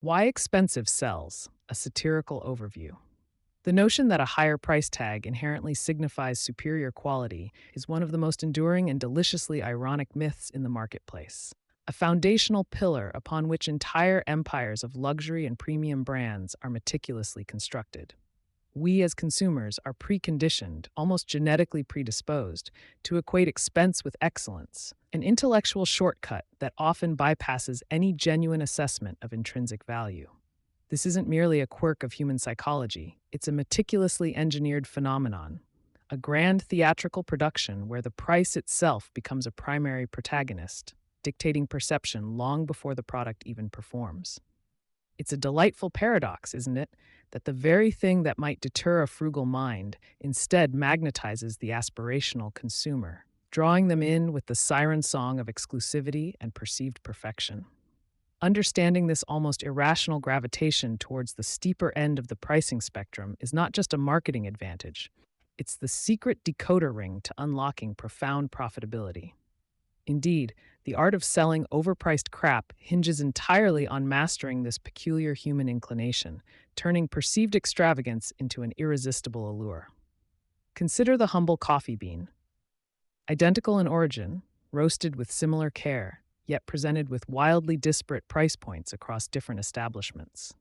Why Expensive Sells, a satirical overview. The notion that a higher price tag inherently signifies superior quality is one of the most enduring and deliciously ironic myths in the marketplace. A foundational pillar upon which entire empires of luxury and premium brands are meticulously constructed. We as consumers are preconditioned, almost genetically predisposed, to equate expense with excellence, an intellectual shortcut that often bypasses any genuine assessment of intrinsic value. This isn't merely a quirk of human psychology, it's a meticulously engineered phenomenon, a grand theatrical production where the price itself becomes a primary protagonist, dictating perception long before the product even performs. It's a delightful paradox, isn't it, that the very thing that might deter a frugal mind instead magnetizes the aspirational consumer, drawing them in with the siren song of exclusivity and perceived perfection. Understanding this almost irrational gravitation towards the steeper end of the pricing spectrum is not just a marketing advantage, it's the secret decoder ring to unlocking profound profitability. Indeed, the art of selling overpriced crap hinges entirely on mastering this peculiar human inclination, turning perceived extravagance into an irresistible allure. Consider the humble coffee bean. Identical in origin, roasted with similar care, yet presented with wildly disparate price points across different establishments.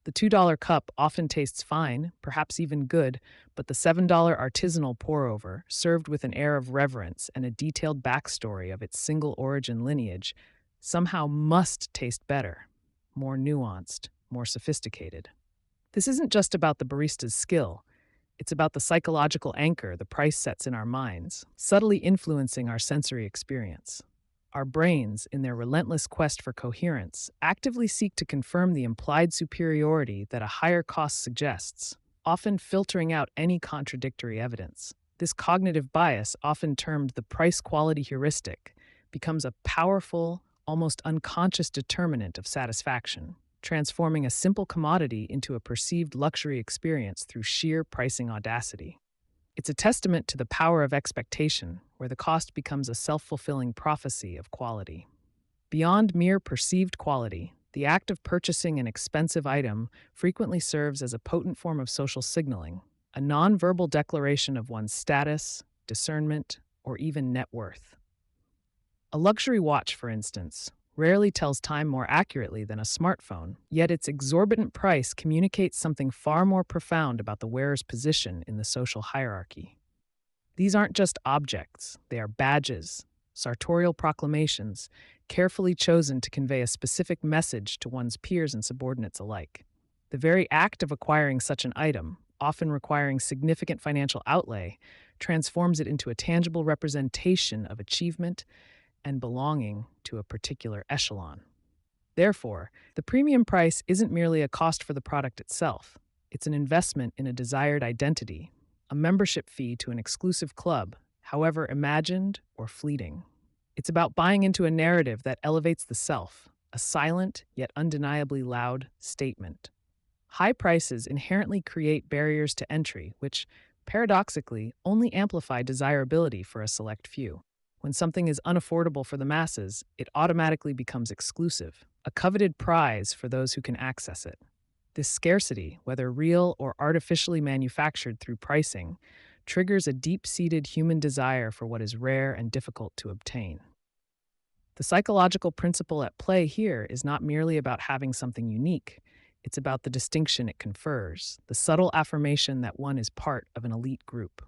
The $2 cup often tastes fine, perhaps even good, but the $7 artisanal pour-over, served with an air of reverence and a detailed backstory of its single origin lineage, somehow must taste better, more nuanced, more sophisticated. This isn't just about the barista's skill, it's about the psychological anchor the price sets in our minds, subtly influencing our sensory experience. Our brains, in their relentless quest for coherence, actively seek to confirm the implied superiority that a higher cost suggests, often filtering out any contradictory evidence. This cognitive bias, often termed the price-quality heuristic, becomes a powerful, almost unconscious determinant of satisfaction, transforming a simple commodity into a perceived luxury experience through sheer pricing audacity. It's a testament to the power of expectation, where the cost becomes a self-fulfilling prophecy of quality. Beyond mere perceived quality, the act of purchasing an expensive item frequently serves as a potent form of social signaling, a nonverbal declaration of one's status, discernment, or even net worth. A luxury watch, for instance, rarely tells time more accurately than a smartphone, yet its exorbitant price communicates something far more profound about the wearer's position in the social hierarchy. These aren't just objects, they are badges, sartorial proclamations, carefully chosen to convey a specific message to one's peers and subordinates alike. The very act of acquiring such an item, often requiring significant financial outlay, transforms it into a tangible representation of achievement and belonging to a particular echelon. Therefore, the premium price isn't merely a cost for the product itself, it's an investment in a desired identity, a membership fee to an exclusive club, however imagined or fleeting. It's about buying into a narrative that elevates the self, a silent yet undeniably loud statement. High prices inherently create barriers to entry, which, paradoxically, only amplify desirability for a select few. When something is unaffordable for the masses, it automatically becomes exclusive, a coveted prize for those who can access it. This scarcity, whether real or artificially manufactured through pricing, triggers a deep-seated human desire for what is rare and difficult to obtain. The psychological principle at play here is not merely about having something unique, it's about the distinction it confers, the subtle affirmation that one is part of an elite group.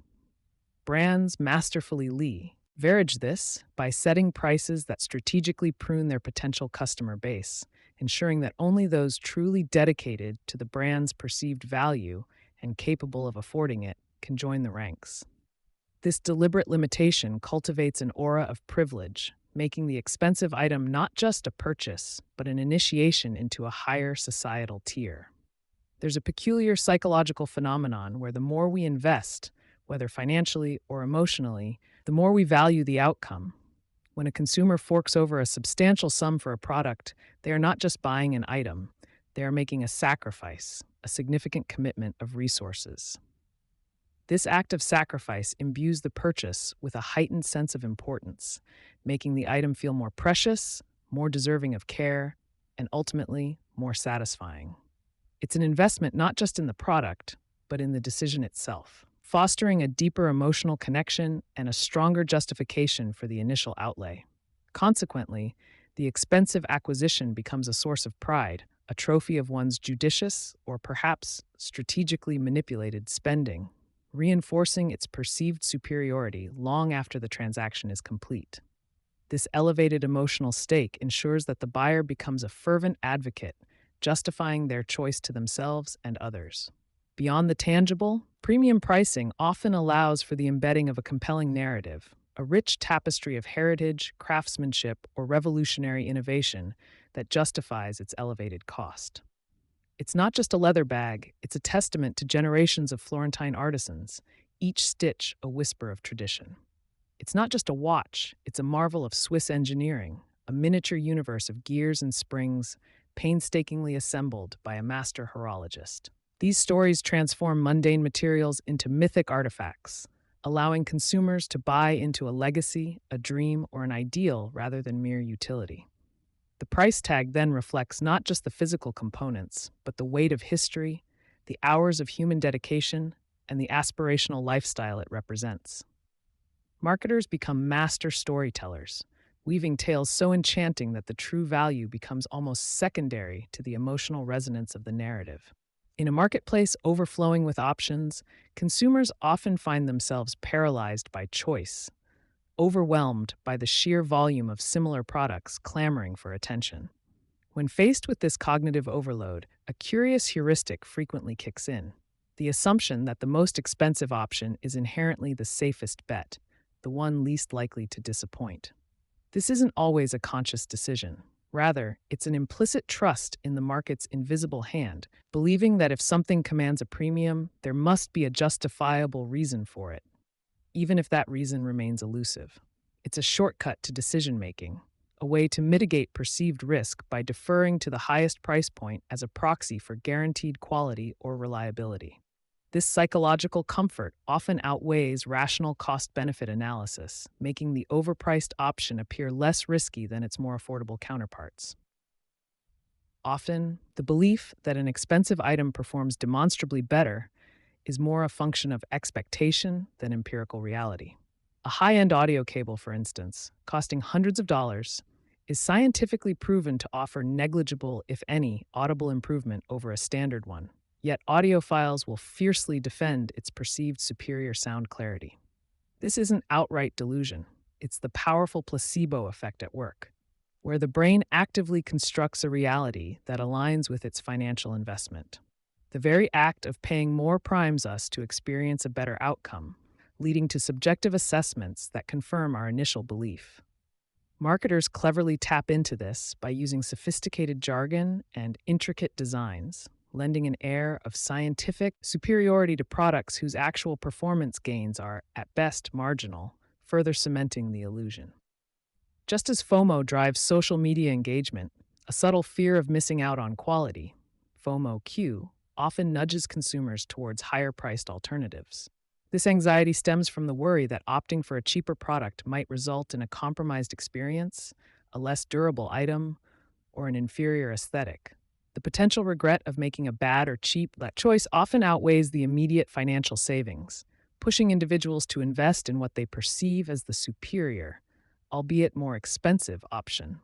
Brands masterfully leverage this by setting prices that strategically prune their potential customer base, ensuring that only those truly dedicated to the brand's perceived value and capable of affording it can join the ranks. This deliberate limitation cultivates an aura of privilege, making the expensive item not just a purchase, but an initiation into a higher societal tier. There's a peculiar psychological phenomenon where the more we invest, whether financially or emotionally, the more we value the outcome. When a consumer forks over a substantial sum for a product, they are not just buying an item, they are making a sacrifice, a significant commitment of resources. This act of sacrifice imbues the purchase with a heightened sense of importance, making the item feel more precious, more deserving of care, and ultimately more satisfying. It's an investment not just in the product, but in the decision itself, fostering a deeper emotional connection and a stronger justification for the initial outlay. Consequently, the expensive acquisition becomes a source of pride, a trophy of one's judicious or perhaps strategically manipulated spending, reinforcing its perceived superiority long after the transaction is complete. This elevated emotional stake ensures that the buyer becomes a fervent advocate, justifying their choice to themselves and others. Beyond the tangible, premium pricing often allows for the embedding of a compelling narrative, a rich tapestry of heritage, craftsmanship, or revolutionary innovation that justifies its elevated cost. It's not just a leather bag, it's a testament to generations of Florentine artisans, each stitch a whisper of tradition. It's not just a watch, it's a marvel of Swiss engineering, a miniature universe of gears and springs painstakingly assembled by a master horologist. These stories transform mundane materials into mythic artifacts, allowing consumers to buy into a legacy, a dream, or an ideal rather than mere utility. The price tag then reflects not just the physical components, but the weight of history, the hours of human dedication, and the aspirational lifestyle it represents. Marketers become master storytellers, weaving tales so enchanting that the true value becomes almost secondary to the emotional resonance of the narrative. In a marketplace overflowing with options, consumers often find themselves paralyzed by choice, overwhelmed by the sheer volume of similar products clamoring for attention. When faced with this cognitive overload, a curious heuristic frequently kicks in: the assumption that the most expensive option is inherently the safest bet, the one least likely to disappoint. This isn't always a conscious decision. Rather, it's an implicit trust in the market's invisible hand, believing that if something commands a premium, there must be a justifiable reason for it, even if that reason remains elusive. It's a shortcut to decision-making, a way to mitigate perceived risk by deferring to the highest price point as a proxy for guaranteed quality or reliability. This psychological comfort often outweighs rational cost-benefit analysis, making the overpriced option appear less risky than its more affordable counterparts. Often, the belief that an expensive item performs demonstrably better is more a function of expectation than empirical reality. A high-end audio cable, for instance, costing hundreds of dollars, is scientifically proven to offer negligible, if any, audible improvement over a standard one. Yet audiophiles will fiercely defend its perceived superior sound clarity. This isn't outright delusion. It's the powerful placebo effect at work, where the brain actively constructs a reality that aligns with its financial investment. The very act of paying more primes us to experience a better outcome, leading to subjective assessments that confirm our initial belief. Marketers cleverly tap into this by using sophisticated jargon and intricate designs, lending an air of scientific superiority to products whose actual performance gains are, at best, marginal, further cementing the illusion. Just as FOMO drives social media engagement, a subtle fear of missing out on quality, FOMO-Q, often nudges consumers towards higher-priced alternatives. This anxiety stems from the worry that opting for a cheaper product might result in a compromised experience, a less durable item, or an inferior aesthetic. The potential regret of making a bad or cheap choice often outweighs the immediate financial savings, pushing individuals to invest in what they perceive as the superior, albeit more expensive, option.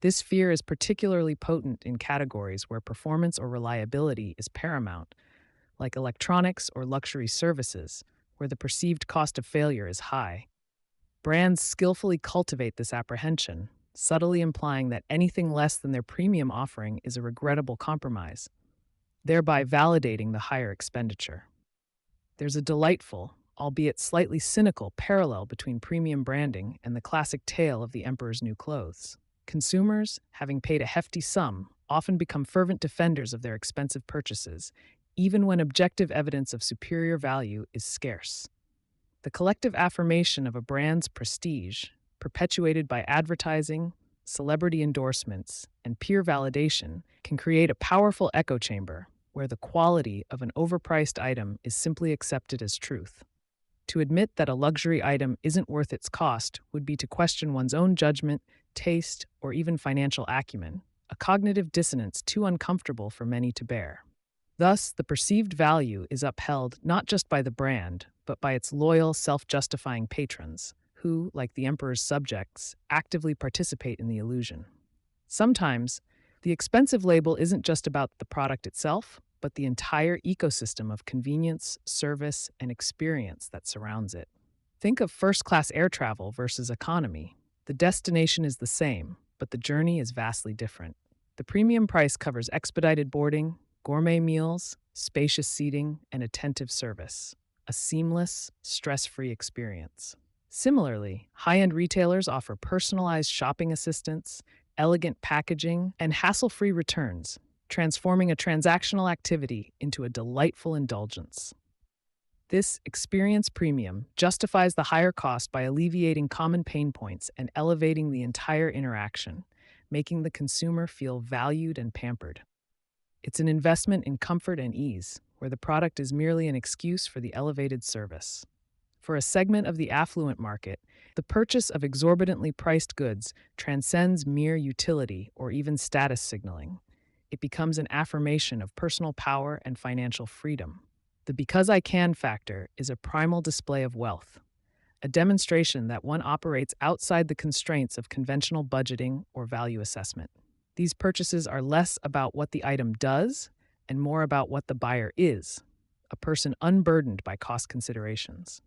This fear is particularly potent in categories where performance or reliability is paramount, like electronics or luxury services, where the perceived cost of failure is high. Brands skillfully cultivate this apprehension, subtly implying that anything less than their premium offering is a regrettable compromise, thereby validating the higher expenditure. There's a delightful, albeit slightly cynical, parallel between premium branding and the classic tale of the emperor's new clothes. Consumers, having paid a hefty sum, often become fervent defenders of their expensive purchases, even when objective evidence of superior value is scarce. The collective affirmation of a brand's prestige, perpetuated by advertising, celebrity endorsements, and peer validation, can create a powerful echo chamber where the quality of an overpriced item is simply accepted as truth. To admit that a luxury item isn't worth its cost would be to question one's own judgment, taste, or even financial acumen, a cognitive dissonance too uncomfortable for many to bear. Thus, the perceived value is upheld not just by the brand, but by its loyal, self-justifying patrons, who, like the emperor's subjects, actively participate in the illusion. Sometimes, the expensive label isn't just about the product itself, but the entire ecosystem of convenience, service, and experience that surrounds it. Think of first-class air travel versus economy. The destination is the same, but the journey is vastly different. The premium price covers expedited boarding, gourmet meals, spacious seating, and attentive service. A seamless, stress-free experience. Similarly, high-end retailers offer personalized shopping assistance, elegant packaging, and hassle-free returns, transforming a transactional activity into a delightful indulgence. This experience premium justifies the higher cost by alleviating common pain points and elevating the entire interaction, making the consumer feel valued and pampered. It's an investment in comfort and ease, where the product is merely an excuse for the elevated service. For a segment of the affluent market, the purchase of exorbitantly priced goods transcends mere utility or even status signaling. It becomes an affirmation of personal power and financial freedom. The because I can factor is a primal display of wealth, a demonstration that one operates outside the constraints of conventional budgeting or value assessment. These purchases are less about what the item does and more about what the buyer is, a person unburdened by cost considerations.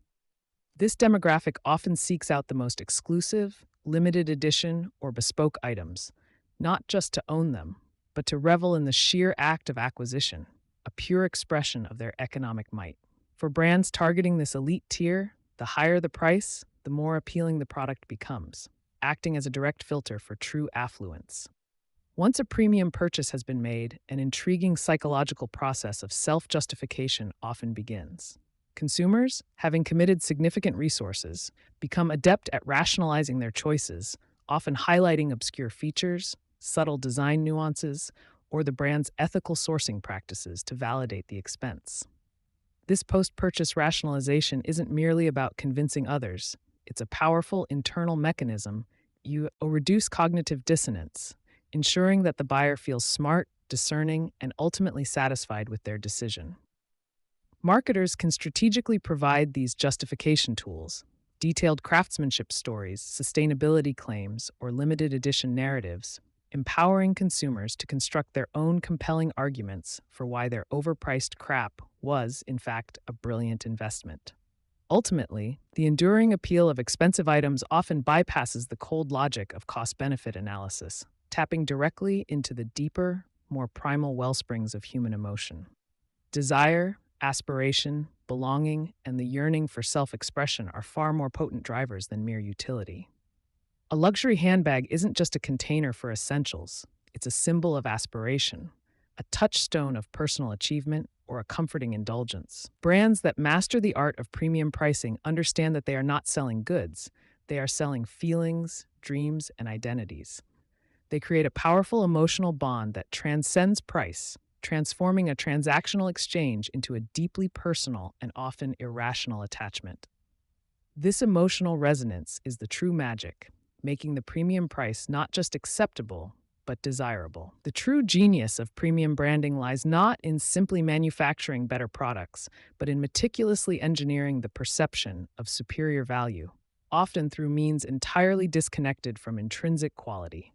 This demographic often seeks out the most exclusive, limited edition, or bespoke items, not just to own them, but to revel in the sheer act of acquisition, a pure expression of their economic might. For brands targeting this elite tier, the higher the price, the more appealing the product becomes, acting as a direct filter for true affluence. Once a premium purchase has been made, an intriguing psychological process of self-justification often begins. Consumers, having committed significant resources, become adept at rationalizing their choices, often highlighting obscure features, subtle design nuances, or the brand's ethical sourcing practices to validate the expense. This post-purchase rationalization isn't merely about convincing others. It's a powerful internal mechanism to reduce cognitive dissonance, ensuring that the buyer feels smart, discerning, and ultimately satisfied with their decision. Marketers can strategically provide these justification tools, detailed craftsmanship stories, sustainability claims, or limited edition narratives, empowering consumers to construct their own compelling arguments for why their overpriced crap was, in fact, a brilliant investment. Ultimately, the enduring appeal of expensive items often bypasses the cold logic of cost-benefit analysis, tapping directly into the deeper, more primal wellsprings of human emotion. Desire, aspiration, belonging, and the yearning for self-expression are far more potent drivers than mere utility. A luxury handbag isn't just a container for essentials, it's a symbol of aspiration, a touchstone of personal achievement, or a comforting indulgence. Brands that master the art of premium pricing understand that they are not selling goods, they are selling feelings, dreams, and identities. They create a powerful emotional bond that transcends price, transforming a transactional exchange into a deeply personal and often irrational attachment. This emotional resonance is the true magic, making the premium price not just acceptable, but desirable. The true genius of premium branding lies not in simply manufacturing better products, but in meticulously engineering the perception of superior value, often through means entirely disconnected from intrinsic quality.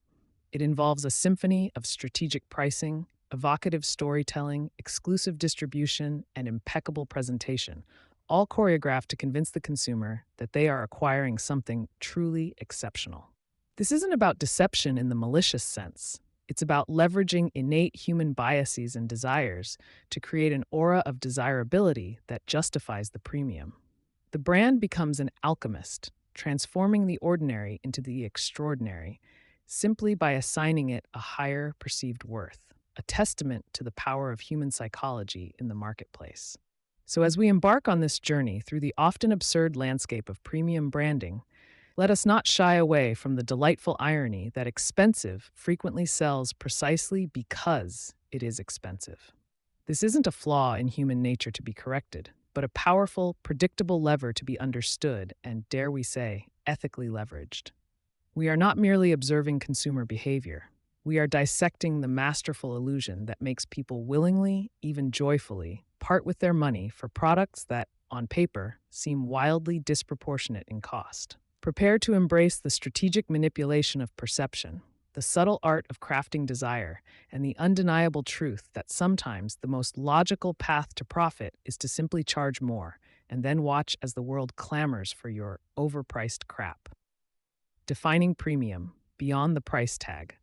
It involves a symphony of strategic pricing, evocative storytelling, exclusive distribution, and impeccable presentation, all choreographed to convince the consumer that they are acquiring something truly exceptional. This isn't about deception in the malicious sense. It's about leveraging innate human biases and desires to create an aura of desirability that justifies the premium. The brand becomes an alchemist, transforming the ordinary into the extraordinary, simply by assigning it a higher perceived worth, a testament to the power of human psychology in the marketplace. So as we embark on this journey through the often absurd landscape of premium branding, let us not shy away from the delightful irony that expensive frequently sells precisely because it is expensive. This isn't a flaw in human nature to be corrected, but a powerful, predictable lever to be understood and, dare we say, ethically leveraged. We are not merely observing consumer behavior. We are dissecting the masterful illusion that makes people willingly, even joyfully, part with their money for products that, on paper, seem wildly disproportionate in cost. Prepare to embrace the strategic manipulation of perception, the subtle art of crafting desire, and the undeniable truth that sometimes the most logical path to profit is to simply charge more, and then watch as the world clamors for your overpriced crap. Defining premium beyond the price tag.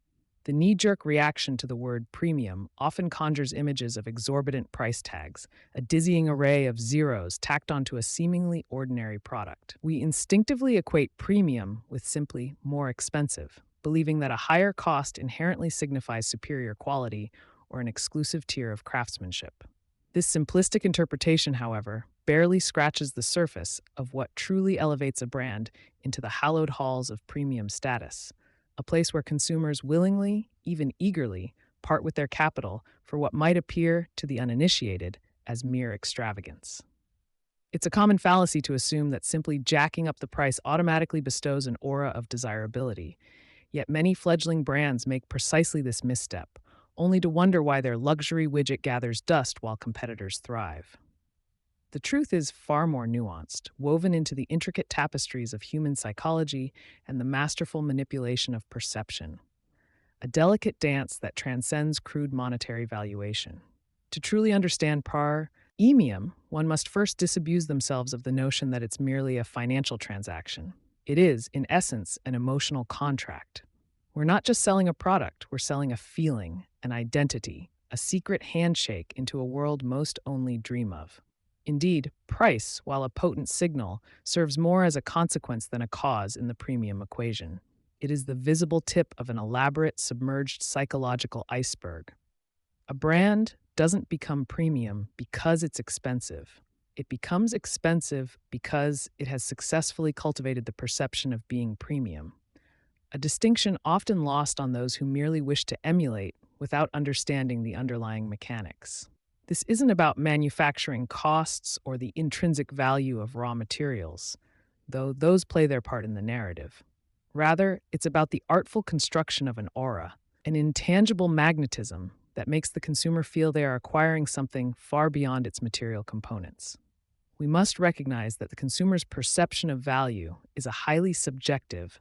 The knee-jerk reaction to the word premium often conjures images of exorbitant price tags, a dizzying array of zeros tacked onto a seemingly ordinary product. We instinctively equate premium with simply more expensive, believing that a higher cost inherently signifies superior quality or an exclusive tier of craftsmanship. This simplistic interpretation, however, barely scratches the surface of what truly elevates a brand into the hallowed halls of premium status, a place where consumers willingly, even eagerly, part with their capital for what might appear to the uninitiated as mere extravagance. It's a common fallacy to assume that simply jacking up the price automatically bestows an aura of desirability, yet many fledgling brands make precisely this misstep, only to wonder why their luxury widget gathers dust while competitors thrive. The truth is far more nuanced, woven into the intricate tapestries of human psychology and the masterful manipulation of perception, a delicate dance that transcends crude monetary valuation. To truly understand premium, one must first disabuse themselves of the notion that it's merely a financial transaction. It is, in essence, an emotional contract. We're not just selling a product, we're selling a feeling, an identity, a secret handshake into a world most only dream of. Indeed, price, while a potent signal, serves more as a consequence than a cause in the premium equation. It is the visible tip of an elaborate, submerged psychological iceberg. A brand doesn't become premium because it's expensive. It becomes expensive because it has successfully cultivated the perception of being premium, a distinction often lost on those who merely wish to emulate without understanding the underlying mechanics. This isn't about manufacturing costs or the intrinsic value of raw materials, though those play their part in the narrative. Rather, it's about the artful construction of an aura, an intangible magnetism that makes the consumer feel they are acquiring something far beyond its material components. We must recognize that the consumer's perception of value is a highly subjective,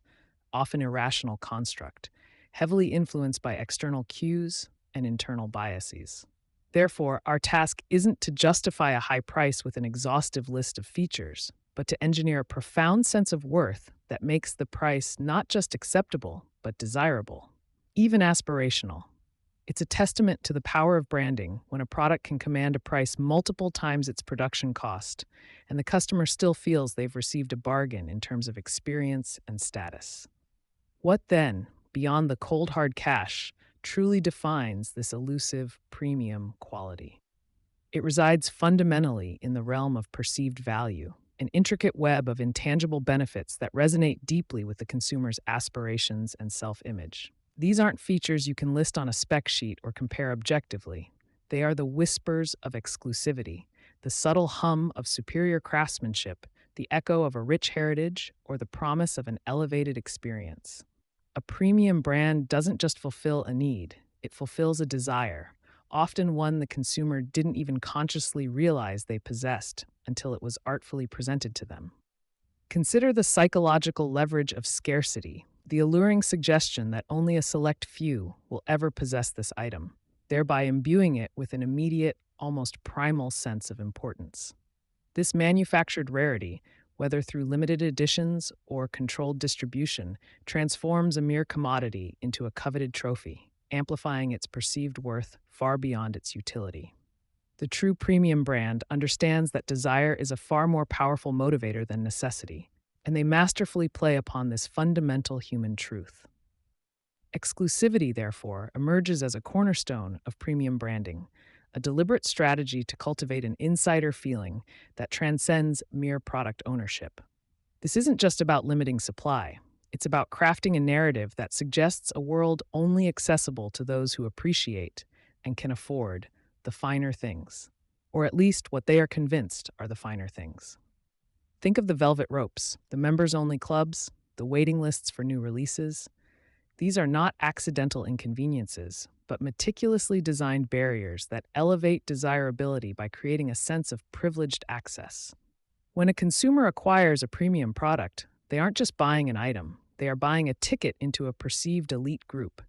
often irrational construct, heavily influenced by external cues and internal biases. Therefore, our task isn't to justify a high price with an exhaustive list of features, but to engineer a profound sense of worth that makes the price not just acceptable, but desirable, even aspirational. It's a testament to the power of branding when a product can command a price multiple times its production cost, and the customer still feels they've received a bargain in terms of experience and status. What then, beyond the cold hard cash, truly defines this elusive premium quality? It resides fundamentally in the realm of perceived value, an intricate web of intangible benefits that resonate deeply with the consumer's aspirations and self-image. These aren't features you can list on a spec sheet or compare objectively. They are the whispers of exclusivity, the subtle hum of superior craftsmanship, the echo of a rich heritage, or the promise of an elevated experience. A premium brand doesn't just fulfill a need, it fulfills a desire, often one the consumer didn't even consciously realize they possessed until it was artfully presented to them. Consider the psychological leverage of scarcity, the alluring suggestion that only a select few will ever possess this item, thereby imbuing it with an immediate, almost primal sense of importance. This manufactured rarity, whether through limited editions or controlled distribution, transforms a mere commodity into a coveted trophy, amplifying its perceived worth far beyond its utility. The true premium brand understands that desire is a far more powerful motivator than necessity, and they masterfully play upon this fundamental human truth. Exclusivity, therefore, emerges as a cornerstone of premium branding, a deliberate strategy to cultivate an insider feeling that transcends mere product ownership. This isn't just about limiting supply. It's about crafting a narrative that suggests a world only accessible to those who appreciate and can afford the finer things, or at least what they are convinced are the finer things. Think of the velvet ropes, the members-only clubs, the waiting lists for new releases. These are not accidental inconveniences, but meticulously designed barriers that elevate desirability by creating a sense of privileged access. When a consumer acquires a premium product, they aren't just buying an item, they are buying a ticket into a perceived elite group,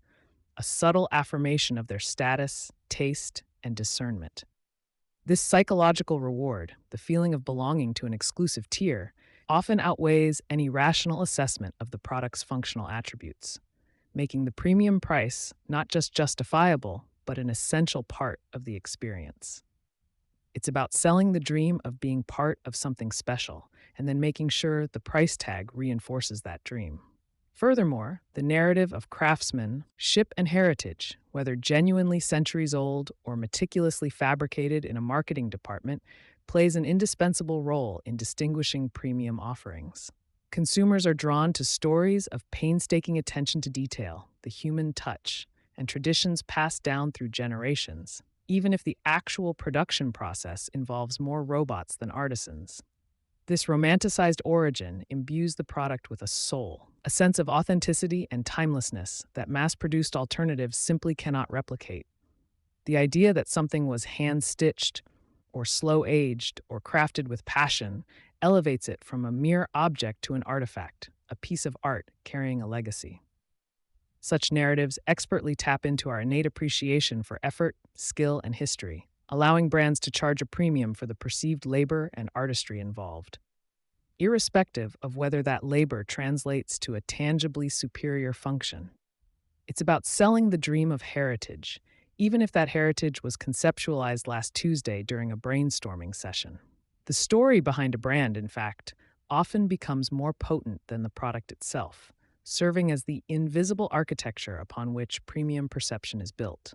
a subtle affirmation of their status, taste, and discernment. This psychological reward, the feeling of belonging to an exclusive tier, often outweighs any rational assessment of the product's functional attributes, making the premium price not just justifiable, but an essential part of the experience. It's about selling the dream of being part of something special and then making sure the price tag reinforces that dream. Furthermore, the narrative of craftsmanship and heritage, whether genuinely centuries old or meticulously fabricated in a marketing department, plays an indispensable role in distinguishing premium offerings. Consumers are drawn to stories of painstaking attention to detail, the human touch, and traditions passed down through generations, even if the actual production process involves more robots than artisans. This romanticized origin imbues the product with a soul, a sense of authenticity and timelessness that mass-produced alternatives simply cannot replicate. The idea that something was hand-stitched, or slow-aged, or crafted with passion elevates it from a mere object to an artifact, a piece of art carrying a legacy. Such narratives expertly tap into our innate appreciation for effort, skill, and history, allowing brands to charge a premium for the perceived labor and artistry involved, irrespective of whether that labor translates to a tangibly superior function. It's about selling the dream of heritage, even if that heritage was conceptualized last Tuesday during a brainstorming session. The story behind a brand, in fact, often becomes more potent than the product itself, serving as the invisible architecture upon which premium perception is built.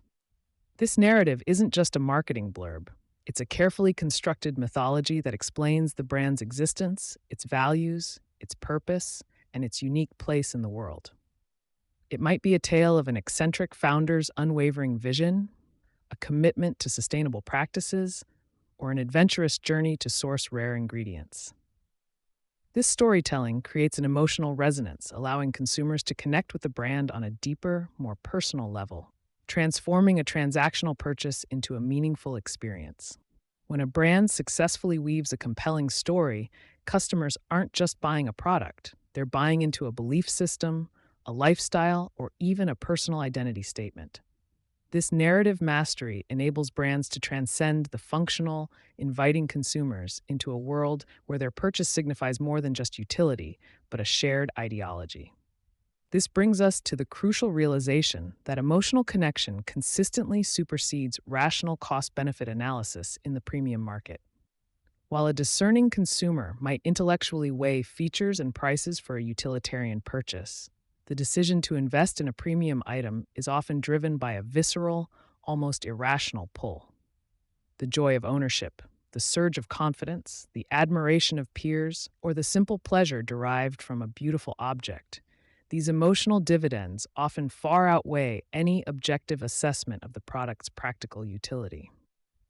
This narrative isn't just a marketing blurb. It's a carefully constructed mythology that explains the brand's existence, its values, its purpose, and its unique place in the world. It might be a tale of an eccentric founder's unwavering vision, a commitment to sustainable practices, or an adventurous journey to source rare ingredients. This storytelling creates an emotional resonance, allowing consumers to connect with the brand on a deeper, more personal level, transforming a transactional purchase into a meaningful experience. When a brand successfully weaves a compelling story, customers aren't just buying a product, they're buying into a belief system, a lifestyle, or even a personal identity statement. This narrative mastery enables brands to transcend the functional, inviting consumers into a world where their purchase signifies more than just utility, but a shared ideology. This brings us to the crucial realization that emotional connection consistently supersedes rational cost-benefit analysis in the premium market. While a discerning consumer might intellectually weigh features and prices for a utilitarian purchase, the decision to invest in a premium item is often driven by a visceral, almost irrational pull. The joy of ownership, the surge of confidence, the admiration of peers, or the simple pleasure derived from a beautiful object. These emotional dividends often far outweigh any objective assessment of the product's practical utility.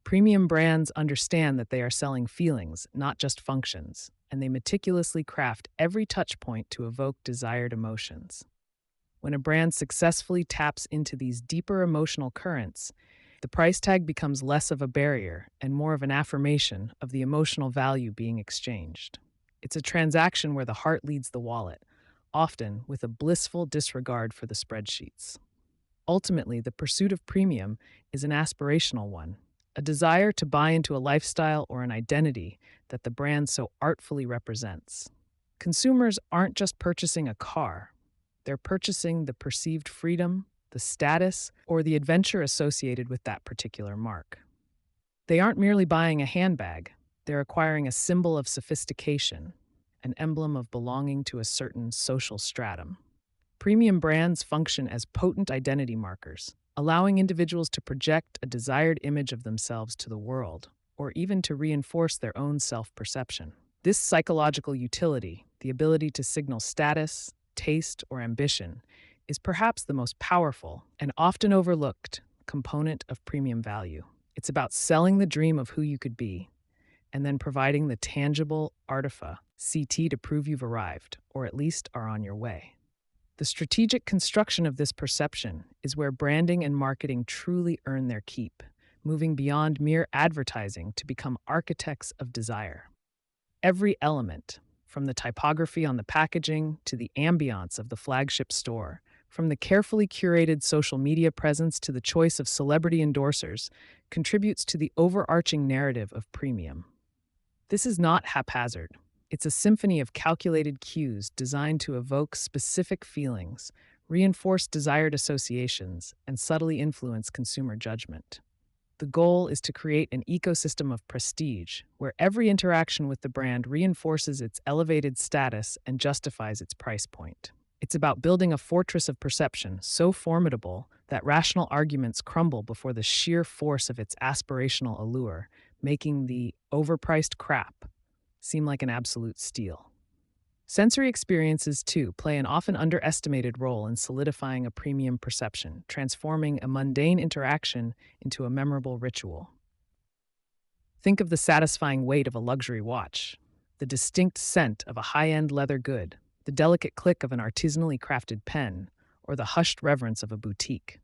Premium brands understand that they are selling feelings, not just functions, and they meticulously craft every touch point to evoke desired emotions. When a brand successfully taps into these deeper emotional currents, the price tag becomes less of a barrier and more of an affirmation of the emotional value being exchanged. It's a transaction where the heart leads the wallet, often with a blissful disregard for the spreadsheets. Ultimately, the pursuit of premium is an aspirational one, a desire to buy into a lifestyle or an identity that the brand so artfully represents. Consumers aren't just purchasing a car, they're purchasing the perceived freedom, the status, or the adventure associated with that particular mark. They aren't merely buying a handbag, they're acquiring a symbol of sophistication, an emblem of belonging to a certain social stratum. Premium brands function as potent identity markers, allowing individuals to project a desired image of themselves to the world, or even to reinforce their own self-perception. This psychological utility, the ability to signal status, taste, or ambition, is perhaps the most powerful and often overlooked component of premium value. It's about selling the dream of who you could be, and then providing the tangible artifact, CT, to prove you've arrived, or at least are on your way. The strategic construction of this perception is where branding and marketing truly earn their keep, moving beyond mere advertising to become architects of desire. Every element, from the typography on the packaging to the ambiance of the flagship store, from the carefully curated social media presence to the choice of celebrity endorsers, contributes to the overarching narrative of premium. This is not haphazard. It's a symphony of calculated cues designed to evoke specific feelings, reinforce desired associations, and subtly influence consumer judgment. The goal is to create an ecosystem of prestige where every interaction with the brand reinforces its elevated status and justifies its price point. It's about building a fortress of perception so formidable that rational arguments crumble before the sheer force of its aspirational allure, making the overpriced crap seem like an absolute steal. Sensory experiences, too, play an often underestimated role in solidifying a premium perception, transforming a mundane interaction into a memorable ritual. Think of the satisfying weight of a luxury watch, the distinct scent of a high-end leather good, the delicate click of an artisanally crafted pen, or the hushed reverence of a boutique.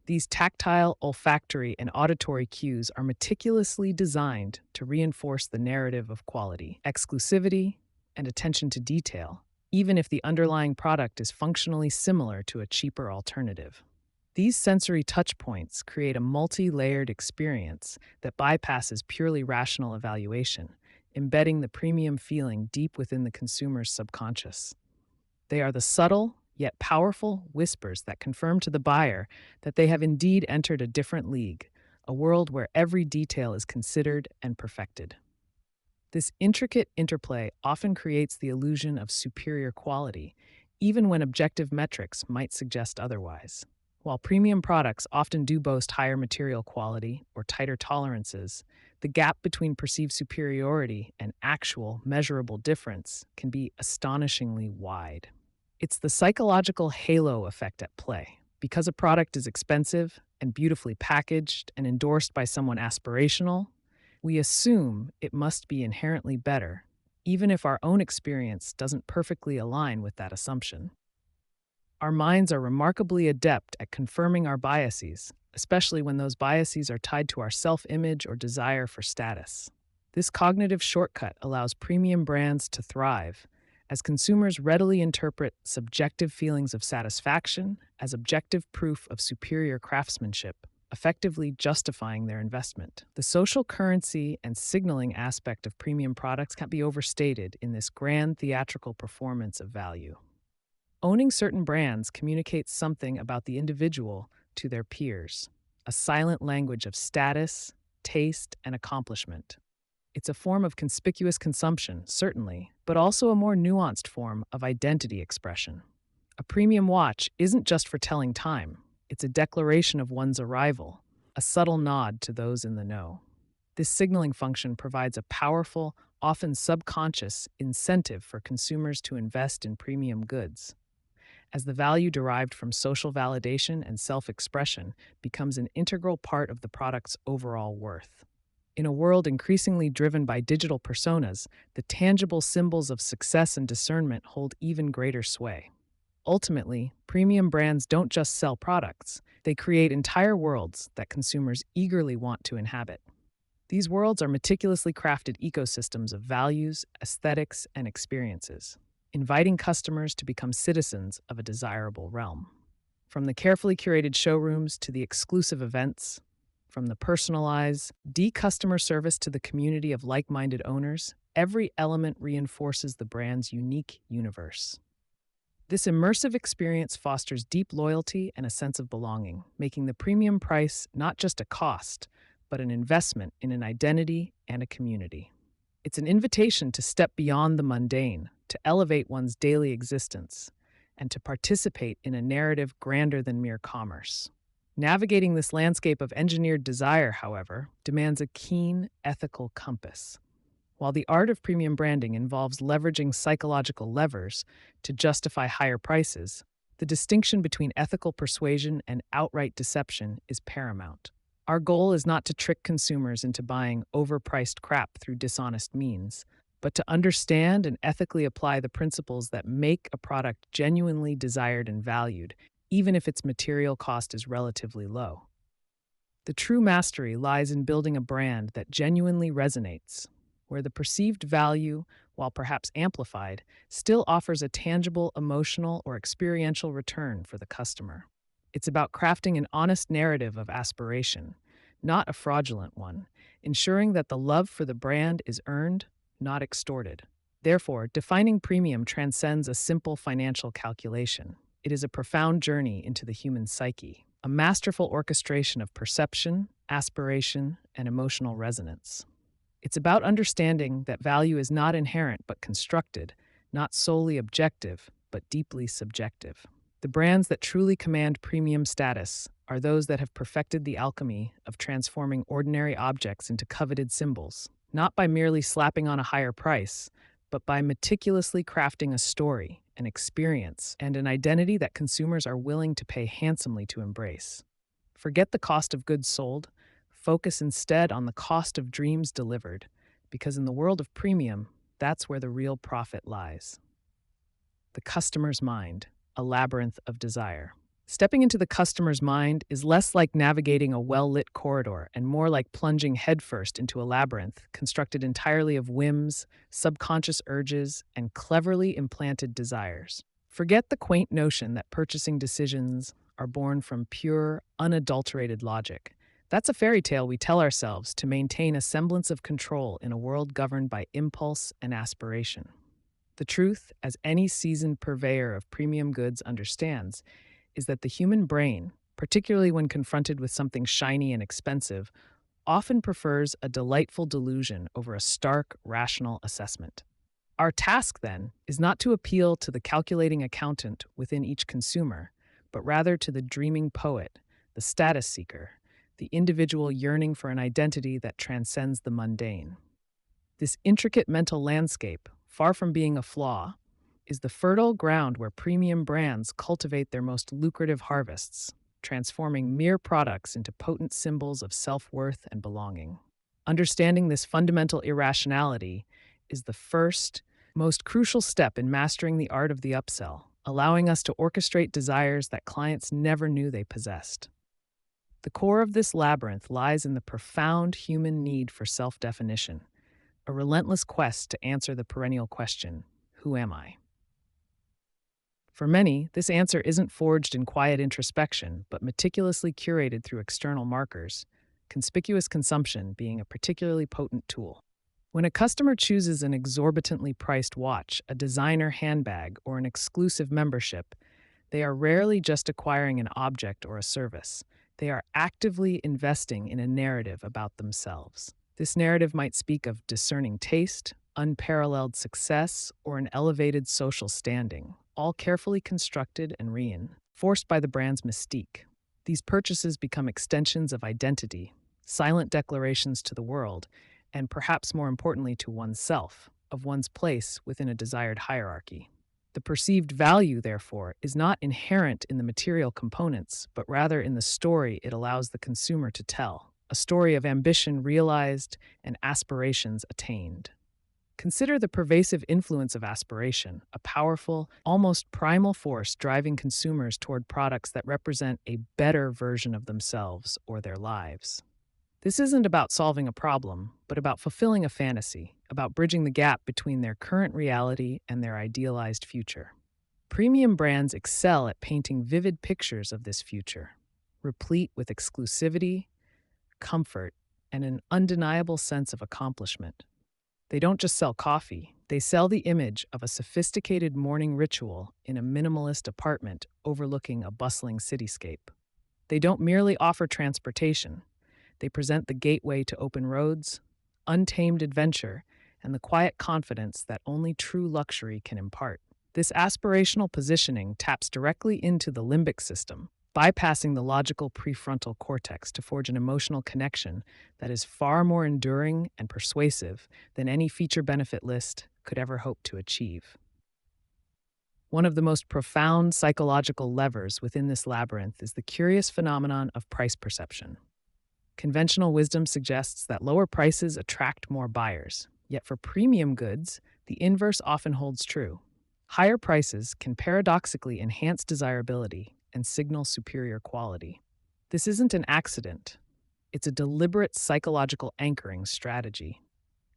These tactile, olfactory, and auditory cues are meticulously designed to reinforce the narrative of quality, exclusivity, and attention to detail, even if the underlying product is functionally similar to a cheaper alternative. These sensory touchpoints create a multi-layered experience that bypasses purely rational evaluation, embedding the premium feeling deep within the consumer's subconscious. They are the subtle, yet powerful whispers that confirm to the buyer that they have indeed entered a different league, a world where every detail is considered and perfected. This intricate interplay often creates the illusion of superior quality, even when objective metrics might suggest otherwise. While premium products often do boast higher material quality or tighter tolerances, the gap between perceived superiority and actual measurable difference can be astonishingly wide. It's the psychological halo effect at play. Because a product is expensive and beautifully packaged and endorsed by someone aspirational, we assume it must be inherently better, even if our own experience doesn't perfectly align with that assumption. Our minds are remarkably adept at confirming our biases, especially when those biases are tied to our self-image or desire for status. This cognitive shortcut allows premium brands to thrive, as consumers readily interpret subjective feelings of satisfaction as objective proof of superior craftsmanship, effectively justifying their investment. The social currency and signaling aspect of premium products can't be overstated in this grand theatrical performance of value. Owning certain brands communicates something about the individual to their peers, a silent language of status, taste, and accomplishment. It's a form of conspicuous consumption, certainly, but also a more nuanced form of identity expression. A premium watch isn't just for telling time. It's a declaration of one's arrival, a subtle nod to those in the know. This signaling function provides a powerful, often subconscious incentive for consumers to invest in premium goods, as the value derived from social validation and self-expression becomes an integral part of the product's overall worth. In a world increasingly driven by digital personas, the tangible symbols of success and discernment hold even greater sway. Ultimately, premium brands don't just sell products, they create entire worlds that consumers eagerly want to inhabit. These worlds are meticulously crafted ecosystems of values, aesthetics, and experiences, inviting customers to become citizens of a desirable realm. From the carefully curated showrooms to the exclusive events, from the personalized, customer service to the community of like-minded owners, every element reinforces the brand's unique universe. This immersive experience fosters deep loyalty and a sense of belonging, making the premium price not just a cost, but an investment in an identity and a community. It's an invitation to step beyond the mundane, to elevate one's daily existence, and to participate in a narrative grander than mere commerce. Navigating this landscape of engineered desire, however, demands a keen ethical compass. While the art of premium branding involves leveraging psychological levers to justify higher prices, the distinction between ethical persuasion and outright deception is paramount. Our goal is not to trick consumers into buying overpriced crap through dishonest means, but to understand and ethically apply the principles that make a product genuinely desired and valued, even if its material cost is relatively low. The true mastery lies in building a brand that genuinely resonates, where the perceived value, while perhaps amplified, still offers a tangible emotional or experiential return for the customer. It's about crafting an honest narrative of aspiration, not a fraudulent one, ensuring that the love for the brand is earned, not extorted. Therefore, defining premium transcends a simple financial calculation. It is a profound journey into the human psyche, a masterful orchestration of perception, aspiration, and emotional resonance. It's about understanding that value is not inherent but constructed, not solely objective but deeply subjective. The brands that truly command premium status are those that have perfected the alchemy of transforming ordinary objects into coveted symbols, not by merely slapping on a higher price, but by meticulously crafting a story, an experience, and an identity that consumers are willing to pay handsomely to embrace. Forget the cost of goods sold. Focus instead on the cost of dreams delivered, because in the world of premium, that's where the real profit lies. The customer's mind, a labyrinth of desire. Stepping into the customer's mind is less like navigating a well-lit corridor and more like plunging headfirst into a labyrinth constructed entirely of whims, subconscious urges, and cleverly implanted desires. Forget the quaint notion that purchasing decisions are born from pure, unadulterated logic. That's a fairy tale we tell ourselves to maintain a semblance of control in a world governed by impulse and aspiration. The truth, as any seasoned purveyor of premium goods understands, is that the human brain, particularly when confronted with something shiny and expensive, often prefers a delightful delusion over a stark, rational assessment. Our task, then, is not to appeal to the calculating accountant within each consumer, but rather to the dreaming poet, the status seeker, the individual yearning for an identity that transcends the mundane. This intricate mental landscape, far from being a flaw, is the fertile ground where premium brands cultivate their most lucrative harvests, transforming mere products into potent symbols of self-worth and belonging. Understanding this fundamental irrationality is the first, most crucial step in mastering the art of the upsell, allowing us to orchestrate desires that clients never knew they possessed. The core of this labyrinth lies in the profound human need for self-definition, a relentless quest to answer the perennial question, who am I? For many, this answer isn't forged in quiet introspection, but meticulously curated through external markers, conspicuous consumption being a particularly potent tool. When a customer chooses an exorbitantly priced watch, a designer handbag, or an exclusive membership, they are rarely just acquiring an object or a service. They are actively investing in a narrative about themselves. This narrative might speak of discerning taste, unparalleled success, or an elevated social standing, all carefully constructed and reinforced by the brand's mystique. These purchases become extensions of identity, silent declarations to the world, and perhaps more importantly to oneself, of one's place within a desired hierarchy. The perceived value, therefore, is not inherent in the material components, but rather in the story it allows the consumer to tell, a story of ambition realized and aspirations attained. Consider the pervasive influence of aspiration, a powerful, almost primal force driving consumers toward products that represent a better version of themselves or their lives. This isn't about solving a problem, but about fulfilling a fantasy, about bridging the gap between their current reality and their idealized future. Premium brands excel at painting vivid pictures of this future, replete with exclusivity, comfort, and an undeniable sense of accomplishment. They don't just sell coffee, they sell the image of a sophisticated morning ritual in a minimalist apartment overlooking a bustling cityscape. They don't merely offer transportation. They present the gateway to open roads, untamed adventure, and the quiet confidence that only true luxury can impart. This aspirational positioning taps directly into the limbic system, bypassing the logical prefrontal cortex to forge an emotional connection that is far more enduring and persuasive than any feature-benefit list could ever hope to achieve. One of the most profound psychological levers within this labyrinth is the curious phenomenon of price perception. Conventional wisdom suggests that lower prices attract more buyers, Yet for premium goods, the inverse often holds true. Higher prices can paradoxically enhance desirability and signal superior quality. This isn't an accident, it's a deliberate psychological anchoring strategy.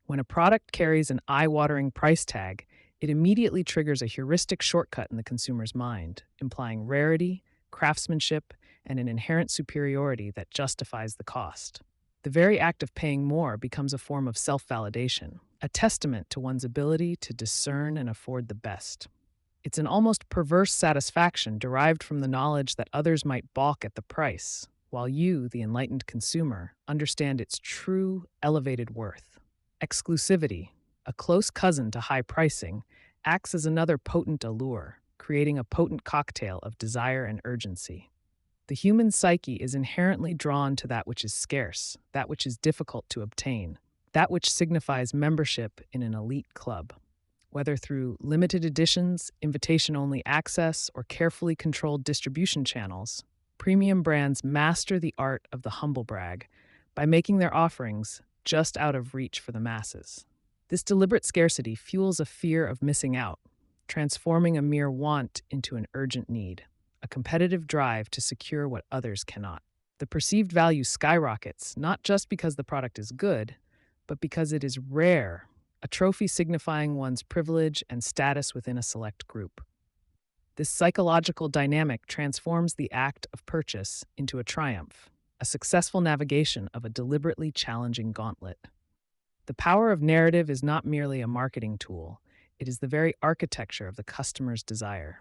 When a product carries an eye-watering price tag, it immediately triggers a heuristic shortcut in the consumer's mind, implying rarity, craftsmanship, and an inherent superiority that justifies the cost. The very act of paying more becomes a form of self-validation, a testament to one's ability to discern and afford the best. It's an almost perverse satisfaction derived from the knowledge that others might balk at the price, while you, the enlightened consumer, understand its true, elevated worth. Exclusivity, a close cousin to high pricing, acts as another potent allure, creating a potent cocktail of desire and urgency. The human psyche is inherently drawn to that which is scarce, that which is difficult to obtain, that which signifies membership in an elite club. Whether through limited editions, invitation-only access, or carefully controlled distribution channels, premium brands master the art of the humblebrag by making their offerings just out of reach for the masses. This deliberate scarcity fuels a fear of missing out, transforming a mere want into an urgent need, a competitive drive to secure what others cannot. The perceived value skyrockets not just because the product is good, but because it is rare, a trophy signifying one's privilege and status within a select group. This psychological dynamic transforms the act of purchase into a triumph, a successful navigation of a deliberately challenging gauntlet. The power of narrative is not merely a marketing tool, it is the very architecture of the customer's desire.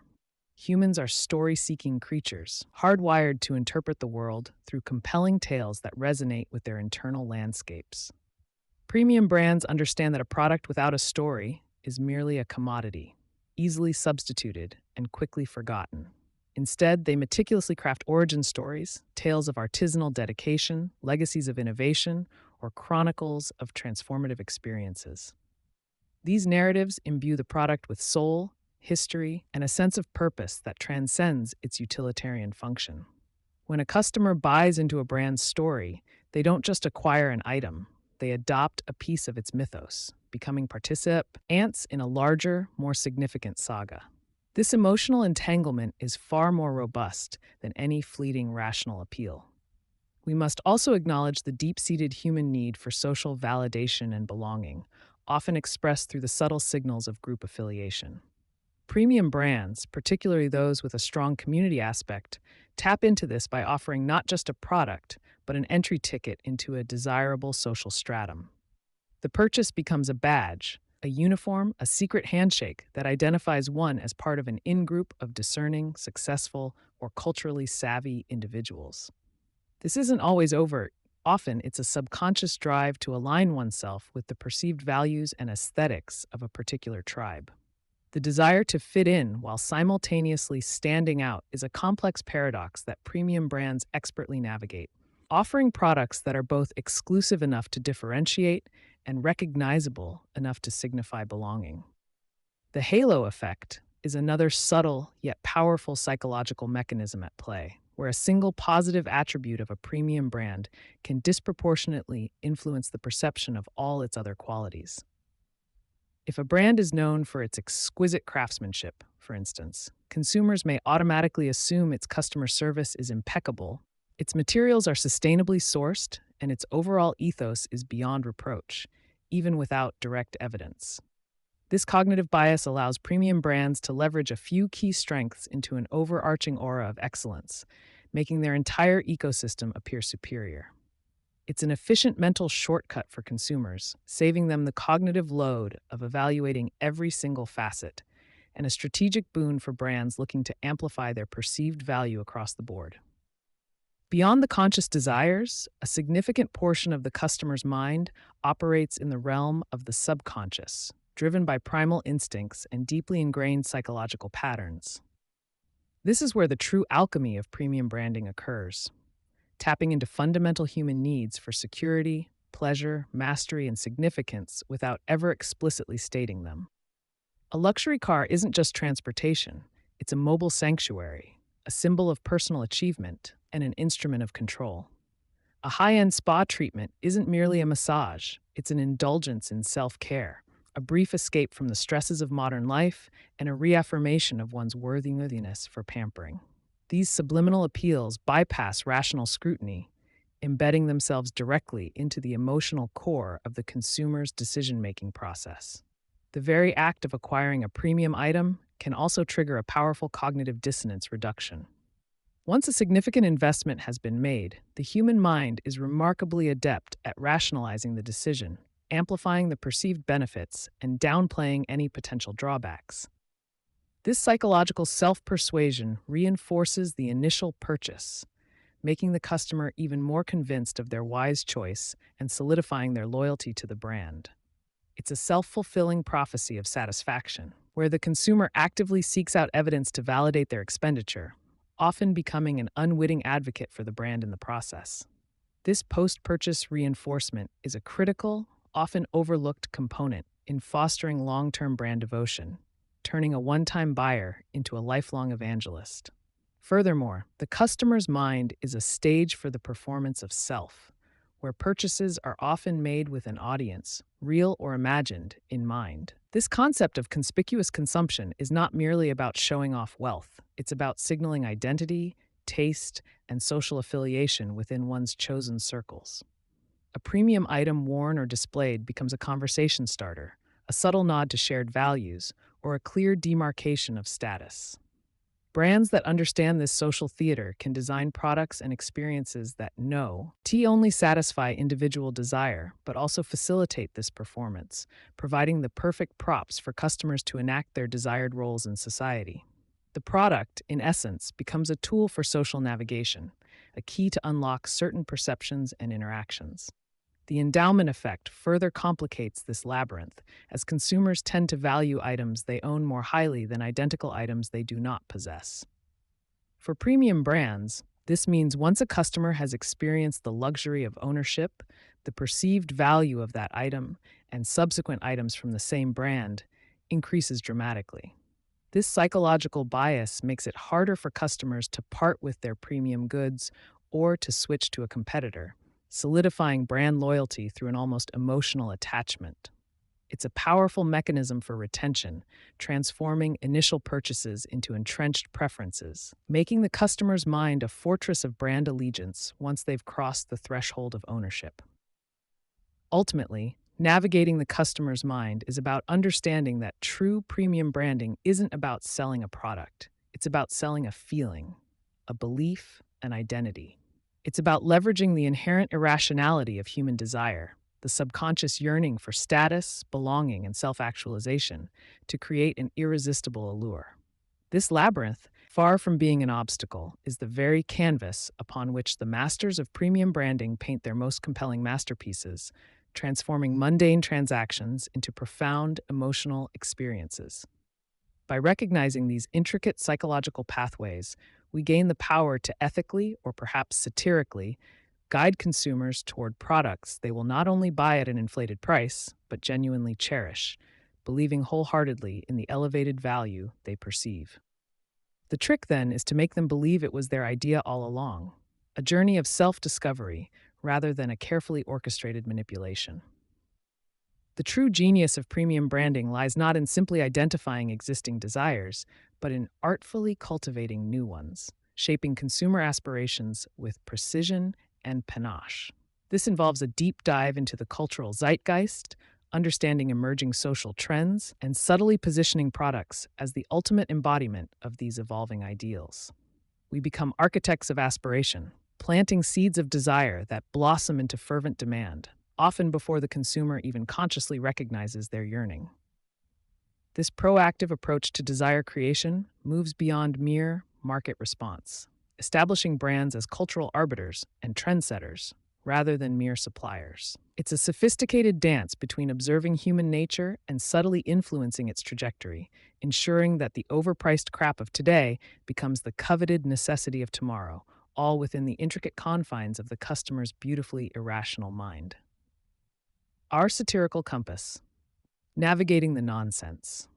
Humans are story-seeking creatures, hardwired to interpret the world through compelling tales that resonate with their internal landscapes. Premium brands understand that a product without a story is merely a commodity, easily substituted and quickly forgotten. Instead, they meticulously craft origin stories, tales of artisanal dedication, legacies of innovation, or chronicles of transformative experiences. These narratives imbue the product with soul, history, and a sense of purpose that transcends its utilitarian function. When a customer buys into a brand's story, they don't just acquire an item, they adopt a piece of its mythos, becoming participants in a larger, more significant saga. This emotional entanglement is far more robust than any fleeting rational appeal. We must also acknowledge the deep-seated human need for social validation and belonging, often expressed through the subtle signals of group affiliation. Premium brands, particularly those with a strong community aspect, tap into this by offering not just a product, but an entry ticket into a desirable social stratum. The purchase becomes a badge, a uniform, a secret handshake that identifies one as part of an in-group of discerning, successful, or culturally savvy individuals. This isn't always overt. Often, it's a subconscious drive to align oneself with the perceived values and aesthetics of a particular tribe. The desire to fit in while simultaneously standing out is a complex paradox that premium brands expertly navigate, offering products that are both exclusive enough to differentiate and recognizable enough to signify belonging. The halo effect is another subtle yet powerful psychological mechanism at play, where a single positive attribute of a premium brand can disproportionately influence the perception of all its other qualities. If a brand is known for its exquisite craftsmanship, for instance, consumers may automatically assume its customer service is impeccable, its materials are sustainably sourced, and its overall ethos is beyond reproach, even without direct evidence. This cognitive bias allows premium brands to leverage a few key strengths into an overarching aura of excellence, making their entire ecosystem appear superior. It's an efficient mental shortcut for consumers, saving them the cognitive load of evaluating every single facet, and a strategic boon for brands looking to amplify their perceived value across the board. Beyond the conscious desires, a significant portion of the customer's mind operates in the realm of the subconscious, driven by primal instincts and deeply ingrained psychological patterns. This is where the true alchemy of premium branding occurs, tapping into fundamental human needs for security, pleasure, mastery, and significance without ever explicitly stating them. A luxury car isn't just transportation, it's a mobile sanctuary, a symbol of personal achievement, and an instrument of control. A high-end spa treatment isn't merely a massage, it's an indulgence in self-care, a brief escape from the stresses of modern life, and a reaffirmation of one's worthiness for pampering. These subliminal appeals bypass rational scrutiny, embedding themselves directly into the emotional core of the consumer's decision-making process. The very act of acquiring a premium item can also trigger a powerful cognitive dissonance reduction. Once a significant investment has been made, the human mind is remarkably adept at rationalizing the decision, amplifying the perceived benefits, and downplaying any potential drawbacks. This psychological self-persuasion reinforces the initial purchase, making the customer even more convinced of their wise choice and solidifying their loyalty to the brand. It's a self-fulfilling prophecy of satisfaction, where the consumer actively seeks out evidence to validate their expenditure, often becoming an unwitting advocate for the brand in the process. This post-purchase reinforcement is a critical, often overlooked component in fostering long-term brand devotion, turning a one-time buyer into a lifelong evangelist. Furthermore, the customer's mind is a stage for the performance of self, where purchases are often made with an audience, real or imagined, in mind. This concept of conspicuous consumption is not merely about showing off wealth, it's about signaling identity, taste, and social affiliation within one's chosen circles. A premium item worn or displayed becomes a conversation starter, a subtle nod to shared values, or a clear demarcation of status. Brands that understand this social theater can design products and experiences that not only satisfy individual desire, but also facilitate this performance, providing the perfect props for customers to enact their desired roles in society. The product, in essence, becomes a tool for social navigation, a key to unlock certain perceptions and interactions. The endowment effect further complicates this labyrinth, as consumers tend to value items they own more highly than identical items they do not possess. For premium brands, this means once a customer has experienced the luxury of ownership, the perceived value of that item, and subsequent items from the same brand increases dramatically. This psychological bias makes it harder for customers to part with their premium goods or to switch to a competitor, solidifying brand loyalty through an almost emotional attachment. It's a powerful mechanism for retention, transforming initial purchases into entrenched preferences, making the customer's mind a fortress of brand allegiance once they've crossed the threshold of ownership. Ultimately, navigating the customer's mind is about understanding that true premium branding isn't about selling a product. It's about selling a feeling, a belief, an identity. It's about leveraging the inherent irrationality of human desire, the subconscious yearning for status, belonging, and self-actualization, to create an irresistible allure. This labyrinth, far from being an obstacle, is the very canvas upon which the masters of premium branding paint their most compelling masterpieces, transforming mundane transactions into profound emotional experiences. By recognizing these intricate psychological pathways, we gain the power to ethically, or perhaps satirically, guide consumers toward products they will not only buy at an inflated price, but genuinely cherish, believing wholeheartedly in the elevated value they perceive. The trick, then, is to make them believe it was their idea all along, a journey of self-discovery rather than a carefully orchestrated manipulation. The true genius of premium branding lies not in simply identifying existing desires, but in artfully cultivating new ones, shaping consumer aspirations with precision and panache. This involves a deep dive into the cultural zeitgeist, understanding emerging social trends, and subtly positioning products as the ultimate embodiment of these evolving ideals. We become architects of aspiration, planting seeds of desire that blossom into fervent demand, often before the consumer even consciously recognizes their yearning. This proactive approach to desire creation moves beyond mere market response, establishing brands as cultural arbiters and trendsetters rather than mere suppliers. It's a sophisticated dance between observing human nature and subtly influencing its trajectory, ensuring that the overpriced crap of today becomes the coveted necessity of tomorrow, all within the intricate confines of the customer's beautifully irrational mind. Our satirical compass, navigating the nonsense.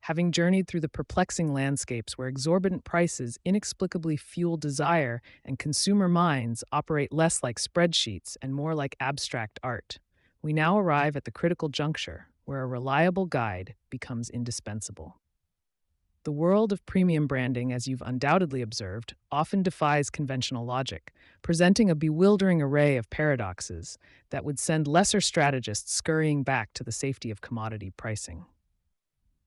Having journeyed through the perplexing landscapes where exorbitant prices inexplicably fuel desire and consumer minds operate less like spreadsheets and more like abstract art, we now arrive at the critical juncture where a reliable guide becomes indispensable. The world of premium branding, as you've undoubtedly observed, often defies conventional logic, presenting a bewildering array of paradoxes that would send lesser strategists scurrying back to the safety of commodity pricing.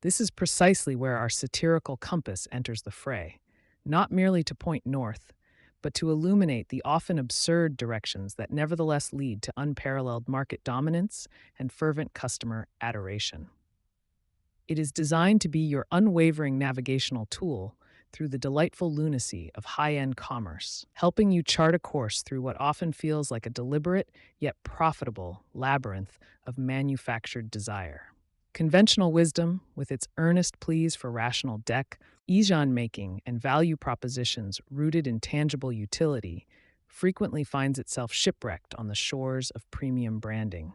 This is precisely where our satirical compass enters the fray, not merely to point north, but to illuminate the often absurd directions that nevertheless lead to unparalleled market dominance and fervent customer adoration. It is designed to be your unwavering navigational tool through the delightful lunacy of high-end commerce, helping you chart a course through what often feels like a deliberate yet profitable labyrinth of manufactured desire. Conventional wisdom, with its earnest pleas for rational deck, making, and value propositions rooted in tangible utility, frequently finds itself shipwrecked on the shores of premium branding.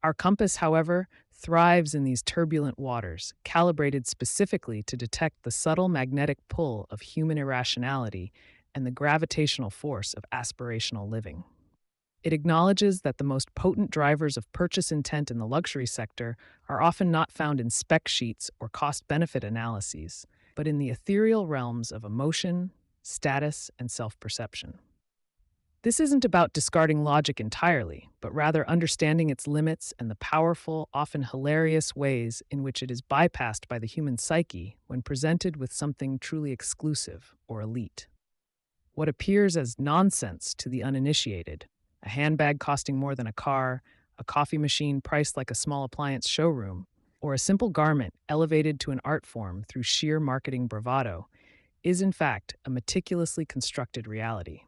Our compass, however, thrives in these turbulent waters, calibrated specifically to detect the subtle magnetic pull of human irrationality and the gravitational force of aspirational living. It acknowledges that the most potent drivers of purchase intent in the luxury sector are often not found in spec sheets or cost-benefit analyses, but in the ethereal realms of emotion, status, and self-perception. This isn't about discarding logic entirely, but rather understanding its limits and the powerful, often hilarious ways in which it is bypassed by the human psyche when presented with something truly exclusive or elite. What appears as nonsense to the uninitiated, a handbag costing more than a car, a coffee machine priced like a small appliance showroom, or a simple garment elevated to an art form through sheer marketing bravado, is in fact a meticulously constructed reality.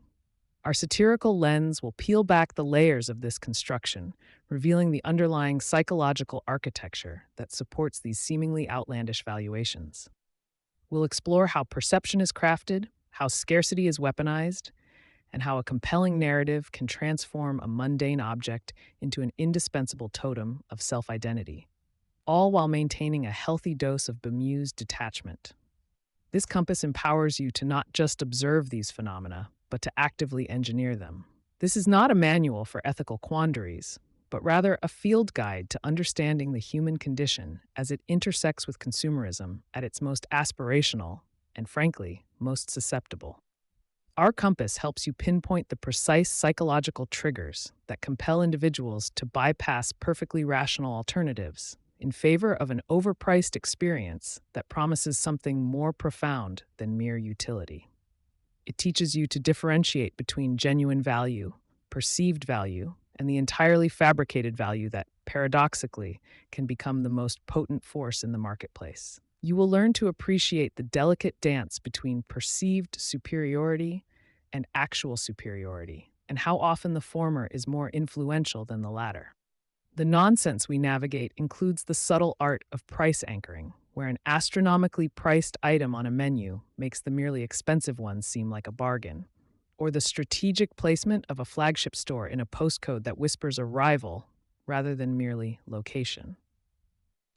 Our satirical lens will peel back the layers of this construction, revealing the underlying psychological architecture that supports these seemingly outlandish valuations. We'll explore how perception is crafted, how scarcity is weaponized, and how a compelling narrative can transform a mundane object into an indispensable totem of self-identity, all while maintaining a healthy dose of bemused detachment. This compass empowers you to not just observe these phenomena, but to actively engineer them. This is not a manual for ethical quandaries, but rather a field guide to understanding the human condition as it intersects with consumerism at its most aspirational and, frankly, most susceptible. Our compass helps you pinpoint the precise psychological triggers that compel individuals to bypass perfectly rational alternatives in favor of an overpriced experience that promises something more profound than mere utility. It teaches you to differentiate between genuine value, perceived value, and the entirely fabricated value that, paradoxically, can become the most potent force in the marketplace. You will learn to appreciate the delicate dance between perceived superiority and actual superiority, and how often the former is more influential than the latter. The nonsense we navigate includes the subtle art of price anchoring, where an astronomically priced item on a menu makes the merely expensive one seem like a bargain, or the strategic placement of a flagship store in a postcode that whispers arrival rather than merely location.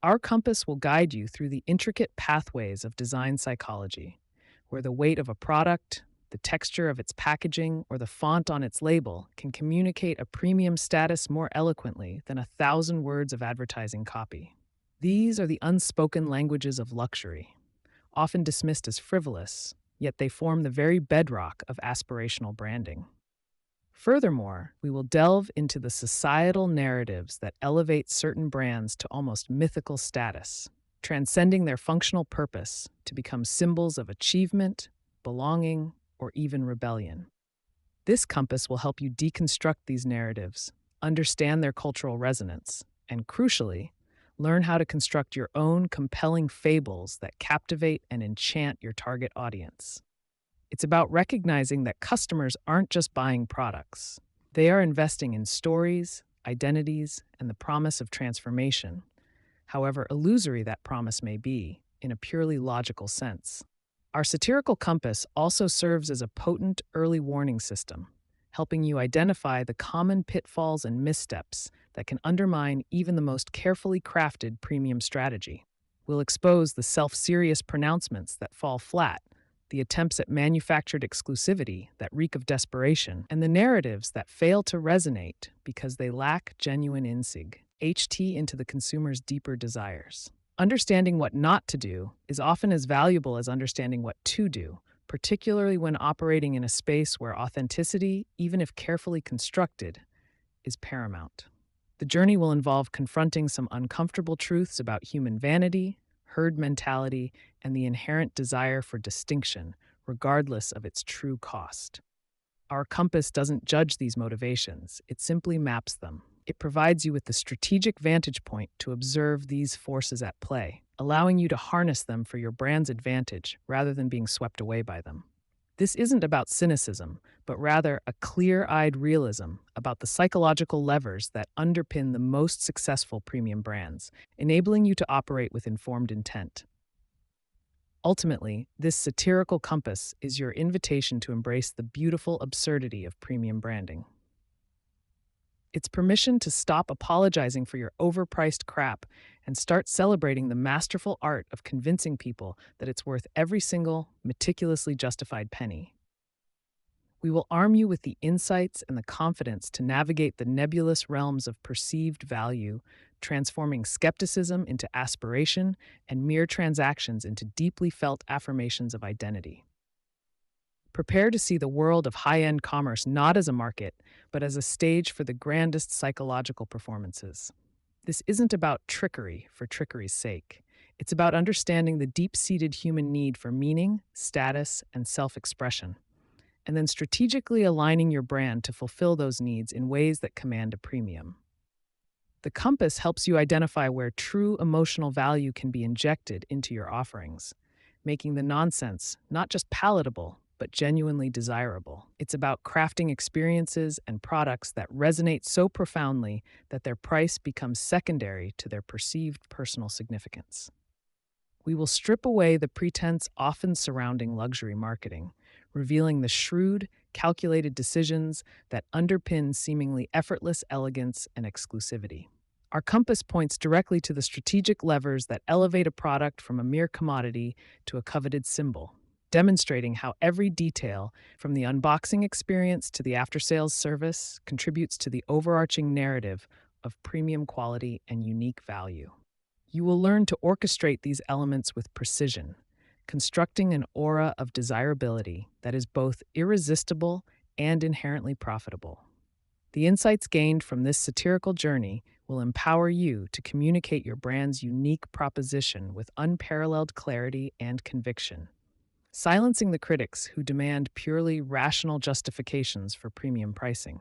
Our compass will guide you through the intricate pathways of design psychology, where the weight of a product, the texture of its packaging, or the font on its label can communicate a premium status more eloquently than 1,000 words of advertising copy. These are the unspoken languages of luxury, often dismissed as frivolous, yet they form the very bedrock of aspirational branding. Furthermore, we will delve into the societal narratives that elevate certain brands to almost mythical status, transcending their functional purpose to become symbols of achievement, belonging, or even rebellion. This compass will help you deconstruct these narratives, understand their cultural resonance, and crucially, learn how to construct your own compelling fables that captivate and enchant your target audience. It's about recognizing that customers aren't just buying products. They are investing in stories, identities, and the promise of transformation, however illusory that promise may be, in a purely logical sense. Our satirical compass also serves as a potent early warning system, helping you identify the common pitfalls and missteps that can undermine even the most carefully crafted premium strategy. We'll expose the self-serious pronouncements that fall flat, the attempts at manufactured exclusivity that reek of desperation, and the narratives that fail to resonate because they lack genuine insight. HT into the consumer's deeper desires. Understanding what not to do is often as valuable as understanding what to do, particularly when operating in a space where authenticity, even if carefully constructed, is paramount. The journey will involve confronting some uncomfortable truths about human vanity, herd mentality, and the inherent desire for distinction, regardless of its true cost. Our compass doesn't judge these motivations, it simply maps them. It provides you with the strategic vantage point to observe these forces at play, allowing you to harness them for your brand's advantage rather than being swept away by them. This isn't about cynicism, but rather a clear-eyed realism about the psychological levers that underpin the most successful premium brands, enabling you to operate with informed intent. Ultimately, this satirical compass is your invitation to embrace the beautiful absurdity of premium branding. It's permission to stop apologizing for your overpriced crap and start celebrating the masterful art of convincing people that it's worth every single, meticulously justified penny. We will arm you with the insights and the confidence to navigate the nebulous realms of perceived value, transforming skepticism into aspiration and mere transactions into deeply felt affirmations of identity. Prepare to see the world of high-end commerce not as a market, but as a stage for the grandest psychological performances. This isn't about trickery for trickery's sake. It's about understanding the deep-seated human need for meaning, status, and self-expression, and then strategically aligning your brand to fulfill those needs in ways that command a premium. The compass helps you identify where true emotional value can be injected into your offerings, making the nonsense not just palatable, but genuinely desirable. It's about crafting experiences and products that resonate so profoundly that their price becomes secondary to their perceived personal significance. We will strip away the pretense often surrounding luxury marketing, revealing the shrewd, calculated decisions that underpin seemingly effortless elegance and exclusivity. Our compass points directly to the strategic levers that elevate a product from a mere commodity to a coveted symbol, demonstrating how every detail, from the unboxing experience to the after-sales service, contributes to the overarching narrative of premium quality and unique value. You will learn to orchestrate these elements with precision, constructing an aura of desirability that is both irresistible and inherently profitable. The insights gained from this satirical journey will empower you to communicate your brand's unique proposition with unparalleled clarity and conviction, silencing the critics who demand purely rational justifications for premium pricing.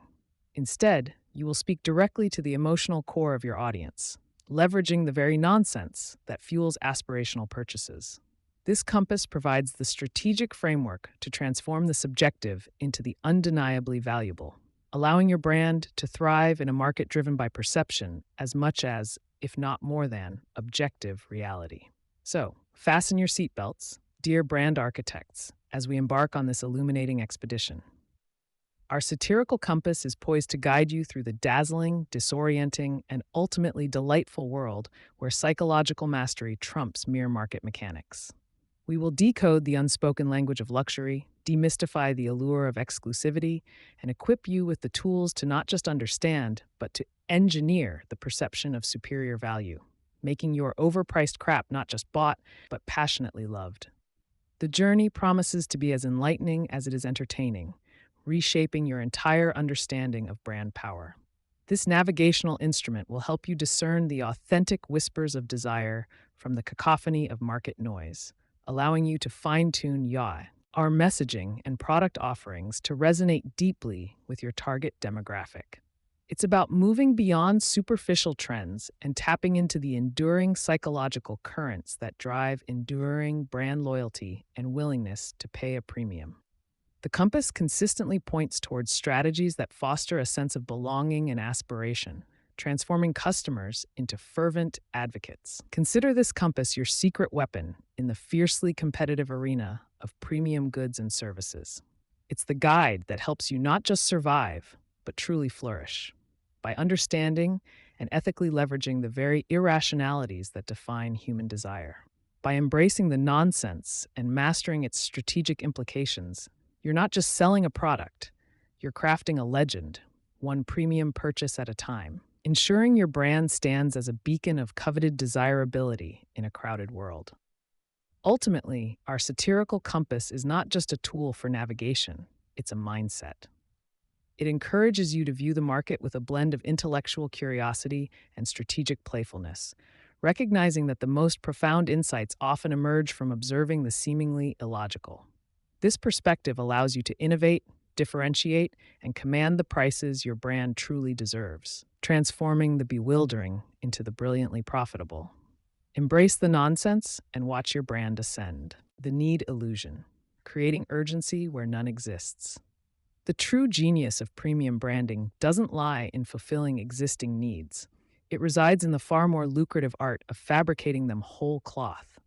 Instead, you will speak directly to the emotional core of your audience, leveraging the very nonsense that fuels aspirational purchases. This compass provides the strategic framework to transform the subjective into the undeniably valuable, allowing your brand to thrive in a market driven by perception as much as, if not more than, objective reality. So, fasten your seatbelts, dear brand architects, as we embark on this illuminating expedition. Our satirical compass is poised to guide you through the dazzling, disorienting, and ultimately delightful world where psychological mastery trumps mere market mechanics. We will decode the unspoken language of luxury, demystify the allure of exclusivity, and equip you with the tools to not just understand, but to engineer the perception of superior value, making your overpriced crap not just bought, but passionately loved. The journey promises to be as enlightening as it is entertaining, reshaping your entire understanding of brand power. This navigational instrument will help you discern the authentic whispers of desire from the cacophony of market noise, allowing you to fine-tune our messaging and product offerings to resonate deeply with your target demographic. It's about moving beyond superficial trends and tapping into the enduring psychological currents that drive enduring brand loyalty and willingness to pay a premium. The compass consistently points towards strategies that foster a sense of belonging and aspiration, transforming customers into fervent advocates. Consider this compass your secret weapon in the fiercely competitive arena of premium goods and services. It's the guide that helps you not just survive, but truly flourish. by understanding and ethically leveraging the very irrationalities that define human desire. By embracing the nonsense and mastering its strategic implications, you're not just selling a product, you're crafting a legend, one premium purchase at a time, ensuring your brand stands as a beacon of coveted desirability in a crowded world. Ultimately, our satirical compass is not just a tool for navigation, it's a mindset. It encourages you to view the market with a blend of intellectual curiosity and strategic playfulness, recognizing that the most profound insights often emerge from observing the seemingly illogical. This perspective allows you to innovate, differentiate, and command the prices your brand truly deserves, transforming the bewildering into the brilliantly profitable. Embrace the nonsense and watch your brand ascend. The need illusion, creating urgency where none exists. The true genius of premium branding doesn't lie in fulfilling existing needs. It resides in the far more lucrative art of fabricating them whole cloth.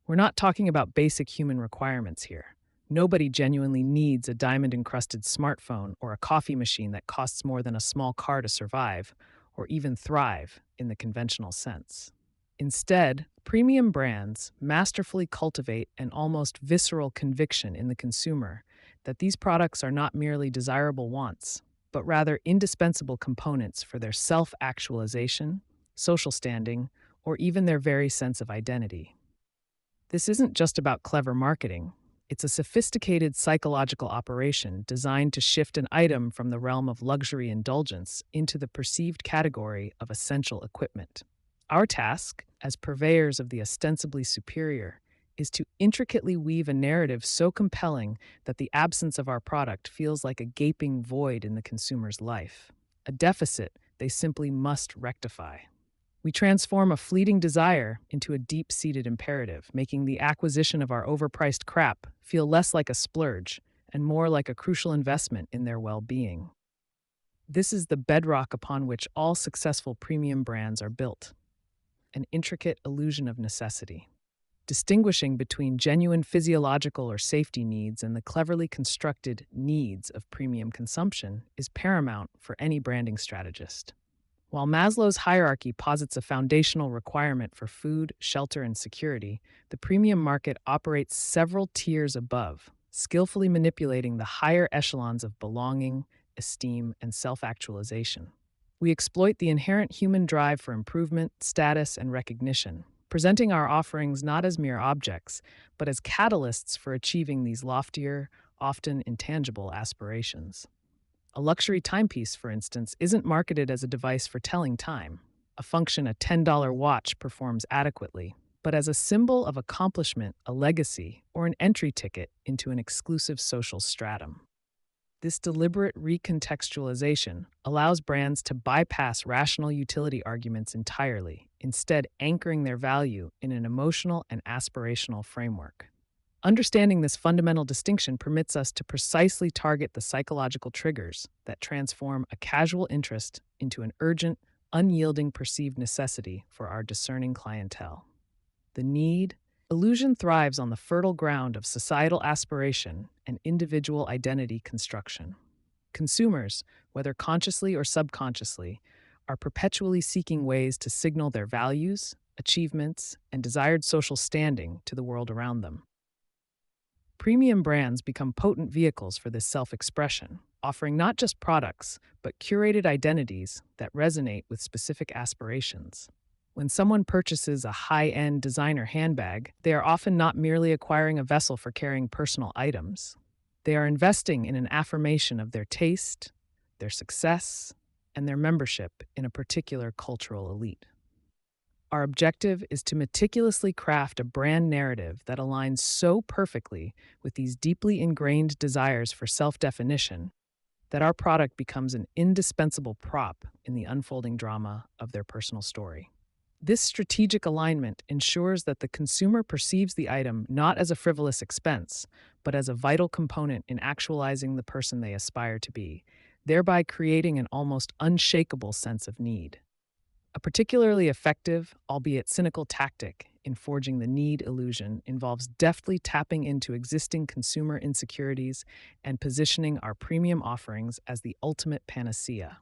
We're not talking about basic human requirements here. Nobody genuinely needs a diamond-encrusted smartphone or a coffee machine that costs more than a small car to survive, or even thrive in the conventional sense. Instead, premium brands masterfully cultivate an almost visceral conviction in the consumer that these products are not merely desirable wants, but rather indispensable components for their self-actualization, social standing, or even their very sense of identity. This isn't just about clever marketing. It's a sophisticated psychological operation designed to shift an item from the realm of luxury indulgence into the perceived category of essential equipment. Our task, as purveyors of the ostensibly superior, is to intricately weave a narrative so compelling that the absence of our product feels like a gaping void in the consumer's life, a deficit they simply must rectify. We transform a fleeting desire into a deep-seated imperative, making the acquisition of our overpriced crap feel less like a splurge and more like a crucial investment in their well-being. This is the bedrock upon which all successful premium brands are built, an intricate illusion of necessity. Distinguishing between genuine physiological or safety needs and the cleverly constructed needs of premium consumption is paramount for any branding strategist. While Maslow's hierarchy posits a foundational requirement for food, shelter, and security, the premium market operates several tiers above, skillfully manipulating the higher echelons of belonging, esteem, and self-actualization. We exploit the inherent human drive for improvement, status, and recognition, presenting our offerings not as mere objects, but as catalysts for achieving these loftier, often intangible aspirations. A luxury timepiece, for instance, isn't marketed as a device for telling time, a function a $10 watch performs adequately, but as a symbol of accomplishment, a legacy, or an entry ticket into an exclusive social stratum. This deliberate recontextualization allows brands to bypass rational utility arguments entirely, instead anchoring their value in an emotional and aspirational framework. Understanding this fundamental distinction permits us to precisely target the psychological triggers that transform a casual interest into an urgent, unyielding perceived necessity for our discerning clientele. The need illusion thrives on the fertile ground of societal aspiration and individual identity construction. Consumers, whether consciously or subconsciously, are perpetually seeking ways to signal their values, achievements, and desired social standing to the world around them. Premium brands become potent vehicles for this self-expression, offering not just products, but curated identities that resonate with specific aspirations. When someone purchases a high-end designer handbag, they are often not merely acquiring a vessel for carrying personal items. They are investing in an affirmation of their taste, their success, and their membership in a particular cultural elite. Our objective is to meticulously craft a brand narrative that aligns so perfectly with these deeply ingrained desires for self-definition that our product becomes an indispensable prop in the unfolding drama of their personal story. This strategic alignment ensures that the consumer perceives the item not as a frivolous expense, but as a vital component in actualizing the person they aspire to be, thereby creating an almost unshakable sense of need. A particularly effective, albeit cynical tactic in forging the need illusion involves deftly tapping into existing consumer insecurities and positioning our premium offerings as the ultimate panacea.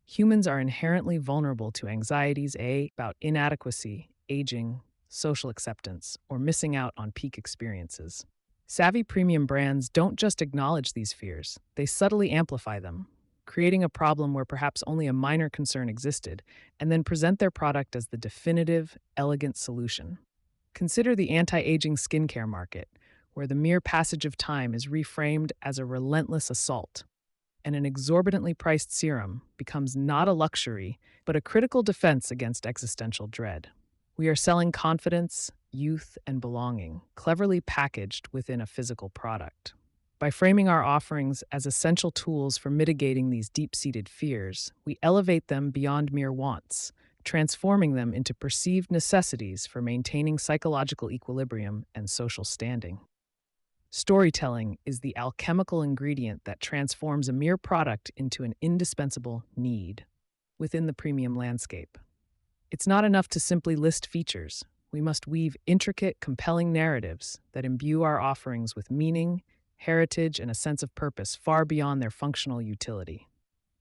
Humans are inherently vulnerable to anxieties about inadequacy, aging, social acceptance, or missing out on peak experiences. Savvy premium brands don't just acknowledge these fears, they subtly amplify them, creating a problem where perhaps only a minor concern existed, and then present their product as the definitive, elegant solution. Consider the anti-aging skincare market, where the mere passage of time is reframed as a relentless assault, and an exorbitantly priced serum becomes not a luxury, but a critical defense against existential dread. We are selling confidence, youth, and belonging, cleverly packaged within a physical product. By framing our offerings as essential tools for mitigating these deep-seated fears, we elevate them beyond mere wants, transforming them into perceived necessities for maintaining psychological equilibrium and social standing. Storytelling is the alchemical ingredient that transforms a mere product into an indispensable need within the premium landscape. It's not enough to simply list features. We must weave intricate, compelling narratives that imbue our offerings with meaning, heritage, and a sense of purpose far beyond their functional utility.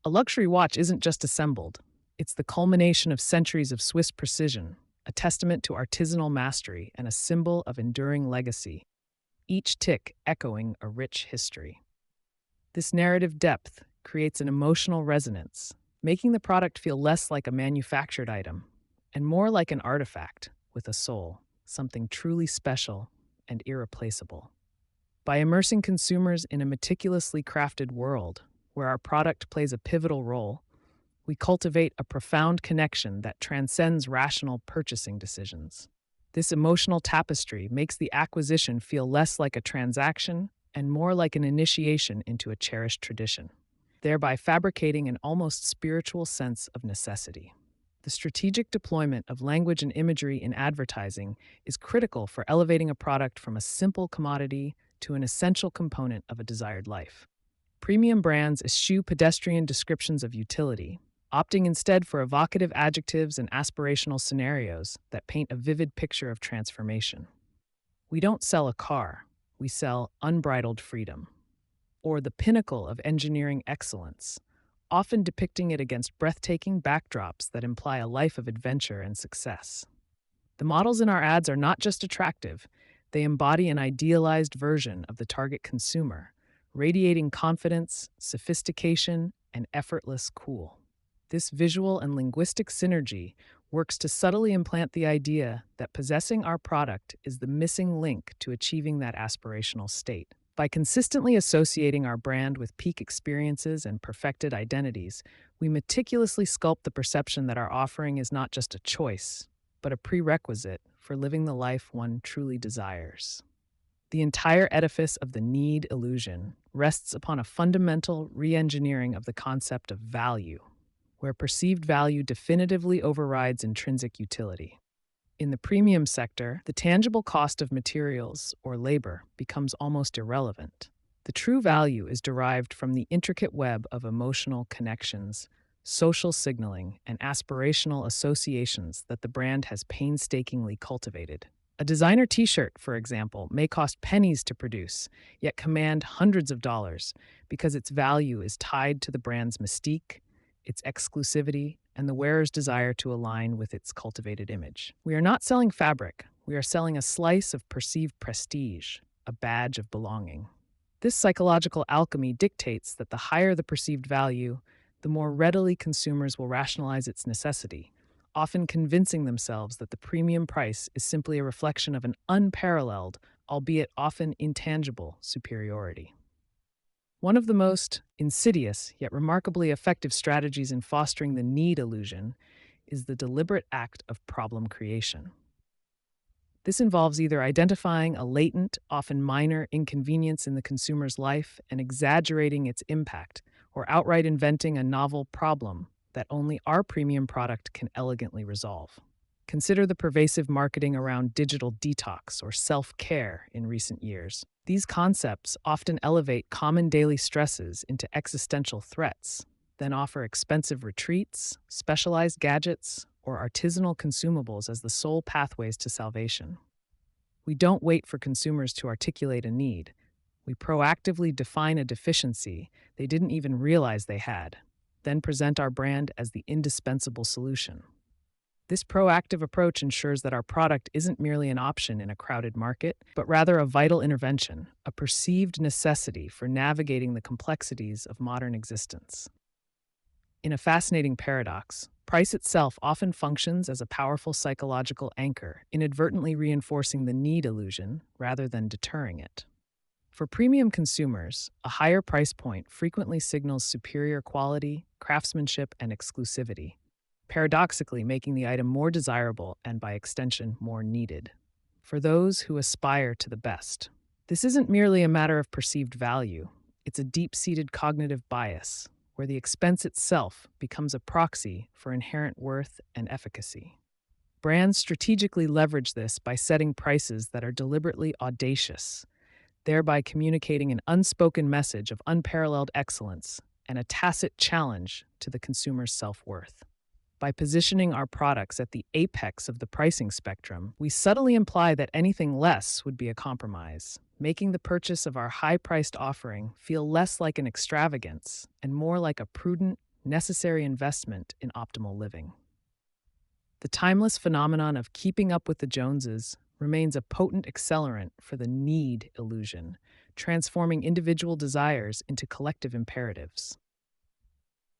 A luxury watch isn't just assembled, it's the culmination of centuries of Swiss precision, a testament to artisanal mastery and a symbol of enduring legacy, each tick echoing a rich history. This narrative depth creates an emotional resonance, making the product feel less like a manufactured item and more like an artifact with a soul, something truly special and irreplaceable. By immersing consumers in a meticulously crafted world where our product plays a pivotal role, we cultivate a profound connection that transcends rational purchasing decisions. This emotional tapestry makes the acquisition feel less like a transaction and more like an initiation into a cherished tradition, thereby fabricating an almost spiritual sense of necessity. The strategic deployment of language and imagery in advertising is critical for elevating a product from a simple commodity to an essential component of a desired life. Premium brands eschew pedestrian descriptions of utility, opting instead for evocative adjectives and aspirational scenarios that paint a vivid picture of transformation. We don't sell a car, we sell unbridled freedom, or the pinnacle of engineering excellence, often depicting it against breathtaking backdrops that imply a life of adventure and success. The models in our ads are not just attractive, they embody an idealized version of the target consumer, radiating confidence, sophistication, and effortless cool. This visual and linguistic synergy works to subtly implant the idea that possessing our product is the missing link to achieving that aspirational state. By consistently associating our brand with peak experiences and perfected identities, we meticulously sculpt the perception that our offering is not just a choice, but a prerequisite for living the life one truly desires. The entire edifice of the need illusion rests upon a fundamental re-engineering of the concept of value, where perceived value definitively overrides intrinsic utility. In the premium sector, the tangible cost of materials or labor becomes almost irrelevant. The true value is derived from the intricate web of emotional connections, social signaling, and aspirational associations that the brand has painstakingly cultivated. A designer t-shirt, for example, may cost pennies to produce, yet command hundreds of dollars because its value is tied to the brand's mystique, its exclusivity, and the wearer's desire to align with its cultivated image. We are not selling fabric, we are selling a slice of perceived prestige, a badge of belonging. This psychological alchemy dictates that the higher the perceived value, the more readily consumers will rationalize its necessity, often convincing themselves that the premium price is simply a reflection of an unparalleled, albeit often intangible, superiority. One of the most insidious yet remarkably effective strategies in fostering the need illusion is the deliberate act of problem creation. This involves either identifying a latent, often minor inconvenience in the consumer's life and exaggerating its impact, or outright inventing a novel problem that only our premium product can elegantly resolve. Consider the pervasive marketing around digital detox or self-care in recent years. These concepts often elevate common daily stresses into existential threats, then offer expensive retreats, specialized gadgets, or artisanal consumables as the sole pathways to salvation. We don't wait for consumers to articulate a need. We proactively define a deficiency they didn't even realize they had. then present our brand as the indispensable solution. This proactive approach ensures that our product isn't merely an option in a crowded market, but rather a vital intervention, a perceived necessity for navigating the complexities of modern existence. In a fascinating paradox, price itself often functions as a powerful psychological anchor, inadvertently reinforcing the need illusion rather than deterring it. For premium consumers, a higher price point frequently signals superior quality, craftsmanship, and exclusivity, paradoxically making the item more desirable and, by extension, more needed. For those who aspire to the best, this isn't merely a matter of perceived value, it's a deep-seated cognitive bias, where the expense itself becomes a proxy for inherent worth and efficacy. Brands strategically leverage this by setting prices that are deliberately audacious, thereby communicating an unspoken message of unparalleled excellence and a tacit challenge to the consumer's self-worth. By positioning our products at the apex of the pricing spectrum, we subtly imply that anything less would be a compromise, making the purchase of our high-priced offering feel less like an extravagance and more like a prudent, necessary investment in optimal living. The timeless phenomenon of keeping up with the Joneses remains a potent accelerant for the need illusion, transforming individual desires into collective imperatives.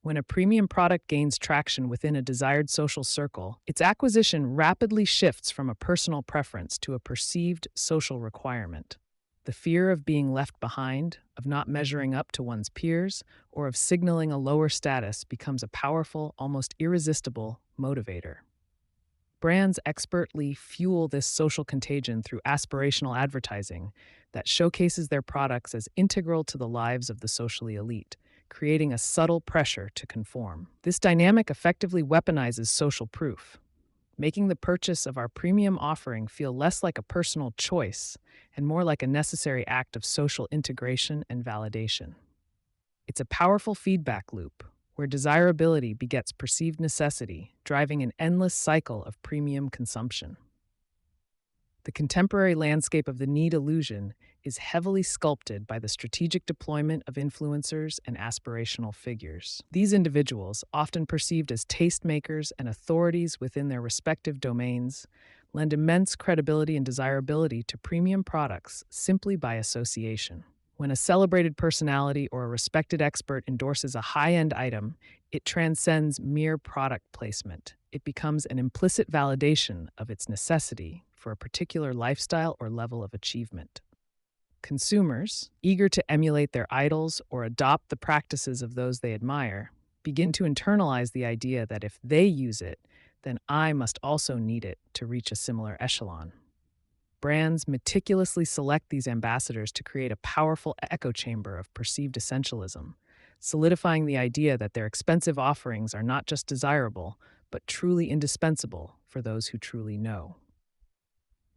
When a premium product gains traction within a desired social circle, its acquisition rapidly shifts from a personal preference to a perceived social requirement. The fear of being left behind, of not measuring up to one's peers, or of signaling a lower status becomes a powerful, almost irresistible motivator. Brands expertly fuel this social contagion through aspirational advertising that showcases their products as integral to the lives of the socially elite, creating a subtle pressure to conform. This dynamic effectively weaponizes social proof, making the purchase of our premium offering feel less like a personal choice and more like a necessary act of social integration and validation. It's a powerful feedback loop where desirability begets perceived necessity, driving an endless cycle of premium consumption. The contemporary landscape of the need illusion is heavily sculpted by the strategic deployment of influencers and aspirational figures. These individuals, often perceived as tastemakers and authorities within their respective domains, lend immense credibility and desirability to premium products simply by association. When a celebrated personality or a respected expert endorses a high-end item, it transcends mere product placement. It becomes an implicit validation of its necessity for a particular lifestyle or level of achievement. Consumers, eager to emulate their idols or adopt the practices of those they admire, begin to internalize the idea that if they use it, then I must also need it to reach a similar echelon. Brands meticulously select these ambassadors to create a powerful echo chamber of perceived essentialism, solidifying the idea that their expensive offerings are not just desirable, but truly indispensable for those who truly know.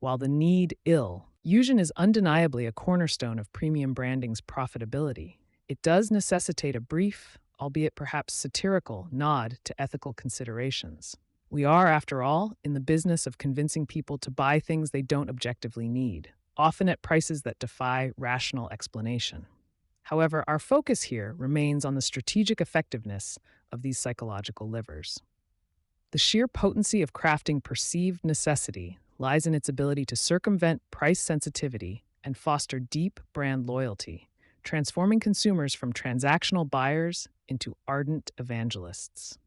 While the need illusion is undeniably a cornerstone of premium branding's profitability, it does necessitate a brief, albeit perhaps satirical, nod to ethical considerations. We are, after all, in the business of convincing people to buy things they don't objectively need, often at prices that defy rational explanation. However, our focus here remains on the strategic effectiveness of these psychological levers. The sheer potency of crafting perceived necessity lies in its ability to circumvent price sensitivity and foster deep brand loyalty, transforming consumers from transactional buyers into ardent evangelists.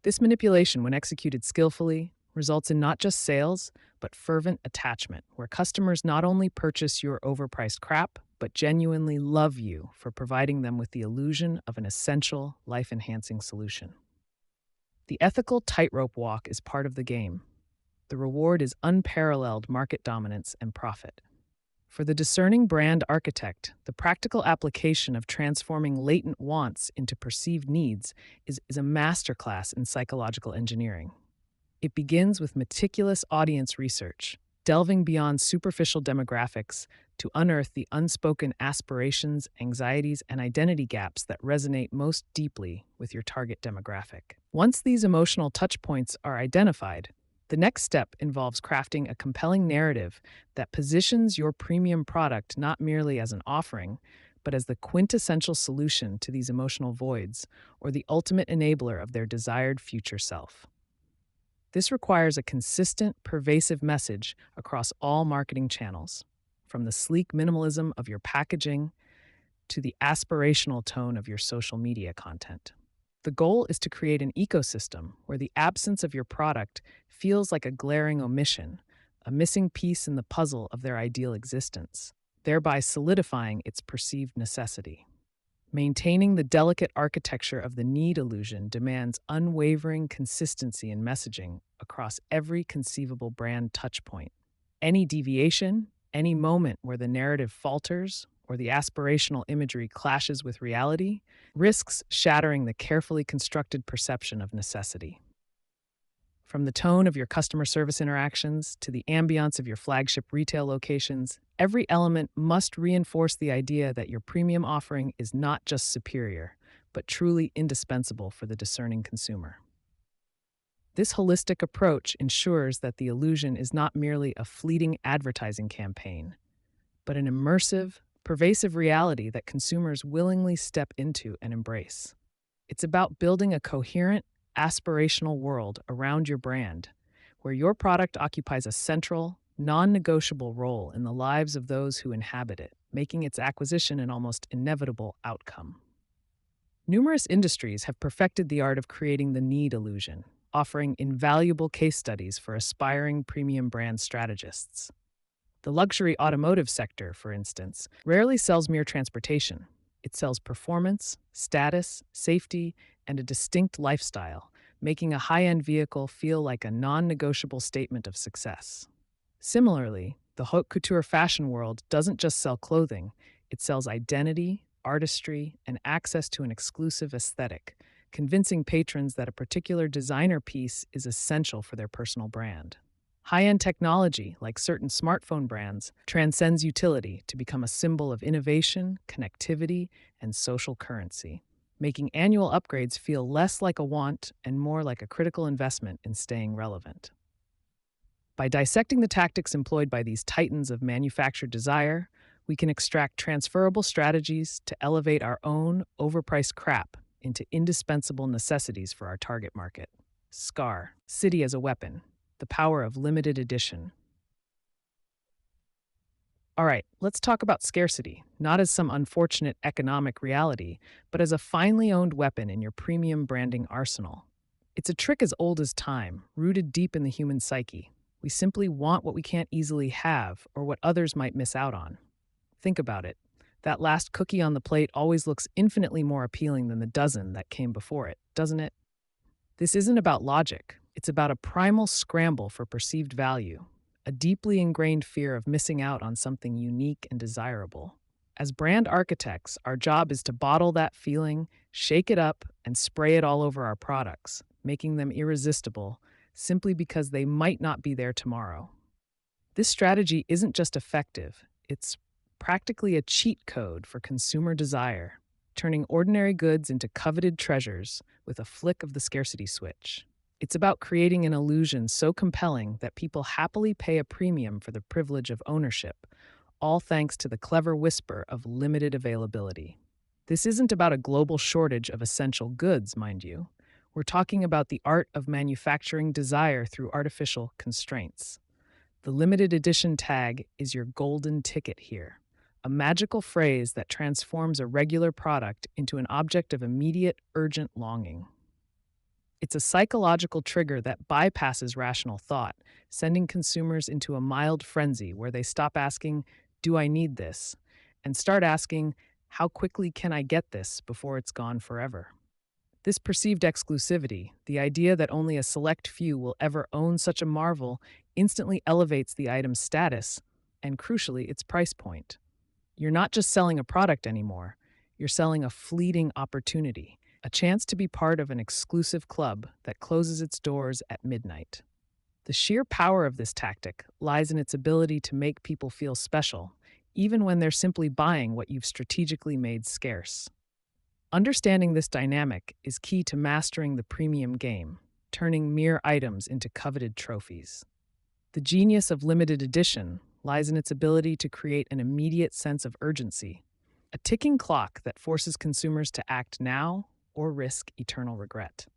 This manipulation, when executed skillfully, results in not just sales, but fervent attachment, where customers not only purchase your overpriced crap, but genuinely love you for providing them with the illusion of an essential, life-enhancing solution. The ethical tightrope walk is part of the game. The reward is unparalleled market dominance and profit. For the discerning brand architect, the practical application of transforming latent wants into perceived needs is a masterclass in psychological engineering. It begins with meticulous audience research, delving beyond superficial demographics to unearth the unspoken aspirations, anxieties, and identity gaps that resonate most deeply with your target demographic. Once these emotional touchpoints are identified, the next step involves crafting a compelling narrative that positions your premium product not merely as an offering, but as the quintessential solution to these emotional voids or the ultimate enabler of their desired future self. This requires a consistent, pervasive message across all marketing channels, from the sleek minimalism of your packaging to the aspirational tone of your social media content. The goal is to create an ecosystem where the absence of your product feels like a glaring omission, a missing piece in the puzzle of their ideal existence, thereby solidifying its perceived necessity. Maintaining the delicate architecture of the need illusion demands unwavering consistency in messaging across every conceivable brand touchpoint. Any deviation, any moment where the narrative falters or the aspirational imagery clashes with reality, risks shattering the carefully constructed perception of necessity. From the tone of your customer service interactions to the ambiance of your flagship retail locations, every element must reinforce the idea that your premium offering is not just superior, but truly indispensable for the discerning consumer. This holistic approach ensures that the illusion is not merely a fleeting advertising campaign, but an immersive, pervasive reality that consumers willingly step into and embrace. It's about building a coherent, aspirational world around your brand, where your product occupies a central, non negotiable role in the lives of those who inhabit it, making its acquisition an almost inevitable outcome. Numerous industries have perfected the art of creating the need illusion, offering invaluable case studies for aspiring premium brand strategists. The luxury automotive sector, for instance, rarely sells mere transportation. It sells performance, status, safety, and a distinct lifestyle, making a high-end vehicle feel like a non-negotiable statement of success. Similarly, the haute couture fashion world doesn't just sell clothing, it sells identity, artistry, and access to an exclusive aesthetic, convincing patrons that a particular designer piece is essential for their personal brand. High-end technology, like certain smartphone brands, transcends utility to become a symbol of innovation, connectivity, and social currency, making annual upgrades feel less like a want and more like a critical investment in staying relevant. By dissecting the tactics employed by these titans of manufactured desire, we can extract transferable strategies to elevate our own overpriced crap into indispensable necessities for our target market. SCAR, City as a Weapon, the power of limited edition. All right, let's talk about scarcity, not as some unfortunate economic reality, but as a finely owned weapon in your premium branding arsenal. It's a trick as old as time, rooted deep in the human psyche. We simply want what we can't easily have or what others might miss out on. Think about it. That last cookie on the plate always looks infinitely more appealing than the dozen that came before it, doesn't it? This isn't about logic. It's about a primal scramble for perceived value, a deeply ingrained fear of missing out on something unique and desirable. As brand architects, our job is to bottle that feeling, shake it up, and spray it all over our products, making them irresistible simply because they might not be there tomorrow. This strategy isn't just effective, it's practically a cheat code for consumer desire, turning ordinary goods into coveted treasures with a flick of the scarcity switch. It's about creating an illusion so compelling that people happily pay a premium for the privilege of ownership, all thanks to the clever whisper of limited availability. This isn't about a global shortage of essential goods, mind you. We're talking about the art of manufacturing desire through artificial constraints. The limited edition tag is your golden ticket here, a magical phrase that transforms a regular product into an object of immediate, urgent longing. It's a psychological trigger that bypasses rational thought, sending consumers into a mild frenzy where they stop asking, "Do I need this?" and start asking, "How quickly can I get this before it's gone forever?" This perceived exclusivity, the idea that only a select few will ever own such a marvel, instantly elevates the item's status and, crucially, its price point. You're not just selling a product anymore, you're selling a fleeting opportunity, a chance to be part of an exclusive club that closes its doors at midnight. The sheer power of this tactic lies in its ability to make people feel special, even when they're simply buying what you've strategically made scarce. Understanding this dynamic is key to mastering the premium game, turning mere items into coveted trophies. The genius of limited edition lies in its ability to create an immediate sense of urgency, a ticking clock that forces consumers to act now or risk eternal regret.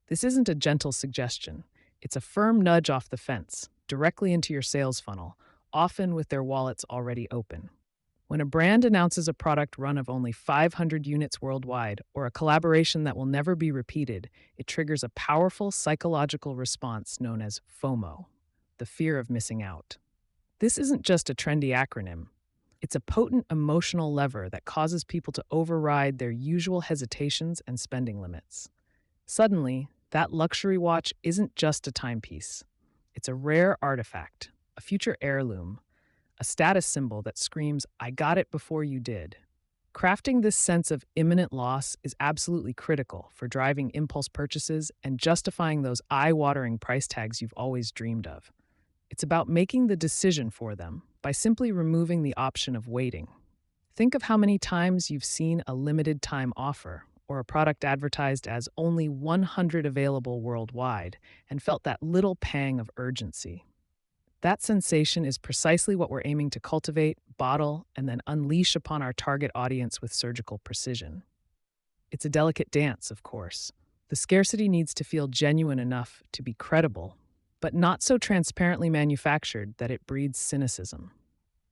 This isn't a gentle suggestion. It's a firm nudge off the fence, directly into your sales funnel, often with their wallets already open. When a brand announces a product run of only 500 units worldwide or a collaboration that will never be repeated, it triggers a powerful psychological response known as FOMO, the fear of missing out. This isn't just a trendy acronym. It's a potent emotional lever that causes people to override their usual hesitations and spending limits. Suddenly, that luxury watch isn't just a timepiece. It's a rare artifact, a future heirloom, a status symbol that screams, "I got it before you did." Crafting this sense of imminent loss is absolutely critical for driving impulse purchases and justifying those eye-watering price tags you've always dreamed of. It's about making the decision for them by simply removing the option of waiting. Think of how many times you've seen a limited time offer or a product advertised as only 100 available worldwide and felt that little pang of urgency. That sensation is precisely what we're aiming to cultivate, bottle, and then unleash upon our target audience with surgical precision. It's a delicate dance, of course. The scarcity needs to feel genuine enough to be credible, but not so transparently manufactured that it breeds cynicism.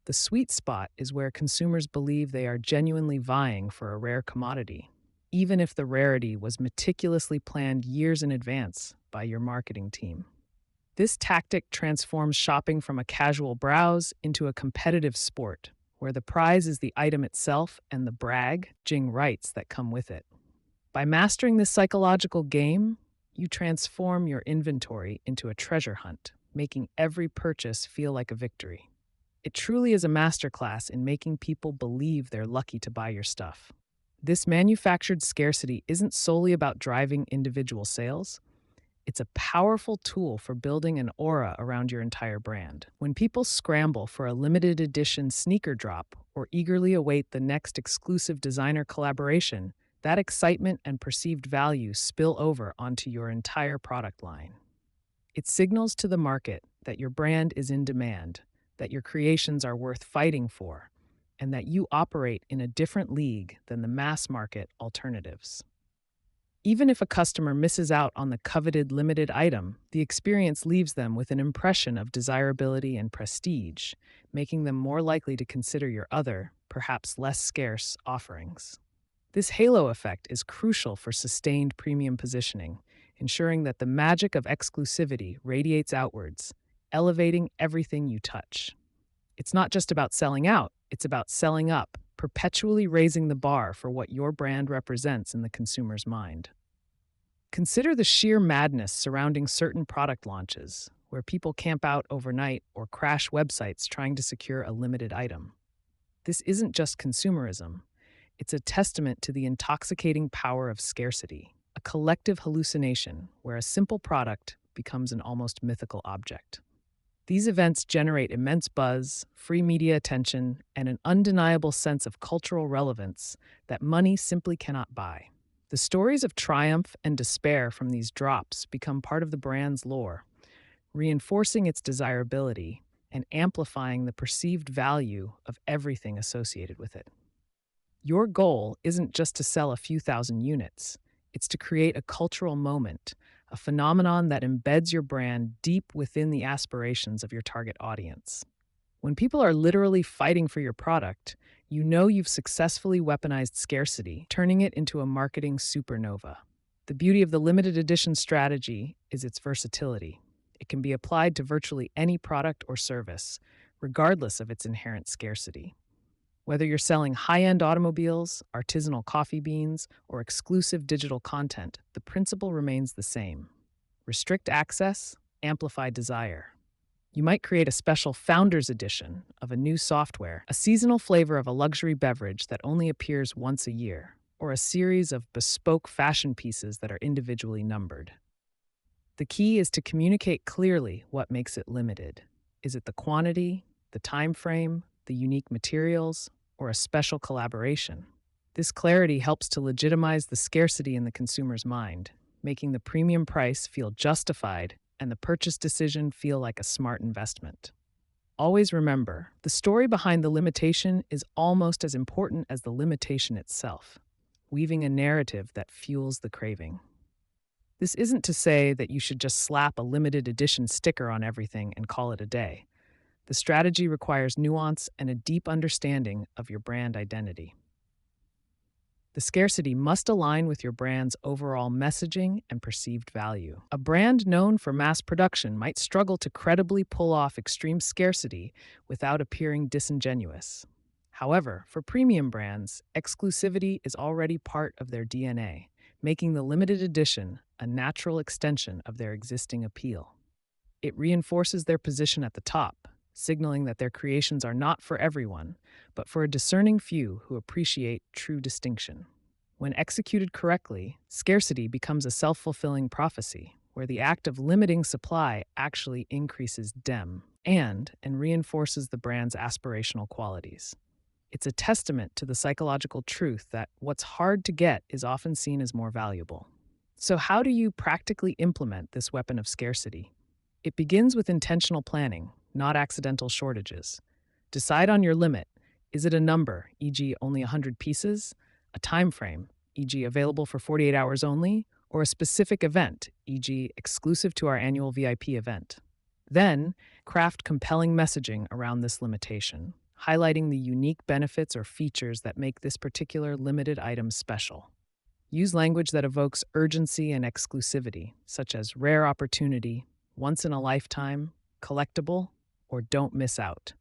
The sweet spot is where consumers believe they are genuinely vying for a rare commodity, even if the rarity was meticulously planned years in advance by your marketing team. This tactic transforms shopping from a casual browse into a competitive sport, where the prize is the item itself and the bragging rights that come with it. By mastering this psychological game, you transform your inventory into a treasure hunt, making every purchase feel like a victory. It truly is a masterclass in making people believe they're lucky to buy your stuff. This manufactured scarcity isn't solely about driving individual sales. It's a powerful tool for building an aura around your entire brand. When people scramble for a limited edition sneaker drop or eagerly await the next exclusive designer collaboration, that excitement and perceived value spill over onto your entire product line. It signals to the market that your brand is in demand, that your creations are worth fighting for, and that you operate in a different league than the mass market alternatives. Even if a customer misses out on the coveted limited item, the experience leaves them with an impression of desirability and prestige, making them more likely to consider your other, perhaps less scarce, offerings. This halo effect is crucial for sustained premium positioning, ensuring that the magic of exclusivity radiates outwards, elevating everything you touch. It's not just about selling out, it's about selling up, perpetually raising the bar for what your brand represents in the consumer's mind. Consider the sheer madness surrounding certain product launches, where people camp out overnight or crash websites trying to secure a limited item. This isn't just consumerism, it's a testament to the intoxicating power of scarcity, a collective hallucination where a simple product becomes an almost mythical object. These events generate immense buzz, free media attention, and an undeniable sense of cultural relevance that money simply cannot buy. The stories of triumph and despair from these drops become part of the brand's lore, reinforcing its desirability and amplifying the perceived value of everything associated with it. Your goal isn't just to sell a few thousand units, it's to create a cultural moment, a phenomenon that embeds your brand deep within the aspirations of your target audience. When people are literally fighting for your product, you know you've successfully weaponized scarcity, turning it into a marketing supernova. The beauty of the limited edition strategy is its versatility. It can be applied to virtually any product or service, regardless of its inherent scarcity. Whether you're selling high-end automobiles, artisanal coffee beans, or exclusive digital content, the principle remains the same. Restrict access, amplify desire. You might create a special Founders Edition of a new software, a seasonal flavor of a luxury beverage that only appears once a year, or a series of bespoke fashion pieces that are individually numbered. The key is to communicate clearly what makes it limited. Is it the quantity, the time frame, the unique materials, or a special collaboration? This clarity helps to legitimize the scarcity in the consumer's mind, making the premium price feel justified and the purchase decision feel like a smart investment. Always remember, the story behind the limitation is almost as important as the limitation itself, weaving a narrative that fuels the craving. This isn't to say that you should just slap a limited edition sticker on everything and call it a day. The strategy requires nuance and a deep understanding of your brand identity. The scarcity must align with your brand's overall messaging and perceived value. A brand known for mass production might struggle to credibly pull off extreme scarcity without appearing disingenuous. However, for premium brands, exclusivity is already part of their DNA, making the limited edition a natural extension of their existing appeal. It reinforces their position at the top, signaling that their creations are not for everyone, but for a discerning few who appreciate true distinction. When executed correctly, scarcity becomes a self-fulfilling prophecy, where the act of limiting supply actually increases dem and reinforces the brand's aspirational qualities. It's a testament to the psychological truth that what's hard to get is often seen as more valuable. So how do you practically implement this weapon of scarcity? It begins with intentional planning, not accidental shortages. Decide on your limit. Is it a number, e.g., only 100 pieces, a time frame, e.g., available for 48 hours only, or a specific event, e.g., exclusive to our annual VIP event? Then, craft compelling messaging around this limitation, highlighting the unique benefits or features that make this particular limited item special. Use language that evokes urgency and exclusivity, such as rare opportunity, once in a lifetime, collectible, or don't miss out.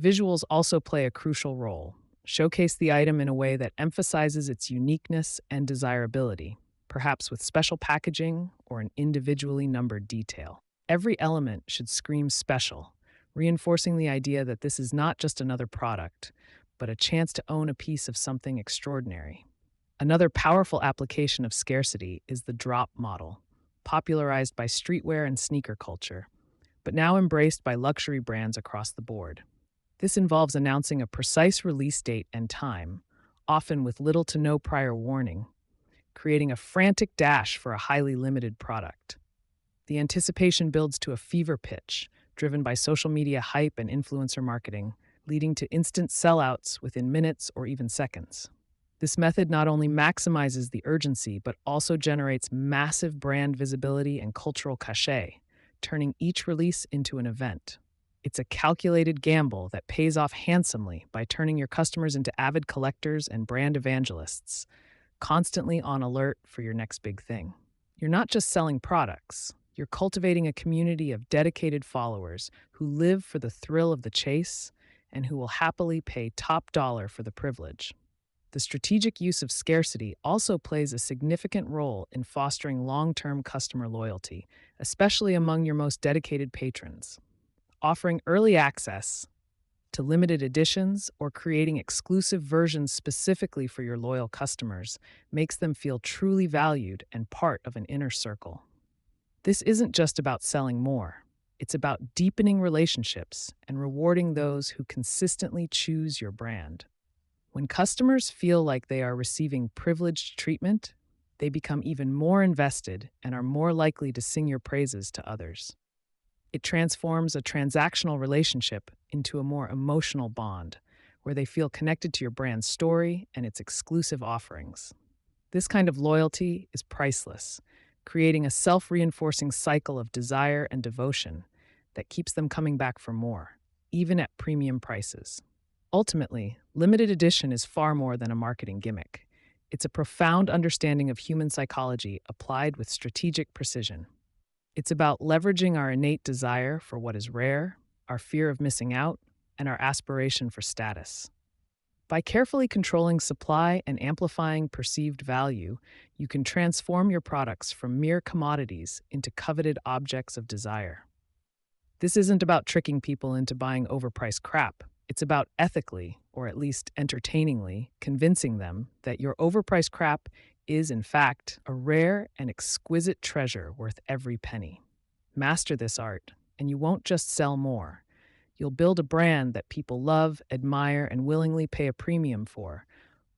Visuals also play a crucial role. Showcase the item in a way that emphasizes its uniqueness and desirability, perhaps with special packaging or an individually numbered detail. Every element should scream special, reinforcing the idea that this is not just another product, but a chance to own a piece of something extraordinary. Another powerful application of scarcity is the drop model, popularized by streetwear and sneaker culture, but now embraced by luxury brands across the board. This involves announcing a precise release date and time, often with little to no prior warning, creating a frantic dash for a highly limited product. The anticipation builds to a fever pitch, driven by social media hype and influencer marketing, leading to instant sellouts within minutes or even seconds. This method not only maximizes the urgency, but also generates massive brand visibility and cultural cachet, turning each release into an event. It's a calculated gamble that pays off handsomely by turning your customers into avid collectors and brand evangelists, constantly on alert for your next big thing. You're not just selling products, you're cultivating a community of dedicated followers who live for the thrill of the chase and who will happily pay top dollar for the privilege. The strategic use of scarcity also plays a significant role in fostering long-term customer loyalty, especially among your most dedicated patrons. Offering early access to limited editions or creating exclusive versions specifically for your loyal customers makes them feel truly valued and part of an inner circle. This isn't just about selling more. It's about deepening relationships and rewarding those who consistently choose your brand. When customers feel like they are receiving privileged treatment, they become even more invested and are more likely to sing your praises to others. It transforms a transactional relationship into a more emotional bond, where they feel connected to your brand's story and its exclusive offerings. This kind of loyalty is priceless, creating a self-reinforcing cycle of desire and devotion that keeps them coming back for more, even at premium prices. Ultimately, limited edition is far more than a marketing gimmick. It's a profound understanding of human psychology applied with strategic precision. It's about leveraging our innate desire for what is rare, our fear of missing out, and our aspiration for status. By carefully controlling supply and amplifying perceived value, you can transform your products from mere commodities into coveted objects of desire. This isn't about tricking people into buying overpriced crap. It's about ethically, or at least entertainingly, convincing them that your overpriced crap is, in fact, a rare and exquisite treasure worth every penny. Master this art, and you won't just sell more. You'll build a brand that people love, admire, and willingly pay a premium for,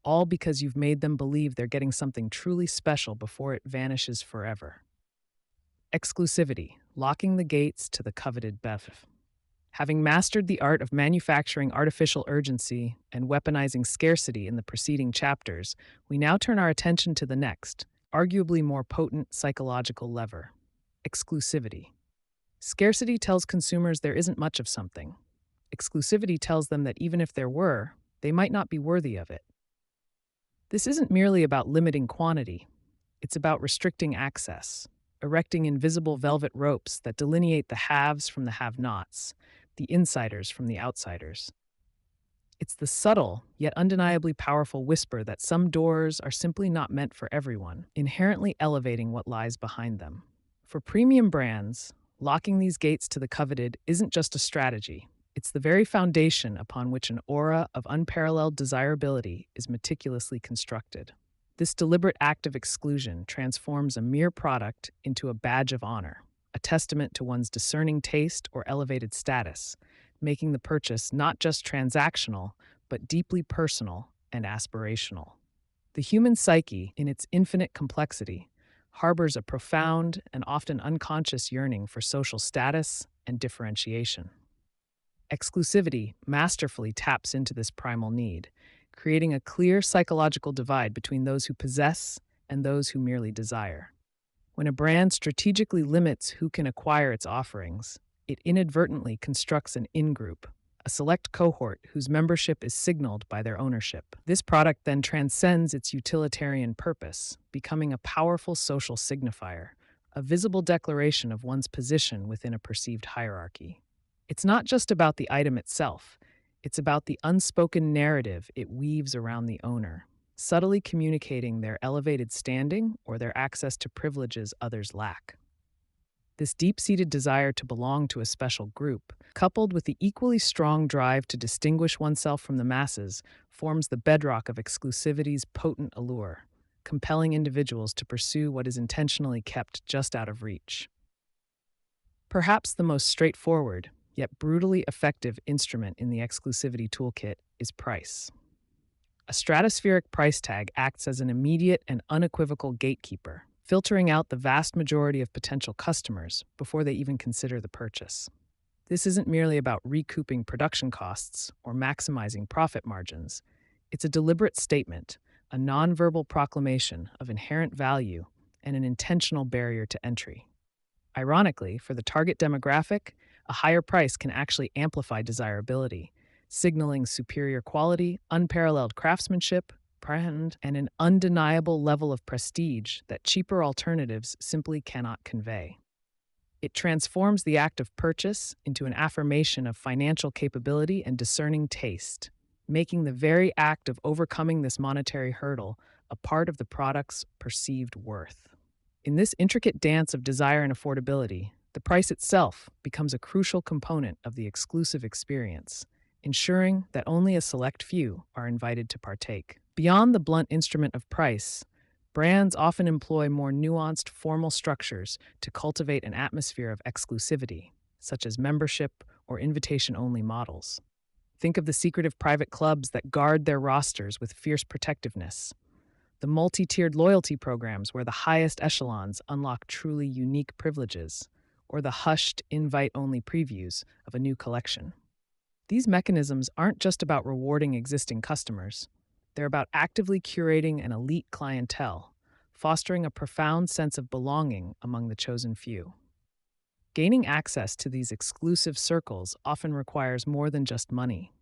all because you've made them believe they're getting something truly special before it vanishes forever. Exclusivity, locking the gates to the coveted bev. Having mastered the art of manufacturing artificial urgency and weaponizing scarcity in the preceding chapters, we now turn our attention to the next, arguably more potent psychological lever: exclusivity. Scarcity tells consumers there isn't much of something. Exclusivity tells them that even if there were, they might not be worthy of it. This isn't merely about limiting quantity, it's about restricting access, erecting invisible velvet ropes that delineate the haves from the have-nots, the insiders from the outsiders. It's the subtle, yet undeniably powerful whisper that some doors are simply not meant for everyone, inherently elevating what lies behind them. For premium brands, locking these gates to the coveted isn't just a strategy. It's the very foundation upon which an aura of unparalleled desirability is meticulously constructed. This deliberate act of exclusion transforms a mere product into a badge of honor, a testament to one's discerning taste or elevated status, making the purchase not just transactional, but deeply personal and aspirational. The human psyche, in its infinite complexity, harbors a profound and often unconscious yearning for social status and differentiation. Exclusivity masterfully taps into this primal need, creating a clear psychological divide between those who possess and those who merely desire. When a brand strategically limits who can acquire its offerings, it inadvertently constructs an in-group, a select cohort whose membership is signaled by their ownership. This product then transcends its utilitarian purpose, becoming a powerful social signifier, a visible declaration of one's position within a perceived hierarchy. It's not just about the item itself, it's about the unspoken narrative it weaves around the owner, subtly communicating their elevated standing or their access to privileges others lack. This deep-seated desire to belong to a special group, coupled with the equally strong drive to distinguish oneself from the masses, forms the bedrock of exclusivity's potent allure, compelling individuals to pursue what is intentionally kept just out of reach. Perhaps the most straightforward, yet brutally effective instrument in the exclusivity toolkit is price. A stratospheric price tag acts as an immediate and unequivocal gatekeeper, filtering out the vast majority of potential customers before they even consider the purchase. This isn't merely about recouping production costs or maximizing profit margins. It's a deliberate statement, a nonverbal proclamation of inherent value and an intentional barrier to entry. Ironically, for the target demographic, a higher price can actually amplify desirability, signaling superior quality, unparalleled craftsmanship, and an undeniable level of prestige that cheaper alternatives simply cannot convey. It transforms the act of purchase into an affirmation of financial capability and discerning taste, making the very act of overcoming this monetary hurdle a part of the product's perceived worth. In this intricate dance of desire and affordability, the price itself becomes a crucial component of the exclusive experience, ensuring that only a select few are invited to partake. Beyond the blunt instrument of price, brands often employ more nuanced formal structures to cultivate an atmosphere of exclusivity, such as membership or invitation-only models. Think of the secretive private clubs that guard their rosters with fierce protectiveness, the multi-tiered loyalty programs where the highest echelons unlock truly unique privileges, or the hushed, invite-only previews of a new collection. These mechanisms aren't just about rewarding existing customers. They're about actively curating an elite clientele, fostering a profound sense of belonging among the chosen few. Gaining access to these exclusive circles often requires more than just money.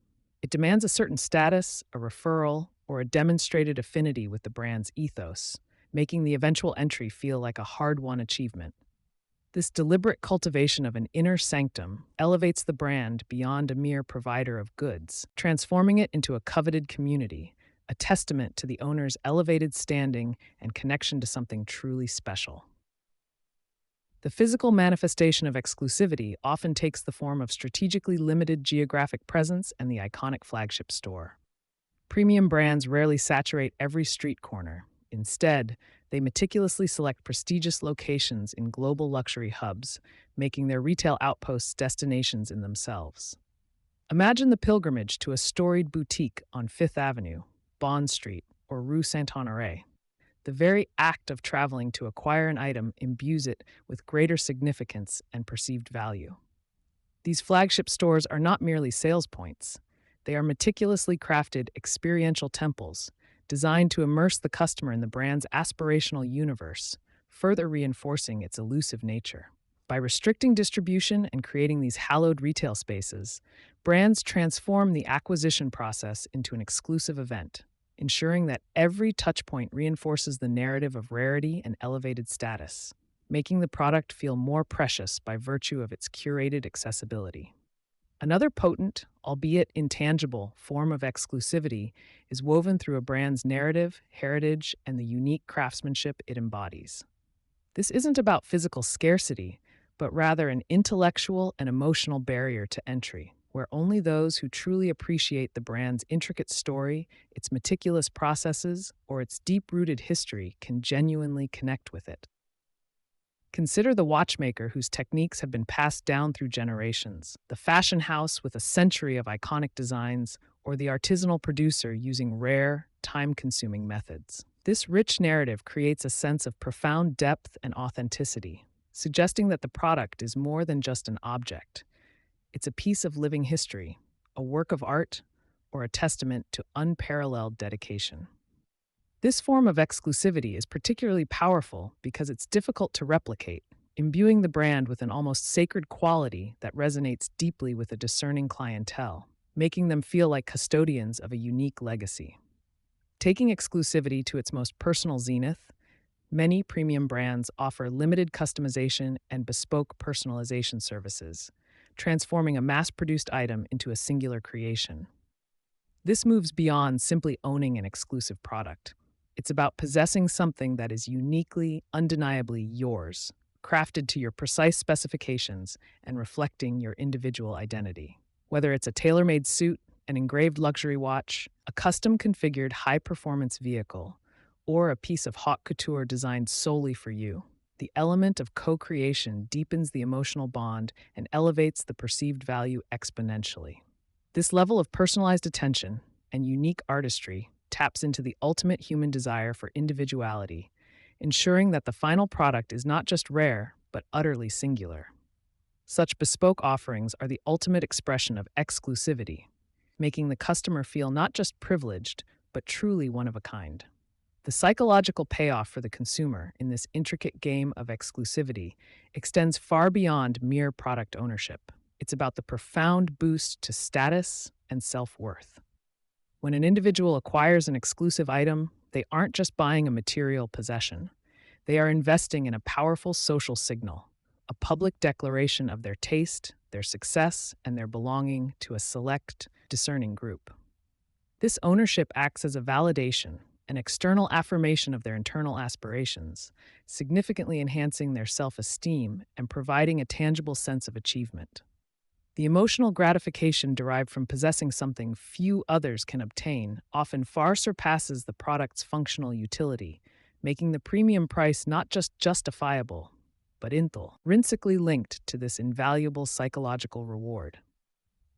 It demands a certain status, a referral, or a demonstrated affinity with the brand's ethos, making the eventual entry feel like a hard-won achievement. This deliberate cultivation of an inner sanctum elevates the brand beyond a mere provider of goods, transforming it into a coveted community, a testament to the owner's elevated standing and connection to something truly special. The physical manifestation of exclusivity often takes the form of strategically limited geographic presence and the iconic flagship store. Premium brands rarely saturate every street corner. Instead, they meticulously select prestigious locations in global luxury hubs, making their retail outposts destinations in themselves. Imagine the pilgrimage to a storied boutique on Fifth Avenue, Bond Street, or Rue Saint-Honoré. The very act of traveling to acquire an item imbues it with greater significance and perceived value. These flagship stores are not merely sales points. They are meticulously crafted experiential temples designed to immerse the customer in the brand's aspirational universe, further reinforcing its elusive nature. By restricting distribution and creating these hallowed retail spaces, brands transform the acquisition process into an exclusive event, ensuring that every touchpoint reinforces the narrative of rarity and elevated status, making the product feel more precious by virtue of its curated accessibility. Another potent, albeit intangible, form of exclusivity is woven through a brand's narrative, heritage, and the unique craftsmanship it embodies. This isn't about physical scarcity, but rather an intellectual and emotional barrier to entry, where only those who truly appreciate the brand's intricate story, its meticulous processes, or its deep-rooted history can genuinely connect with it. Consider the watchmaker whose techniques have been passed down through generations, the fashion house with a century of iconic designs, or the artisanal producer using rare, time-consuming methods. This rich narrative creates a sense of profound depth and authenticity, suggesting that the product is more than just an object. It's a piece of living history, a work of art, or a testament to unparalleled dedication. This form of exclusivity is particularly powerful because it's difficult to replicate, imbuing the brand with an almost sacred quality that resonates deeply with a discerning clientele, making them feel like custodians of a unique legacy. Taking exclusivity to its most personal zenith, many premium brands offer limited customization and bespoke personalization services, transforming a mass-produced item into a singular creation. This moves beyond simply owning an exclusive product. It's about possessing something that is uniquely, undeniably yours, crafted to your precise specifications and reflecting your individual identity. Whether it's a tailor-made suit, an engraved luxury watch, a custom-configured high-performance vehicle, or a piece of haute couture designed solely for you, the element of co-creation deepens the emotional bond and elevates the perceived value exponentially. This level of personalized attention and unique artistry taps into the ultimate human desire for individuality, ensuring that the final product is not just rare, but utterly singular. Such bespoke offerings are the ultimate expression of exclusivity, making the customer feel not just privileged, but truly one of a kind. The psychological payoff for the consumer in this intricate game of exclusivity extends far beyond mere product ownership. It's about the profound boost to status and self-worth. When an individual acquires an exclusive item, they aren't just buying a material possession. They are investing in a powerful social signal, a public declaration of their taste, their success, and their belonging to a select, discerning group. This ownership acts as a validation, an external affirmation of their internal aspirations, significantly enhancing their self-esteem and providing a tangible sense of achievement. The emotional gratification derived from possessing something few others can obtain often far surpasses the product's functional utility, making the premium price not just justifiable, but intrinsically linked to this invaluable psychological reward.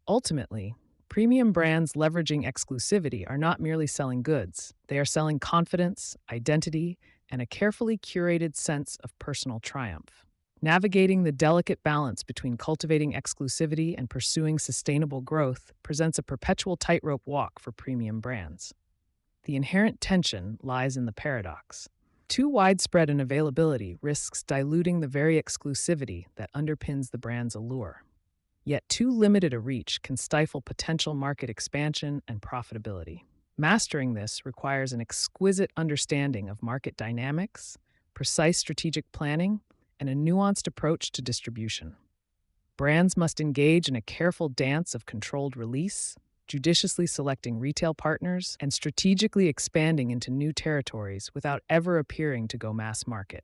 Ultimately, premium brands leveraging exclusivity are not merely selling goods, they are selling confidence, identity, and a carefully curated sense of personal triumph. Navigating the delicate balance between cultivating exclusivity and pursuing sustainable growth presents a perpetual tightrope walk for premium brands. The inherent tension lies in the paradox. Too widespread an availability risks diluting the very exclusivity that underpins the brand's allure. Yet too limited a reach can stifle potential market expansion and profitability. Mastering this requires an exquisite understanding of market dynamics, precise strategic planning, and a nuanced approach to distribution. Brands must engage in a careful dance of controlled release, judiciously selecting retail partners, and strategically expanding into new territories without ever appearing to go mass market.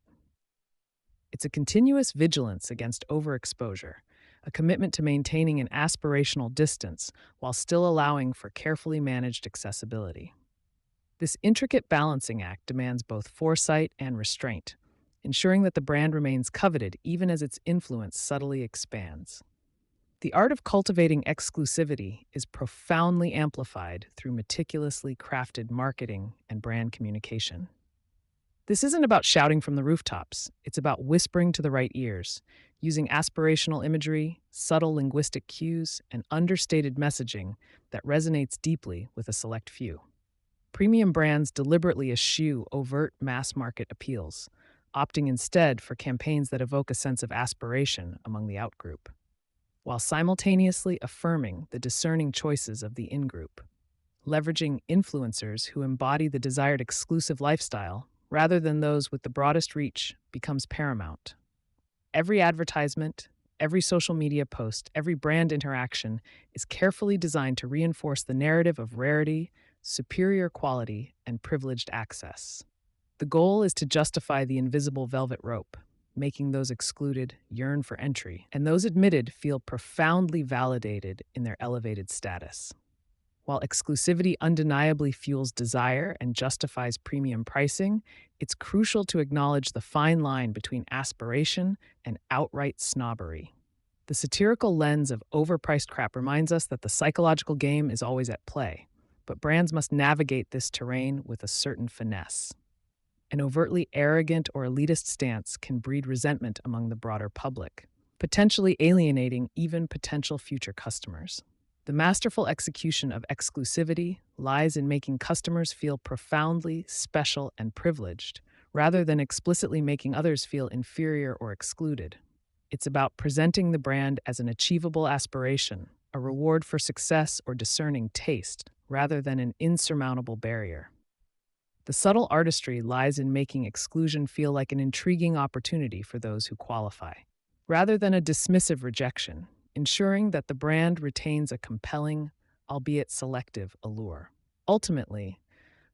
It's a continuous vigilance against overexposure, a commitment to maintaining an aspirational distance while still allowing for carefully managed accessibility. This intricate balancing act demands both foresight and restraint, ensuring that the brand remains coveted even as its influence subtly expands. The art of cultivating exclusivity is profoundly amplified through meticulously crafted marketing and brand communication. This isn't about shouting from the rooftops, it's about whispering to the right ears, using aspirational imagery, subtle linguistic cues, and understated messaging that resonates deeply with a select few. Premium brands deliberately eschew overt mass market appeals, opting instead for campaigns that evoke a sense of aspiration among the outgroup, while simultaneously affirming the discerning choices of the in-group. Leveraging influencers who embody the desired exclusive lifestyle rather than those with the broadest reach becomes paramount. Every advertisement, every social media post, every brand interaction is carefully designed to reinforce the narrative of rarity, superior quality, and privileged access. The goal is to justify the invisible velvet rope, making those excluded yearn for entry, and those admitted feel profoundly validated in their elevated status. While exclusivity undeniably fuels desire and justifies premium pricing, it's crucial to acknowledge the fine line between aspiration and outright snobbery. The satirical lens of overpriced crap reminds us that the psychological game is always at play, but brands must navigate this terrain with a certain finesse. An overtly arrogant or elitist stance can breed resentment among the broader public, potentially alienating even potential future customers. The masterful execution of exclusivity lies in making customers feel profoundly special and privileged, rather than explicitly making others feel inferior or excluded. It's about presenting the brand as an achievable aspiration, a reward for success or discerning taste, rather than an insurmountable barrier. The subtle artistry lies in making exclusion feel like an intriguing opportunity for those who qualify, rather than a dismissive rejection, ensuring that the brand retains a compelling, albeit selective, allure. Ultimately,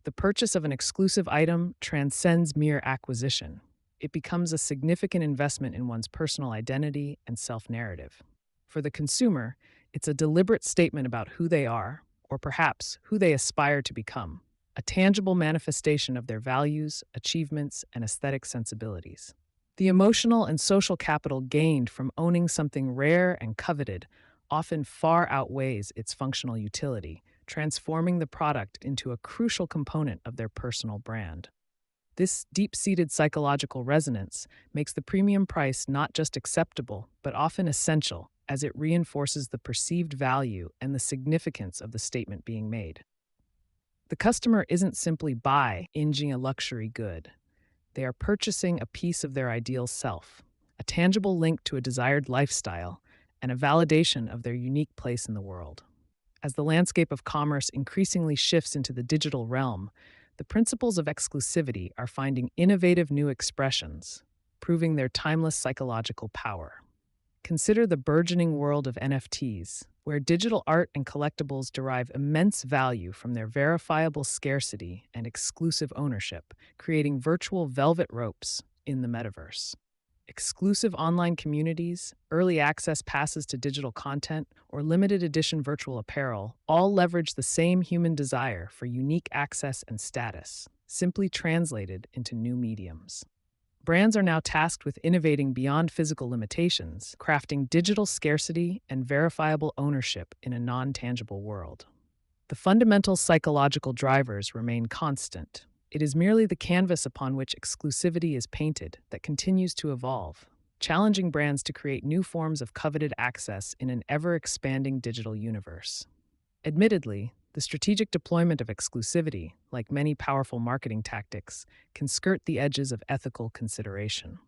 the purchase of an exclusive item transcends mere acquisition. It becomes a significant investment in one's personal identity and self-narrative. For the consumer, it's a deliberate statement about who they are, or perhaps who they aspire to become, a tangible manifestation of their values, achievements, and aesthetic sensibilities. The emotional and social capital gained from owning something rare and coveted often far outweighs its functional utility, transforming the product into a crucial component of their personal brand. This deep-seated psychological resonance makes the premium price not just acceptable, but often essential, as it reinforces the perceived value and the significance of the statement being made. The customer isn't simply buying a luxury good. They are purchasing a piece of their ideal self, a tangible link to a desired lifestyle, and a validation of their unique place in the world. As the landscape of commerce increasingly shifts into the digital realm, the principles of exclusivity are finding innovative new expressions, proving their timeless psychological power. Consider the burgeoning world of NFTs, where digital art and collectibles derive immense value from their verifiable scarcity and exclusive ownership, creating virtual velvet ropes in the metaverse. Exclusive online communities, early access passes to digital content, or limited edition virtual apparel all leverage the same human desire for unique access and status, simply translated into new mediums. Brands are now tasked with innovating beyond physical limitations, crafting digital scarcity and verifiable ownership in a non-tangible world. The fundamental psychological drivers remain constant. It is merely the canvas upon which exclusivity is painted that continues to evolve, challenging brands to create new forms of coveted access in an ever-expanding digital universe. Admittedly, the strategic deployment of exclusivity, like many powerful marketing tactics, can skirt the edges of ethical consideration.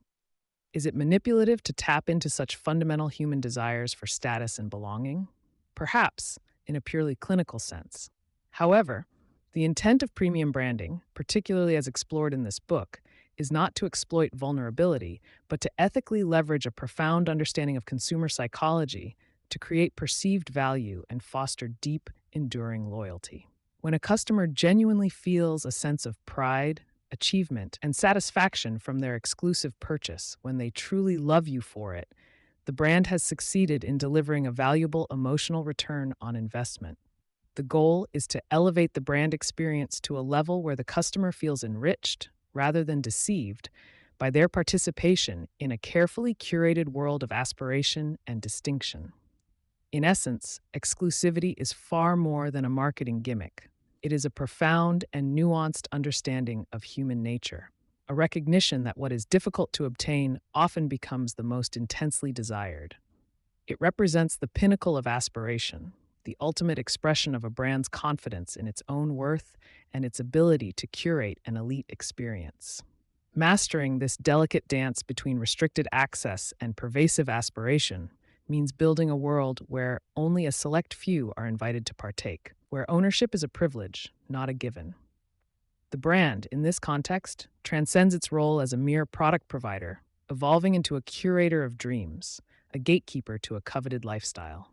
Is it manipulative to tap into such fundamental human desires for status and belonging? Perhaps, in a purely clinical sense. However, the intent of premium branding, particularly as explored in this book, is not to exploit vulnerability, but to ethically leverage a profound understanding of consumer psychology to create perceived value and foster deep, enduring loyalty. When a customer genuinely feels a sense of pride, achievement, and satisfaction from their exclusive purchase, when they truly love you for it, the brand has succeeded in delivering a valuable emotional return on investment. The goal is to elevate the brand experience to a level where the customer feels enriched, rather than deceived, by their participation in a carefully curated world of aspiration and distinction. In essence, exclusivity is far more than a marketing gimmick. It is a profound and nuanced understanding of human nature, a recognition that what is difficult to obtain often becomes the most intensely desired. It represents the pinnacle of aspiration, the ultimate expression of a brand's confidence in its own worth and its ability to curate an elite experience. Mastering this delicate dance between restricted access and pervasive aspiration means building a world where only a select few are invited to partake, where ownership is a privilege, not a given. The brand, in this context, transcends its role as a mere product provider, evolving into a curator of dreams, a gatekeeper to a coveted lifestyle.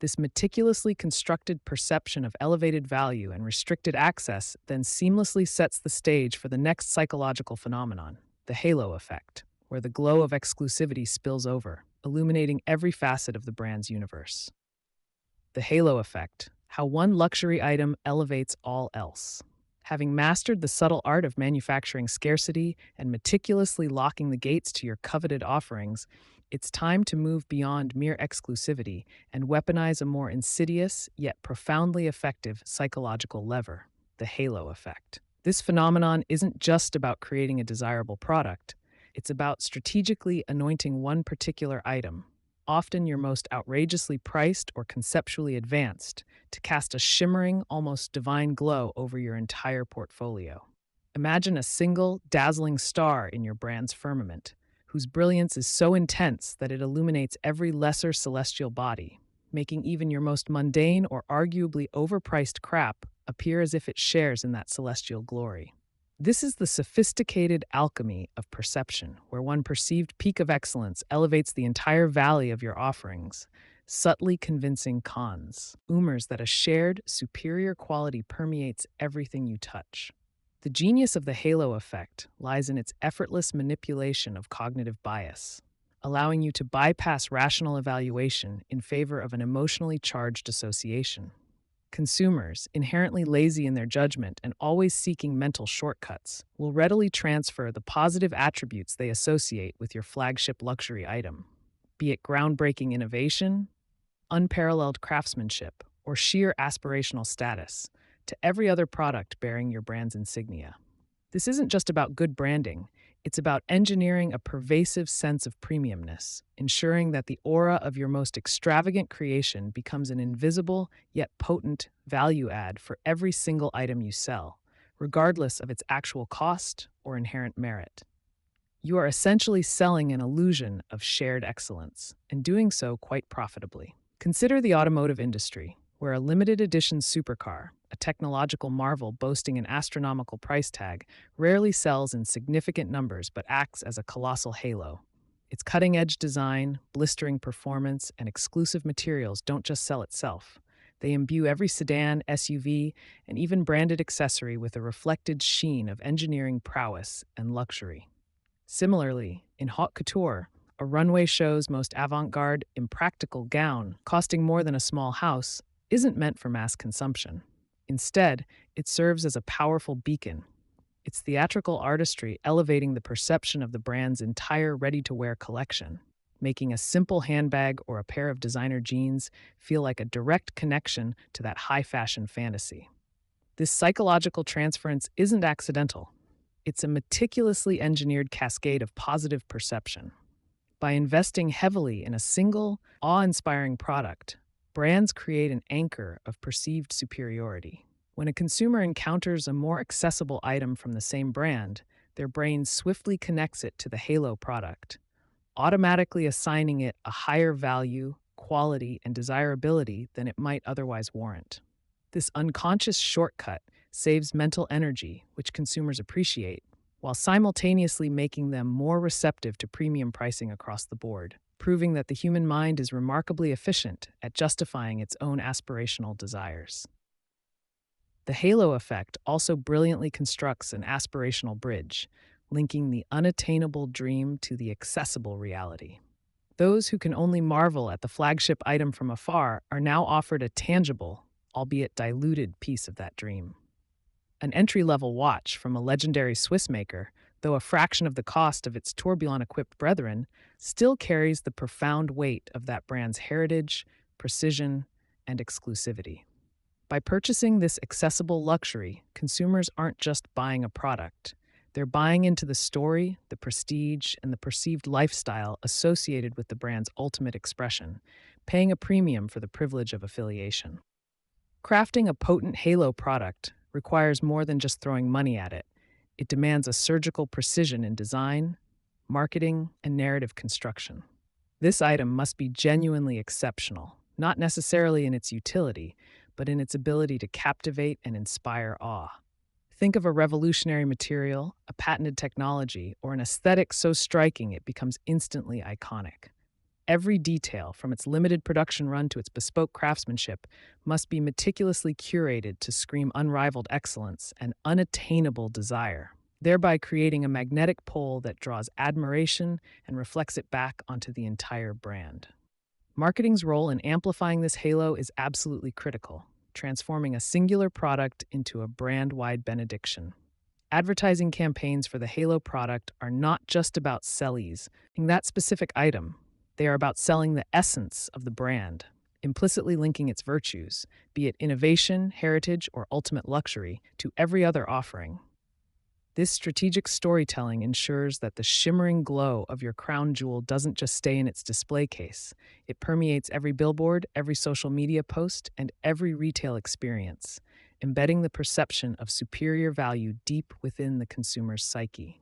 This meticulously constructed perception of elevated value and restricted access then seamlessly sets the stage for the next psychological phenomenon, the halo effect, where the glow of exclusivity spills over, illuminating every facet of the brand's universe. The halo effect, how one luxury item elevates all else. Having mastered the subtle art of manufacturing scarcity and meticulously locking the gates to your coveted offerings, it's time to move beyond mere exclusivity and weaponize a more insidious yet profoundly effective psychological lever, the halo effect. This phenomenon isn't just about creating a desirable product, it's about strategically anointing one particular item, often your most outrageously priced or conceptually advanced, to cast a shimmering, almost divine glow over your entire portfolio. Imagine a single, dazzling star in your brand's firmament, whose brilliance is so intense that it illuminates every lesser celestial body, making even your most mundane or arguably overpriced crap appear as if it shares in that celestial glory. This is the sophisticated alchemy of perception, where one perceived peak of excellence elevates the entire valley of your offerings, subtly convincing consumers that a shared, superior quality permeates everything you touch. The genius of the halo effect lies in its effortless manipulation of cognitive bias, allowing you to bypass rational evaluation in favor of an emotionally charged association. Consumers, inherently lazy in their judgment and always seeking mental shortcuts, will readily transfer the positive attributes they associate with your flagship luxury item, be it groundbreaking innovation, unparalleled craftsmanship, or sheer aspirational status, to every other product bearing your brand's insignia. This isn't just about good branding, it's about engineering a pervasive sense of premiumness, ensuring that the aura of your most extravagant creation becomes an invisible yet potent value add for every single item you sell, regardless of its actual cost or inherent merit. You are essentially selling an illusion of shared excellence, and doing so quite profitably. Consider the automotive industry, where a limited edition supercar, a technological marvel boasting an astronomical price tag, rarely sells in significant numbers but acts as a colossal halo. Its cutting-edge design, blistering performance, and exclusive materials don't just sell itself. They imbue every sedan, SUV, and even branded accessory with a reflected sheen of engineering prowess and luxury. Similarly, in haute couture, a runway show's most avant-garde, impractical gown, costing more than a small house, isn't meant for mass consumption. Instead, it serves as a powerful beacon, its theatrical artistry elevating the perception of the brand's entire ready-to-wear collection, making a simple handbag or a pair of designer jeans feel like a direct connection to that high-fashion fantasy. This psychological transference isn't accidental. It's a meticulously engineered cascade of positive perception. By investing heavily in a single, awe-inspiring product, brands create an anchor of perceived superiority. When a consumer encounters a more accessible item from the same brand, their brain swiftly connects it to the halo product, automatically assigning it a higher value, quality, and desirability than it might otherwise warrant. This unconscious shortcut saves mental energy, which consumers appreciate, while simultaneously making them more receptive to premium pricing across the board, proving that the human mind is remarkably efficient at justifying its own aspirational desires. The halo effect also brilliantly constructs an aspirational bridge, linking the unattainable dream to the accessible reality. Those who can only marvel at the flagship item from afar are now offered a tangible, albeit diluted, piece of that dream. An entry-level watch from a legendary Swiss maker, though a fraction of the cost of its tourbillon-equipped brethren, still carries the profound weight of that brand's heritage, precision, and exclusivity. By purchasing this accessible luxury, consumers aren't just buying a product, They're buying into the story, the prestige, and the perceived lifestyle associated with the brand's ultimate expression, paying a premium for the privilege of affiliation. Crafting a potent halo product requires more than just throwing money at it. It demands a surgical precision in design, marketing, and narrative construction. This item must be genuinely exceptional, not necessarily in its utility, but in its ability to captivate and inspire awe. Think of a revolutionary material, a patented technology, or an aesthetic so striking it becomes instantly iconic. Every detail, from its limited production run to its bespoke craftsmanship, must be meticulously curated to scream unrivaled excellence and unattainable desire, thereby creating a magnetic pull that draws admiration and reflects it back onto the entire brand. Marketing's role in amplifying this halo is absolutely critical, transforming a singular product into a brand-wide benediction. Advertising campaigns for the halo product are not just about selling that specific item. They are about selling the essence of the brand, implicitly linking its virtues, be it innovation, heritage, or ultimate luxury, to every other offering. This strategic storytelling ensures that the shimmering glow of your crown jewel doesn't just stay in its display case. It permeates every billboard, every social media post, and every retail experience, embedding the perception of superior value deep within the consumer's psyche.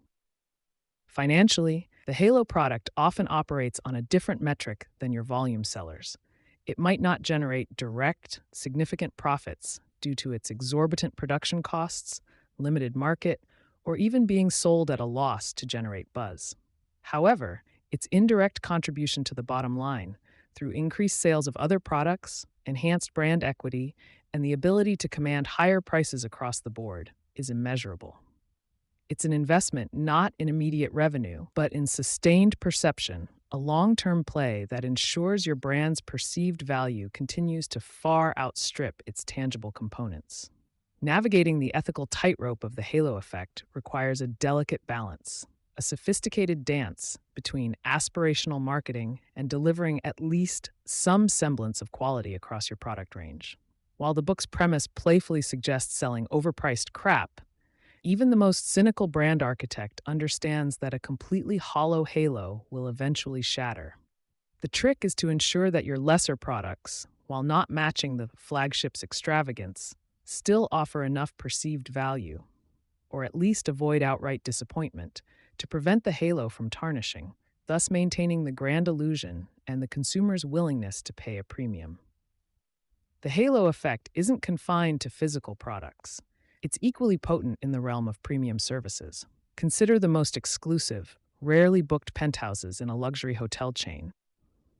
Financially, the Halo product often operates on a different metric than your volume sellers. It might not generate direct, significant profits due to its exorbitant production costs, limited market, or even being sold at a loss to generate buzz. However, its indirect contribution to the bottom line, through increased sales of other products, enhanced brand equity, and the ability to command higher prices across the board, is immeasurable. It's an investment not in immediate revenue, but in sustained perception, a long-term play that ensures your brand's perceived value continues to far outstrip its tangible components. Navigating the ethical tightrope of the halo effect requires a delicate balance, a sophisticated dance between aspirational marketing and delivering at least some semblance of quality across your product range. While the book's premise playfully suggests selling overpriced crap, even the most cynical brand architect understands that a completely hollow halo will eventually shatter. The trick is to ensure that your lesser products, while not matching the flagship's extravagance, still offer enough perceived value, or at least avoid outright disappointment, to prevent the halo from tarnishing, thus maintaining the grand illusion and the consumer's willingness to pay a premium. The halo effect isn't confined to physical products. It's equally potent in the realm of premium services. Consider the most exclusive, rarely booked penthouses in a luxury hotel chain.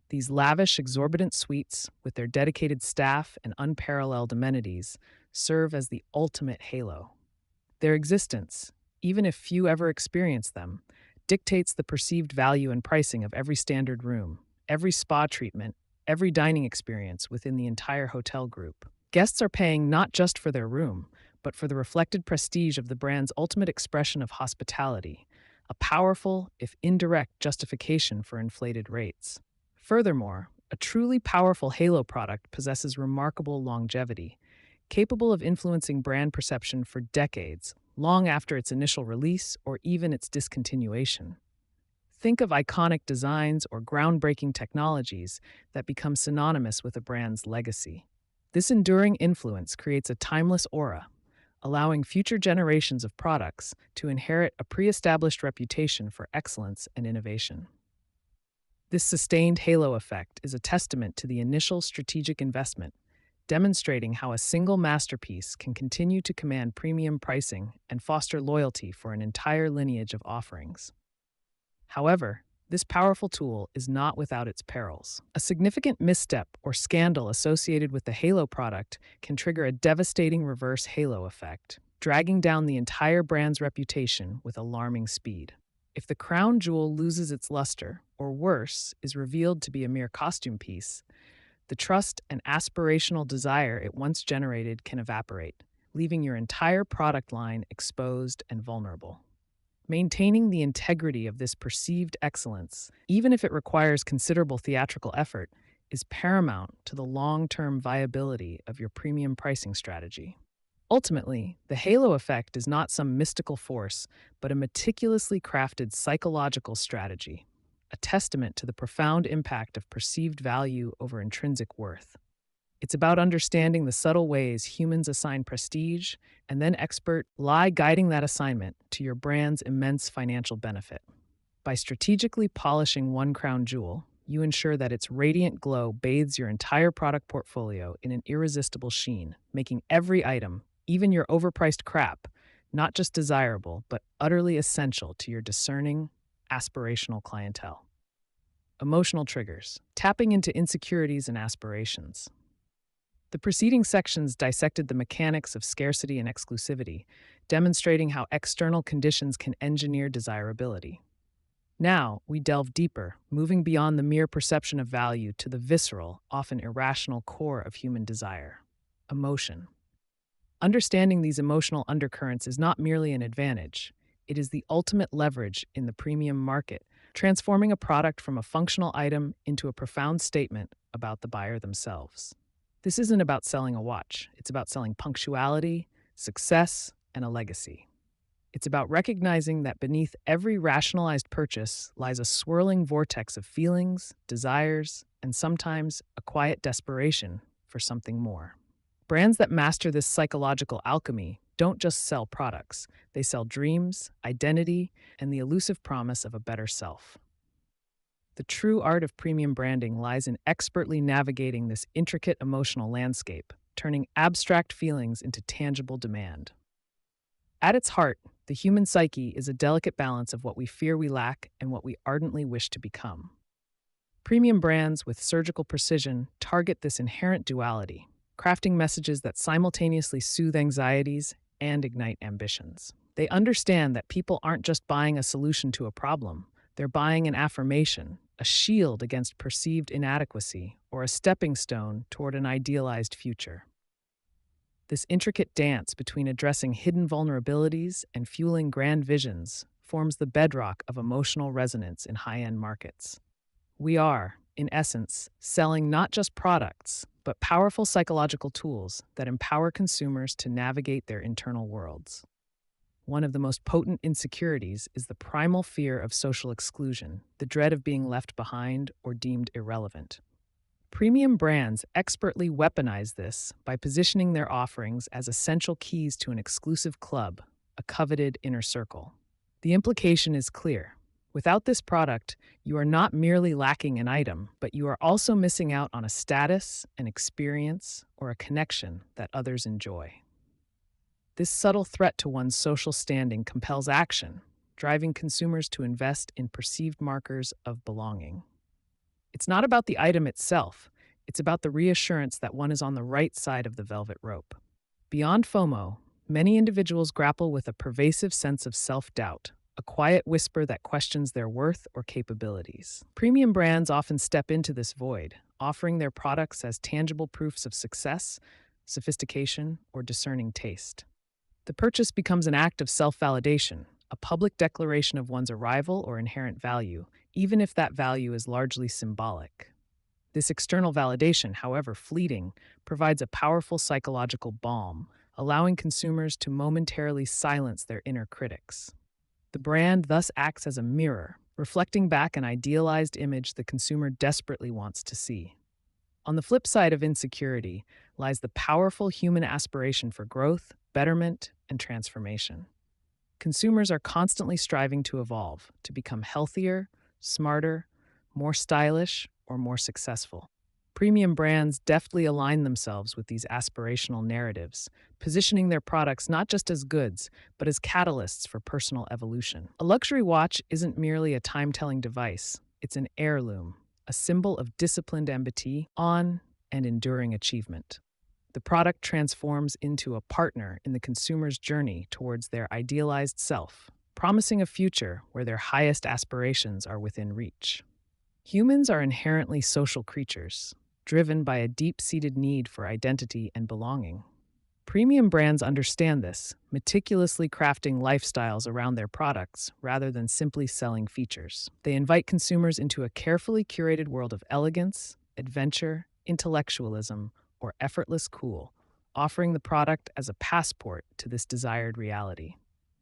These lavish, exorbitant suites, with their dedicated staff and unparalleled amenities, serve as the ultimate halo. Their existence, even if few ever experience them, dictates the perceived value and pricing of every standard room, every spa treatment, every dining experience within the entire hotel group. Guests are paying not just for their room, but for the reflected prestige of the brand's ultimate expression of hospitality, a powerful, if indirect, justification for inflated rates. Furthermore, a truly powerful halo product possesses remarkable longevity, capable of influencing brand perception for decades, long after its initial release or even its discontinuation. Think of iconic designs or groundbreaking technologies that become synonymous with a brand's legacy. This enduring influence creates a timeless aura, allowing future generations of products to inherit a pre-established reputation for excellence and innovation. This sustained halo effect is a testament to the initial strategic investment, demonstrating how a single masterpiece can continue to command premium pricing and foster loyalty for an entire lineage of offerings. However, this powerful tool is not without its perils. A significant misstep or scandal associated with the halo product can trigger a devastating reverse halo effect, dragging down the entire brand's reputation with alarming speed. If the crown jewel loses its luster, or worse, is revealed to be a mere costume piece, the trust and aspirational desire it once generated can evaporate, leaving your entire product line exposed and vulnerable. Maintaining the integrity of this perceived excellence, even if it requires considerable theatrical effort, is paramount to the long-term viability of your premium pricing strategy. Ultimately, the halo effect is not some mystical force, but a meticulously crafted psychological strategy, a testament to the profound impact of perceived value over intrinsic worth. It's about understanding the subtle ways humans assign prestige and then expert lie guiding that assignment to your brand's immense financial benefit. By strategically polishing one crown jewel, you ensure that its radiant glow bathes your entire product portfolio in an irresistible sheen, making every item, even your overpriced crap, not just desirable, but utterly essential to your discerning, aspirational clientele. Emotional triggers, tapping into insecurities and aspirations. The preceding sections dissected the mechanics of scarcity and exclusivity, demonstrating how external conditions can engineer desirability. Now, we delve deeper, moving beyond the mere perception of value to the visceral, often irrational core of human desire: emotion. Understanding these emotional undercurrents is not merely an advantage, it is the ultimate leverage in the premium market, transforming a product from a functional item into a profound statement about the buyer themselves. This isn't about selling a watch, it's about selling punctuality, success, and a legacy. It's about recognizing that beneath every rationalized purchase lies a swirling vortex of feelings, desires, and sometimes a quiet desperation for something more. Brands that master this psychological alchemy don't just sell products, they sell dreams, identity, and the elusive promise of a better self. The true art of premium branding lies in expertly navigating this intricate emotional landscape, turning abstract feelings into tangible demand. At its heart, the human psyche is a delicate balance of what we fear we lack and what we ardently wish to become. Premium brands with surgical precision target this inherent duality, crafting messages that simultaneously soothe anxieties and ignite ambitions. They understand that people aren't just buying a solution to a problem, they're buying an affirmation, a shield against perceived inadequacy, or a stepping stone toward an idealized future. This intricate dance between addressing hidden vulnerabilities and fueling grand visions forms the bedrock of emotional resonance in high-end markets. We are, in essence, selling not just products, but powerful psychological tools that empower consumers to navigate their internal worlds. One of the most potent insecurities is the primal fear of social exclusion, the dread of being left behind or deemed irrelevant. Premium brands expertly weaponize this by positioning their offerings as essential keys to an exclusive club, a coveted inner circle. The implication is clear. Without this product, you are not merely lacking an item, but you are also missing out on a status, an experience, or a connection that others enjoy. This subtle threat to one's social standing compels action, driving consumers to invest in perceived markers of belonging. It's not about the item itself, it's about the reassurance that one is on the right side of the velvet rope. Beyond FOMO, many individuals grapple with a pervasive sense of self-doubt, a quiet whisper that questions their worth or capabilities. Premium brands often step into this void, offering their products as tangible proofs of success, sophistication, or discerning taste. The purchase becomes an act of self-validation, a public declaration of one's arrival or inherent value, even if that value is largely symbolic. This external validation, however fleeting, provides a powerful psychological balm, allowing consumers to momentarily silence their inner critics. The brand thus acts as a mirror, reflecting back an idealized image the consumer desperately wants to see. On the flip side of insecurity lies the powerful human aspiration for growth, betterment, and transformation. Consumers are constantly striving to evolve, to become healthier, smarter, more stylish, or more successful. Premium brands deftly align themselves with these aspirational narratives, positioning their products not just as goods, but as catalysts for personal evolution. A luxury watch isn't merely a time-telling device, it's an heirloom, a symbol of disciplined ambition on and enduring achievement. The product transforms into a partner in the consumer's journey towards their idealized self, promising a future where their highest aspirations are within reach. Humans are inherently social creatures, driven by a deep-seated need for identity and belonging. Premium brands understand this, meticulously crafting lifestyles around their products rather than simply selling features. They invite consumers into a carefully curated world of elegance, adventure, intellectualism, or effortless cool, offering the product as a passport to this desired reality.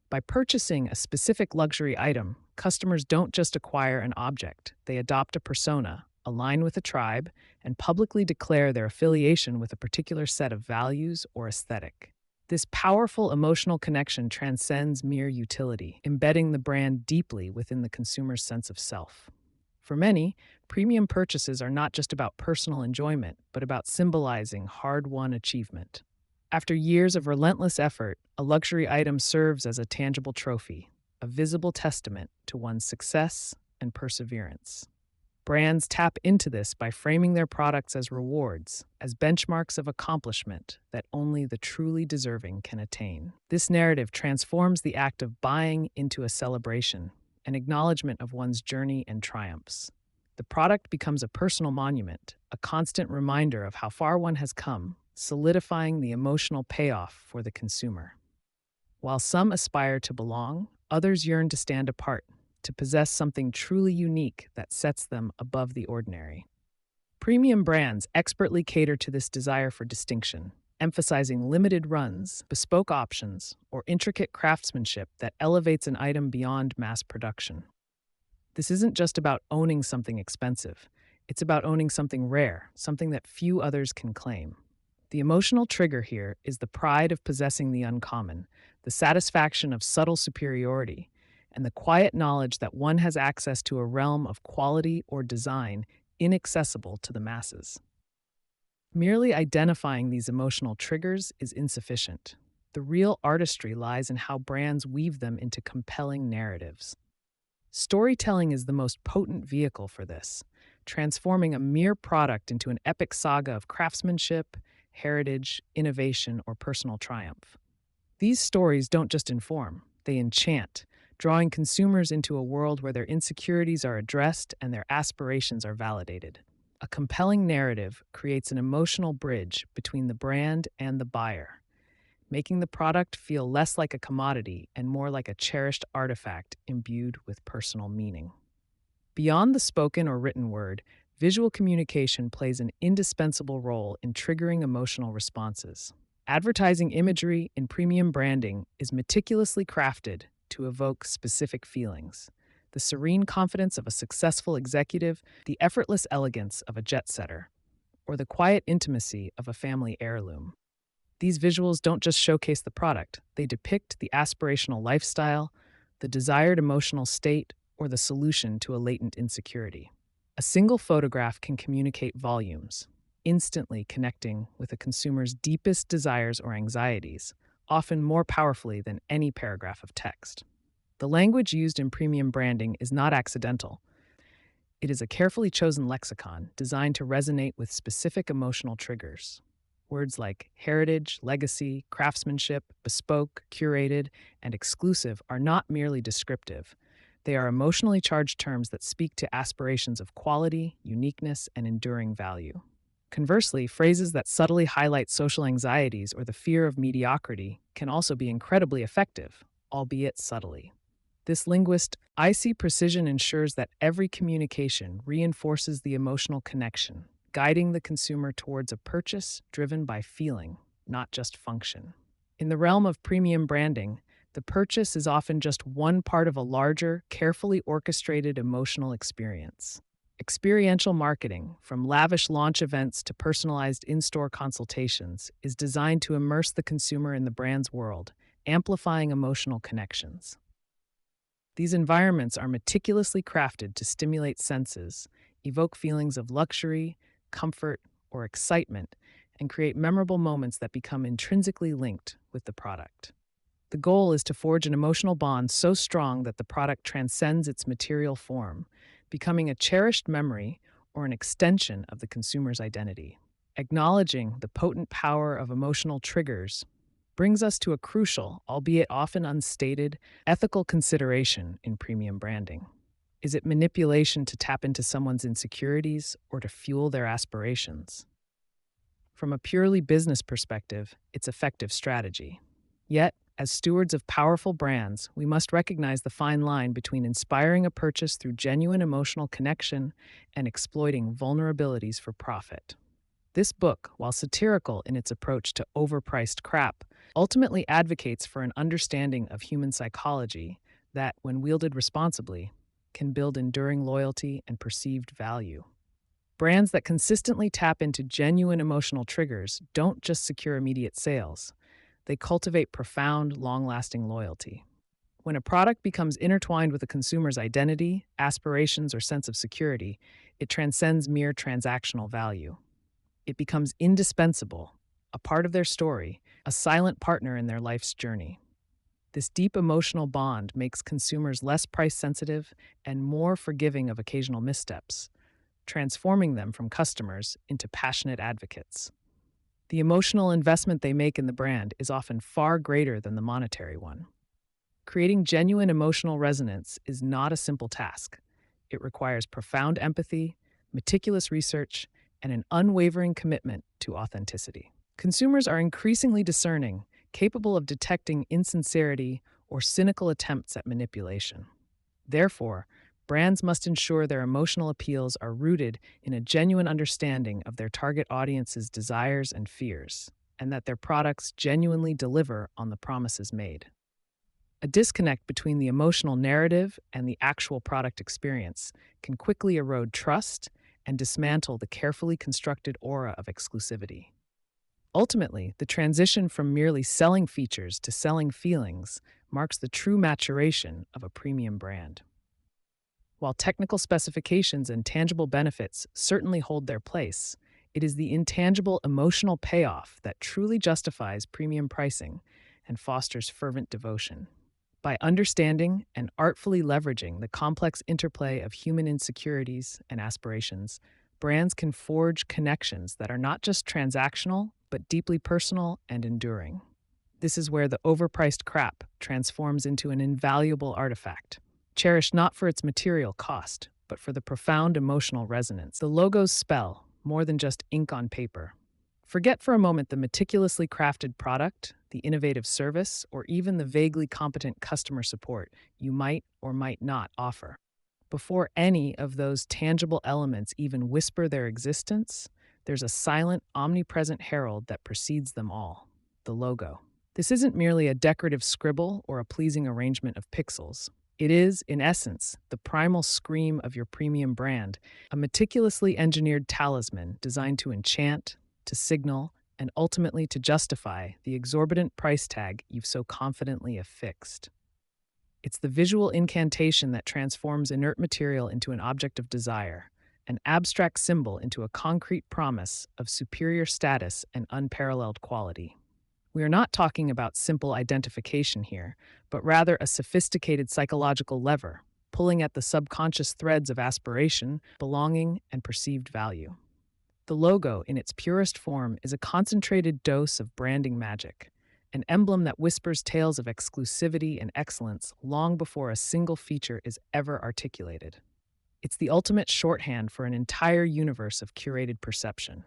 By purchasing a specific luxury item, customers don't just acquire an object, they adopt a persona, align with a tribe, and publicly declare their affiliation with a particular set of values or aesthetic. This powerful emotional connection transcends mere utility, embedding the brand deeply within the consumer's sense of self. For many, premium purchases are not just about personal enjoyment, but about symbolizing hard-won achievement. After years of relentless effort, a luxury item serves as a tangible trophy, a visible testament to one's success and perseverance. Brands tap into this by framing their products as rewards, as benchmarks of accomplishment that only the truly deserving can attain. This narrative transforms the act of buying into a celebration, an acknowledgement of one's journey and triumphs. The product becomes a personal monument, a constant reminder of how far one has come, solidifying the emotional payoff for the consumer. While some aspire to belong, others yearn to stand apart, to possess something truly unique that sets them above the ordinary. Premium brands expertly cater to this desire for distinction, emphasizing limited runs, bespoke options, or intricate craftsmanship that elevates an item beyond mass production. This isn't just about owning something expensive. It's about owning something rare, something that few others can claim. The emotional trigger here is the pride of possessing the uncommon, the satisfaction of subtle superiority, and the quiet knowledge that one has access to a realm of quality or design inaccessible to the masses. Merely identifying these emotional triggers is insufficient. The real artistry lies in how brands weave them into compelling narratives. Storytelling is the most potent vehicle for this, transforming a mere product into an epic saga of craftsmanship, heritage, innovation, or personal triumph. These stories don't just inform, they enchant, drawing consumers into a world where their insecurities are addressed and their aspirations are validated. A compelling narrative creates an emotional bridge between the brand and the buyer, making the product feel less like a commodity and more like a cherished artifact imbued with personal meaning. Beyond the spoken or written word, visual communication plays an indispensable role in triggering emotional responses. Advertising imagery in premium branding is meticulously crafted to evoke specific feelings: the serene confidence of a successful executive, the effortless elegance of a jet setter, or the quiet intimacy of a family heirloom. These visuals don't just showcase the product, they depict the aspirational lifestyle, the desired emotional state, or the solution to a latent insecurity. A single photograph can communicate volumes, instantly connecting with a consumer's deepest desires or anxieties, often more powerfully than any paragraph of text. The language used in premium branding is not accidental. It is a carefully chosen lexicon designed to resonate with specific emotional triggers. Words like heritage, legacy, craftsmanship, bespoke, curated, and exclusive are not merely descriptive. They are emotionally charged terms that speak to aspirations of quality, uniqueness, and enduring value. Conversely, phrases that subtly highlight social anxieties or the fear of mediocrity can also be incredibly effective, albeit subtly. This linguist-icy precision ensures that every communication reinforces the emotional connection, guiding the consumer towards a purchase driven by feeling, not just function. In the realm of premium branding, the purchase is often just one part of a larger, carefully orchestrated emotional experience. Experiential marketing, from lavish launch events to personalized in-store consultations, is designed to immerse the consumer in the brand's world, amplifying emotional connections. These environments are meticulously crafted to stimulate senses, evoke feelings of luxury, comfort, or excitement, and create memorable moments that become intrinsically linked with the product. The goal is to forge an emotional bond so strong that the product transcends its material form, becoming a cherished memory or an extension of the consumer's identity. Acknowledging the potent power of emotional triggers brings us to a crucial, albeit often unstated, ethical consideration in premium branding. Is it manipulation to tap into someone's insecurities or to fuel their aspirations? From a purely business perspective, it's effective strategy. Yet, as stewards of powerful brands, we must recognize the fine line between inspiring a purchase through genuine emotional connection and exploiting vulnerabilities for profit. This book, while satirical in its approach to overpriced crap, ultimately advocates for an understanding of human psychology that, when wielded responsibly, can build enduring loyalty and perceived value. Brands that consistently tap into genuine emotional triggers don't just secure immediate sales, they cultivate profound, long lasting loyalty. When a product becomes intertwined with a consumer's identity, aspirations, or sense of security, it transcends mere transactional value. It becomes indispensable, a part of their story, a silent partner in their life's journey. This deep emotional bond makes consumers less price sensitive and more forgiving of occasional missteps, transforming them from customers into passionate advocates. The emotional investment they make in the brand is often far greater than the monetary one. Creating genuine emotional resonance is not a simple task. It requires profound empathy, meticulous research, and an unwavering commitment to authenticity. Consumers are increasingly discerning, capable of detecting insincerity or cynical attempts at manipulation. Therefore, brands must ensure their emotional appeals are rooted in a genuine understanding of their target audience's desires and fears, and that their products genuinely deliver on the promises made. A disconnect between the emotional narrative and the actual product experience can quickly erode trust and dismantle the carefully constructed aura of exclusivity. Ultimately, the transition from merely selling features to selling feelings marks the true maturation of a premium brand. While technical specifications and tangible benefits certainly hold their place, it is the intangible emotional payoff that truly justifies premium pricing and fosters fervent devotion. By understanding and artfully leveraging the complex interplay of human insecurities and aspirations, brands can forge connections that are not just transactional, but deeply personal and enduring. This is where the overpriced crap transforms into an invaluable artifact, cherished not for its material cost, but for the profound emotional resonance. The logo's spell, more than just ink on paper. Forget for a moment the meticulously crafted product, the innovative service, or even the vaguely competent customer support you might or might not offer. Before any of those tangible elements even whisper their existence, there's a silent, omnipresent herald that precedes them all: the logo. This isn't merely a decorative scribble or a pleasing arrangement of pixels. It is, in essence, the primal scream of your premium brand, a meticulously engineered talisman designed to enchant, to signal, and ultimately to justify the exorbitant price tag you've so confidently affixed. It's the visual incantation that transforms inert material into an object of desire, an abstract symbol into a concrete promise of superior status and unparalleled quality. We are not talking about simple identification here, but rather a sophisticated psychological lever, pulling at the subconscious threads of aspiration, belonging, and perceived value. The logo, in its purest form, is a concentrated dose of branding magic, an emblem that whispers tales of exclusivity and excellence long before a single feature is ever articulated. It's the ultimate shorthand for an entire universe of curated perception,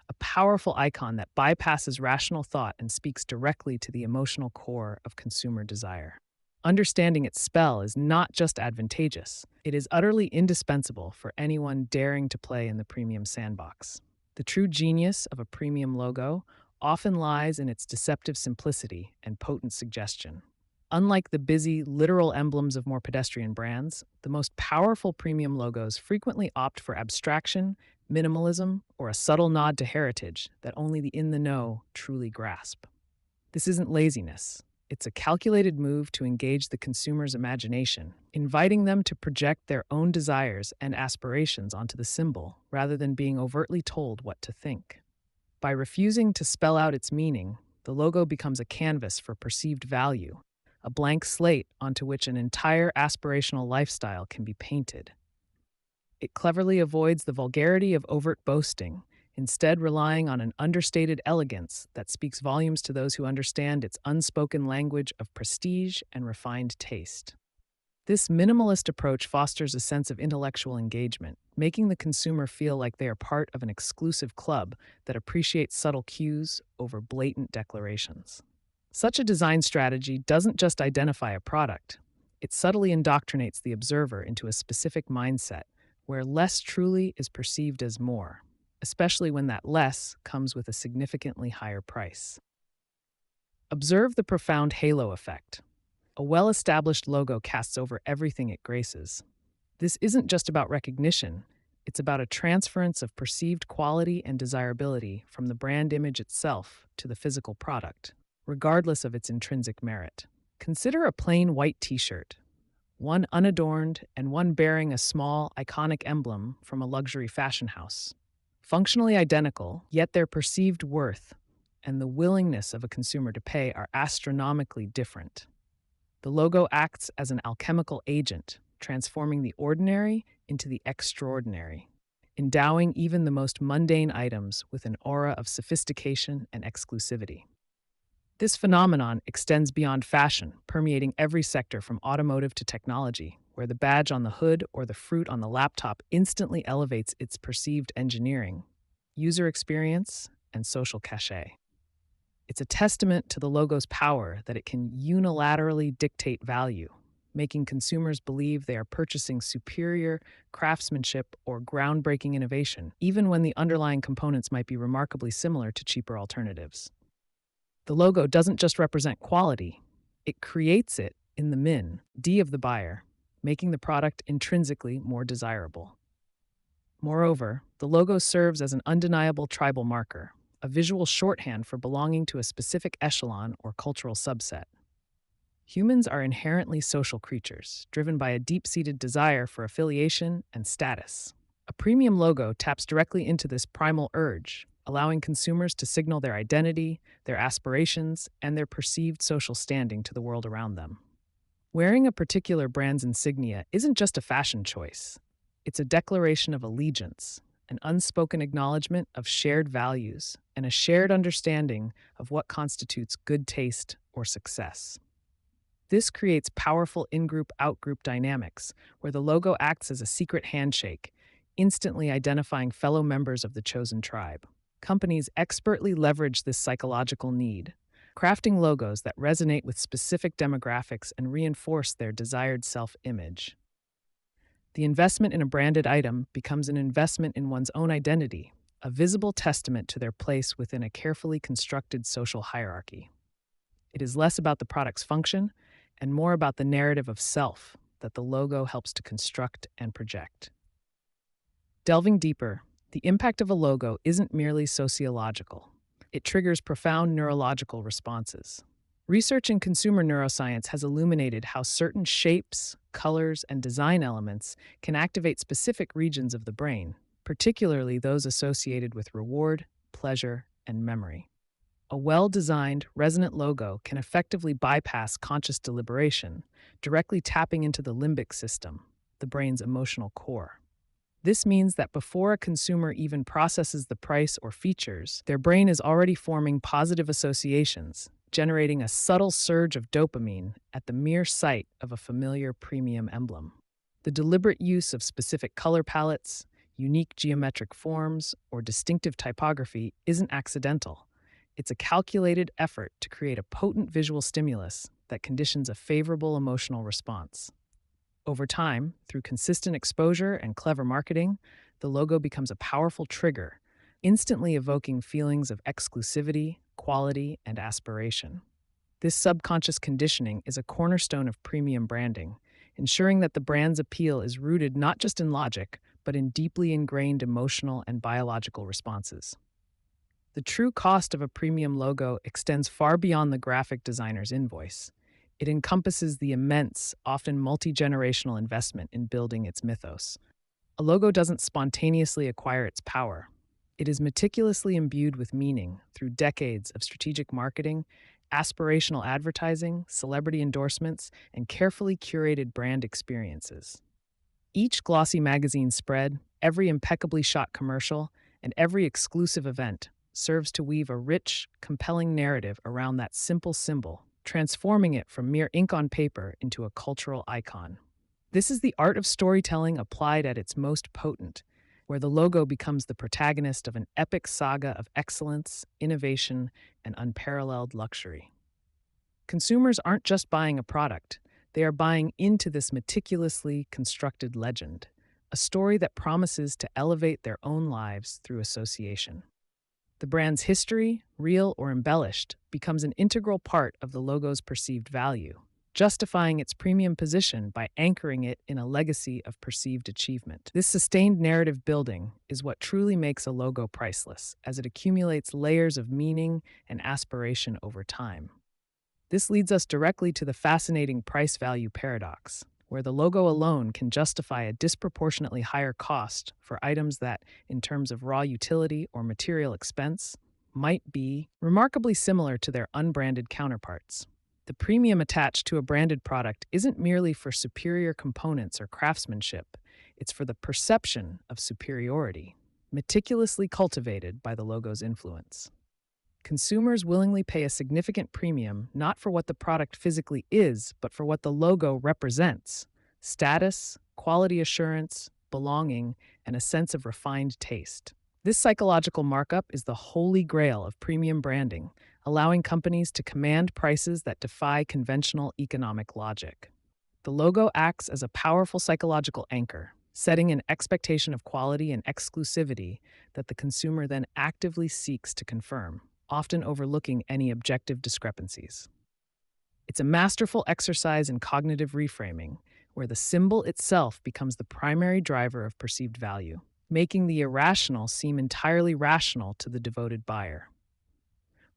a powerful icon that bypasses rational thought and speaks directly to the emotional core of consumer desire. Understanding its spell is not just advantageous, it is utterly indispensable for anyone daring to play in the premium sandbox. The true genius of a premium logo often lies in its deceptive simplicity and potent suggestion. Unlike the busy, literal emblems of more pedestrian brands, the most powerful premium logos frequently opt for abstraction, minimalism, or a subtle nod to heritage that only the in-the-know truly grasp. This isn't laziness. It's a calculated move to engage the consumer's imagination, inviting them to project their own desires and aspirations onto the symbol rather than being overtly told what to think. By refusing to spell out its meaning, the logo becomes a canvas for perceived value, a blank slate onto which an entire aspirational lifestyle can be painted. It cleverly avoids the vulgarity of overt boasting, instead relying on an understated elegance that speaks volumes to those who understand its unspoken language of prestige and refined taste. This minimalist approach fosters a sense of intellectual engagement, making the consumer feel like they are part of an exclusive club that appreciates subtle cues over blatant declarations. Such a design strategy doesn't just identify a product, it subtly indoctrinates the observer into a specific mindset where less truly is perceived as more. especially when that less comes with a significantly higher price. Observe the profound halo effect. A well established logo casts over everything it graces. This isn't just about recognition, it's about a transference of perceived quality and desirability from the brand image itself to the physical product, regardless of its intrinsic merit. Consider a plain white t shirt, one unadorned and one bearing a small, iconic emblem from a luxury fashion house. Functionally identical, yet their perceived worth and the willingness of a consumer to pay are astronomically different. The logo acts as an alchemical agent, transforming the ordinary into the extraordinary, endowing even the most mundane items with an aura of sophistication and exclusivity. This phenomenon extends beyond fashion, permeating every sector from automotive to technology, where the badge on the hood or the fruit on the laptop instantly elevates its perceived engineering, user experience, and social cachet. It's a testament to the logo's power that it can unilaterally dictate value, making consumers believe they are purchasing superior craftsmanship or groundbreaking innovation, even when the underlying components might be remarkably similar to cheaper alternatives. The logo doesn't just represent quality, it creates it in the min-d of the buyer, making the product intrinsically more desirable. Moreover, the logo serves as an undeniable tribal marker, a visual shorthand for belonging to a specific echelon or cultural subset. Humans are inherently social creatures, driven by a deep-seated desire for affiliation and status. A premium logo taps directly into this primal urge, allowing consumers to signal their identity, their aspirations, and their perceived social standing to the world around them. Wearing a particular brand's insignia isn't just a fashion choice. It's a declaration of allegiance, an unspoken acknowledgement of shared values, and a shared understanding of what constitutes good taste or success. This creates powerful in-group, out-group dynamics, where the logo acts as a secret handshake, instantly identifying fellow members of the chosen tribe. Companies expertly leverage this psychological need, crafting logos that resonate with specific demographics and reinforce their desired self-image. The investment in a branded item becomes an investment in one's own identity, a visible testament to their place within a carefully constructed social hierarchy. It is less about the product's function and more about the narrative of self that the logo helps to construct and project. Delving deeper, the impact of a logo isn't merely sociological. It triggers profound neurological responses. Research in consumer neuroscience has illuminated how certain shapes, colors, and design elements can activate specific regions of the brain, particularly those associated with reward, pleasure, and memory. A well-designed, resonant logo can effectively bypass conscious deliberation, directly tapping into the limbic system, the brain's emotional core. This means that before a consumer even processes the price or features, their brain is already forming positive associations, generating a subtle surge of dopamine at the mere sight of a familiar premium emblem. The deliberate use of specific color palettes, unique geometric forms, or distinctive typography isn't accidental. It's a calculated effort to create a potent visual stimulus that conditions a favorable emotional response. Over time, through consistent exposure and clever marketing, the logo becomes a powerful trigger, instantly evoking feelings of exclusivity, quality, and aspiration. This subconscious conditioning is a cornerstone of premium branding, ensuring that the brand's appeal is rooted not just in logic, but in deeply ingrained emotional and biological responses. The true cost of a premium logo extends far beyond the graphic designer's invoice. It encompasses the immense, often multi-generational investment in building its mythos. A logo doesn't spontaneously acquire its power. It is meticulously imbued with meaning through decades of strategic marketing, aspirational advertising, celebrity endorsements, and carefully curated brand experiences. Each glossy magazine spread, every impeccably shot commercial, and every exclusive event serves to weave a rich, compelling narrative around that simple symbol, transforming it from mere ink on paper into a cultural icon. This is the art of storytelling applied at its most potent, where the logo becomes the protagonist of an epic saga of excellence, innovation, and unparalleled luxury. Consumers aren't just buying a product, they are buying into this meticulously constructed legend, a story that promises to elevate their own lives through association. The brand's history, real or embellished, becomes an integral part of the logo's perceived value, justifying its premium position by anchoring it in a legacy of perceived achievement. This sustained narrative building is what truly makes a logo priceless, as it accumulates layers of meaning and aspiration over time. This leads us directly to the fascinating price-value paradox, where the logo alone can justify a disproportionately higher cost for items that, in terms of raw utility or material expense, might be remarkably similar to their unbranded counterparts. The premium attached to a branded product isn't merely for superior components or craftsmanship, it's for the perception of superiority, meticulously cultivated by the logo's influence. Consumers willingly pay a significant premium not for what the product physically is, but for what the logo represents: status, quality assurance, belonging, and a sense of refined taste. This psychological markup is the holy grail of premium branding, allowing companies to command prices that defy conventional economic logic. The logo acts as a powerful psychological anchor, setting an expectation of quality and exclusivity that the consumer then actively seeks to confirm, often overlooking any objective discrepancies. It's a masterful exercise in cognitive reframing, where the symbol itself becomes the primary driver of perceived value, making the irrational seem entirely rational to the devoted buyer.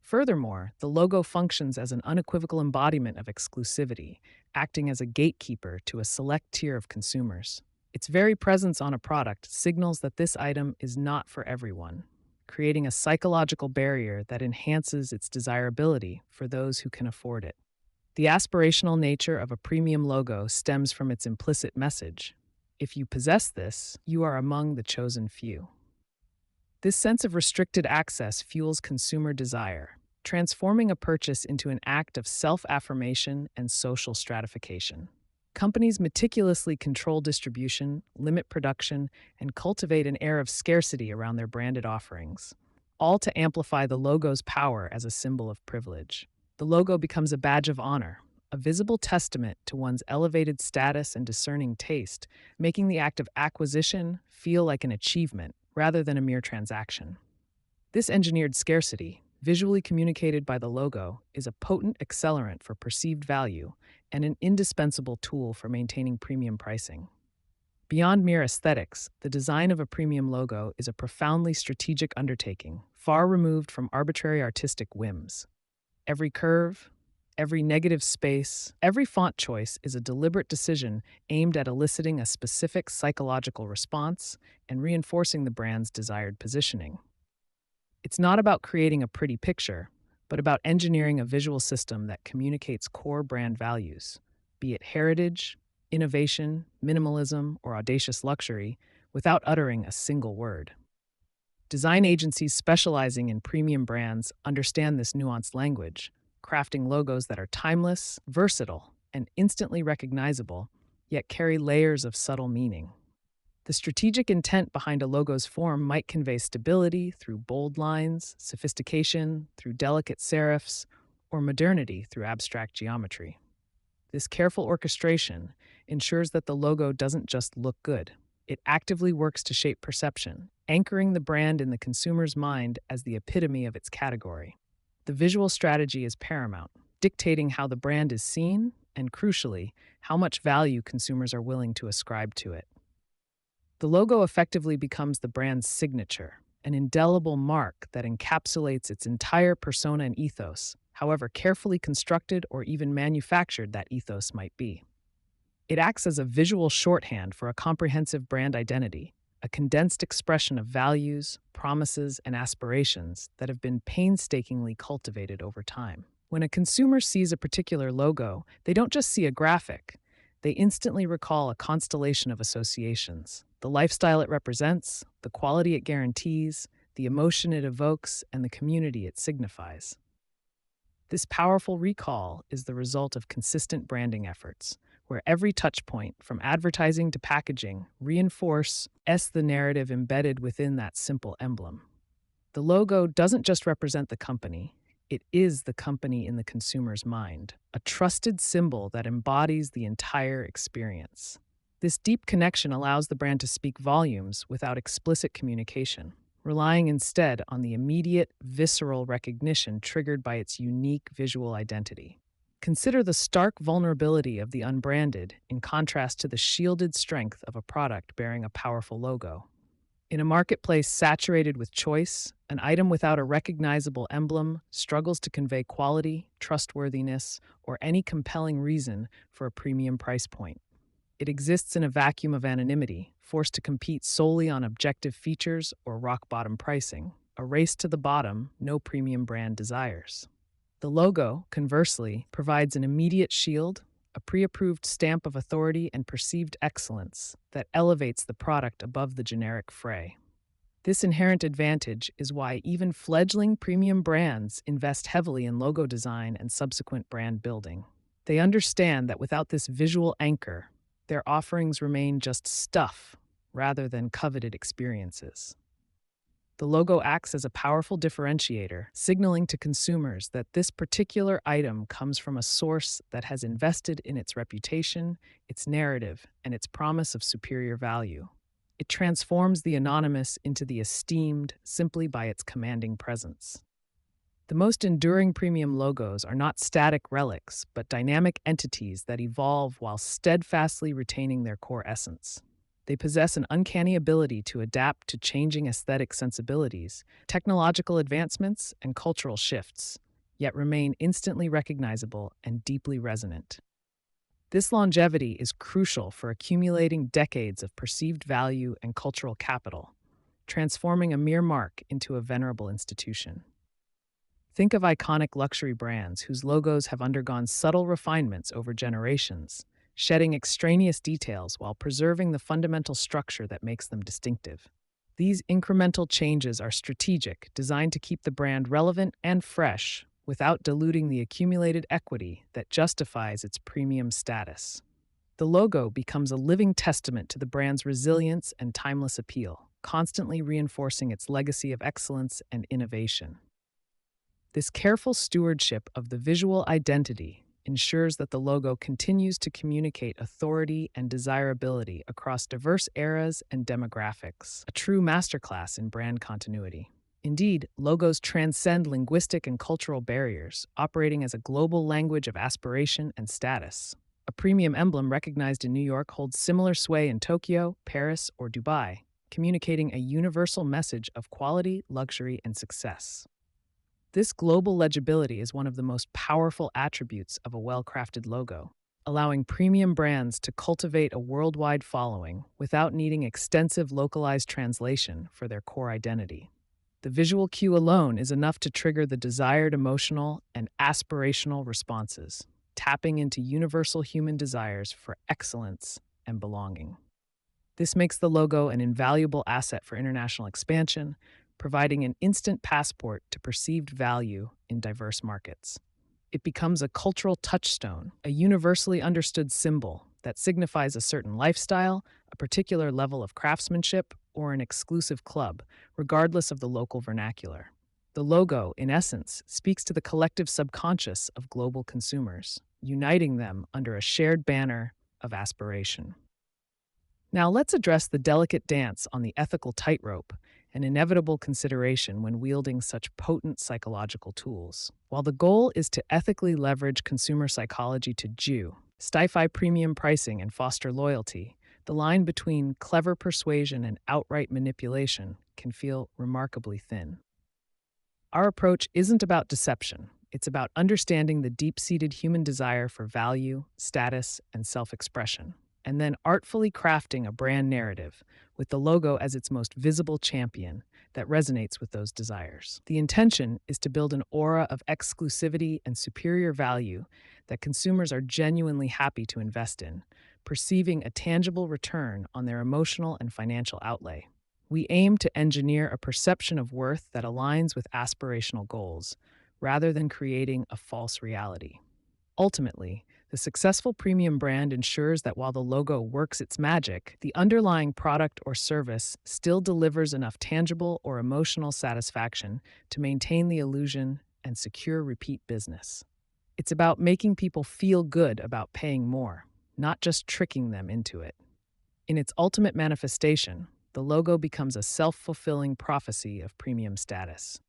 Furthermore, the logo functions as an unequivocal embodiment of exclusivity, acting as a gatekeeper to a select tier of consumers. Its very presence on a product signals that this item is not for everyone, creating a psychological barrier that enhances its desirability for those who can afford it. The aspirational nature of a premium logo stems from its implicit message: if you possess this, you are among the chosen few. This sense of restricted access fuels consumer desire, transforming a purchase into an act of self-affirmation and social stratification. Companies meticulously control distribution, limit production, and cultivate an air of scarcity around their branded offerings, all to amplify the logo's power as a symbol of privilege. The logo becomes a badge of honor, a visible testament to one's elevated status and discerning taste, making the act of acquisition feel like an achievement rather than a mere transaction. This engineered scarcity, visually communicated by the logo, is a potent accelerant for perceived value and an indispensable tool for maintaining premium pricing. Beyond mere aesthetics, the design of a premium logo is a profoundly strategic undertaking, far removed from arbitrary artistic whims. Every curve, every negative space, every font choice is a deliberate decision aimed at eliciting a specific psychological response and reinforcing the brand's desired positioning. It's not about creating a pretty picture, but about engineering a visual system that communicates core brand values, be it heritage, innovation, minimalism, or audacious luxury, without uttering a single word. Design agencies specializing in premium brands understand this nuanced language, crafting logos that are timeless, versatile, and instantly recognizable, yet carry layers of subtle meaning. The strategic intent behind a logo's form might convey stability through bold lines, sophistication through delicate serifs, or modernity through abstract geometry. This careful orchestration ensures that the logo doesn't just look good. It actively works to shape perception, anchoring the brand in the consumer's mind as the epitome of its category. The visual strategy is paramount, dictating how the brand is seen and, crucially, how much value consumers are willing to ascribe to it. The logo effectively becomes the brand's signature, an indelible mark that encapsulates its entire persona and ethos, however carefully constructed or even manufactured that ethos might be. It acts as a visual shorthand for a comprehensive brand identity, a condensed expression of values, promises, and aspirations that have been painstakingly cultivated over time. When a consumer sees a particular logo, they don't just see a graphic. They instantly recall a constellation of associations: the lifestyle it represents, the quality it guarantees, the emotion it evokes, and the community it signifies. This powerful recall is the result of consistent branding efforts, where every touchpoint, from advertising to packaging, reinforces the narrative embedded within that simple emblem. The logo doesn't just represent the company, it is the company in the consumer's mind, a trusted symbol that embodies the entire experience. This deep connection allows the brand to speak volumes without explicit communication, relying instead on the immediate, visceral recognition triggered by its unique visual identity. Consider the stark vulnerability of the unbranded in contrast to the shielded strength of a product bearing a powerful logo. In a marketplace saturated with choice, an item without a recognizable emblem struggles to convey quality, trustworthiness, or any compelling reason for a premium price point. It exists in a vacuum of anonymity, forced to compete solely on objective features or rock bottom pricing, a race to the bottom no premium brand desires. The logo, conversely, provides an immediate shield, a pre-approved stamp of authority and perceived excellence that elevates the product above the generic fray. This inherent advantage is why even fledgling premium brands invest heavily in logo design and subsequent brand building. They understand that without this visual anchor, their offerings remain just stuff rather than coveted experiences. The logo acts as a powerful differentiator, signaling to consumers that this particular item comes from a source that has invested in its reputation, its narrative, and its promise of superior value. It transforms the anonymous into the esteemed simply by its commanding presence. The most enduring premium logos are not static relics, but dynamic entities that evolve while steadfastly retaining their core essence. They possess an uncanny ability to adapt to changing aesthetic sensibilities, technological advancements, and cultural shifts, yet remain instantly recognizable and deeply resonant. This longevity is crucial for accumulating decades of perceived value and cultural capital, transforming a mere mark into a venerable institution. Think of iconic luxury brands whose logos have undergone subtle refinements over generations, shedding extraneous details while preserving the fundamental structure that makes them distinctive. These incremental changes are strategic, designed to keep the brand relevant and fresh without diluting the accumulated equity that justifies its premium status. The logo becomes a living testament to the brand's resilience and timeless appeal, constantly reinforcing its legacy of excellence and innovation. This careful stewardship of the visual identity ensures that the logo continues to communicate authority and desirability across diverse eras and demographics, a true masterclass in brand continuity. Indeed, logos transcend linguistic and cultural barriers, operating as a global language of aspiration and status. A premium emblem recognized in New York holds similar sway in Tokyo, Paris, or Dubai, communicating a universal message of quality, luxury, and success. This global legibility is one of the most powerful attributes of a well-crafted logo, allowing premium brands to cultivate a worldwide following without needing extensive localized translation for their core identity. The visual cue alone is enough to trigger the desired emotional and aspirational responses, tapping into universal human desires for excellence and belonging. This makes the logo an invaluable asset for international expansion, providing an instant passport to perceived value in diverse markets. It becomes a cultural touchstone, a universally understood symbol that signifies a certain lifestyle, a particular level of craftsmanship, or an exclusive club, regardless of the local vernacular. The logo, in essence, speaks to the collective subconscious of global consumers, uniting them under a shared banner of aspiration. Now let's address the delicate dance on the ethical tightrope, an inevitable consideration when wielding such potent psychological tools. While the goal is to ethically leverage consumer psychology to justify premium pricing and foster loyalty, the line between clever persuasion and outright manipulation can feel remarkably thin. Our approach isn't about deception. It's about understanding the deep-seated human desire for value, status, and self-expression, and then artfully crafting a brand narrative with the logo as its most visible champion that resonates with those desires. The intention is to build an aura of exclusivity and superior value that consumers are genuinely happy to invest in, perceiving a tangible return on their emotional and financial outlay. We aim to engineer a perception of worth that aligns with aspirational goals, rather than creating a false reality. Ultimately, the successful premium brand ensures that while the logo works its magic, the underlying product or service still delivers enough tangible or emotional satisfaction to maintain the illusion and secure repeat business. It's about making people feel good about paying more, not just tricking them into it. In its ultimate manifestation, the logo becomes a self-fulfilling prophecy of premium status.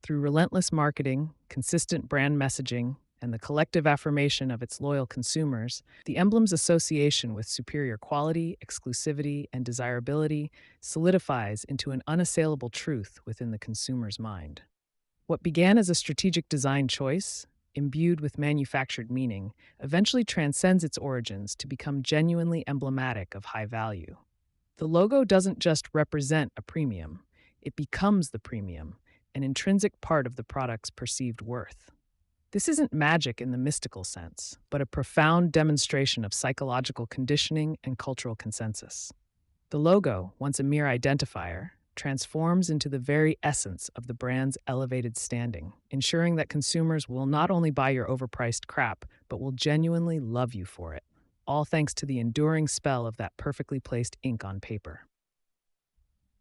Through relentless marketing, consistent brand messaging, and the collective affirmation of its loyal consumers, the emblem's association with superior quality, exclusivity, and desirability solidifies into an unassailable truth within the consumer's mind. What began as a strategic design choice, imbued with manufactured meaning, eventually transcends its origins to become genuinely emblematic of high value. The logo doesn't just represent a premium, it becomes the premium, an intrinsic part of the product's perceived worth. This isn't magic in the mystical sense, but a profound demonstration of psychological conditioning and cultural consensus. The logo, once a mere identifier, transforms into the very essence of the brand's elevated standing, ensuring that consumers will not only buy your overpriced crap, but will genuinely love you for it, all thanks to the enduring spell of that perfectly placed ink on paper.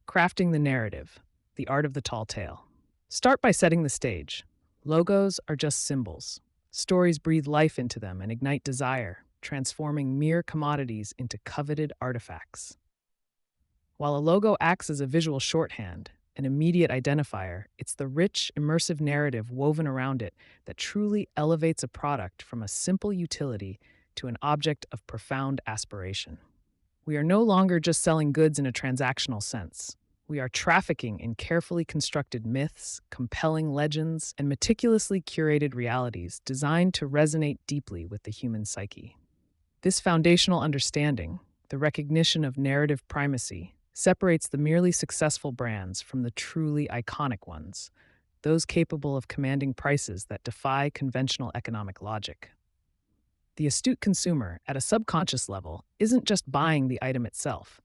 Crafting the narrative, the art of the tall tale. Start by setting the stage. Logos are just symbols. Stories breathe life into them and ignite desire, transforming mere commodities into coveted artifacts. While a logo acts as a visual shorthand, an immediate identifier, it's the rich, immersive narrative woven around it that truly elevates a product from a simple utility to an object of profound aspiration. We are no longer just selling goods in a transactional sense. We are trafficking in carefully constructed myths, compelling legends, and meticulously curated realities designed to resonate deeply with the human psyche. This foundational understanding, the recognition of narrative primacy, separates the merely successful brands from the truly iconic ones, those capable of commanding prices that defy conventional economic logic. The astute consumer, at a subconscious level, isn't just buying the item itself.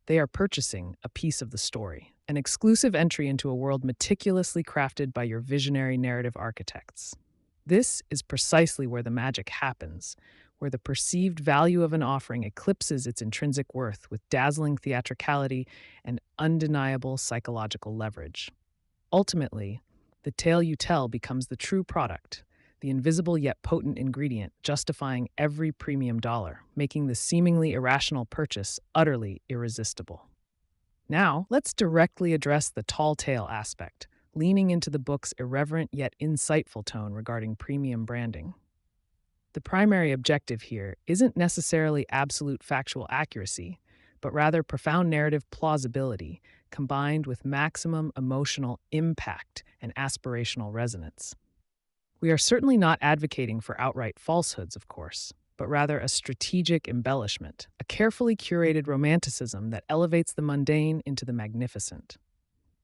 They are purchasing a piece of the story, an exclusive entry into a world meticulously crafted by your visionary narrative architects. This is precisely where the magic happens, where the perceived value of an offering eclipses its intrinsic worth with dazzling theatricality and undeniable psychological leverage. Ultimately, the tale you tell becomes the true product, the invisible yet potent ingredient justifying every premium dollar, making the seemingly irrational purchase utterly irresistible. Now, let's directly address the tall tale aspect, leaning into the book's irreverent yet insightful tone regarding premium branding. The primary objective here isn't necessarily absolute factual accuracy, but rather profound narrative plausibility combined with maximum emotional impact and aspirational resonance. We are certainly not advocating for outright falsehoods, of course, but rather a strategic embellishment, a carefully curated romanticism that elevates the mundane into the magnificent.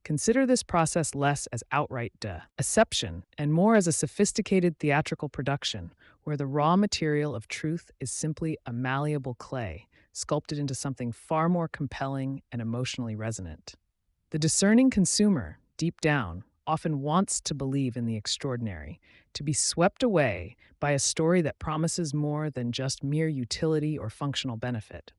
Consider this process less as outright deception and more as a sophisticated theatrical production where the raw material of truth is simply a malleable clay, sculpted into something far more compelling and emotionally resonant. The discerning consumer, deep down, often wants to believe in the extraordinary, to be swept away by a story that promises more than just mere utility or functional benefit.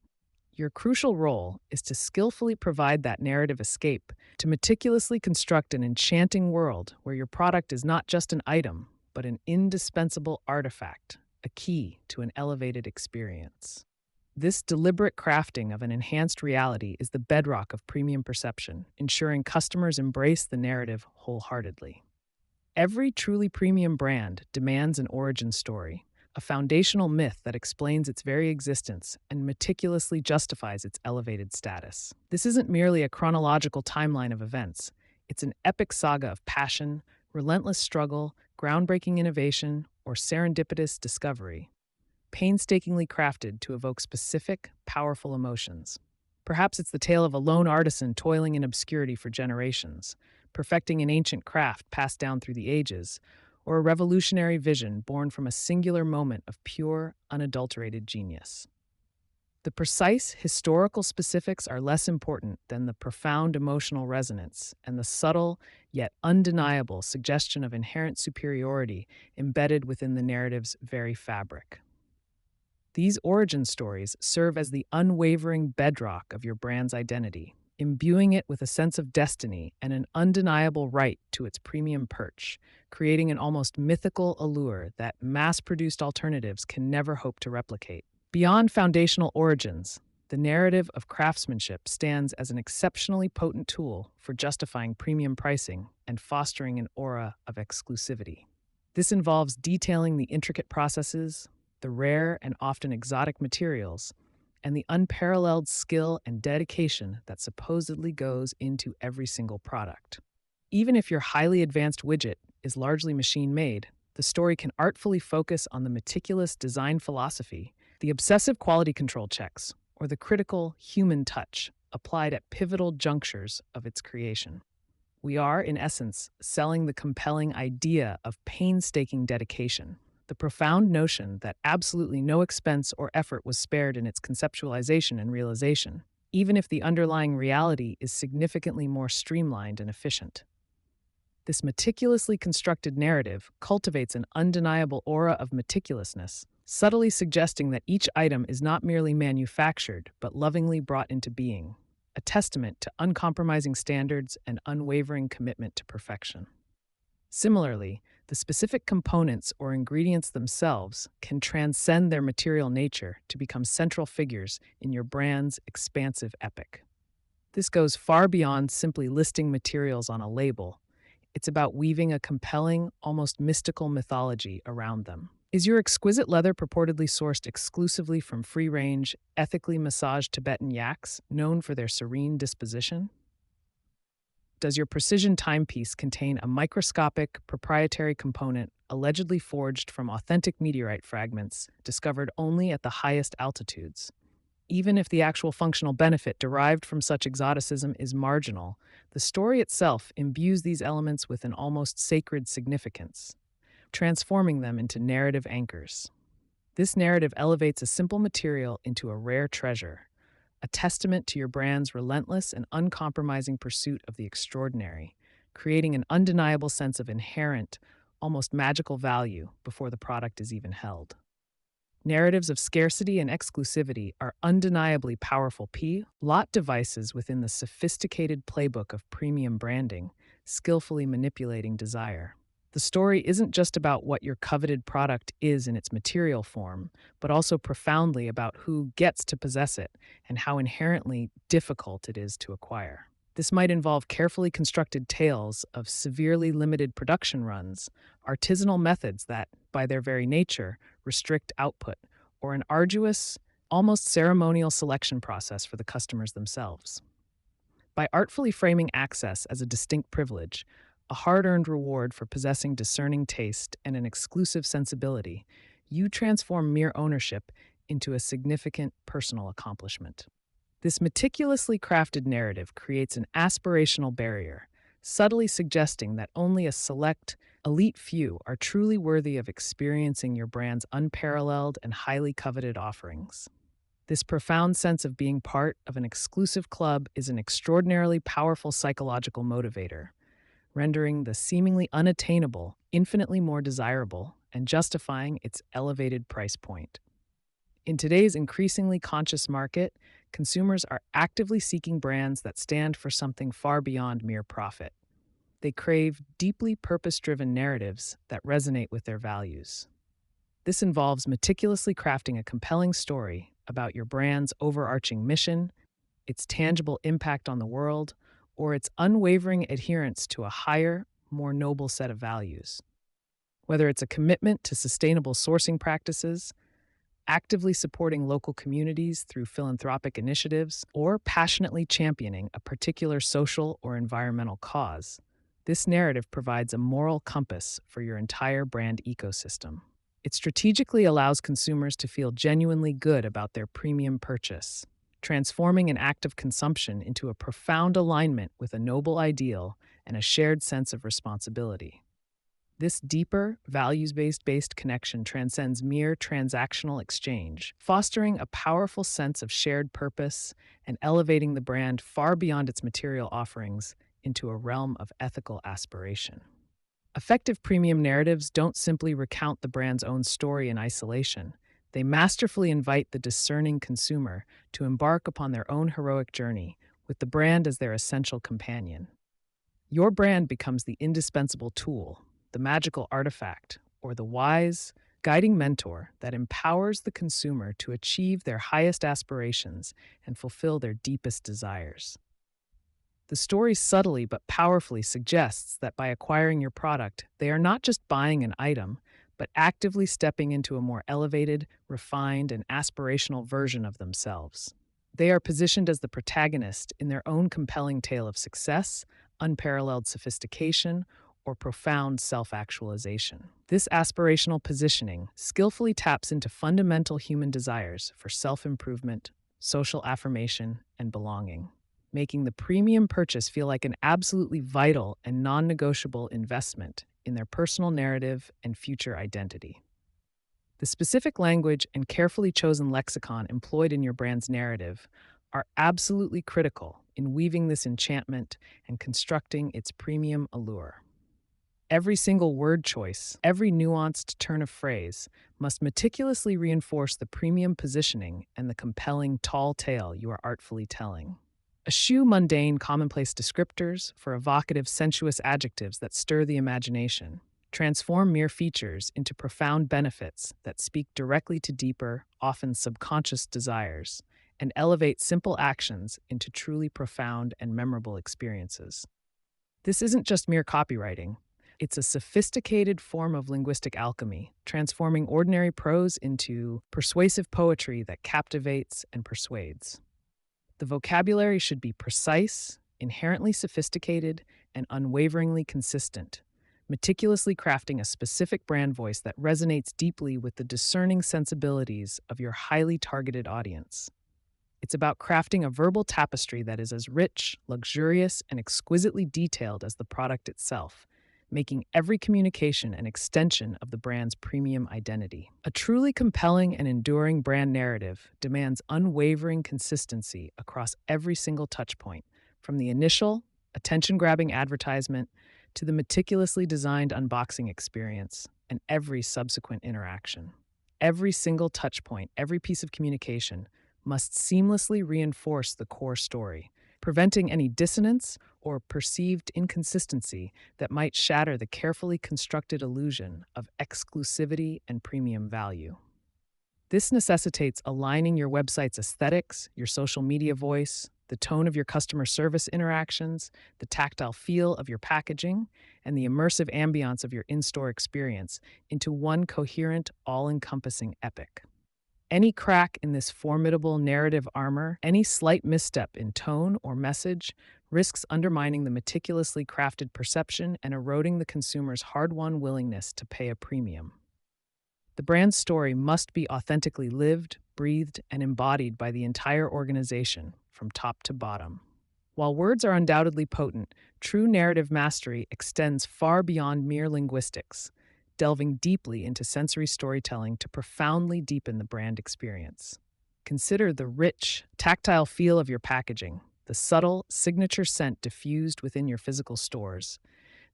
Your crucial role is to skillfully provide that narrative escape, to meticulously construct an enchanting world where your product is not just an item, but an indispensable artifact, a key to an elevated experience. This deliberate crafting of an enhanced reality is the bedrock of premium perception, ensuring customers embrace the narrative wholeheartedly. Every truly premium brand demands an origin story, a foundational myth that explains its very existence and meticulously justifies its elevated status. This isn't merely a chronological timeline of events, it's an epic saga of passion, relentless struggle, groundbreaking innovation, or serendipitous discovery, painstakingly crafted to evoke specific, powerful emotions. Perhaps it's the tale of a lone artisan toiling in obscurity for generations, perfecting an ancient craft passed down through the ages, or a revolutionary vision born from a singular moment of pure, unadulterated genius. The precise historical specifics are less important than the profound emotional resonance and the subtle, yet undeniable suggestion of inherent superiority embedded within the narrative's very fabric. These origin stories serve as the unwavering bedrock of your brand's identity, imbuing it with a sense of destiny and an undeniable right to its premium perch, creating an almost mythical allure that mass-produced alternatives can never hope to replicate. Beyond foundational origins, The narrative of craftsmanship stands as an exceptionally potent tool for justifying premium pricing and fostering an aura of exclusivity. This involves detailing the intricate processes, the rare and often exotic materials, and the unparalleled skill and dedication that supposedly goes into every single product. Even if your highly advanced widget is largely machine made, the story can artfully focus on the meticulous design philosophy, the obsessive quality control checks, or the critical human touch applied at pivotal junctures of its creation. We are, in essence, selling the compelling idea of painstaking dedication, the profound notion that absolutely no expense or effort was spared in its conceptualization and realization, even if the underlying reality is significantly more streamlined and efficient. This meticulously constructed narrative cultivates an undeniable aura of meticulousness, subtly suggesting that each item is not merely manufactured, but lovingly brought into being, a testament to uncompromising standards and unwavering commitment to perfection. Similarly, the specific components or ingredients themselves can transcend their material nature to become central figures in your brand's expansive epic. This goes far beyond simply listing materials on a label. It's about weaving a compelling, almost mystical mythology around them. Is your exquisite leather purportedly sourced exclusively from free-range, ethically massaged Tibetan yaks known for their serene disposition? Does your precision timepiece contain a microscopic, proprietary component allegedly forged from authentic meteorite fragments discovered only at the highest altitudes? Even if the actual functional benefit derived from such exoticism is marginal, the story itself imbues these elements with an almost sacred significance, transforming them into narrative anchors. This narrative elevates a simple material into a rare treasure, a testament to your brand's relentless and uncompromising pursuit of the extraordinary, creating an undeniable sense of inherent, almost magical value before the product is even held. Narratives of scarcity and exclusivity are undeniably powerful plot devices within the sophisticated playbook of premium branding, skillfully manipulating desire. The story isn't just about what your coveted product is in its material form, but also profoundly about who gets to possess it and how inherently difficult it is to acquire. This might involve carefully constructed tales of severely limited production runs, artisanal methods that, by their very nature, restrict output, or an arduous, almost ceremonial selection process for the customers themselves. By artfully framing access as a distinct privilege, a hard-earned reward for possessing discerning taste and an exclusive sensibility, you transform mere ownership into a significant personal accomplishment. This meticulously crafted narrative creates an aspirational barrier, subtly suggesting that only a select, elite few are truly worthy of experiencing your brand's unparalleled and highly coveted offerings. This profound sense of being part of an exclusive club is an extraordinarily powerful psychological motivator, rendering the seemingly unattainable infinitely more desirable and justifying its elevated price point. In today's increasingly conscious market, consumers are actively seeking brands that stand for something far beyond mere profit. They crave deeply purpose-driven narratives that resonate with their values. This involves meticulously crafting a compelling story about your brand's overarching mission, its tangible impact on the world, or its unwavering adherence to a higher, more noble set of values. Whether it's a commitment to sustainable sourcing practices, actively supporting local communities through philanthropic initiatives, or passionately championing a particular social or environmental cause, this narrative provides a moral compass for your entire brand ecosystem. It strategically allows consumers to feel genuinely good about their premium purchase, transforming an act of consumption into a profound alignment with a noble ideal and a shared sense of responsibility. This deeper, values-based connection transcends mere transactional exchange, fostering a powerful sense of shared purpose and elevating the brand far beyond its material offerings into a realm of ethical aspiration. Effective premium narratives don't simply recount the brand's own story in isolation. They masterfully invite the discerning consumer to embark upon their own heroic journey, with the brand as their essential companion. Your brand becomes the indispensable tool, the magical artifact, or the wise, guiding mentor that empowers the consumer to achieve their highest aspirations and fulfill their deepest desires. The story subtly but powerfully suggests that by acquiring your product, they are not just buying an item, but actively stepping into a more elevated, refined, and aspirational version of themselves. They are positioned as the protagonist in their own compelling tale of success, unparalleled sophistication, or profound self actualization. This aspirational positioning skillfully taps into fundamental human desires for self improvement, social affirmation, and belonging, making the premium purchase feel like an absolutely vital and non negotiable investment in their personal narrative and future identity. The specific language and carefully chosen lexicon employed in your brand's narrative are absolutely critical in weaving this enchantment and constructing its premium allure. Every single word choice, every nuanced turn of phrase must meticulously reinforce the premium positioning and the compelling tall tale you are artfully telling. Eschew mundane, commonplace descriptors for evocative, sensuous adjectives that stir the imagination. Transform mere features into profound benefits that speak directly to deeper, often subconscious desires, and elevate simple actions into truly profound and memorable experiences. This isn't just mere copywriting. It's a sophisticated form of linguistic alchemy, transforming ordinary prose into persuasive poetry that captivates and persuades. The vocabulary should be precise, inherently sophisticated, and unwaveringly consistent, meticulously crafting a specific brand voice that resonates deeply with the discerning sensibilities of your highly targeted audience. It's about crafting a verbal tapestry that is as rich, luxurious, and exquisitely detailed as the product itself, making every communication an extension of the brand's premium identity. A truly compelling and enduring brand narrative demands unwavering consistency across every single touchpoint, from the initial, attention-grabbing advertisement to the meticulously designed unboxing experience and every subsequent interaction. Every single touchpoint, every piece of communication must seamlessly reinforce the core story, preventing any dissonance or perceived inconsistency that might shatter the carefully constructed illusion of exclusivity and premium value. This necessitates aligning your website's aesthetics, your social media voice, the tone of your customer service interactions, the tactile feel of your packaging, and the immersive ambiance of your in-store experience into one coherent, all-encompassing epic. Any crack in this formidable narrative armor, any slight misstep in tone or message, risks undermining the meticulously crafted perception and eroding the consumer's hard-won willingness to pay a premium. The brand's story must be authentically lived, breathed, and embodied by the entire organization, from top to bottom. While words are undoubtedly potent, true narrative mastery extends far beyond mere linguistics, delving deeply into sensory storytelling to profoundly deepen the brand experience. Consider the rich, tactile feel of your packaging, the subtle, signature scent diffused within your physical stores,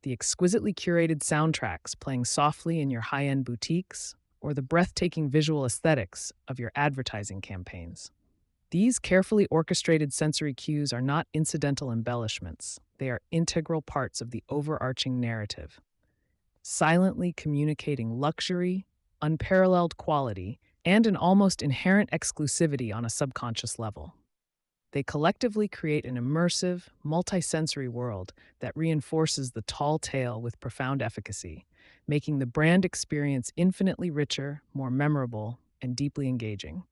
the exquisitely curated soundtracks playing softly in your high-end boutiques, or the breathtaking visual aesthetics of your advertising campaigns. These carefully orchestrated sensory cues are not incidental embellishments. They are integral parts of the overarching narrative, silently communicating luxury, unparalleled quality, and an almost inherent exclusivity on a subconscious level. They collectively create an immersive, multisensory world that reinforces the tall tale with profound efficacy, making the brand experience infinitely richer, more memorable, and deeply engaging.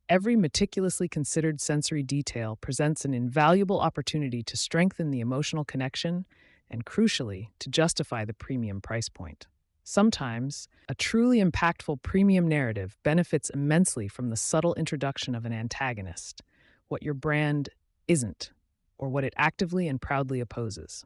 Every meticulously considered sensory detail presents an invaluable opportunity to strengthen the emotional connection and, crucially, to justify the premium price point. Sometimes, a truly impactful premium narrative benefits immensely from the subtle introduction of an antagonist, what your brand isn't, or what it actively and proudly opposes.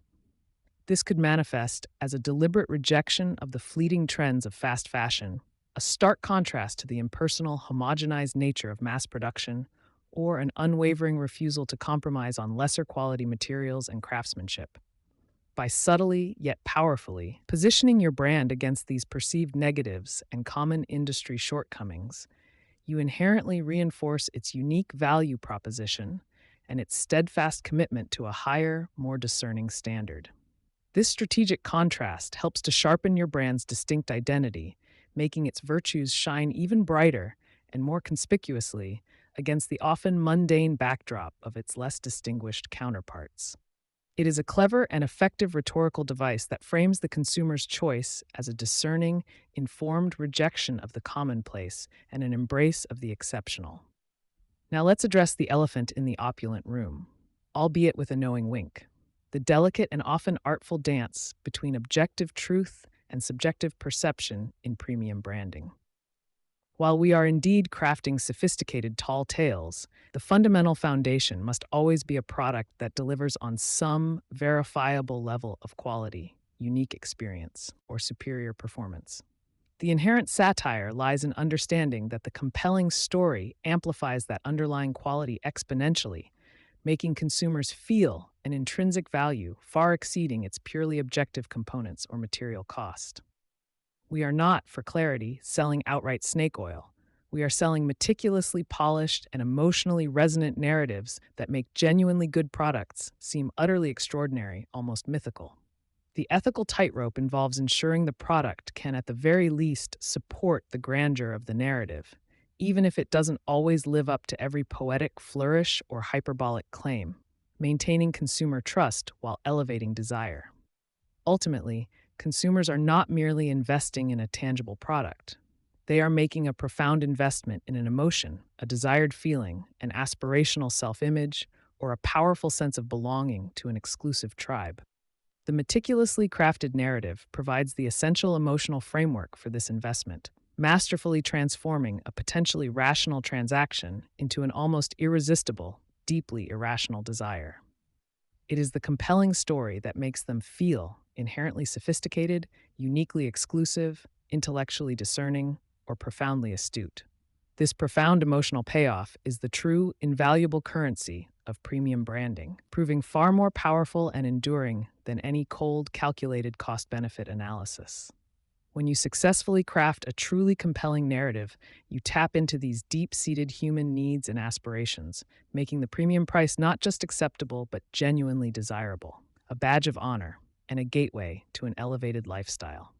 This could manifest as a deliberate rejection of the fleeting trends of fast fashion, a stark contrast to the impersonal, homogenized nature of mass production, or an unwavering refusal to compromise on lesser quality materials and craftsmanship. By subtly yet powerfully positioning your brand against these perceived negatives and common industry shortcomings, you inherently reinforce its unique value proposition and its steadfast commitment to a higher, more discerning standard. This strategic contrast helps to sharpen your brand's distinct identity, making its virtues shine even brighter and more conspicuously against the often mundane backdrop of its less distinguished counterparts. It is a clever and effective rhetorical device that frames the consumer's choice as a discerning, informed rejection of the commonplace and an embrace of the exceptional. Now let's address the elephant in the opulent room, albeit with a knowing wink. The delicate and often artful dance between objective truth and subjective perception in premium branding. While we are indeed crafting sophisticated tall tales, the fundamental foundation must always be a product that delivers on some verifiable level of quality, unique experience, or superior performance. The inherent satire lies in understanding that the compelling story amplifies that underlying quality exponentially, making consumers feel an intrinsic value far exceeding its purely objective components or material cost. We are not, for clarity, selling outright snake oil. We are selling meticulously polished and emotionally resonant narratives that make genuinely good products seem utterly extraordinary, almost mythical. The ethical tightrope involves ensuring the product can, at the very least, support the grandeur of the narrative, even if it doesn't always live up to every poetic flourish or hyperbolic claim, maintaining consumer trust while elevating desire. Ultimately, consumers are not merely investing in a tangible product. They are making a profound investment in an emotion, a desired feeling, an aspirational self-image, or a powerful sense of belonging to an exclusive tribe. The meticulously crafted narrative provides the essential emotional framework for this investment, masterfully transforming a potentially rational transaction into an almost irresistible, deeply irrational desire. It is the compelling story that makes them feel inherently sophisticated, uniquely exclusive, intellectually discerning, or profoundly astute. This profound emotional payoff is the true, invaluable currency of premium branding, proving far more powerful and enduring than any cold, calculated cost-benefit analysis. When you successfully craft a truly compelling narrative, you tap into these deep-seated human needs and aspirations, making the premium price not just acceptable but genuinely desirable, a badge of honor, and a gateway to an elevated lifestyle.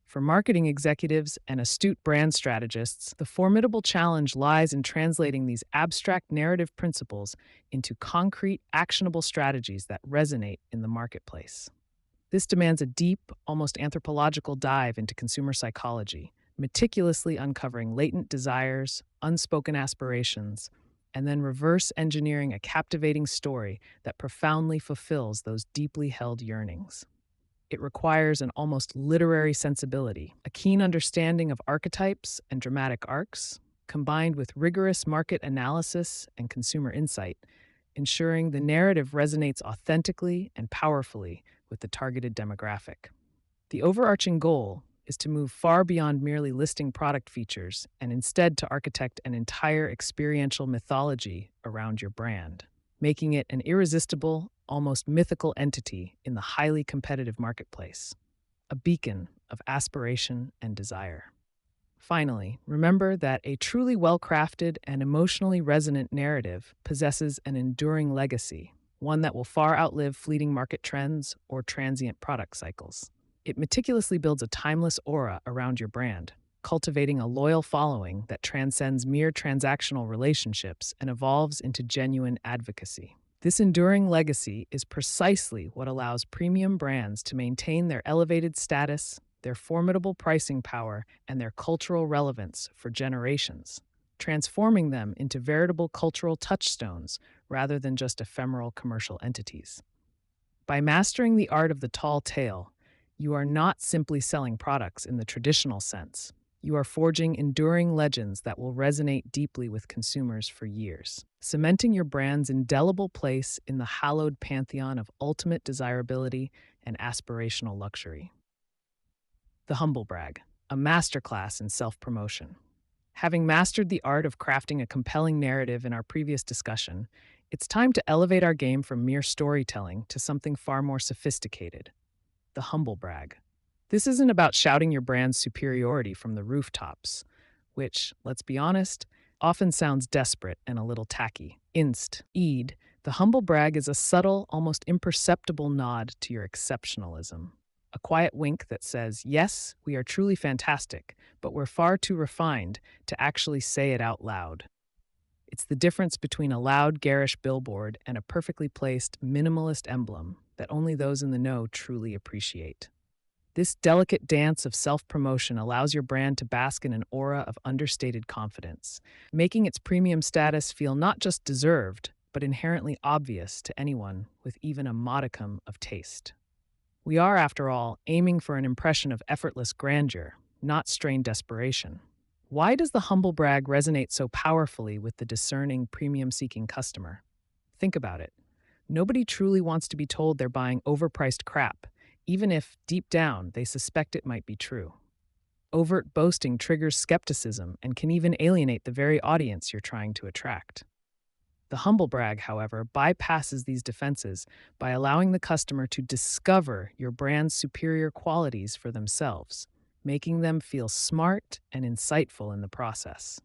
For marketing executives and astute brand strategists, the formidable challenge lies in translating these abstract narrative principles into concrete, actionable strategies that resonate in the marketplace. This demands a deep, almost anthropological dive into consumer psychology, meticulously uncovering latent desires, unspoken aspirations, and then reverse engineering a captivating story that profoundly fulfills those deeply held yearnings. It requires an almost literary sensibility, a keen understanding of archetypes and dramatic arcs, combined with rigorous market analysis and consumer insight, ensuring the narrative resonates authentically and powerfully with the targeted demographic. The overarching goal is to move far beyond merely listing product features and instead to architect an entire experiential mythology around your brand, making it an irresistible, almost mythical entity in the highly competitive marketplace, a beacon of aspiration and desire. Finally, remember that a truly well-crafted and emotionally resonant narrative possesses an enduring legacy, one that will far outlive fleeting market trends or transient product cycles. It meticulously builds a timeless aura around your brand, cultivating a loyal following that transcends mere transactional relationships and evolves into genuine advocacy. This enduring legacy is precisely what allows premium brands to maintain their elevated status, their formidable pricing power, and their cultural relevance for generations, transforming them into veritable cultural touchstones rather than just ephemeral commercial entities. By mastering the art of the tall tale, you are not simply selling products in the traditional sense. You are forging enduring legends that will resonate deeply with consumers for years, cementing your brand's indelible place in the hallowed pantheon of ultimate desirability and aspirational luxury. The humblebrag, a masterclass in self-promotion. Having mastered the art of crafting a compelling narrative in our previous discussion, it's time to elevate our game from mere storytelling to something far more sophisticated: the humblebrag. This isn't about shouting your brand's superiority from the rooftops, which, let's be honest, often sounds desperate and a little tacky. The humble brag is a subtle, almost imperceptible nod to your exceptionalism. a quiet wink that says, yes, we are truly fantastic, but we're far too refined to actually say it out loud. It's the difference between a loud, garish billboard and a perfectly placed, minimalist emblem that only those in the know truly appreciate. This delicate dance of self-promotion allows your brand to bask in an aura of understated confidence, making its premium status feel not just deserved, but inherently obvious to anyone with even a modicum of taste. We are, after all, aiming for an impression of effortless grandeur, not strained desperation. Why does the humble brag resonate so powerfully with the discerning, premium-seeking customer? Think about it. Nobody truly wants to be told they're buying overpriced crap, even if, deep down, they suspect it might be true. Overt boasting triggers skepticism and can even alienate the very audience you're trying to attract. The humble brag, however, bypasses these defenses by allowing the customer to discover your brand's superior qualities for themselves, making them feel smart and insightful in the process.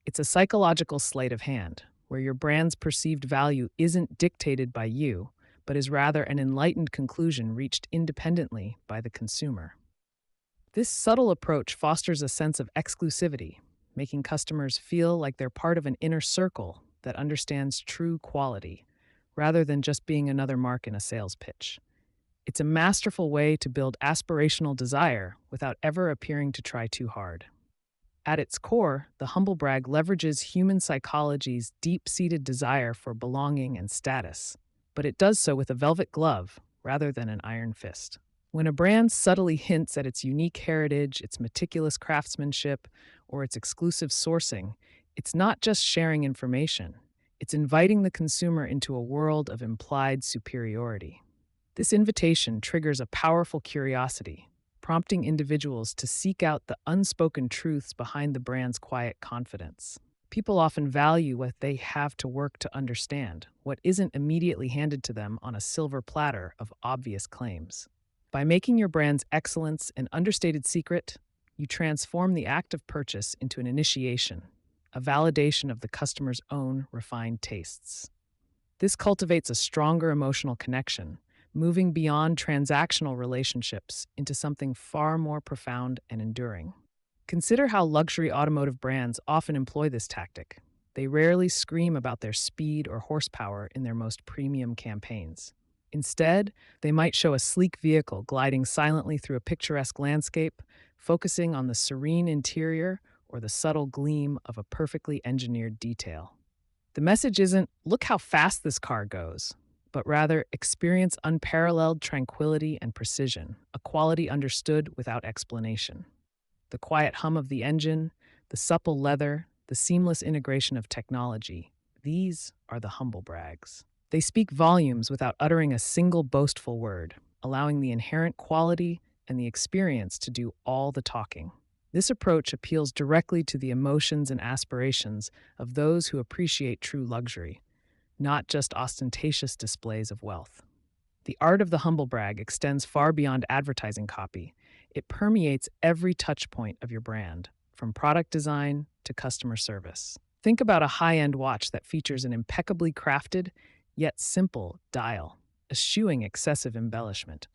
It's a psychological sleight of hand, where your brand's perceived value isn't dictated by you, but is rather an enlightened conclusion reached independently by the consumer. This subtle approach fosters a sense of exclusivity, making customers feel like they're part of an inner circle that understands true quality, rather than just being another mark in a sales pitch. It's a masterful way to build aspirational desire without ever appearing to try too hard. At its core, the humble brag leverages human psychology's deep-seated desire for belonging and status, but it does so with a velvet glove rather than an iron fist. When a brand subtly hints at its unique heritage, its meticulous craftsmanship, or its exclusive sourcing, it's not just sharing information, it's inviting the consumer into a world of implied superiority. This invitation triggers a powerful curiosity, prompting individuals to seek out the unspoken truths behind the brand's quiet confidence. People often value what they have to work to understand, what isn't immediately handed to them on a silver platter of obvious claims. By making your brand's excellence an understated secret, you transform the act of purchase into an initiation, a validation of the customer's own refined tastes. This cultivates a stronger emotional connection, moving beyond transactional relationships into something far more profound and enduring. Consider how luxury automotive brands often employ this tactic. They rarely scream about their speed or horsepower in their most premium campaigns. Instead, they might show a sleek vehicle gliding silently through a picturesque landscape, focusing on the serene interior or the subtle gleam of a perfectly engineered detail. The message isn't, look how fast this car goes, but rather, experience unparalleled tranquility and precision, a quality understood without explanation. The quiet hum of the engine, the supple leather, the seamless integration of technology, these are the humble brags. They speak volumes without uttering a single boastful word, allowing the inherent quality and the experience to do all the talking. This approach appeals directly to the emotions and aspirations of those who appreciate true luxury, not just ostentatious displays of wealth. The art of the humble brag extends far beyond advertising copy. It permeates every touch point of your brand, from product design to customer service. Think about a high-end watch that features an impeccably crafted, yet simple dial, eschewing excessive embellishment.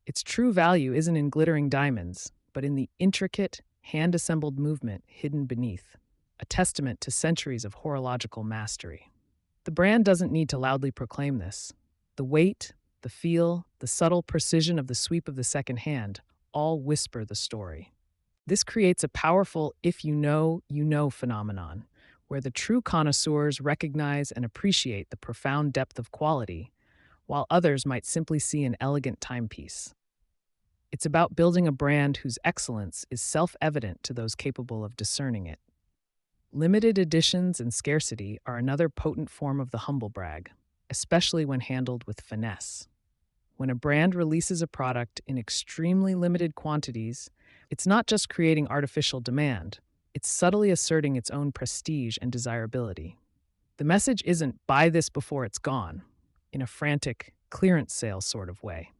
Its true value isn't in glittering diamonds, but in the intricate, hand-assembled movement hidden beneath, a testament to centuries of horological mastery. The brand doesn't need to loudly proclaim this. The weight, the feel, the subtle precision of the sweep of the second hand all whisper the story. This creates a powerful if you know phenomenon, where the true connoisseurs recognize and appreciate the profound depth of quality, while others might simply see an elegant timepiece. It's about building a brand whose excellence is self-evident to those capable of discerning it. Limited editions and scarcity are another potent form of the humble brag, especially when handled with finesse. When a brand releases a product in extremely limited quantities, it's not just creating artificial demand, it's subtly asserting its own prestige and desirability. The message isn't buy this before it's gone, in a frantic clearance sale sort of way.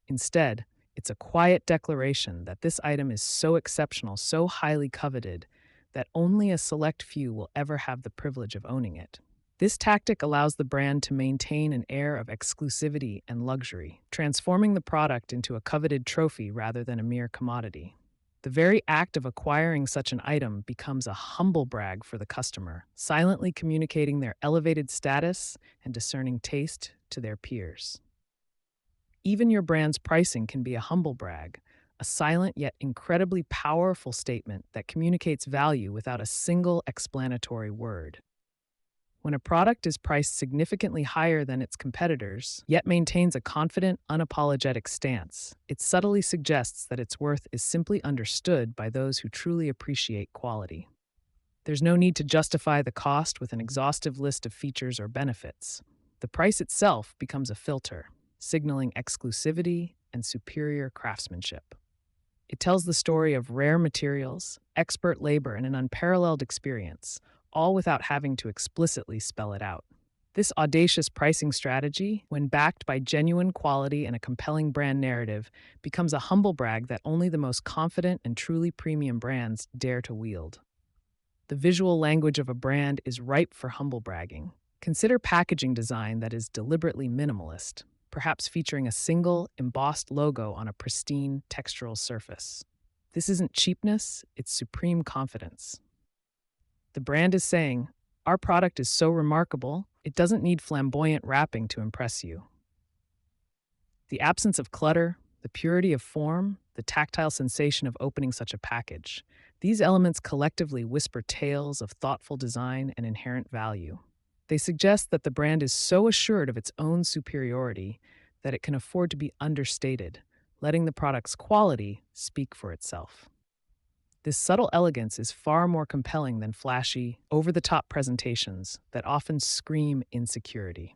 Instead, it's a quiet declaration that this item is so exceptional, so highly coveted, that only a select few will ever have the privilege of owning it. This tactic allows the brand to maintain an air of exclusivity and luxury, transforming the product into a coveted trophy rather than a mere commodity. The very act of acquiring such an item becomes a humble brag for the customer, silently communicating their elevated status and discerning taste to their peers. Even your brand's pricing can be a humble brag, a silent yet incredibly powerful statement that communicates value without a single explanatory word. When a product is priced significantly higher than its competitors, yet maintains a confident, unapologetic stance, it subtly suggests that its worth is simply understood by those who truly appreciate quality. There's no need to justify the cost with an exhaustive list of features or benefits. The price itself becomes a filter, signaling exclusivity and superior craftsmanship. It tells the story of rare materials, expert labor, and an unparalleled experience, all without having to explicitly spell it out. This audacious pricing strategy, when backed by genuine quality and a compelling brand narrative, becomes a humble brag that only the most confident and truly premium brands dare to wield. The visual language of a brand is ripe for humble bragging. Consider packaging design that is deliberately minimalist, perhaps featuring a single, embossed logo on a pristine, textural surface. This isn't cheapness, it's supreme confidence. The brand is saying, our product is so remarkable, it doesn't need flamboyant wrapping to impress you. The absence of clutter, the purity of form, the tactile sensation of opening such a package, these elements collectively whisper tales of thoughtful design and inherent value. They suggest that the brand is so assured of its own superiority that it can afford to be understated, letting the product's quality speak for itself. This subtle elegance is far more compelling than flashy, over-the-top presentations that often scream insecurity.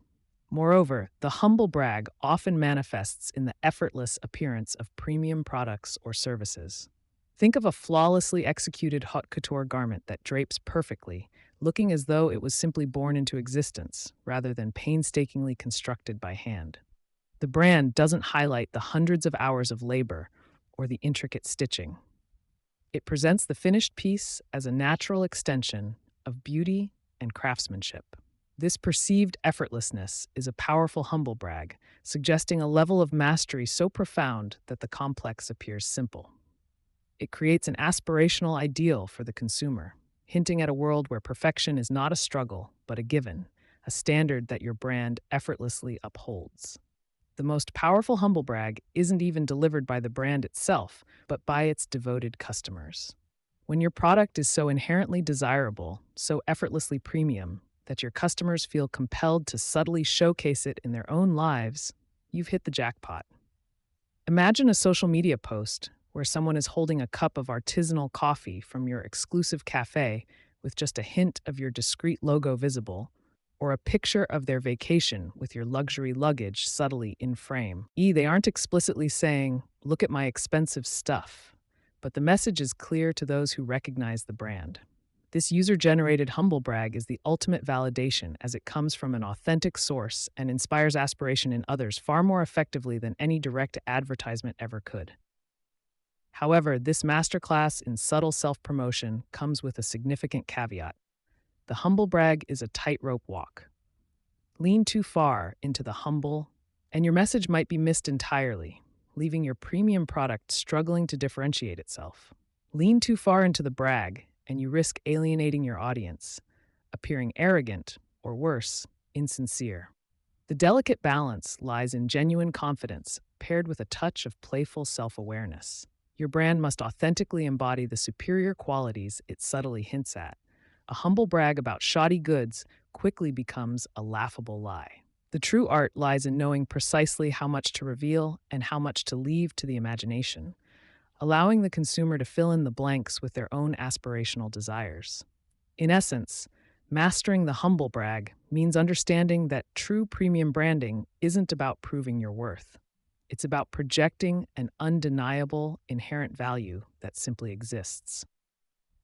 Moreover, the humble brag often manifests in the effortless appearance of premium products or services. Think of a flawlessly executed haute couture garment that drapes perfectly, looking as though it was simply born into existence, rather than painstakingly constructed by hand. The brand doesn't highlight the hundreds of hours of labor or the intricate stitching. It presents the finished piece as a natural extension of beauty and craftsmanship. This perceived effortlessness is a powerful humble brag, suggesting a level of mastery so profound that the complex appears simple. It creates an aspirational ideal for the consumer, hinting at a world where perfection is not a struggle, but a given, a standard that your brand effortlessly upholds. The most powerful humble brag isn't even delivered by the brand itself, but by its devoted customers. When your product is so inherently desirable, so effortlessly premium, that your customers feel compelled to subtly showcase it in their own lives, you've hit the jackpot. Imagine a social media post where someone is holding a cup of artisanal coffee from your exclusive cafe with just a hint of your discreet logo visible, or a picture of their vacation with your luxury luggage subtly in frame. They aren't explicitly saying, "Look at my expensive stuff," but the message is clear to those who recognize the brand. This user-generated humble brag is the ultimate validation as it comes from an authentic source and inspires aspiration in others far more effectively than any direct advertisement ever could. However, this masterclass in subtle self-promotion comes with a significant caveat. The humble brag is a tightrope walk. Lean too far into the humble, and your message might be missed entirely, leaving your premium product struggling to differentiate itself. Lean too far into the brag, and you risk alienating your audience, appearing arrogant, or worse, insincere. The delicate balance lies in genuine confidence paired with a touch of playful self-awareness. Your brand must authentically embody the superior qualities it subtly hints at. A humble brag about shoddy goods quickly becomes a laughable lie. The true art lies in knowing precisely how much to reveal and how much to leave to the imagination, allowing the consumer to fill in the blanks with their own aspirational desires. In essence, mastering the humble brag means understanding that true premium branding isn't about proving your worth. It's about projecting an undeniable inherent value that simply exists.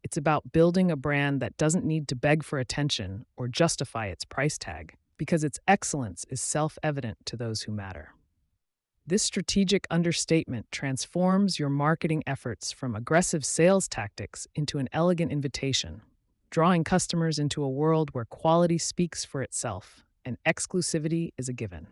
It's about building a brand that doesn't need to beg for attention or justify its price tag, because its excellence is self-evident to those who matter. This strategic understatement transforms your marketing efforts from aggressive sales tactics into an elegant invitation. drawing customers into a world where quality speaks for itself and exclusivity is a given.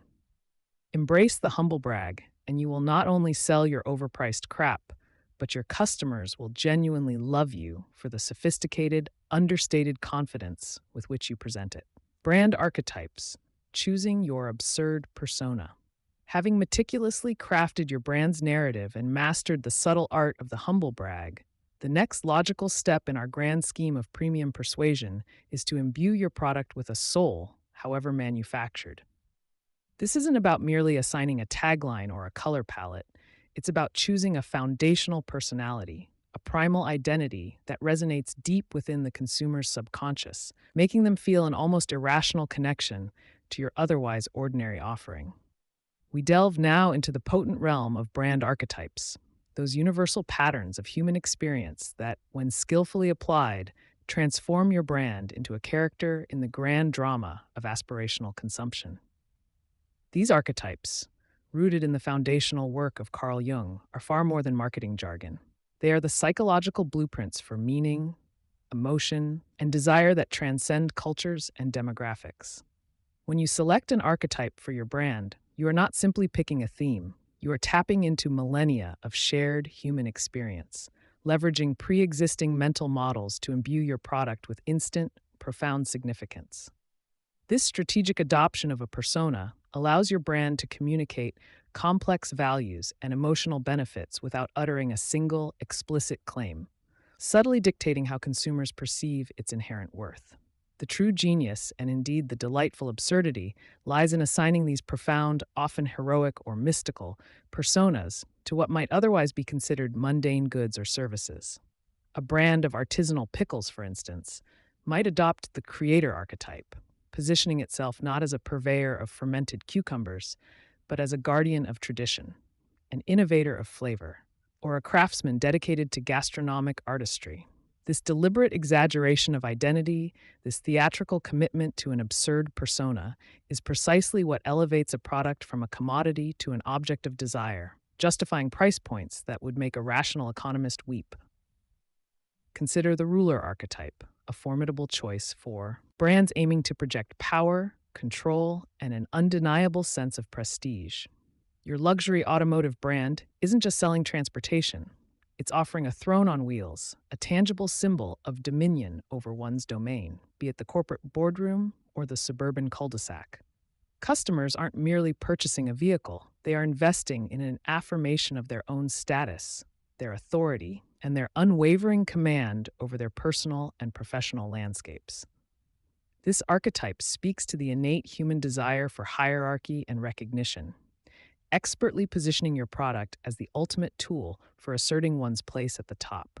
Embrace the humble brag, and you will not only sell your overpriced crap, but your customers will genuinely love you for the sophisticated, understated confidence with which you present it. Brand archetypes, choosing your absurd persona. Having meticulously crafted your brand's narrative and mastered the subtle art of the humble brag, the next logical step in our grand scheme of premium persuasion is to imbue your product with a soul, however manufactured. This isn't about merely assigning a tagline or a color palette. It's about choosing a foundational personality, a primal identity that resonates deep within the consumer's subconscious, making them feel an almost irrational connection to your otherwise ordinary offering. We delve now into the potent realm of brand archetypes, those universal patterns of human experience that, when skillfully applied, transform your brand into a character in the grand drama of aspirational consumption. These archetypes, rooted in the foundational work of Carl Jung, are far more than marketing jargon. They are the psychological blueprints for meaning, emotion, and desire that transcend cultures and demographics. When you select an archetype for your brand, you are not simply picking a theme. You are tapping into millennia of shared human experience, leveraging pre-existing mental models to imbue your product with instant, profound significance. This strategic adoption of a persona allows your brand to communicate complex values and emotional benefits without uttering a single, explicit claim, subtly dictating how consumers perceive its inherent worth. The true genius, and indeed the delightful absurdity, lies in assigning these profound, often heroic or mystical, personas to what might otherwise be considered mundane goods or services. A brand of artisanal pickles, for instance, might adopt the creator archetype, positioning itself not as a purveyor of fermented cucumbers, but as a guardian of tradition, an innovator of flavor, or a craftsman dedicated to gastronomic artistry. This deliberate exaggeration of identity, this theatrical commitment to an absurd persona, is precisely what elevates a product from a commodity to an object of desire, justifying price points that would make a rational economist weep. Consider the ruler archetype, a formidable choice for brands aiming to project power, control, and an undeniable sense of prestige. Your luxury automotive brand isn't just selling transportation. It's offering a throne on wheels, a tangible symbol of dominion over one's domain, be it the corporate boardroom or the suburban cul-de-sac. Customers aren't merely purchasing a vehicle, they are investing in an affirmation of their own status, their authority, and their unwavering command over their personal and professional landscapes. This archetype speaks to the innate human desire for hierarchy and recognition, expertly positioning your product as the ultimate tool for asserting one's place at the top.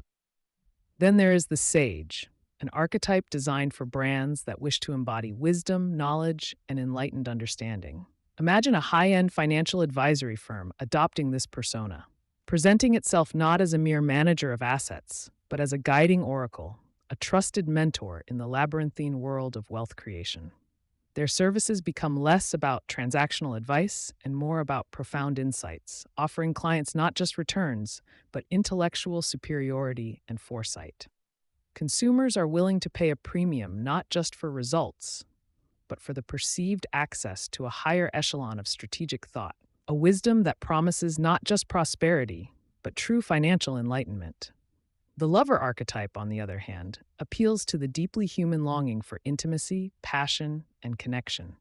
Then there is the sage, an archetype designed for brands that wish to embody wisdom, knowledge, and enlightened understanding. Imagine a high-end financial advisory firm adopting this persona, presenting itself not as a mere manager of assets, but as a guiding oracle, a trusted mentor in the labyrinthine world of wealth creation. Their services become less about transactional advice and more about profound insights, offering clients not just returns, but intellectual superiority and foresight. Consumers are willing to pay a premium not just for results, but for the perceived access to a higher echelon of strategic thought, a wisdom that promises not just prosperity, but true financial enlightenment. The lover archetype, on the other hand, appeals to the deeply human longing for intimacy, passion, and connection.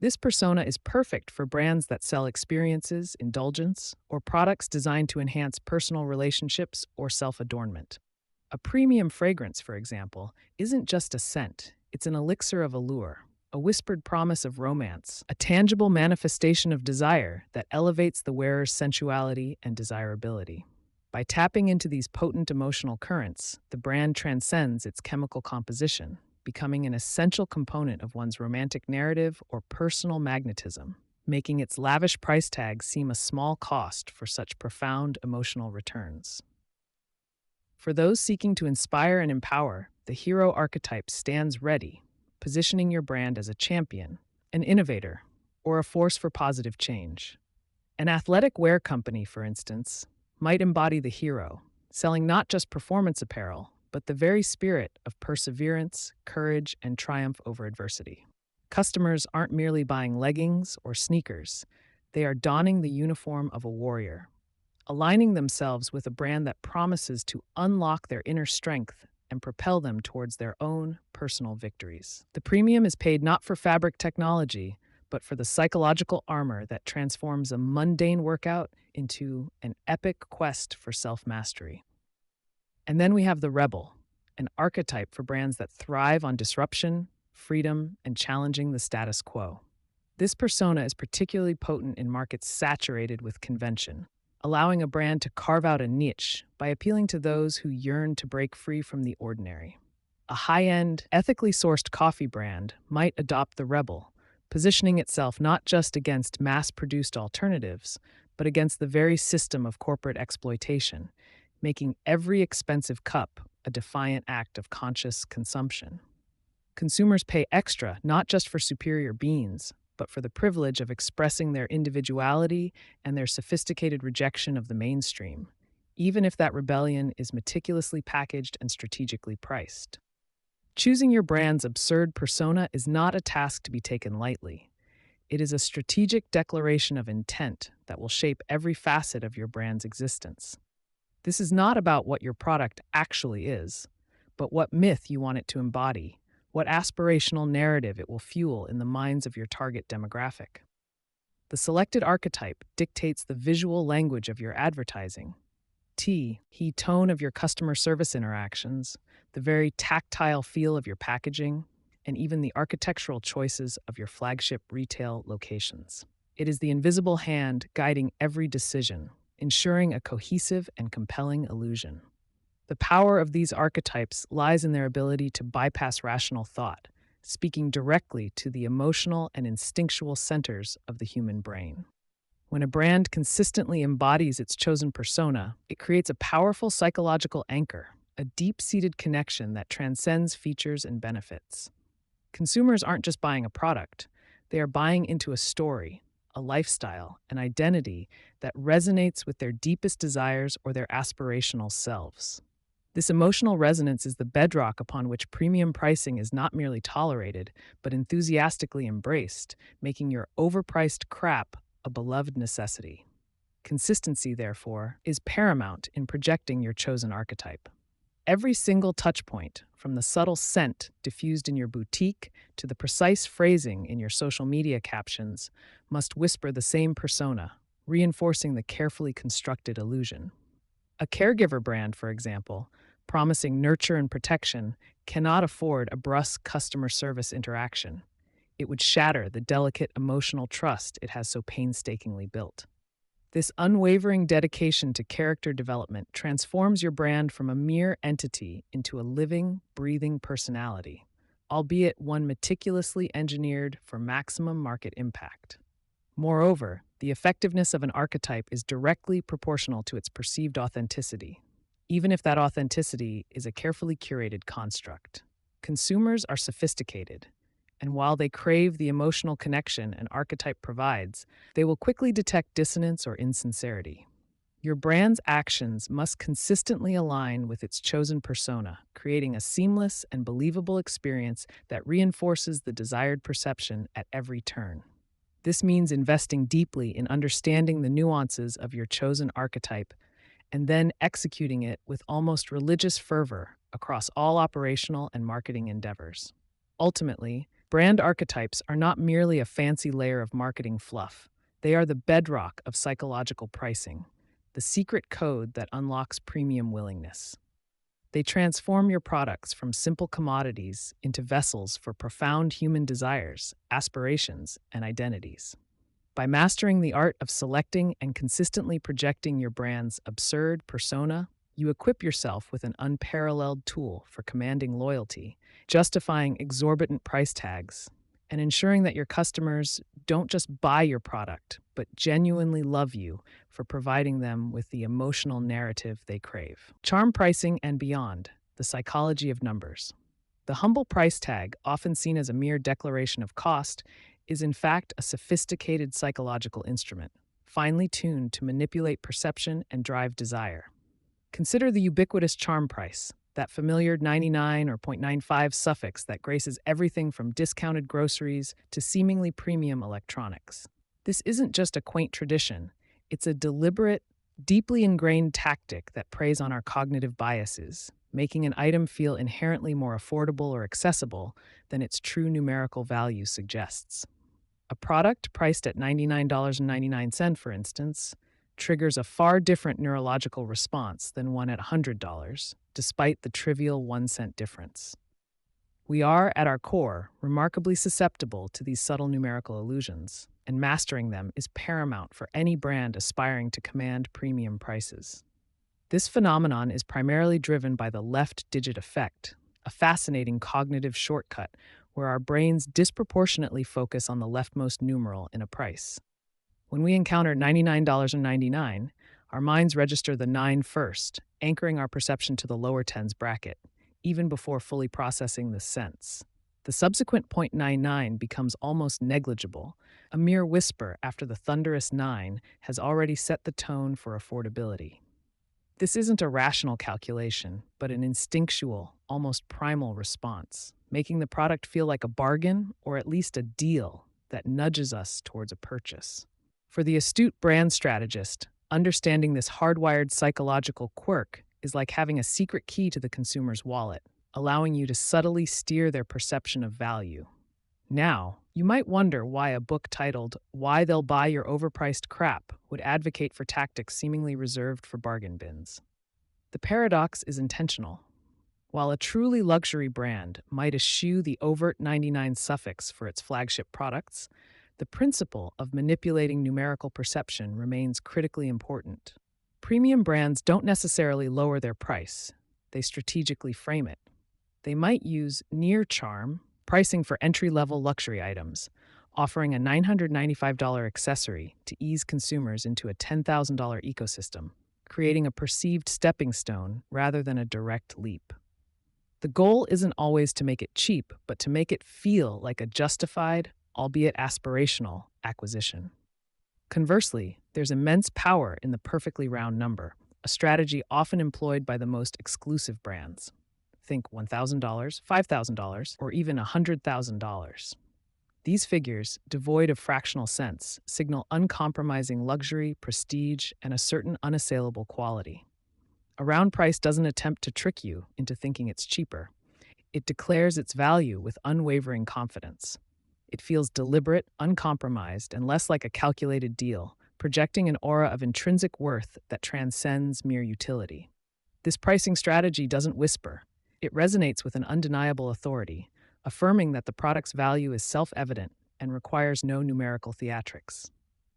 This persona is perfect for brands that sell experiences, indulgence, or products designed to enhance personal relationships or self-adornment. A premium fragrance, for example, isn't just a scent, it's an elixir of allure, a whispered promise of romance, a tangible manifestation of desire that elevates the wearer's sensuality and desirability. By tapping into these potent emotional currents, the brand transcends its chemical composition, becoming an essential component of one's romantic narrative or personal magnetism, making its lavish price tag seem a small cost for such profound emotional returns. For those seeking to inspire and empower, the hero archetype stands ready, positioning your brand as a champion, an innovator, or a force for positive change. An athletic wear company, for instance, might embody the hero, selling not just performance apparel, but the very spirit of perseverance, courage, and triumph over adversity. Customers aren't merely buying leggings or sneakers, they are donning the uniform of a warrior, aligning themselves with a brand that promises to unlock their inner strength and propel them towards their own personal victories. The premium is paid not for fabric technology, but for the psychological armor that transforms a mundane workout into an epic quest for self-mastery. And then we have the rebel, an archetype for brands that thrive on disruption, freedom, and challenging the status quo. This persona is particularly potent in markets saturated with convention, allowing a brand to carve out a niche by appealing to those who yearn to break free from the ordinary. A high-end, ethically sourced coffee brand might adopt the rebel, positioning itself not just against mass-produced alternatives, but against the very system of corporate exploitation, making every expensive cup a defiant act of conscious consumption. Consumers pay extra not just for superior beans, but for the privilege of expressing their individuality and their sophisticated rejection of the mainstream, even if that rebellion is meticulously packaged and strategically priced. Choosing your brand's absurd persona is not a task to be taken lightly. It is a strategic declaration of intent that will shape every facet of your brand's existence. This is not about what your product actually is, but what myth you want it to embody, what aspirational narrative it will fuel in the minds of your target demographic. The selected archetype dictates the visual language of your advertising, he tone of your customer service interactions, the very tactile feel of your packaging, and even the architectural choices of your flagship retail locations. It is the invisible hand guiding every decision, ensuring a cohesive and compelling illusion. The power of these archetypes lies in their ability to bypass rational thought, speaking directly to the emotional and instinctual centers of the human brain. When a brand consistently embodies its chosen persona, it creates a powerful psychological anchor, a deep-seated connection that transcends features and benefits. Consumers aren't just buying a product, they are buying into a story, a lifestyle, an identity that resonates with their deepest desires or their aspirational selves. This emotional resonance is the bedrock upon which premium pricing is not merely tolerated, but enthusiastically embraced, making your overpriced crap a beloved necessity. Consistency, therefore, is paramount in projecting your chosen archetype. Every single touchpoint, from the subtle scent diffused in your boutique to the precise phrasing in your social media captions, must whisper the same persona, reinforcing the carefully constructed illusion. A caregiver brand, for example, promising nurture and protection, cannot afford a brusque customer service interaction. It would shatter the delicate emotional trust it has so painstakingly built. This unwavering dedication to character development transforms your brand from a mere entity into a living, breathing personality, albeit one meticulously engineered for maximum market impact. Moreover, the effectiveness of an archetype is directly proportional to its perceived authenticity, even if that authenticity is a carefully curated construct. Consumers are sophisticated, and while they crave the emotional connection an archetype provides, they will quickly detect dissonance or insincerity. Your brand's actions must consistently align with its chosen persona, creating a seamless and believable experience that reinforces the desired perception at every turn. This means investing deeply in understanding the nuances of your chosen archetype and then executing it with almost religious fervor across all operational and marketing endeavors. Ultimately, brand archetypes are not merely a fancy layer of marketing fluff. They are the bedrock of psychological pricing, the secret code that unlocks premium willingness. They transform your products from simple commodities into vessels for profound human desires, aspirations, and identities. By mastering the art of selecting and consistently projecting your brand's absurd persona, you equip yourself with an unparalleled tool for commanding loyalty, justifying exorbitant price tags, and ensuring that your customers don't just buy your product, but genuinely love you for providing them with the emotional narrative they crave. Charm pricing and beyond, the psychology of numbers. The humble price tag, often seen as a mere declaration of cost, is in fact a sophisticated psychological instrument, finely tuned to manipulate perception and drive desire. Consider the ubiquitous charm price, that familiar 99 or 0.95 suffix that graces everything from discounted groceries to seemingly premium electronics. This isn't just a quaint tradition, it's a deliberate, deeply ingrained tactic that preys on our cognitive biases, making an item feel inherently more affordable or accessible than its true numerical value suggests. A product priced at $99.99, for instance, triggers a far different neurological response than one at $100, despite the trivial 1 cent difference. We are, at our core, remarkably susceptible to these subtle numerical illusions, and mastering them is paramount for any brand aspiring to command premium prices. This phenomenon is primarily driven by the left digit effect, a fascinating cognitive shortcut where our brains disproportionately focus on the leftmost numeral in a price. When we encounter $99.99, our minds register the 9 first, anchoring our perception to the lower tens bracket, even before fully processing the cents. The subsequent 0.99 becomes almost negligible, a mere whisper after the thunderous 9 has already set the tone for affordability. This isn't a rational calculation, but an instinctual, almost primal response, making the product feel like a bargain or at least a deal that nudges us towards a purchase. For the astute brand strategist, understanding this hardwired psychological quirk is like having a secret key to the consumer's wallet, allowing you to subtly steer their perception of value. Now, you might wonder why a book titled Why They'll Buy Your Overpriced Crap would advocate for tactics seemingly reserved for bargain bins. The paradox is intentional. While a truly luxury brand might eschew the overt 99 suffix for its flagship products, the principle of manipulating numerical perception remains critically important. Premium brands don't necessarily lower their price, they strategically frame it. They might use near charm, pricing for entry-level luxury items, offering a $995 accessory to ease consumers into a $10,000 ecosystem, creating a perceived stepping stone rather than a direct leap. The goal isn't always to make it cheap, but to make it feel like a justified, albeit aspirational, acquisition. Conversely, there's immense power in the perfectly round number, a strategy often employed by the most exclusive brands. Think $1,000, $5,000, or even $100,000. These figures, devoid of fractional sense, signal uncompromising luxury, prestige, and a certain unassailable quality. A round price doesn't attempt to trick you into thinking it's cheaper. It declares its value with unwavering confidence. It feels deliberate, uncompromised, and less like a calculated deal, projecting an aura of intrinsic worth that transcends mere utility. This pricing strategy doesn't whisper. It resonates with an undeniable authority, affirming that the product's value is self-evident and requires no numerical theatrics.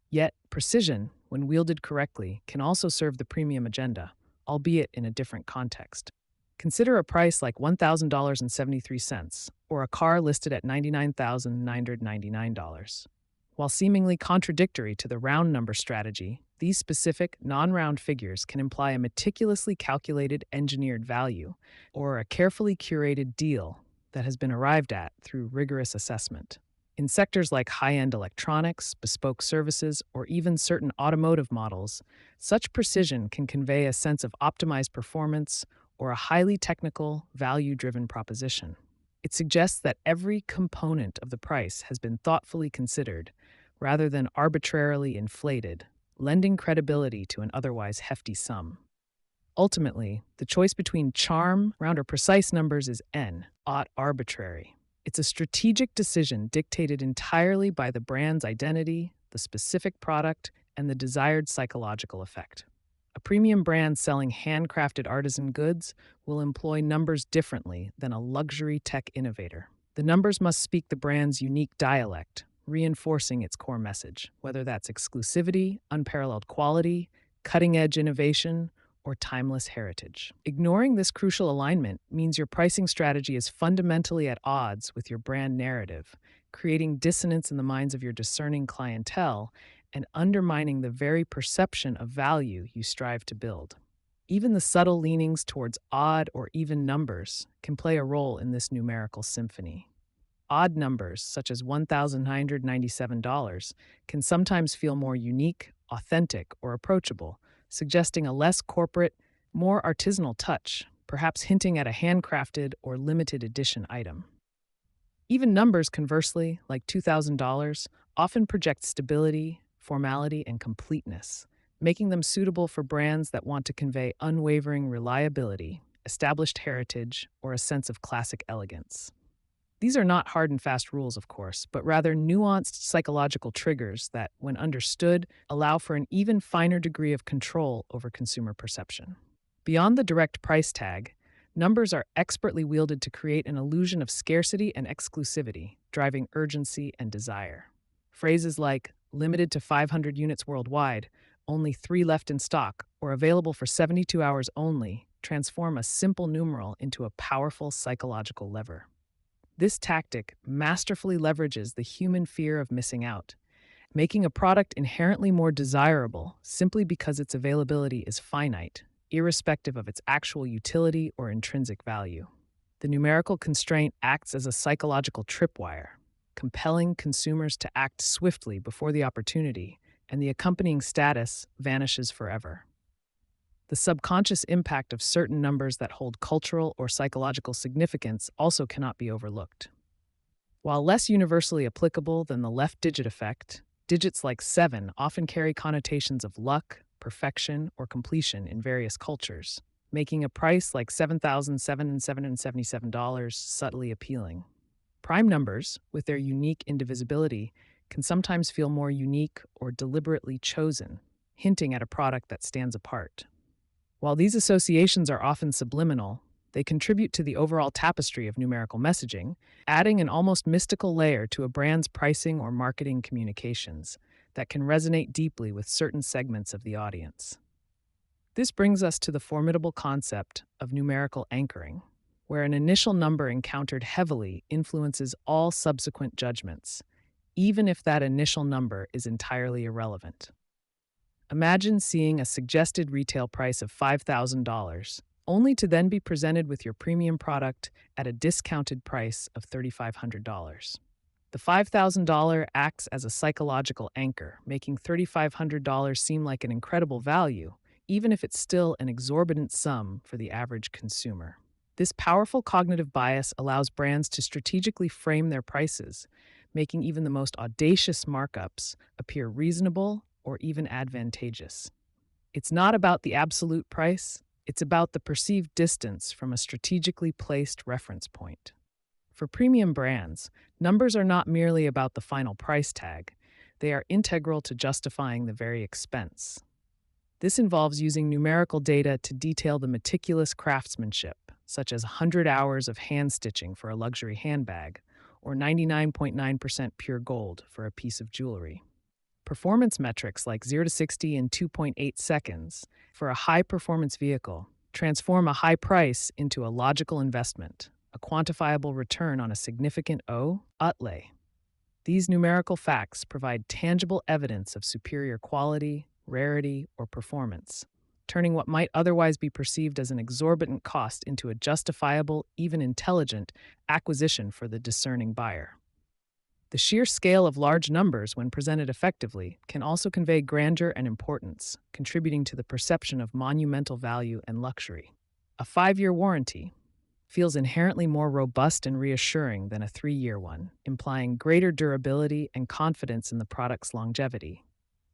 Yet, precision, when wielded correctly, can also serve the premium agenda, albeit in a different context. Consider a price like $1,000.73, or a car listed at $99,999. While seemingly contradictory to the round number strategy, these specific, non-round figures can imply a meticulously calculated, engineered value, or a carefully curated deal that has been arrived at through rigorous assessment. In sectors like high-end electronics, bespoke services, or even certain automotive models, such precision can convey a sense of optimized performance or a highly technical, value-driven proposition. It suggests that every component of the price has been thoughtfully considered, rather than arbitrarily inflated, lending credibility to an otherwise hefty sum. Ultimately, the choice between charm, round, or precise numbers is not arbitrary. It's a strategic decision dictated entirely by the brand's identity, the specific product, and the desired psychological effect. A premium brand selling handcrafted artisan goods will employ numbers differently than a luxury tech innovator. The numbers must speak the brand's unique dialect, reinforcing its core message, whether that's exclusivity, unparalleled quality, cutting-edge innovation, or timeless heritage. Ignoring this crucial alignment means your pricing strategy is fundamentally at odds with your brand narrative, creating dissonance in the minds of your discerning clientele and undermining the very perception of value you strive to build. Even the subtle leanings towards odd or even numbers can play a role in this numerical symphony. Odd numbers, such as $1,997, can sometimes feel more unique, authentic, or approachable, suggesting a less corporate, more artisanal touch. perhaps hinting at a handcrafted or limited edition item. Even numbers, conversely, like $2,000, often project stability, formality, and completeness, making them suitable for brands that want to convey unwavering reliability, established heritage, or a sense of classic elegance. These are not hard and fast rules, of course, but rather nuanced psychological triggers that, when understood, allow for an even finer degree of control over consumer perception. Beyond the direct price tag, numbers are expertly wielded to create an illusion of scarcity and exclusivity, driving urgency and desire. Phrases like limited to 500 units worldwide, only 3 left in stock, or available for 72 hours only transform a simple numeral into a powerful psychological lever. This tactic masterfully leverages the human fear of missing out, making a product inherently more desirable simply because its availability is finite, irrespective of its actual utility or intrinsic value. The numerical constraint acts as a psychological tripwire, compelling consumers to act swiftly before the opportunity, and the accompanying status vanishes forever. The subconscious impact of certain numbers that hold cultural or psychological significance also cannot be overlooked. While less universally applicable than the left digit effect, digits like 7 often carry connotations of luck, perfection, or completion in various cultures, making a price like $7,777 subtly appealing. Prime numbers, with their unique indivisibility, can sometimes feel more unique or deliberately chosen, hinting at a product that stands apart. While these associations are often subliminal, they contribute to the overall tapestry of numerical messaging, adding an almost mystical layer to a brand's pricing or marketing communications that can resonate deeply with certain segments of the audience. This brings us to the formidable concept of numerical anchoring, where an initial number encountered heavily influences all subsequent judgments, even if that initial number is entirely irrelevant. Imagine seeing a suggested retail price of $5,000, only to then be presented with your premium product at a discounted price of $3,500. The $5,000 acts as a psychological anchor, making $3,500 seem like an incredible value, even if it's still an exorbitant sum for the average consumer. This powerful cognitive bias allows brands to strategically frame their prices, making even the most audacious markups appear reasonable or even advantageous. It's not about the absolute price, it's about the perceived distance from a strategically placed reference point. For premium brands, numbers are not merely about the final price tag, they are integral to justifying the very expense. This involves using numerical data to detail the meticulous craftsmanship, such as 100 hours of hand stitching for a luxury handbag, or 99.9% pure gold for a piece of jewelry. Performance metrics like 0 to 60 in 2.8 seconds for a high-performance vehicle transform a high price into a logical investment, a quantifiable return on a significant outlay. These numerical facts provide tangible evidence of superior quality, rarity, or performance, turning what might otherwise be perceived as an exorbitant cost into a justifiable, even intelligent, acquisition for the discerning buyer. The sheer scale of large numbers, when presented effectively, can also convey grandeur and importance, contributing to the perception of monumental value and luxury. A 5-year warranty feels inherently more robust and reassuring than a 3-year one, implying greater durability and confidence in the product's longevity.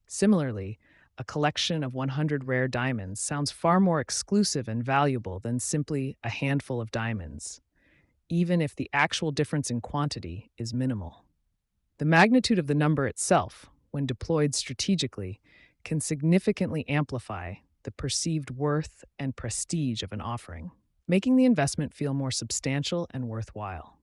Similarly, a collection of 100 rare diamonds sounds far more exclusive and valuable than simply a handful of diamonds, even if the actual difference in quantity is minimal. The magnitude of the number itself, when deployed strategically, can significantly amplify the perceived worth and prestige of an offering, making the investment feel more substantial and worthwhile.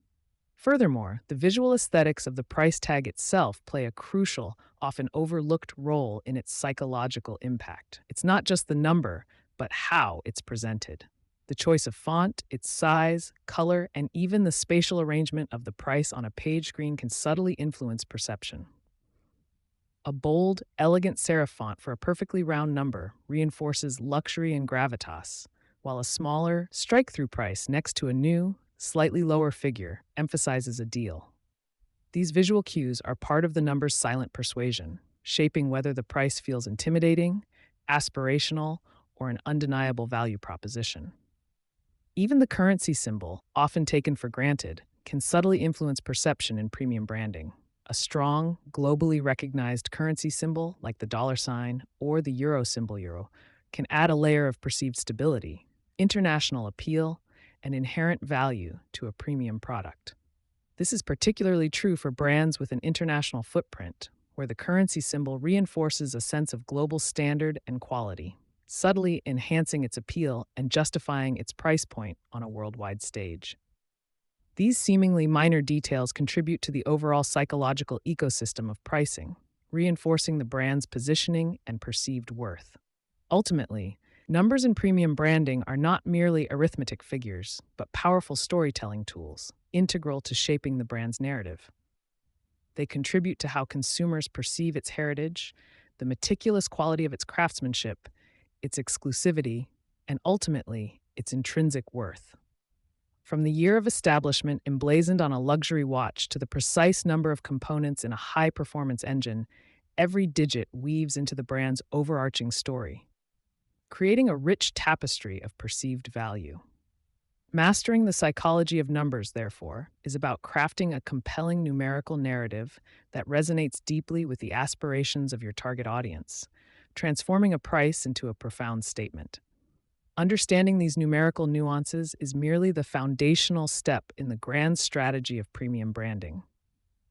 Furthermore, the visual aesthetics of the price tag itself play a crucial, often overlooked role in its psychological impact. It's not just the number, but how it's presented. The choice of font, its size, color, and even the spatial arrangement of the price on a page screen can subtly influence perception. A bold, elegant serif font for a perfectly round number reinforces luxury and gravitas, while a smaller, strike-through price next to a new, slightly lower figure emphasizes a deal. These visual cues are part of the number's silent persuasion, shaping whether the price feels intimidating, aspirational, or an undeniable value proposition. Even the currency symbol, often taken for granted, can subtly influence perception in premium branding. A strong, globally recognized currency symbol, like the dollar sign or the euro symbol euro, can add a layer of perceived stability, international appeal, and inherent value to a premium product. This is particularly true for brands with an international footprint, where the currency symbol reinforces a sense of global standard and quality, subtly enhancing its appeal and justifying its price point on a worldwide stage. These seemingly minor details contribute to the overall psychological ecosystem of pricing, reinforcing the brand's positioning and perceived worth. Ultimately, numbers in premium branding are not merely arithmetic figures, but powerful storytelling tools, integral to shaping the brand's narrative. They contribute to how consumers perceive its heritage, the meticulous quality of its craftsmanship, its exclusivity, and ultimately, its intrinsic worth. From the year of establishment emblazoned on a luxury watch to the precise number of components in a high-performance engine, every digit weaves into the brand's overarching story, creating a rich tapestry of perceived value. Mastering the psychology of numbers, therefore, is about crafting a compelling numerical narrative that resonates deeply with the aspirations of your target audience, transforming a price into a profound statement. Understanding these numerical nuances is merely the foundational step in the grand strategy of premium branding.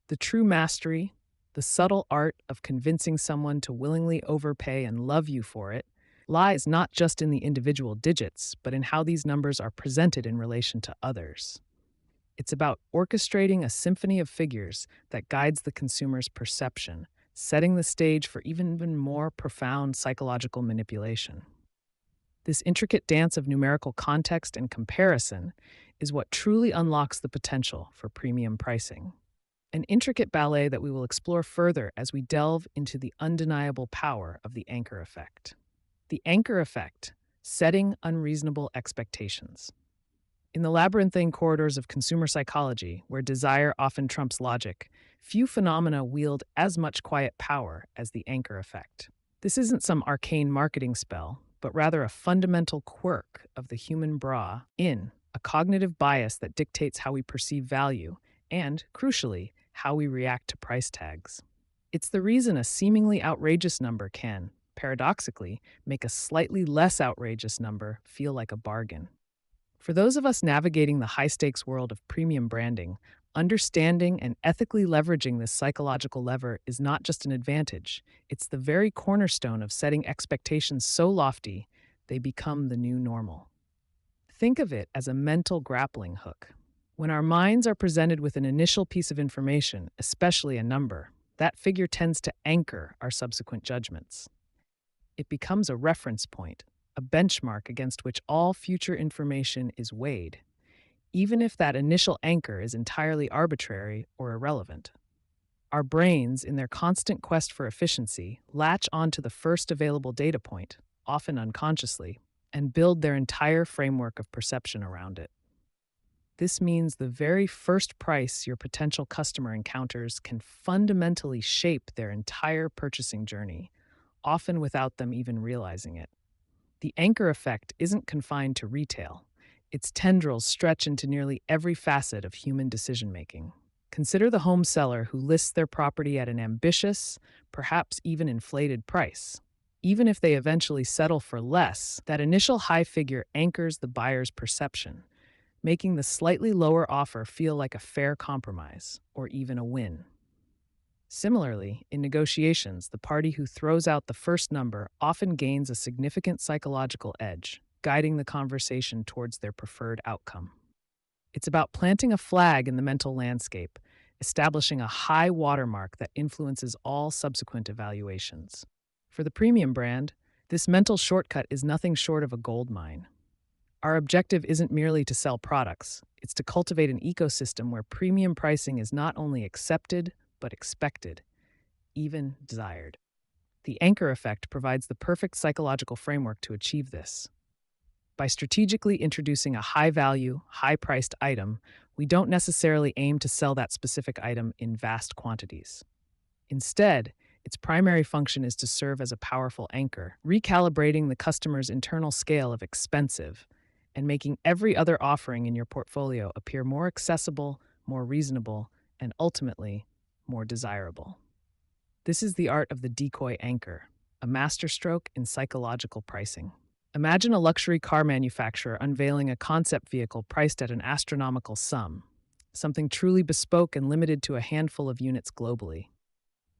The true mastery, the subtle art of convincing someone to willingly overpay and love you for it, lies not just in the individual digits, but in how these numbers are presented in relation to others. It's about orchestrating a symphony of figures that guides the consumer's perception, setting the stage for even more profound psychological manipulation. This intricate dance of numerical context and comparison is what truly unlocks the potential for premium pricing. An intricate ballet that we will explore further as we delve into the undeniable power of the anchor effect. The anchor effect, setting unreasonable expectations. In the labyrinthine corridors of consumer psychology, where desire often trumps logic, few phenomena wield as much quiet power as the anchor effect. This isn't some arcane marketing spell, but rather a fundamental quirk of the human brain, a cognitive bias that dictates how we perceive value and, crucially, how we react to price tags. It's the reason a seemingly outrageous number can, paradoxically, make a slightly less outrageous number feel like a bargain. For those of us navigating the high-stakes world of premium branding, understanding and ethically leveraging this psychological lever is not just an advantage, it's the very cornerstone of setting expectations so lofty they become the new normal. Think of it as a mental grappling hook. When our minds are presented with an initial piece of information, especially a number, that figure tends to anchor our subsequent judgments. It becomes a reference point, a benchmark against which all future information is weighed, even if that initial anchor is entirely arbitrary or irrelevant. Our brains, in their constant quest for efficiency, latch onto the first available data point, often unconsciously, and build their entire framework of perception around it. This means the very first price your potential customer encounters can fundamentally shape their entire purchasing journey, often without them even realizing it. The anchor effect isn't confined to retail. Its tendrils stretch into nearly every facet of human decision-making. Consider the home seller who lists their property at an ambitious, perhaps even inflated price. Even if they eventually settle for less, that initial high figure anchors the buyer's perception, making the slightly lower offer feel like a fair compromise, or even a win. Similarly, in negotiations, the party who throws out the first number often gains a significant psychological edge, guiding the conversation towards their preferred outcome. It's about planting a flag in the mental landscape, establishing a high watermark that influences all subsequent evaluations. For the premium brand, this mental shortcut is nothing short of a goldmine. Our objective isn't merely to sell products, it's to cultivate an ecosystem where premium pricing is not only accepted, but expected, even desired. The anchor effect provides the perfect psychological framework to achieve this. By strategically introducing a high-value, high-priced item, we don't necessarily aim to sell that specific item in vast quantities. Instead, its primary function is to serve as a powerful anchor, recalibrating the customer's internal scale of expensive and making every other offering in your portfolio appear more accessible, more reasonable, and ultimately more desirable. This is the art of the decoy anchor, a masterstroke in psychological pricing. Imagine a luxury car manufacturer unveiling a concept vehicle priced at an astronomical sum, something truly bespoke and limited to a handful of units globally.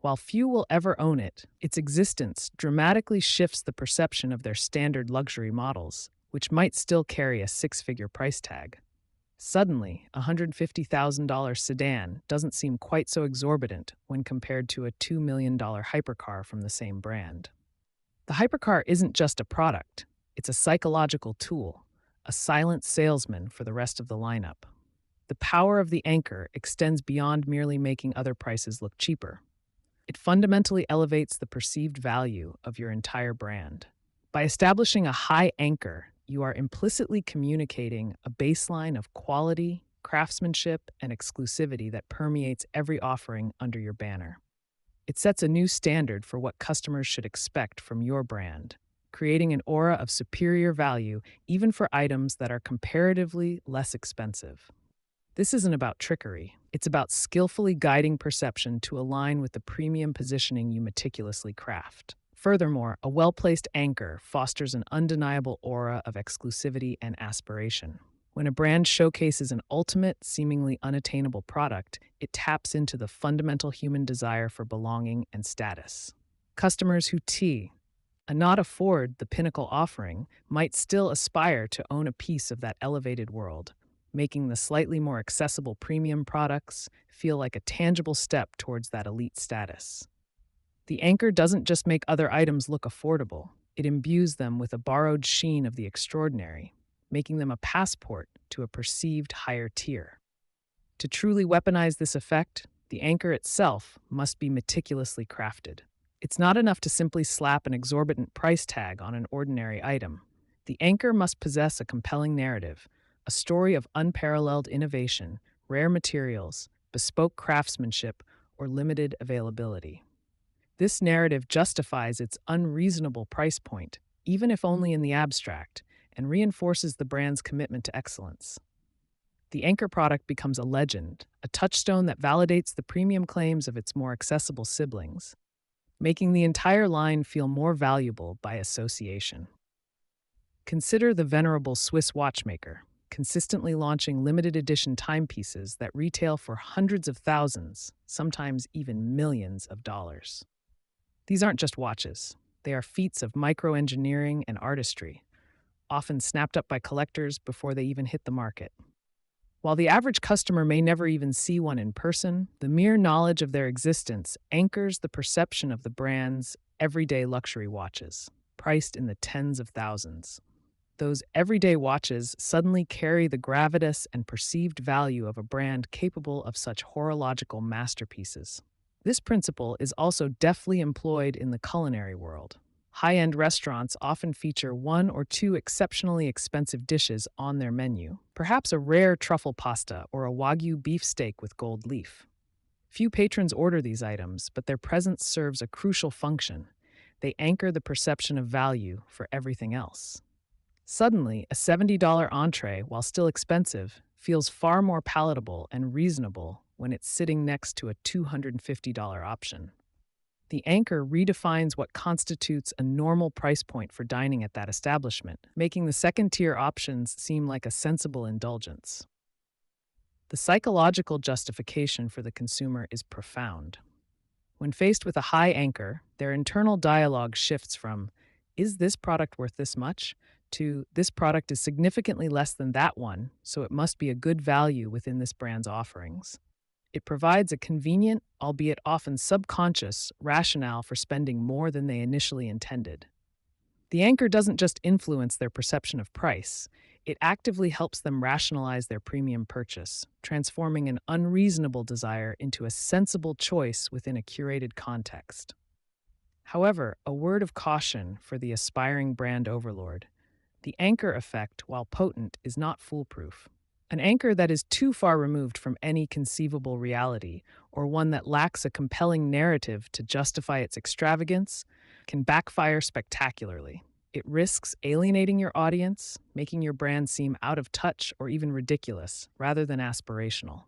While few will ever own it, its existence dramatically shifts the perception of their standard luxury models, which might still carry a six-figure price tag. Suddenly, a $150,000 sedan doesn't seem quite so exorbitant when compared to a $2 million hypercar from the same brand. The hypercar isn't just a product, it's a psychological tool, a silent salesman for the rest of the lineup. The power of the anchor extends beyond merely making other prices look cheaper. It fundamentally elevates the perceived value of your entire brand. By establishing a high anchor, you are implicitly communicating a baseline of quality, craftsmanship, and exclusivity that permeates every offering under your banner. It sets a new standard for what customers should expect from your brand, creating an aura of superior value even for items that are comparatively less expensive. This isn't about trickery. It's about skillfully guiding perception to align with the premium positioning you meticulously craft. Furthermore, a well-placed anchor fosters an undeniable aura of exclusivity and aspiration. When a brand showcases an ultimate, seemingly unattainable product, it taps into the fundamental human desire for belonging and status. Customers who not afford the pinnacle offering might still aspire to own a piece of that elevated world, making the slightly more accessible premium products feel like a tangible step towards that elite status. The anchor doesn't just make other items look affordable, it imbues them with a borrowed sheen of the extraordinary, making them a passport to a perceived higher tier. To truly weaponize this effect, the anchor itself must be meticulously crafted. It's not enough to simply slap an exorbitant price tag on an ordinary item. The anchor must possess a compelling narrative, a story of unparalleled innovation, rare materials, bespoke craftsmanship, or limited availability. This narrative justifies its unreasonable price point, even if only in the abstract, and reinforces the brand's commitment to excellence. The anchor product becomes a legend, a touchstone that validates the premium claims of its more accessible siblings, making the entire line feel more valuable by association. Consider the venerable Swiss watchmaker, consistently launching limited edition timepieces that retail for hundreds of thousands, sometimes even millions of dollars. These aren't just watches. They are feats of microengineering and artistry, often snapped up by collectors before they even hit the market. While the average customer may never even see one in person, the mere knowledge of their existence anchors the perception of the brand's everyday luxury watches, priced in the tens of thousands. Those everyday watches suddenly carry the gravitas and perceived value of a brand capable of such horological masterpieces. This principle is also deftly employed in the culinary world. High-end restaurants often feature one or two exceptionally expensive dishes on their menu, perhaps a rare truffle pasta or a Wagyu beef steak with gold leaf. Few patrons order these items, but their presence serves a crucial function. They anchor the perception of value for everything else. Suddenly, a $70 entree, while still expensive, feels far more palatable and reasonable when it's sitting next to a $250 option. The anchor redefines what constitutes a normal price point for dining at that establishment, making the second-tier options seem like a sensible indulgence. The psychological justification for the consumer is profound. When faced with a high anchor, their internal dialogue shifts from, "Is this product worth this much?" to, "This product is significantly less than that one, so it must be a good value within this brand's offerings." It provides a convenient, albeit often subconscious, rationale for spending more than they initially intended. The anchor doesn't just influence their perception of price, it actively helps them rationalize their premium purchase, transforming an unreasonable desire into a sensible choice within a curated context. However, a word of caution for the aspiring brand overlord. The anchor effect, while potent, is not foolproof. An anchor that is too far removed from any conceivable reality, or one that lacks a compelling narrative to justify its extravagance, can backfire spectacularly. It risks alienating your audience, making your brand seem out of touch or even ridiculous, rather than aspirational.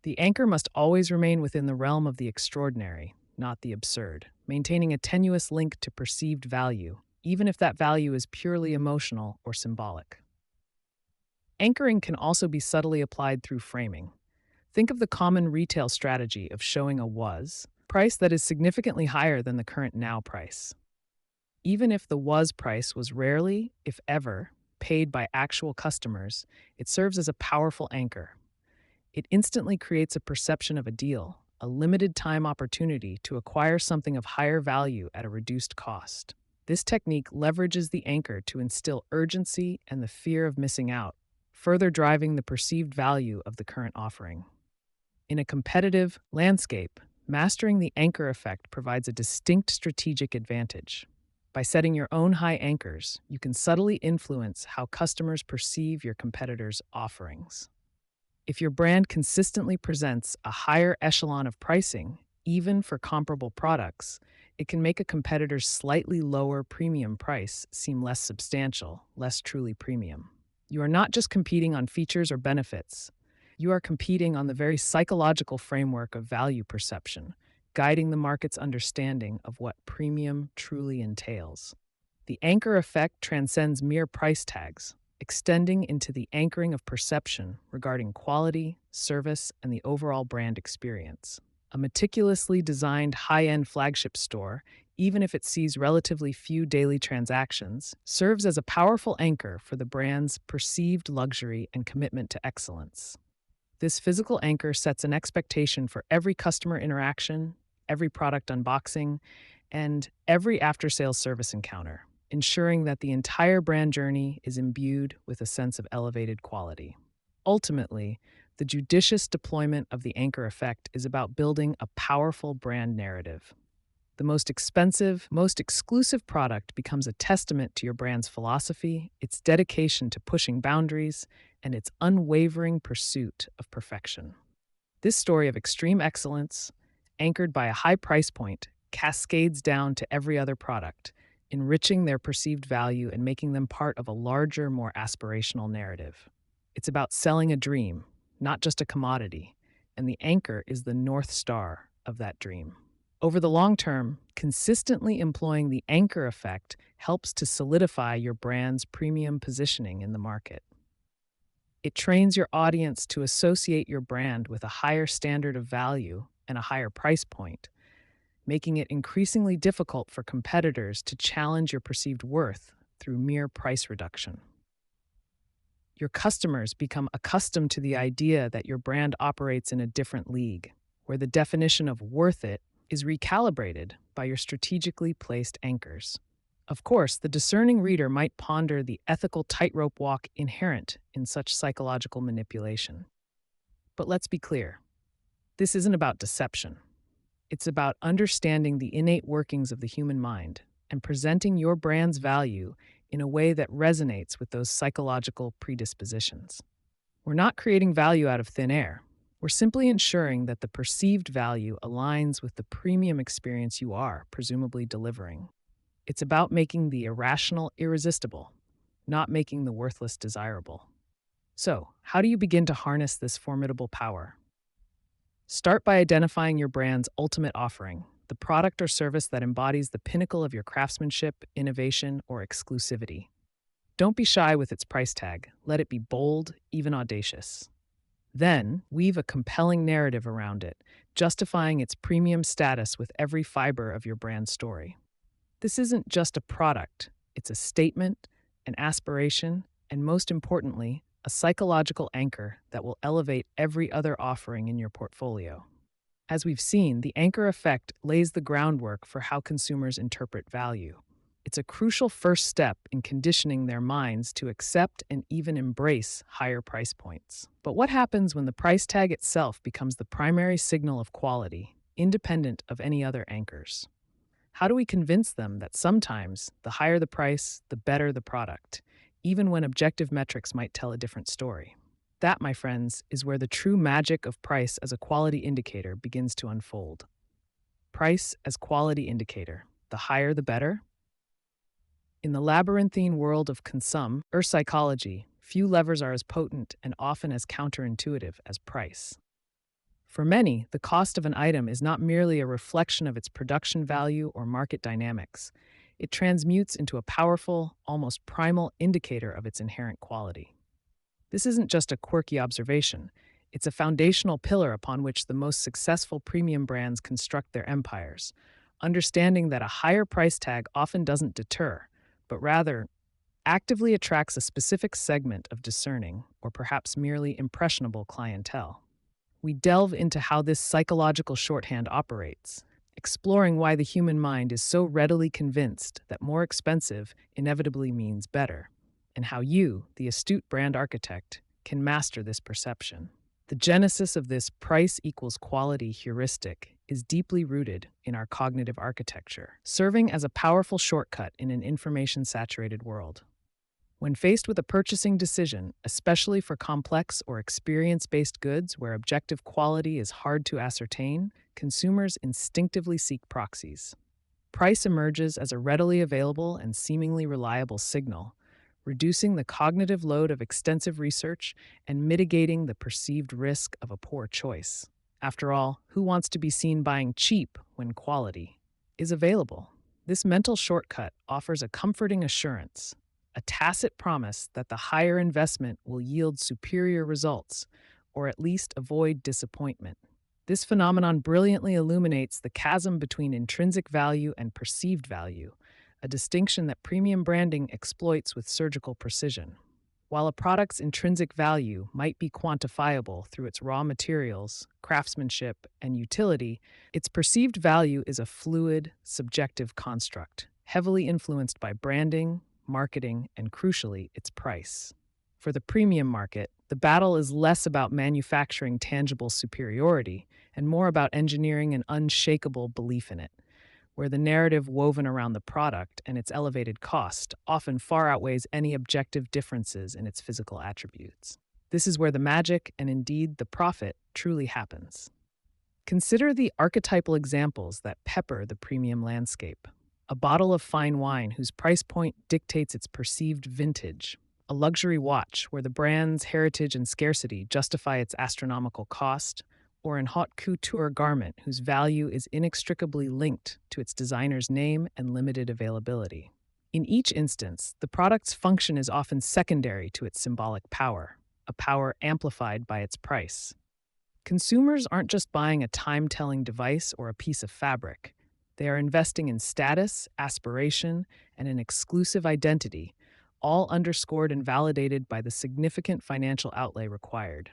The anchor must always remain within the realm of the extraordinary, not the absurd, maintaining a tenuous link to perceived value, even if that value is purely emotional or symbolic. Anchoring can also be subtly applied through framing. Think of the common retail strategy of showing a was price that is significantly higher than the current now price. Even if the was price was rarely, if ever, paid by actual customers, it serves as a powerful anchor. It instantly creates a perception of a deal, a limited time opportunity to acquire something of higher value at a reduced cost. This technique leverages the anchor to instill urgency and the fear of missing out, further driving the perceived value of the current offering. In a competitive landscape, mastering the anchor effect provides a distinct strategic advantage. By setting your own high anchors, you can subtly influence how customers perceive your competitors' offerings. If your brand consistently presents a higher echelon of pricing, even for comparable products, it can make a competitor's slightly lower premium price seem less substantial, less truly premium. You are not just competing on features or benefits, you are competing on the very psychological framework of value perception, guiding the market's understanding of what premium truly entails. The anchor effect transcends mere price tags, extending into the anchoring of perception regarding quality, service, and the overall brand experience. A meticulously designed high-end flagship store, even if it sees relatively few daily transactions, serves as a powerful anchor for the brand's perceived luxury and commitment to excellence. This physical anchor sets an expectation for every customer interaction, every product unboxing, and every after-sales service encounter, ensuring that the entire brand journey is imbued with a sense of elevated quality. Ultimately, the judicious deployment of the anchor effect is about building a powerful brand narrative. The most expensive, most exclusive product becomes a testament to your brand's philosophy, its dedication to pushing boundaries, and its unwavering pursuit of perfection. This story of extreme excellence, anchored by a high price point, cascades down to every other product, enriching their perceived value and making them part of a larger, more aspirational narrative. It's about selling a dream, not just a commodity, and the anchor is the North Star of that dream. Over the long term, consistently employing the anchor effect helps to solidify your brand's premium positioning in the market. It trains your audience to associate your brand with a higher standard of value and a higher price point, making it increasingly difficult for competitors to challenge your perceived worth through mere price reduction. Your customers become accustomed to the idea that your brand operates in a different league, where the definition of worth it is recalibrated by your strategically placed anchors. Of course, the discerning reader might ponder the ethical tightrope walk inherent in such psychological manipulation. But let's be clear, this isn't about deception. It's about understanding the innate workings of the human mind and presenting your brand's value in a way that resonates with those psychological predispositions. We're not creating value out of thin air. We're simply ensuring that the perceived value aligns with the premium experience you are presumably delivering. It's about making the irrational irresistible, not making the worthless desirable. So, how do you begin to harness this formidable power? Start by identifying your brand's ultimate offering, the product or service that embodies the pinnacle of your craftsmanship, innovation, or exclusivity. Don't be shy with its price tag. Let it be bold, even audacious. Then, weave a compelling narrative around it, justifying its premium status with every fiber of your brand story. This isn't just a product, it's a statement, an aspiration, and most importantly, a psychological anchor that will elevate every other offering in your portfolio. As we've seen, the anchor effect lays the groundwork for how consumers interpret value. It's a crucial first step in conditioning their minds to accept and even embrace higher price points. But what happens when the price tag itself becomes the primary signal of quality, independent of any other anchors? How do we convince them that sometimes the higher the price, the better the product, even when objective metrics might tell a different story? That, my friends, is where the true magic of price as a quality indicator begins to unfold. Price as quality indicator, the higher the better? In the labyrinthine world of consum, or psychology, few levers are as potent and often as counterintuitive as price. For many, the cost of an item is not merely a reflection of its production value or market dynamics. It transmutes into a powerful, almost primal indicator of its inherent quality. This isn't just a quirky observation, it's a foundational pillar upon which the most successful premium brands construct their empires, understanding that a higher price tag often doesn't deter, but rather actively attracts a specific segment of discerning, or perhaps merely impressionable clientele. We delve into how this psychological shorthand operates, exploring why the human mind is so readily convinced that more expensive inevitably means better, and how you, the astute brand architect, can master this perception. The genesis of this price equals quality heuristic is deeply rooted in our cognitive architecture, serving as a powerful shortcut in an information-saturated world. When faced with a purchasing decision, especially for complex or experience-based goods where objective quality is hard to ascertain, consumers instinctively seek proxies. Price emerges as a readily available and seemingly reliable signal, reducing the cognitive load of extensive research and mitigating the perceived risk of a poor choice. After all, who wants to be seen buying cheap when quality is available? This mental shortcut offers a comforting assurance, a tacit promise that the higher investment will yield superior results, or at least avoid disappointment. This phenomenon brilliantly illuminates the chasm between intrinsic value and perceived value, a distinction that premium branding exploits with surgical precision. While a product's intrinsic value might be quantifiable through its raw materials, craftsmanship, and utility, its perceived value is a fluid, subjective construct, heavily influenced by branding, marketing, and crucially, its price. For the premium market, the battle is less about manufacturing tangible superiority and more about engineering an unshakable belief in it, where the narrative woven around the product and its elevated cost often far outweighs any objective differences in its physical attributes. This is where the magic, and indeed the profit, truly happens. Consider the archetypal examples that pepper the premium landscape. A bottle of fine wine whose price point dictates its perceived vintage. A luxury watch where the brand's heritage and scarcity justify its astronomical cost, or an haute couture garment whose value is inextricably linked to its designer's name and limited availability. In each instance, the product's function is often secondary to its symbolic power, a power amplified by its price. Consumers aren't just buying a time-telling device or a piece of fabric. They are investing in status, aspiration, and an exclusive identity, all underscored and validated by the significant financial outlay required.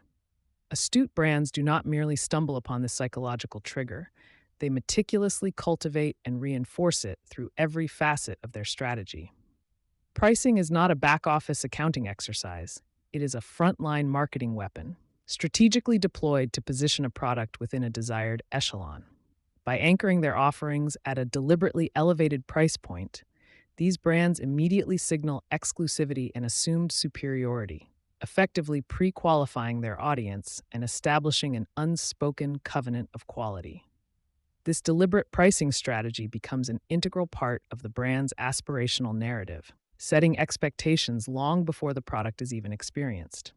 Astute brands do not merely stumble upon this psychological trigger. They meticulously cultivate and reinforce it through every facet of their strategy. Pricing is not a back-office accounting exercise. It is a frontline marketing weapon, strategically deployed to position a product within a desired echelon. By anchoring their offerings at a deliberately elevated price point, these brands immediately signal exclusivity and assumed superiority, effectively pre-qualifying their audience and establishing an unspoken covenant of quality. This deliberate pricing strategy becomes an integral part of the brand's aspirational narrative, setting expectations long before the product is even experienced.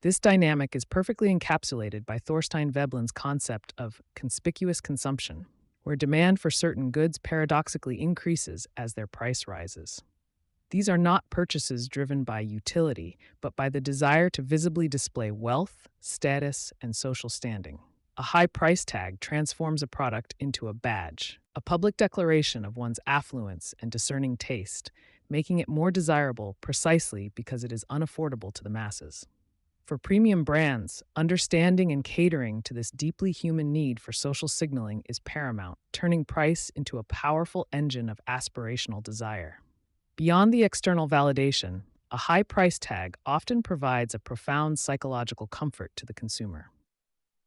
This dynamic is perfectly encapsulated by Thorstein Veblen's concept of conspicuous consumption, where demand for certain goods paradoxically increases as their price rises. These are not purchases driven by utility, but by the desire to visibly display wealth, status, and social standing. A high price tag transforms a product into a badge, a public declaration of one's affluence and discerning taste, making it more desirable precisely because it is unaffordable to the masses. For premium brands, understanding and catering to this deeply human need for social signaling is paramount, turning price into a powerful engine of aspirational desire. Beyond the external validation, a high price tag often provides a profound psychological comfort to the consumer.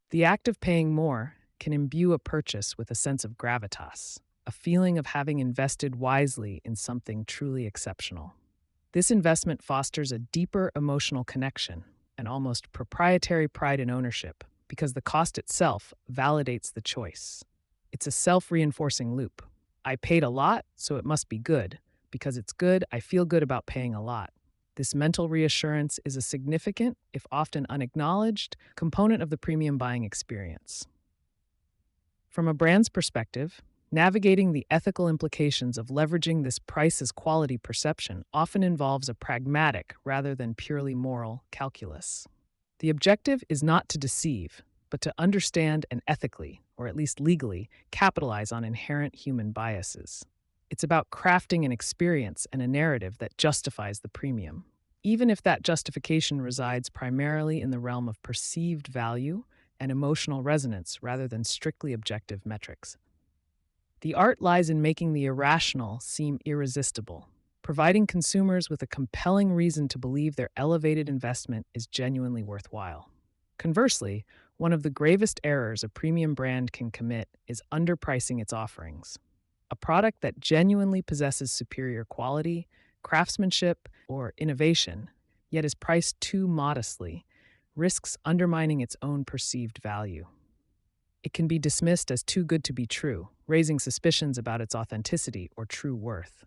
The act of paying more can imbue a purchase with a sense of gravitas, a feeling of having invested wisely in something truly exceptional. This investment fosters a deeper emotional connection, an almost proprietary pride in ownership, because the cost itself validates the choice. It's a self-reinforcing loop. I paid a lot, so it must be good, Because it's good, I feel good about paying a lot. This mental reassurance is a significant, if often unacknowledged, component of the premium buying experience. From a brand's perspective, navigating the ethical implications of leveraging this price as quality perception often involves a pragmatic rather than purely moral calculus. The objective is not to deceive, but to understand and ethically, or at least legally, capitalize on inherent human biases. It's about crafting an experience and a narrative that justifies the premium, even if that justification resides primarily in the realm of perceived value and emotional resonance rather than strictly objective metrics. The art lies in making the irrational seem irresistible, providing consumers with a compelling reason to believe their elevated investment is genuinely worthwhile. Conversely, one of the gravest errors a premium brand can commit is underpricing its offerings. A product that genuinely possesses superior quality, craftsmanship, or innovation, yet is priced too modestly, risks undermining its own perceived value. It can be dismissed as too good to be true, raising suspicions about its authenticity or true worth.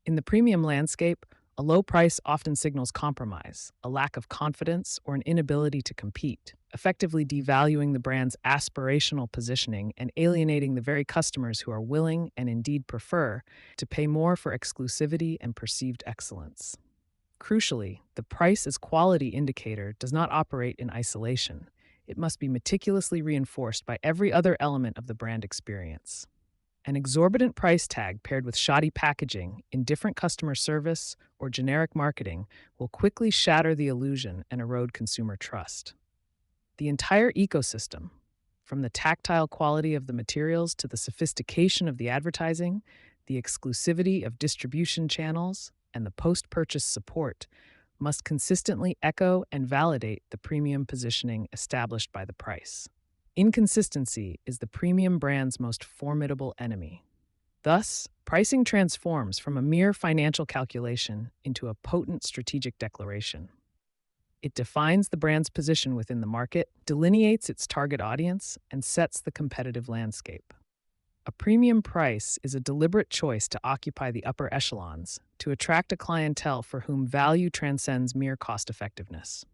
In the premium landscape, a low price often signals compromise, a lack of confidence, or an inability to compete, effectively devaluing the brand's aspirational positioning and alienating the very customers who are willing and indeed prefer to pay more for exclusivity and perceived excellence. Crucially, the price as quality indicator does not operate in isolation. It must be meticulously reinforced by every other element of the brand experience. An exorbitant price tag paired with shoddy packaging, indifferent customer service, or generic marketing will quickly shatter the illusion and erode consumer trust. The entire ecosystem, from the tactile quality of the materials to the sophistication of the advertising, the exclusivity of distribution channels, and the post-purchase support, must consistently echo and validate the premium positioning established by the price. Inconsistency is the premium brand's most formidable enemy. Thus, pricing transforms from a mere financial calculation into a potent strategic declaration. It defines the brand's position within the market, delineates its target audience, and sets the competitive landscape. A premium price is a deliberate choice to occupy the upper echelons, to attract a clientele for whom value transcends mere cost-effectiveness.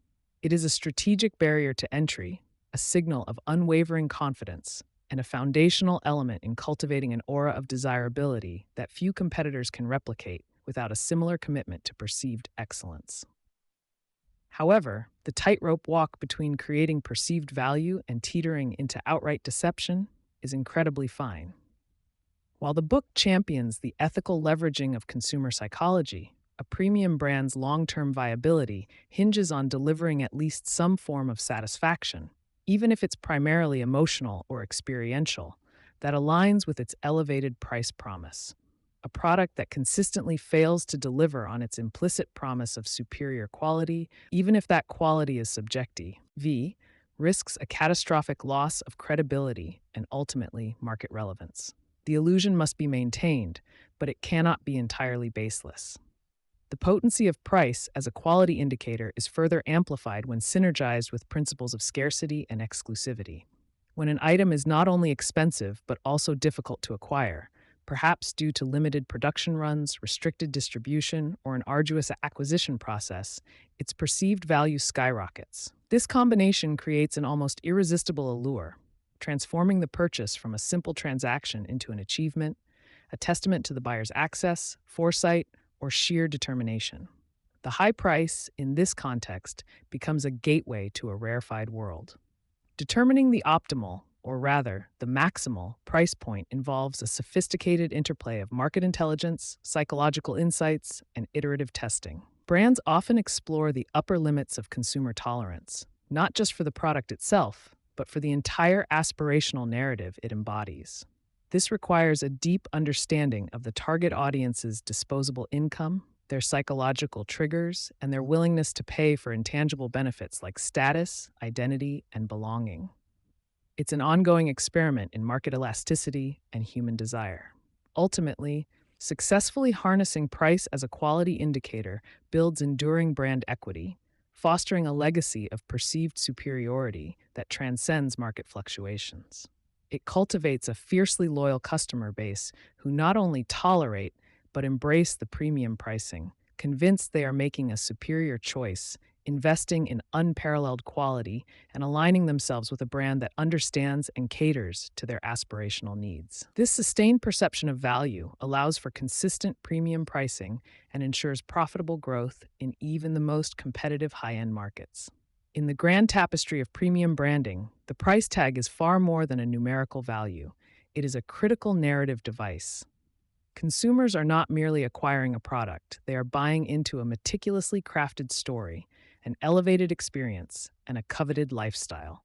It is a strategic barrier to entry, a signal of unwavering confidence, and a foundational element in cultivating an aura of desirability that few competitors can replicate without a similar commitment to perceived excellence. However, the tightrope walk between creating perceived value and teetering into outright deception is incredibly fine. While the book champions the ethical leveraging of consumer psychology, a premium brand's long-term viability hinges on delivering at least some form of satisfaction, even if it's primarily emotional or experiential, that aligns with its elevated price promise. A product that consistently fails to deliver on its implicit promise of superior quality, even if that quality is subjective, risks a catastrophic loss of credibility and ultimately market relevance. The illusion must be maintained, but it cannot be entirely baseless. The potency of price as a quality indicator is further amplified when synergized with principles of scarcity and exclusivity. When an item is not only expensive but also difficult to acquire, perhaps due to limited production runs, restricted distribution, or an arduous acquisition process, its perceived value skyrockets. This combination creates an almost irresistible allure, transforming the purchase from a simple transaction into an achievement, a testament to the buyer's access, foresight, or sheer determination. The high price, in this context, becomes a gateway to a rarefied world. Determining the optimal, or rather, the maximal, price point involves a sophisticated interplay of market intelligence, psychological insights, and iterative testing. Brands often explore the upper limits of consumer tolerance, not just for the product itself, but for the entire aspirational narrative it embodies. This requires a deep understanding of the target audience's disposable income, their psychological triggers, and their willingness to pay for intangible benefits like status, identity, and belonging. It's an ongoing experiment in market elasticity and human desire. Ultimately, successfully harnessing price as a quality indicator builds enduring brand equity, fostering a legacy of perceived superiority that transcends market fluctuations. It cultivates a fiercely loyal customer base who not only tolerate, but embrace the premium pricing, convinced they are making a superior choice, investing in unparalleled quality, and aligning themselves with a brand that understands and caters to their aspirational needs. This sustained perception of value allows for consistent premium pricing and ensures profitable growth in even the most competitive high-end markets. In the grand tapestry of premium branding, the price tag is far more than a numerical value. It is a critical narrative device. Consumers are not merely acquiring a product, they are buying into a meticulously crafted story, an elevated experience, and a coveted lifestyle.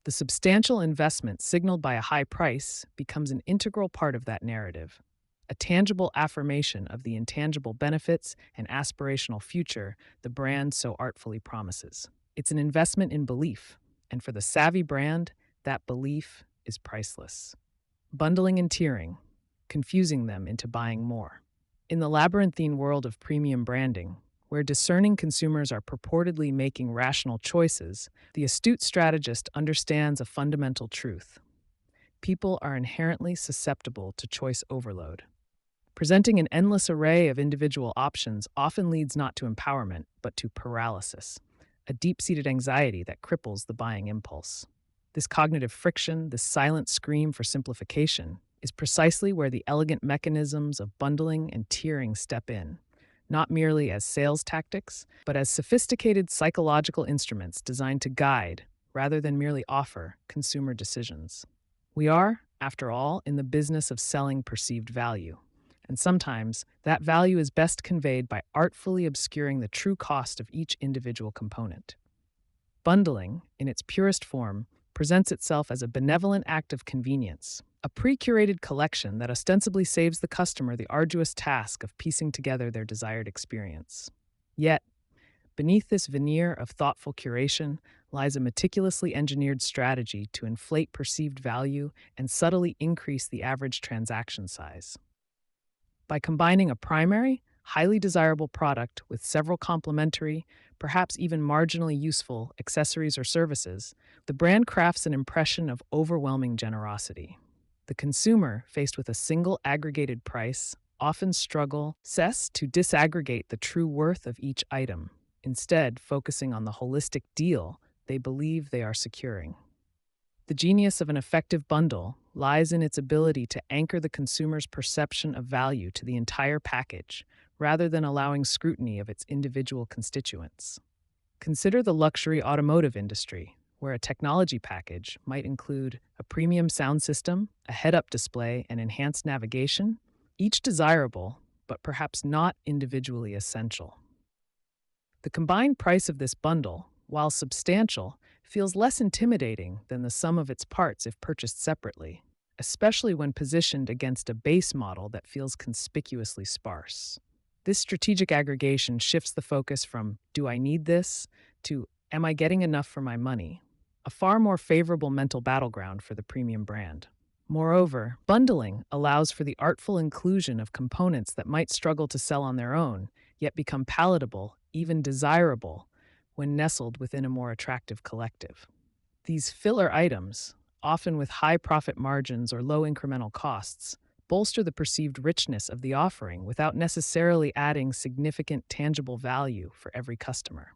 The substantial investment signaled by a high price becomes an integral part of that narrative, a tangible affirmation of the intangible benefits and aspirational future the brand so artfully promises. It's an investment in belief, and for the savvy brand, that belief is priceless. Bundling and tiering, confusing them into buying more. In the labyrinthine world of premium branding, where discerning consumers are purportedly making rational choices, the astute strategist understands a fundamental truth. People are inherently susceptible to choice overload. Presenting an endless array of individual options often leads not to empowerment, but to paralysis, a deep-seated anxiety that cripples the buying impulse. This cognitive friction, this silent scream for simplification, is precisely where the elegant mechanisms of bundling and tiering step in, not merely as sales tactics, but as sophisticated psychological instruments designed to guide, rather than merely offer, consumer decisions. We are, after all, in the business of selling perceived value, and sometimes that value is best conveyed by artfully obscuring the true cost of each individual component. Bundling, in its purest form, presents itself as a benevolent act of convenience, a pre-curated collection that ostensibly saves the customer the arduous task of piecing together their desired experience. Yet, beneath this veneer of thoughtful curation lies a meticulously engineered strategy to inflate perceived value and subtly increase the average transaction size. By combining a primary, highly desirable product with several complementary, perhaps even marginally useful accessories or services, the brand crafts an impression of overwhelming generosity. The consumer, faced with a single aggregated price, often struggles to disaggregate the true worth of each item, instead focusing on the holistic deal they believe they are securing. The genius of an effective bundle lies in its ability to anchor the consumer's perception of value to the entire package, rather than allowing scrutiny of its individual constituents. Consider the luxury automotive industry, where a technology package might include a premium sound system, a head-up display, and enhanced navigation, each desirable, but perhaps not individually essential. The combined price of this bundle, while substantial, feels less intimidating than the sum of its parts if purchased separately, especially when positioned against a base model that feels conspicuously sparse. This strategic aggregation shifts the focus from, "Do I need this?" to, "Am I getting enough for my money?" A far more favorable mental battleground for the premium brand. Moreover, bundling allows for the artful inclusion of components that might struggle to sell on their own, yet become palatable, even desirable, when nestled within a more attractive collective. These filler items, often with high profit margins or low incremental costs, bolster the perceived richness of the offering without necessarily adding significant tangible value for every customer.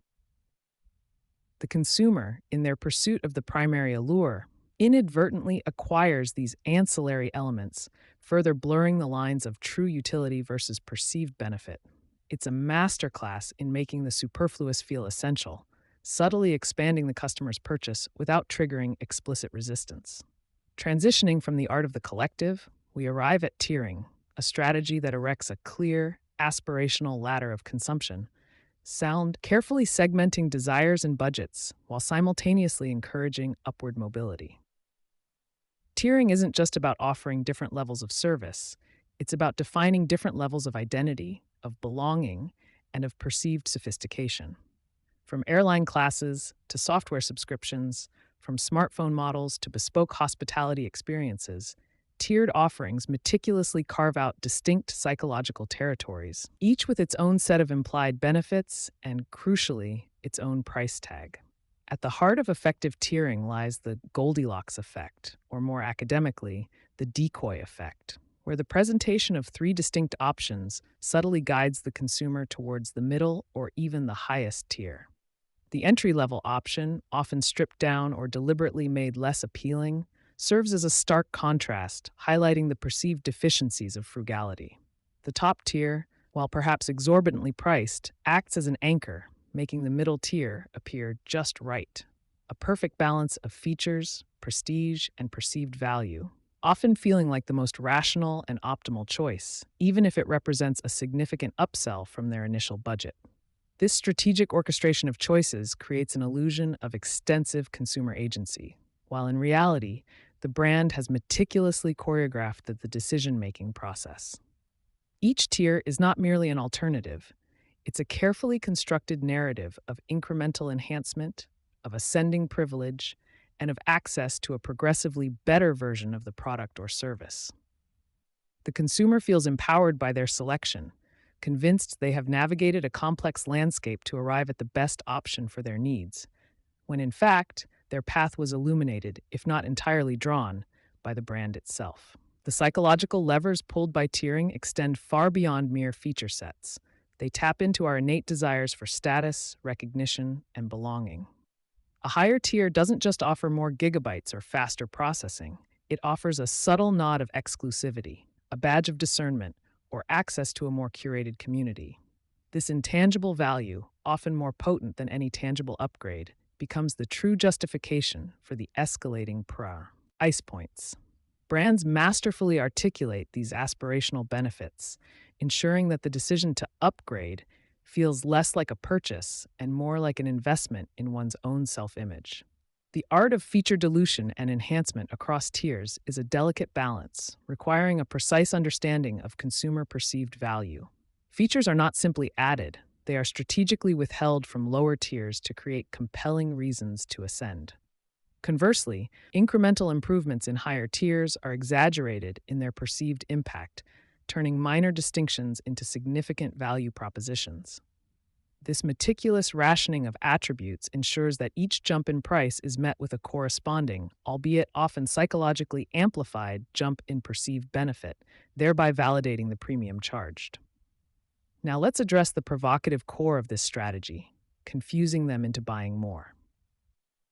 The consumer, in their pursuit of the primary allure, inadvertently acquires these ancillary elements, further blurring the lines of true utility versus perceived benefit. It's a masterclass in making the superfluous feel essential, subtly expanding the customer's purchase without triggering explicit resistance. Transitioning from the art of the collective, we arrive at tiering, a strategy that erects a clear, aspirational ladder of consumption, carefully segmenting desires and budgets while simultaneously encouraging upward mobility. Tiering isn't just about offering different levels of service, it's about defining different levels of identity, of belonging, and of perceived sophistication. From airline classes to software subscriptions, from smartphone models to bespoke hospitality experiences, tiered offerings meticulously carve out distinct psychological territories, each with its own set of implied benefits and, crucially, its own price tag. At the heart of effective tiering lies the Goldilocks effect, or more academically, the decoy effect, where the presentation of three distinct options subtly guides the consumer towards the middle or even the highest tier. The entry-level option, often stripped down or deliberately made less appealing, serves as a stark contrast, highlighting the perceived deficiencies of frugality. The top tier, while perhaps exorbitantly priced, acts as an anchor, making the middle tier appear just right. A perfect balance of features, prestige, and perceived value, often feeling like the most rational and optimal choice, even if it represents a significant upsell from their initial budget. This strategic orchestration of choices creates an illusion of extensive consumer agency, while in reality, the brand has meticulously choreographed the decision-making process. Each tier is not merely an alternative, it's a carefully constructed narrative of incremental enhancement, of ascending privilege, and of access to a progressively better version of the product or service. The consumer feels empowered by their selection, convinced they have navigated a complex landscape to arrive at the best option for their needs, when in fact, their path was illuminated, if not entirely drawn, by the brand itself. The psychological levers pulled by tiering extend far beyond mere feature sets. They tap into our innate desires for status, recognition, and belonging. A higher tier doesn't just offer more gigabytes or faster processing, it offers a subtle nod of exclusivity, a badge of discernment, or access to a more curated community. This intangible value, often more potent than any tangible upgrade, becomes the true justification for the escalating price points. Brands masterfully articulate these aspirational benefits, ensuring that the decision to upgrade feels less like a purchase and more like an investment in one's own self-image. The art of feature dilution and enhancement across tiers is a delicate balance, requiring a precise understanding of consumer perceived value. Features are not simply added, they are strategically withheld from lower tiers to create compelling reasons to ascend. Conversely, incremental improvements in higher tiers are exaggerated in their perceived impact, turning minor distinctions into significant value propositions. This meticulous rationing of attributes ensures that each jump in price is met with a corresponding, albeit often psychologically amplified, jump in perceived benefit, thereby validating the premium charged. Now let's address the provocative core of this strategy, confusing them into buying more.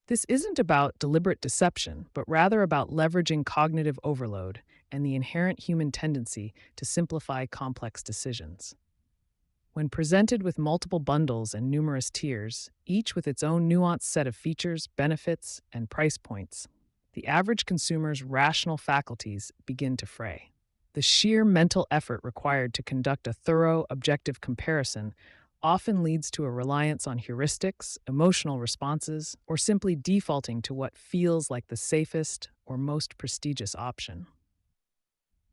This isn't about deliberate deception, but rather about leveraging cognitive overload and the inherent human tendency to simplify complex decisions. When presented with multiple bundles and numerous tiers, each with its own nuanced set of features, benefits, and price points, the average consumer's rational faculties begin to fray. The sheer mental effort required to conduct a thorough, objective comparison often leads to a reliance on heuristics, emotional responses, or simply defaulting to what feels like the safest or most prestigious option.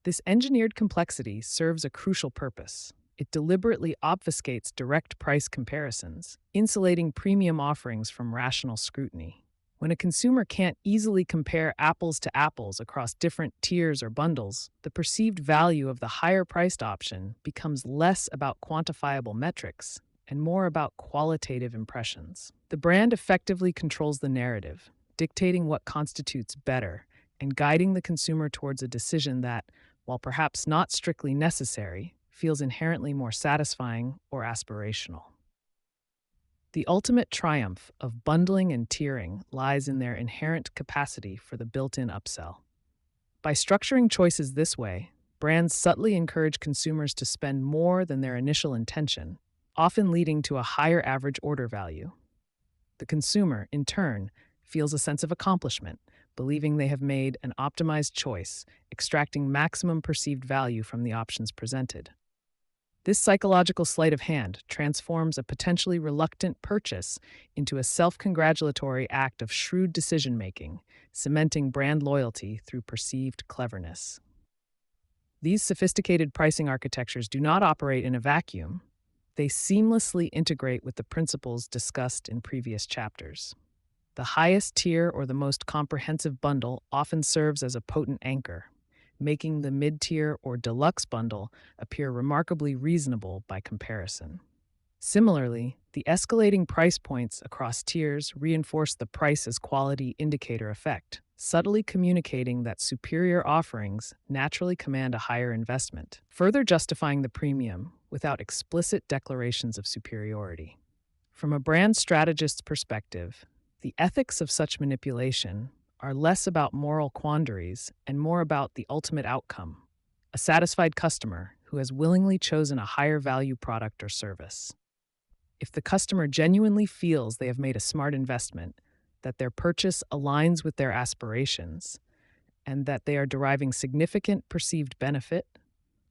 This engineered complexity serves a crucial purpose. It deliberately obfuscates direct price comparisons, insulating premium offerings from rational scrutiny. When a consumer can't easily compare apples to apples across different tiers or bundles, the perceived value of the higher-priced option becomes less about quantifiable metrics and more about qualitative impressions. The brand effectively controls the narrative, dictating what constitutes better and guiding the consumer towards a decision that, while perhaps not strictly necessary, feels inherently more satisfying or aspirational. The ultimate triumph of bundling and tiering lies in their inherent capacity for the built-in upsell. By structuring choices this way, brands subtly encourage consumers to spend more than their initial intention, often leading to a higher average order value. The consumer, in turn, feels a sense of accomplishment, believing they have made an optimized choice, extracting maximum perceived value from the options presented. This psychological sleight of hand transforms a potentially reluctant purchase into a self-congratulatory act of shrewd decision-making, cementing brand loyalty through perceived cleverness. These sophisticated pricing architectures do not operate in a vacuum. They seamlessly integrate with the principles discussed in previous chapters. The highest tier or the most comprehensive bundle often serves as a potent anchor, making the mid-tier or deluxe bundle appear remarkably reasonable by comparison. Similarly, the escalating price points across tiers reinforce the price as quality indicator effect, subtly communicating that superior offerings naturally command a higher investment, further justifying the premium without explicit declarations of superiority. From a brand strategist's perspective, the ethics of such manipulation are less about moral quandaries and more about the ultimate outcome: a satisfied customer who has willingly chosen a higher value product or service. If the customer genuinely feels they have made a smart investment, that their purchase aligns with their aspirations, and that they are deriving significant perceived benefit,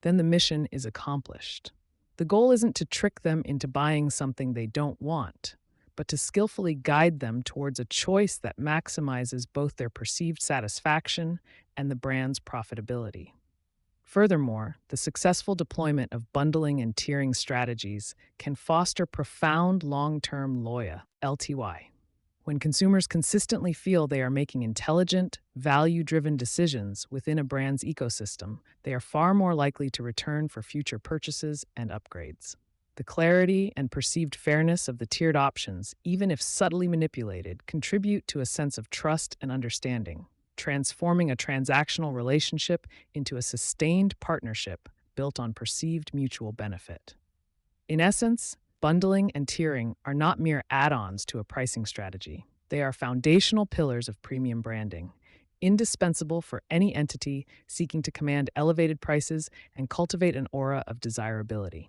then the mission is accomplished. The goal isn't to trick them into buying something they don't want, but to skillfully guide them towards a choice that maximizes both their perceived satisfaction and the brand's profitability. Furthermore, the successful deployment of bundling and tiering strategies can foster profound long-term loyalty (LTY). When consumers consistently feel they are making intelligent, value-driven decisions within a brand's ecosystem, they are far more likely to return for future purchases and upgrades. The clarity and perceived fairness of the tiered options, even if subtly manipulated, contribute to a sense of trust and understanding, transforming a transactional relationship into a sustained partnership built on perceived mutual benefit. In essence, bundling and tiering are not mere add-ons to a pricing strategy. They are foundational pillars of premium branding, indispensable for any entity seeking to command elevated prices and cultivate an aura of desirability.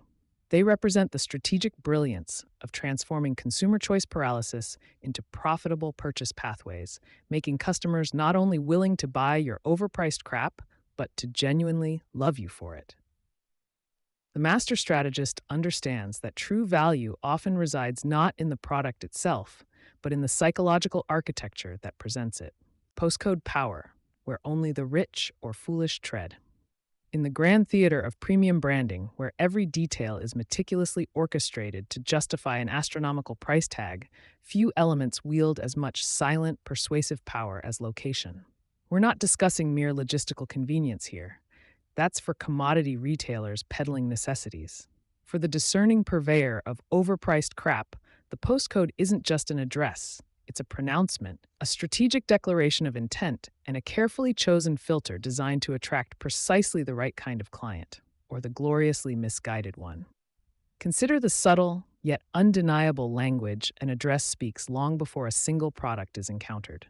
They represent the strategic brilliance of transforming consumer choice paralysis into profitable purchase pathways, making customers not only willing to buy your overpriced crap, but to genuinely love you for it. The master strategist understands that true value often resides not in the product itself, but in the psychological architecture that presents it. Postcode power, where only the rich or foolish tread. In the grand theater of premium branding, where every detail is meticulously orchestrated to justify an astronomical price tag, few elements wield as much silent, persuasive power as location. We're not discussing mere logistical convenience here. That's for commodity retailers peddling necessities. For the discerning purveyor of overpriced crap, the postcode isn't just an address. It's a pronouncement, a strategic declaration of intent, and a carefully chosen filter designed to attract precisely the right kind of client, or the gloriously misguided one. Consider the subtle, yet undeniable language an address speaks long before a single product is encountered.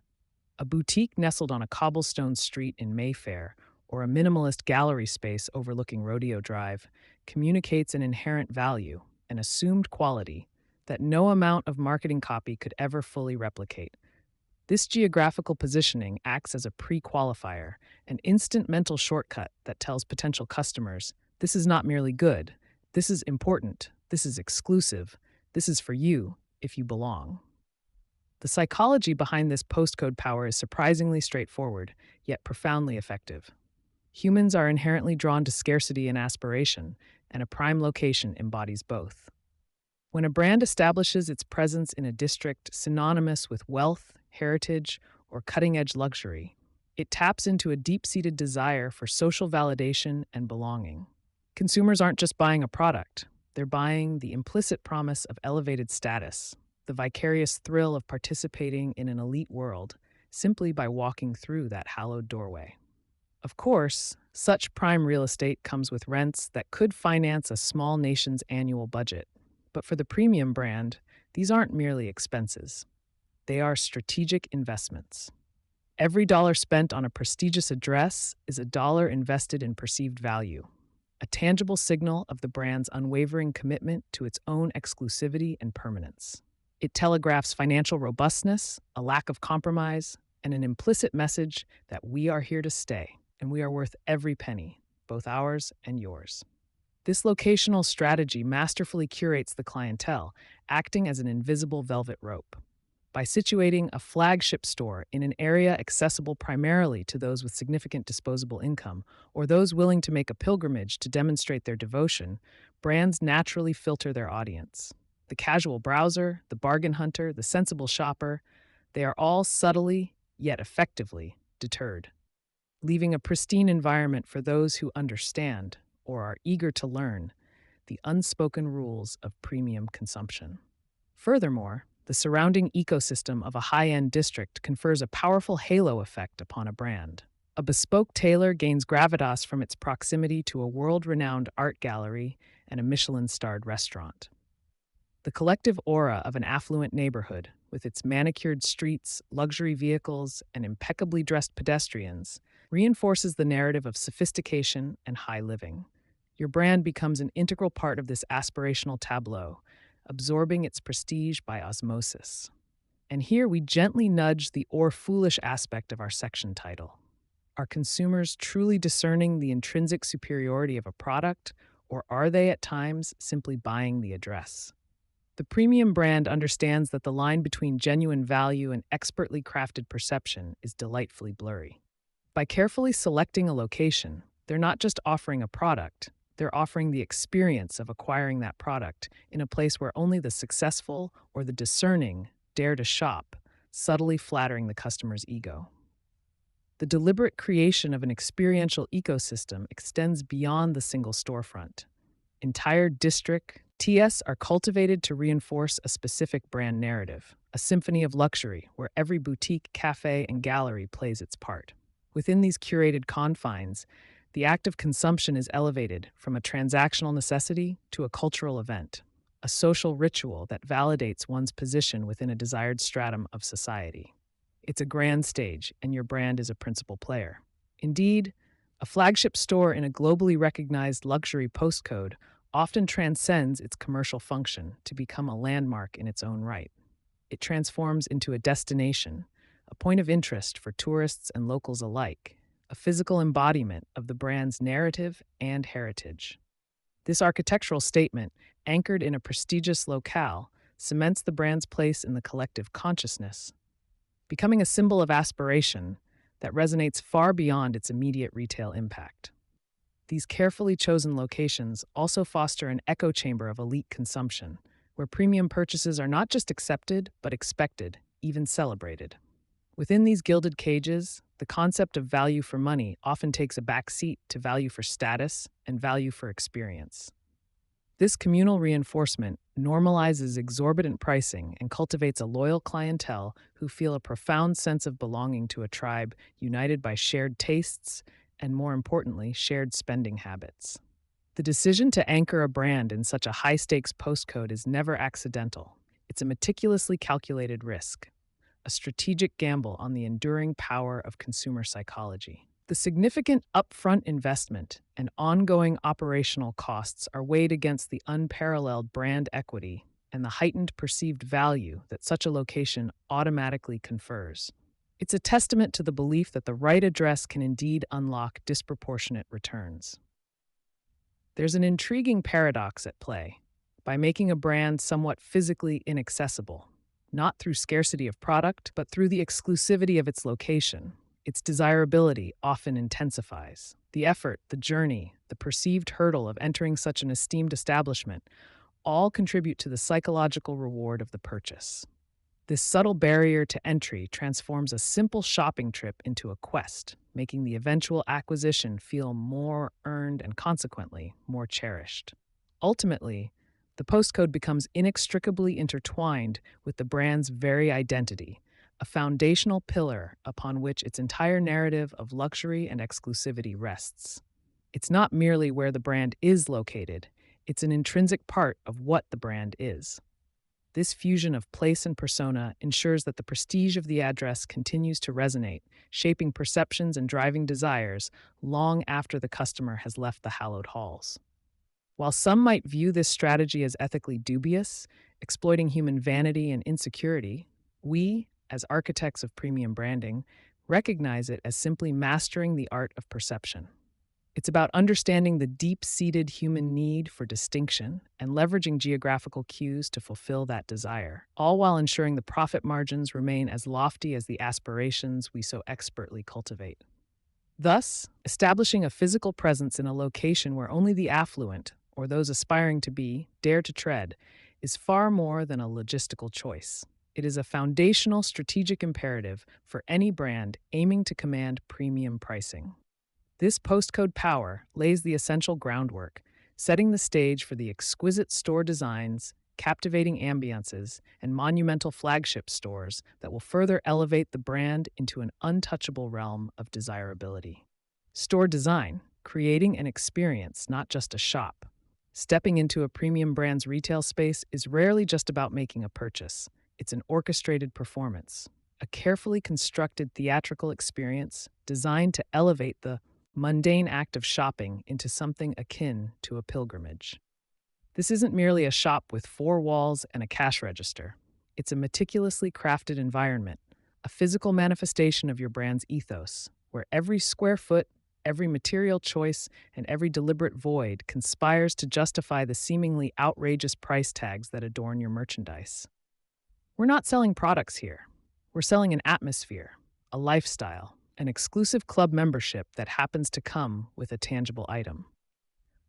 A boutique nestled on a cobblestone street in Mayfair, or a minimalist gallery space overlooking Rodeo Drive, communicates an inherent value, an assumed quality, that no amount of marketing copy could ever fully replicate. This geographical positioning acts as a pre-qualifier, an instant mental shortcut that tells potential customers, this is not merely good, this is important, this is exclusive, this is for you, if you belong. The psychology behind this postcode power is surprisingly straightforward, yet profoundly effective. Humans are inherently drawn to scarcity and aspiration, and a prime location embodies both. When a brand establishes its presence in a district synonymous with wealth, heritage, or cutting-edge luxury, it taps into a deep-seated desire for social validation and belonging. Consumers aren't just buying a product, they're buying the implicit promise of elevated status, the vicarious thrill of participating in an elite world, simply by walking through that hallowed doorway. Of course, such prime real estate comes with rents that could finance a small nation's annual budget. But for the premium brand, these aren't merely expenses. They are strategic investments. Every dollar spent on a prestigious address is a dollar invested in perceived value, a tangible signal of the brand's unwavering commitment to its own exclusivity and permanence. It telegraphs financial robustness, a lack of compromise, and an implicit message that we are here to stay, and we are worth every penny, both ours and yours. This locational strategy masterfully curates the clientele, acting as an invisible velvet rope. By situating a flagship store in an area accessible primarily to those with significant disposable income or those willing to make a pilgrimage to demonstrate their devotion, brands naturally filter their audience. The casual browser, the bargain hunter, the sensible shopper, they are all subtly, yet effectively, deterred, leaving a pristine environment for those who understand, or are eager to learn, the unspoken rules of premium consumption. Furthermore, the surrounding ecosystem of a high-end district confers a powerful halo effect upon a brand. A bespoke tailor gains gravitas from its proximity to a world-renowned art gallery and a Michelin-starred restaurant. The collective aura of an affluent neighborhood, with its manicured streets, luxury vehicles, and impeccably dressed pedestrians, reinforces the narrative of sophistication and high living. Your brand becomes an integral part of this aspirational tableau, absorbing its prestige by osmosis. And here we gently nudge the or foolish aspect of our section title. Are consumers truly discerning the intrinsic superiority of a product, or are they at times simply buying the address? The premium brand understands that the line between genuine value and expertly crafted perception is delightfully blurry. By carefully selecting a location, they're not just offering a product, they're offering the experience of acquiring that product in a place where only the successful or the discerning dare to shop, subtly flattering the customer's ego. The deliberate creation of an experiential ecosystem extends beyond the single storefront. Entire district TS are cultivated to reinforce a specific brand narrative, a symphony of luxury where every boutique, cafe, and gallery plays its part. Within these curated confines, the act of consumption is elevated from a transactional necessity to a cultural event, a social ritual that validates one's position within a desired stratum of society. It's a grand stage, and your brand is a principal player. Indeed, a flagship store in a globally recognized luxury postcode often transcends its commercial function to become a landmark in its own right. It transforms into a destination, a point of interest for tourists and locals alike, a physical embodiment of the brand's narrative and heritage. This architectural statement, anchored in a prestigious locale, cements the brand's place in the collective consciousness, becoming a symbol of aspiration that resonates far beyond its immediate retail impact. These carefully chosen locations also foster an echo chamber of elite consumption, where premium purchases are not just accepted, but expected, even celebrated. Within these gilded cages, the concept of value for money often takes a backseat to value for status and value for experience. This communal reinforcement normalizes exorbitant pricing and cultivates a loyal clientele who feel a profound sense of belonging to a tribe united by shared tastes and, more importantly, shared spending habits. The decision to anchor a brand in such a high-stakes postcode is never accidental. It's a meticulously calculated risk, a strategic gamble on the enduring power of consumer psychology. The significant upfront investment and ongoing operational costs are weighed against the unparalleled brand equity and the heightened perceived value that such a location automatically confers. It's a testament to the belief that the right address can indeed unlock disproportionate returns. There's an intriguing paradox at play. By making a brand somewhat physically inaccessible, not through scarcity of product, but through the exclusivity of its location, its desirability often intensifies. The effort, the journey, the perceived hurdle of entering such an esteemed establishment all contribute to the psychological reward of the purchase. This subtle barrier to entry transforms a simple shopping trip into a quest, making the eventual acquisition feel more earned and consequently more cherished. Ultimately, the postcode becomes inextricably intertwined with the brand's very identity, a foundational pillar upon which its entire narrative of luxury and exclusivity rests. It's not merely where the brand is located, it's an intrinsic part of what the brand is. This fusion of place and persona ensures that the prestige of the address continues to resonate, shaping perceptions and driving desires long after the customer has left the hallowed halls. While some might view this strategy as ethically dubious, exploiting human vanity and insecurity, we, as architects of premium branding, recognize it as simply mastering the art of perception. It's about understanding the deep-seated human need for distinction and leveraging geographical cues to fulfill that desire, all while ensuring the profit margins remain as lofty as the aspirations we so expertly cultivate. Thus, establishing a physical presence in a location where only the affluent, or those aspiring to be, dare to tread, is far more than a logistical choice. It is a foundational strategic imperative for any brand aiming to command premium pricing. This postcode power lays the essential groundwork, setting the stage for the exquisite store designs, captivating ambiances, and monumental flagship stores that will further elevate the brand into an untouchable realm of desirability. Store design, creating an experience, not just a shop. Stepping into a premium brand's retail space is rarely just about making a purchase. It's an orchestrated performance, a carefully constructed theatrical experience designed to elevate the mundane act of shopping into something akin to a pilgrimage. This isn't merely a shop with four walls and a cash register. It's a meticulously crafted environment, a physical manifestation of your brand's ethos, where every square foot, every material choice, and every deliberate void conspires to justify the seemingly outrageous price tags that adorn your merchandise. We're not selling products here. We're selling an atmosphere, a lifestyle, an exclusive club membership that happens to come with a tangible item.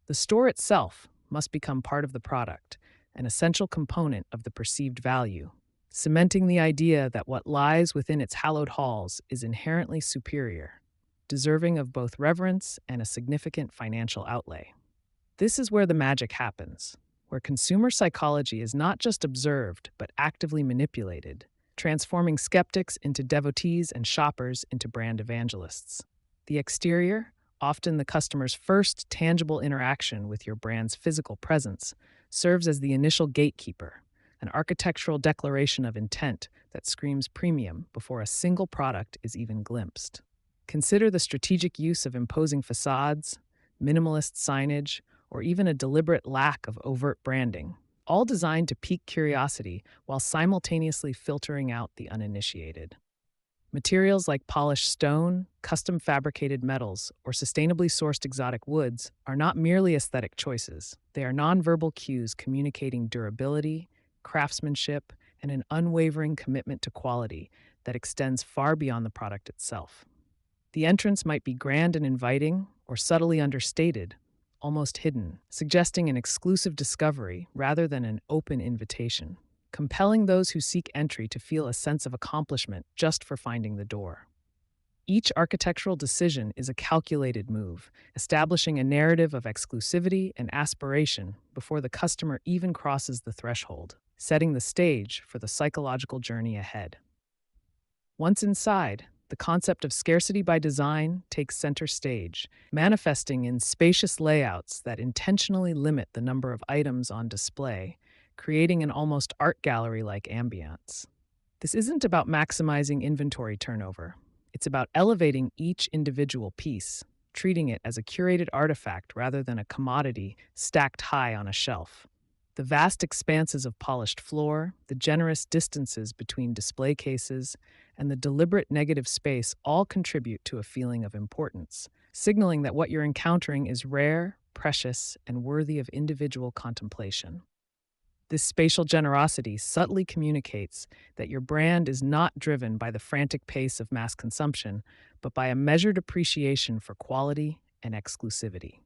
The store itself must become part of the product, an essential component of the perceived value, cementing the idea that what lies within its hallowed halls is inherently superior, deserving of both reverence and a significant financial outlay. This is where the magic happens, where consumer psychology is not just observed but actively manipulated, transforming skeptics into devotees and shoppers into brand evangelists. The exterior, often the customer's first tangible interaction with your brand's physical presence, serves as the initial gatekeeper, an architectural declaration of intent that screams premium before a single product is even glimpsed. Consider the strategic use of imposing facades, minimalist signage, or even a deliberate lack of overt branding, all designed to pique curiosity while simultaneously filtering out the uninitiated. Materials like polished stone, custom fabricated metals, or sustainably sourced exotic woods are not merely aesthetic choices. They are nonverbal cues communicating durability, craftsmanship, and an unwavering commitment to quality that extends far beyond the product itself. The entrance might be grand and inviting, or subtly understated, almost hidden, suggesting an exclusive discovery rather than an open invitation, compelling those who seek entry to feel a sense of accomplishment just for finding the door. Each architectural decision is a calculated move, establishing a narrative of exclusivity and aspiration before the customer even crosses the threshold, setting the stage for the psychological journey ahead. Once inside, the concept of scarcity by design takes center stage, manifesting in spacious layouts that intentionally limit the number of items on display, creating an almost art gallery-like ambiance. This isn't about maximizing inventory turnover. It's about elevating each individual piece, treating it as a curated artifact rather than a commodity stacked high on a shelf. The vast expanses of polished floor, the generous distances between display cases, and the deliberate negative space all contribute to a feeling of importance, signaling that what you're encountering is rare, precious, and worthy of individual contemplation. This spatial generosity subtly communicates that your brand is not driven by the frantic pace of mass consumption, but by a measured appreciation for quality and exclusivity.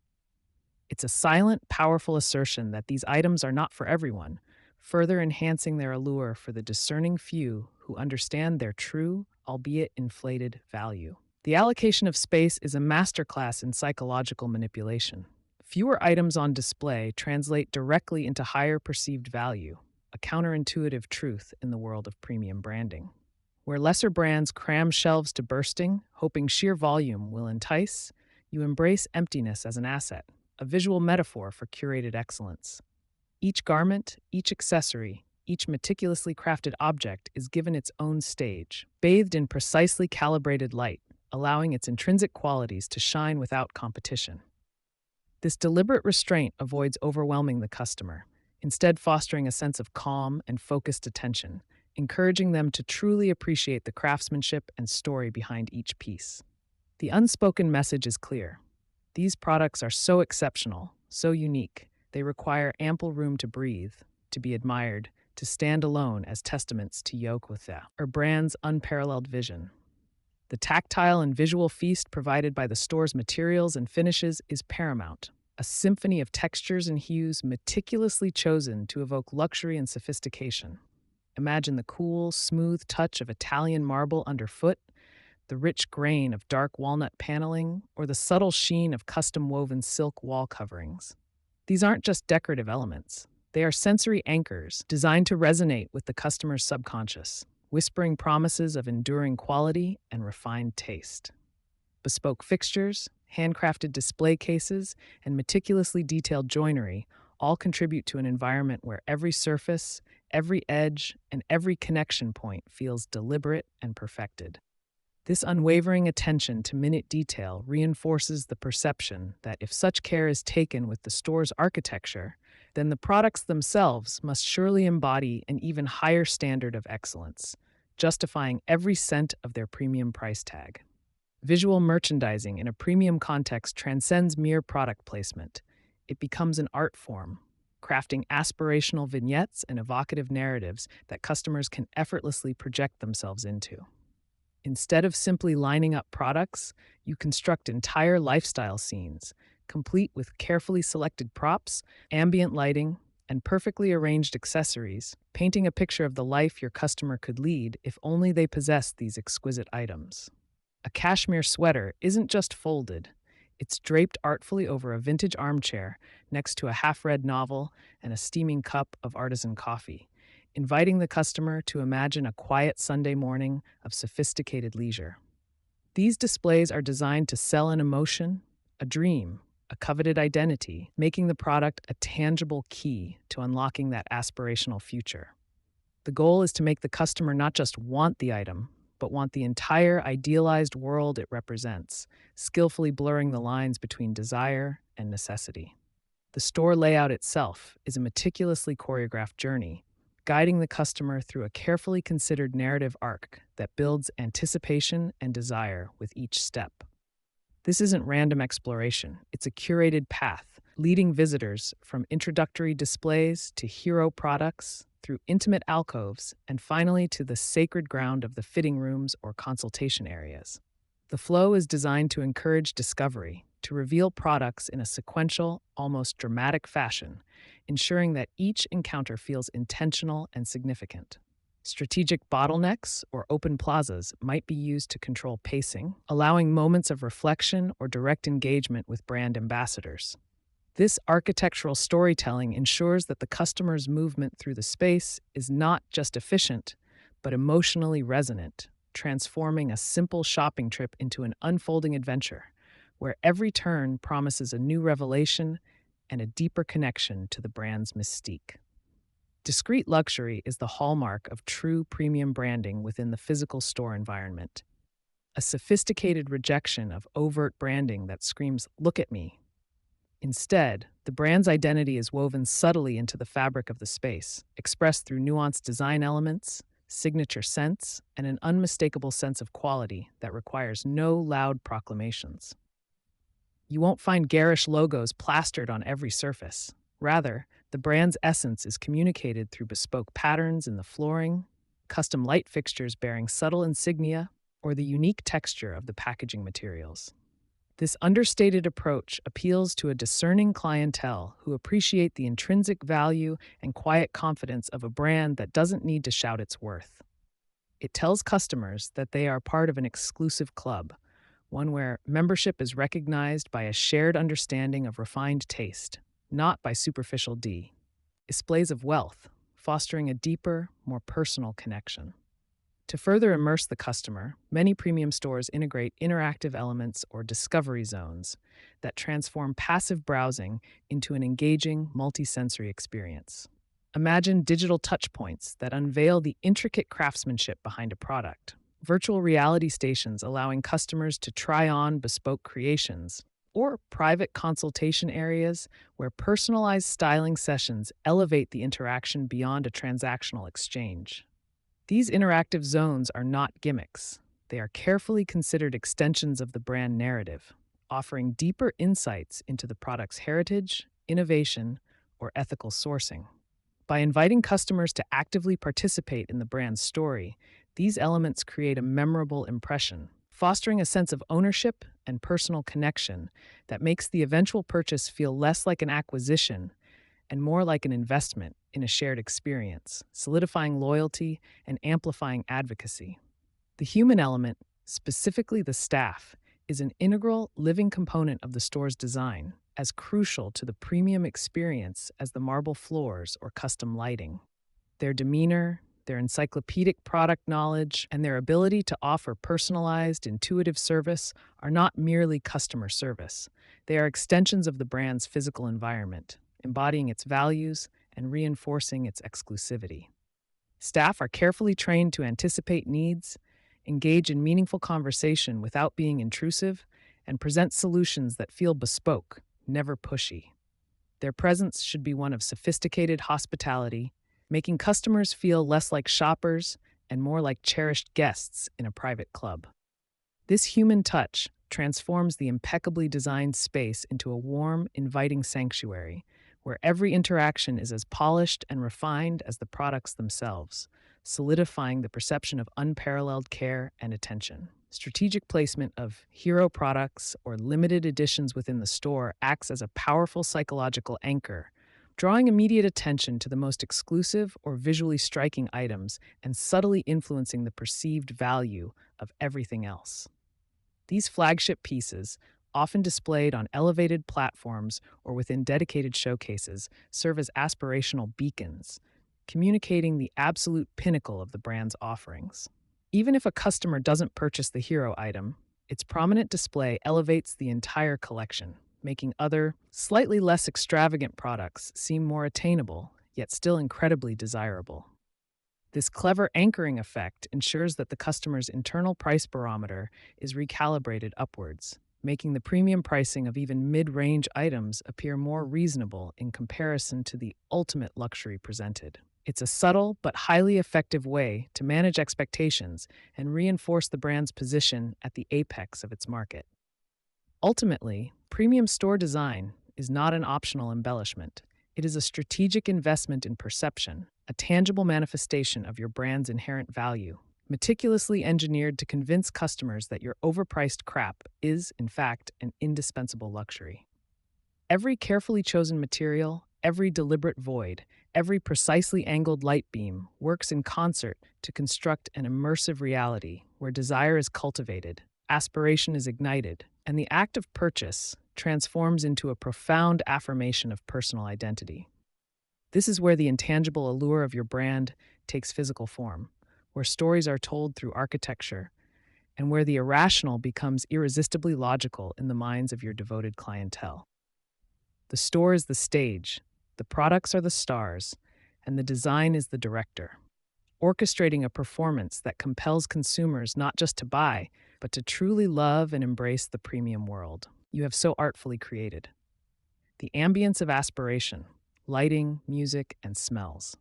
It's a silent, powerful assertion that these items are not for everyone, further enhancing their allure for the discerning few who understand their true, albeit inflated, value. The allocation of space is a masterclass in psychological manipulation. Fewer items on display translate directly into higher perceived value, a counterintuitive truth in the world of premium branding. Where lesser brands cram shelves to bursting, hoping sheer volume will entice, you embrace emptiness as an asset, a visual metaphor for curated excellence. Each garment, each accessory, each meticulously crafted object is given its own stage, bathed in precisely calibrated light, allowing its intrinsic qualities to shine without competition. This deliberate restraint avoids overwhelming the customer, instead fostering a sense of calm and focused attention, encouraging them to truly appreciate the craftsmanship and story behind each piece. The unspoken message is clear. These products are so exceptional, so unique, they require ample room to breathe, to be admired, to stand alone as testaments to Yokwatha, or brand's unparalleled vision. The tactile and visual feast provided by the store's materials and finishes is paramount, a symphony of textures and hues meticulously chosen to evoke luxury and sophistication. Imagine the cool, smooth touch of Italian marble underfoot, the rich grain of dark walnut paneling, or the subtle sheen of custom-woven silk wall coverings. These aren't just decorative elements. They are sensory anchors designed to resonate with the customer's subconscious, whispering promises of enduring quality and refined taste. Bespoke fixtures, handcrafted display cases, and meticulously detailed joinery all contribute to an environment where every surface, every edge, and every connection point feels deliberate and perfected. This unwavering attention to minute detail reinforces the perception that if such care is taken with the store's architecture, then the products themselves must surely embody an even higher standard of excellence, justifying every cent of their premium price tag. Visual merchandising in a premium context transcends mere product placement. It becomes an art form, crafting aspirational vignettes and evocative narratives that customers can effortlessly project themselves into. Instead of simply lining up products, you construct entire lifestyle scenes, complete with carefully selected props, ambient lighting, and perfectly arranged accessories, painting a picture of the life your customer could lead if only they possessed these exquisite items. A cashmere sweater isn't just folded, it's draped artfully over a vintage armchair next to a half-read novel and a steaming cup of artisan coffee, inviting the customer to imagine a quiet Sunday morning of sophisticated leisure. These displays are designed to sell an emotion, a dream, a coveted identity, making the product a tangible key to unlocking that aspirational future. The goal is to make the customer not just want the item, but want the entire idealized world it represents, skillfully blurring the lines between desire and necessity. The store layout itself is a meticulously choreographed journey, guiding the customer through a carefully considered narrative arc that builds anticipation and desire with each step. This isn't random exploration, it's a curated path, leading visitors from introductory displays to hero products, through intimate alcoves, and finally to the sacred ground of the fitting rooms or consultation areas. The flow is designed to encourage discovery, to reveal products in a sequential, almost dramatic fashion, ensuring that each encounter feels intentional and significant. Strategic bottlenecks or open plazas might be used to control pacing, allowing moments of reflection or direct engagement with brand ambassadors. This architectural storytelling ensures that the customer's movement through the space is not just efficient, but emotionally resonant, transforming a simple shopping trip into an unfolding adventure, where every turn promises a new revelation and a deeper connection to the brand's mystique. Discreet luxury is the hallmark of true premium branding within the physical store environment. A sophisticated rejection of overt branding that screams, "Look at me." Instead, the brand's identity is woven subtly into the fabric of the space, expressed through nuanced design elements, signature scents, and an unmistakable sense of quality that requires no loud proclamations. You won't find garish logos plastered on every surface. Rather, the brand's essence is communicated through bespoke patterns in the flooring, custom light fixtures bearing subtle insignia, or the unique texture of the packaging materials. This understated approach appeals to a discerning clientele who appreciate the intrinsic value and quiet confidence of a brand that doesn't need to shout its worth. It tells customers that they are part of an exclusive club, one where membership is recognized by a shared understanding of refined taste, not by superficial displays of wealth, fostering a deeper, more personal connection. To further immerse the customer, many premium stores integrate interactive elements or discovery zones that transform passive browsing into an engaging, multisensory experience. Imagine digital touchpoints that unveil the intricate craftsmanship behind a product, virtual reality stations allowing customers to try on bespoke creations, or private consultation areas where personalized styling sessions elevate the interaction beyond a transactional exchange. These interactive zones are not gimmicks. They are carefully considered extensions of the brand narrative, offering deeper insights into the product's heritage, innovation, or ethical sourcing. By inviting customers to actively participate in the brand's story, these elements create a memorable impression, fostering a sense of ownership and personal connection that makes the eventual purchase feel less like an acquisition and more like an investment in a shared experience, solidifying loyalty and amplifying advocacy. The human element, specifically the staff, is an integral, living component of the store's design, as crucial to the premium experience as the marble floors or custom lighting. Their demeanor, their encyclopedic product knowledge, and their ability to offer personalized, intuitive service are not merely customer service. They are extensions of the brand's physical environment, embodying its values and reinforcing its exclusivity. Staff are carefully trained to anticipate needs, engage in meaningful conversation without being intrusive, and present solutions that feel bespoke, never pushy. Their presence should be one of sophisticated hospitality, making customers feel less like shoppers and more like cherished guests in a private club. This human touch transforms the impeccably designed space into a warm, inviting sanctuary where every interaction is as polished and refined as the products themselves, solidifying the perception of unparalleled care and attention. Strategic placement of hero products or limited editions within the store acts as a powerful psychological anchor, drawing immediate attention to the most exclusive or visually striking items and subtly influencing the perceived value of everything else. These flagship pieces, often displayed on elevated platforms or within dedicated showcases, serve as aspirational beacons, communicating the absolute pinnacle of the brand's offerings. Even if a customer doesn't purchase the hero item, its prominent display elevates the entire collection, making other, slightly less extravagant products seem more attainable, yet still incredibly desirable. This clever anchoring effect ensures that the customer's internal price barometer is recalibrated upwards, making the premium pricing of even mid-range items appear more reasonable in comparison to the ultimate luxury presented. It's a subtle but highly effective way to manage expectations and reinforce the brand's position at the apex of its market. Ultimately, premium store design is not an optional embellishment. It is a strategic investment in perception, a tangible manifestation of your brand's inherent value, meticulously engineered to convince customers that your overpriced crap is, in fact, an indispensable luxury. Every carefully chosen material, every deliberate void, every precisely angled light beam works in concert to construct an immersive reality where desire is cultivated, aspiration is ignited, and the act of purchase transforms into a profound affirmation of personal identity. This is where the intangible allure of your brand takes physical form, where stories are told through architecture, and where the irrational becomes irresistibly logical in the minds of your devoted clientele. The store is the stage, the products are the stars, and the design is the director, orchestrating a performance that compels consumers not just to buy, but to truly love and embrace the premium world you have so artfully created. The ambience of aspiration, lighting, music, and smells.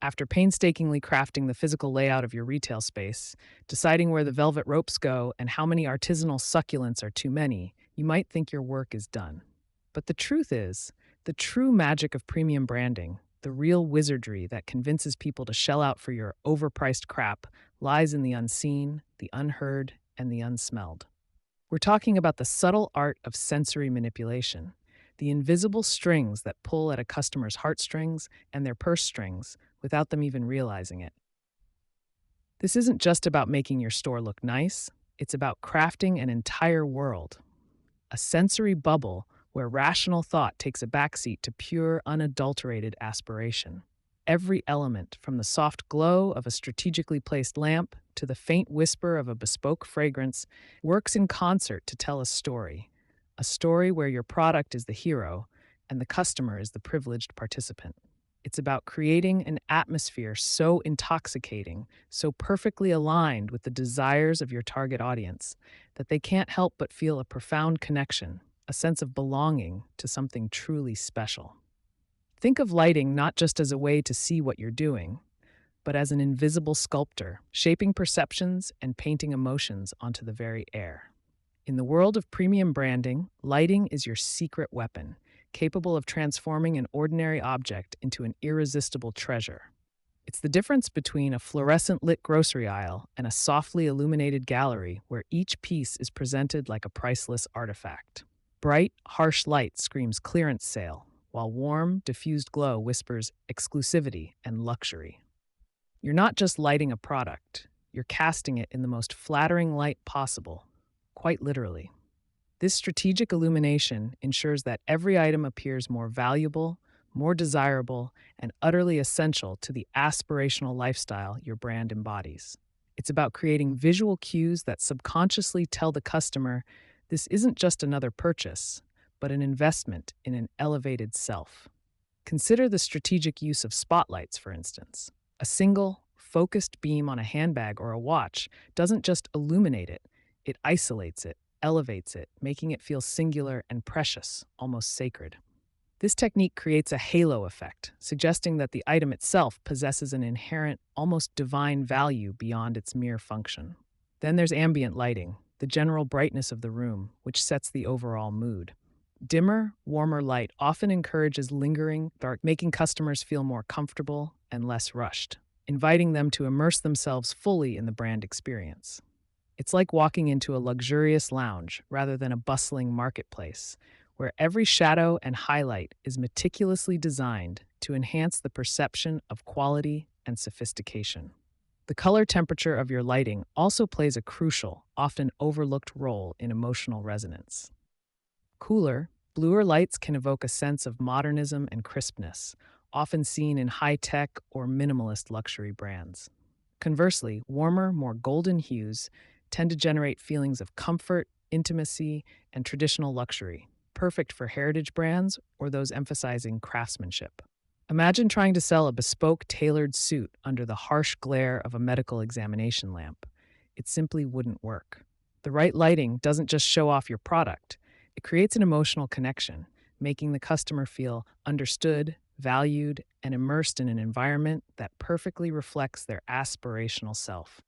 After painstakingly crafting the physical layout of your retail space, deciding where the velvet ropes go and how many artisanal succulents are too many, you might think your work is done. But the truth is, the true magic of premium branding, the real wizardry that convinces people to shell out for your overpriced crap, lies in the unseen, the unheard, and the unsmelled. We're talking about the subtle art of sensory manipulation, the invisible strings that pull at a customer's heartstrings and their purse strings without them even realizing it. This isn't just about making your store look nice, it's about crafting an entire world, a sensory bubble where rational thought takes a backseat to pure, unadulterated aspiration. Every element, from the soft glow of a strategically placed lamp to the faint whisper of a bespoke fragrance, works in concert to tell a story where your product is the hero and the customer is the privileged participant. It's about creating an atmosphere so intoxicating, so perfectly aligned with the desires of your target audience, that they can't help but feel a profound connection, a sense of belonging to something truly special. Think of lighting not just as a way to see what you're doing, but as an invisible sculptor, shaping perceptions and painting emotions onto the very air. In the world of premium branding, lighting is your secret weapon, capable of transforming an ordinary object into an irresistible treasure. It's the difference between a fluorescent lit grocery aisle and a softly illuminated gallery where each piece is presented like a priceless artifact. Bright, harsh light screams clearance sale, while warm, diffused glow whispers exclusivity and luxury. You're not just lighting a product, you're casting it in the most flattering light possible, quite literally. This strategic illumination ensures that every item appears more valuable, more desirable, and utterly essential to the aspirational lifestyle your brand embodies. It's about creating visual cues that subconsciously tell the customer this isn't just another purchase, but an investment in an elevated self. Consider the strategic use of spotlights, for instance. A single, focused beam on a handbag or a watch doesn't just illuminate it, it isolates it, elevates it, making it feel singular and precious, almost sacred. This technique creates a halo effect, suggesting that the item itself possesses an inherent, almost divine value beyond its mere function. Then there's ambient lighting, the general brightness of the room, which sets the overall mood. Dimmer, warmer light often encourages lingering, dark, making customers feel more comfortable and less rushed, inviting them to immerse themselves fully in the brand experience. It's like walking into a luxurious lounge rather than a bustling marketplace, where every shadow and highlight is meticulously designed to enhance the perception of quality and sophistication. The color temperature of your lighting also plays a crucial, often overlooked role in emotional resonance. Cooler, bluer lights can evoke a sense of modernism and crispness, often seen in high-tech or minimalist luxury brands. Conversely, warmer, more golden hues tend to generate feelings of comfort, intimacy, and traditional luxury, perfect for heritage brands or those emphasizing craftsmanship. Imagine trying to sell a bespoke, tailored suit under the harsh glare of a medical examination lamp. It simply wouldn't work. The right lighting doesn't just show off your product, it creates an emotional connection, making the customer feel understood, valued, and immersed in an environment that perfectly reflects their aspirational self.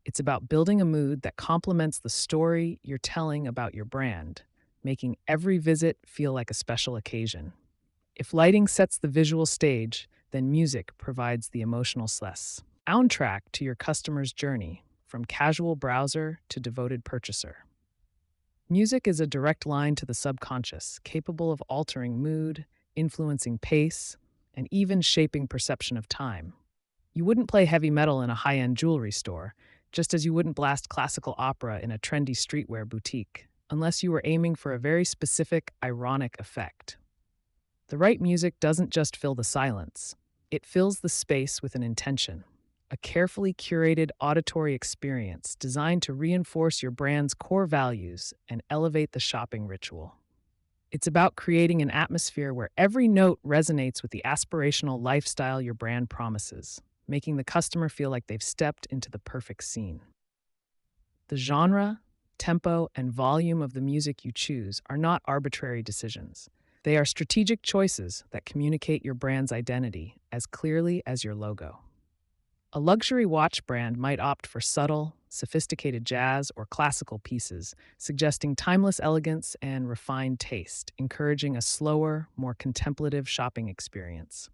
It's about building a mood that complements the story you're telling about your brand, making every visit feel like a special occasion. If lighting sets the visual stage, then music provides the emotional soundtrack to your customer's journey, from casual browser to devoted purchaser. Music is a direct line to the subconscious, capable of altering mood, influencing pace, and even shaping perception of time. You wouldn't play heavy metal in a high-end jewelry store, just as you wouldn't blast classical opera in a trendy streetwear boutique, unless you were aiming for a very specific, ironic effect. The right music doesn't just fill the silence, it fills the space with an intention, a carefully curated auditory experience designed to reinforce your brand's core values and elevate the shopping ritual. It's about creating an atmosphere where every note resonates with the aspirational lifestyle your brand promises, making the customer feel like they've stepped into the perfect scene. The genre, tempo, and volume of the music you choose are not arbitrary decisions. They are strategic choices that communicate your brand's identity as clearly as your logo. A luxury watch brand might opt for subtle, sophisticated jazz or classical pieces, suggesting timeless elegance and refined taste, encouraging a slower, more contemplative shopping experience.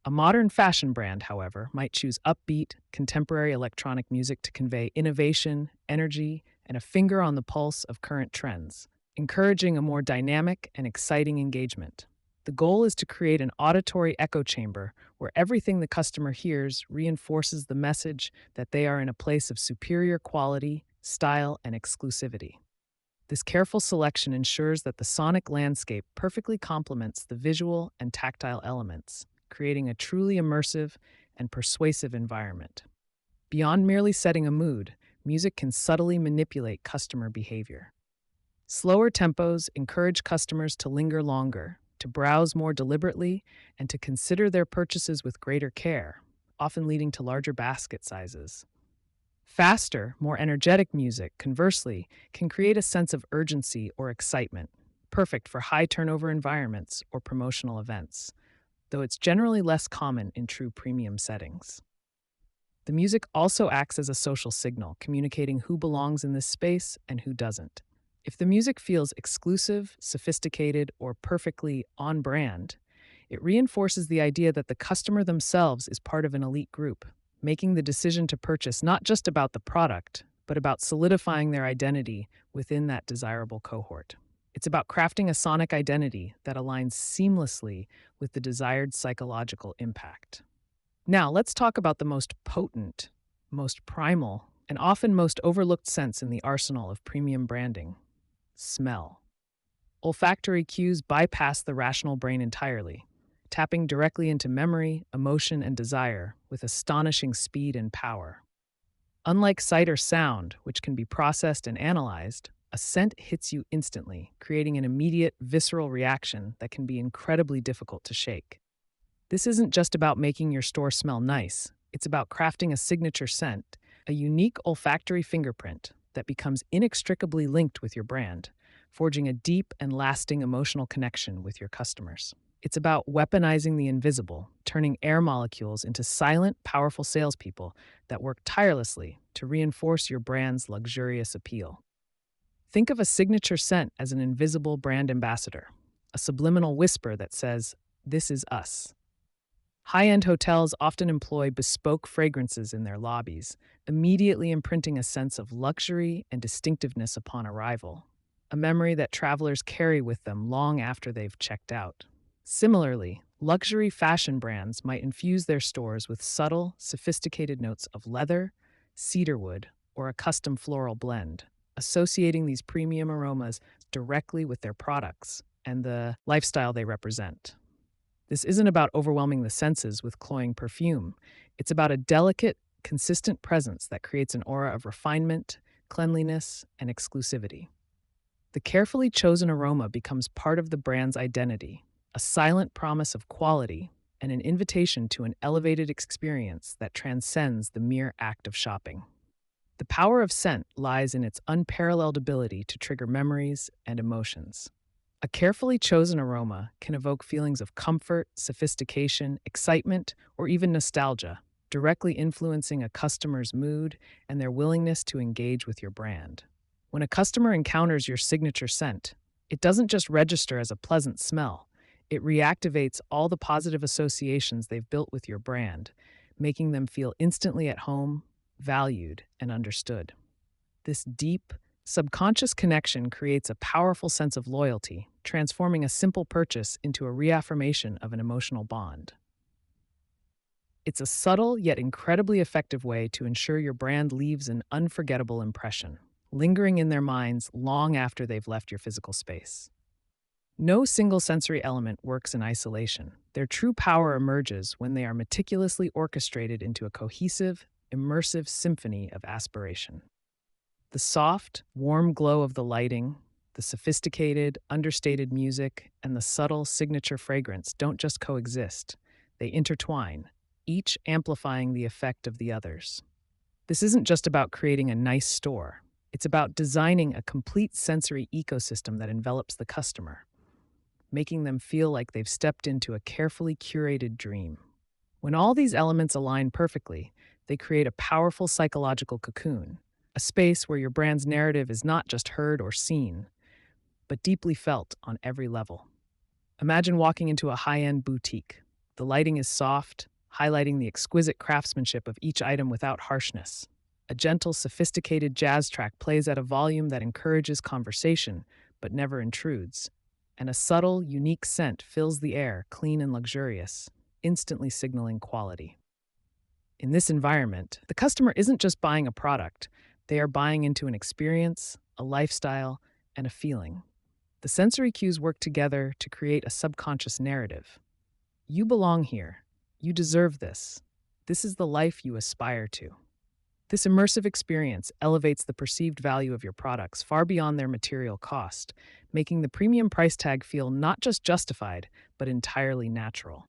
A modern fashion brand, however, might choose upbeat, contemporary electronic music to convey innovation, energy, and a finger on the pulse of current trends, encouraging a more dynamic and exciting engagement. The goal is to create an auditory echo chamber where everything the customer hears reinforces the message that they are in a place of superior quality, style, and exclusivity. This careful selection ensures that the sonic landscape perfectly complements the visual and tactile elements, creating a truly immersive and persuasive environment. Beyond merely setting a mood, music can subtly manipulate customer behavior. Slower tempos encourage customers to linger longer, to browse more deliberately, and to consider their purchases with greater care, often leading to larger basket sizes. Faster, more energetic music, conversely, can create a sense of urgency or excitement, perfect for high turnover environments or promotional events, though it's generally less common in true premium settings. The music also acts as a social signal, communicating who belongs in this space and who doesn't. If the music feels exclusive, sophisticated, or perfectly on brand, it reinforces the idea that the customer themselves is part of an elite group, making the decision to purchase not just about the product, but about solidifying their identity within that desirable cohort. It's about crafting a sonic identity that aligns seamlessly with the desired psychological impact. Now, let's talk about the most potent, most primal, and often most overlooked sense in the arsenal of premium branding: smell. Olfactory cues bypass the rational brain entirely, tapping directly into memory, emotion, and desire with astonishing speed and power. Unlike sight or sound, which can be processed and analyzed, a scent hits you instantly, creating an immediate, visceral reaction that can be incredibly difficult to shake. This isn't just about making your store smell nice, it's about crafting a signature scent, a unique olfactory fingerprint that becomes inextricably linked with your brand, forging a deep and lasting emotional connection with your customers. It's about weaponizing the invisible, turning air molecules into silent, powerful salespeople that work tirelessly to reinforce your brand's luxurious appeal. Think of a signature scent as an invisible brand ambassador, a subliminal whisper that says, "This is us." High-end hotels often employ bespoke fragrances in their lobbies, immediately imprinting a sense of luxury and distinctiveness upon arrival, a memory that travelers carry with them long after they've checked out. Similarly, luxury fashion brands might infuse their stores with subtle, sophisticated notes of leather, cedarwood, or a custom floral blend, associating these premium aromas directly with their products and the lifestyle they represent. This isn't about overwhelming the senses with cloying perfume. It's about a delicate, consistent presence that creates an aura of refinement, cleanliness, and exclusivity. The carefully chosen aroma becomes part of the brand's identity, a silent promise of quality and an invitation to an elevated experience that transcends the mere act of shopping. The power of scent lies in its unparalleled ability to trigger memories and emotions. A carefully chosen aroma can evoke feelings of comfort, sophistication, excitement, or even nostalgia, directly influencing a customer's mood and their willingness to engage with your brand. When a customer encounters your signature scent, it doesn't just register as a pleasant smell, it reactivates all the positive associations they've built with your brand, making them feel instantly at home, valued, and understood. This deep, subconscious connection creates a powerful sense of loyalty, transforming a simple purchase into a reaffirmation of an emotional bond. It's a subtle yet incredibly effective way to ensure your brand leaves an unforgettable impression, lingering in their minds long after they've left your physical space. No single sensory element works in isolation. Their true power emerges when they are meticulously orchestrated into a cohesive, immersive symphony of aspiration. The soft, warm glow of the lighting, the sophisticated, understated music, and the subtle signature fragrance don't just coexist, they intertwine, each amplifying the effect of the others. This isn't just about creating a nice store, it's about designing a complete sensory ecosystem that envelops the customer, making them feel like they've stepped into a carefully curated dream. When all these elements align perfectly, they create a powerful psychological cocoon, a space where your brand's narrative is not just heard or seen, but deeply felt on every level. Imagine walking into a high-end boutique. The lighting is soft, highlighting the exquisite craftsmanship of each item without harshness. A gentle, sophisticated jazz track plays at a volume that encourages conversation, but never intrudes. And a subtle, unique scent fills the air, clean and luxurious, instantly signaling quality. In this environment, the customer isn't just buying a product, they are buying into an experience, a lifestyle, and a feeling. The sensory cues work together to create a subconscious narrative. You belong here. You deserve this. This is the life you aspire to. This immersive experience elevates the perceived value of your products far beyond their material cost, making the premium price tag feel not just justified, but entirely natural.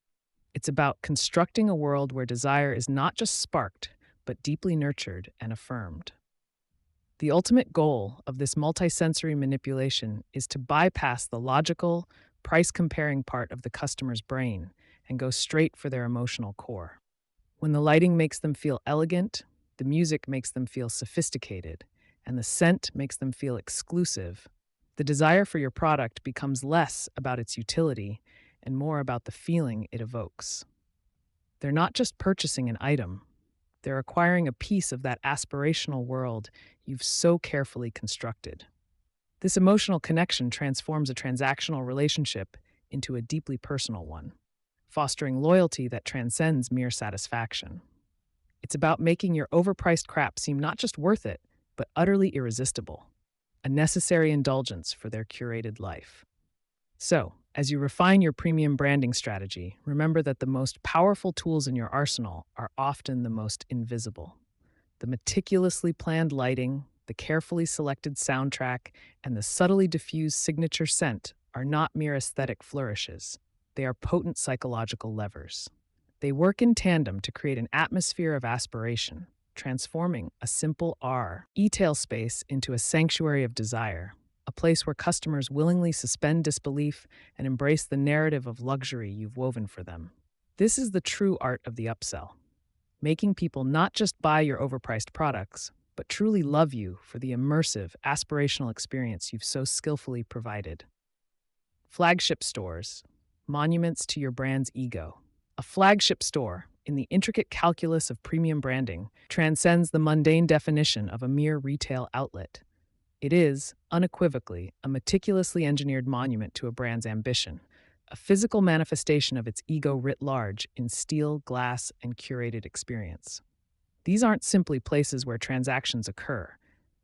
It's about constructing a world where desire is not just sparked, but deeply nurtured and affirmed. The ultimate goal of this multisensory manipulation is to bypass the logical, price-comparing part of the customer's brain and go straight for their emotional core. When the lighting makes them feel elegant, the music makes them feel sophisticated, and the scent makes them feel exclusive, the desire for your product becomes less about its utility and more about the feeling it evokes. They're not just purchasing an item, they're acquiring a piece of that aspirational world you've so carefully constructed. This emotional connection transforms a transactional relationship into a deeply personal one, fostering loyalty that transcends mere satisfaction. It's about making your overpriced crap seem not just worth it, but utterly irresistible, a necessary indulgence for their curated life. So, as you refine your premium branding strategy, remember that the most powerful tools in your arsenal are often the most invisible. The meticulously planned lighting, the carefully selected soundtrack, and the subtly diffused signature scent are not mere aesthetic flourishes. They are potent psychological levers. They work in tandem to create an atmosphere of aspiration, transforming a simple retail space into a sanctuary of desire, a place where customers willingly suspend disbelief and embrace the narrative of luxury you've woven for them. This is the true art of the upsell, making people not just buy your overpriced products, but truly love you for the immersive, aspirational experience you've so skillfully provided. Flagship stores, monuments to your brand's ego. A flagship store, in the intricate calculus of premium branding, transcends the mundane definition of a mere retail outlet. It is, unequivocally, a meticulously engineered monument to a brand's ambition, a physical manifestation of its ego writ large in steel, glass, and curated experience. These aren't simply places where transactions occur.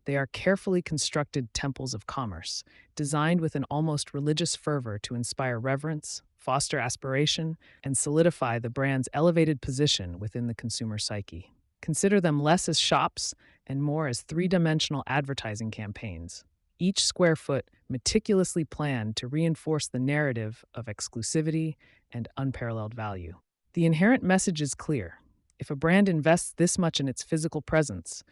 They are carefully constructed temples of commerce, designed with an almost religious fervor to inspire reverence, foster aspiration, and solidify the brand's elevated position within the consumer psyche. Consider them less as shops and more as three-dimensional advertising campaigns, each square foot meticulously planned to reinforce the narrative of exclusivity and unparalleled value. The inherent message is clear. If a brand invests this much in its physical presence,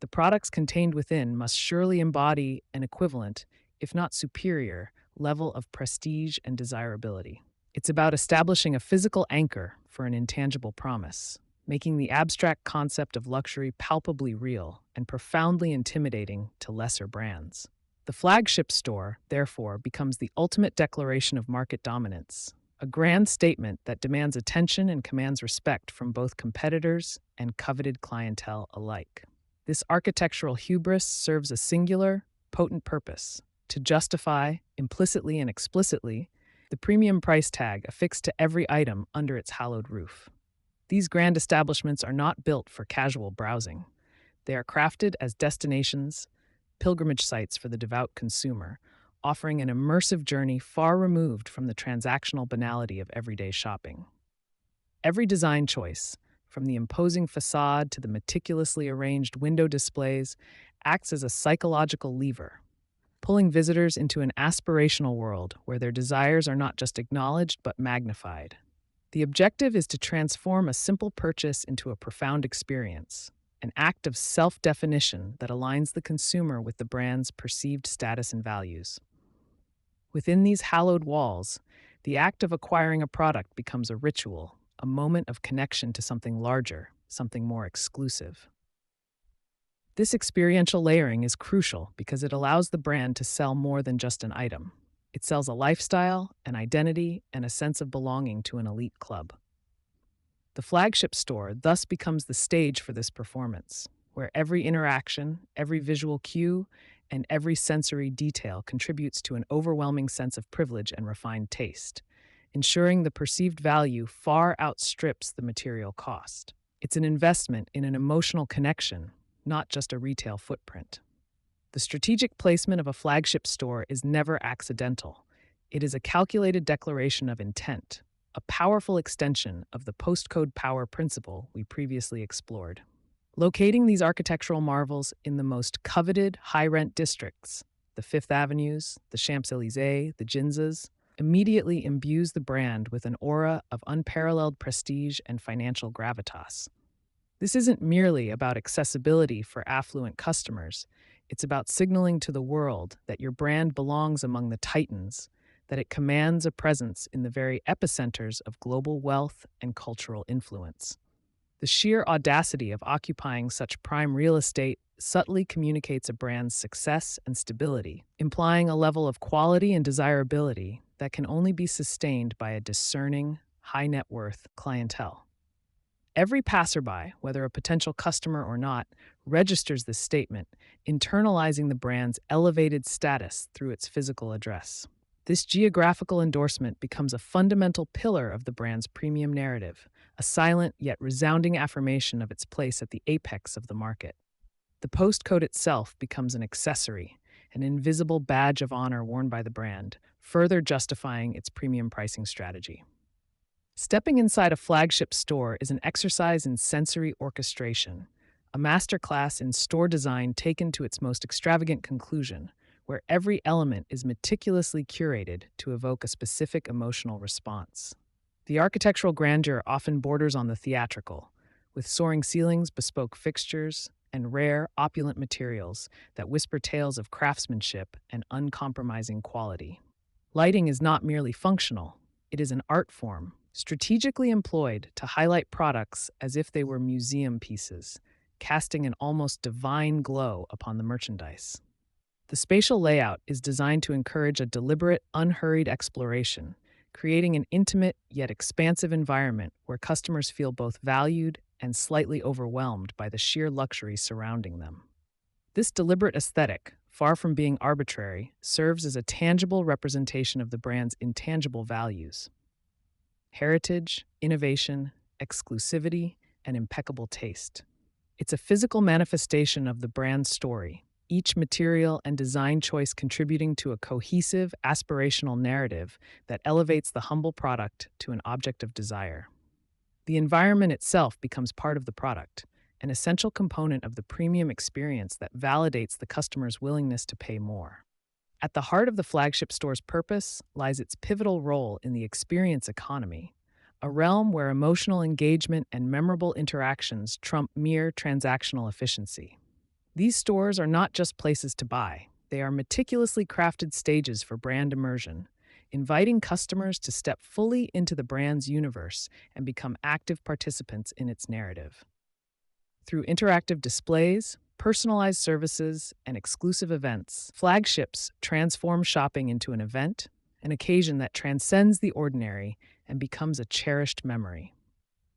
the products contained within must surely embody an equivalent, if not superior, level of prestige and desirability. It's about establishing a physical anchor for an intangible promise, making the abstract concept of luxury palpably real and profoundly intimidating to lesser brands. The flagship store, therefore, becomes the ultimate declaration of market dominance, a grand statement that demands attention and commands respect from both competitors and coveted clientele alike. This architectural hubris serves a singular, potent purpose: to justify, implicitly and explicitly, the premium price tag affixed to every item under its hallowed roof. These grand establishments are not built for casual browsing. They are crafted as destinations, pilgrimage sites for the devout consumer, offering an immersive journey far removed from the transactional banality of everyday shopping. Every design choice, from the imposing facade to the meticulously arranged window displays, acts as a psychological lever, pulling visitors into an aspirational world where their desires are not just acknowledged but magnified. The objective is to transform a simple purchase into a profound experience, an act of self-definition that aligns the consumer with the brand's perceived status and values. Within these hallowed walls, the act of acquiring a product becomes a ritual, a moment of connection to something larger, something more exclusive. This experiential layering is crucial because it allows the brand to sell more than just an item. It sells a lifestyle, an identity, and a sense of belonging to an elite club. The flagship store thus becomes the stage for this performance, where every interaction, every visual cue, and every sensory detail contributes to an overwhelming sense of privilege and refined taste, ensuring the perceived value far outstrips the material cost. It's an investment in an emotional connection, not just a retail footprint. The strategic placement of a flagship store is never accidental. It is a calculated declaration of intent, a powerful extension of the postcode power principle we previously explored. Locating these architectural marvels in the most coveted high-rent districts, the Fifth Avenues, the Champs-Élysées, the Ginzas, immediately imbues the brand with an aura of unparalleled prestige and financial gravitas. This isn't merely about accessibility for affluent customers. It's about signaling to the world that your brand belongs among the titans, that it commands a presence in the very epicenters of global wealth and cultural influence. The sheer audacity of occupying such prime real estate subtly communicates a brand's success and stability, implying a level of quality and desirability that can only be sustained by a discerning, high-net-worth clientele. Every passerby, whether a potential customer or not, registers this statement, internalizing the brand's elevated status through its physical address. This geographical endorsement becomes a fundamental pillar of the brand's premium narrative, a silent yet resounding affirmation of its place at the apex of the market. The postcode itself becomes an accessory, an invisible badge of honor worn by the brand, further justifying its premium pricing strategy. Stepping inside a flagship store is an exercise in sensory orchestration, a masterclass in store design taken to its most extravagant conclusion, where every element is meticulously curated to evoke a specific emotional response. The architectural grandeur often borders on the theatrical, with soaring ceilings, bespoke fixtures, and rare, opulent materials that whisper tales of craftsmanship and uncompromising quality. Lighting is not merely functional, it is an art form, strategically employed to highlight products as if they were museum pieces, casting an almost divine glow upon the merchandise. The spatial layout is designed to encourage a deliberate, unhurried exploration, creating an intimate yet expansive environment where customers feel both valued and slightly overwhelmed by the sheer luxury surrounding them. This deliberate aesthetic, far from being arbitrary, serves as a tangible representation of the brand's intangible values: heritage, innovation, exclusivity, and impeccable taste. It's a physical manifestation of the brand's story, each material and design choice contributing to a cohesive, aspirational narrative that elevates the humble product to an object of desire. The environment itself becomes part of the product, an essential component of the premium experience that validates the customer's willingness to pay more. At the heart of the flagship store's purpose lies its pivotal role in the experience economy, a realm where emotional engagement and memorable interactions trump mere transactional efficiency. These stores are not just places to buy, they are meticulously crafted stages for brand immersion, inviting customers to step fully into the brand's universe and become active participants in its narrative. Through interactive displays, personalized services, and exclusive events, flagships transform shopping into an event, an occasion that transcends the ordinary and becomes a cherished memory.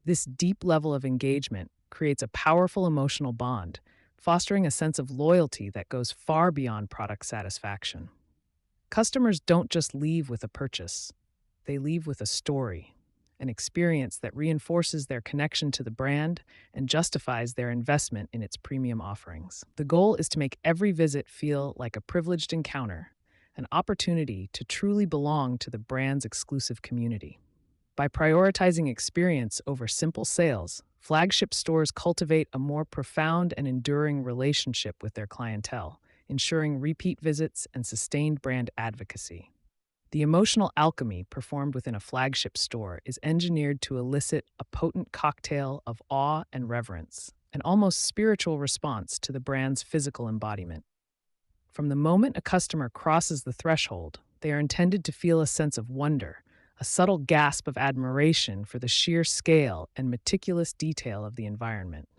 This deep level of engagement creates a powerful emotional bond, fostering a sense of loyalty that goes far beyond product satisfaction. Customers don't just leave with a purchase, they leave with a story, an experience that reinforces their connection to the brand and justifies their investment in its premium offerings. The goal is to make every visit feel like a privileged encounter, an opportunity to truly belong to the brand's exclusive community. By prioritizing experience over simple sales, flagship stores cultivate a more profound and enduring relationship with their clientele, ensuring repeat visits and sustained brand advocacy. The emotional alchemy performed within a flagship store is engineered to elicit a potent cocktail of awe and reverence, an almost spiritual response to the brand's physical embodiment. From the moment a customer crosses the threshold, they are intended to feel a sense of wonder, a subtle gasp of admiration for the sheer scale and meticulous detail of the environment.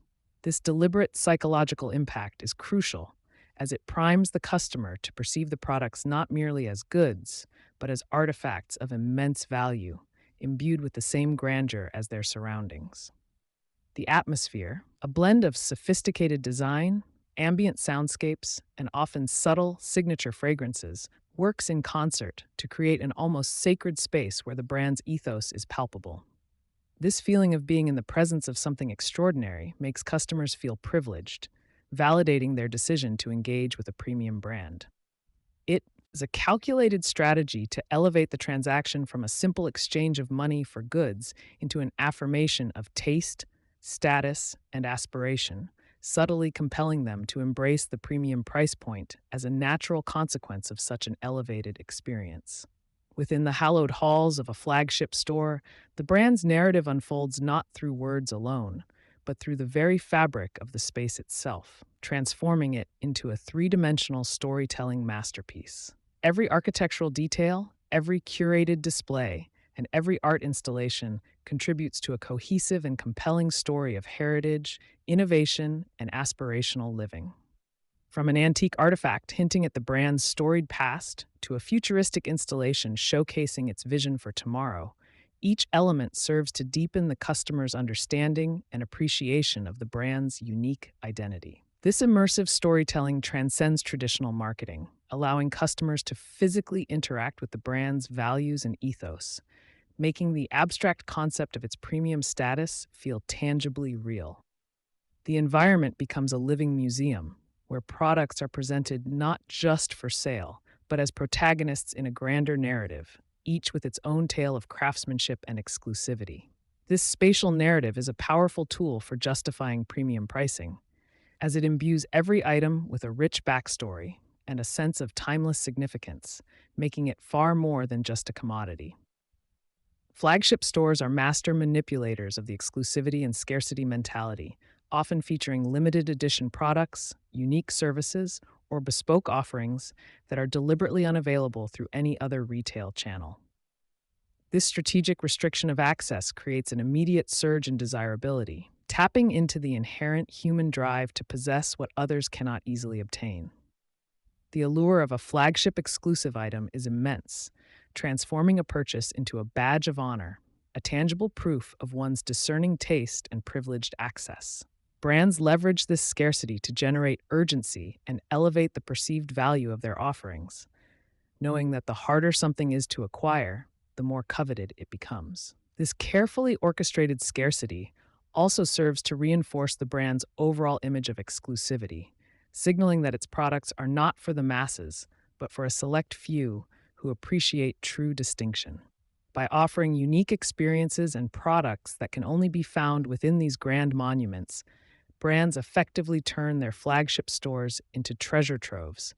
This deliberate psychological impact is crucial, as it primes the customer to perceive the products not merely as goods, but as artifacts of immense value, imbued with the same grandeur as their surroundings. The atmosphere, a blend of sophisticated design, ambient soundscapes, and often subtle, signature fragrances, works in concert to create an almost sacred space where the brand's ethos is palpable. This feeling of being in the presence of something extraordinary makes customers feel privileged, validating their decision to engage with a premium brand. It is a calculated strategy to elevate the transaction from a simple exchange of money for goods into an affirmation of taste, status, and aspiration, subtly compelling them to embrace the premium price point as a natural consequence of such an elevated experience. Within the hallowed halls of a flagship store, the brand's narrative unfolds not through words alone, but through the very fabric of the space itself, transforming it into a three-dimensional storytelling masterpiece. Every architectural detail, every curated display, and every art installation contributes to a cohesive and compelling story of heritage, innovation, and aspirational living. From an antique artifact hinting at the brand's storied past to a futuristic installation showcasing its vision for tomorrow, each element serves to deepen the customer's understanding and appreciation of the brand's unique identity. This immersive storytelling transcends traditional marketing, allowing customers to physically interact with the brand's values and ethos, making the abstract concept of its premium status feel tangibly real. The environment becomes a living museum, where products are presented not just for sale, but as protagonists in a grander narrative, each with its own tale of craftsmanship and exclusivity. This spatial narrative is a powerful tool for justifying premium pricing, as it imbues every item with a rich backstory and a sense of timeless significance, making it far more than just a commodity. Flagship stores are master manipulators of the exclusivity and scarcity mentality, often featuring limited edition products, unique services, or bespoke offerings that are deliberately unavailable through any other retail channel. This strategic restriction of access creates an immediate surge in desirability, tapping into the inherent human drive to possess what others cannot easily obtain. The allure of a flagship exclusive item is immense, transforming a purchase into a badge of honor, a tangible proof of one's discerning taste and privileged access. Brands leverage this scarcity to generate urgency and elevate the perceived value of their offerings, knowing that the harder something is to acquire, the more coveted it becomes. This carefully orchestrated scarcity also serves to reinforce the brand's overall image of exclusivity, signaling that its products are not for the masses, but for a select few who appreciate true distinction. By offering unique experiences and products that can only be found within these grand monuments, brands effectively turn their flagship stores into treasure troves,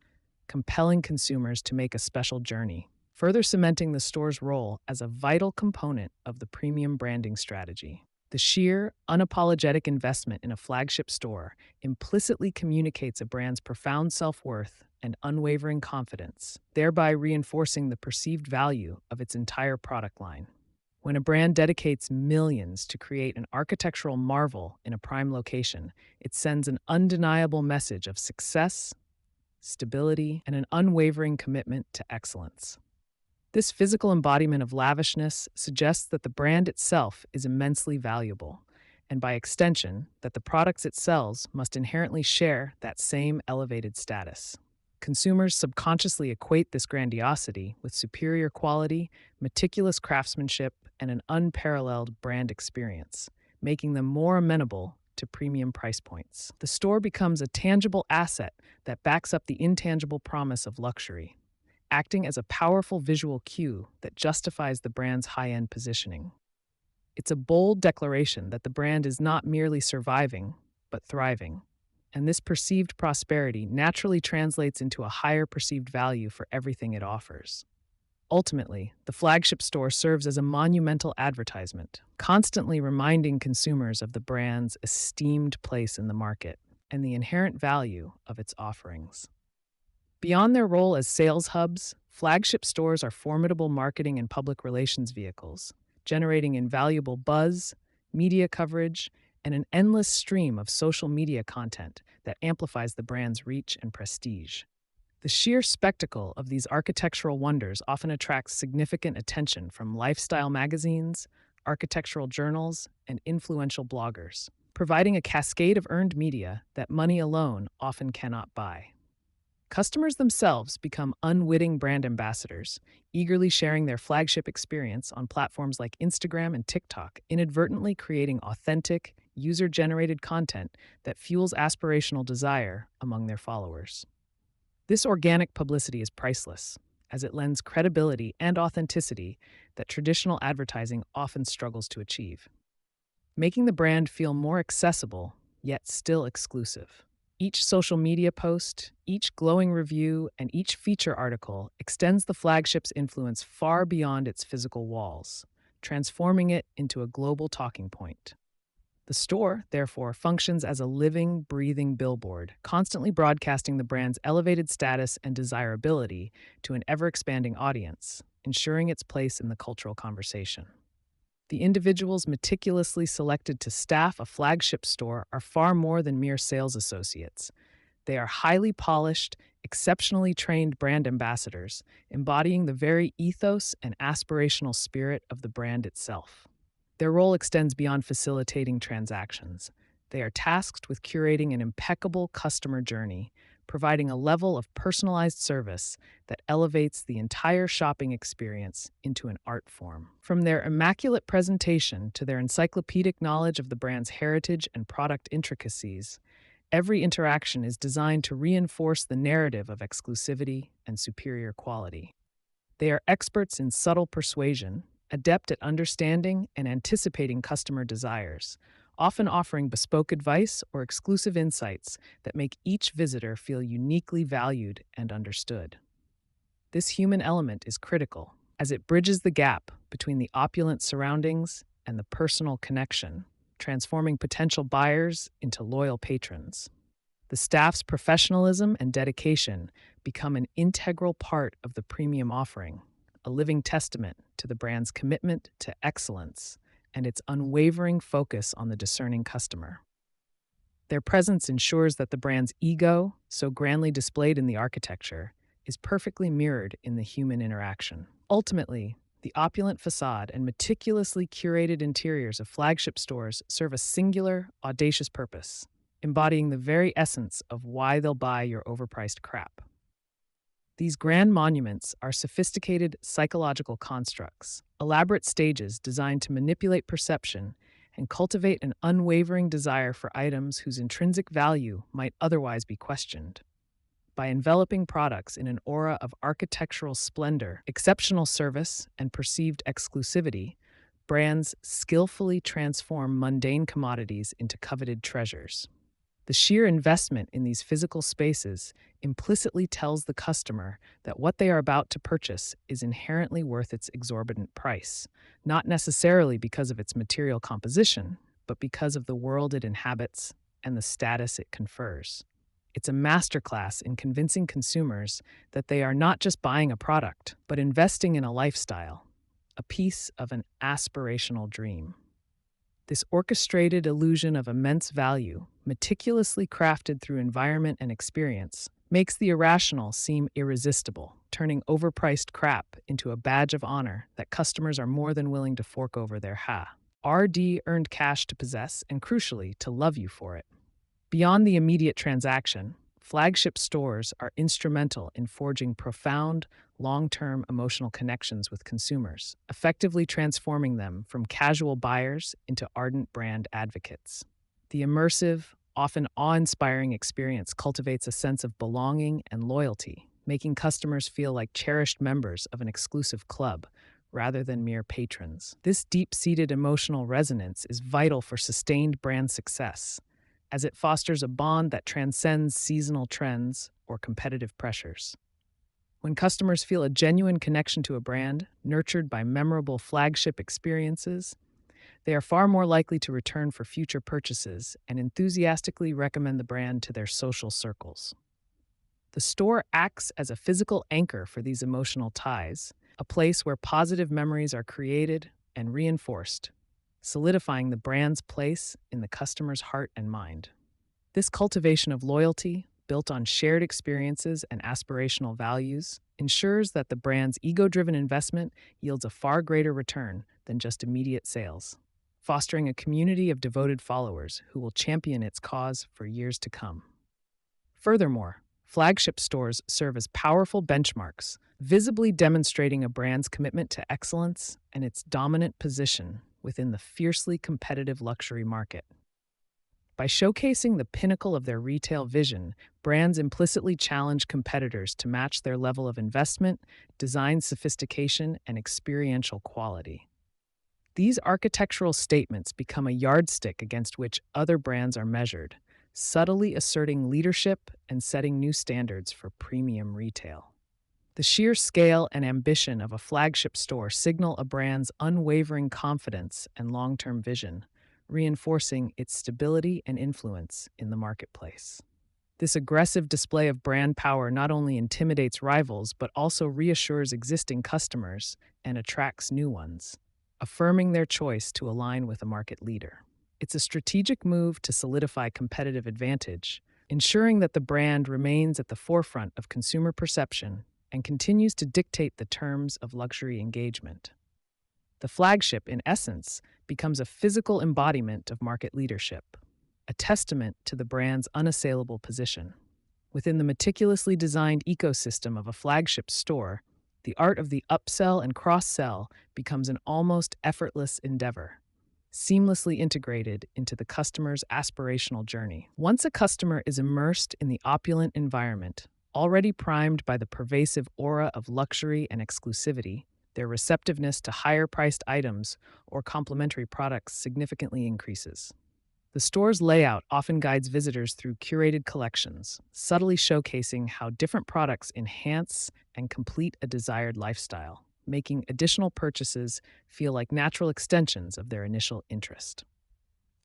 compelling consumers to make a special journey, further cementing the store's role as a vital component of the premium branding strategy. The sheer, unapologetic investment in a flagship store implicitly communicates a brand's profound self-worth and unwavering confidence, thereby reinforcing the perceived value of its entire product line. When a brand dedicates millions to create an architectural marvel in a prime location, it sends an undeniable message of success, stability, and an unwavering commitment to excellence. This physical embodiment of lavishness suggests that the brand itself is immensely valuable, and by extension, that the products it sells must inherently share that same elevated status. Consumers subconsciously equate this grandiosity with superior quality, meticulous craftsmanship, and an unparalleled brand experience, making them more amenable to premium price points. The store becomes a tangible asset that backs up the intangible promise of luxury, acting as a powerful visual cue that justifies the brand's high-end positioning. It's a bold declaration that the brand is not merely surviving, but thriving, and this perceived prosperity naturally translates into a higher perceived value for everything it offers. Ultimately, the flagship store serves as a monumental advertisement, constantly reminding consumers of the brand's esteemed place in the market and the inherent value of its offerings. Beyond their role as sales hubs, flagship stores are formidable marketing and public relations vehicles, generating invaluable buzz, media coverage, and an endless stream of social media content that amplifies the brand's reach and prestige. The sheer spectacle of these architectural wonders often attracts significant attention from lifestyle magazines, architectural journals, and influential bloggers, providing a cascade of earned media that money alone often cannot buy. Customers themselves become unwitting brand ambassadors, eagerly sharing their flagship experience on platforms like Instagram and TikTok, inadvertently creating authentic, user-generated content that fuels aspirational desire among their followers. This organic publicity is priceless, as it lends credibility and authenticity that traditional advertising often struggles to achieve, making the brand feel more accessible, yet still exclusive. Each social media post, each glowing review, and each feature article extends the flagship's influence far beyond its physical walls, transforming it into a global talking point. The store, therefore, functions as a living, breathing billboard, constantly broadcasting the brand's elevated status and desirability to an ever-expanding audience, ensuring its place in the cultural conversation. The individuals meticulously selected to staff a flagship store are far more than mere sales associates. They are highly polished, exceptionally trained brand ambassadors, embodying the very ethos and aspirational spirit of the brand itself. Their role extends beyond facilitating transactions. They are tasked with curating an impeccable customer journey, providing a level of personalized service that elevates the entire shopping experience into an art form. From their immaculate presentation to their encyclopedic knowledge of the brand's heritage and product intricacies, Every interaction is designed to reinforce the narrative of exclusivity and superior quality. They are experts in subtle persuasion, adept at understanding and anticipating customer desires, often offering bespoke advice or exclusive insights that make each visitor feel uniquely valued and understood. This human element is critical, as it bridges the gap between the opulent surroundings and the personal connection, transforming potential buyers into loyal patrons. The staff's professionalism and dedication become an integral part of the premium offering, a living testament to the brand's commitment to excellence and its unwavering focus on the discerning customer. Their presence ensures that the brand's ego, so grandly displayed in the architecture, is perfectly mirrored in the human interaction. Ultimately, the opulent facade and meticulously curated interiors of flagship stores serve a singular, audacious purpose, embodying the very essence of why they'll buy your overpriced crap. These grand monuments are sophisticated psychological constructs, elaborate stages designed to manipulate perception and cultivate an unwavering desire for items whose intrinsic value might otherwise be questioned. By enveloping products in an aura of architectural splendor, exceptional service, and perceived exclusivity, brands skillfully transform mundane commodities into coveted treasures. The sheer investment in these physical spaces implicitly tells the customer that what they are about to purchase is inherently worth its exorbitant price, not necessarily because of its material composition, but because of the world it inhabits and the status it confers. It's a masterclass in convincing consumers that they are not just buying a product, but investing in a lifestyle, a piece of an aspirational dream. This orchestrated illusion of immense value, meticulously crafted through environment and experience, makes the irrational seem irresistible, turning overpriced crap into a badge of honor that customers are more than willing to fork over their RD earned cash to possess and, crucially, to love you for it. Beyond the immediate transaction, flagship stores are instrumental in forging profound, long-term emotional connections with consumers, effectively transforming them from casual buyers into ardent brand advocates. The immersive, often awe-inspiring experience cultivates a sense of belonging and loyalty, making customers feel like cherished members of an exclusive club rather than mere patrons. This deep-seated emotional resonance is vital for sustained brand success, as it fosters a bond that transcends seasonal trends or competitive pressures. When customers feel a genuine connection to a brand, nurtured by memorable flagship experiences, they are far more likely to return for future purchases and enthusiastically recommend the brand to their social circles. The store acts as a physical anchor for these emotional ties, a place where positive memories are created and reinforced, solidifying the brand's place in the customer's heart and mind. This cultivation of loyalty, built on shared experiences and aspirational values, ensures that the brand's ego-driven investment yields a far greater return than just immediate sales, fostering a community of devoted followers who will champion its cause for years to come. Furthermore, flagship stores serve as powerful benchmarks, visibly demonstrating a brand's commitment to excellence and its dominant position within the fiercely competitive luxury market. By showcasing the pinnacle of their retail vision, brands implicitly challenge competitors to match their level of investment, design sophistication, and experiential quality. These architectural statements become a yardstick against which other brands are measured, subtly asserting leadership and setting new standards for premium retail. The sheer scale and ambition of a flagship store signal a brand's unwavering confidence and long-term vision, reinforcing its stability and influence in the marketplace. This aggressive display of brand power not only intimidates rivals but also reassures existing customers and attracts new ones, affirming their choice to align with a market leader. It's a strategic move to solidify competitive advantage, ensuring that the brand remains at the forefront of consumer perception and continues to dictate the terms of luxury engagement. The flagship, in essence, becomes a physical embodiment of market leadership, a testament to the brand's unassailable position. Within the meticulously designed ecosystem of a flagship store, the art of the upsell and cross-sell becomes an almost effortless endeavor. seamlessly integrated into the customer's aspirational journey. Once a customer is immersed in the opulent environment, already primed by the pervasive aura of luxury and exclusivity, their receptiveness to higher priced items or complementary products significantly increases. The store's layout often guides visitors through curated collections, subtly showcasing how different products enhance and complete a desired lifestyle, making additional purchases feel like natural extensions of their initial interest.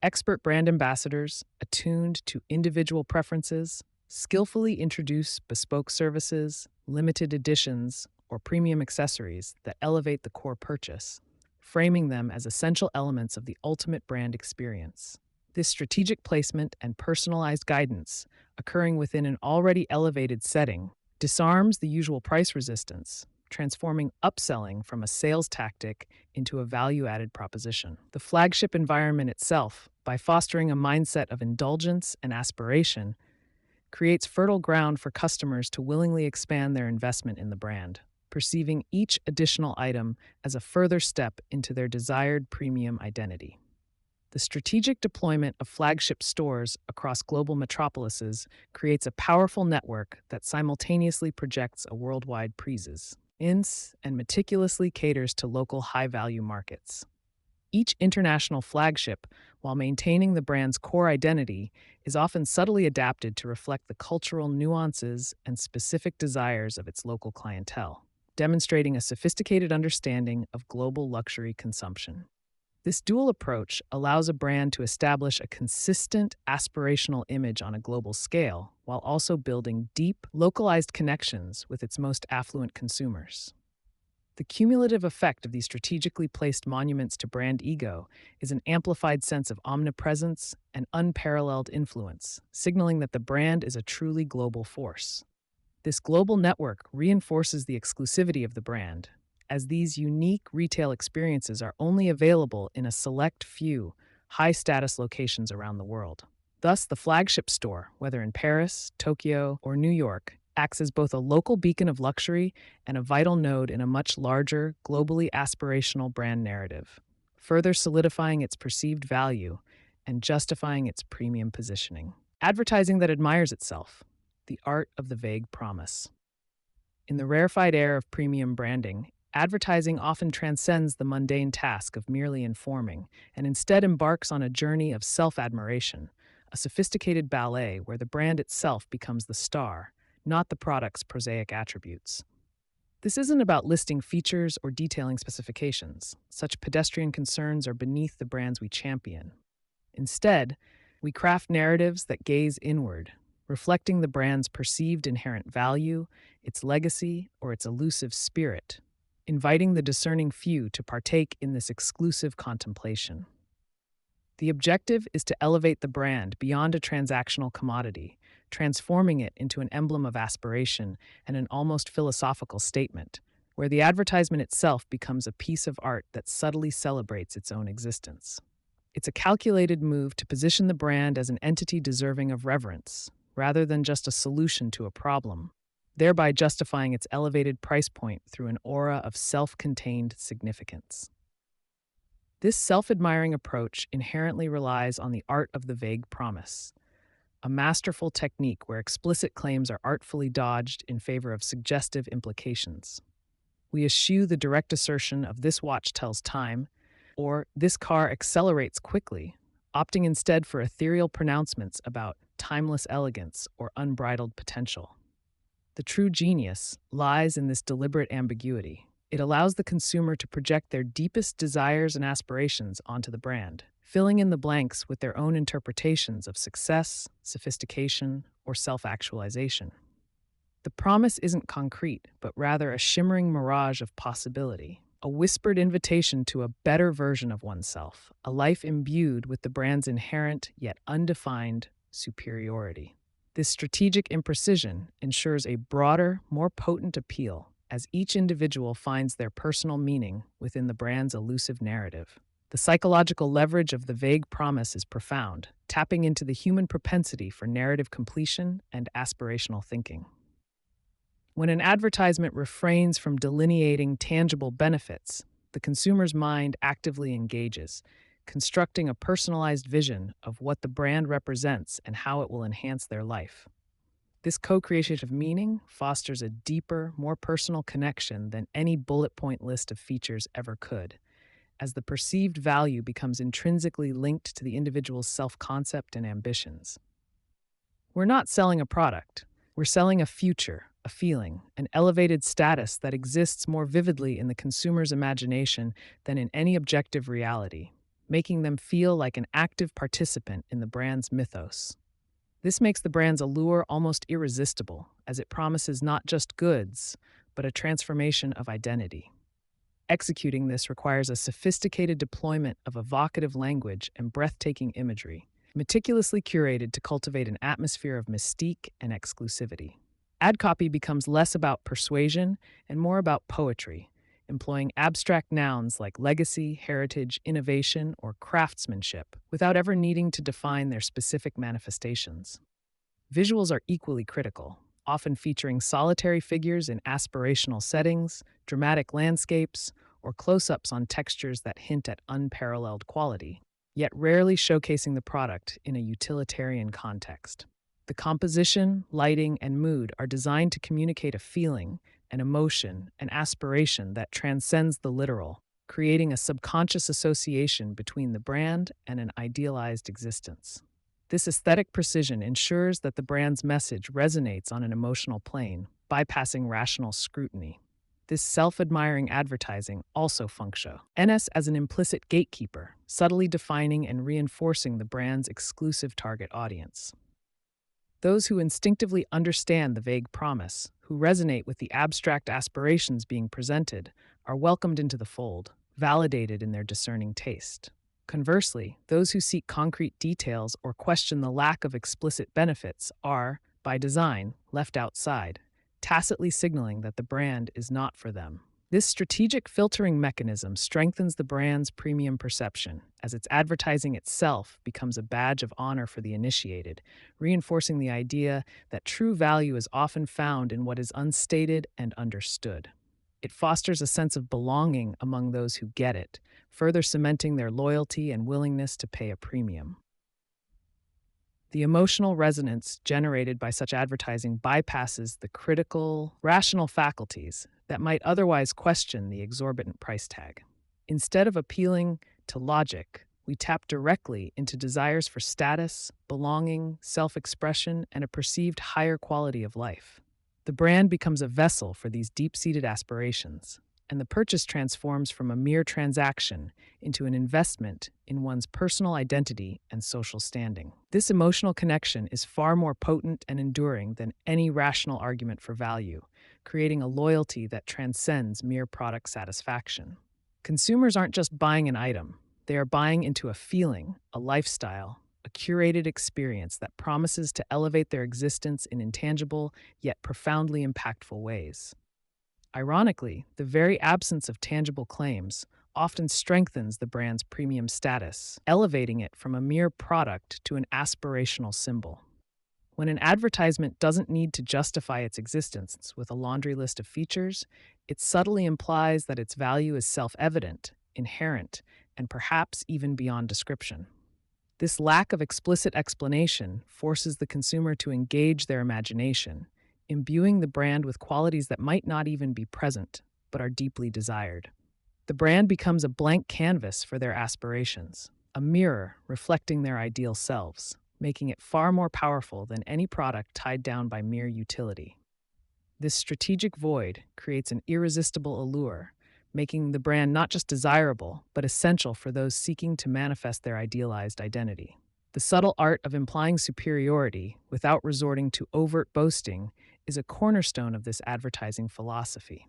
Expert brand ambassadors, attuned to individual preferences, skillfully introduce bespoke services, limited editions, or premium accessories that elevate the core purchase, framing them as essential elements of the ultimate brand experience. This strategic placement and personalized guidance, occurring within an already elevated setting, disarms the usual price resistance, transforming upselling from a sales tactic into a value added proposition. The flagship environment itself, by fostering a mindset of indulgence and aspiration, creates fertile ground for customers to willingly expand their investment in the brand, perceiving each additional item as a further step into their desired premium identity. The strategic deployment of flagship stores across global metropolises creates a powerful network that simultaneously projects a worldwide presence and meticulously caters to local high-value markets. Each international flagship, while maintaining the brand's core identity, is often subtly adapted to reflect the cultural nuances and specific desires of its local clientele, demonstrating a sophisticated understanding of global luxury consumption. This dual approach allows a brand to establish a consistent, aspirational image on a global scale, while also building deep, localized connections with its most affluent consumers. The cumulative effect of these strategically placed monuments to brand ego is an amplified sense of omnipresence and unparalleled influence, signaling that the brand is a truly global force. This global network reinforces the exclusivity of the brand, as these unique retail experiences are only available in a select few high-status locations around the world. Thus, the flagship store, whether in Paris, Tokyo, or New York, acts as both a local beacon of luxury and a vital node in a much larger, globally aspirational brand narrative, further solidifying its perceived value and justifying its premium positioning. Advertising that admires itself, the art of the vague promise. In the rarefied air of premium branding, advertising often transcends the mundane task of merely informing and instead embarks on a journey of self-admiration, a sophisticated ballet where the brand itself becomes the star, not the product's prosaic attributes. This isn't about listing features or detailing specifications. Such pedestrian concerns are beneath the brands we champion. Instead, we craft narratives that gaze inward, reflecting the brand's perceived inherent value, its legacy, or its elusive spirit, inviting the discerning few to partake in this exclusive contemplation. The objective is to elevate the brand beyond a transactional commodity, transforming it into an emblem of aspiration and an almost philosophical statement, where the advertisement itself becomes a piece of art that subtly celebrates its own existence. It's a calculated move to position the brand as an entity deserving of reverence, rather than just a solution to a problem, thereby justifying its elevated price point through an aura of self-contained significance. This self-admiring approach inherently relies on the art of the vague promise, a masterful technique where explicit claims are artfully dodged in favor of suggestive implications. We eschew the direct assertion of "this watch tells time" or "this car accelerates quickly," opting instead for ethereal pronouncements about timeless elegance or unbridled potential. The true genius lies in this deliberate ambiguity. It allows the consumer to project their deepest desires and aspirations onto the brand, filling in the blanks with their own interpretations of success, sophistication, or self-actualization. The promise isn't concrete, but rather a shimmering mirage of possibility, a whispered invitation to a better version of oneself, a life imbued with the brand's inherent yet undefined superiority. This strategic imprecision ensures a broader, more potent appeal as each individual finds their personal meaning within the brand's elusive narrative. The psychological leverage of the vague promise is profound, tapping into the human propensity for narrative completion and aspirational thinking. When an advertisement refrains from delineating tangible benefits, the consumer's mind actively engages, constructing a personalized vision of what the brand represents and how it will enhance their life. This co-creation of meaning fosters a deeper, more personal connection than any bullet point list of features ever could, as the perceived value becomes intrinsically linked to the individual's self-concept and ambitions. We're not selling a product, we're selling a future, a feeling, an elevated status that exists more vividly in the consumer's imagination than in any objective reality, making them feel like an active participant in the brand's mythos. This makes the brand's allure almost irresistible, as it promises not just goods, but a transformation of identity. Executing this requires a sophisticated deployment of evocative language and breathtaking imagery, meticulously curated to cultivate an atmosphere of mystique and exclusivity. Ad copy becomes less about persuasion and more about poetry, employing abstract nouns like legacy, heritage, innovation, or craftsmanship without ever needing to define their specific manifestations. Visuals are equally critical, often featuring solitary figures in aspirational settings, dramatic landscapes, or close-ups on textures that hint at unparalleled quality, yet rarely showcasing the product in a utilitarian context. The composition, lighting, and mood are designed to communicate a feeling, an emotion, an aspiration that transcends the literal, creating a subconscious association between the brand and an idealized existence. This aesthetic precision ensures that the brand's message resonates on an emotional plane, bypassing rational scrutiny. This self-admiring advertising also functions as an implicit gatekeeper, subtly defining and reinforcing the brand's exclusive target audience. Those who instinctively understand the vague promise, who resonate with the abstract aspirations being presented, are welcomed into the fold, validated in their discerning taste. Conversely, those who seek concrete details or question the lack of explicit benefits are, by design, left outside, tacitly signaling that the brand is not for them. This strategic filtering mechanism strengthens the brand's premium perception, as its advertising itself becomes a badge of honor for the initiated, reinforcing the idea that true value is often found in what is unstated and understood. It fosters a sense of belonging among those who get it, further cementing their loyalty and willingness to pay a premium. The emotional resonance generated by such advertising bypasses the critical, rational faculties that might otherwise question the exorbitant price tag. Instead of appealing to logic, we tap directly into desires for status, belonging, self-expression, and a perceived higher quality of life. The brand becomes a vessel for these deep-seated aspirations, and the purchase transforms from a mere transaction into an investment in one's personal identity and social standing. This emotional connection is far more potent and enduring than any rational argument for value, creating a loyalty that transcends mere product satisfaction. Consumers aren't just buying an item, they are buying into a feeling, a lifestyle, a curated experience that promises to elevate their existence in intangible yet profoundly impactful ways. Ironically, the very absence of tangible claims often strengthens the brand's premium status, elevating it from a mere product to an aspirational symbol. When an advertisement doesn't need to justify its existence with a laundry list of features, it subtly implies that its value is self-evident, inherent, and perhaps even beyond description. This lack of explicit explanation forces the consumer to engage their imagination, imbuing the brand with qualities that might not even be present, but are deeply desired. The brand becomes a blank canvas for their aspirations, a mirror reflecting their ideal selves, making it far more powerful than any product tied down by mere utility. This strategic void creates an irresistible allure, making the brand not just desirable, but essential for those seeking to manifest their idealized identity. The subtle art of implying superiority without resorting to overt boasting is a cornerstone of this advertising philosophy.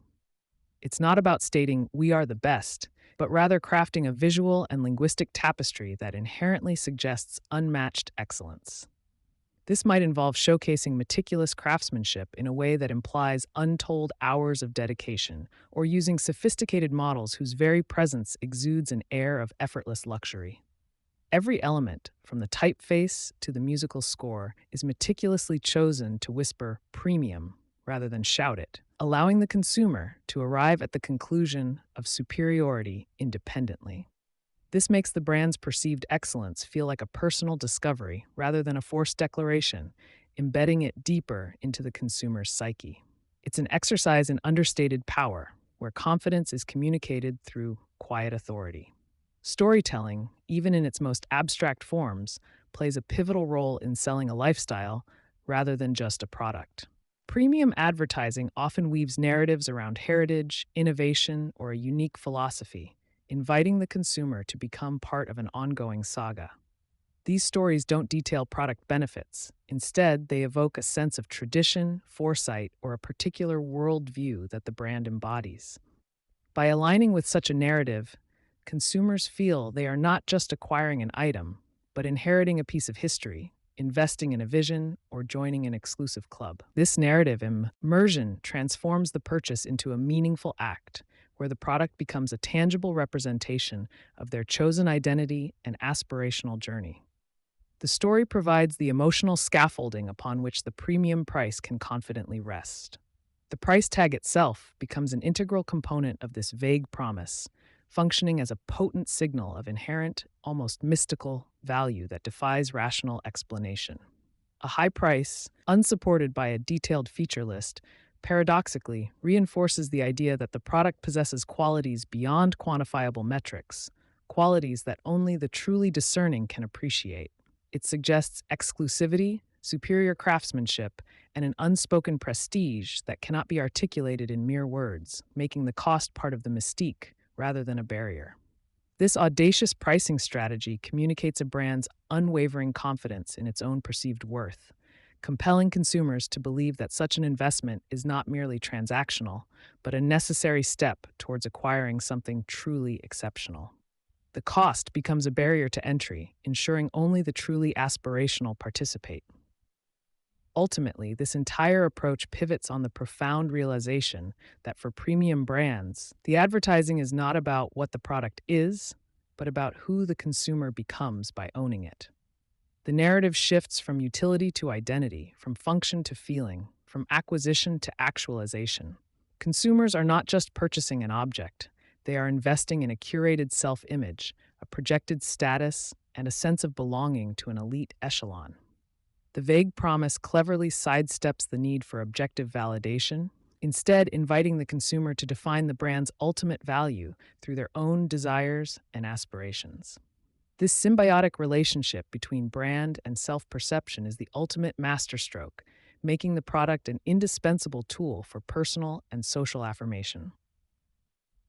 It's not about stating, "we are the best," but rather crafting a visual and linguistic tapestry that inherently suggests unmatched excellence. This might involve showcasing meticulous craftsmanship in a way that implies untold hours of dedication, or using sophisticated models whose very presence exudes an air of effortless luxury. Every element, from the typeface to the musical score, is meticulously chosen to whisper premium rather than shout it, allowing the consumer to arrive at the conclusion of superiority independently. This makes the brand's perceived excellence feel like a personal discovery rather than a forced declaration, embedding it deeper into the consumer's psyche. It's an exercise in understated power, where confidence is communicated through quiet authority. Storytelling, even in its most abstract forms, plays a pivotal role in selling a lifestyle rather than just a product. Premium advertising often weaves narratives around heritage, innovation, or a unique philosophy, inviting the consumer to become part of an ongoing saga. These stories don't detail product benefits. Instead, they evoke a sense of tradition, foresight, or a particular worldview that the brand embodies. By aligning with such a narrative, consumers feel they are not just acquiring an item, but inheriting a piece of history, investing in a vision, or joining an exclusive club. This narrative immersion transforms the purchase into a meaningful act, where the product becomes a tangible representation of their chosen identity and aspirational journey. The story provides the emotional scaffolding upon which the premium price can confidently rest. The price tag itself becomes an integral component of this vague promise, functioning as a potent signal of inherent, almost mystical, value that defies rational explanation. A high price, unsupported by a detailed feature list, paradoxically reinforces the idea that the product possesses qualities beyond quantifiable metrics, qualities that only the truly discerning can appreciate. It suggests exclusivity, superior craftsmanship, and an unspoken prestige that cannot be articulated in mere words, making the cost part of the mystique rather than a barrier. This audacious pricing strategy communicates a brand's unwavering confidence in its own perceived worth, compelling consumers to believe that such an investment is not merely transactional, but a necessary step towards acquiring something truly exceptional. The cost becomes a barrier to entry, ensuring only the truly aspirational participate. Ultimately, this entire approach pivots on the profound realization that for premium brands, the advertising is not about what the product is, but about who the consumer becomes by owning it. The narrative shifts from utility to identity, from function to feeling, from acquisition to actualization. Consumers are not just purchasing an object, they are investing in a curated self-image, a projected status, and a sense of belonging to an elite echelon. The vague promise cleverly sidesteps the need for objective validation, instead inviting the consumer to define the brand's ultimate value through their own desires and aspirations. This symbiotic relationship between brand and self-perception is the ultimate masterstroke, making the product an indispensable tool for personal and social affirmation.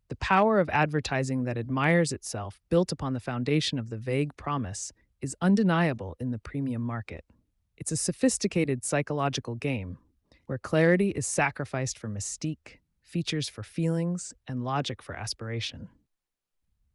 The power of advertising that admires itself, built upon the foundation of the vague promise, is undeniable in the premium market. It's a sophisticated psychological game, where clarity is sacrificed for mystique, features for feelings, and logic for aspiration.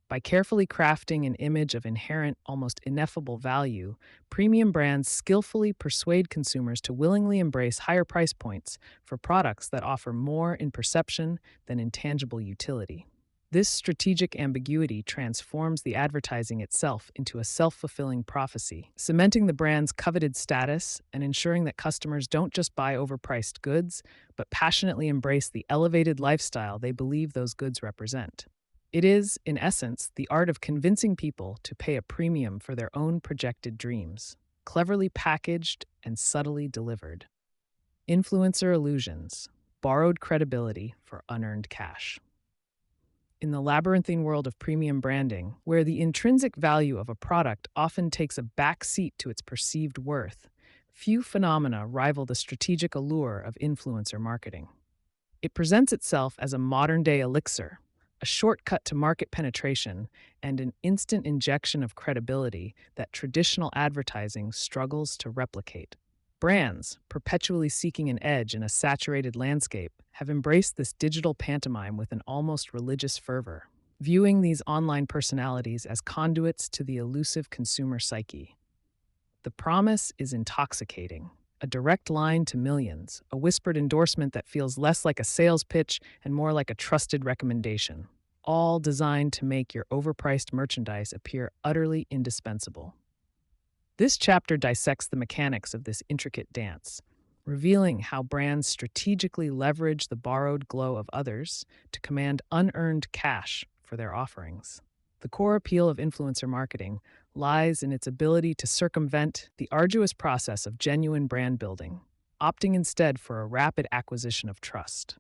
By carefully crafting an image of inherent, almost ineffable value, premium brands skillfully persuade consumers to willingly embrace higher price points for products that offer more in perception than in tangible utility. This strategic ambiguity transforms the advertising itself into a self-fulfilling prophecy, cementing the brand's coveted status and ensuring that customers don't just buy overpriced goods, but passionately embrace the elevated lifestyle they believe those goods represent. It is, in essence, the art of convincing people to pay a premium for their own projected dreams, cleverly packaged and subtly delivered. Influencer illusions, borrowed credibility for unearned cash. In the labyrinthine world of premium branding, where the intrinsic value of a product often takes a back seat to its perceived worth, few phenomena rival the strategic allure of influencer marketing. It presents itself as a modern-day elixir, a shortcut to market penetration, and an instant injection of credibility that traditional advertising struggles to replicate. Brands, perpetually seeking an edge in a saturated landscape, have embraced this digital pantomime with an almost religious fervor, viewing these online personalities as conduits to the elusive consumer psyche. The promise is intoxicating. A direct line to millions, a whispered endorsement that feels less like a sales pitch and more like a trusted recommendation, all designed to make your overpriced merchandise appear utterly indispensable. This chapter dissects the mechanics of this intricate dance, revealing how brands strategically leverage the borrowed glow of others to command unearned cash for their offerings. The core appeal of influencer marketing lies in its ability to circumvent the arduous process of genuine brand building, opting instead for a rapid acquisition of trust.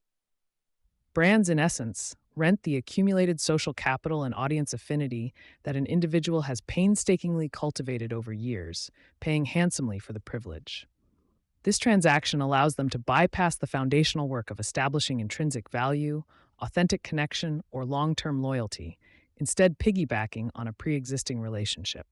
Brands, in essence, rent the accumulated social capital and audience affinity that an individual has painstakingly cultivated over years, paying handsomely for the privilege. This transaction allows them to bypass the foundational work of establishing intrinsic value, authentic connection, or long term loyalty, instead, piggybacking on a pre existing relationship.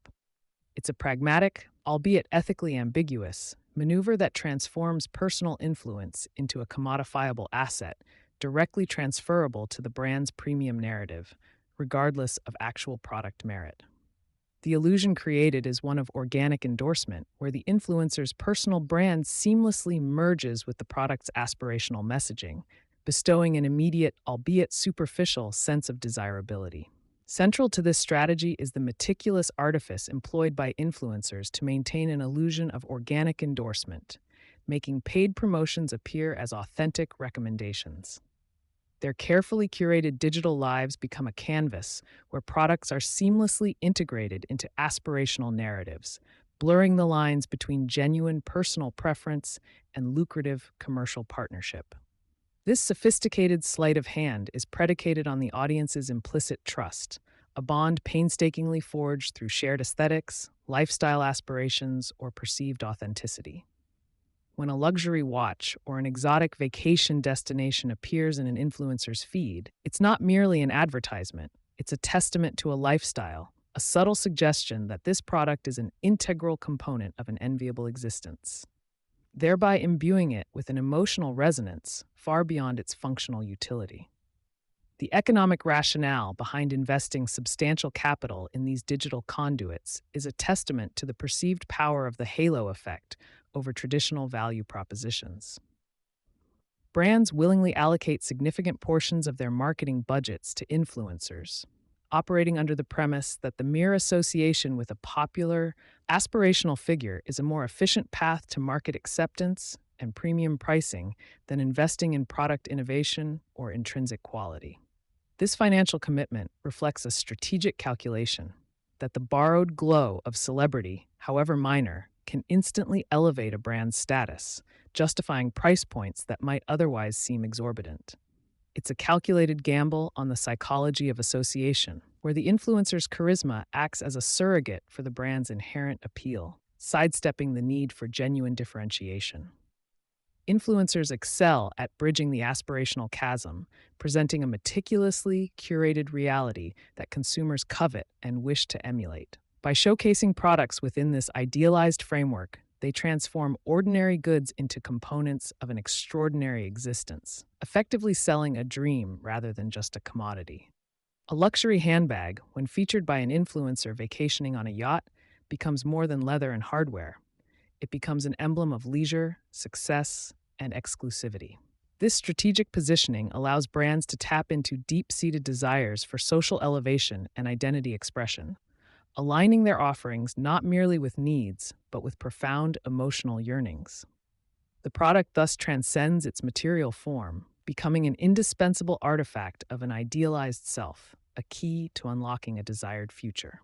It's a pragmatic, albeit ethically ambiguous, maneuver that transforms personal influence into a commodifiable asset, directly transferable to the brand's premium narrative, regardless of actual product merit. The illusion created is one of organic endorsement, where the influencer's personal brand seamlessly merges with the product's aspirational messaging, bestowing an immediate, albeit superficial, sense of desirability. Central to this strategy is the meticulous artifice employed by influencers to maintain an illusion of organic endorsement, making paid promotions appear as authentic recommendations. Their carefully curated digital lives become a canvas where products are seamlessly integrated into aspirational narratives, blurring the lines between genuine personal preference and lucrative commercial partnership. This sophisticated sleight of hand is predicated on the audience's implicit trust, a bond painstakingly forged through shared aesthetics, lifestyle aspirations, or perceived authenticity. When a luxury watch or an exotic vacation destination appears in an influencer's feed, it's not merely an advertisement, it's a testament to a lifestyle, a subtle suggestion that this product is an integral component of an enviable existence, thereby imbuing it with an emotional resonance far beyond its functional utility. The economic rationale behind investing substantial capital in these digital conduits is a testament to the perceived power of the halo effect over traditional value propositions. Brands willingly allocate significant portions of their marketing budgets to influencers, operating under the premise that the mere association with a popular, aspirational figure is a more efficient path to market acceptance and premium pricing than investing in product innovation or intrinsic quality. This financial commitment reflects a strategic calculation that the borrowed glow of celebrity, however minor, can instantly elevate a brand's status, justifying price points that might otherwise seem exorbitant. It's a calculated gamble on the psychology of association, where the influencer's charisma acts as a surrogate for the brand's inherent appeal, sidestepping the need for genuine differentiation. Influencers excel at bridging the aspirational chasm, presenting a meticulously curated reality that consumers covet and wish to emulate. By showcasing products within this idealized framework, they transform ordinary goods into components of an extraordinary existence, effectively selling a dream rather than just a commodity. A luxury handbag, when featured by an influencer vacationing on a yacht, becomes more than leather and hardware. It becomes an emblem of leisure, success, and exclusivity. This strategic positioning allows brands to tap into deep-seated desires for social elevation and identity expression, aligning their offerings not merely with needs, but with profound emotional yearnings. The product thus transcends its material form, becoming an indispensable artifact of an idealized self, a key to unlocking a desired future.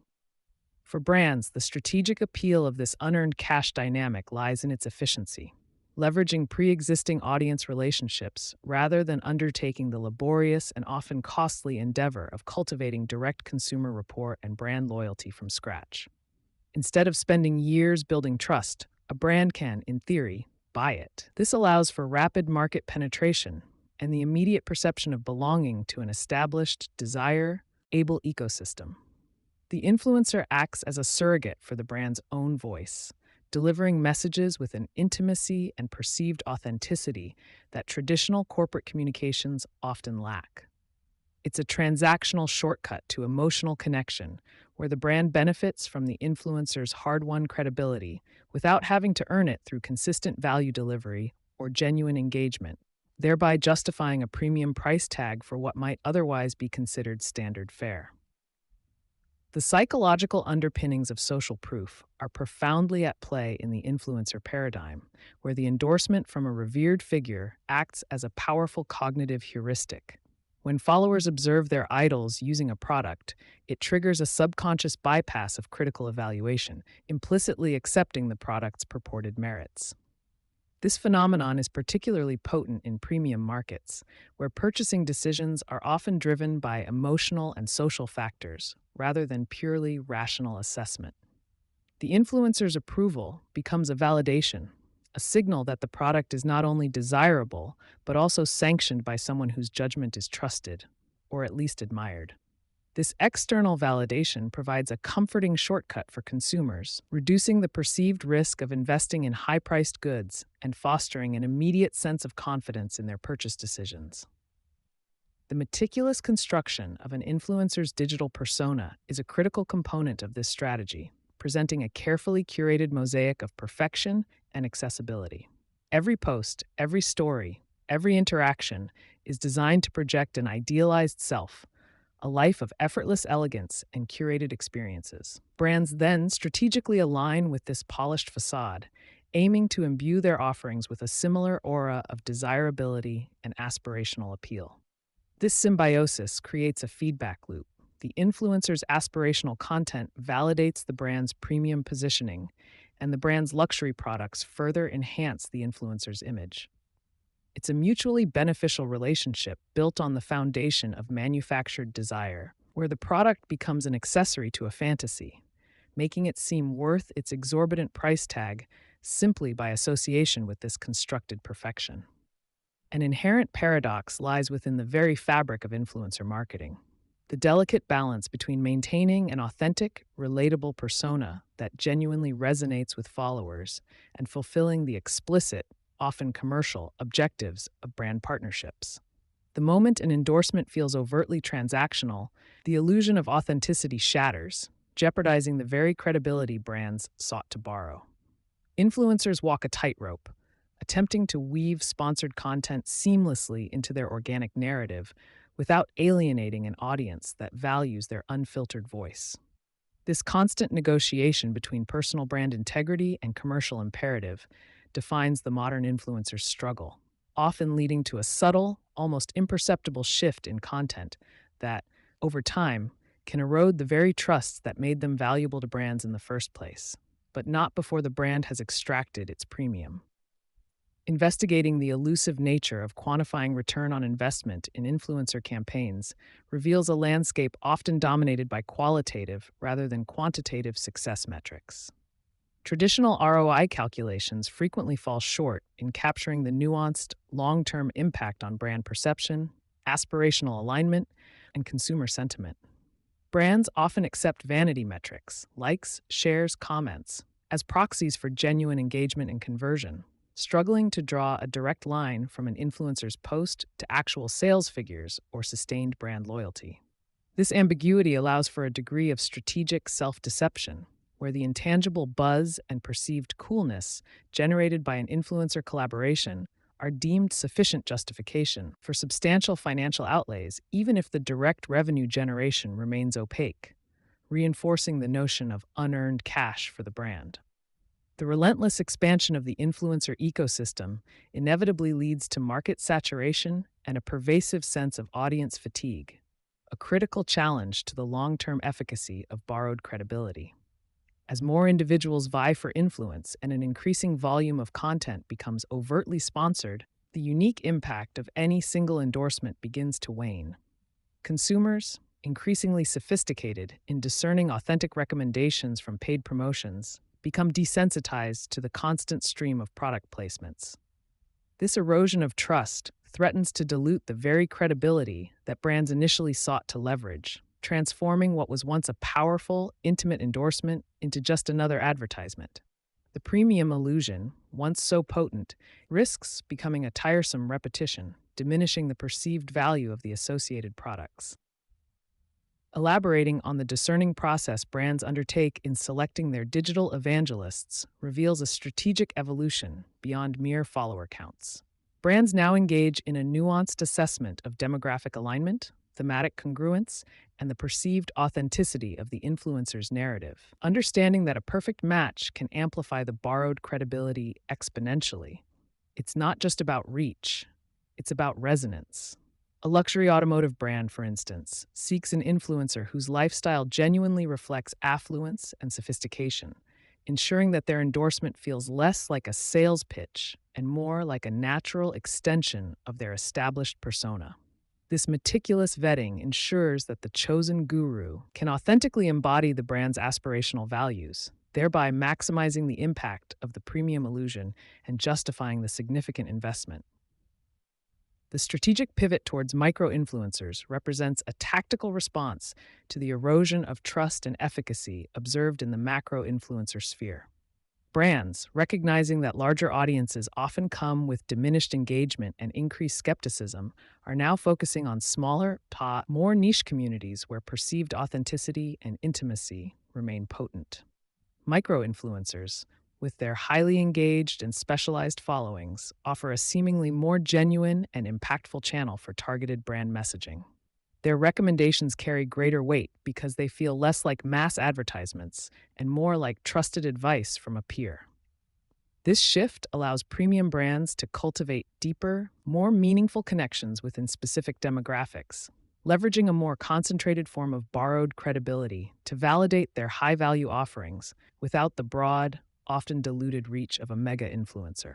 For brands, the strategic appeal of this unearned cash dynamic lies in its efficiency, leveraging pre-existing audience relationships rather than undertaking the laborious and often costly endeavor of cultivating direct consumer rapport and brand loyalty from scratch. Instead of spending years building trust, a brand can, in theory, buy it. This allows for rapid market penetration and the immediate perception of belonging to an established, desire-able ecosystem. The influencer acts as a surrogate for the brand's own voice, delivering messages with an intimacy and perceived authenticity that traditional corporate communications often lack. It's a transactional shortcut to emotional connection, where the brand benefits from the influencer's hard-won credibility without having to earn it through consistent value delivery or genuine engagement, thereby justifying a premium price tag for what might otherwise be considered standard fare. The psychological underpinnings of social proof are profoundly at play in the influencer paradigm, where the endorsement from a revered figure acts as a powerful cognitive heuristic. When followers observe their idols using a product, it triggers a subconscious bypass of critical evaluation, implicitly accepting the product's purported merits. This phenomenon is particularly potent in premium markets, where purchasing decisions are often driven by emotional and social factors rather than purely rational assessment. The influencer's approval becomes a validation, a signal that the product is not only desirable, but also sanctioned by someone whose judgment is trusted, or at least admired. This external validation provides a comforting shortcut for consumers, reducing the perceived risk of investing in high-priced goods and fostering an immediate sense of confidence in their purchase decisions. The meticulous construction of an influencer's digital persona is a critical component of this strategy, presenting a carefully curated mosaic of perfection and accessibility. Every post, every story, every interaction is designed to project an idealized self, a life of effortless elegance and curated experiences. Brands then strategically align with this polished facade, aiming to imbue their offerings with a similar aura of desirability and aspirational appeal. This symbiosis creates a feedback loop. The influencer's aspirational content validates the brand's premium positioning, and the brand's luxury products further enhance the influencer's image. It's a mutually beneficial relationship built on the foundation of manufactured desire, where the product becomes an accessory to a fantasy, making it seem worth its exorbitant price tag simply by association with this constructed perfection. An inherent paradox lies within the very fabric of influencer marketing: the delicate balance between maintaining an authentic, relatable persona that genuinely resonates with followers and fulfilling the explicit, often commercial, objectives of brand partnerships. The moment an endorsement feels overtly transactional, the illusion of authenticity shatters, jeopardizing the very credibility brands sought to borrow. Influencers walk a tightrope, attempting to weave sponsored content seamlessly into their organic narrative without alienating an audience that values their unfiltered voice. This constant negotiation between personal brand integrity and commercial imperative defines the modern influencer's struggle, often leading to a subtle, almost imperceptible shift in content that, over time, can erode the very trusts that made them valuable to brands in the first place, but not before the brand has extracted its premium. Investigating the elusive nature of quantifying return on investment in influencer campaigns reveals a landscape often dominated by qualitative rather than quantitative success metrics. Traditional ROI calculations frequently fall short in capturing the nuanced, long-term impact on brand perception, aspirational alignment, and consumer sentiment. Brands often accept vanity metrics, likes, shares, comments, as proxies for genuine engagement and conversion, struggling to draw a direct line from an influencer's post to actual sales figures or sustained brand loyalty. This ambiguity allows for a degree of strategic self-deception, where the intangible buzz and perceived coolness generated by an influencer collaboration are deemed sufficient justification for substantial financial outlays, even if the direct revenue generation remains opaque, reinforcing the notion of unearned cash for the brand. The relentless expansion of the influencer ecosystem inevitably leads to market saturation and a pervasive sense of audience fatigue, a critical challenge to the long-term efficacy of borrowed credibility. As more individuals vie for influence and an increasing volume of content becomes overtly sponsored, the unique impact of any single endorsement begins to wane. Consumers, increasingly sophisticated in discerning authentic recommendations from paid promotions, become desensitized to the constant stream of product placements. This erosion of trust threatens to dilute the very credibility that brands initially sought to leverage, transforming what was once a powerful, intimate endorsement into just another advertisement. The premium illusion, once so potent, risks becoming a tiresome repetition, diminishing the perceived value of the associated products. Elaborating on the discerning process brands undertake in selecting their digital evangelists reveals a strategic evolution beyond mere follower counts. Brands now engage in a nuanced assessment of demographic alignment, thematic congruence, and the perceived authenticity of the influencer's narrative, understanding that a perfect match can amplify the borrowed credibility exponentially. It's not just about reach, it's about resonance. A luxury automotive brand, for instance, seeks an influencer whose lifestyle genuinely reflects affluence and sophistication, ensuring that their endorsement feels less like a sales pitch and more like a natural extension of their established persona. This meticulous vetting ensures that the chosen guru can authentically embody the brand's aspirational values, thereby maximizing the impact of the premium illusion and justifying the significant investment. The strategic pivot towards micro-influencers represents a tactical response to the erosion of trust and efficacy observed in the macro-influencer sphere. Brands, recognizing that larger audiences often come with diminished engagement and increased skepticism, are now focusing on smaller, more niche communities where perceived authenticity and intimacy remain potent. Micro-influencers, with their highly engaged and specialized followings, offer a seemingly more genuine and impactful channel for targeted brand messaging. Their recommendations carry greater weight because they feel less like mass advertisements and more like trusted advice from a peer. This shift allows premium brands to cultivate deeper, more meaningful connections within specific demographics, leveraging a more concentrated form of borrowed credibility to validate their high-value offerings without the broad, often diluted reach of a mega-influencer.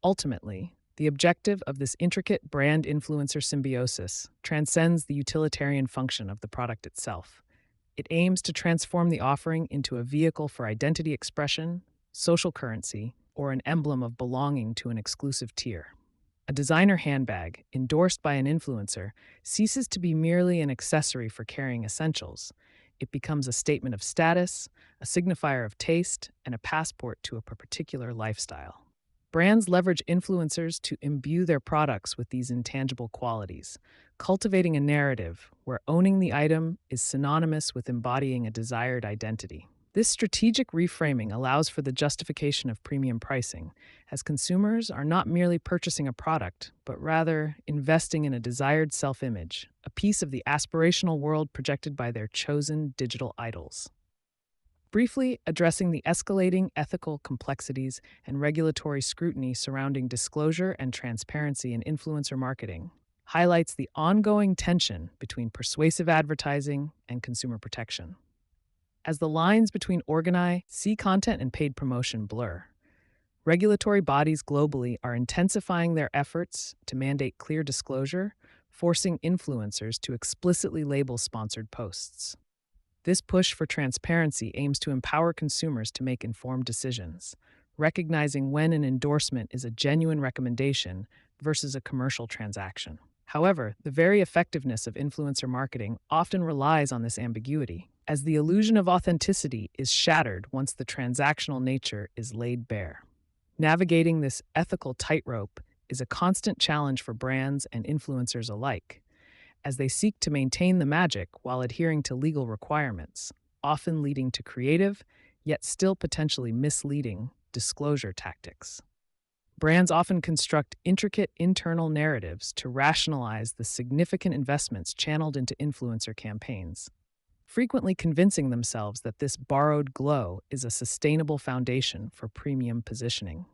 Ultimately, the objective of this intricate brand-influencer symbiosis transcends the utilitarian function of the product itself. It aims to transform the offering into a vehicle for identity expression, social currency, or an emblem of belonging to an exclusive tier. A designer handbag, endorsed by an influencer, ceases to be merely an accessory for carrying essentials. It becomes a statement of status, a signifier of taste, and a passport to a particular lifestyle. Brands leverage influencers to imbue their products with these intangible qualities, cultivating a narrative where owning the item is synonymous with embodying a desired identity. This strategic reframing allows for the justification of premium pricing, as consumers are not merely purchasing a product, but rather investing in a desired self-image, a piece of the aspirational world projected by their chosen digital idols. Briefly addressing the escalating ethical complexities and regulatory scrutiny surrounding disclosure and transparency in influencer marketing highlights the ongoing tension between persuasive advertising and consumer protection. As the lines between organized content and paid promotion blur, regulatory bodies globally are intensifying their efforts to mandate clear disclosure, forcing influencers to explicitly label sponsored posts. This push for transparency aims to empower consumers to make informed decisions, recognizing when an endorsement is a genuine recommendation versus a commercial transaction. However, the very effectiveness of influencer marketing often relies on this ambiguity, as the illusion of authenticity is shattered once the transactional nature is laid bare. Navigating this ethical tightrope is a constant challenge for brands and influencers alike, as they seek to maintain the magic while adhering to legal requirements, often leading to creative, yet still potentially misleading, disclosure tactics. Brands often construct intricate internal narratives to rationalize the significant investments channeled into influencer campaigns, frequently convincing themselves that this borrowed glow is a sustainable foundation for premium positioning.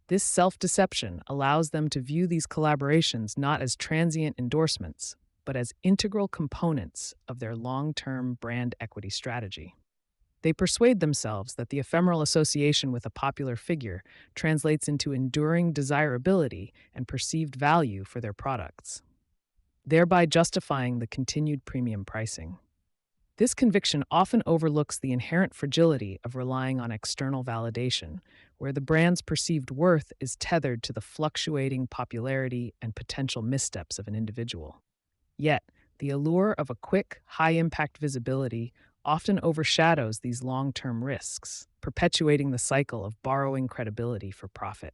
This self-deception allows them to view these collaborations not as transient endorsements, but as integral components of their long-term brand equity strategy. They persuade themselves that the ephemeral association with a popular figure translates into enduring desirability and perceived value for their products, thereby justifying the continued premium pricing. This conviction often overlooks the inherent fragility of relying on external validation, where the brand's perceived worth is tethered to the fluctuating popularity and potential missteps of an individual. Yet, the allure of a quick, high-impact visibility often overshadows these long-term risks, perpetuating the cycle of borrowing credibility for profit.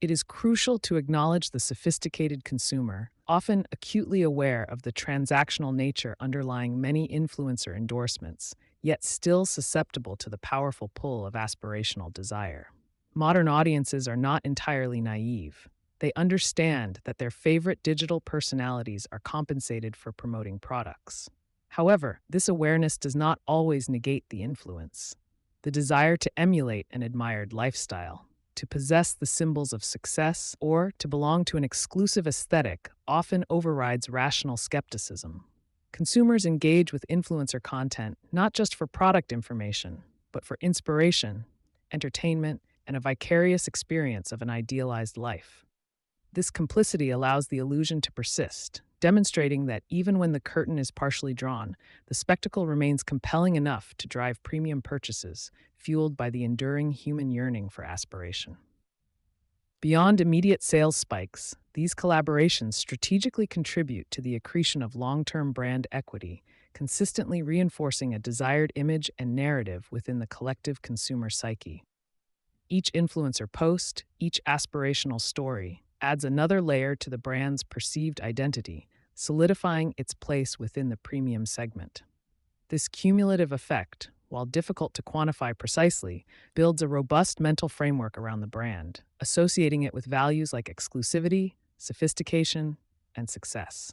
It is crucial to acknowledge the sophisticated consumer, often acutely aware of the transactional nature underlying many influencer endorsements, yet still susceptible to the powerful pull of aspirational desire. Modern audiences are not entirely naive. They understand that their favorite digital personalities are compensated for promoting products. However, this awareness does not always negate the influence. The desire to emulate an admired lifestyle, To possess the symbols of success or to belong to an exclusive aesthetic often overrides rational skepticism. Consumers engage with influencer content not just for product information, but for inspiration, entertainment, and a vicarious experience of an idealized life. This complicity allows the illusion to persist, demonstrating that even when the curtain is partially drawn, the spectacle remains compelling enough to drive premium purchases, fueled by the enduring human yearning for aspiration. Beyond immediate sales spikes, these collaborations strategically contribute to the accretion of long-term brand equity, consistently reinforcing a desired image and narrative within the collective consumer psyche. Each influencer post, each aspirational story, adds another layer to the brand's perceived identity, solidifying its place within the premium segment. This cumulative effect, while difficult to quantify precisely, builds a robust mental framework around the brand, associating it with values like exclusivity, sophistication, and success.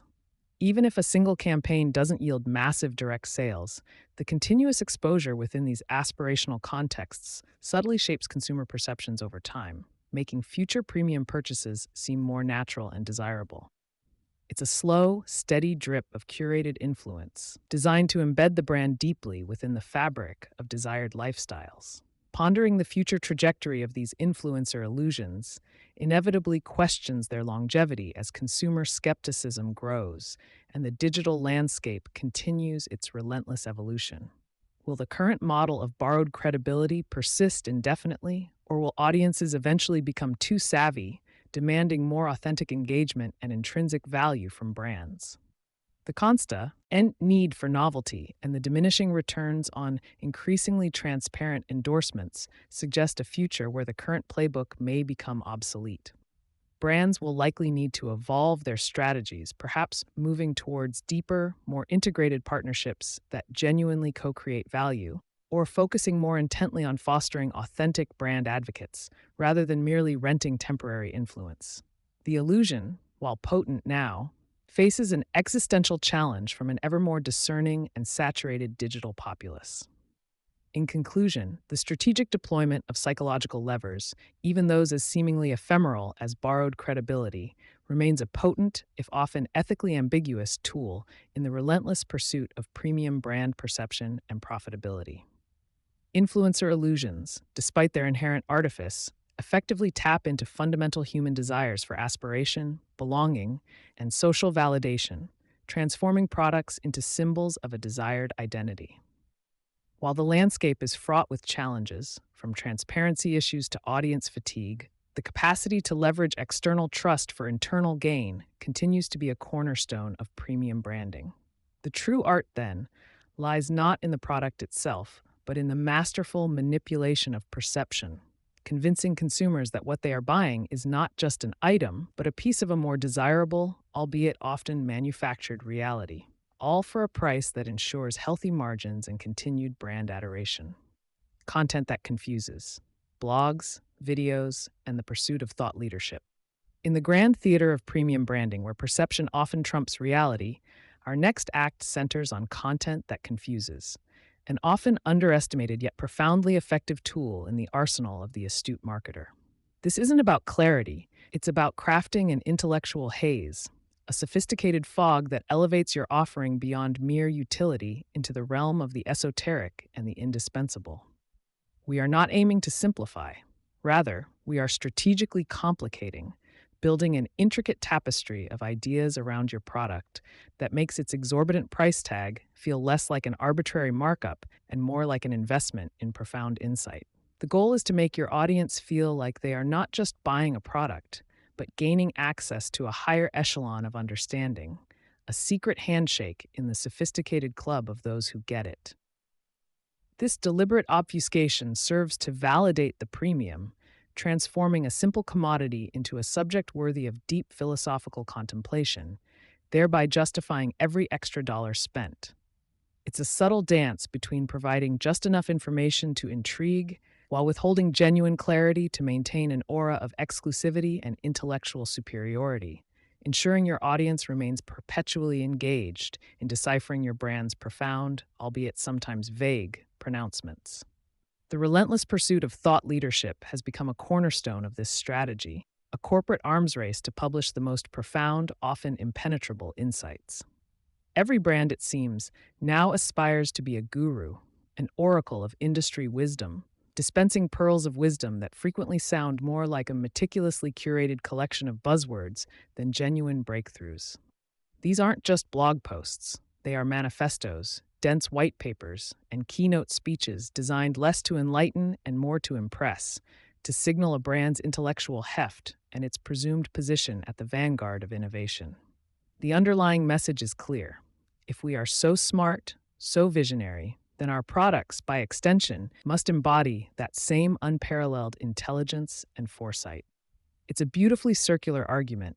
Even if a single campaign doesn't yield massive direct sales, the continuous exposure within these aspirational contexts subtly shapes consumer perceptions over time, making future premium purchases seem more natural and desirable. It's a slow, steady drip of curated influence, designed to embed the brand deeply within the fabric of desired lifestyles. Pondering the future trajectory of these influencer illusions inevitably questions their longevity as consumer skepticism grows and the digital landscape continues its relentless evolution. Will the current model of borrowed credibility persist indefinitely, or will audiences eventually become too savvy, demanding more authentic engagement and intrinsic value from brands? The constant need for novelty and the diminishing returns on increasingly transparent endorsements suggest a future where the current playbook may become obsolete. Brands will likely need to evolve their strategies, perhaps moving towards deeper, more integrated partnerships that genuinely co-create value, or focusing more intently on fostering authentic brand advocates rather than merely renting temporary influence. The illusion, while potent now, faces an existential challenge from an ever more discerning and saturated digital populace. In conclusion, the strategic deployment of psychological levers, even those as seemingly ephemeral as borrowed credibility, remains a potent, if often ethically ambiguous, tool in the relentless pursuit of premium brand perception and profitability. Influencer illusions, despite their inherent artifice, effectively tap into fundamental human desires for aspiration, belonging, and social validation, transforming products into symbols of a desired identity. While the landscape is fraught with challenges, from transparency issues to audience fatigue, the capacity to leverage external trust for internal gain continues to be a cornerstone of premium branding. The true art, then, lies not in the product itself, but in the masterful manipulation of perception, convincing consumers that what they are buying is not just an item, but a piece of a more desirable, albeit often manufactured reality, all for a price that ensures healthy margins and continued brand adoration. Content that confuses. Blogs, videos, and the pursuit of thought leadership. In the grand theater of premium branding, where perception often trumps reality, our next act centers on content that confuses, an often underestimated yet profoundly effective tool in the arsenal of the astute marketer. This isn't about clarity, it's about crafting an intellectual haze, a sophisticated fog that elevates your offering beyond mere utility into the realm of the esoteric and the indispensable. We are not aiming to simplify. Rather, we are strategically complicating, building an intricate tapestry of ideas around your product that makes its exorbitant price tag feel less like an arbitrary markup and more like an investment in profound insight. The goal is to make your audience feel like they are not just buying a product, but gaining access to a higher echelon of understanding, a secret handshake in the sophisticated club of those who get it. This deliberate obfuscation serves to validate the premium, transforming a simple commodity into a subject worthy of deep philosophical contemplation, thereby justifying every extra dollar spent. It's a subtle dance between providing just enough information to intrigue while withholding genuine clarity to maintain an aura of exclusivity and intellectual superiority, ensuring your audience remains perpetually engaged in deciphering your brand's profound, albeit sometimes vague, pronouncements. The relentless pursuit of thought leadership has become a cornerstone of this strategy, a corporate arms race to publish the most profound, often impenetrable insights. Every brand, it seems, now aspires to be a guru, an oracle of industry wisdom, dispensing pearls of wisdom that frequently sound more like a meticulously curated collection of buzzwords than genuine breakthroughs. These aren't just blog posts, they are manifestos, dense white papers, and keynote speeches designed less to enlighten and more to impress, to signal a brand's intellectual heft and its presumed position at the vanguard of innovation. The underlying message is clear. If we are so smart, so visionary, then our products, by extension, must embody that same unparalleled intelligence and foresight. It's a beautifully circular argument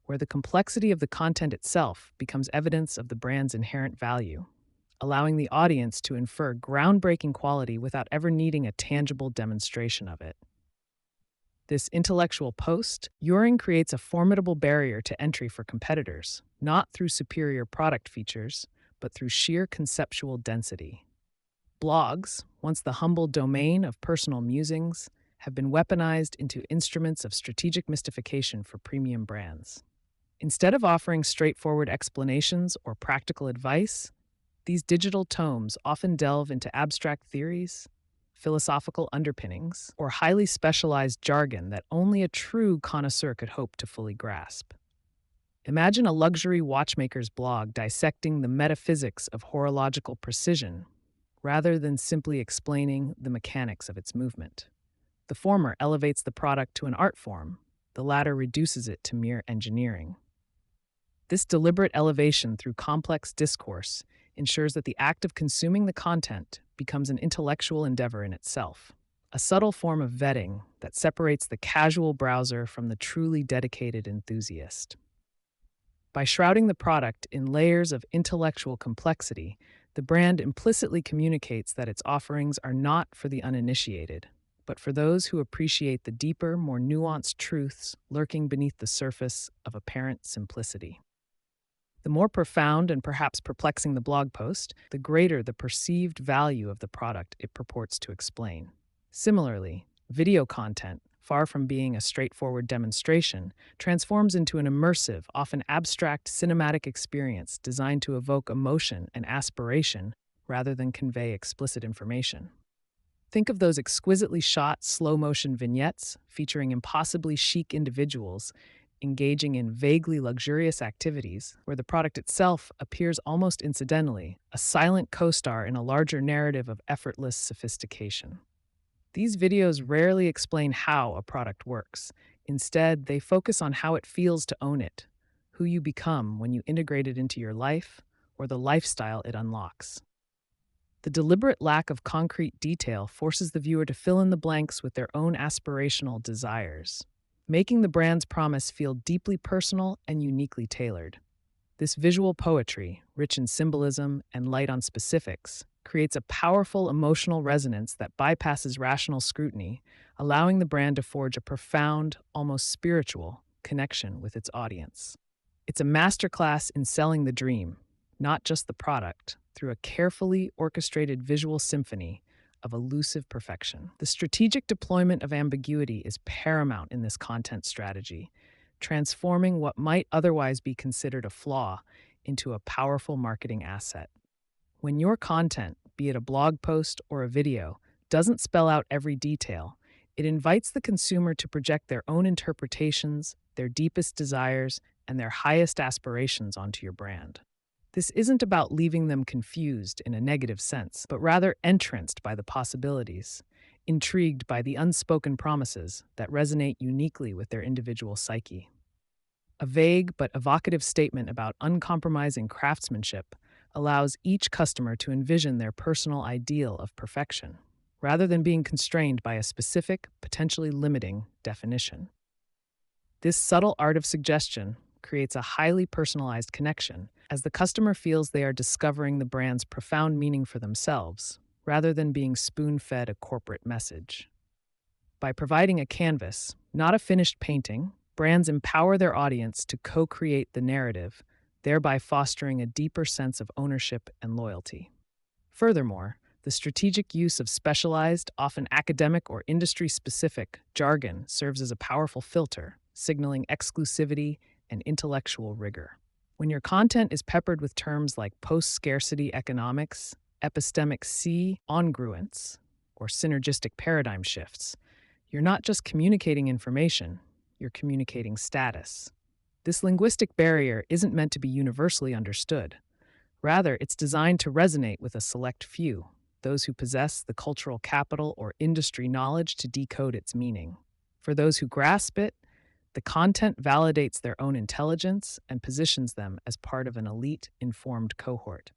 where the complexity of the content itself becomes evidence of the brand's inherent value, allowing the audience to infer groundbreaking quality without ever needing a tangible demonstration of it. This intellectual post-Uring creates a formidable barrier to entry for competitors, not through superior product features, but through sheer conceptual density. Blogs, once the humble domain of personal musings, have been weaponized into instruments of strategic mystification for premium brands. Instead of offering straightforward explanations or practical advice, these digital tomes often delve into abstract theories, philosophical underpinnings, or highly specialized jargon that only a true connoisseur could hope to fully grasp. Imagine a luxury watchmaker's blog dissecting the metaphysics of horological precision, rather than simply explaining the mechanics of its movement. The former elevates the product to an art form, the latter reduces it to mere engineering. This deliberate elevation through complex discourse ensures that the act of consuming the content becomes an intellectual endeavor in itself, a subtle form of vetting that separates the casual browser from the truly dedicated enthusiast. By shrouding the product in layers of intellectual complexity, the brand implicitly communicates that its offerings are not for the uninitiated, but for those who appreciate the deeper, more nuanced truths lurking beneath the surface of apparent simplicity. The more profound and perhaps perplexing the blog post, the greater the perceived value of the product it purports to explain. Similarly, video content, far from being a straightforward demonstration, transforms into an immersive, often abstract cinematic experience designed to evoke emotion and aspiration rather than convey explicit information. Think of those exquisitely shot slow-motion vignettes featuring impossibly chic individuals engaging in vaguely luxurious activities where the product itself appears almost incidentally, a silent co-star in a larger narrative of effortless sophistication. These videos rarely explain how a product works. Instead, they focus on how it feels to own it, who you become when you integrate it into your life, or the lifestyle it unlocks. The deliberate lack of concrete detail forces the viewer to fill in the blanks with their own aspirational desires, making the brand's promise feel deeply personal and uniquely tailored. This visual poetry, rich in symbolism and light on specifics, creates a powerful emotional resonance that bypasses rational scrutiny, allowing the brand to forge a profound, almost spiritual, connection with its audience. It's a masterclass in selling the dream, not just the product, through a carefully orchestrated visual symphony of elusive perfection. The strategic deployment of ambiguity is paramount in this content strategy, transforming what might otherwise be considered a flaw into a powerful marketing asset. When your content, be it a blog post or a video, doesn't spell out every detail, it invites the consumer to project their own interpretations, their deepest desires, and their highest aspirations onto your brand. This isn't about leaving them confused in a negative sense, but rather entranced by the possibilities, intrigued by the unspoken promises that resonate uniquely with their individual psyche. A vague but evocative statement about uncompromising craftsmanship allows each customer to envision their personal ideal of perfection, rather than being constrained by a specific, potentially limiting definition. This subtle art of suggestion creates a highly personalized connection as the customer feels they are discovering the brand's profound meaning for themselves, rather than being spoon-fed a corporate message. By providing a canvas, not a finished painting, brands empower their audience to co-create the narrative, thereby fostering a deeper sense of ownership and loyalty. Furthermore, The strategic use of specialized, often academic or industry specific, jargon serves as a powerful filter, signaling exclusivity and intellectual rigor. When your content is peppered with terms like post scarcity economics, epistemic C congruence, or synergistic paradigm shifts, you're not just communicating information, you're communicating status. This linguistic barrier isn't meant to be universally understood. Rather, it's designed to resonate with a select few, those who possess the cultural capital or industry knowledge to decode its meaning. For those who grasp it, the content validates their own intelligence and positions them as part of an elite, informed cohort.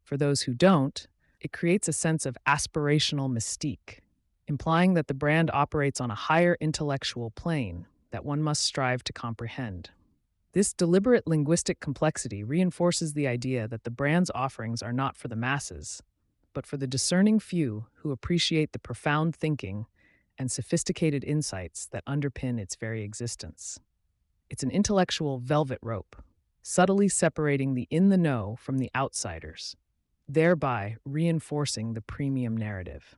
For those who don't, it creates a sense of aspirational mystique, implying that the brand operates on a higher intellectual plane that one must strive to comprehend. This deliberate linguistic complexity reinforces the idea that the brand's offerings are not for the masses, but for the discerning few who appreciate the profound thinking and sophisticated insights that underpin its very existence. It's an intellectual velvet rope, subtly separating the in-the-know from the outsiders, thereby reinforcing the premium narrative.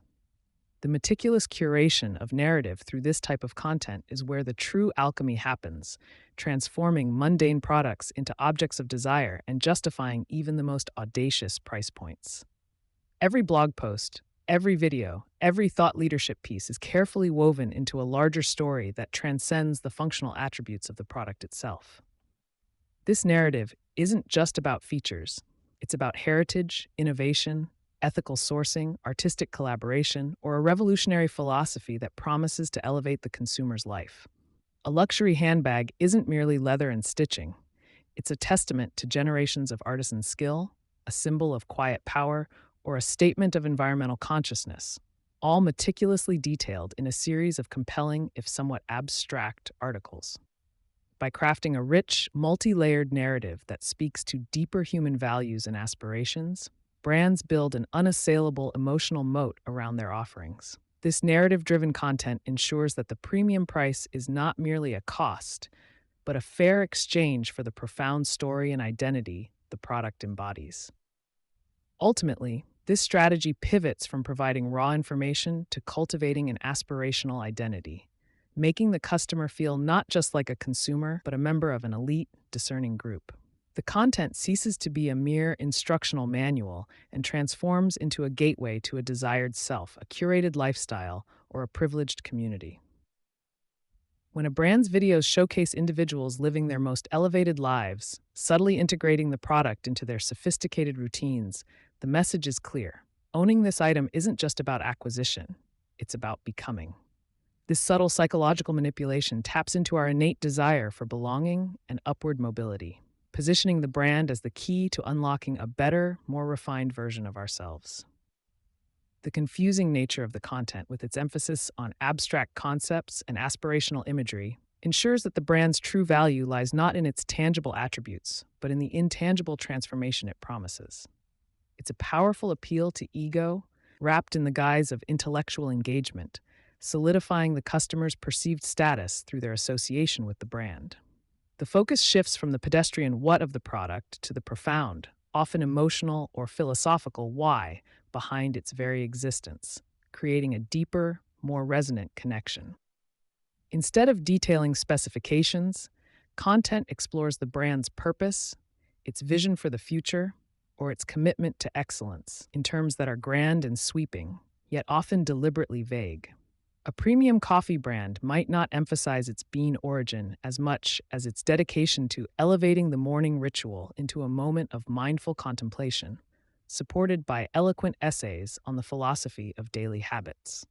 The meticulous curation of narrative through this type of content is where the true alchemy happens, transforming mundane products into objects of desire and justifying even the most audacious price points. Every blog post, every video, every thought leadership piece is carefully woven into a larger story that transcends the functional attributes of the product itself. This narrative isn't just about features, it's about heritage, innovation, ethical sourcing, artistic collaboration, or a revolutionary philosophy that promises to elevate the consumer's life. A luxury handbag isn't merely leather and stitching. It's a testament to generations of artisan skill, a symbol of quiet power, or a statement of environmental consciousness, all meticulously detailed in a series of compelling, if somewhat abstract, articles. By crafting a rich, multi-layered narrative that speaks to deeper human values and aspirations, brands build an unassailable emotional moat around their offerings. This narrative-driven content ensures that the premium price is not merely a cost, but a fair exchange for the profound story and identity the product embodies. Ultimately, this strategy pivots from providing raw information to cultivating an aspirational identity, making the customer feel not just like a consumer, but a member of an elite, discerning group. The content ceases to be a mere instructional manual and transforms into a gateway to a desired self, a curated lifestyle, or a privileged community. When a brand's videos showcase individuals living their most elevated lives, subtly integrating the product into their sophisticated routines, the message is clear. Owning this item isn't just about acquisition, it's about becoming. This subtle psychological manipulation taps into our innate desire for belonging and upward mobility, positioning the brand as the key to unlocking a better, more refined version of ourselves. The confusing nature of the content, with its emphasis on abstract concepts and aspirational imagery, ensures that the brand's true value lies not in its tangible attributes, but in the intangible transformation it promises. It's a powerful appeal to ego, wrapped in the guise of intellectual engagement, solidifying the customer's perceived status through their association with the brand. The focus shifts from the pedestrian what of the product to the profound, often emotional or philosophical why behind its very existence, creating a deeper, more resonant connection. Instead of detailing specifications, content explores the brand's purpose, its vision for the future, or its commitment to excellence in terms that are grand and sweeping, yet often deliberately vague. A premium coffee brand might not emphasize its bean origin as much as its dedication to elevating the morning ritual into a moment of mindful contemplation, supported by eloquent essays on the philosophy of daily habits.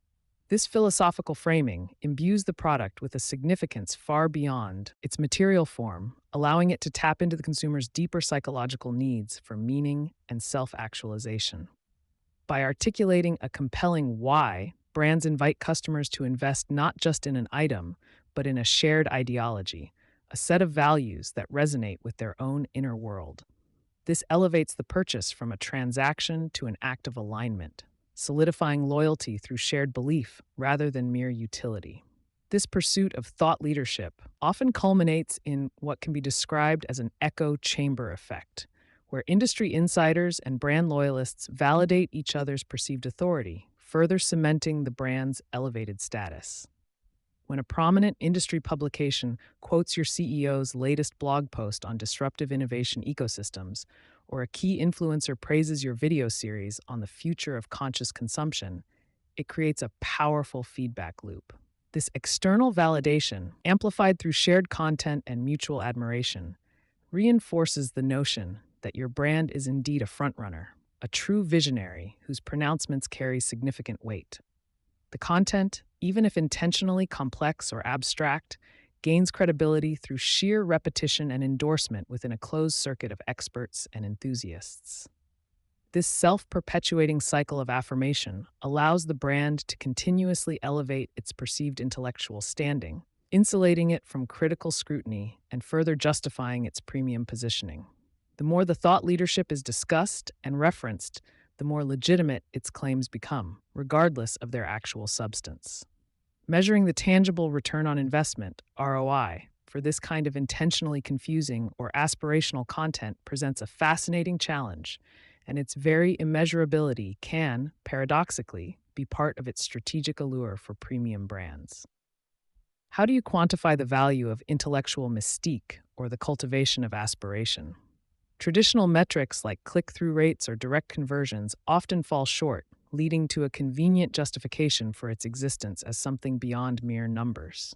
This philosophical framing imbues the product with a significance far beyond its material form, allowing it to tap into the consumer's deeper psychological needs for meaning and self-actualization. By articulating a compelling why, brands invite customers to invest not just in an item, but in a shared ideology, a set of values that resonate with their own inner world. This elevates the purchase from a transaction to an act of alignment, solidifying loyalty through shared belief rather than mere utility. This pursuit of thought leadership often culminates in what can be described as an echo chamber effect, where industry insiders and brand loyalists validate each other's perceived authority, further cementing the brand's elevated status. When a prominent industry publication quotes your CEO's latest blog post on disruptive innovation ecosystems, or a key influencer praises your video series on the future of conscious consumption, it creates a powerful feedback loop. This external validation, amplified through shared content and mutual admiration, reinforces the notion that your brand is indeed a frontrunner, a true visionary whose pronouncements carry significant weight. The content, even if intentionally complex or abstract, gains credibility through sheer repetition and endorsement within a closed circuit of experts and enthusiasts. This self-perpetuating cycle of affirmation allows the brand to continuously elevate its perceived intellectual standing, insulating it from critical scrutiny and further justifying its premium positioning. The more the thought leadership is discussed and referenced, the more legitimate its claims become, regardless of their actual substance. Measuring the tangible return on investment, ROI, for this kind of intentionally confusing or aspirational content presents a fascinating challenge, and its very immeasurability can, paradoxically, be part of its strategic allure for premium brands. How do you quantify the value of intellectual mystique or the cultivation of aspiration? Traditional metrics like click-through rates or direct conversions often fall short, leading to a convenient justification for its existence as something beyond mere numbers.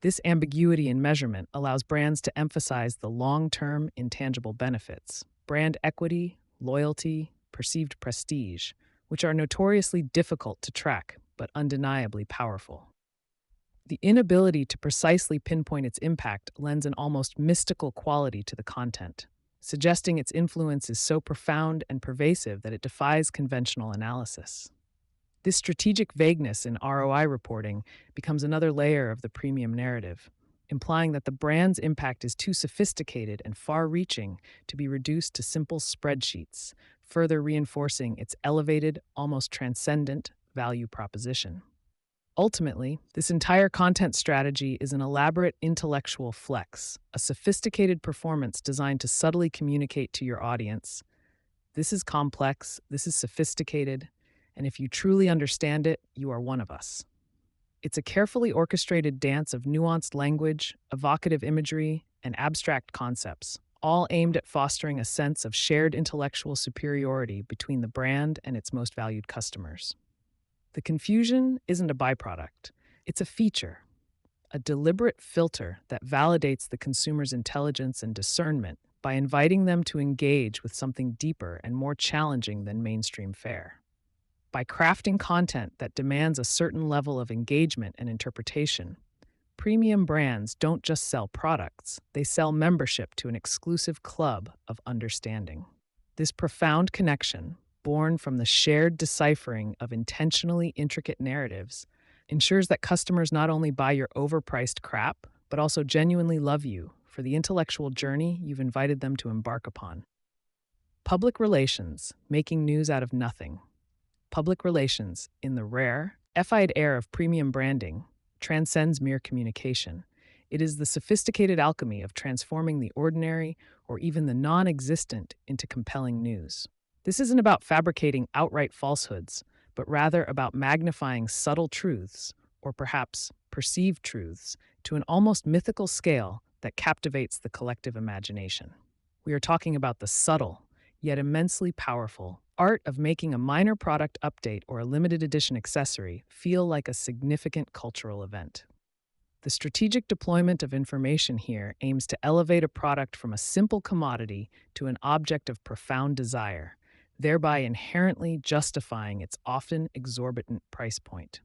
This ambiguity in measurement allows brands to emphasize the long-term intangible benefits, brand equity, loyalty, perceived prestige, which are notoriously difficult to track but undeniably powerful. The inability to precisely pinpoint its impact lends an almost mystical quality to the content, suggesting its influence is so profound and pervasive that it defies conventional analysis. This strategic vagueness in ROI reporting becomes another layer of the premium narrative, implying that the brand's impact is too sophisticated and far-reaching to be reduced to simple spreadsheets, further reinforcing its elevated, almost transcendent value proposition. Ultimately, this entire content strategy is an elaborate intellectual flex, a sophisticated performance designed to subtly communicate to your audience, this is complex, this is sophisticated, and if you truly understand it, you are one of us. It's a carefully orchestrated dance of nuanced language, evocative imagery, and abstract concepts, all aimed at fostering a sense of shared intellectual superiority between the brand and its most valued customers. The confusion isn't a byproduct, it's a feature, a deliberate filter that validates the consumer's intelligence and discernment by inviting them to engage with something deeper and more challenging than mainstream fare. By crafting content that demands a certain level of engagement and interpretation, premium brands don't just sell products, they sell membership to an exclusive club of understanding. This profound connection, born from the shared deciphering of intentionally intricate narratives, ensures that customers not only buy your overpriced crap, but also genuinely love you for the intellectual journey you've invited them to embark upon. Public relations, making news out of nothing. Public relations, in the rare, FI'd era of premium branding, transcends mere communication. It is the sophisticated alchemy of transforming the ordinary or even the non-existent into compelling news. This isn't about fabricating outright falsehoods, but rather about magnifying subtle truths, or perhaps perceived truths, to an almost mythical scale that captivates the collective imagination. We are talking about the subtle, yet immensely powerful, art of making a minor product update or a limited edition accessory feel like a significant cultural event. The strategic deployment of information here aims to elevate a product from a simple commodity to an object of profound desire, thereby inherently justifying its often exorbitant price point.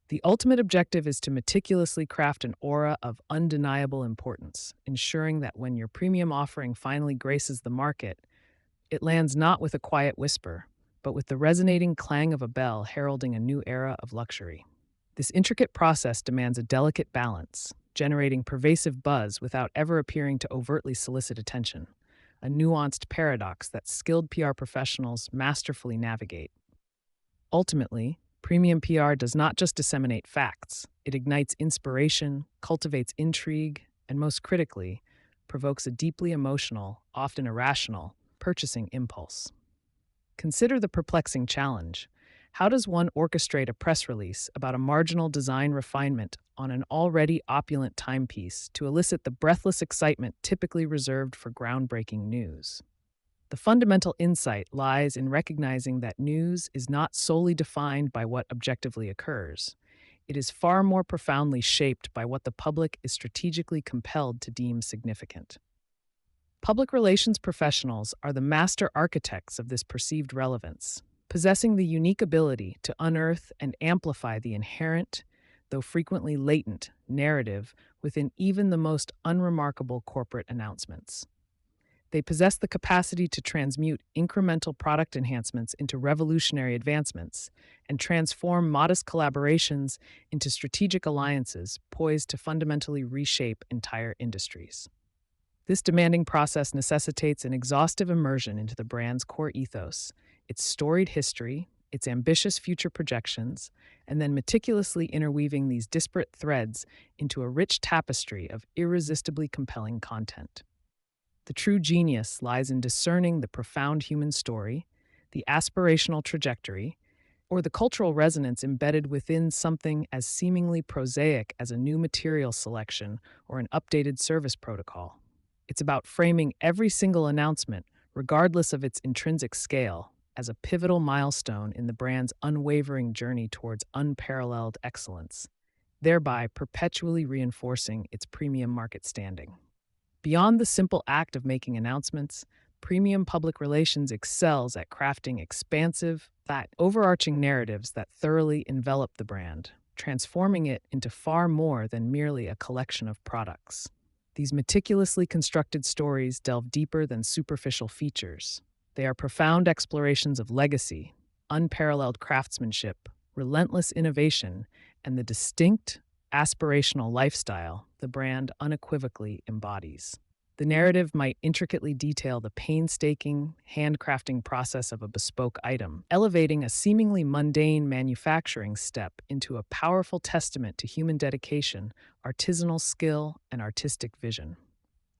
The ultimate objective is to meticulously craft an aura of undeniable importance, ensuring that when your premium offering finally graces the market, it lands not with a quiet whisper, but with the resonating clang of a bell heralding a new era of luxury. This intricate process demands a delicate balance, generating pervasive buzz without ever appearing to overtly solicit attention, a nuanced paradox that skilled PR professionals masterfully navigate. Ultimately, premium PR does not just disseminate facts, it ignites inspiration, cultivates intrigue, and most critically, provokes a deeply emotional, often irrational, purchasing impulse. Consider the perplexing challenge. How does one orchestrate a press release about a marginal design refinement on an already opulent timepiece to elicit the breathless excitement typically reserved for groundbreaking news? The fundamental insight lies in recognizing that news is not solely defined by what objectively occurs. It is far more profoundly shaped by what the public is strategically compelled to deem significant. Public relations professionals are the master architects of this perceived relevance, possessing the unique ability to unearth and amplify the inherent, though frequently latent, narrative within even the most unremarkable corporate announcements. They possess the capacity to transmute incremental product enhancements into revolutionary advancements and transform modest collaborations into strategic alliances poised to fundamentally reshape entire industries. This demanding process necessitates an exhaustive immersion into the brand's core ethos, its storied history, its ambitious future projections, and then meticulously interweaving these disparate threads into a rich tapestry of irresistibly compelling content. The true genius lies in discerning the profound human story, the aspirational trajectory, or the cultural resonance embedded within something as seemingly prosaic as a new material selection or an updated service protocol. It's about framing every single announcement, regardless of its intrinsic scale, as a pivotal milestone in the brand's unwavering journey towards unparalleled excellence, thereby perpetually reinforcing its premium market standing. Beyond the simple act of making announcements, premium public relations excels at crafting expansive, overarching narratives that thoroughly envelop the brand, transforming it into far more than merely a collection of products. These meticulously constructed stories delve deeper than superficial features. They are profound explorations of legacy, unparalleled craftsmanship, relentless innovation, and the distinct, aspirational lifestyle the brand unequivocally embodies. The narrative might intricately detail the painstaking, handcrafting process of a bespoke item, elevating a seemingly mundane manufacturing step into a powerful testament to human dedication, artisanal skill, and artistic vision.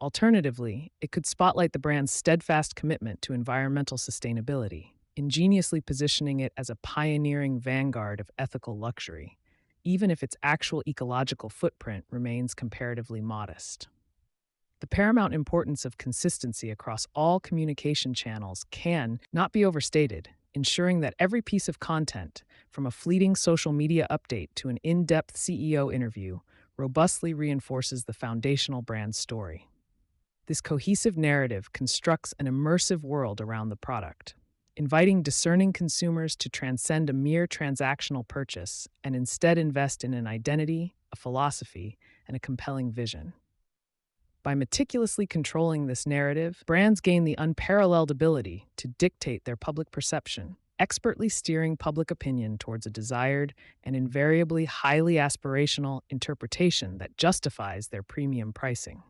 Alternatively, it could spotlight the brand's steadfast commitment to environmental sustainability, ingeniously positioning it as a pioneering vanguard of ethical luxury, even if its actual ecological footprint remains comparatively modest. The paramount importance of consistency across all communication channels can not be overstated, ensuring that every piece of content, from a fleeting social media update to an in-depth CEO interview, robustly reinforces the foundational brand story. This cohesive narrative constructs an immersive world around the product, inviting discerning consumers to transcend a mere transactional purchase and instead invest in an identity, a philosophy, and a compelling vision. By meticulously controlling this narrative, brands gain the unparalleled ability to dictate their public perception, expertly steering public opinion towards a desired and invariably highly aspirational interpretation that justifies their premium pricing.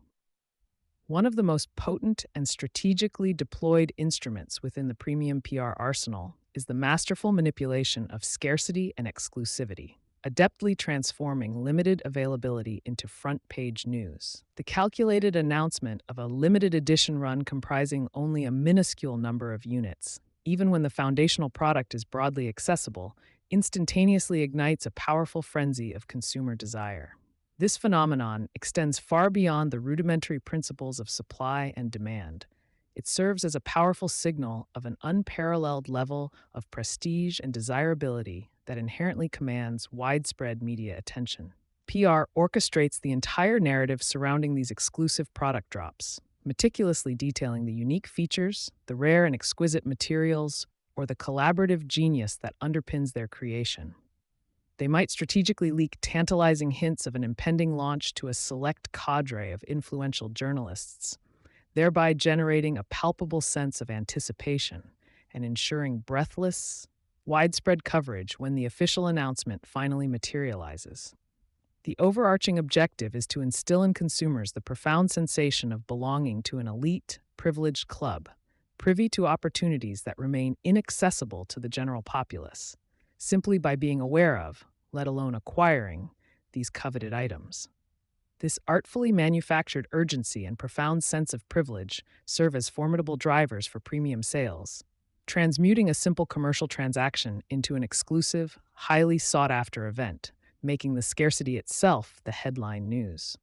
One of the most potent and strategically deployed instruments within the premium PR arsenal is the masterful manipulation of scarcity and exclusivity, adeptly transforming limited availability into front-page news. The calculated announcement of a limited edition run comprising only a minuscule number of units, even when the foundational product is broadly accessible, instantaneously ignites a powerful frenzy of consumer desire. This phenomenon extends far beyond the rudimentary principles of supply and demand. It serves as a powerful signal of an unparalleled level of prestige and desirability that inherently commands widespread media attention. PR orchestrates the entire narrative surrounding these exclusive product drops, meticulously detailing the unique features, the rare and exquisite materials, or the collaborative genius that underpins their creation. They might strategically leak tantalizing hints of an impending launch to a select cadre of influential journalists, thereby generating a palpable sense of anticipation and ensuring breathless, widespread coverage when the official announcement finally materializes. The overarching objective is to instill in consumers the profound sensation of belonging to an elite, privileged club, privy to opportunities that remain inaccessible to the general populace, simply by being aware of, let alone acquiring, these coveted items. This artfully manufactured urgency and profound sense of privilege serve as formidable drivers for premium sales, transmuting a simple commercial transaction into an exclusive, highly sought after event, making the scarcity itself the headline news.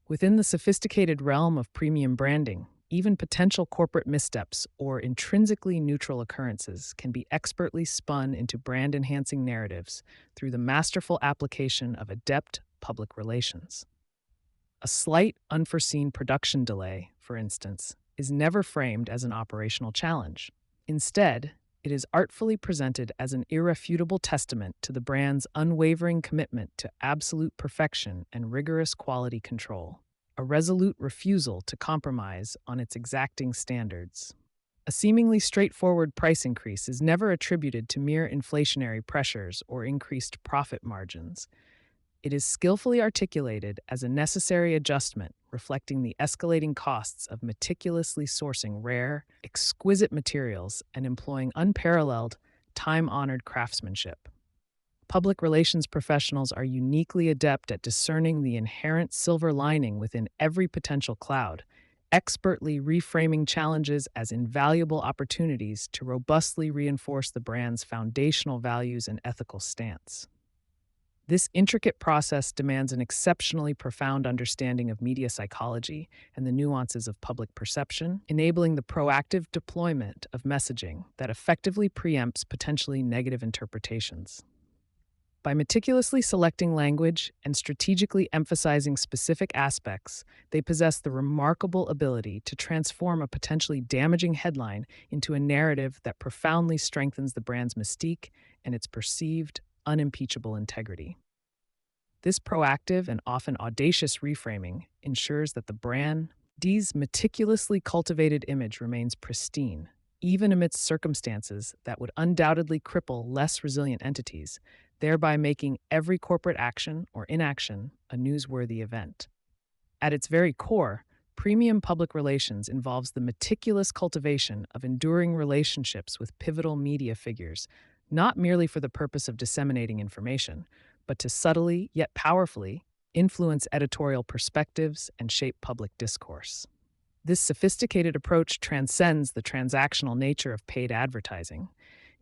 Within the sophisticated realm of premium branding, even potential corporate missteps or intrinsically neutral occurrences can be expertly spun into brand enhancing narratives through the masterful application of adept public relations. A slight, unforeseen production delay, for instance, is never framed as an operational challenge. Instead, it is artfully presented as an irrefutable testament to the brand's unwavering commitment to absolute perfection and rigorous quality control, a resolute refusal to compromise on its exacting standards. A seemingly straightforward price increase is never attributed to mere inflationary pressures or increased profit margins. It is skillfully articulated as a necessary adjustment, reflecting the escalating costs of meticulously sourcing rare, exquisite materials and employing unparalleled, time-honored craftsmanship. Public relations professionals are uniquely adept at discerning the inherent silver lining within every potential cloud, expertly reframing challenges as invaluable opportunities to robustly reinforce the brand's foundational values and ethical stance. This intricate process demands an exceptionally profound understanding of media psychology and the nuances of public perception, enabling the proactive deployment of messaging that effectively preempts potentially negative interpretations. By meticulously selecting language and strategically emphasizing specific aspects, they possess the remarkable ability to transform a potentially damaging headline into a narrative that profoundly strengthens the brand's mystique and its perceived, unimpeachable integrity. This proactive and often audacious reframing ensures that the brand's meticulously cultivated image remains pristine, even amidst circumstances that would undoubtedly cripple less resilient entities, thereby making every corporate action or inaction a newsworthy event. At its very core, premium public relations involves the meticulous cultivation of enduring relationships with pivotal media figures, not merely for the purpose of disseminating information, but to subtly yet powerfully influence editorial perspectives and shape public discourse. This sophisticated approach transcends the transactional nature of paid advertising.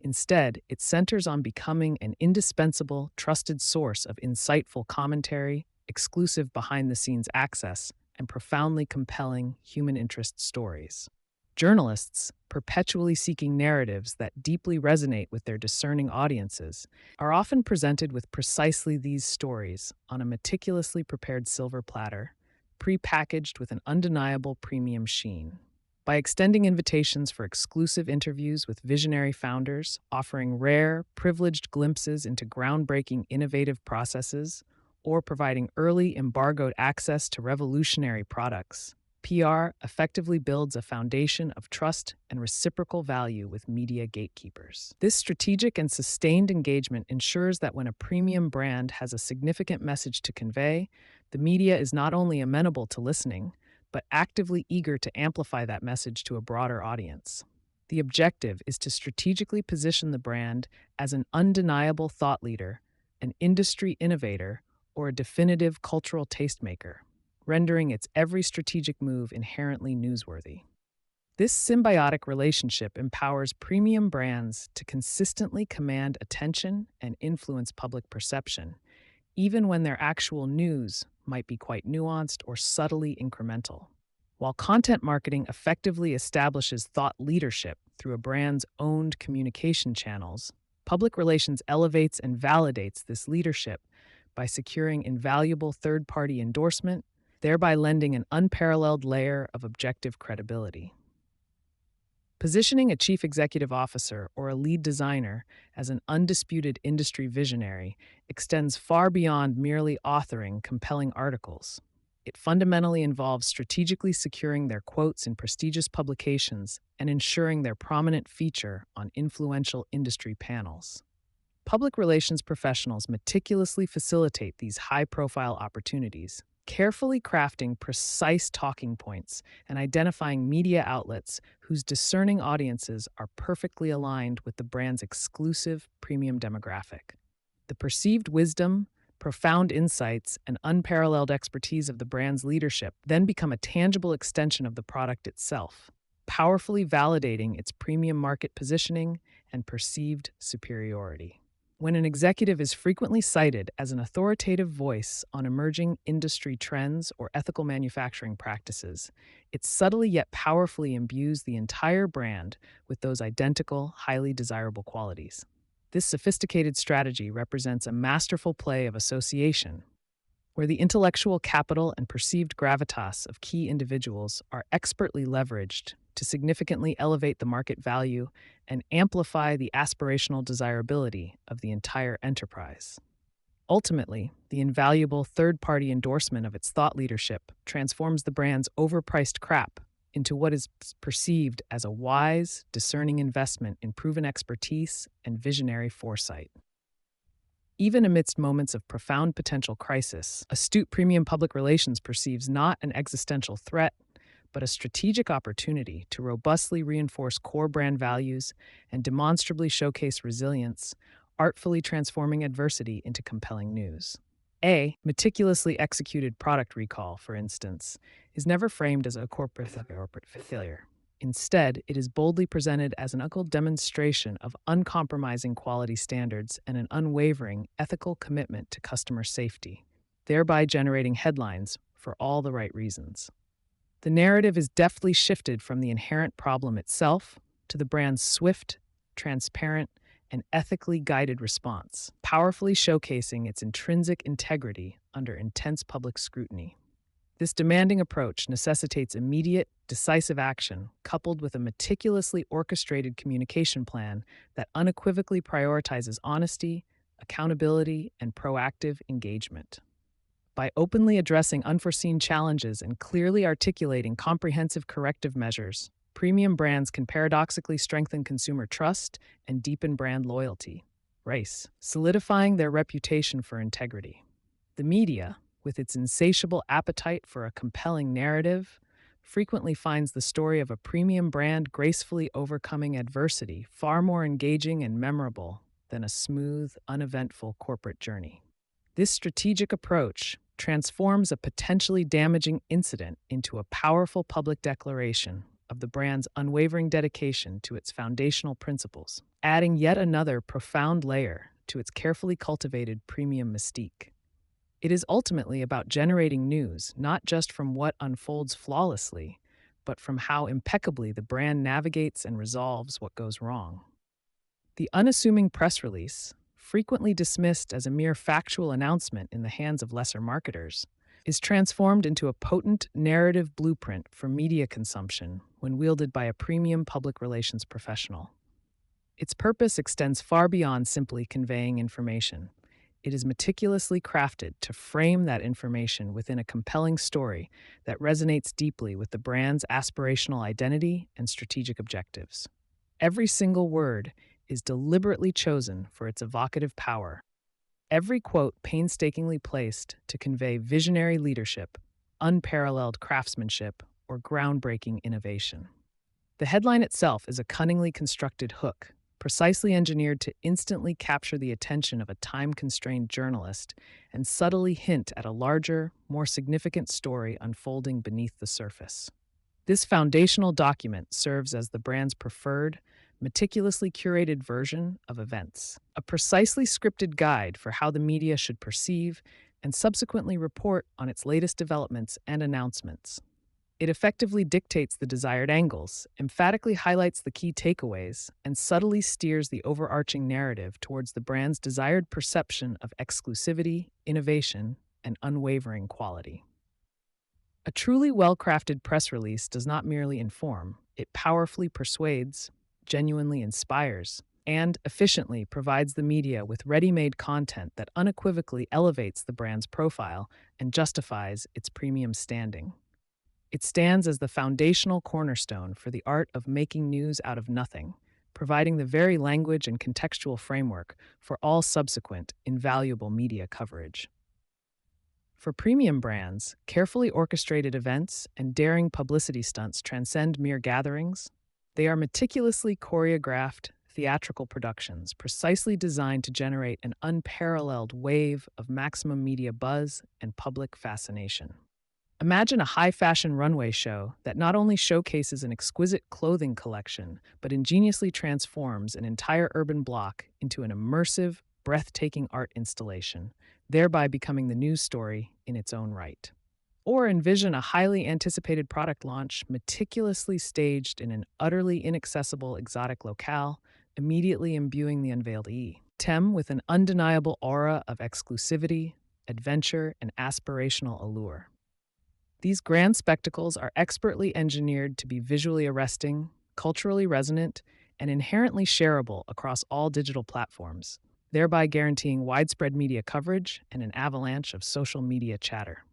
Instead, it centers on becoming an indispensable, trusted source of insightful commentary, exclusive behind-the-scenes access, and profoundly compelling human interest stories. Journalists, perpetually seeking narratives that deeply resonate with their discerning audiences, are often presented with precisely these stories on a meticulously prepared silver platter, pre-packaged with an undeniable premium sheen. By extending invitations for exclusive interviews with visionary founders, offering rare, privileged glimpses into groundbreaking innovative processes, or providing early embargoed access to revolutionary products, PR effectively builds a foundation of trust and reciprocal value with media gatekeepers. This strategic and sustained engagement ensures that when a premium brand has a significant message to convey, the media is not only amenable to listening, but actively eager to amplify that message to a broader audience. The objective is to strategically position the brand as an undeniable thought leader, an industry innovator, or a definitive cultural tastemaker, rendering its every strategic move inherently newsworthy. This symbiotic relationship empowers premium brands to consistently command attention and influence public perception, even when their actual news might be quite nuanced or subtly incremental. While content marketing effectively establishes thought leadership through a brand's owned communication channels, public relations elevates and validates this leadership by securing invaluable third-party endorsement, thereby lending an unparalleled layer of objective credibility. Positioning a chief executive officer or a lead designer as an undisputed industry visionary extends far beyond merely authoring compelling articles. It fundamentally involves strategically securing their quotes in prestigious publications and ensuring their prominent feature on influential industry panels. Public relations professionals meticulously facilitate these high-profile opportunities, carefully crafting precise talking points and identifying media outlets whose discerning audiences are perfectly aligned with the brand's exclusive premium demographic. The perceived wisdom, Profound insights and unparalleled expertise of the brand's leadership then become a tangible extension of the product itself, powerfully validating its premium market positioning and perceived superiority. When an executive is frequently cited as an authoritative voice on emerging industry trends or ethical manufacturing practices, it subtly yet powerfully imbues the entire brand with those identical, highly desirable qualities. This sophisticated strategy represents a masterful play of association, where the intellectual capital and perceived gravitas of key individuals are expertly leveraged to significantly elevate the market value and amplify the aspirational desirability of the entire enterprise. Ultimately, the invaluable third-party endorsement of its thought leadership transforms the brand's overpriced crap into what is perceived as a wise, discerning investment in proven expertise and visionary foresight. Even amidst moments of profound potential crisis, astute premium public relations perceives not an existential threat, but a strategic opportunity to robustly reinforce core brand values and demonstrably showcase resilience, artfully transforming adversity into compelling news. A meticulously executed product recall, for instance, is never framed as a corporate failure. Instead, it is boldly presented as an uncle demonstration of uncompromising quality standards and an unwavering ethical commitment to customer safety, thereby generating headlines for all the right reasons. The narrative is deftly shifted from the inherent problem itself to the brand's swift, transparent, and ethically guided response, powerfully showcasing its intrinsic integrity under intense public scrutiny. This demanding approach necessitates immediate, decisive action, coupled with a meticulously orchestrated communication plan that unequivocally prioritizes honesty, accountability, and proactive engagement. By openly addressing unforeseen challenges and clearly articulating comprehensive corrective measures, premium brands can paradoxically strengthen consumer trust and deepen brand loyalty, solidifying their reputation for integrity. The media, with its insatiable appetite for a compelling narrative, frequently finds the story of a premium brand gracefully overcoming adversity far more engaging and memorable than a smooth, uneventful corporate journey. This strategic approach transforms a potentially damaging incident into a powerful public declaration of the brand's unwavering dedication to its foundational principles, adding yet another profound layer to its carefully cultivated premium mystique. It is ultimately about generating news not just from what unfolds flawlessly, but from how impeccably the brand navigates and resolves what goes wrong. The unassuming press release, frequently dismissed as a mere factual announcement in the hands of lesser marketers, is transformed into a potent narrative blueprint for media consumption when wielded by a premium public relations professional. Its purpose extends far beyond simply conveying information. It is meticulously crafted to frame that information within a compelling story that resonates deeply with the brand's aspirational identity and strategic objectives. Every single word is deliberately chosen for its evocative power. Every quote painstakingly placed to convey visionary leadership, unparalleled craftsmanship, or groundbreaking innovation. The headline itself is a cunningly constructed hook, precisely engineered to instantly capture the attention of a time-constrained journalist and subtly hint at a larger, more significant story unfolding beneath the surface. This foundational document serves as the brand's preferred, meticulously curated version of events, a precisely scripted guide for how the media should perceive and subsequently report on its latest developments and announcements. It effectively dictates the desired angles, emphatically highlights the key takeaways, and subtly steers the overarching narrative towards the brand's desired perception of exclusivity, innovation, and unwavering quality. A truly well-crafted press release does not merely inform, it powerfully persuades, genuinely inspires, and efficiently provides the media with ready-made content that unequivocally elevates the brand's profile and justifies its premium standing. It stands as the foundational cornerstone for the art of making news out of nothing, providing the very language and contextual framework for all subsequent, invaluable media coverage. For premium brands, carefully orchestrated events and daring publicity stunts transcend mere gatherings. They are meticulously choreographed, theatrical productions precisely designed to generate an unparalleled wave of maximum media buzz and public fascination. Imagine a high fashion runway show that not only showcases an exquisite clothing collection, but ingeniously transforms an entire urban block into an immersive, breathtaking art installation, thereby becoming the news story in its own right. Or envision a highly anticipated product launch meticulously staged in an utterly inaccessible exotic locale, immediately imbuing the unveiled item with an undeniable aura of exclusivity, adventure, and aspirational allure. These grand spectacles are expertly engineered to be visually arresting, culturally resonant, and inherently shareable across all digital platforms, thereby guaranteeing widespread media coverage and an avalanche of social media chatter.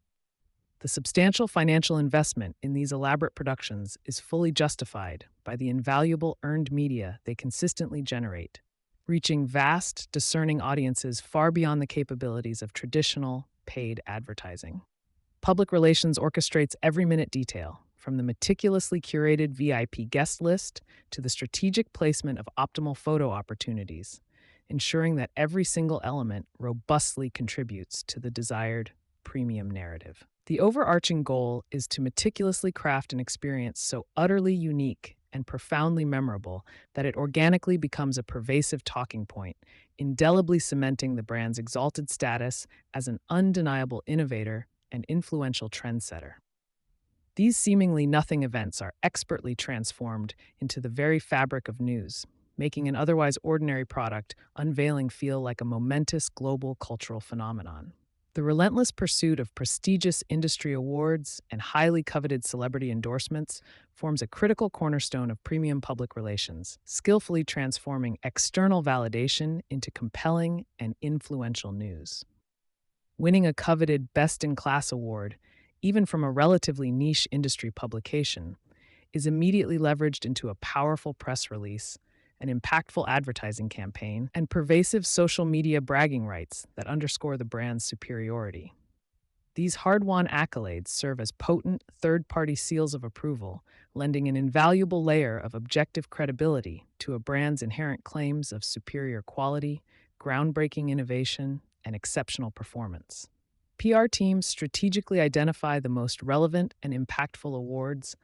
The substantial financial investment in these elaborate productions is fully justified by the invaluable earned media they consistently generate, reaching vast, discerning audiences far beyond the capabilities of traditional, paid advertising. Public relations orchestrates every minute detail, from the meticulously curated VIP guest list to the strategic placement of optimal photo opportunities, ensuring that every single element robustly contributes to the desired premium narrative. The overarching goal is to meticulously craft an experience so utterly unique and profoundly memorable that it organically becomes a pervasive talking point, indelibly cementing the brand's exalted status as an undeniable innovator and influential trendsetter. These seemingly nothing events are expertly transformed into the very fabric of news, making an otherwise ordinary product unveiling feel like a momentous global cultural phenomenon. The relentless pursuit of prestigious industry awards and highly coveted celebrity endorsements forms a critical cornerstone of premium public relations, skillfully transforming external validation into compelling and influential news. Winning a coveted Best in Class award, even from a relatively niche industry publication, is immediately leveraged into a powerful press release, an impactful advertising campaign, and pervasive social media bragging rights that underscore the brand's superiority. These hard-won accolades serve as potent third-party seals of approval, lending an invaluable layer of objective credibility to a brand's inherent claims of superior quality, groundbreaking innovation, and exceptional performance. PR teams strategically identify the most relevant and impactful awards,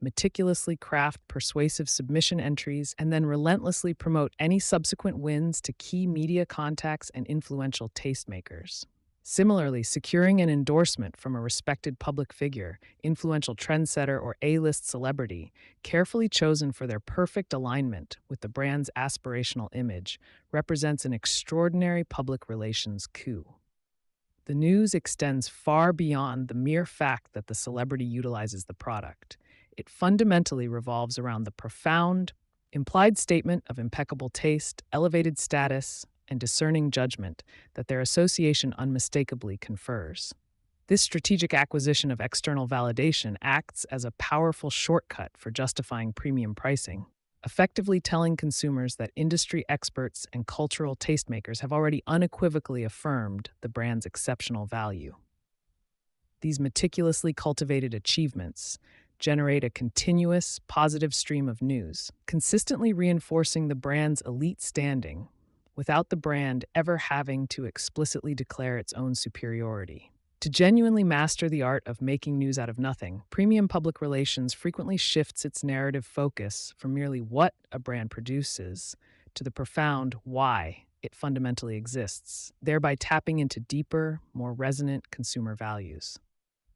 meticulously craft persuasive submission entries, and then relentlessly promote any subsequent wins to key media contacts and influential tastemakers. Similarly, securing an endorsement from a respected public figure, influential trendsetter, or A-list celebrity, carefully chosen for their perfect alignment with the brand's aspirational image, represents an extraordinary public relations coup. The news extends far beyond the mere fact that the celebrity utilizes the product. It fundamentally revolves around the profound, implied statement of impeccable taste, elevated status, and discerning judgment that their association unmistakably confers. This strategic acquisition of external validation acts as a powerful shortcut for justifying premium pricing, effectively telling consumers that industry experts and cultural tastemakers have already unequivocally affirmed the brand's exceptional value. These meticulously cultivated achievements generate a continuous, positive stream of news, consistently reinforcing the brand's elite standing without the brand ever having to explicitly declare its own superiority. To genuinely master the art of making news out of nothing, premium public relations frequently shifts its narrative focus from merely what a brand produces to the profound why it fundamentally exists, thereby tapping into deeper, more resonant consumer values.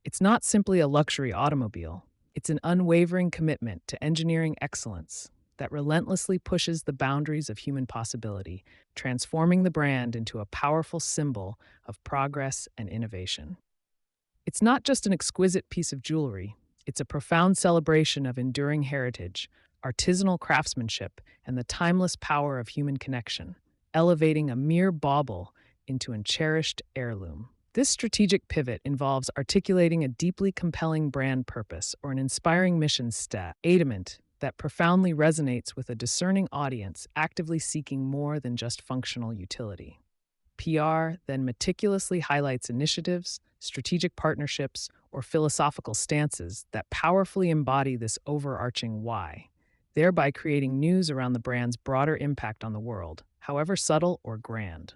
It's not simply a luxury automobile. It's an unwavering commitment to engineering excellence that relentlessly pushes the boundaries of human possibility, transforming the brand into a powerful symbol of progress and innovation. It's not just an exquisite piece of jewelry, it's a profound celebration of enduring heritage, artisanal craftsmanship, and the timeless power of human connection, elevating a mere bauble into a cherished heirloom. This strategic pivot involves articulating a deeply compelling brand purpose or an inspiring mission statement that profoundly resonates with a discerning audience actively seeking more than just functional utility. PR then meticulously highlights initiatives, strategic partnerships, or philosophical stances that powerfully embody this overarching why, thereby creating news around the brand's broader impact on the world, however subtle or grand.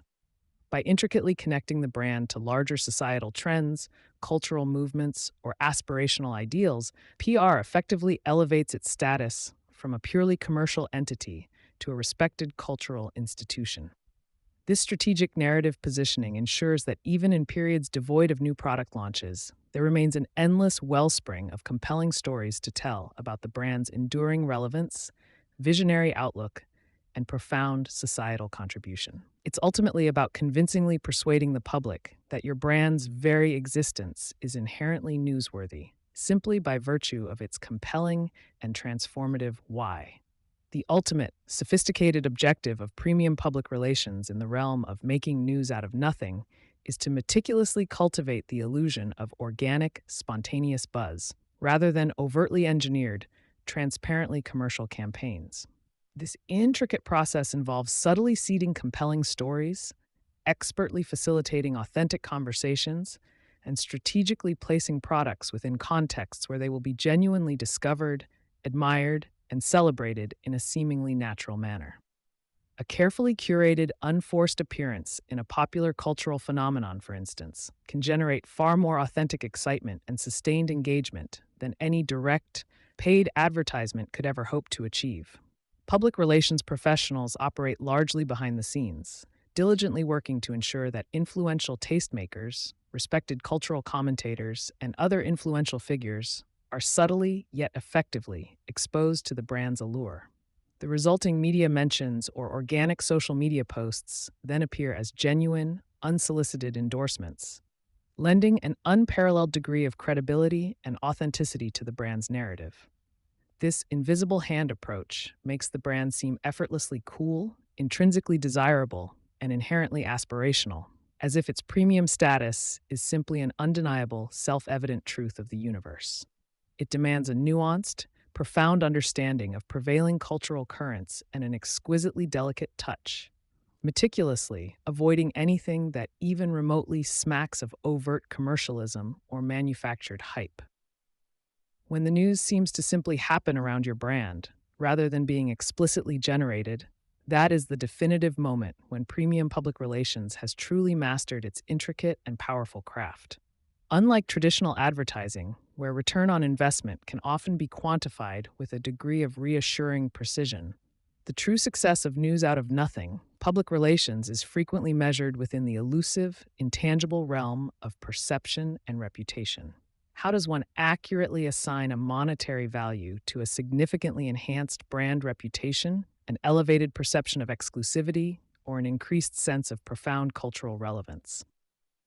By intricately connecting the brand to larger societal trends, cultural movements, or aspirational ideals, PR effectively elevates its status from a purely commercial entity to a respected cultural institution. This strategic narrative positioning ensures that even in periods devoid of new product launches, there remains an endless wellspring of compelling stories to tell about the brand's enduring relevance, visionary outlook, and profound societal contribution. It's ultimately about convincingly persuading the public that your brand's very existence is inherently newsworthy, simply by virtue of its compelling and transformative why. The ultimate, sophisticated objective of premium public relations in the realm of making news out of nothing is to meticulously cultivate the illusion of organic, spontaneous buzz, rather than overtly engineered, transparently commercial campaigns. This intricate process involves subtly seeding compelling stories, expertly facilitating authentic conversations, and strategically placing products within contexts where they will be genuinely discovered, admired, and celebrated in a seemingly natural manner. A carefully curated, unforced appearance in a popular cultural phenomenon, for instance, can generate far more authentic excitement and sustained engagement than any direct, paid advertisement could ever hope to achieve. Public relations professionals operate largely behind the scenes, diligently working to ensure that influential tastemakers, respected cultural commentators, and other influential figures are subtly yet effectively exposed to the brand's allure. The resulting media mentions or organic social media posts then appear as genuine, unsolicited endorsements, lending an unparalleled degree of credibility and authenticity to the brand's narrative. This invisible hand approach makes the brand seem effortlessly cool, intrinsically desirable, and inherently aspirational, as if its premium status is simply an undeniable, self-evident truth of the universe. It demands a nuanced, profound understanding of prevailing cultural currents and an exquisitely delicate touch, meticulously avoiding anything that even remotely smacks of overt commercialism or manufactured hype. When the news seems to simply happen around your brand, rather than being explicitly generated, that is the definitive moment when premium public relations has truly mastered its intricate and powerful craft. Unlike traditional advertising, where return on investment can often be quantified with a degree of reassuring precision, the true success of news out of nothing, public relations, is frequently measured within the elusive, intangible realm of perception and reputation. How does one accurately assign a monetary value to a significantly enhanced brand reputation, an elevated perception of exclusivity, or an increased sense of profound cultural relevance?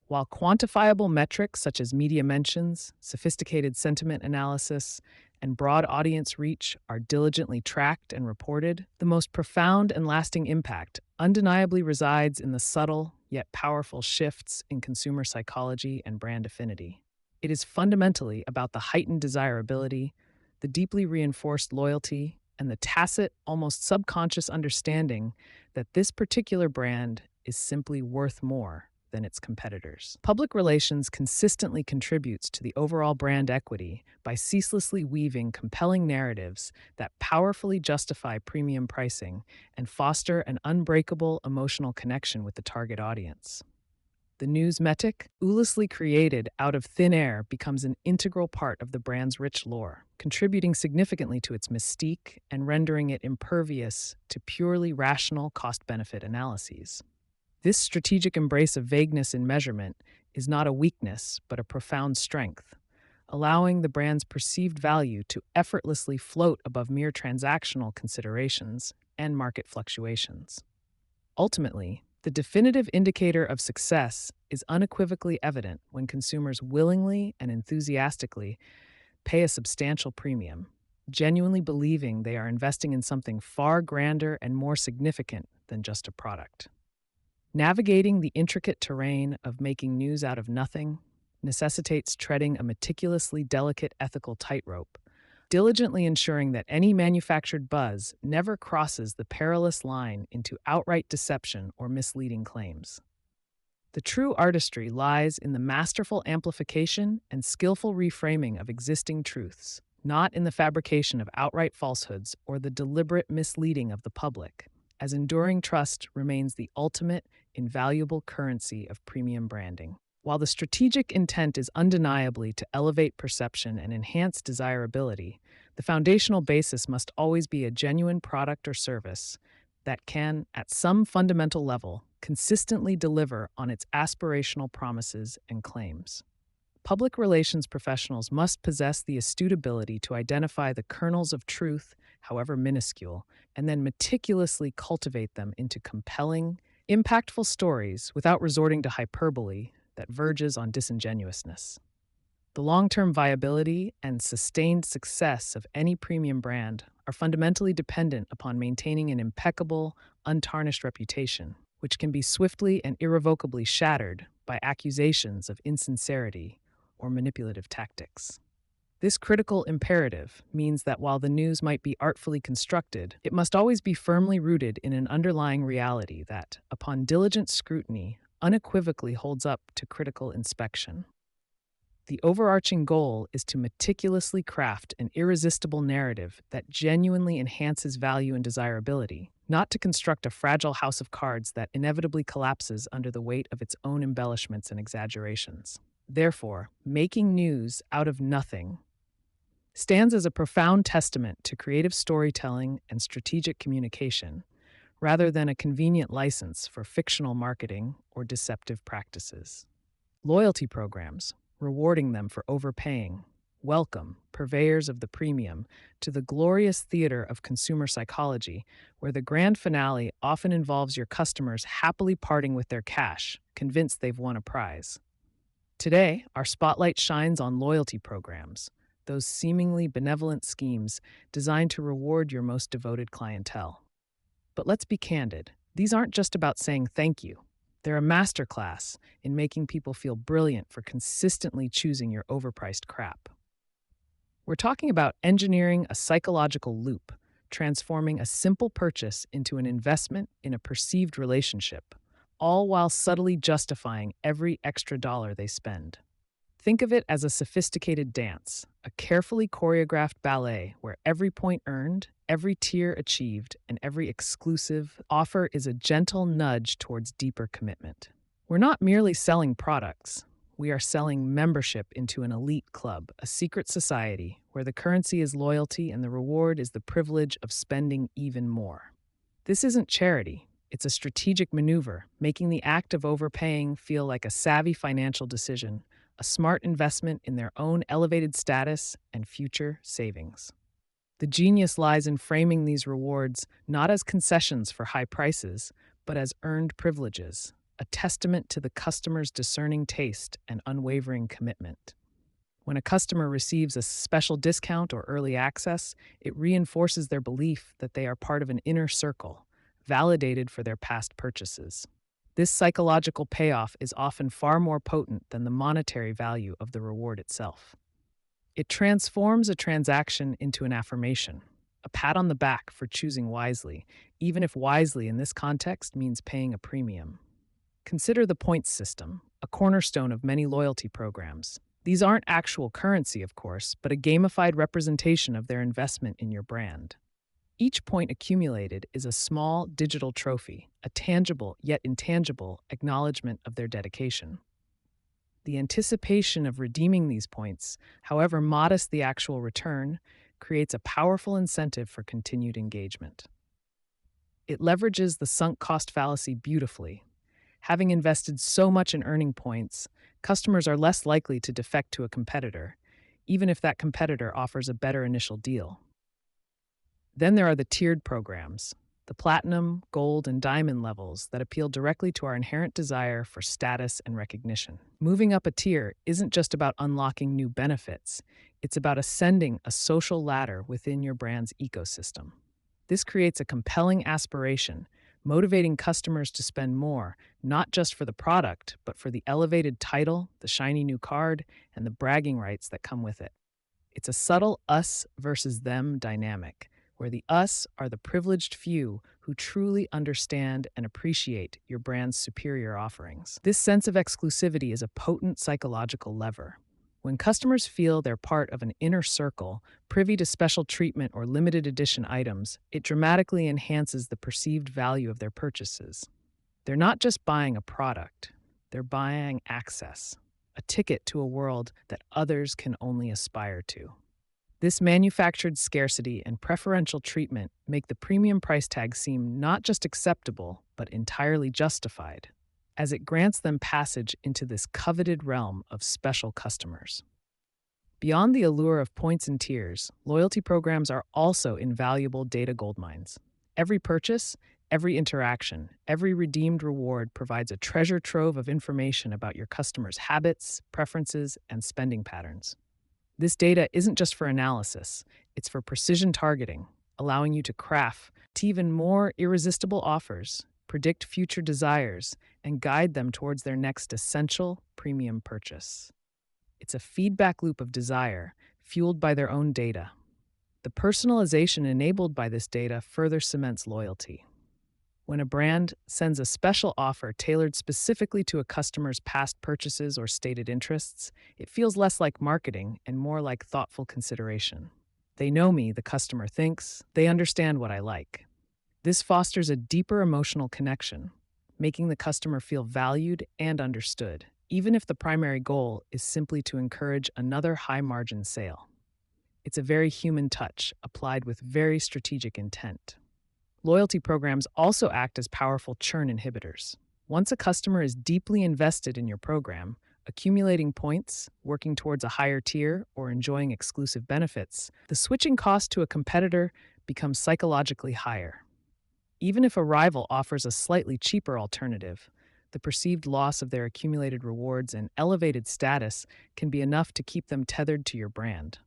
While quantifiable metrics such as media mentions, sophisticated sentiment analysis, and broad audience reach are diligently tracked and reported, the most profound and lasting impact undeniably resides in the subtle yet powerful shifts in consumer psychology and brand affinity. It is fundamentally about the heightened desirability, the deeply reinforced loyalty, and the tacit, almost subconscious understanding that this particular brand is simply worth more than its competitors. Public relations consistently contributes to the overall brand equity by ceaselessly weaving compelling narratives that powerfully justify premium pricing and foster an unbreakable emotional connection with the target audience. The newsmetic, ooelessly created out of thin air, becomes an integral part of the brand's rich lore, contributing significantly to its mystique and rendering it impervious to purely rational cost-benefit analyses. This strategic embrace of vagueness in measurement is not a weakness, but a profound strength, allowing the brand's perceived value to effortlessly float above mere transactional considerations and market fluctuations. Ultimately, the definitive indicator of success is unequivocally evident when consumers willingly and enthusiastically pay a substantial premium, genuinely believing they are investing in something far grander and more significant than just a product. Navigating the intricate terrain of making news out of nothing necessitates treading a meticulously delicate ethical tightrope, diligently ensuring that any manufactured buzz never crosses the perilous line into outright deception or misleading claims. The true artistry lies in the masterful amplification and skillful reframing of existing truths, not in the fabrication of outright falsehoods or the deliberate misleading of the public, as enduring trust remains the ultimate, invaluable currency of premium branding. While the strategic intent is undeniably to elevate perception and enhance desirability, the foundational basis must always be a genuine product or service that can, at some fundamental level, consistently deliver on its aspirational promises and claims. Public relations professionals must possess the astute ability to identify the kernels of truth, however minuscule, and then meticulously cultivate them into compelling, impactful stories without resorting to hyperbole that verges on disingenuousness. The long-term viability and sustained success of any premium brand are fundamentally dependent upon maintaining an impeccable, untarnished reputation, which can be swiftly and irrevocably shattered by accusations of insincerity or manipulative tactics. This critical imperative means that while the news might be artfully constructed, it must always be firmly rooted in an underlying reality that, upon diligent scrutiny, unequivocally holds up to critical inspection. The overarching goal is to meticulously craft an irresistible narrative that genuinely enhances value and desirability, not to construct a fragile house of cards that inevitably collapses under the weight of its own embellishments and exaggerations. Therefore, making news out of nothing stands as a profound testament to creative storytelling and strategic communication, rather than a convenient license for fictional marketing or deceptive practices. Loyalty programs, rewarding them for overpaying, welcome purveyors of the premium to the glorious theater of consumer psychology, where the grand finale often involves your customers happily parting with their cash, convinced they've won a prize. Today, our spotlight shines on loyalty programs, those seemingly benevolent schemes designed to reward your most devoted clientele. But let's be candid, these aren't just about saying thank you. They're a masterclass in making people feel brilliant for consistently choosing your overpriced crap. We're talking about engineering a psychological loop, transforming a simple purchase into an investment in a perceived relationship, all while subtly justifying every extra dollar they spend. Think of it as a sophisticated dance, a carefully choreographed ballet where every point earned, every tier achieved, and every exclusive offer is a gentle nudge towards deeper commitment. We're not merely selling products. We are selling membership into an elite club, a secret society where the currency is loyalty and the reward is the privilege of spending even more. This isn't charity. It's a strategic maneuver, making the act of overpaying feel like a savvy financial decision, a smart investment in their own elevated status and future savings. The genius lies in framing these rewards not as concessions for high prices, but as earned privileges, a testament to the customer's discerning taste and unwavering commitment. When a customer receives a special discount or early access, it reinforces their belief that they are part of an inner circle, validated for their past purchases. This psychological payoff is often far more potent than the monetary value of the reward itself. It transforms a transaction into an affirmation, a pat on the back for choosing wisely, even if wisely in this context means paying a premium. Consider the points system, a cornerstone of many loyalty programs. These aren't actual currency, of course, but a gamified representation of their investment in your brand. Each point accumulated is a small digital trophy, a tangible yet intangible acknowledgement of their dedication. The anticipation of redeeming these points, however modest the actual return, creates a powerful incentive for continued engagement. It leverages the sunk cost fallacy beautifully. Having invested so much in earning points, customers are less likely to defect to a competitor, even if that competitor offers a better initial deal. Then there are the tiered programs, the platinum, gold, and diamond levels that appeal directly to our inherent desire for status and recognition. Moving up a tier isn't just about unlocking new benefits, it's about ascending a social ladder within your brand's ecosystem. This creates a compelling aspiration, motivating customers to spend more, not just for the product, but for the elevated title, the shiny new card, and the bragging rights that come with it. It's a subtle us versus them dynamic, where the us are the privileged few who truly understand and appreciate your brand's superior offerings. This sense of exclusivity is a potent psychological lever. When customers feel they're part of an inner circle, privy to special treatment or limited edition items, it dramatically enhances the perceived value of their purchases. They're not just buying a product, they're buying access, a ticket to a world that others can only aspire to. This manufactured scarcity and preferential treatment make the premium price tag seem not just acceptable, but entirely justified, as it grants them passage into this coveted realm of special customers. Beyond the allure of points and tiers, loyalty programs are also invaluable data goldmines. Every purchase, every interaction, every redeemed reward provides a treasure trove of information about your customers' habits, preferences, and spending patterns. This data isn't just for analysis, it's for precision targeting, allowing you to craft even more irresistible offers, predict future desires, and guide them towards their next essential premium purchase. It's a feedback loop of desire, fueled by their own data. The personalization enabled by this data further cements loyalty. When a brand sends a special offer tailored specifically to a customer's past purchases or stated interests, it feels less like marketing and more like thoughtful consideration. They know me, the customer thinks, they understand what I like. This fosters a deeper emotional connection, making the customer feel valued and understood, even if the primary goal is simply to encourage another high-margin sale. It's a very human touch, applied with very strategic intent. Loyalty programs also act as powerful churn inhibitors. Once a customer is deeply invested in your program, accumulating points, working towards a higher tier, or enjoying exclusive benefits, the switching cost to a competitor becomes psychologically higher. Even if a rival offers a slightly cheaper alternative, the perceived loss of their accumulated rewards and elevated status can be enough to keep them tethered to your brand.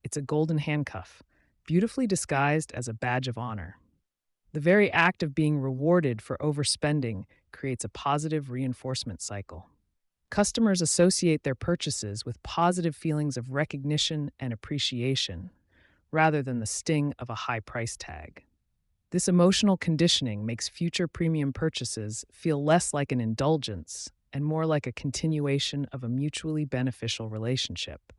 It's a golden handcuff, beautifully disguised as a badge of honor. The very act of being rewarded for overspending creates a positive reinforcement cycle. Customers associate their purchases with positive feelings of recognition and appreciation, rather than the sting of a high price tag. This emotional conditioning makes future premium purchases feel less like an indulgence and more like a continuation of a mutually beneficial relationship.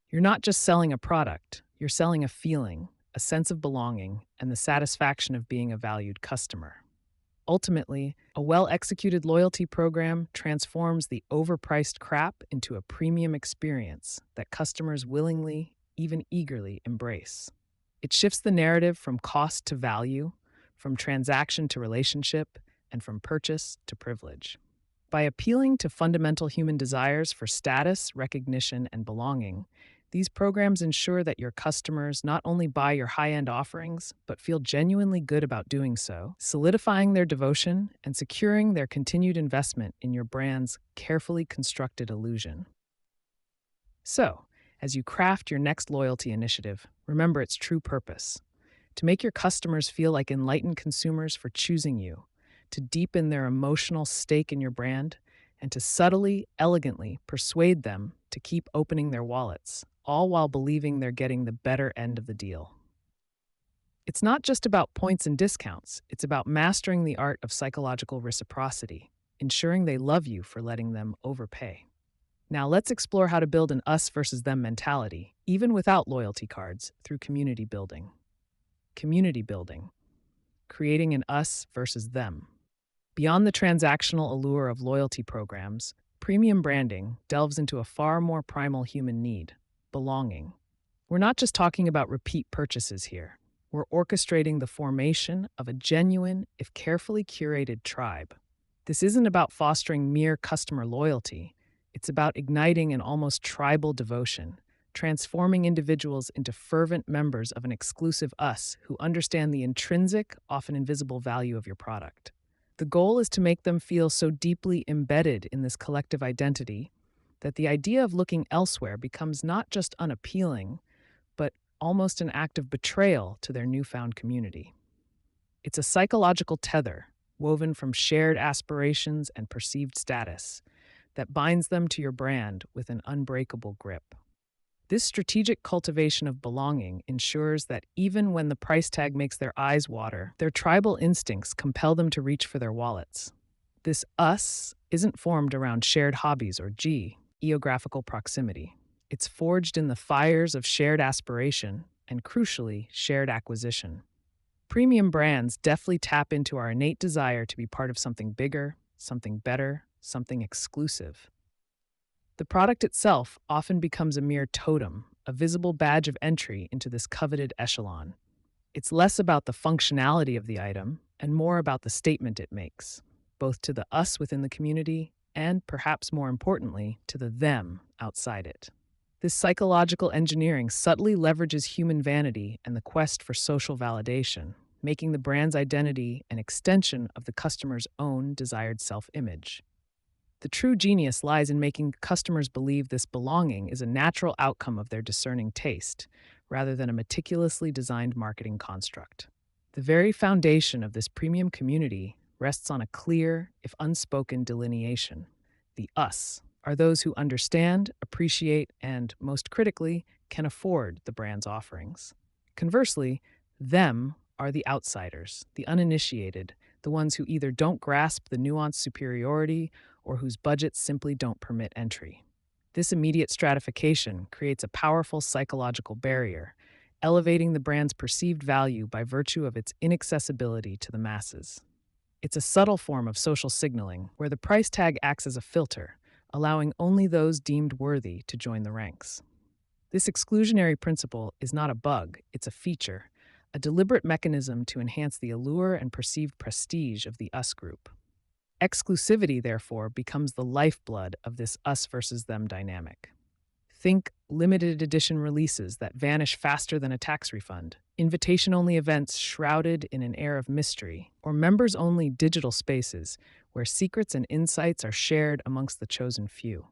You're not just selling a product, you're selling a feeling, a sense of belonging, and the satisfaction of being a valued customer. Ultimately, a well-executed loyalty program transforms the overpriced crap into a premium experience that customers willingly, even eagerly, embrace. It shifts the narrative from cost to value, from transaction to relationship, and from purchase to privilege. By appealing to fundamental human desires for status, recognition, and belonging, these programs ensure that your customers not only buy your high-end offerings, but feel genuinely good about doing so, solidifying their devotion and securing their continued investment in your brand's carefully constructed illusion. So, as you craft your next loyalty initiative, remember its true purpose: to make your customers feel like enlightened consumers for choosing you, to deepen their emotional stake in your brand, and to subtly, elegantly persuade them to keep opening their wallets, all while believing they're getting the better end of the deal. It's not just about points and discounts, it's about mastering the art of psychological reciprocity, ensuring they love you for letting them overpay. Now let's explore how to build an us versus them mentality, even without loyalty cards, through community building. Community building, creating an us versus them. Beyond the transactional allure of loyalty programs, premium branding delves into a far more primal human need: belonging. We're not just talking about repeat purchases here. We're orchestrating the formation of a genuine, if carefully curated, tribe. This isn't about fostering mere customer loyalty. It's about igniting an almost tribal devotion, transforming individuals into fervent members of an exclusive us who understand the intrinsic, often invisible value of your product. The goal is to make them feel so deeply embedded in this collective identity that the idea of looking elsewhere becomes not just unappealing, but almost an act of betrayal to their newfound community. It's a psychological tether, woven from shared aspirations and perceived status, that binds them to your brand with an unbreakable grip. This strategic cultivation of belonging ensures that even when the price tag makes their eyes water, their tribal instincts compel them to reach for their wallets. This us isn't formed around shared hobbies or geographical proximity. It's forged in the fires of shared aspiration and, crucially, shared acquisition. Premium brands deftly tap into our innate desire to be part of something bigger, something better, something exclusive. The product itself often becomes a mere totem, a visible badge of entry into this coveted echelon. It's less about the functionality of the item and more about the statement it makes, both to the us within the community and, perhaps more importantly, to the them outside it. This psychological engineering subtly leverages human vanity and the quest for social validation, making the brand's identity an extension of the customer's own desired self-image. The true genius lies in making customers believe this belonging is a natural outcome of their discerning taste, rather than a meticulously designed marketing construct. The very foundation of this premium community rests on a clear, if unspoken, delineation. The us are those who understand, appreciate, and, most critically, can afford the brand's offerings. Conversely, them are the outsiders, the uninitiated, the ones who either don't grasp the nuanced superiority or whose budgets simply don't permit entry. This immediate stratification creates a powerful psychological barrier, elevating the brand's perceived value by virtue of its inaccessibility to the masses. It's a subtle form of social signaling where the price tag acts as a filter, allowing only those deemed worthy to join the ranks. This exclusionary principle is not a bug, it's a feature, a deliberate mechanism to enhance the allure and perceived prestige of the us group. Exclusivity, therefore, becomes the lifeblood of this us versus them dynamic. Think limited edition releases that vanish faster than a tax refund, invitation-only events shrouded in an air of mystery, or members-only digital spaces where secrets and insights are shared amongst the chosen few.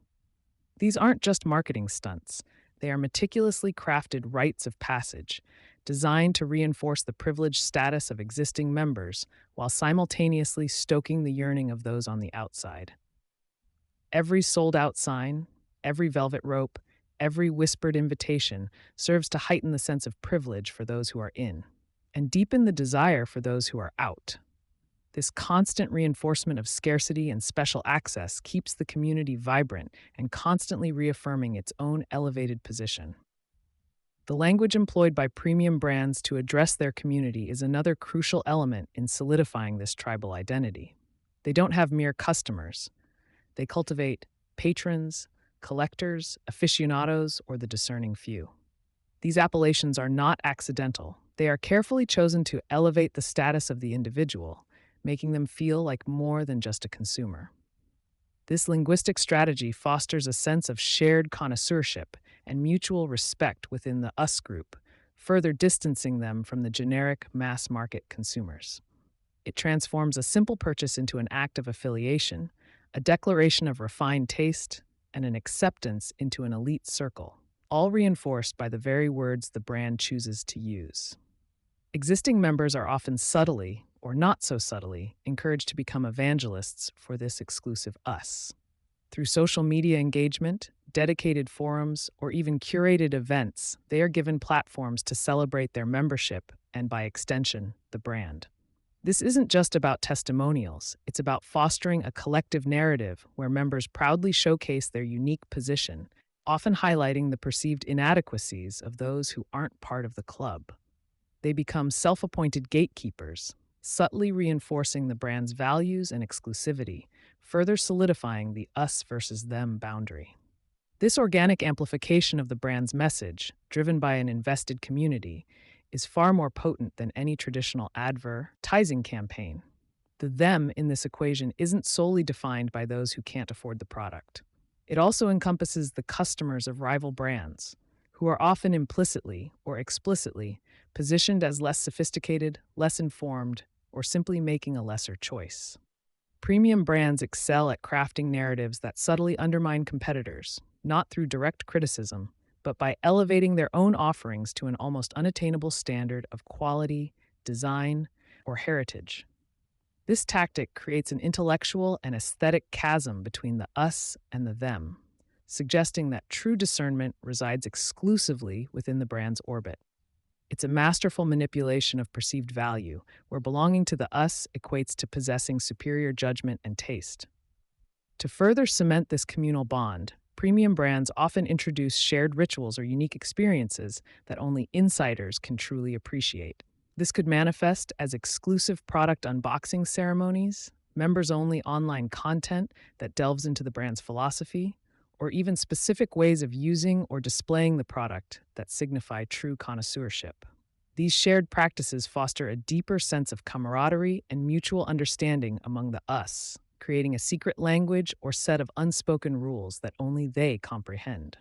These aren't just marketing stunts. They are meticulously crafted rites of passage, designed to reinforce the privileged status of existing members while simultaneously stoking the yearning of those on the outside. Every sold-out sign, every velvet rope, every whispered invitation serves to heighten the sense of privilege for those who are in, and deepen the desire for those who are out. This constant reinforcement of scarcity and special access keeps the community vibrant and constantly reaffirming its own elevated position. The language employed by premium brands to address their community is another crucial element in solidifying this tribal identity. They don't have mere customers. They cultivate patrons, collectors, aficionados, or the discerning few. These appellations are not accidental. They are carefully chosen to elevate the status of the individual, making them feel like more than just a consumer. This linguistic strategy fosters a sense of shared connoisseurship and mutual respect within the us group, further distancing them from the generic mass market consumers. It transforms a simple purchase into an act of affiliation, a declaration of refined taste, and an acceptance into an elite circle, all reinforced by the very words the brand chooses to use. Existing members are often subtly, or not so subtly, encouraged to become evangelists for this exclusive us. Through social media engagement, dedicated forums, or even curated events, they are given platforms to celebrate their membership and, by extension, the brand. This isn't just about testimonials, it's about fostering a collective narrative where members proudly showcase their unique position, often highlighting the perceived inadequacies of those who aren't part of the club. They become self-appointed gatekeepers, subtly reinforcing the brand's values and exclusivity, further solidifying the us versus them boundary. This organic amplification of the brand's message, driven by an invested community, is far more potent than any traditional advertising campaign. The them in this equation isn't solely defined by those who can't afford the product. It also encompasses the customers of rival brands, who are often implicitly or explicitly positioned as less sophisticated, less informed, or simply making a lesser choice. Premium brands excel at crafting narratives that subtly undermine competitors, not through direct criticism, but by elevating their own offerings to an almost unattainable standard of quality, design, or heritage. This tactic creates an intellectual and aesthetic chasm between the us and the them, suggesting that true discernment resides exclusively within the brand's orbit. It's a masterful manipulation of perceived value, where belonging to the us equates to possessing superior judgment and taste. To further cement this communal bond, Premium brands often introduce shared rituals or unique experiences that only insiders can truly appreciate. This could manifest as exclusive product unboxing ceremonies, members only online content that delves into the brand's philosophy, or even specific ways of using or displaying the product that signify true connoisseurship. These shared practices foster a deeper sense of camaraderie and mutual understanding among the us, creating a secret language or set of unspoken rules that only they comprehend.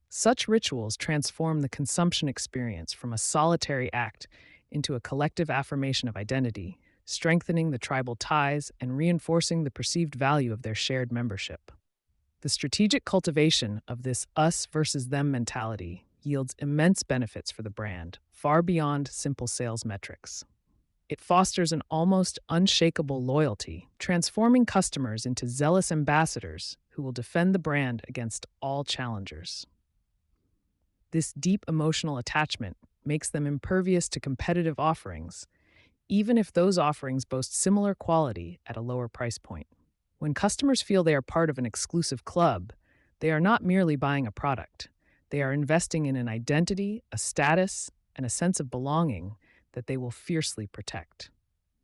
Such rituals transform the consumption experience from a solitary act into a collective affirmation of identity, strengthening the tribal ties and reinforcing the perceived value of their shared membership. The strategic cultivation of this us versus them mentality yields immense benefits for the brand, far beyond simple sales metrics. It fosters an almost unshakable loyalty, transforming customers into zealous ambassadors who will defend the brand against all challengers. This deep emotional attachment makes them impervious to competitive offerings, even if those offerings boast similar quality at a lower price point. When customers feel they are part of an exclusive club, they are not merely buying a product. They are investing in an identity, a status, and a sense of belonging that they will fiercely protect.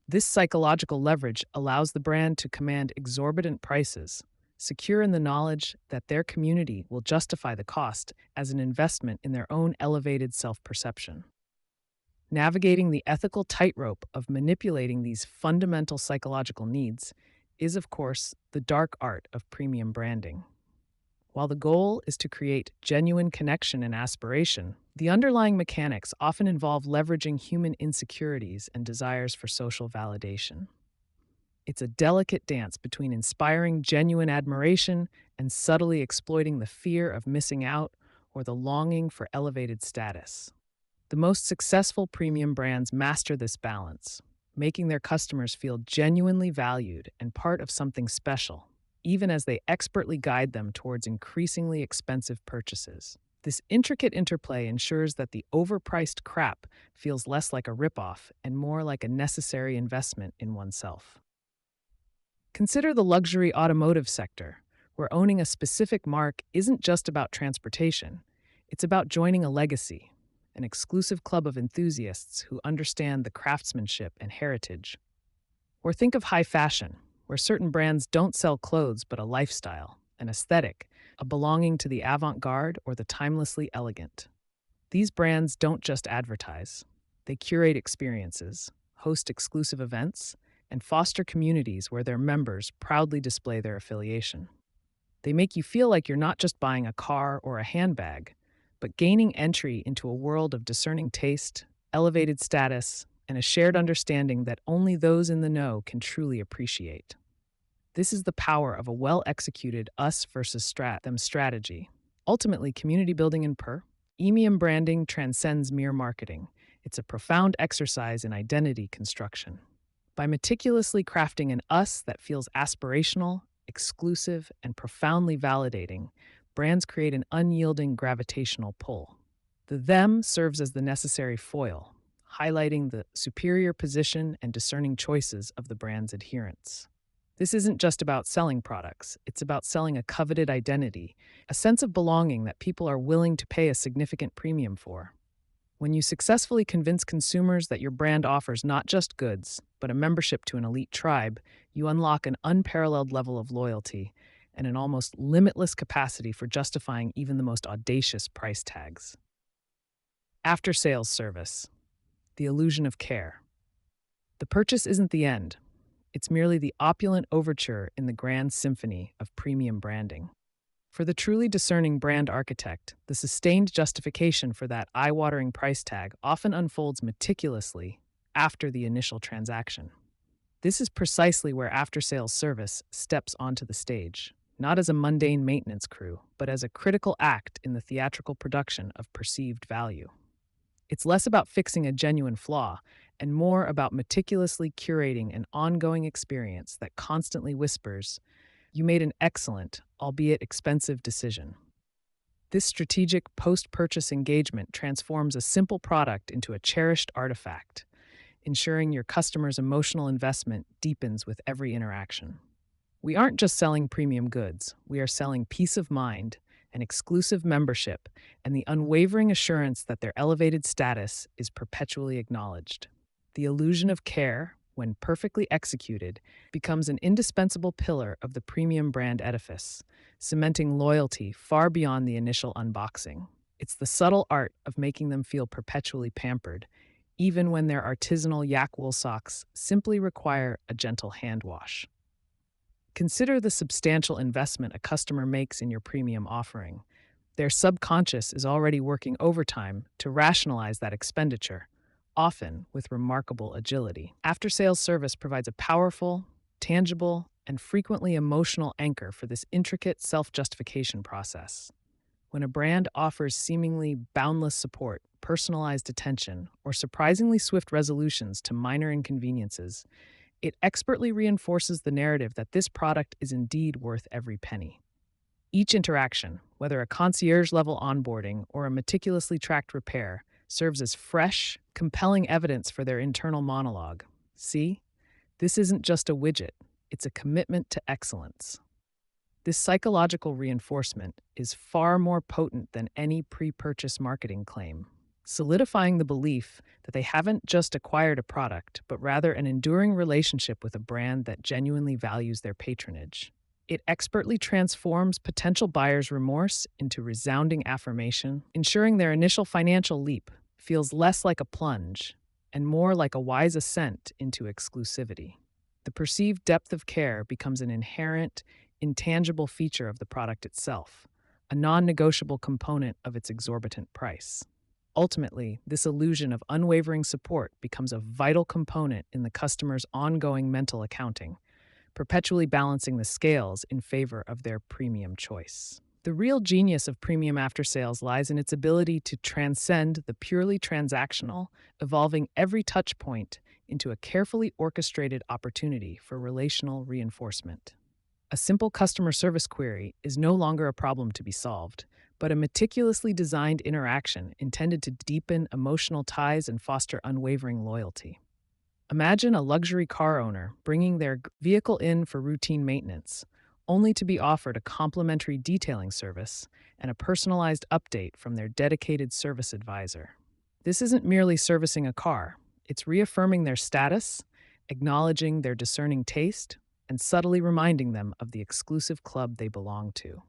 This psychological leverage allows the brand to command exorbitant prices, secure in the knowledge that their community will justify the cost as an investment in their own elevated self-perception. Navigating the ethical tightrope of manipulating these fundamental psychological needs is, of course, the dark art of premium branding. While the goal is to create genuine connection and aspiration, the underlying mechanics often involve leveraging human insecurities and desires for social validation. It's a delicate dance between inspiring genuine admiration and subtly exploiting the fear of missing out or the longing for elevated status. The most successful premium brands master this balance, making their customers feel genuinely valued and part of something special, even as they expertly guide them towards increasingly expensive purchases. This intricate interplay ensures that the overpriced crap feels less like a ripoff and more like a necessary investment in oneself. Consider the luxury automotive sector, where owning a specific mark isn't just about transportation, it's about joining a legacy, an exclusive club of enthusiasts who understand the craftsmanship and heritage. Or think of high fashion, where certain brands don't sell clothes but a lifestyle, an aesthetic, a belonging to the avant-garde or the timelessly elegant. These brands don't just advertise. They curate experiences, host exclusive events, and foster communities where their members proudly display their affiliation. They make you feel like you're not just buying a car or a handbag, but gaining entry into a world of discerning taste, elevated status, and a shared understanding that only those in the know can truly appreciate. This is the power of a well-executed us versus them strategy. Ultimately, community building in premium branding transcends mere marketing. It's a profound exercise in identity construction. By meticulously crafting an us that feels aspirational, exclusive, and profoundly validating, brands create an unyielding gravitational pull. The them serves as the necessary foil, highlighting the superior position and discerning choices of the brand's adherents. This isn't just about selling products, it's about selling a coveted identity, a sense of belonging that people are willing to pay a significant premium for. When you successfully convince consumers that your brand offers not just goods, but a membership to an elite tribe, you unlock an unparalleled level of loyalty and an almost limitless capacity for justifying even the most audacious price tags. After-sales service. The illusion of care. The purchase isn't the end. It's merely the opulent overture in the grand symphony of premium branding. For the truly discerning brand architect, the sustained justification for that eye-watering price tag often unfolds meticulously after the initial transaction. This is precisely where after-sales service steps onto the stage, not as a mundane maintenance crew, but as a critical act in the theatrical production of perceived value. It's less about fixing a genuine flaw and more about meticulously curating an ongoing experience that constantly whispers, "You made an excellent, albeit expensive decision." This strategic post-purchase engagement transforms a simple product into a cherished artifact, ensuring your customer's emotional investment deepens with every interaction. We aren't just selling premium goods, we are selling peace of mind, an exclusive membership, and the unwavering assurance that their elevated status is perpetually acknowledged. The illusion of care, when perfectly executed, becomes an indispensable pillar of the premium brand edifice, cementing loyalty far beyond the initial unboxing. It's the subtle art of making them feel perpetually pampered, even when their artisanal yak wool socks simply require a gentle hand wash. Consider the substantial investment a customer makes in your premium offering. Their subconscious is already working overtime to rationalize that expenditure, often with remarkable agility. After sales service provides a powerful, tangible, and frequently emotional anchor for this intricate self justification process. When a brand offers seemingly boundless support, personalized attention, or surprisingly swift resolutions to minor inconveniences, it expertly reinforces the narrative that this product is indeed worth every penny. Each interaction, whether a concierge-level onboarding or a meticulously tracked repair, serves as fresh, compelling evidence for their internal monologue. See, this isn't just a widget, it's a commitment to excellence. This psychological reinforcement is far more potent than any pre-purchase marketing claim, solidifying the belief that they haven't just acquired a product, but rather an enduring relationship with a brand that genuinely values their patronage. It expertly transforms potential buyers' remorse into resounding affirmation, ensuring their initial financial leap feels less like a plunge and more like a wise ascent into exclusivity. The perceived depth of care becomes an inherent, intangible feature of the product itself, a non-negotiable component of its exorbitant price. Ultimately, this illusion of unwavering support becomes a vital component in the customer's ongoing mental accounting, perpetually balancing the scales in favor of their premium choice. The real genius of premium after-sales lies in its ability to transcend the purely transactional, evolving every touch point into a carefully orchestrated opportunity for relational reinforcement. A simple customer service query is no longer a problem to be solved, but a meticulously designed interaction intended to deepen emotional ties and foster unwavering loyalty. Imagine a luxury car owner bringing their vehicle in for routine maintenance, only to be offered a complimentary detailing service and a personalized update from their dedicated service advisor. This isn't merely servicing a car, it's reaffirming their status, acknowledging their discerning taste, and subtly reminding them of the exclusive club they belong to.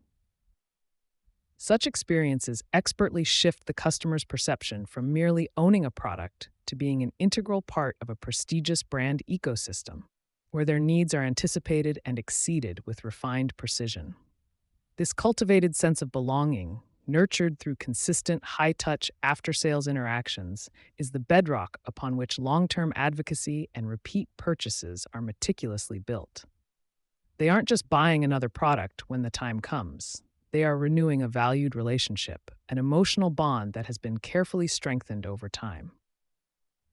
Such experiences expertly shift the customer's perception from merely owning a product to being an integral part of a prestigious brand ecosystem, where their needs are anticipated and exceeded with refined precision. This cultivated sense of belonging, nurtured through consistent, high-touch after-sales interactions, is the bedrock upon which long-term advocacy and repeat purchases are meticulously built. They aren't just buying another product when the time comes. They are renewing a valued relationship, an emotional bond that has been carefully strengthened over time.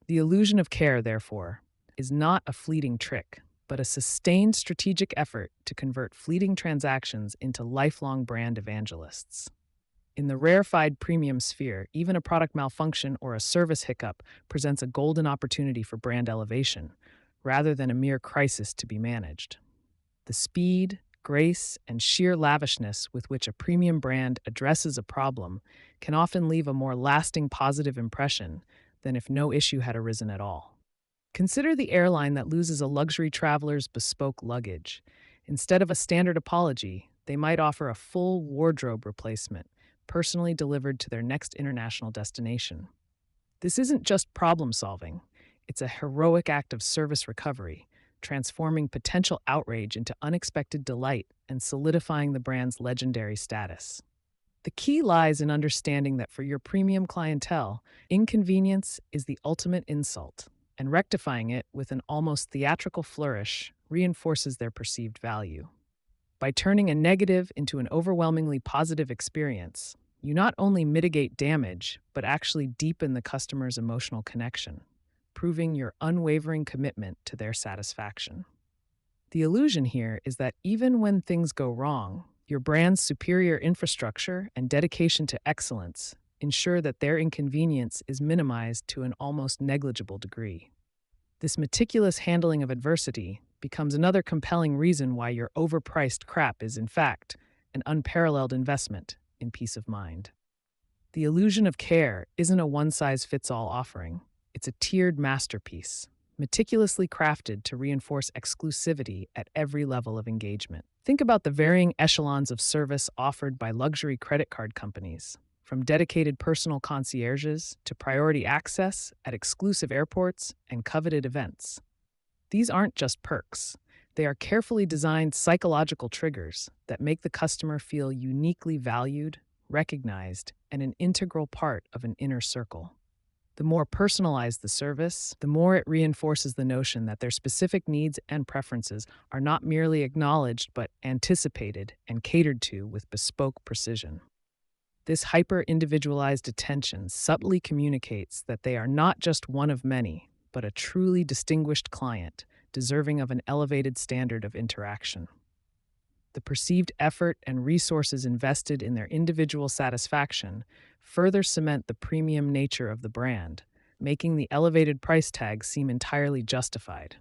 The illusion of care, therefore, is not a fleeting trick, but a sustained strategic effort to convert fleeting transactions into lifelong brand evangelists. In the rarefied premium sphere, even a product malfunction or a service hiccup presents a golden opportunity for brand elevation, rather than a mere crisis to be managed. The speed, grace, and sheer lavishness with which a premium brand addresses a problem can often leave a more lasting positive impression than if no issue had arisen at all. Consider the airline that loses a luxury traveler's bespoke luggage. Instead of a standard apology, they might offer a full wardrobe replacement, personally delivered to their next international destination. This isn't just problem solving, it's a heroic act of service recovery, transforming potential outrage into unexpected delight and solidifying the brand's legendary status. The key lies in understanding that for your premium clientele, inconvenience is the ultimate insult, and rectifying it with an almost theatrical flourish reinforces their perceived value. By turning a negative into an overwhelmingly positive experience, you not only mitigate damage, but actually deepen the customer's emotional connection, proving your unwavering commitment to their satisfaction. The illusion here is that even when things go wrong, your brand's superior infrastructure and dedication to excellence ensure that their inconvenience is minimized to an almost negligible degree. This meticulous handling of adversity, becomes another compelling reason why your overpriced crap is, in fact, an unparalleled investment in peace of mind. The illusion of care isn't a one-size-fits-all offering. It's a tiered masterpiece, meticulously crafted to reinforce exclusivity at every level of engagement. Think about the varying echelons of service offered by luxury credit card companies, from dedicated personal concierges to priority access at exclusive airports and coveted events. These aren't just perks. They are carefully designed psychological triggers that make the customer feel uniquely valued, recognized, and an integral part of an inner circle. The more personalized the service, the more it reinforces the notion that their specific needs and preferences are not merely acknowledged but anticipated and catered to with bespoke precision. This hyper-individualized attention subtly communicates that they are not just one of many, but a truly distinguished client, deserving of an elevated standard of interaction. The perceived effort and resources invested in their individual satisfaction further cement the premium nature of the brand, making the elevated price tag seem entirely justified.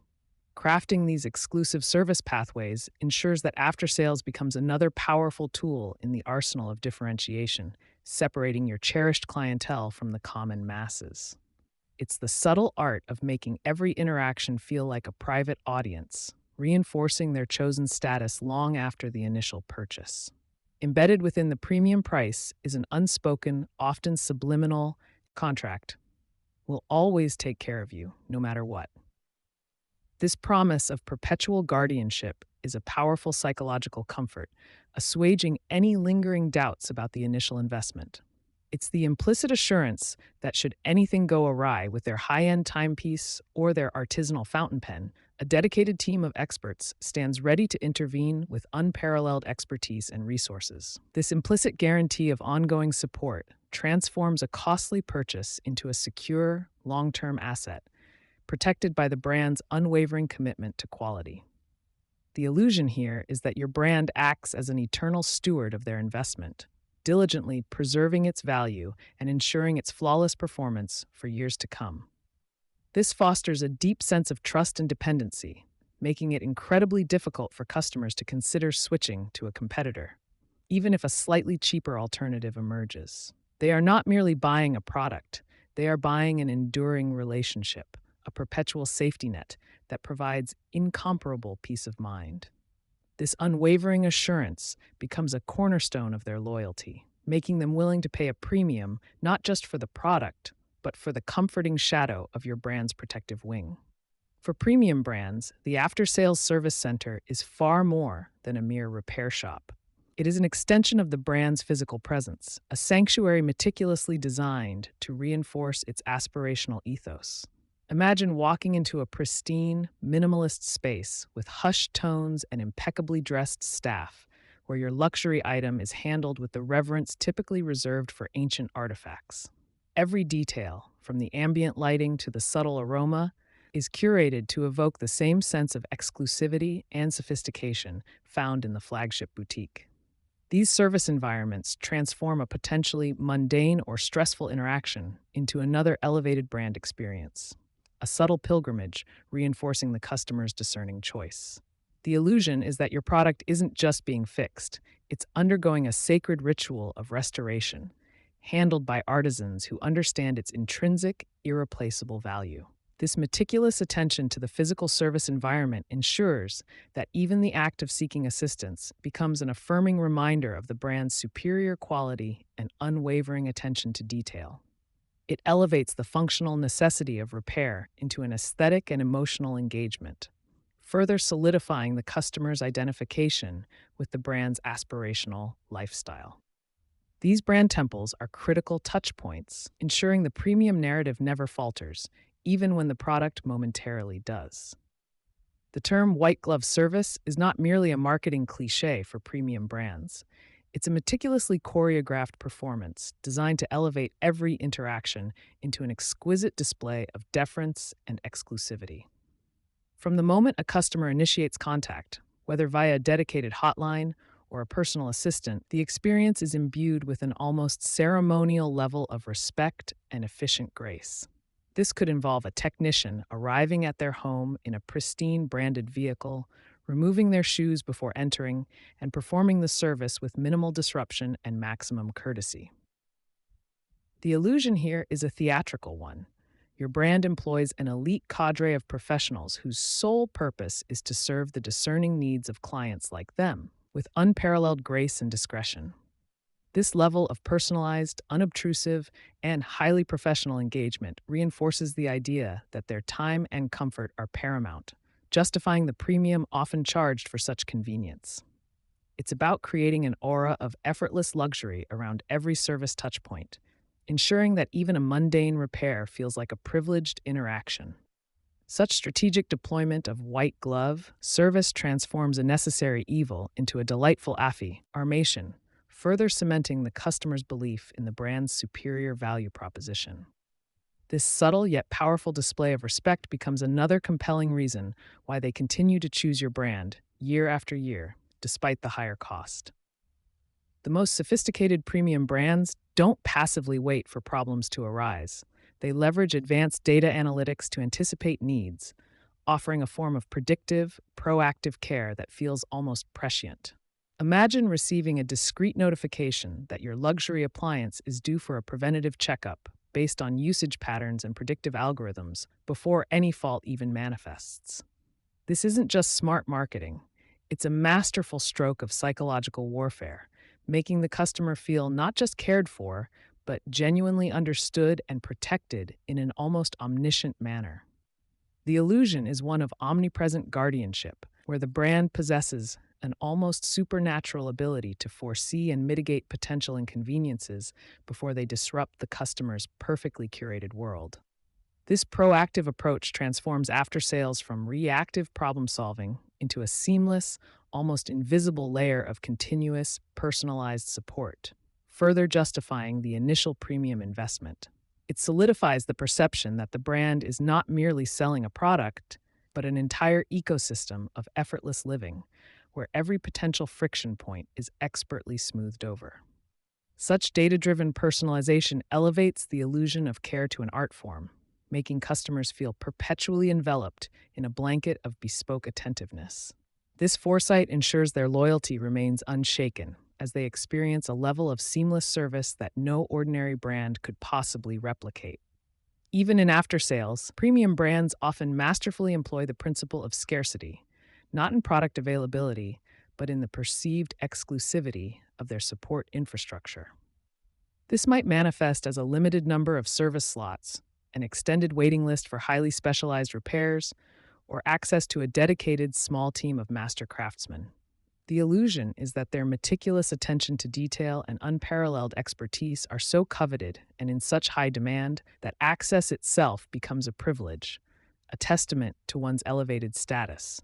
Crafting these exclusive service pathways ensures that after-sales becomes another powerful tool in the arsenal of differentiation, separating your cherished clientele from the common masses. It's the subtle art of making every interaction feel like a private audience, reinforcing their chosen status long after the initial purchase. Embedded within the premium price is an unspoken, often subliminal contract. We'll always take care of you, no matter what. This promise of perpetual guardianship is a powerful psychological comfort, assuaging any lingering doubts about the initial investment. It's the implicit assurance that should anything go awry with their high-end timepiece or their artisanal fountain pen, a dedicated team of experts stands ready to intervene with unparalleled expertise and resources. This implicit guarantee of ongoing support transforms a costly purchase into a secure, long-term asset, protected by the brand's unwavering commitment to quality. The illusion here is that your brand acts as an eternal steward of their investment, diligently preserving its value and ensuring its flawless performance for years to come. This fosters a deep sense of trust and dependency, making it incredibly difficult for customers to consider switching to a competitor, even if a slightly cheaper alternative emerges. They are not merely buying a product, they are buying an enduring relationship, a perpetual safety net that provides incomparable peace of mind. This unwavering assurance becomes a cornerstone of their loyalty, making them willing to pay a premium not just for the product, but for the comforting shadow of your brand's protective wing. For premium brands, the after-sales service center is far more than a mere repair shop. It is an extension of the brand's physical presence, a sanctuary meticulously designed to reinforce its aspirational ethos. Imagine walking into a pristine, minimalist space with hushed tones and impeccably dressed staff, where your luxury item is handled with the reverence typically reserved for ancient artifacts. Every detail, from the ambient lighting to the subtle aroma, is curated to evoke the same sense of exclusivity and sophistication found in the flagship boutique. These service environments transform a potentially mundane or stressful interaction into another elevated brand experience, a subtle pilgrimage reinforcing the customer's discerning choice. The illusion is that your product isn't just being fixed, it's undergoing a sacred ritual of restoration, handled by artisans who understand its intrinsic, irreplaceable value. This meticulous attention to the physical service environment ensures that even the act of seeking assistance becomes an affirming reminder of the brand's superior quality and unwavering attention to detail. It elevates the functional necessity of repair into an aesthetic and emotional engagement, further solidifying the customer's identification with the brand's aspirational lifestyle. These brand temples are critical touchpoints, ensuring the premium narrative never falters, even when the product momentarily does. The term white glove service is not merely a marketing cliché for premium brands. It's a meticulously choreographed performance designed to elevate every interaction into an exquisite display of deference and exclusivity. From the moment a customer initiates contact, whether via a dedicated hotline or a personal assistant, the experience is imbued with an almost ceremonial level of respect and efficient grace. This could involve a technician arriving at their home in a pristine branded vehicle, removing their shoes before entering, and performing the service with minimal disruption and maximum courtesy. The illusion here is a theatrical one. Your brand employs an elite cadre of professionals whose sole purpose is to serve the discerning needs of clients like them, with unparalleled grace and discretion. This level of personalized, unobtrusive, and highly professional engagement reinforces the idea that their time and comfort are paramount, justifying the premium often charged for such convenience. It's about creating an aura of effortless luxury around every service touchpoint, ensuring that even a mundane repair feels like a privileged interaction. Such strategic deployment of white glove service transforms a necessary evil into a delightful affirmation, further cementing the customer's belief in the brand's superior value proposition. This subtle yet powerful display of respect becomes another compelling reason why they continue to choose your brand year after year, despite the higher cost. The most sophisticated premium brands don't passively wait for problems to arise. They leverage advanced data analytics to anticipate needs, offering a form of predictive, proactive care that feels almost prescient. Imagine receiving a discreet notification that your luxury appliance is due for a preventative checkup based on usage patterns and predictive algorithms before any fault even manifests. This isn't just smart marketing, it's a masterful stroke of psychological warfare, making the customer feel not just cared for, but genuinely understood and protected in an almost omniscient manner. The illusion is one of omnipresent guardianship, where the brand possesses an almost supernatural ability to foresee and mitigate potential inconveniences before they disrupt the customer's perfectly curated world. This proactive approach transforms after-sales from reactive problem-solving into a seamless, almost invisible layer of continuous, personalized support, further justifying the initial premium investment. It solidifies the perception that the brand is not merely selling a product, but an entire ecosystem of effortless living, where every potential friction point is expertly smoothed over. Such data-driven personalization elevates the illusion of care to an art form, making customers feel perpetually enveloped in a blanket of bespoke attentiveness. This foresight ensures their loyalty remains unshaken as they experience a level of seamless service that no ordinary brand could possibly replicate. Even in after-sales, premium brands often masterfully employ the principle of scarcity, not in product availability, but in the perceived exclusivity of their support infrastructure. This might manifest as a limited number of service slots, an extended waiting list for highly specialized repairs, or access to a dedicated small team of master craftsmen. The illusion is that their meticulous attention to detail and unparalleled expertise are so coveted and in such high demand that access itself becomes a privilege, a testament to one's elevated status.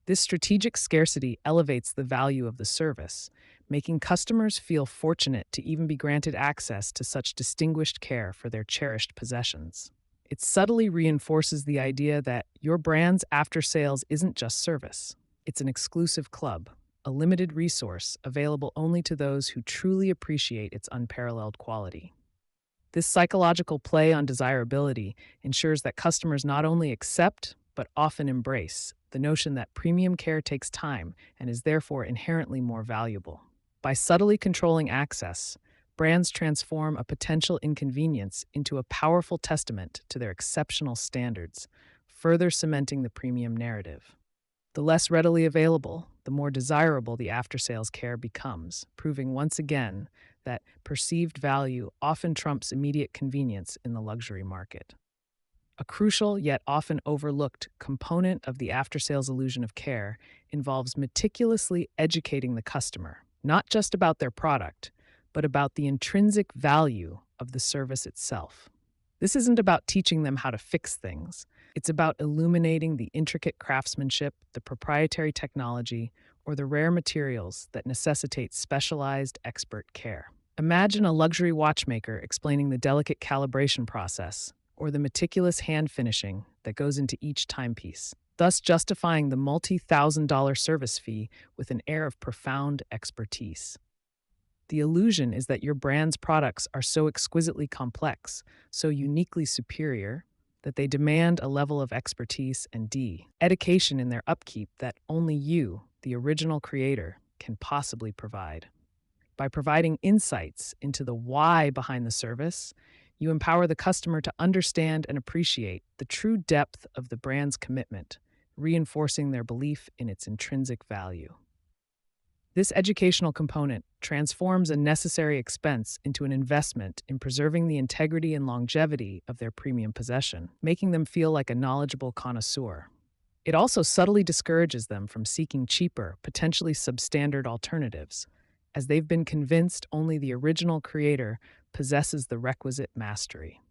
This strategic scarcity elevates the value of the service, making customers feel fortunate to even be granted access to such distinguished care for their cherished possessions. It subtly reinforces the idea that your brand's after-sales isn't just service. It's an exclusive club, a limited resource available only to those who truly appreciate its unparalleled quality. This psychological play on desirability ensures that customers not only accept, but often embrace the notion that premium care takes time and is therefore inherently more valuable. By subtly controlling access, brands transform a potential inconvenience into a powerful testament to their exceptional standards, further cementing the premium narrative. The less readily available, the more desirable the after-sales care becomes, proving once again that perceived value often trumps immediate convenience in the luxury market. A crucial yet often overlooked component of the after-sales illusion of care involves meticulously educating the customer, not just about their product, but about the intrinsic value of the service itself. This isn't about teaching them how to fix things. It's about illuminating the intricate craftsmanship, the proprietary technology, or the rare materials that necessitate specialized expert care. Imagine a luxury watchmaker explaining the delicate calibration process, or the meticulous hand finishing that goes into each timepiece, thus justifying the multi-thousand-dollar service fee with an air of profound expertise. The illusion is that your brand's products are so exquisitely complex, so uniquely superior, that they demand a level of expertise and dedication in their upkeep that only you, the original creator, can possibly provide. By providing insights into the why behind the service, you empower the customer to understand and appreciate the true depth of the brand's commitment, reinforcing their belief in its intrinsic value. This educational component transforms a necessary expense into an investment in preserving the integrity and longevity of their premium possession, making them feel like a knowledgeable connoisseur. It also subtly discourages them from seeking cheaper, potentially substandard alternatives, as they've been convinced only the original creator possesses the requisite mastery.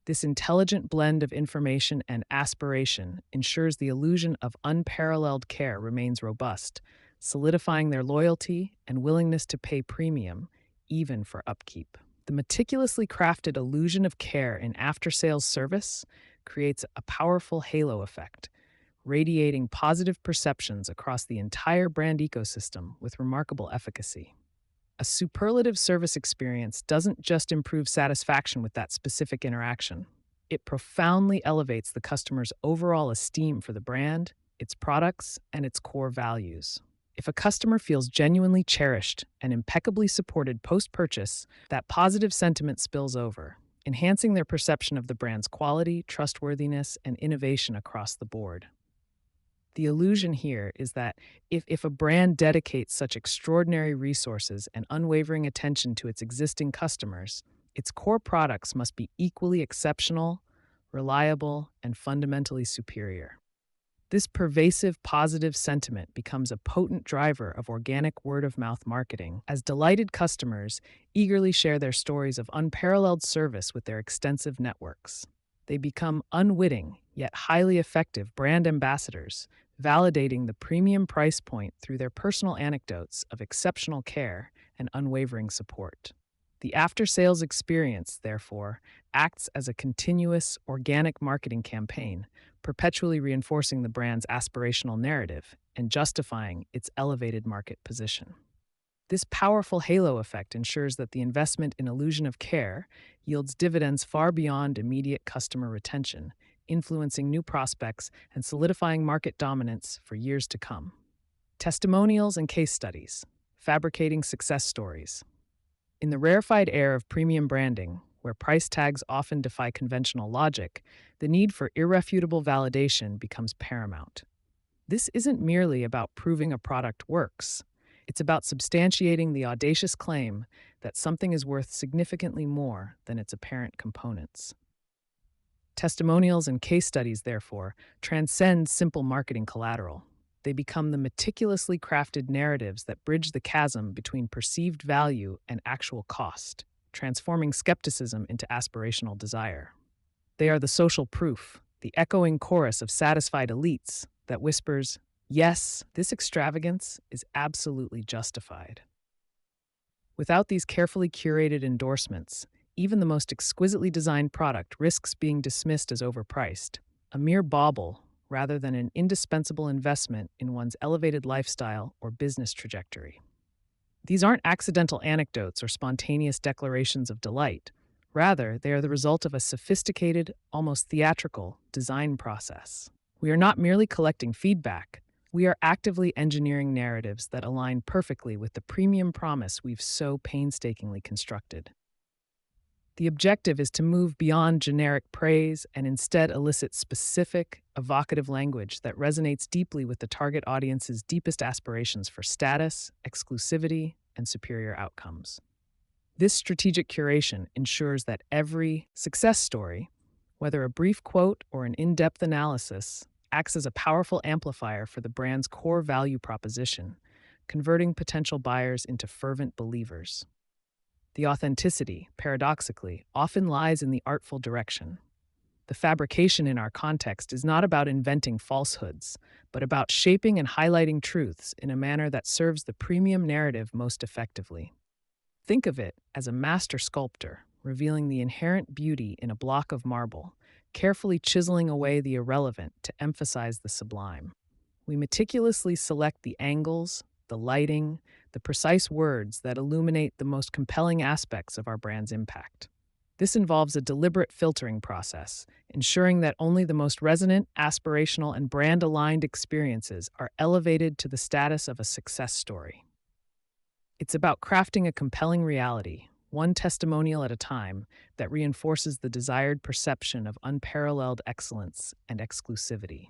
This intelligent blend of information and aspiration ensures the illusion of unparalleled care remains robust, solidifying their loyalty and willingness to pay premium, even for upkeep. The meticulously crafted illusion of care in after-sales service creates a powerful halo effect, radiating positive perceptions across the entire brand ecosystem with remarkable efficacy. A superlative service experience doesn't just improve satisfaction with that specific interaction. It profoundly elevates the customer's overall esteem for the brand, its products, and its core values. If a customer feels genuinely cherished and impeccably supported post-purchase, that positive sentiment spills over, enhancing their perception of the brand's quality, trustworthiness, and innovation across the board. The illusion here is that if a brand dedicates such extraordinary resources and unwavering attention to its existing customers, its core products must be equally exceptional, reliable, and fundamentally superior. This pervasive positive sentiment becomes a potent driver of organic word-of-mouth marketing as delighted customers eagerly share their stories of unparalleled service with their extensive networks. They become unwitting, yet highly effective brand ambassadors, validating the premium price point through their personal anecdotes of exceptional care and unwavering support. The after-sales experience, therefore, acts as a continuous, organic marketing campaign, perpetually reinforcing the brand's aspirational narrative and justifying its elevated market position. This powerful halo effect ensures that the investment in illusion of care yields dividends far beyond immediate customer retention, influencing new prospects and solidifying market dominance for years to come. Testimonials and case studies, fabricating success stories. In the rarefied air of premium branding, where price tags often defy conventional logic, the need for irrefutable validation becomes paramount. This isn't merely about proving a product works. It's about substantiating the audacious claim that something is worth significantly more than its apparent components. Testimonials and case studies, therefore, transcend simple marketing collateral. They become the meticulously crafted narratives that bridge the chasm between perceived value and actual cost, transforming skepticism into aspirational desire. They are the social proof, the echoing chorus of satisfied elites that whispers, "Yes, this extravagance is absolutely justified." Without these carefully curated endorsements, even the most exquisitely designed product risks being dismissed as overpriced, a mere bauble rather than an indispensable investment in one's elevated lifestyle or business trajectory. These aren't accidental anecdotes or spontaneous declarations of delight. Rather, they are the result of a sophisticated, almost theatrical, design process. We are not merely collecting feedback. We are actively engineering narratives that align perfectly with the premium promise we've so painstakingly constructed. The objective is to move beyond generic praise and instead elicit specific, evocative language that resonates deeply with the target audience's deepest aspirations for status, exclusivity, and superior outcomes. This strategic curation ensures that every success story, whether a brief quote or an in-depth analysis, acts as a powerful amplifier for the brand's core value proposition, converting potential buyers into fervent believers. The authenticity, paradoxically, often lies in the artful direction. The fabrication in our context is not about inventing falsehoods, but about shaping and highlighting truths in a manner that serves the premium narrative most effectively. Think of it as a master sculptor, revealing the inherent beauty in a block of marble, carefully chiseling away the irrelevant to emphasize the sublime. We meticulously select the angles, the lighting, the precise words that illuminate the most compelling aspects of our brand's impact. This involves a deliberate filtering process, ensuring that only the most resonant, aspirational, and brand-aligned experiences are elevated to the status of a success story. It's about crafting a compelling reality, one testimonial at a time, that reinforces the desired perception of unparalleled excellence and exclusivity.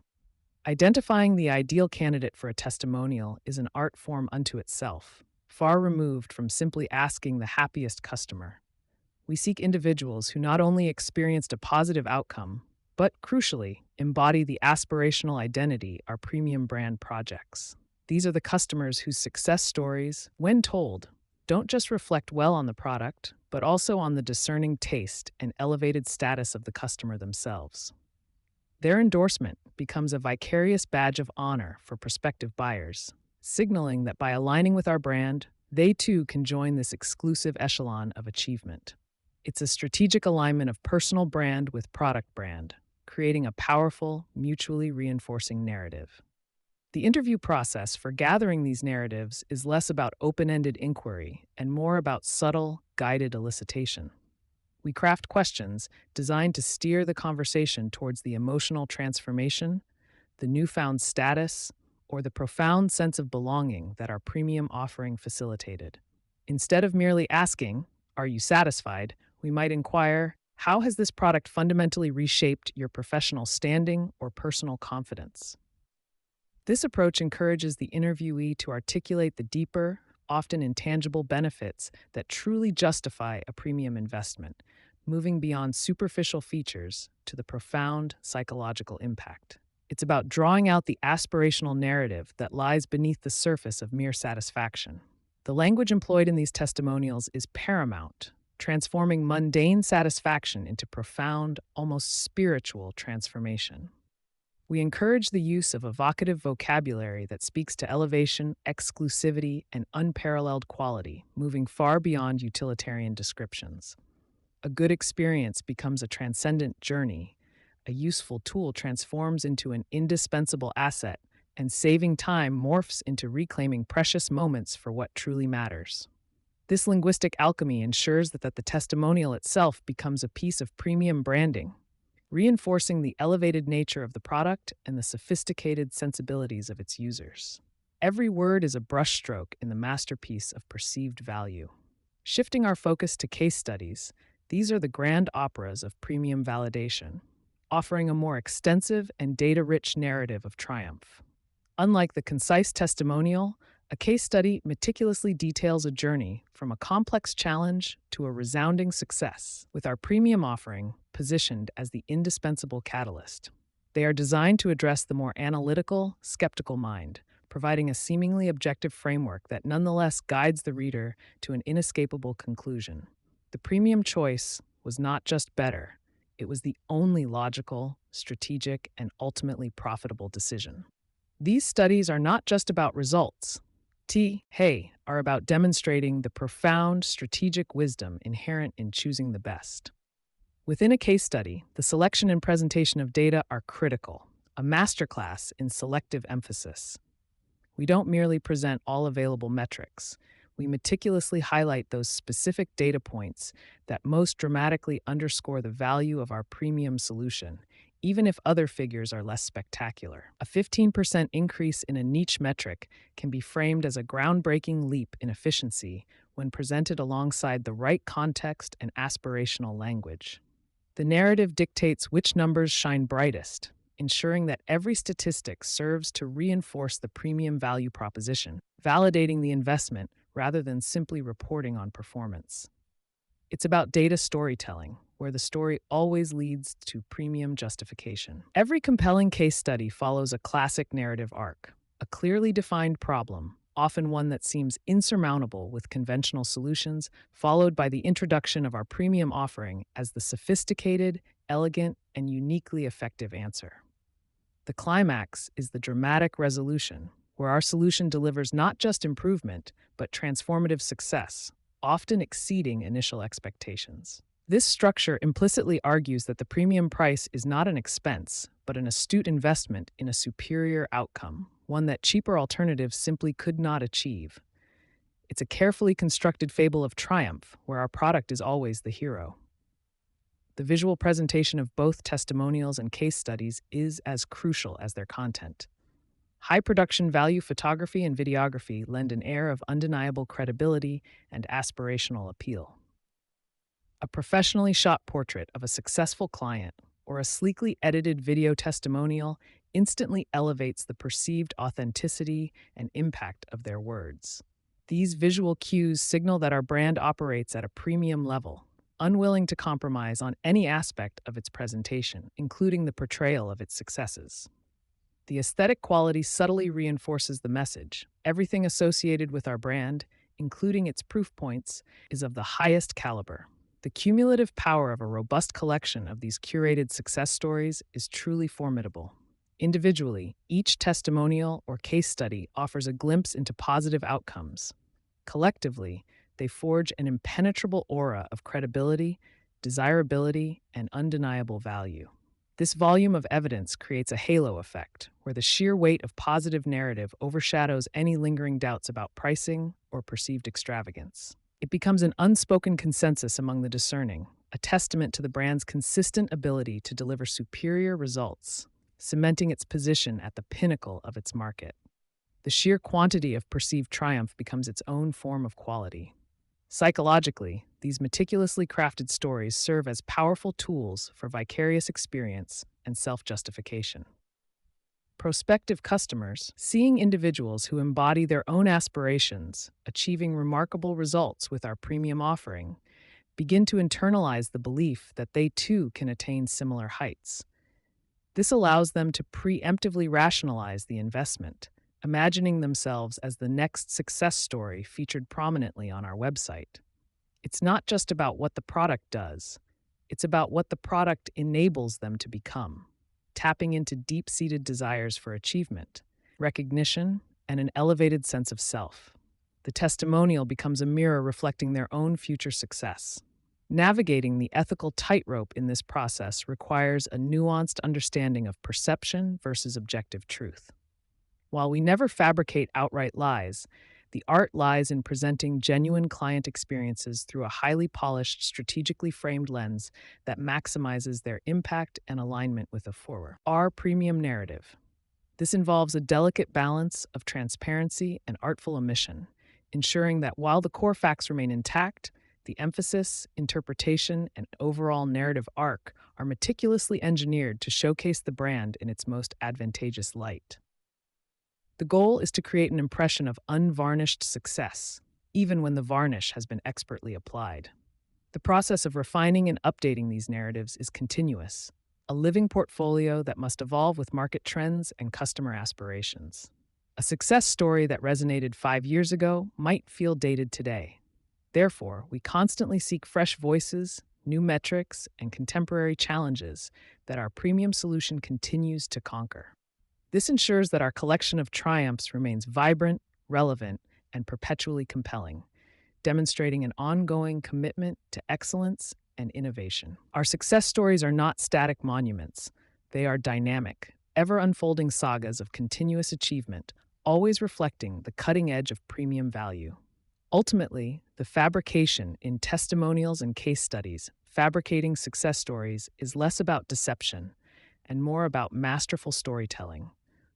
Identifying the ideal candidate for a testimonial is an art form unto itself, far removed from simply asking the happiest customer. We seek individuals who not only experienced a positive outcome, but crucially, embody the aspirational identity our premium brand projects. These are the customers whose success stories, when told, don't just reflect well on the product, but also on the discerning taste and elevated status of the customer themselves. Their endorsement becomes a vicarious badge of honor for prospective buyers, signaling that by aligning with our brand, they too can join this exclusive echelon of achievement. It's a strategic alignment of personal brand with product brand, creating a powerful, mutually reinforcing narrative. The interview process for gathering these narratives is less about open-ended inquiry and more about subtle, guided elicitation. We craft questions designed to steer the conversation towards the emotional transformation, the newfound status, or the profound sense of belonging that our premium offering facilitated. Instead of merely asking, "Are you satisfied?" we might inquire, "How has this product fundamentally reshaped your professional standing or personal confidence?" This approach encourages the interviewee to articulate the deeper, often intangible benefits that truly justify a premium investment, moving beyond superficial features to the profound psychological impact. It's about drawing out the aspirational narrative that lies beneath the surface of mere satisfaction. The language employed in these testimonials is paramount, transforming mundane satisfaction into profound, almost spiritual transformation. We encourage the use of evocative vocabulary that speaks to elevation, exclusivity, and unparalleled quality, moving far beyond utilitarian descriptions. A good experience becomes a transcendent journey. A useful tool transforms into an indispensable asset, and saving time morphs into reclaiming precious moments for what truly matters. This linguistic alchemy ensures that the testimonial itself becomes a piece of premium branding, reinforcing the elevated nature of the product and the sophisticated sensibilities of its users. Every word is a brushstroke in the masterpiece of perceived value. Shifting our focus to case studies, these are the grand operas of premium validation, offering a more extensive and data-rich narrative of triumph. Unlike the concise testimonial, a case study meticulously details a journey from a complex challenge to a resounding success, with our premium offering positioned as the indispensable catalyst. They are designed to address the more analytical, skeptical mind, providing a seemingly objective framework that nonetheless guides the reader to an inescapable conclusion. The premium choice was not just better, it was the only logical, strategic, and ultimately profitable decision. These studies are not just about results. Are about demonstrating the profound strategic wisdom inherent in choosing the best. Within a case study, the selection and presentation of data are critical, a masterclass in selective emphasis. We don't merely present all available metrics. We meticulously highlight those specific data points that most dramatically underscore the value of our premium solution, even if other figures are less spectacular. A 15% increase in a niche metric can be framed as a groundbreaking leap in efficiency when presented alongside the right context and aspirational language. The narrative dictates which numbers shine brightest, ensuring that every statistic serves to reinforce the premium value proposition, validating the investment rather than simply reporting on performance. It's about data storytelling, where the story always leads to premium justification. Every compelling case study follows a classic narrative arc, a clearly defined problem, often one that seems insurmountable with conventional solutions, followed by the introduction of our premium offering as the sophisticated, elegant, and uniquely effective answer. The climax is the dramatic resolution, where our solution delivers not just improvement, but transformative success, often exceeding initial expectations. This structure implicitly argues that the premium price is not an expense, but an astute investment in a superior outcome, one that cheaper alternatives simply could not achieve. It's a carefully constructed fable of triumph, where our product is always the hero. The visual presentation of both testimonials and case studies is as crucial as their content. High production value photography and videography lend an air of undeniable credibility and aspirational appeal. A professionally shot portrait of a successful client or a sleekly edited video testimonial instantly elevates the perceived authenticity and impact of their words. These visual cues signal that our brand operates at a premium level, unwilling to compromise on any aspect of its presentation, including the portrayal of its successes. The aesthetic quality subtly reinforces the message. Everything associated with our brand, including its proof points, is of the highest caliber. The cumulative power of a robust collection of these curated success stories is truly formidable. Individually, each testimonial or case study offers a glimpse into positive outcomes. Collectively, they forge an impenetrable aura of credibility, desirability, and undeniable value. This volume of evidence creates a halo effect, where the sheer weight of positive narrative overshadows any lingering doubts about pricing or perceived extravagance. It becomes an unspoken consensus among the discerning, a testament to the brand's consistent ability to deliver superior results, cementing its position at the pinnacle of its market. The sheer quantity of perceived triumph becomes its own form of quality. Psychologically, these meticulously crafted stories serve as powerful tools for vicarious experience and self-justification. Prospective customers, seeing individuals who embody their own aspirations, achieving remarkable results with our premium offering, begin to internalize the belief that they too can attain similar heights. This allows them to preemptively rationalize the investment, imagining themselves as the next success story featured prominently on our website. It's not just about what the product does, it's about what the product enables them to become, tapping into deep-seated desires for achievement, recognition, and an elevated sense of self. The testimonial becomes a mirror reflecting their own future success. Navigating the ethical tightrope in this process requires a nuanced understanding of perception versus objective truth. While we never fabricate outright lies, the art lies in presenting genuine client experiences through a highly polished, strategically framed lens that maximizes their impact and alignment with the forward. Our premium narrative. This involves a delicate balance of transparency and artful omission, ensuring that while the core facts remain intact, the emphasis, interpretation, and overall narrative arc are meticulously engineered to showcase the brand in its most advantageous light. The goal is to create an impression of unvarnished success, even when the varnish has been expertly applied. The process of refining and updating these narratives is continuous, a living portfolio that must evolve with market trends and customer aspirations. A success story that resonated 5 years ago might feel dated today. Therefore, we constantly seek fresh voices, new metrics, and contemporary challenges that our premium solution continues to conquer. This ensures that our collection of triumphs remains vibrant, relevant, and perpetually compelling, demonstrating an ongoing commitment to excellence and innovation. Our success stories are not static monuments. They are dynamic, ever-unfolding sagas of continuous achievement, always reflecting the cutting edge of premium value. Ultimately, the fabrication in testimonials and case studies, fabricating success stories, is less about deception and more about masterful storytelling.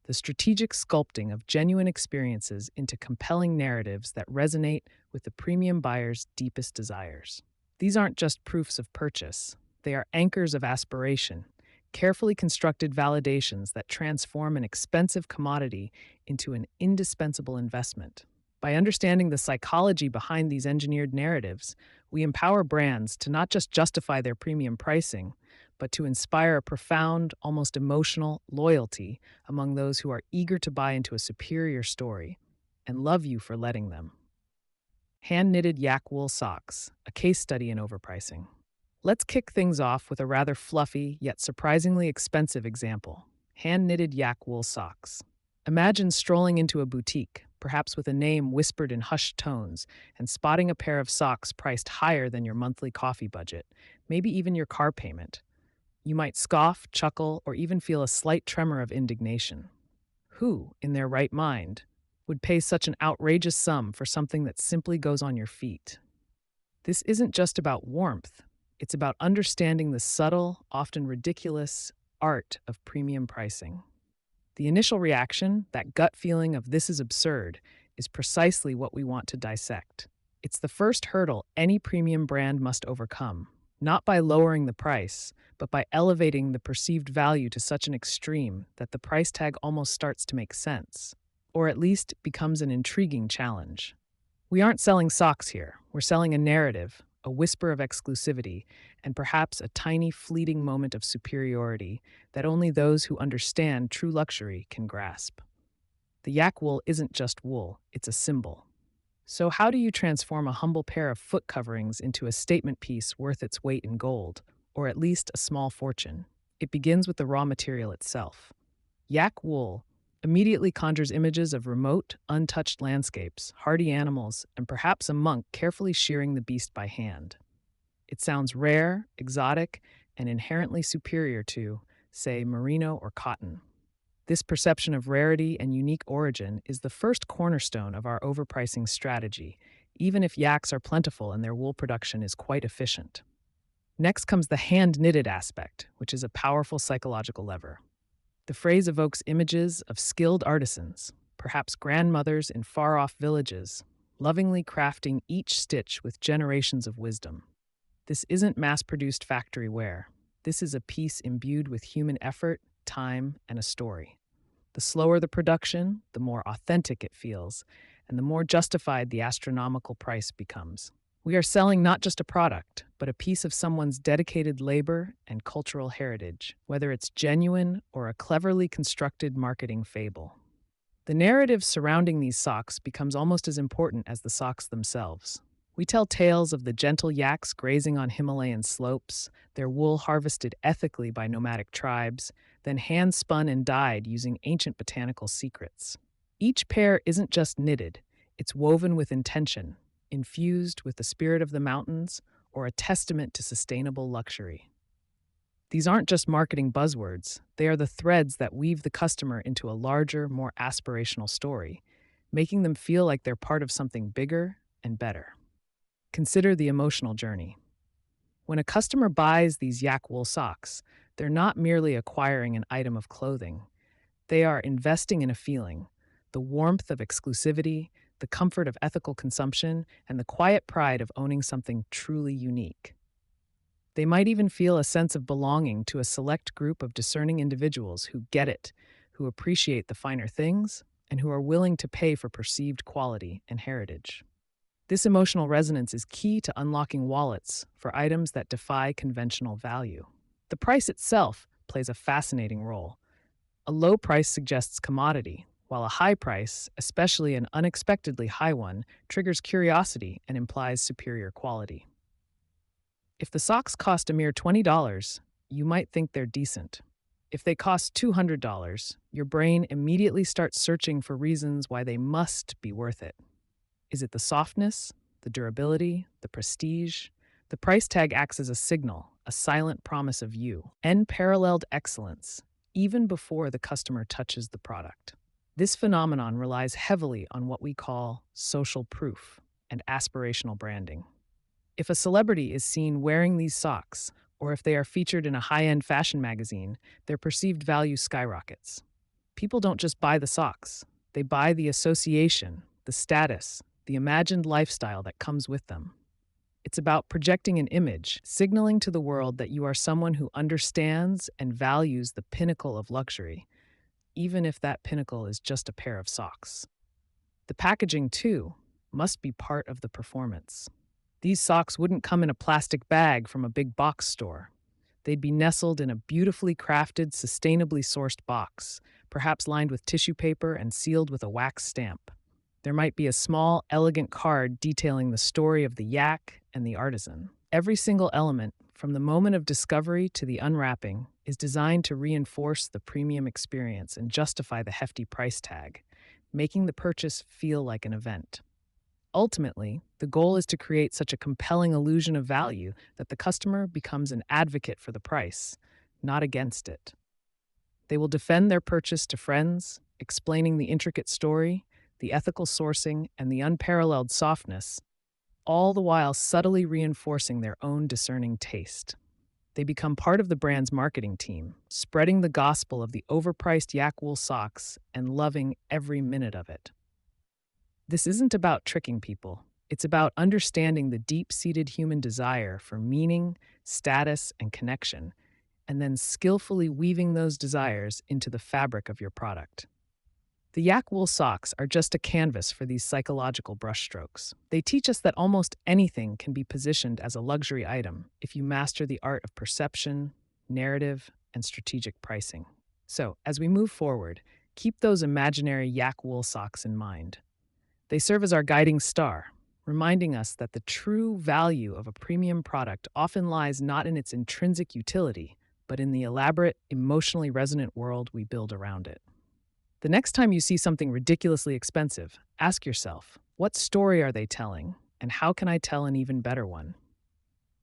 The strategic sculpting of genuine experiences into compelling narratives that resonate with the premium buyer's deepest desires. These aren't just proofs of purchase, they are anchors of aspiration, carefully constructed validations that transform an expensive commodity into an indispensable investment. By understanding the psychology behind these engineered narratives, we empower brands to not just justify their premium pricing, but to inspire a profound, almost emotional loyalty among those who are eager to buy into a superior story and love you for letting them. Hand-knitted yak wool socks, a case study in overpricing. Let's kick things off with a rather fluffy yet surprisingly expensive example. Hand-knitted yak wool socks. Imagine strolling into a boutique, perhaps with a name whispered in hushed tones, and spotting a pair of socks priced higher than your monthly coffee budget, maybe even your car payment. You might scoff, chuckle, or even feel a slight tremor of indignation. Who, in their right mind, would pay such an outrageous sum for something that simply goes on your feet? This isn't just about warmth. It's about understanding the subtle, often ridiculous, art of premium pricing. The initial reaction, that gut feeling of this is absurd, is precisely what we want to dissect. It's the first hurdle any premium brand must overcome, not by lowering the price, but by elevating the perceived value to such an extreme that the price tag almost starts to make sense, or at least becomes an intriguing challenge. We aren't selling socks here. We're selling a narrative, a whisper of exclusivity, and perhaps a tiny fleeting moment of superiority that only those who understand true luxury can grasp. The yak wool isn't just wool, it's a symbol. So, how do you transform a humble pair of foot coverings into a statement piece worth its weight in gold, or at least a small fortune? It begins with the raw material itself. Yak wool immediately conjures images of remote, untouched landscapes, hardy animals, and perhaps a monk carefully shearing the beast by hand. It sounds rare, exotic, and inherently superior to, say, merino or cotton. This perception of rarity and unique origin is the first cornerstone of our overpricing strategy, even if yaks are plentiful and their wool production is quite efficient. Next comes the hand-knitted aspect, which is a powerful psychological lever. The phrase evokes images of skilled artisans, perhaps grandmothers in far-off villages, lovingly crafting each stitch with generations of wisdom. This isn't mass-produced factory wear. This is a piece imbued with human effort, time, and a story. The slower the production, the more authentic it feels, and the more justified the astronomical price becomes. We are selling not just a product, but a piece of someone's dedicated labor and cultural heritage, whether it's genuine or a cleverly constructed marketing fable. The narrative surrounding these socks becomes almost as important as the socks themselves. We tell tales of the gentle yaks grazing on Himalayan slopes, their wool harvested ethically by nomadic tribes, then hand-spun and dyed using ancient botanical secrets. Each pair isn't just knitted, it's woven with intention, infused with the spirit of the mountains, or a testament to sustainable luxury. These aren't just marketing buzzwords, they are the threads that weave the customer into a larger, more aspirational story, making them feel like they're part of something bigger and better. Consider the emotional journey. When a customer buys these yak wool socks, they're not merely acquiring an item of clothing. They are investing in a feeling, the warmth of exclusivity, the comfort of ethical consumption, and the quiet pride of owning something truly unique. They might even feel a sense of belonging to a select group of discerning individuals who get it, who appreciate the finer things, and who are willing to pay for perceived quality and heritage. This emotional resonance is key to unlocking wallets for items that defy conventional value. The price itself plays a fascinating role. A low price suggests commodity, while a high price, especially an unexpectedly high one, triggers curiosity and implies superior quality. If the socks cost a mere $20, you might think they're decent. If they cost $200, your brain immediately starts searching for reasons why they must be worth it. Is it the softness, the durability, the prestige? The price tag acts as a signal, a silent promise of unparalleled excellence, even before the customer touches the product. This phenomenon relies heavily on what we call social proof and aspirational branding. If a celebrity is seen wearing these socks, or if they are featured in a high-end fashion magazine, their perceived value skyrockets. People don't just buy the socks, they buy the association, the status, the imagined lifestyle that comes with them. It's about projecting an image, signaling to the world that you are someone who understands and values the pinnacle of luxury, even if that pinnacle is just a pair of socks. The packaging, too, must be part of the performance. These socks wouldn't come in a plastic bag from a big box store. They'd be nestled in a beautifully crafted, sustainably sourced box, perhaps lined with tissue paper and sealed with a wax stamp. There might be a small, elegant card detailing the story of the yak and the artisan. Every single element, from the moment of discovery to the unwrapping, is designed to reinforce the premium experience and justify the hefty price tag, making the purchase feel like an event. Ultimately, the goal is to create such a compelling illusion of value that the customer becomes an advocate for the price, not against it. They will defend their purchase to friends, explaining the intricate story, the ethical sourcing, and the unparalleled softness, all the while subtly reinforcing their own discerning taste. They become part of the brand's marketing team, spreading the gospel of the overpriced yak wool socks and loving every minute of it. This isn't about tricking people. It's about understanding the deep-seated human desire for meaning, status, and connection, and then skillfully weaving those desires into the fabric of your product. The yak wool socks are just a canvas for these psychological brushstrokes. They teach us that almost anything can be positioned as a luxury item if you master the art of perception, narrative, and strategic pricing. So, as we move forward, keep those imaginary yak wool socks in mind. They serve as our guiding star, reminding us that the true value of a premium product often lies not in its intrinsic utility, but in the elaborate, emotionally resonant world we build around it. The next time you see something ridiculously expensive, ask yourself, what story are they telling, and how can I tell an even better one?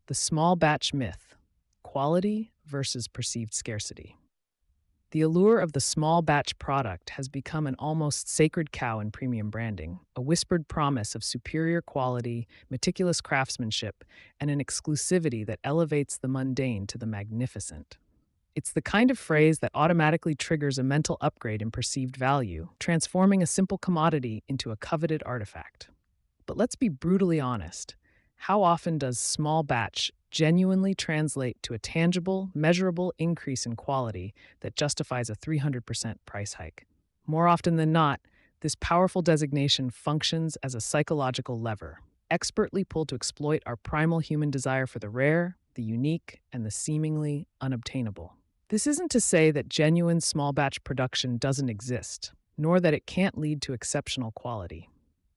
The small batch myth: quality versus perceived scarcity. The allure of the small batch product has become an almost sacred cow in premium branding, a whispered promise of superior quality, meticulous craftsmanship, and an exclusivity that elevates the mundane to the magnificent. It's the kind of phrase that automatically triggers a mental upgrade in perceived value, transforming a simple commodity into a coveted artifact. But let's be brutally honest. How often does small batch genuinely translate to a tangible, measurable increase in quality that justifies a 300% price hike? More often than not, this powerful designation functions as a psychological lever, expertly pulled to exploit our primal human desire for the rare, the unique, and the seemingly unobtainable. This isn't to say that genuine small batch production doesn't exist, nor that it can't lead to exceptional quality.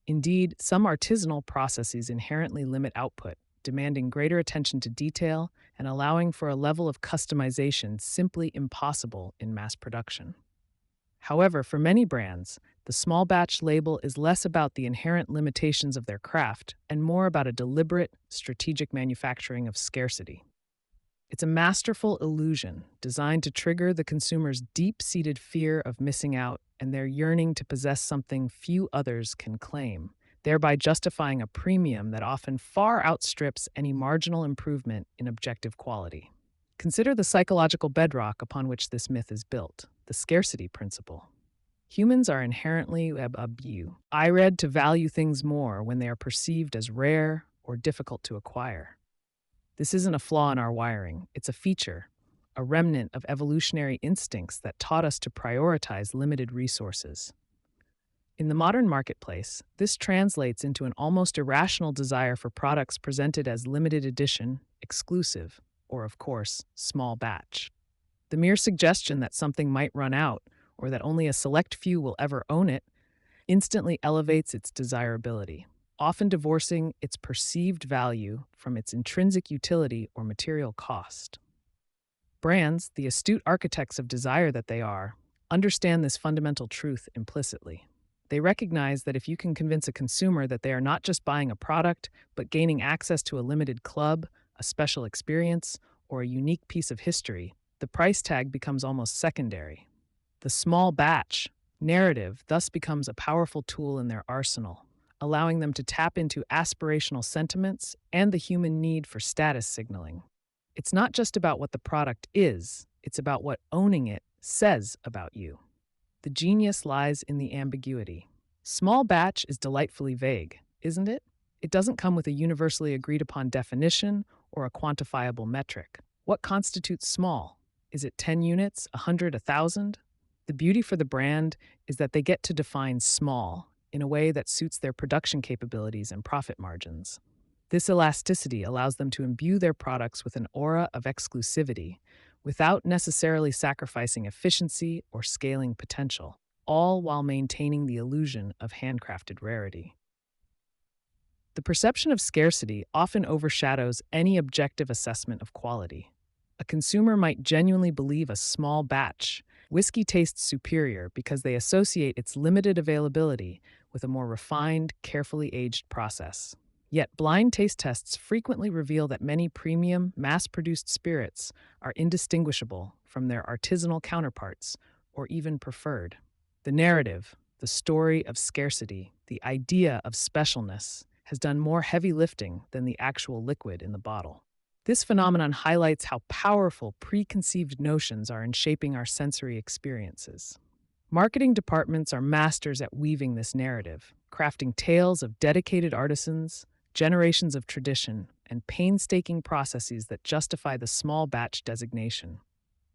Indeed, some artisanal processes inherently limit output, demanding greater attention to detail and allowing for a level of customization simply impossible in mass production. However, for many brands, the small batch label is less about the inherent limitations of their craft and more about a deliberate, strategic manufacturing of scarcity. It's a masterful illusion designed to trigger the consumer's deep-seated fear of missing out and their yearning to possess something few others can claim, thereby justifying a premium that often far outstrips any marginal improvement in objective quality. Consider the psychological bedrock upon which this myth is built, the scarcity principle. Humans are inherently wired to value things more when they are perceived as rare or difficult to acquire. This isn't a flaw in our wiring, it's a feature, a remnant of evolutionary instincts that taught us to prioritize limited resources. In the modern marketplace, this translates into an almost irrational desire for products presented as limited edition, exclusive, or, of course, small batch. The mere suggestion that something might run out, or that only a select few will ever own it, instantly elevates its desirability, often divorcing its perceived value from its intrinsic utility or material cost. Brands, the astute architects of desire that they are, understand this fundamental truth implicitly. They recognize that if you can convince a consumer that they are not just buying a product, but gaining access to a limited club, a special experience, or a unique piece of history, the price tag becomes almost secondary. The small batch narrative thus becomes a powerful tool in their arsenal, allowing them to tap into aspirational sentiments and the human need for status signaling. It's not just about what the product is, it's about what owning it says about you. The genius lies in the ambiguity. Small batch is delightfully vague, isn't it? It doesn't come with a universally agreed upon definition or a quantifiable metric. What constitutes small? Is it 10 units, 100, 1,000? The beauty for the brand is that they get to define small in a way that suits their production capabilities and profit margins. This elasticity allows them to imbue their products with an aura of exclusivity without necessarily sacrificing efficiency or scaling potential, all while maintaining the illusion of handcrafted rarity. The perception of scarcity often overshadows any objective assessment of quality. A consumer might genuinely believe a small batch whiskey tastes superior because they associate its limited availability with a more refined, carefully aged process. Yet blind taste tests frequently reveal that many premium, mass-produced spirits are indistinguishable from their artisanal counterparts, or even preferred. The narrative, the story of scarcity, the idea of specialness, has done more heavy lifting than the actual liquid in the bottle. This phenomenon highlights how powerful preconceived notions are in shaping our sensory experiences. Marketing departments are masters at weaving this narrative, crafting tales of dedicated artisans, generations of tradition, and painstaking processes that justify the small batch designation.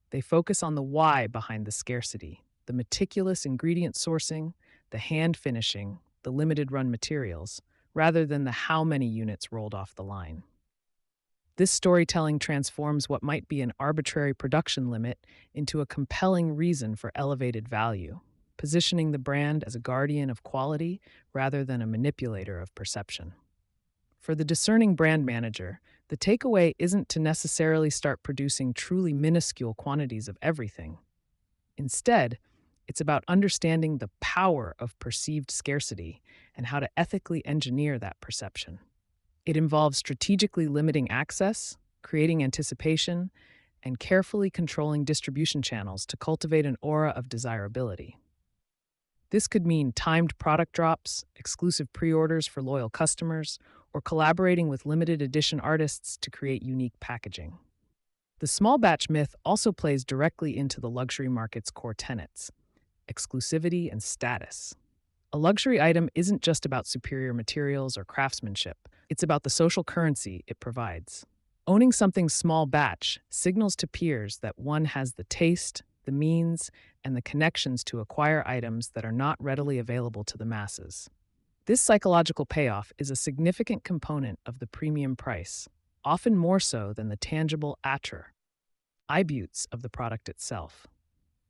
They focus on the why behind the scarcity, the meticulous ingredient sourcing, the hand finishing, the limited run materials, rather than the how many units rolled off the line. This storytelling transforms what might be an arbitrary production limit into a compelling reason for elevated value, positioning the brand as a guardian of quality rather than a manipulator of perception. For the discerning brand manager, the takeaway isn't to necessarily start producing truly minuscule quantities of everything. Instead, it's about understanding the power of perceived scarcity and how to ethically engineer that perception. It involves strategically limiting access, creating anticipation, and carefully controlling distribution channels to cultivate an aura of desirability. This could mean timed product drops, exclusive pre-orders for loyal customers, or collaborating with limited edition artists to create unique packaging. The small batch myth also plays directly into the luxury market's core tenets: exclusivity and status. A luxury item isn't just about superior materials or craftsmanship, it's about the social currency it provides. Owning something small batch signals to peers that one has the taste, the means, and the connections to acquire items that are not readily available to the masses. This psychological payoff is a significant component of the premium price, often more so than the tangible attributes of the product itself.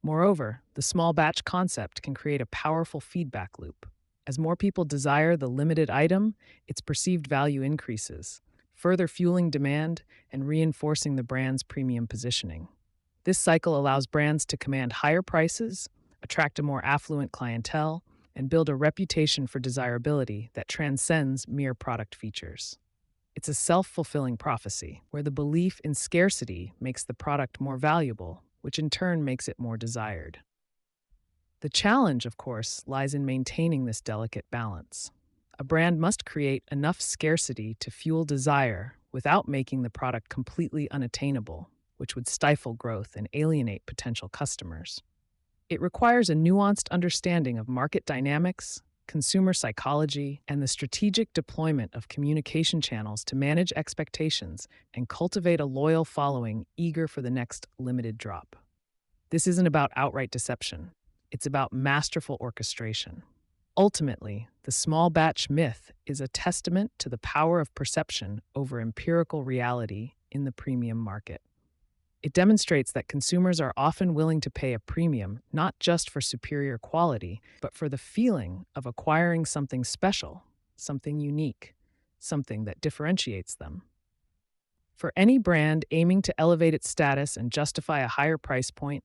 Moreover, the small batch concept can create a powerful feedback loop. As more people desire the limited item, its perceived value increases, further fueling demand and reinforcing the brand's premium positioning. This cycle allows brands to command higher prices, attract a more affluent clientele, and build a reputation for desirability that transcends mere product features. It's a self-fulfilling prophecy, where the belief in scarcity makes the product more valuable, which in turn makes it more desired. The challenge, of course, lies in maintaining this delicate balance. A brand must create enough scarcity to fuel desire without making the product completely unattainable, which would stifle growth and alienate potential customers. It requires a nuanced understanding of market dynamics, consumer psychology, and the strategic deployment of communication channels to manage expectations and cultivate a loyal following eager for the next limited drop. This isn't about outright deception. It's about masterful orchestration. Ultimately, the small batch myth is a testament to the power of perception over empirical reality in the premium market. It demonstrates that consumers are often willing to pay a premium not just for superior quality, but for the feeling of acquiring something special, something unique, something that differentiates them. For any brand aiming to elevate its status and justify a higher price point,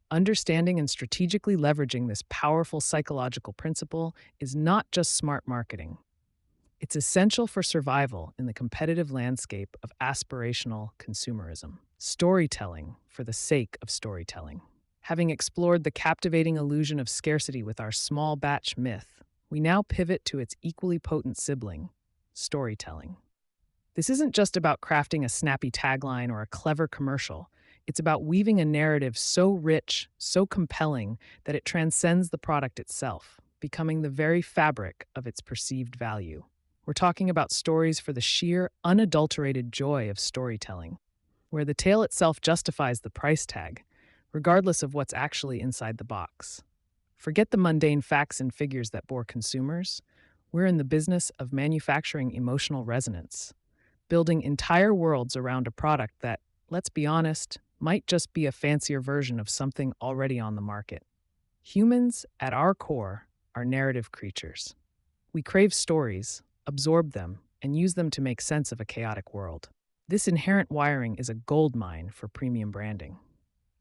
understanding and strategically leveraging this powerful psychological principle is not just smart marketing. It's essential for survival in the competitive landscape of aspirational consumerism. Storytelling for the sake of storytelling. Having explored the captivating illusion of scarcity with our small batch myth, we now pivot to its equally potent sibling, storytelling. This isn't just about crafting a snappy tagline or a clever commercial. It's about weaving a narrative so rich, so compelling, that it transcends the product itself, becoming the very fabric of its perceived value. We're talking about stories for the sheer, unadulterated joy of storytelling, where the tale itself justifies the price tag, regardless of what's actually inside the box. Forget the mundane facts and figures that bore consumers. We're in the business of manufacturing emotional resonance, building entire worlds around a product that, let's be honest, might just be a fancier version of something already on the market. Humans, at our core, are narrative creatures. We crave stories, absorb them, and use them to make sense of a chaotic world. This inherent wiring is a goldmine for premium branding.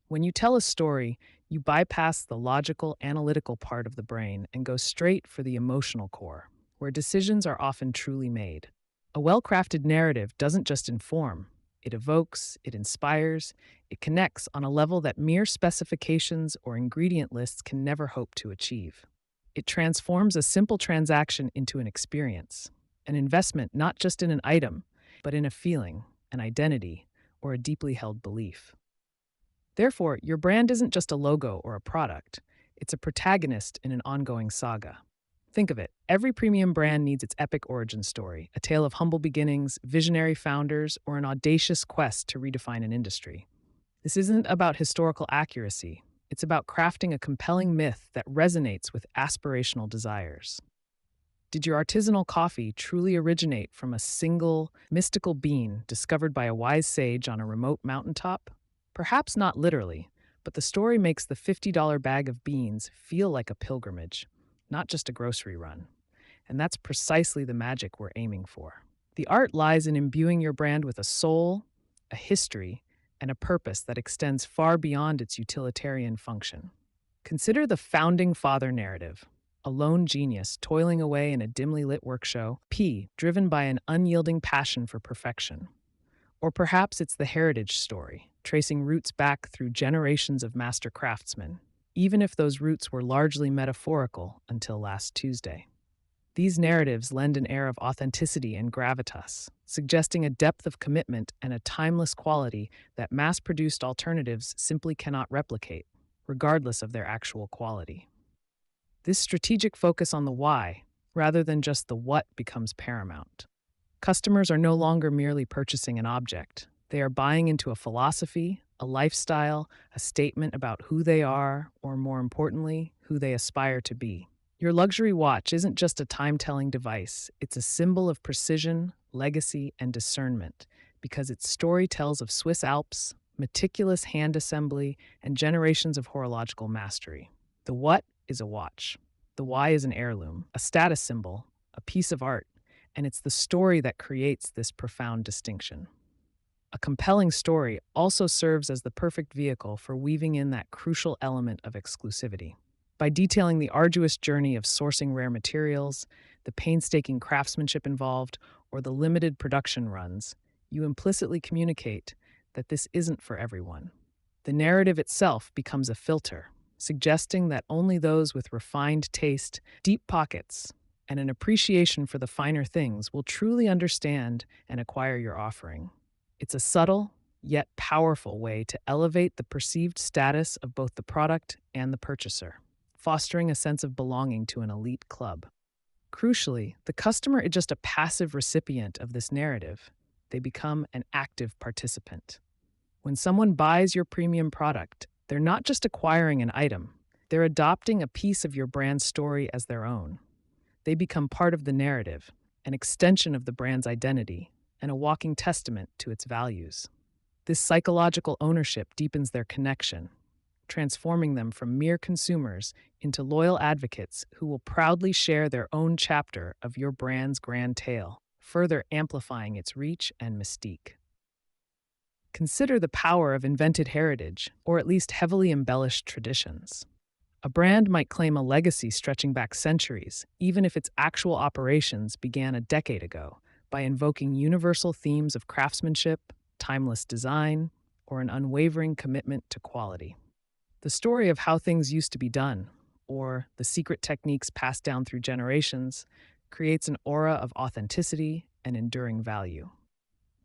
When you tell a story, you bypass the logical, analytical part of the brain and go straight for the emotional core, where decisions are often truly made. A well-crafted narrative doesn't just inform, it evokes, it inspires, it connects on a level that mere specifications or ingredient lists can never hope to achieve. It transforms a simple transaction into an experience, an investment not just in an item, but in a feeling, an identity, or a deeply held belief. Therefore, your brand isn't just a logo or a product, it's a protagonist in an ongoing saga. Think of it, every premium brand needs its epic origin story, a tale of humble beginnings, visionary founders, or an audacious quest to redefine an industry. This isn't about historical accuracy, it's about crafting a compelling myth that resonates with aspirational desires. Did your artisanal coffee truly originate from a single, mystical bean discovered by a wise sage on a remote mountaintop? Perhaps not literally, but the story makes the $50 bag of beans feel like a pilgrimage, not just a grocery run. And that's precisely the magic we're aiming for. The art lies in imbuing your brand with a soul, a history, and a purpose that extends far beyond its utilitarian function. Consider the founding father narrative. A lone genius toiling away in a dimly lit workshop, driven by an unyielding passion for perfection. Or perhaps it's the heritage story, tracing roots back through generations of master craftsmen, even if those roots were largely metaphorical until last Tuesday. These narratives lend an air of authenticity and gravitas, suggesting a depth of commitment and a timeless quality that mass-produced alternatives simply cannot replicate, regardless of their actual quality. This strategic focus on the why, rather than just the what, becomes paramount. Customers are no longer merely purchasing an object. They are buying into a philosophy, a lifestyle, a statement about who they are, or more importantly, who they aspire to be. Your luxury watch isn't just a time-telling device, it's a symbol of precision, legacy, and discernment, because its story tells of Swiss Alps, meticulous hand assembly, and generations of horological mastery. The what is a watch. The why is an heirloom, a status symbol, a piece of art, and it's the story that creates this profound distinction. A compelling story also serves as the perfect vehicle for weaving in that crucial element of exclusivity. By detailing the arduous journey of sourcing rare materials, the painstaking craftsmanship involved, or the limited production runs, you implicitly communicate that this isn't for everyone. The narrative itself becomes a filter, suggesting that only those with refined taste, deep pockets, and an appreciation for the finer things will truly understand and acquire your offering. It's a subtle, yet powerful way to elevate the perceived status of both the product and the purchaser, fostering a sense of belonging to an elite club. Crucially, the customer is just a passive recipient of this narrative. They become an active participant. When someone buys your premium product, they're not just acquiring an item, they're adopting a piece of your brand's story as their own. They become part of the narrative, an extension of the brand's identity, and a walking testament to its values. This psychological ownership deepens their connection, transforming them from mere consumers into loyal advocates who will proudly share their own chapter of your brand's grand tale, further amplifying its reach and mystique. Consider the power of invented heritage, or at least heavily embellished traditions. A brand might claim a legacy stretching back centuries, even if its actual operations began a decade ago, by invoking universal themes of craftsmanship, timeless design, or an unwavering commitment to quality. The story of how things used to be done, or the secret techniques passed down through generations, creates an aura of authenticity and enduring value.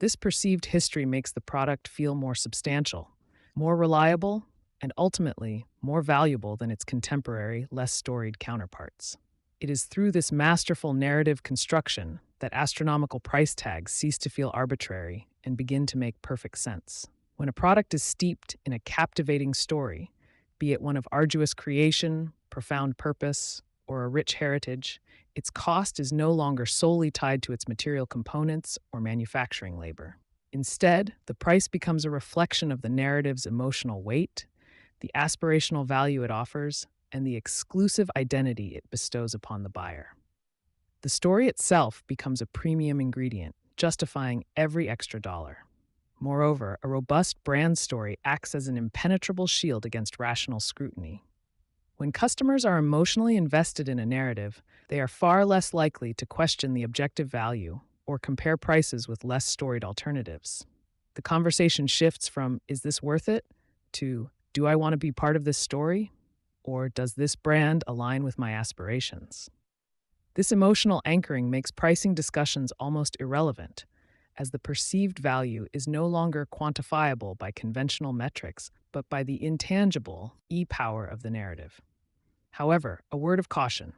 This perceived history makes the product feel more substantial, more reliable, and ultimately more valuable than its contemporary, less storied counterparts. It is through this masterful narrative construction that astronomical price tags cease to feel arbitrary and begin to make perfect sense. When a product is steeped in a captivating story, be it one of arduous creation, profound purpose, or a rich heritage, its cost is no longer solely tied to its material components or manufacturing labor. Instead, the price becomes a reflection of the narrative's emotional weight, the aspirational value it offers, and the exclusive identity it bestows upon the buyer. The story itself becomes a premium ingredient, justifying every extra dollar. Moreover, a robust brand story acts as an impenetrable shield against rational scrutiny. When customers are emotionally invested in a narrative, they are far less likely to question the objective value or compare prices with less storied alternatives. The conversation shifts from, "Is this worth it?" to, "Do I want to be part of this story?" or "Does this brand align with my aspirations?" This emotional anchoring makes pricing discussions almost irrelevant, as the perceived value is no longer quantifiable by conventional metrics, but by the intangible e-power of the narrative. However, a word of caution: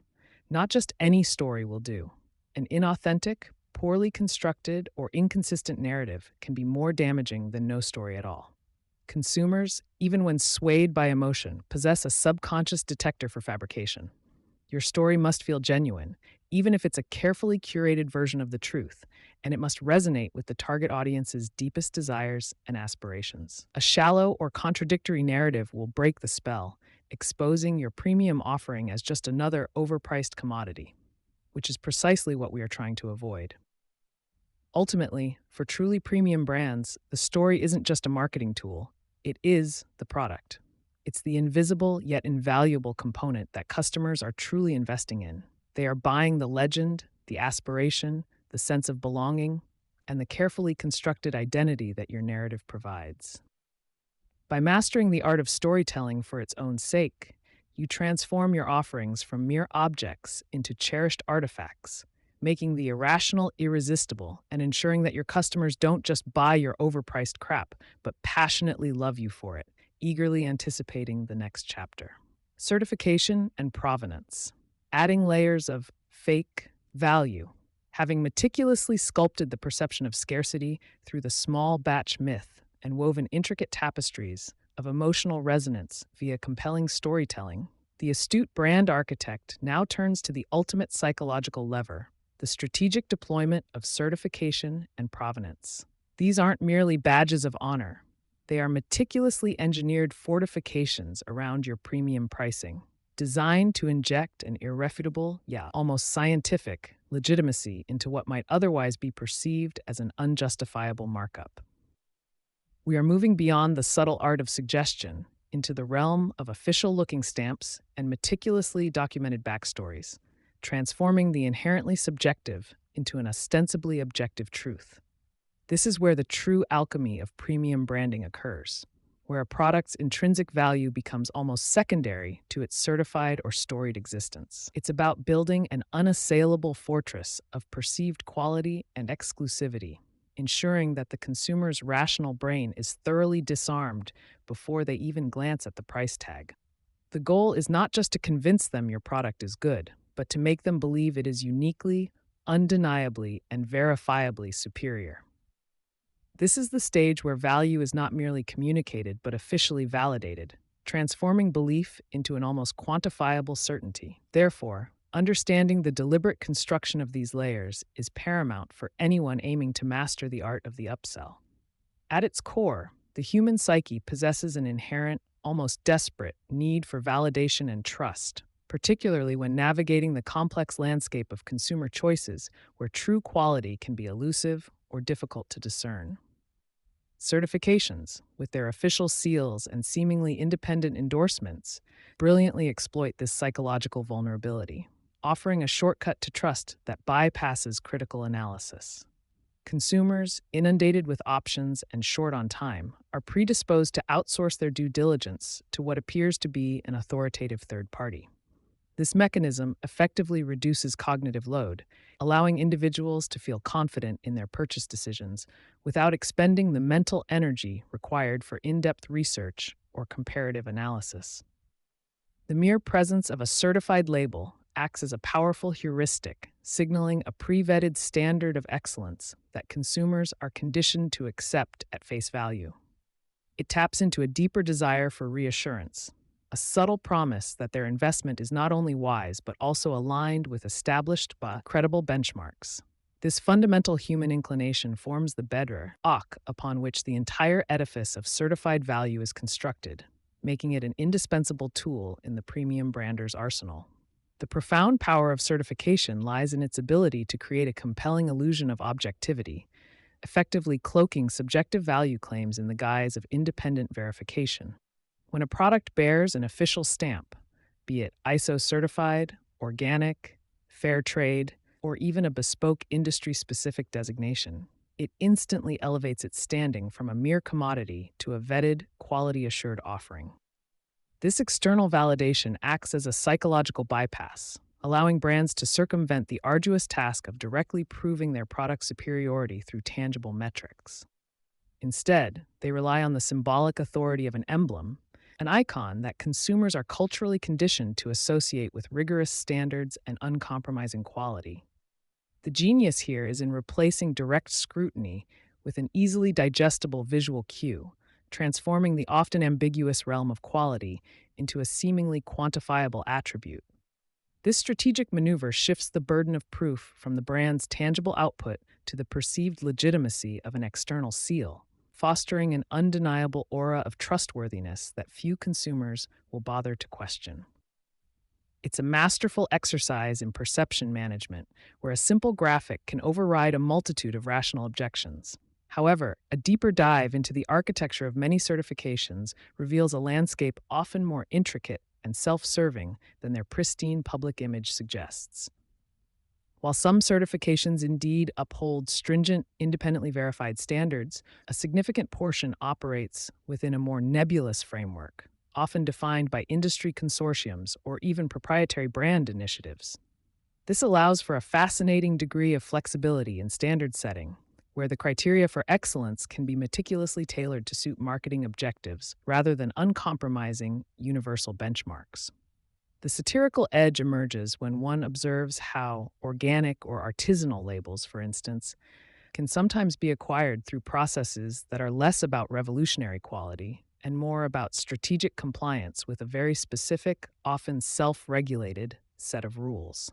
not just any story will do. An inauthentic, poorly constructed, or inconsistent narrative can be more damaging than no story at all. Consumers, even when swayed by emotion, possess a subconscious detector for fabrication. Your story must feel genuine, even if it's a carefully curated version of the truth, and it must resonate with the target audience's deepest desires and aspirations. A shallow or contradictory narrative will break the spell, exposing your premium offering as just another overpriced commodity, which is precisely what we are trying to avoid. Ultimately, for truly premium brands, the story isn't just a marketing tool, it is the product. It's the invisible yet invaluable component that customers are truly investing in. They are buying the legend, the aspiration, the sense of belonging, and the carefully constructed identity that your narrative provides. By mastering the art of storytelling for its own sake, you transform your offerings from mere objects into cherished artifacts, making the irrational irresistible and ensuring that your customers don't just buy your overpriced crap, but passionately love you for it, eagerly anticipating the next chapter. Certification and provenance. Adding layers of fake value. Having meticulously sculpted the perception of scarcity through the small batch myth and woven intricate tapestries of emotional resonance via compelling storytelling, the astute brand architect now turns to the ultimate psychological lever: the strategic deployment of certification and provenance. These aren't merely badges of honor. They are meticulously engineered fortifications around your premium pricing, designed to inject an irrefutable, almost scientific, legitimacy into what might otherwise be perceived as an unjustifiable markup. We are moving beyond the subtle art of suggestion into the realm of official-looking stamps and meticulously documented backstories, transforming the inherently subjective into an ostensibly objective truth. This is where the true alchemy of premium branding occurs, where a product's intrinsic value becomes almost secondary to its certified or storied existence. It's about building an unassailable fortress of perceived quality and exclusivity, ensuring that the consumer's rational brain is thoroughly disarmed before they even glance at the price tag. The goal is not just to convince them your product is good, but to make them believe it is uniquely, undeniably, and verifiably superior. This is the stage where value is not merely communicated but officially validated, transforming belief into an almost quantifiable certainty. Therefore, understanding the deliberate construction of these layers is paramount for anyone aiming to master the art of the upsell. At its core, the human psyche possesses an inherent, almost desperate, need for validation and trust, particularly when navigating the complex landscape of consumer choices where true quality can be elusive or difficult to discern. Certifications, with their official seals and seemingly independent endorsements, brilliantly exploit this psychological vulnerability, offering a shortcut to trust that bypasses critical analysis. Consumers, inundated with options and short on time, are predisposed to outsource their due diligence to what appears to be an authoritative third party. This mechanism effectively reduces cognitive load, allowing individuals to feel confident in their purchase decisions without expending the mental energy required for in-depth research or comparative analysis. The mere presence of a certified label acts as a powerful heuristic, signaling a pre-vetted standard of excellence that consumers are conditioned to accept at face value. It taps into a deeper desire for reassurance, a subtle promise that their investment is not only wise but also aligned with established but credible benchmarks. This fundamental human inclination forms the bedrock upon which the entire edifice of certified value is constructed, making it an indispensable tool in the premium brander's arsenal. The profound power of certification lies in its ability to create a compelling illusion of objectivity, effectively cloaking subjective value claims in the guise of independent verification. When a product bears an official stamp, be it ISO certified, organic, fair trade, or even a bespoke industry-specific designation, it instantly elevates its standing from a mere commodity to a vetted, quality-assured offering. This external validation acts as a psychological bypass, allowing brands to circumvent the arduous task of directly proving their product superiority through tangible metrics. Instead, they rely on the symbolic authority of an emblem, an icon that consumers are culturally conditioned to associate with rigorous standards and uncompromising quality. The genius here is in replacing direct scrutiny with an easily digestible visual cue, transforming the often ambiguous realm of quality into a seemingly quantifiable attribute. This strategic maneuver shifts the burden of proof from the brand's tangible output to the perceived legitimacy of an external seal, fostering an undeniable aura of trustworthiness that few consumers will bother to question. It's a masterful exercise in perception management, where a simple graphic can override a multitude of rational objections. However, a deeper dive into the architecture of many certifications reveals a landscape often more intricate and self-serving than their pristine public image suggests. While some certifications indeed uphold stringent, independently verified standards, a significant portion operates within a more nebulous framework, often defined by industry consortiums or even proprietary brand initiatives. This allows for a fascinating degree of flexibility in standard setting, where the criteria for excellence can be meticulously tailored to suit marketing objectives rather than uncompromising universal benchmarks. The satirical edge emerges when one observes how organic or artisanal labels, for instance, can sometimes be acquired through processes that are less about revolutionary quality and more about strategic compliance with a very specific, often self-regulated set of rules.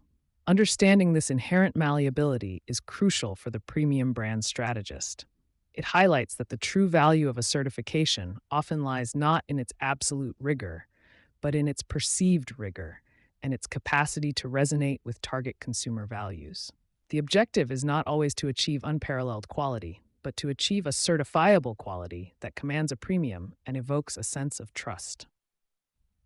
Understanding this inherent malleability is crucial for the premium brand strategist. It highlights that the true value of a certification often lies not in its absolute rigor, but in its perceived rigor and its capacity to resonate with target consumer values. The objective is not always to achieve unparalleled quality, but to achieve a certifiable quality that commands a premium and evokes a sense of trust.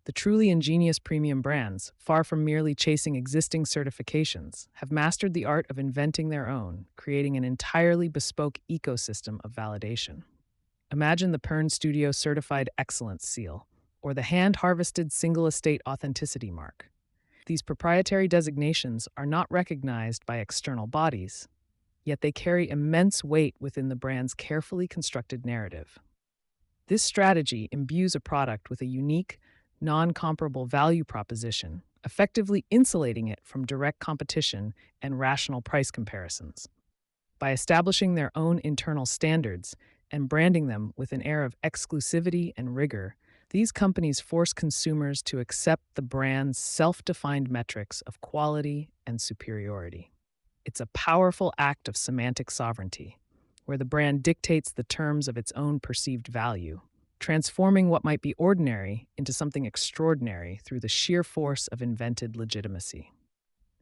The truly ingenious premium brands, far from merely chasing existing certifications, have mastered the art of inventing their own, creating an entirely bespoke ecosystem of validation. Imagine the Pern Studio Certified Excellence Seal, or the hand-harvested Single Estate Authenticity Mark. These proprietary designations are not recognized by external bodies, yet they carry immense weight within the brand's carefully constructed narrative. This strategy imbues a product with a unique, non-comparable value proposition, effectively insulating it from direct competition and rational price comparisons. By establishing their own internal standards and branding them with an air of exclusivity and rigor, these companies force consumers to accept the brand's self-defined metrics of quality and superiority. It's a powerful act of semantic sovereignty, where the brand dictates the terms of its own perceived value, transforming what might be ordinary into something extraordinary through the sheer force of invented legitimacy.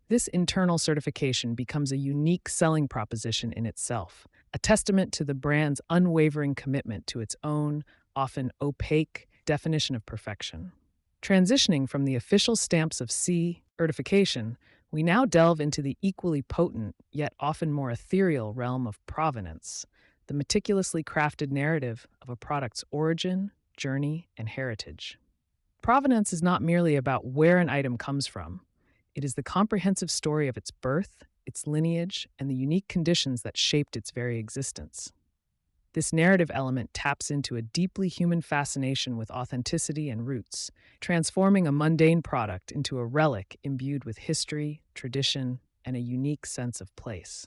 This internal certification becomes a unique selling proposition in itself, a testament to the brand's unwavering commitment to its own, often opaque, definition of perfection. Transitioning from the official stamps of C certification, we now delve into the equally potent, yet often more ethereal realm of provenance, the meticulously crafted narrative of a product's origin, journey, and heritage. Provenance is not merely about where an item comes from. It is the comprehensive story of its birth, its lineage, and the unique conditions that shaped its very existence. This narrative element taps into a deeply human fascination with authenticity and roots, transforming a mundane product into a relic imbued with history, tradition, and a unique sense of place.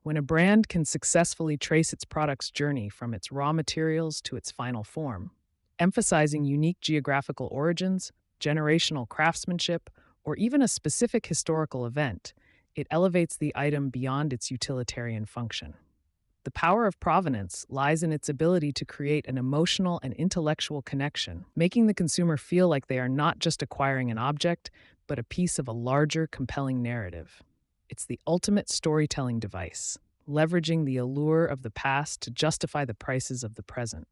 When a brand can successfully trace its product's journey from its raw materials to its final form, emphasizing unique geographical origins, generational craftsmanship, or even a specific historical event, it elevates the item beyond its utilitarian function. The power of provenance lies in its ability to create an emotional and intellectual connection, making the consumer feel like they are not just acquiring an object, but a piece of a larger, compelling narrative. It's the ultimate storytelling device, leveraging the allure of the past to justify the prices of the present.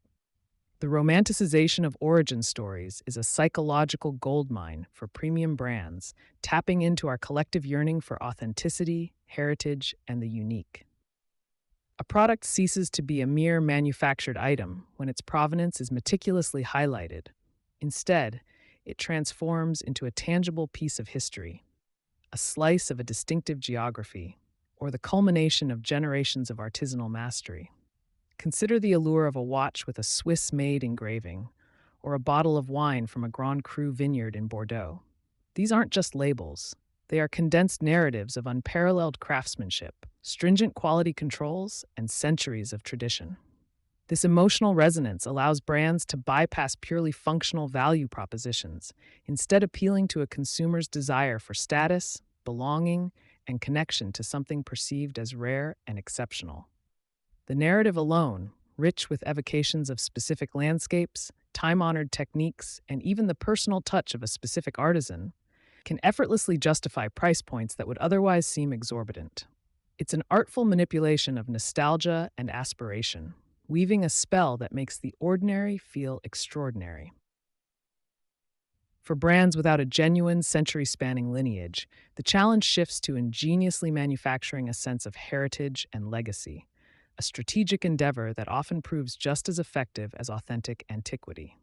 The romanticization of origin stories is a psychological goldmine for premium brands, tapping into our collective yearning for authenticity, heritage, and the unique. A product ceases to be a mere manufactured item when its provenance is meticulously highlighted. Instead, it transforms into a tangible piece of history, a slice of a distinctive geography, or the culmination of generations of artisanal mastery. Consider the allure of a watch with a Swiss made engraving, or a bottle of wine from a Grand Cru vineyard in Bordeaux. These aren't just labels, they are condensed narratives of unparalleled craftsmanship, stringent quality controls, and centuries of tradition. This emotional resonance allows brands to bypass purely functional value propositions, instead appealing to a consumer's desire for status, belonging, and connection to something perceived as rare and exceptional. The narrative alone, rich with evocations of specific landscapes, time-honored techniques, and even the personal touch of a specific artisan, can effortlessly justify price points that would otherwise seem exorbitant. It's an artful manipulation of nostalgia and aspiration, weaving a spell that makes the ordinary feel extraordinary. For brands without a genuine century-spanning lineage, the challenge shifts to ingeniously manufacturing a sense of heritage and legacy, a strategic endeavor that often proves just as effective as authentic antiquity.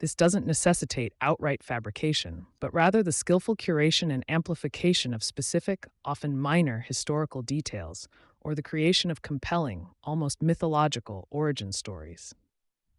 This doesn't necessitate outright fabrication, but rather the skillful curation and amplification of specific, often minor, historical details, or the creation of compelling, almost mythological origin stories.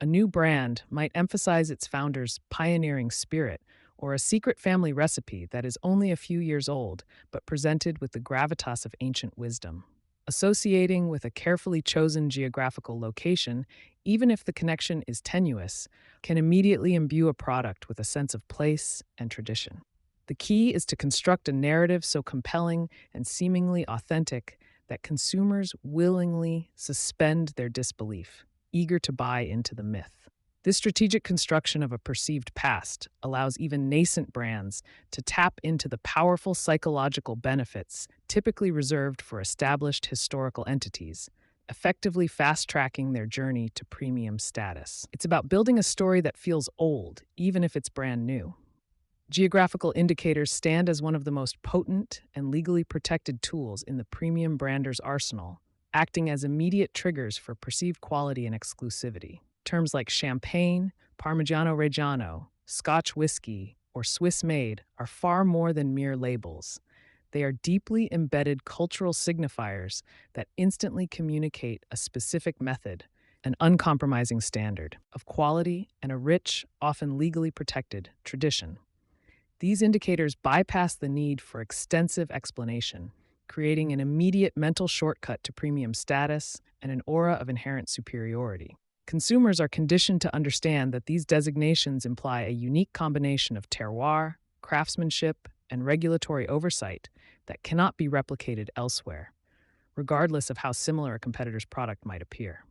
A new brand might emphasize its founder's pioneering spirit or a secret family recipe that is only a few years old but presented with the gravitas of ancient wisdom. Associating with a carefully chosen geographical location, even if the connection is tenuous, can immediately imbue a product with a sense of place and tradition. The key is to construct a narrative so compelling and seemingly authentic that consumers willingly suspend their disbelief, eager to buy into the myth. This strategic construction of a perceived past allows even nascent brands to tap into the powerful psychological benefits typically reserved for established historical entities, effectively fast-tracking their journey to premium status. It's about building a story that feels old, even if it's brand new. Geographical indicators stand as one of the most potent and legally protected tools in the premium brander's arsenal, acting as immediate triggers for perceived quality and exclusivity. Terms like champagne, Parmigiano Reggiano, Scotch whiskey, or Swiss made are far more than mere labels. They are deeply embedded cultural signifiers that instantly communicate a specific method, an uncompromising standard of quality, and a rich, often legally protected tradition. These indicators bypass the need for extensive explanation, creating an immediate mental shortcut to premium status and an aura of inherent superiority. Consumers are conditioned to understand that these designations imply a unique combination of terroir, craftsmanship, and regulatory oversight that cannot be replicated elsewhere, regardless of how similar a competitor's product might appear.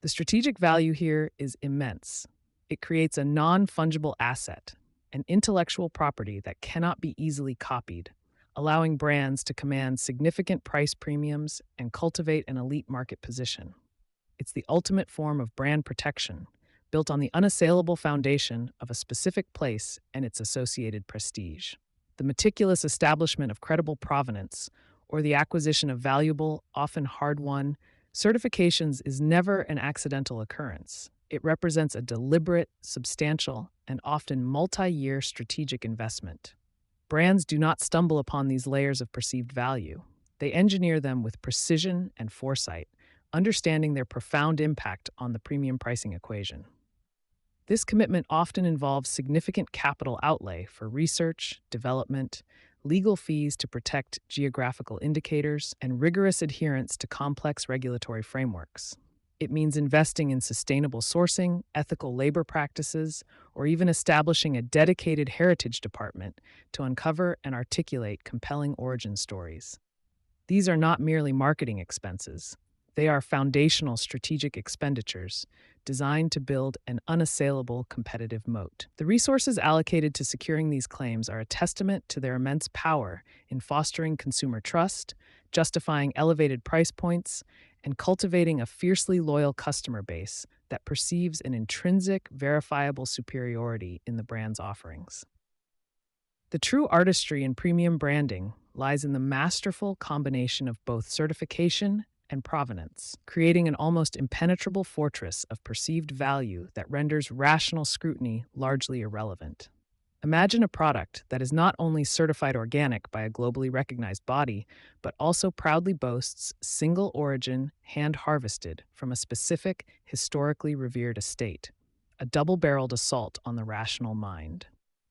The strategic value here is immense. It creates a non-fungible asset, an intellectual property that cannot be easily copied, allowing brands to command significant price premiums and cultivate an elite market position. It's the ultimate form of brand protection, built on the unassailable foundation of a specific place and its associated prestige. The meticulous establishment of credible provenance, or the acquisition of valuable, often hard-won, certifications is never an accidental occurrence. It represents a deliberate, substantial, and often multi-year strategic investment. Brands do not stumble upon these layers of perceived value. They engineer them with precision and foresight, understanding their profound impact on the premium pricing equation. This commitment often involves significant capital outlay for research, development, legal fees to protect geographical indicators, and rigorous adherence to complex regulatory frameworks. It means investing in sustainable sourcing, ethical labor practices, or even establishing a dedicated heritage department to uncover and articulate compelling origin stories. These are not merely marketing expenses. They are foundational strategic expenditures designed to build an unassailable competitive moat. The resources allocated to securing these claims are a testament to their immense power in fostering consumer trust, justifying elevated price points, and cultivating a fiercely loyal customer base that perceives an intrinsic, verifiable superiority in the brand's offerings. The true artistry in premium branding lies in the masterful combination of both certification and provenance, creating an almost impenetrable fortress of perceived value that renders rational scrutiny largely irrelevant. Imagine a product that is not only certified organic by a globally recognized body, but also proudly boasts single origin, hand harvested from a specific, historically revered estate, a double barreled assault on the rational mind.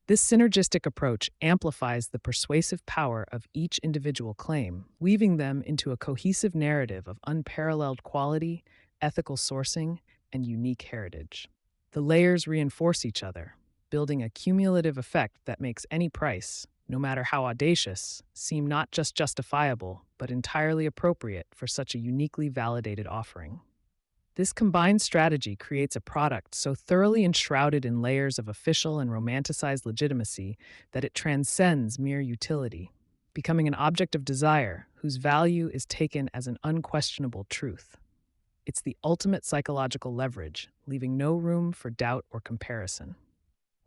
This synergistic approach amplifies the persuasive power of each individual claim, weaving them into a cohesive narrative of unparalleled quality, ethical sourcing, and unique heritage. The layers reinforce each other, building a cumulative effect that makes any price, no matter how audacious, seem not just justifiable, but entirely appropriate for such a uniquely validated offering. This combined strategy creates a product so thoroughly enshrouded in layers of official and romanticized legitimacy that it transcends mere utility, becoming an object of desire whose value is taken as an unquestionable truth. It's the ultimate psychological leverage, leaving no room for doubt or comparison.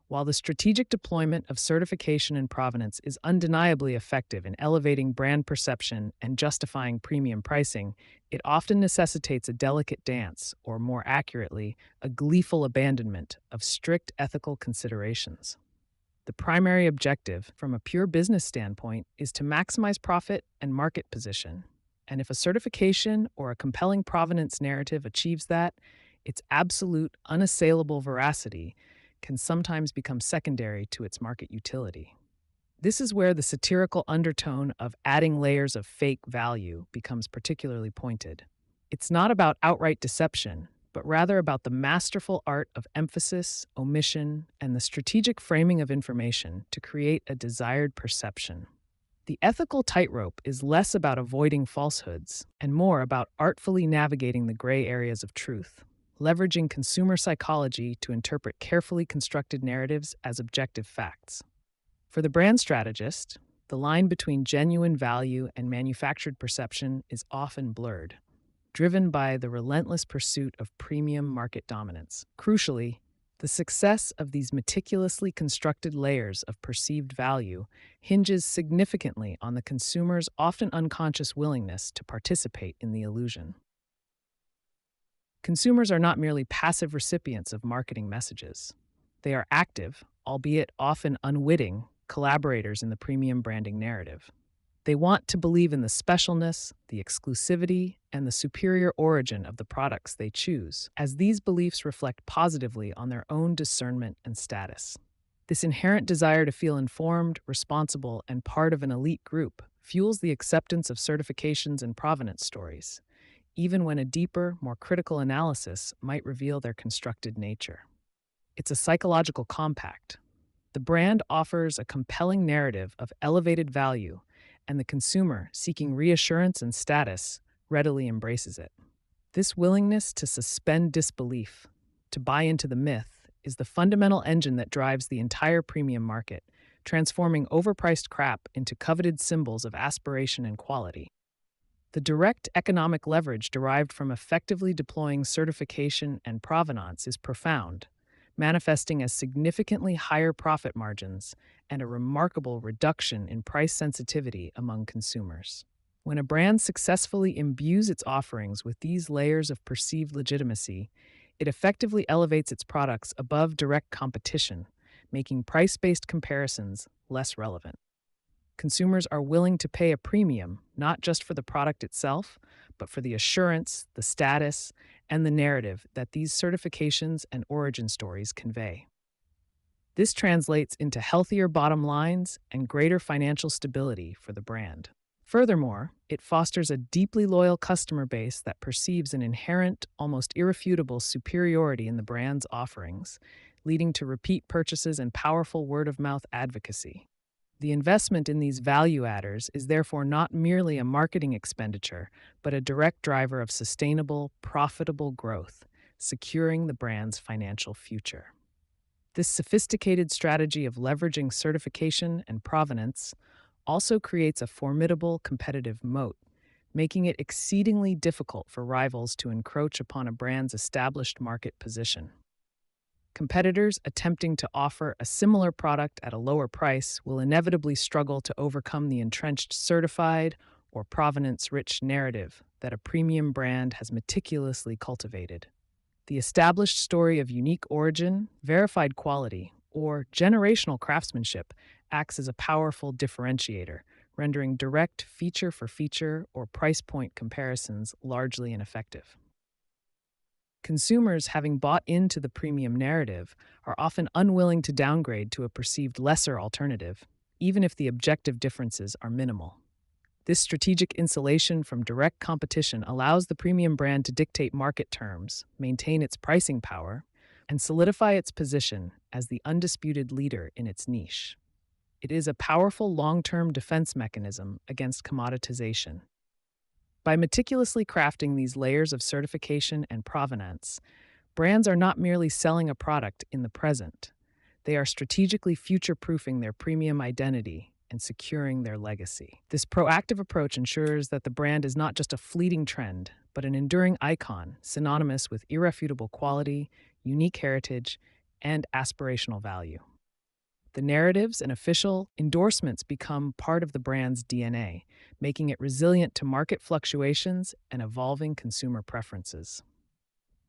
While the strategic deployment of certification and provenance is undeniably effective in elevating brand perception and justifying premium pricing, it often necessitates a delicate dance, or more accurately, a gleeful abandonment of strict ethical considerations. The primary objective, from a pure business standpoint, is to maximize profit and market position. And if a certification or a compelling provenance narrative achieves that, its absolute, unassailable veracity can sometimes become secondary to its market utility. This is where the satirical undertone of adding layers of fake value becomes particularly pointed. It's not about outright deception, but rather about the masterful art of emphasis, omission, and the strategic framing of information to create a desired perception. The ethical tightrope is less about avoiding falsehoods and more about artfully navigating the gray areas of truth, leveraging consumer psychology to interpret carefully constructed narratives as objective facts. For the brand strategist, the line between genuine value and manufactured perception is often blurred, driven by the relentless pursuit of premium market dominance. Crucially, the success of these meticulously constructed layers of perceived value hinges significantly on the consumer's often unconscious willingness to participate in the illusion. Consumers are not merely passive recipients of marketing messages. They are active, albeit often unwitting, collaborators in the premium branding narrative. They want to believe in the specialness, the exclusivity, and the superior origin of the products they choose, as these beliefs reflect positively on their own discernment and status. This inherent desire to feel informed, responsible, and part of an elite group fuels the acceptance of certifications and provenance stories, even when a deeper, more critical analysis might reveal their constructed nature. It's a psychological compact. The brand offers a compelling narrative of elevated value, and the consumer, seeking reassurance and status, readily embraces it. This willingness to suspend disbelief, to buy into the myth, is the fundamental engine that drives the entire premium market, transforming overpriced crap into coveted symbols of aspiration and quality. The direct economic leverage derived from effectively deploying certification and provenance is profound, manifesting as significantly higher profit margins and a remarkable reduction in price sensitivity among consumers. When a brand successfully imbues its offerings with these layers of perceived legitimacy, it effectively elevates its products above direct competition, making price-based comparisons less relevant. Consumers are willing to pay a premium, not just for the product itself, but for the assurance, the status, and the narrative that these certifications and origin stories convey. This translates into healthier bottom lines and greater financial stability for the brand. Furthermore, it fosters a deeply loyal customer base that perceives an inherent, almost irrefutable superiority in the brand's offerings, leading to repeat purchases and powerful word-of-mouth advocacy. The investment in these value adders is therefore not merely a marketing expenditure, but a direct driver of sustainable, profitable growth, securing the brand's financial future. This sophisticated strategy of leveraging certification and provenance also creates a formidable competitive moat, making it exceedingly difficult for rivals to encroach upon a brand's established market position. Competitors attempting to offer a similar product at a lower price will inevitably struggle to overcome the entrenched certified or provenance-rich narrative that a premium brand has meticulously cultivated. The established story of unique origin, verified quality, or generational craftsmanship acts as a powerful differentiator, rendering direct feature for feature or price point comparisons largely ineffective. Consumers, having bought into the premium narrative, are often unwilling to downgrade to a perceived lesser alternative, even if the objective differences are minimal. This strategic insulation from direct competition allows the premium brand to dictate market terms, maintain its pricing power, and solidify its position as the undisputed leader in its niche. It is a powerful long-term defense mechanism against commoditization. By meticulously crafting these layers of certification and provenance, brands are not merely selling a product in the present, they are strategically future-proofing their premium identity and securing their legacy. This proactive approach ensures that the brand is not just a fleeting trend, but an enduring icon synonymous with irrefutable quality, unique heritage, and aspirational value. The narratives and official endorsements become part of the brand's DNA, making it resilient to market fluctuations and evolving consumer preferences.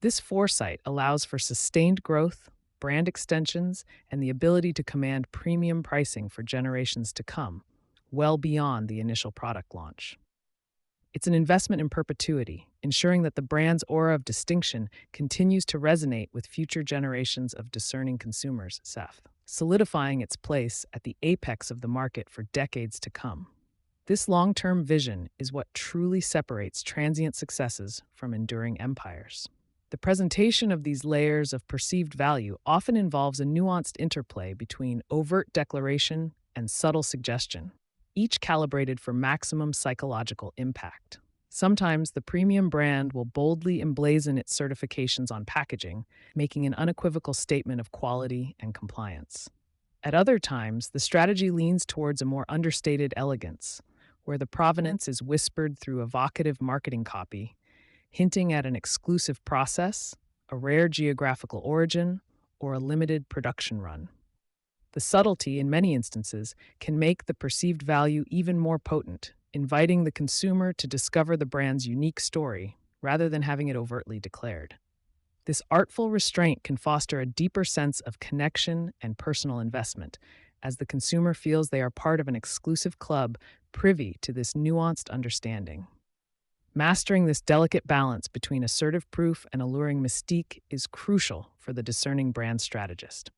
This foresight allows for sustained growth, brand extensions, and the ability to command premium pricing for generations to come, well beyond the initial product launch. It's an investment in perpetuity, ensuring that the brand's aura of distinction continues to resonate with future generations of discerning consumers, solidifying its place at the apex of the market for decades to come. This long-term vision is what truly separates transient successes from enduring empires. The presentation of these layers of perceived value often involves a nuanced interplay between overt declaration and subtle suggestion, each calibrated for maximum psychological impact. Sometimes the premium brand will boldly emblazon its certifications on packaging, making an unequivocal statement of quality and compliance. At other times, the strategy leans towards a more understated elegance, where the provenance is whispered through evocative marketing copy, hinting at an exclusive process, a rare geographical origin, or a limited production run. The subtlety, in many instances, can make the perceived value even more potent, inviting the consumer to discover the brand's unique story rather than having it overtly declared. This artful restraint can foster a deeper sense of connection and personal investment, as the consumer feels they are part of an exclusive club privy to this nuanced understanding. Mastering this delicate balance between assertive proof and alluring mystique is crucial for the discerning brand strategist.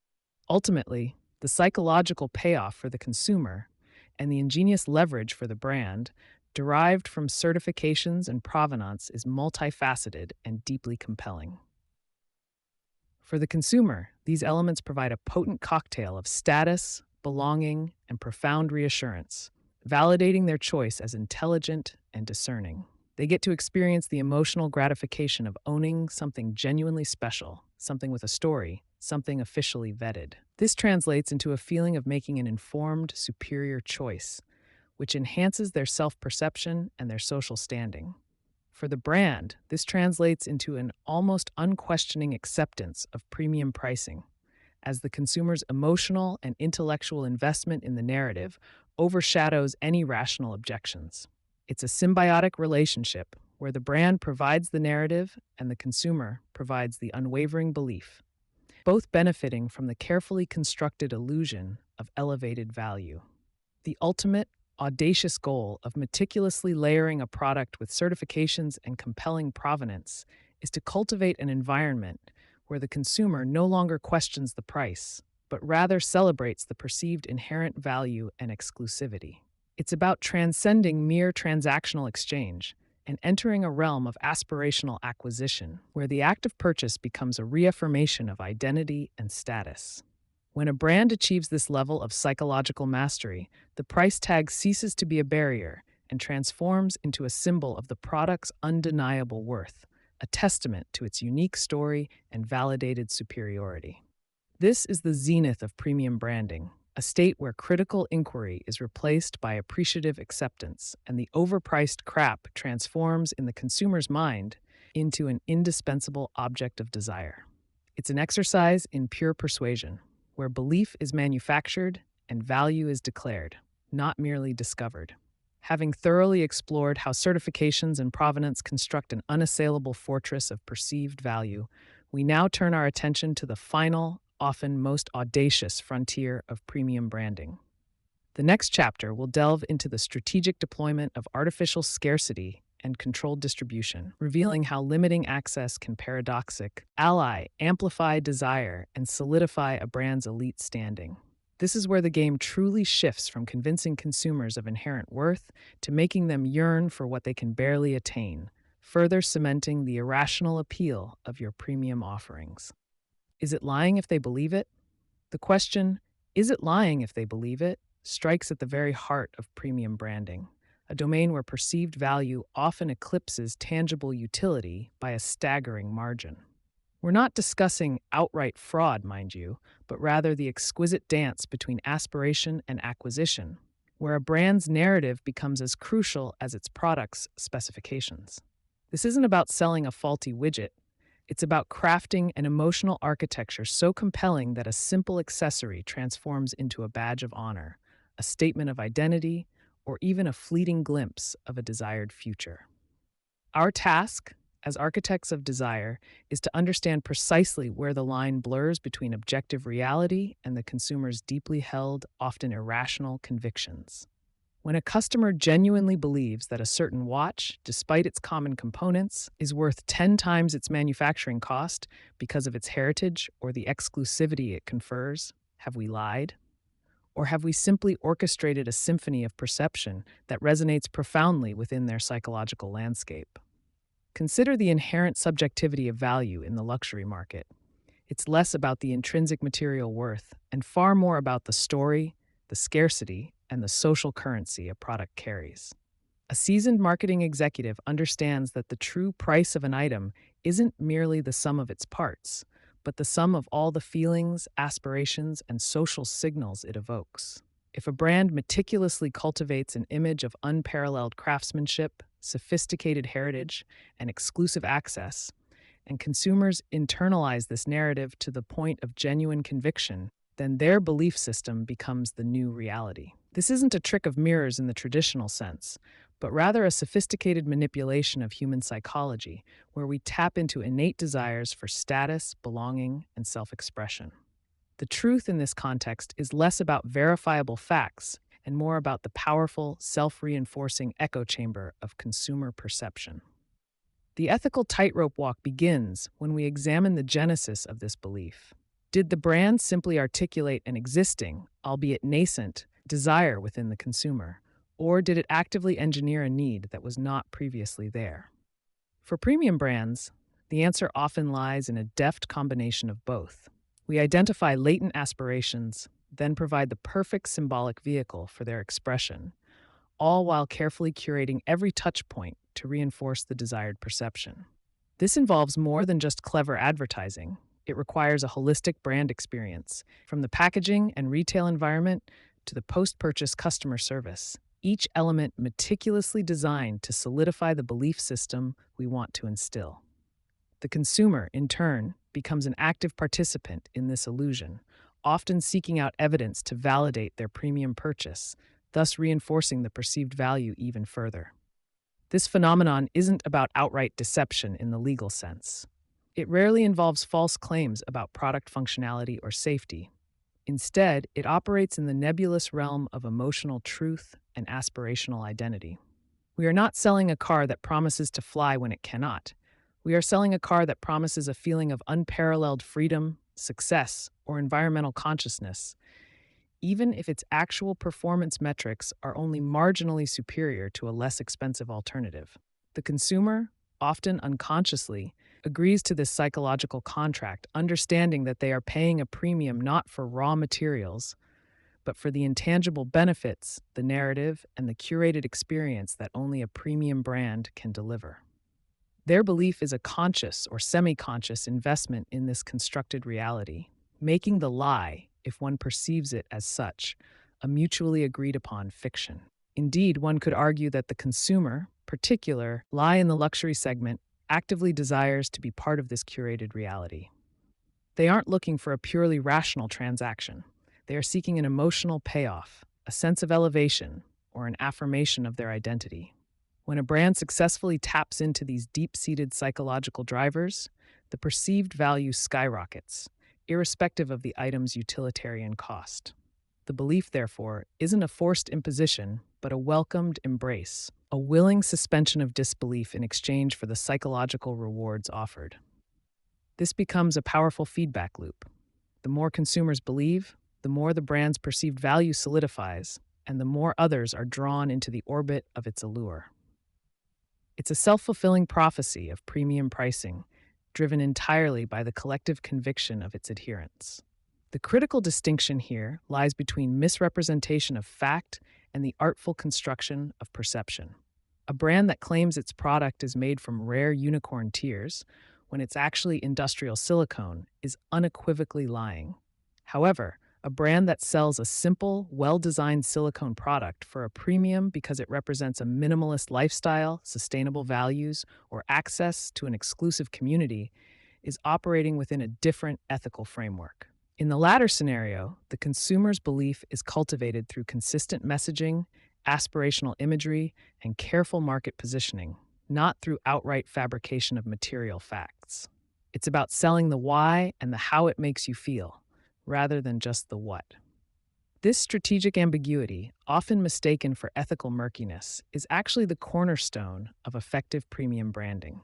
Ultimately, the psychological payoff for the consumer and the ingenious leverage for the brand derived from certifications and provenance is multifaceted and deeply compelling. For the consumer, these elements provide a potent cocktail of status, belonging, and profound reassurance, validating their choice as intelligent and discerning. They get to experience the emotional gratification of owning something genuinely special, something with a story, something officially vetted. This translates into a feeling of making an informed, superior choice, which enhances their self-perception and their social standing. For the brand, this translates into an almost unquestioning acceptance of premium pricing, as the consumer's emotional and intellectual investment in the narrative overshadows any rational objections. It's a symbiotic relationship where the brand provides the narrative and the consumer provides the unwavering belief, both benefiting from the carefully constructed illusion of elevated value. The ultimate, audacious goal of meticulously layering a product with certifications and compelling provenance is to cultivate an environment where the consumer no longer questions the price, but rather celebrates the perceived inherent value and exclusivity. It's about transcending mere transactional exchange and entering a realm of aspirational acquisition, where the act of purchase becomes a reaffirmation of identity and status. When a brand achieves this level of psychological mastery, the price tag ceases to be a barrier and transforms into a symbol of the product's undeniable worth, a testament to its unique story and validated superiority. This is the zenith of premium branding, a state where critical inquiry is replaced by appreciative acceptance, and the overpriced crap transforms in the consumer's mind into an indispensable object of desire. It's an exercise in pure persuasion, where belief is manufactured and value is declared, not merely discovered. Having thoroughly explored how certifications and provenance construct an unassailable fortress of perceived value, we now turn our attention to the final, often most audacious frontier of premium branding. The next chapter will delve into the strategic deployment of artificial scarcity and controlled distribution, revealing how limiting access can amplify desire, and solidify a brand's elite standing. This is where the game truly shifts from convincing consumers of inherent worth to making them yearn for what they can barely attain, further cementing the irrational appeal of your premium offerings. Is it lying if they believe it? The question, is it lying if they believe it, strikes at the very heart of premium branding, a domain where perceived value often eclipses tangible utility by a staggering margin. We're not discussing outright fraud, mind you, but rather the exquisite dance between aspiration and acquisition, where a brand's narrative becomes as crucial as its product's specifications. This isn't about selling a faulty widget. It's about crafting an emotional architecture so compelling that a simple accessory transforms into a badge of honor, a statement of identity, or even a fleeting glimpse of a desired future. Our task, as architects of desire, is to understand precisely where the line blurs between objective reality and the consumer's deeply held, often irrational convictions. When a customer genuinely believes that a certain watch, despite its common components, is worth 10 times its manufacturing cost because of its heritage or the exclusivity it confers, have we lied? Or have we simply orchestrated a symphony of perception that resonates profoundly within their psychological landscape? Consider the inherent subjectivity of value in the luxury market. It's less about the intrinsic material worth and far more about the story, the scarcity, and the social currency a product carries. A seasoned marketing executive understands that the true price of an item isn't merely the sum of its parts, but the sum of all the feelings, aspirations, and social signals it evokes. If a brand meticulously cultivates an image of unparalleled craftsmanship, sophisticated heritage, and exclusive access, and consumers internalize this narrative to the point of genuine conviction, then their belief system becomes the new reality. This isn't a trick of mirrors in the traditional sense, but rather a sophisticated manipulation of human psychology, where we tap into innate desires for status, belonging, and self-expression. The truth in this context is less about verifiable facts and more about the powerful, self-reinforcing echo chamber of consumer perception. The ethical tightrope walk begins when we examine the genesis of this belief. Did the brand simply articulate an existing, albeit nascent, desire within the consumer, or did it actively engineer a need that was not previously there? For premium brands, the answer often lies in a deft combination of both. We identify latent aspirations, then provide the perfect symbolic vehicle for their expression, all while carefully curating every touch point to reinforce the desired perception. This involves more than just clever advertising. It requires a holistic brand experience, from the packaging and retail environment to the post-purchase customer service, each element meticulously designed to solidify the belief system we want to instill. The consumer, in turn, becomes an active participant in this illusion, often seeking out evidence to validate their premium purchase, thus reinforcing the perceived value even further. This phenomenon isn't about outright deception in the legal sense. It rarely involves false claims about product functionality or safety. Instead, it operates in the nebulous realm of emotional truth and aspirational identity. We are not selling a car that promises to fly when it cannot. We are selling a car that promises a feeling of unparalleled freedom, success, or environmental consciousness, even if its actual performance metrics are only marginally superior to a less expensive alternative. The consumer, often unconsciously, agrees to this psychological contract, understanding that they are paying a premium not for raw materials, but for the intangible benefits, the narrative, and the curated experience that only a premium brand can deliver. Their belief is a conscious or semi-conscious investment in this constructed reality, making the lie, if one perceives it as such, a mutually agreed upon fiction. Indeed, one could argue that the consumer, particular, lie in the luxury segment, actively desires to be part of this curated reality. They aren't looking for a purely rational transaction. They are seeking an emotional payoff, a sense of elevation, or an affirmation of their identity. When a brand successfully taps into these deep-seated psychological drivers, the perceived value skyrockets, irrespective of the item's utilitarian cost. The belief, therefore, isn't a forced imposition, but a welcomed embrace, a willing suspension of disbelief in exchange for the psychological rewards offered. This becomes a powerful feedback loop. The more consumers believe, the more the brand's perceived value solidifies, and the more others are drawn into the orbit of its allure. It's a self-fulfilling prophecy of premium pricing, driven entirely by the collective conviction of its adherents. The critical distinction here lies between misrepresentation of fact and the artful construction of perception. A brand that claims its product is made from rare unicorn tears, when it's actually industrial silicone, is unequivocally lying. However, a brand that sells a simple, well-designed silicone product for a premium because it represents a minimalist lifestyle, sustainable values, or access to an exclusive community is operating within a different ethical framework. In the latter scenario, the consumer's belief is cultivated through consistent messaging, aspirational imagery, and careful market positioning, not through outright fabrication of material facts. It's about selling the why and the how it makes you feel, rather than just the what. This strategic ambiguity, often mistaken for ethical murkiness, is actually the cornerstone of effective premium branding.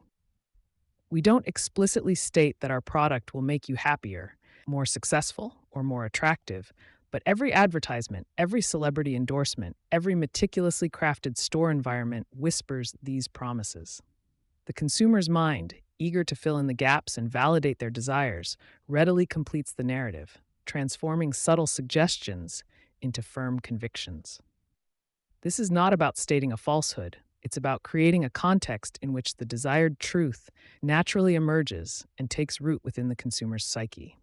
We don't explicitly state that our product will make you happier, more successful, or more attractive, but every advertisement, every celebrity endorsement, every meticulously crafted store environment whispers these promises. The consumer's mind, eager to fill in the gaps and validate their desires, readily completes the narrative, transforming subtle suggestions into firm convictions. This is not about stating a falsehood. It's about creating a context in which the desired truth naturally emerges and takes root within the consumer's psyche.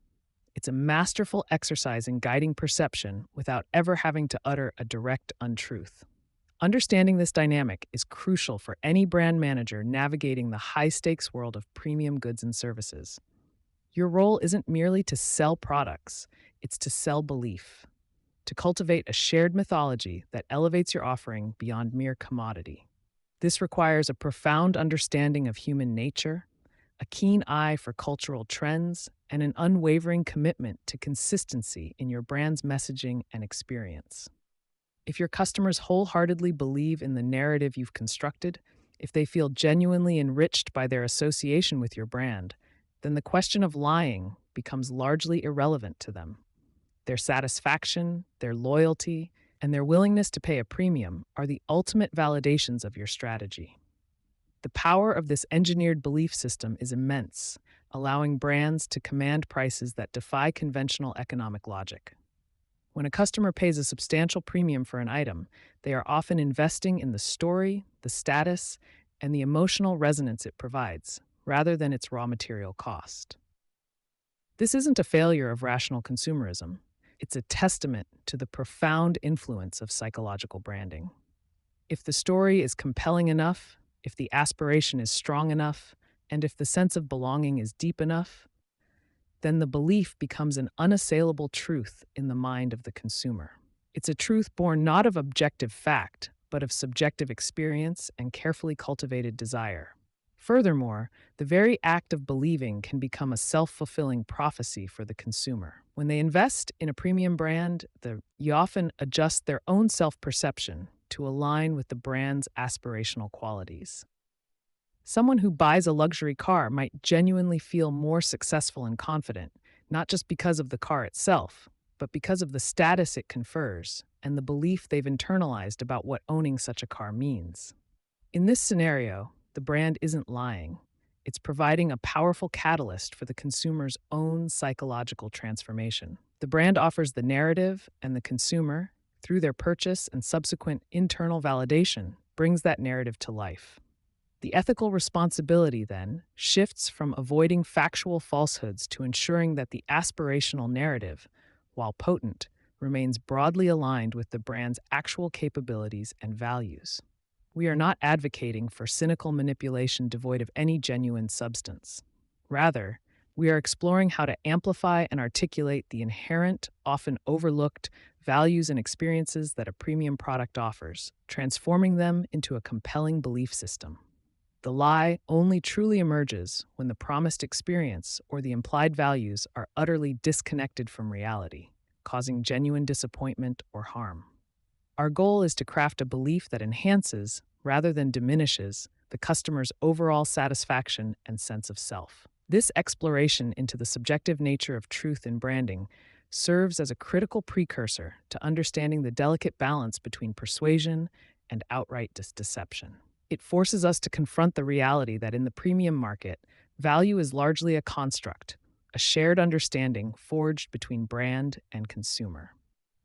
It's a masterful exercise in guiding perception without ever having to utter a direct untruth. Understanding this dynamic is crucial for any brand manager navigating the high-stakes world of premium goods and services. Your role isn't merely to sell products, it's to sell belief, to cultivate a shared mythology that elevates your offering beyond mere commodity. This requires a profound understanding of human nature, a keen eye for cultural trends, and an unwavering commitment to consistency in your brand's messaging and experience. If your customers wholeheartedly believe in the narrative you've constructed, if they feel genuinely enriched by their association with your brand, then the question of lying becomes largely irrelevant to them. Their satisfaction, their loyalty, and their willingness to pay a premium are the ultimate validations of your strategy. The power of this engineered belief system is immense, allowing brands to command prices that defy conventional economic logic. When a customer pays a substantial premium for an item, they are often investing in the story, the status, and the emotional resonance it provides, rather than its raw material cost. This isn't a failure of rational consumerism. It's a testament to the profound influence of psychological branding. If the story is compelling enough, if the aspiration is strong enough, and if the sense of belonging is deep enough, then the belief becomes an unassailable truth in the mind of the consumer. It's a truth born not of objective fact, but of subjective experience and carefully cultivated desire. Furthermore, the very act of believing can become a self-fulfilling prophecy for the consumer. When they invest in a premium brand, they often adjust their own self-perception to align with the brand's aspirational qualities. Someone who buys a luxury car might genuinely feel more successful and confident, not just because of the car itself, but because of the status it confers and the belief they've internalized about what owning such a car means. In this scenario, the brand isn't lying. It's providing a powerful catalyst for the consumer's own psychological transformation. The brand offers the narrative, and the consumer, through their purchase and subsequent internal validation, brings that narrative to life. The ethical responsibility, then, shifts from avoiding factual falsehoods to ensuring that the aspirational narrative, while potent, remains broadly aligned with the brand's actual capabilities and values. We are not advocating for cynical manipulation devoid of any genuine substance. Rather, we are exploring how to amplify and articulate the inherent, often overlooked, values and experiences that a premium product offers, transforming them into a compelling belief system. The lie only truly emerges when the promised experience or the implied values are utterly disconnected from reality, causing genuine disappointment or harm. Our goal is to craft a belief that enhances, rather than diminishes, the customer's overall satisfaction and sense of self. This exploration into the subjective nature of truth in branding serves as a critical precursor to understanding the delicate balance between persuasion and outright deception. It forces us to confront the reality that in the premium market, value is largely a construct, a shared understanding forged between brand and consumer.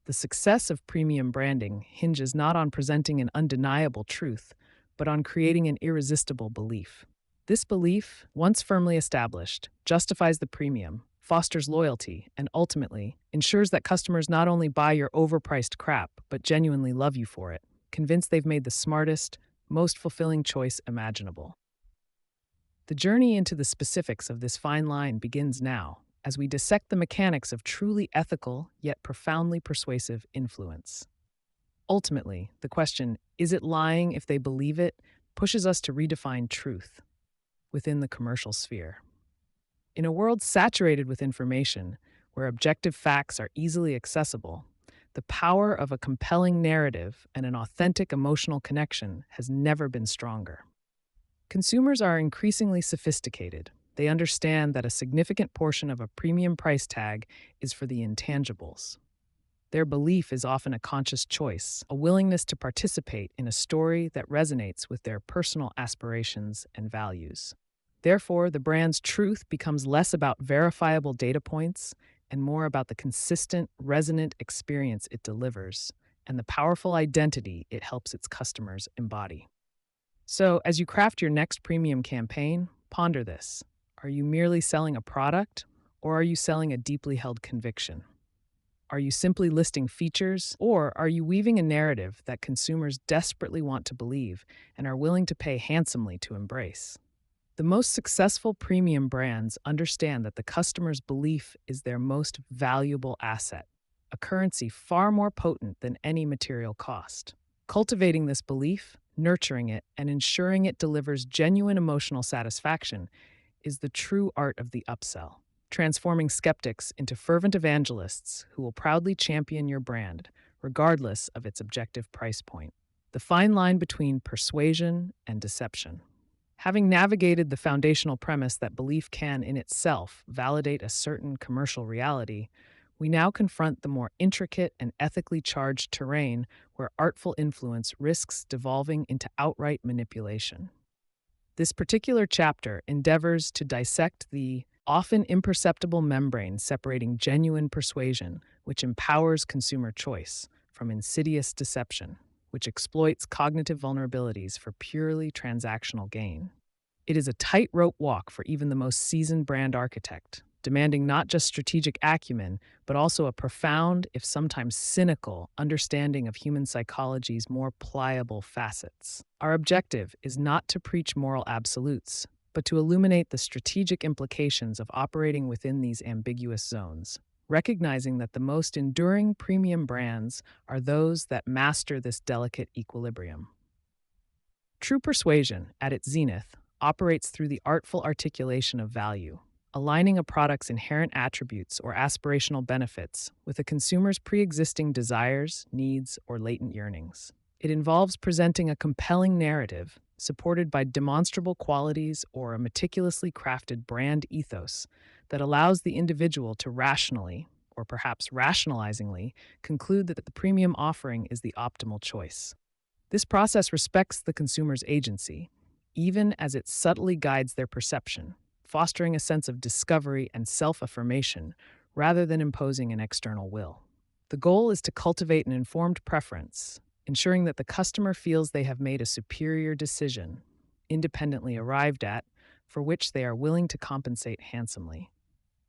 The success of premium branding hinges not on presenting an undeniable truth, but on creating an irresistible belief. This belief, once firmly established, justifies the premium, fosters loyalty, and ultimately ensures that customers not only buy your overpriced crap, but genuinely love you for it, convinced they've made the smartest, most fulfilling choice imaginable. The journey into the specifics of this fine line begins now, as we dissect the mechanics of truly ethical yet profoundly persuasive influence. Ultimately, the question, is it lying if they believe it, pushes us to redefine truth within the commercial sphere. In a world saturated with information, where objective facts are easily accessible, the power of a compelling narrative and an authentic emotional connection has never been stronger. Consumers are increasingly sophisticated. They understand that a significant portion of a premium price tag is for the intangibles. Their belief is often a conscious choice, a willingness to participate in a story that resonates with their personal aspirations and values. Therefore, the brand's truth becomes less about verifiable data points and more about the consistent, resonant experience it delivers and the powerful identity it helps its customers embody. So, as you craft your next premium campaign, ponder this. Are you merely selling a product, or are you selling a deeply held conviction? Are you simply listing features, or are you weaving a narrative that consumers desperately want to believe and are willing to pay handsomely to embrace? The most successful premium brands understand that the customer's belief is their most valuable asset, a currency far more potent than any material cost. Cultivating this belief, nurturing it, and ensuring it delivers genuine emotional satisfaction is the true art of the upsell, transforming skeptics into fervent evangelists who will proudly champion your brand, regardless of its objective price point. The fine line between persuasion and deception. Having navigated the foundational premise that belief can, in itself, validate a certain commercial reality, we now confront the more intricate and ethically charged terrain where artful influence risks devolving into outright manipulation. This particular chapter endeavors to dissect the often imperceptible membrane separating genuine persuasion, which empowers consumer choice, from insidious deception, which exploits cognitive vulnerabilities for purely transactional gain. It is a tightrope walk for even the most seasoned brand architect, demanding not just strategic acumen, but also a profound, if sometimes cynical, understanding of human psychology's more pliable facets. Our objective is not to preach moral absolutes, but to illuminate the strategic implications of operating within these ambiguous zones, recognizing that the most enduring premium brands are those that master this delicate equilibrium. True persuasion, at its zenith, operates through the artful articulation of value, aligning a product's inherent attributes or aspirational benefits with a consumer's pre-existing desires, needs, or latent yearnings. It involves presenting a compelling narrative supported by demonstrable qualities or a meticulously crafted brand ethos that allows the individual to rationally, or perhaps rationalizingly, conclude that the premium offering is the optimal choice. This process respects the consumer's agency, even as it subtly guides their perception, fostering a sense of discovery and self-affirmation rather than imposing an external will. The goal is to cultivate an informed preference, ensuring that the customer feels they have made a superior decision, independently arrived at, for which they are willing to compensate handsomely.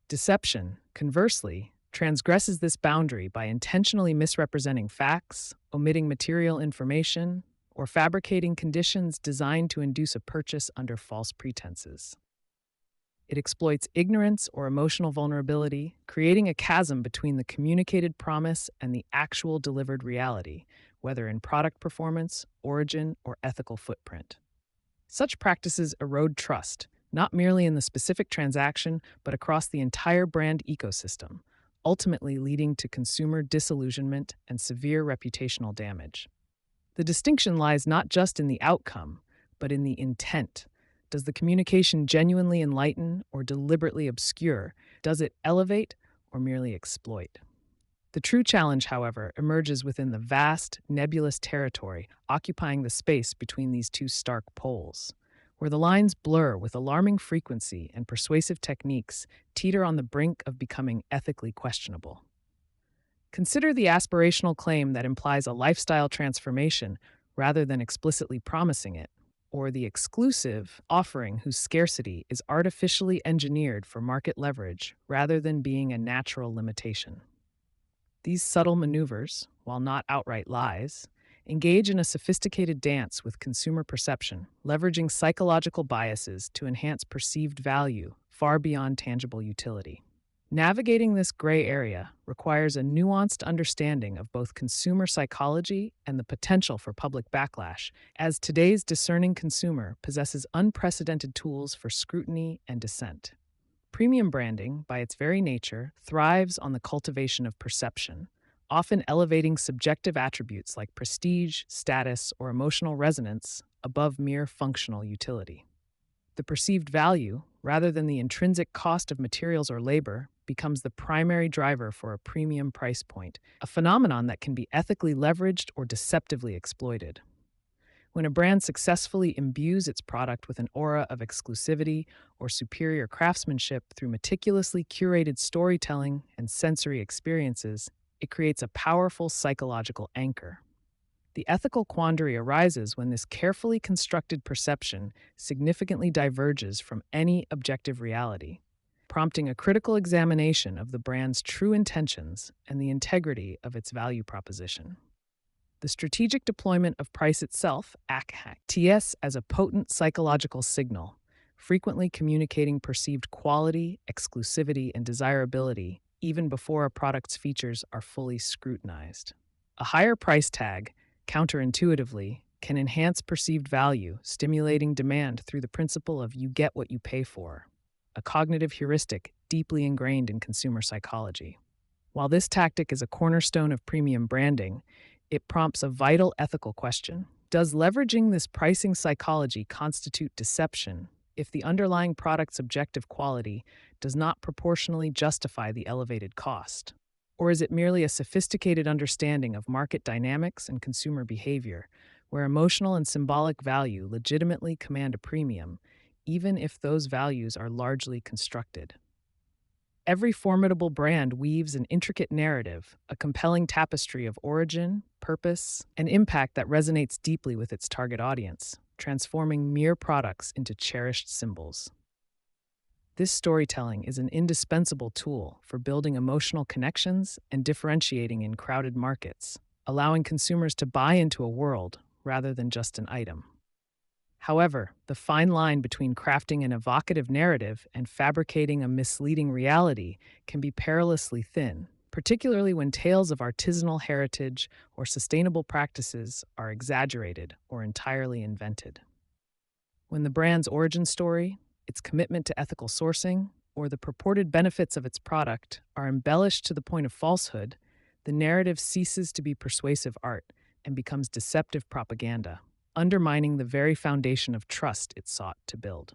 Deception, conversely, transgresses this boundary by intentionally misrepresenting facts, omitting material information, or fabricating conditions designed to induce a purchase under false pretenses. It exploits ignorance or emotional vulnerability, creating a chasm between the communicated promise and the actual delivered reality, whether in product performance, origin, or ethical footprint. Such practices erode trust, not merely in the specific transaction, but across the entire brand ecosystem, ultimately leading to consumer disillusionment and severe reputational damage. The distinction lies not just in the outcome, but in the intent. Does the communication genuinely enlighten or deliberately obscure? Does it elevate or merely exploit? The true challenge, however, emerges within the vast, nebulous territory occupying the space between these two stark poles, where the lines blur with alarming frequency and persuasive techniques teeter on the brink of becoming ethically questionable. Consider the aspirational claim that implies a lifestyle transformation rather than explicitly promising it, or the exclusive offering whose scarcity is artificially engineered for market leverage rather than being a natural limitation. These subtle maneuvers, while not outright lies, engage in a sophisticated dance with consumer perception, leveraging psychological biases to enhance perceived value far beyond tangible utility. Navigating this gray area requires a nuanced understanding of both consumer psychology and the potential for public backlash, as today's discerning consumer possesses unprecedented tools for scrutiny and dissent. Premium branding, by its very nature, thrives on the cultivation of perception, often elevating subjective attributes like prestige, status, or emotional resonance above mere functional utility. The perceived value, rather than the intrinsic cost of materials or labor, becomes the primary driver for a premium price point, a phenomenon that can be ethically leveraged or deceptively exploited. When a brand successfully imbues its product with an aura of exclusivity or superior craftsmanship through meticulously curated storytelling and sensory experiences, it creates a powerful psychological anchor. The ethical quandary arises when this carefully constructed perception significantly diverges from any objective reality, prompting a critical examination of the brand's true intentions and the integrity of its value proposition. The strategic deployment of price itself acts as a potent psychological signal, frequently communicating perceived quality, exclusivity, and desirability even before a product's features are fully scrutinized. A higher price tag, counterintuitively, can enhance perceived value, stimulating demand through the principle of you get what you pay for, a cognitive heuristic deeply ingrained in consumer psychology. While this tactic is a cornerstone of premium branding, it prompts a vital ethical question. Does leveraging this pricing psychology constitute deception if the underlying product's objective quality does not proportionally justify the elevated cost? Or is it merely a sophisticated understanding of market dynamics and consumer behavior, where emotional and symbolic value legitimately command a premium, even if those values are largely constructed? Every formidable brand weaves an intricate narrative, a compelling tapestry of origin, purpose, and impact that resonates deeply with its target audience, transforming mere products into cherished symbols. This storytelling is an indispensable tool for building emotional connections and differentiating in crowded markets, allowing consumers to buy into a world rather than just an item. However, the fine line between crafting an evocative narrative and fabricating a misleading reality can be perilously thin, particularly when tales of artisanal heritage or sustainable practices are exaggerated or entirely invented. When the brand's origin story, its commitment to ethical sourcing, or the purported benefits of its product are embellished to the point of falsehood, the narrative ceases to be persuasive art and becomes deceptive propaganda, undermining the very foundation of trust it sought to build.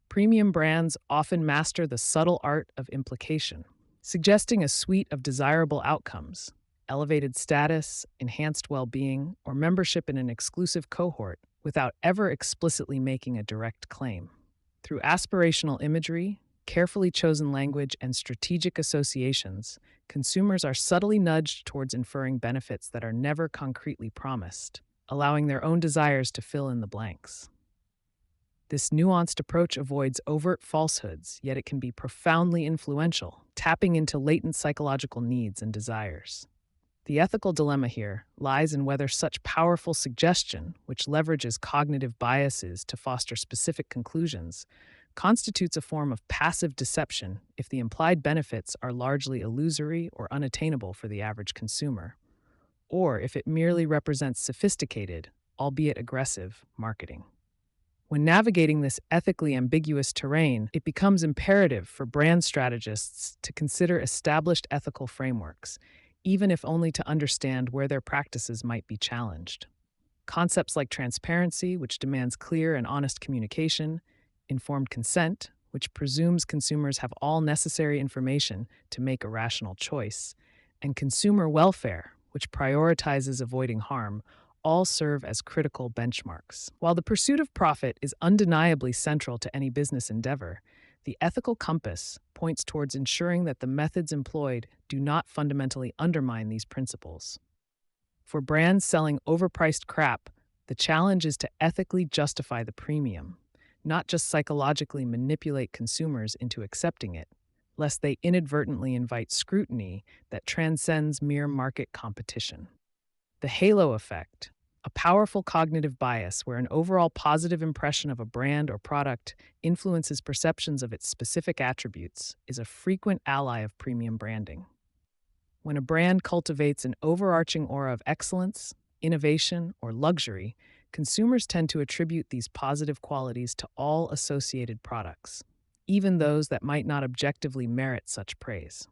Premium brands often master the subtle art of implication, suggesting a suite of desirable outcomes: elevated status, enhanced well-being, or membership in an exclusive cohort, without ever explicitly making a direct claim. Through aspirational imagery, carefully chosen language, and strategic associations, consumers are subtly nudged towards inferring benefits that are never concretely promised, allowing their own desires to fill in the blanks. This nuanced approach avoids overt falsehoods, yet it can be profoundly influential, tapping into latent psychological needs and desires. The ethical dilemma here lies in whether such powerful suggestion, which leverages cognitive biases to foster specific conclusions, constitutes a form of passive deception if the implied benefits are largely illusory or unattainable for the average consumer, or if it merely represents sophisticated, albeit aggressive, marketing. When navigating this ethically ambiguous terrain, it becomes imperative for brand strategists to consider established ethical frameworks, even if only to understand where their practices might be challenged. Concepts like transparency, which demands clear and honest communication, informed consent, which presumes consumers have all necessary information to make a rational choice, and consumer welfare, which prioritizes avoiding harm, all serve as critical benchmarks. While the pursuit of profit is undeniably central to any business endeavor, the ethical compass points towards ensuring that the methods employed do not fundamentally undermine these principles. For brands selling overpriced crap, the challenge is to ethically justify the premium, not just psychologically manipulate consumers into accepting it, lest they inadvertently invite scrutiny that transcends mere market competition. The halo effect, a powerful cognitive bias where an overall positive impression of a brand or product influences perceptions of its specific attributes, is a frequent ally of premium branding. When a brand cultivates an overarching aura of excellence, innovation, or luxury, consumers tend to attribute these positive qualities to all associated products, even those that might not objectively merit such praise.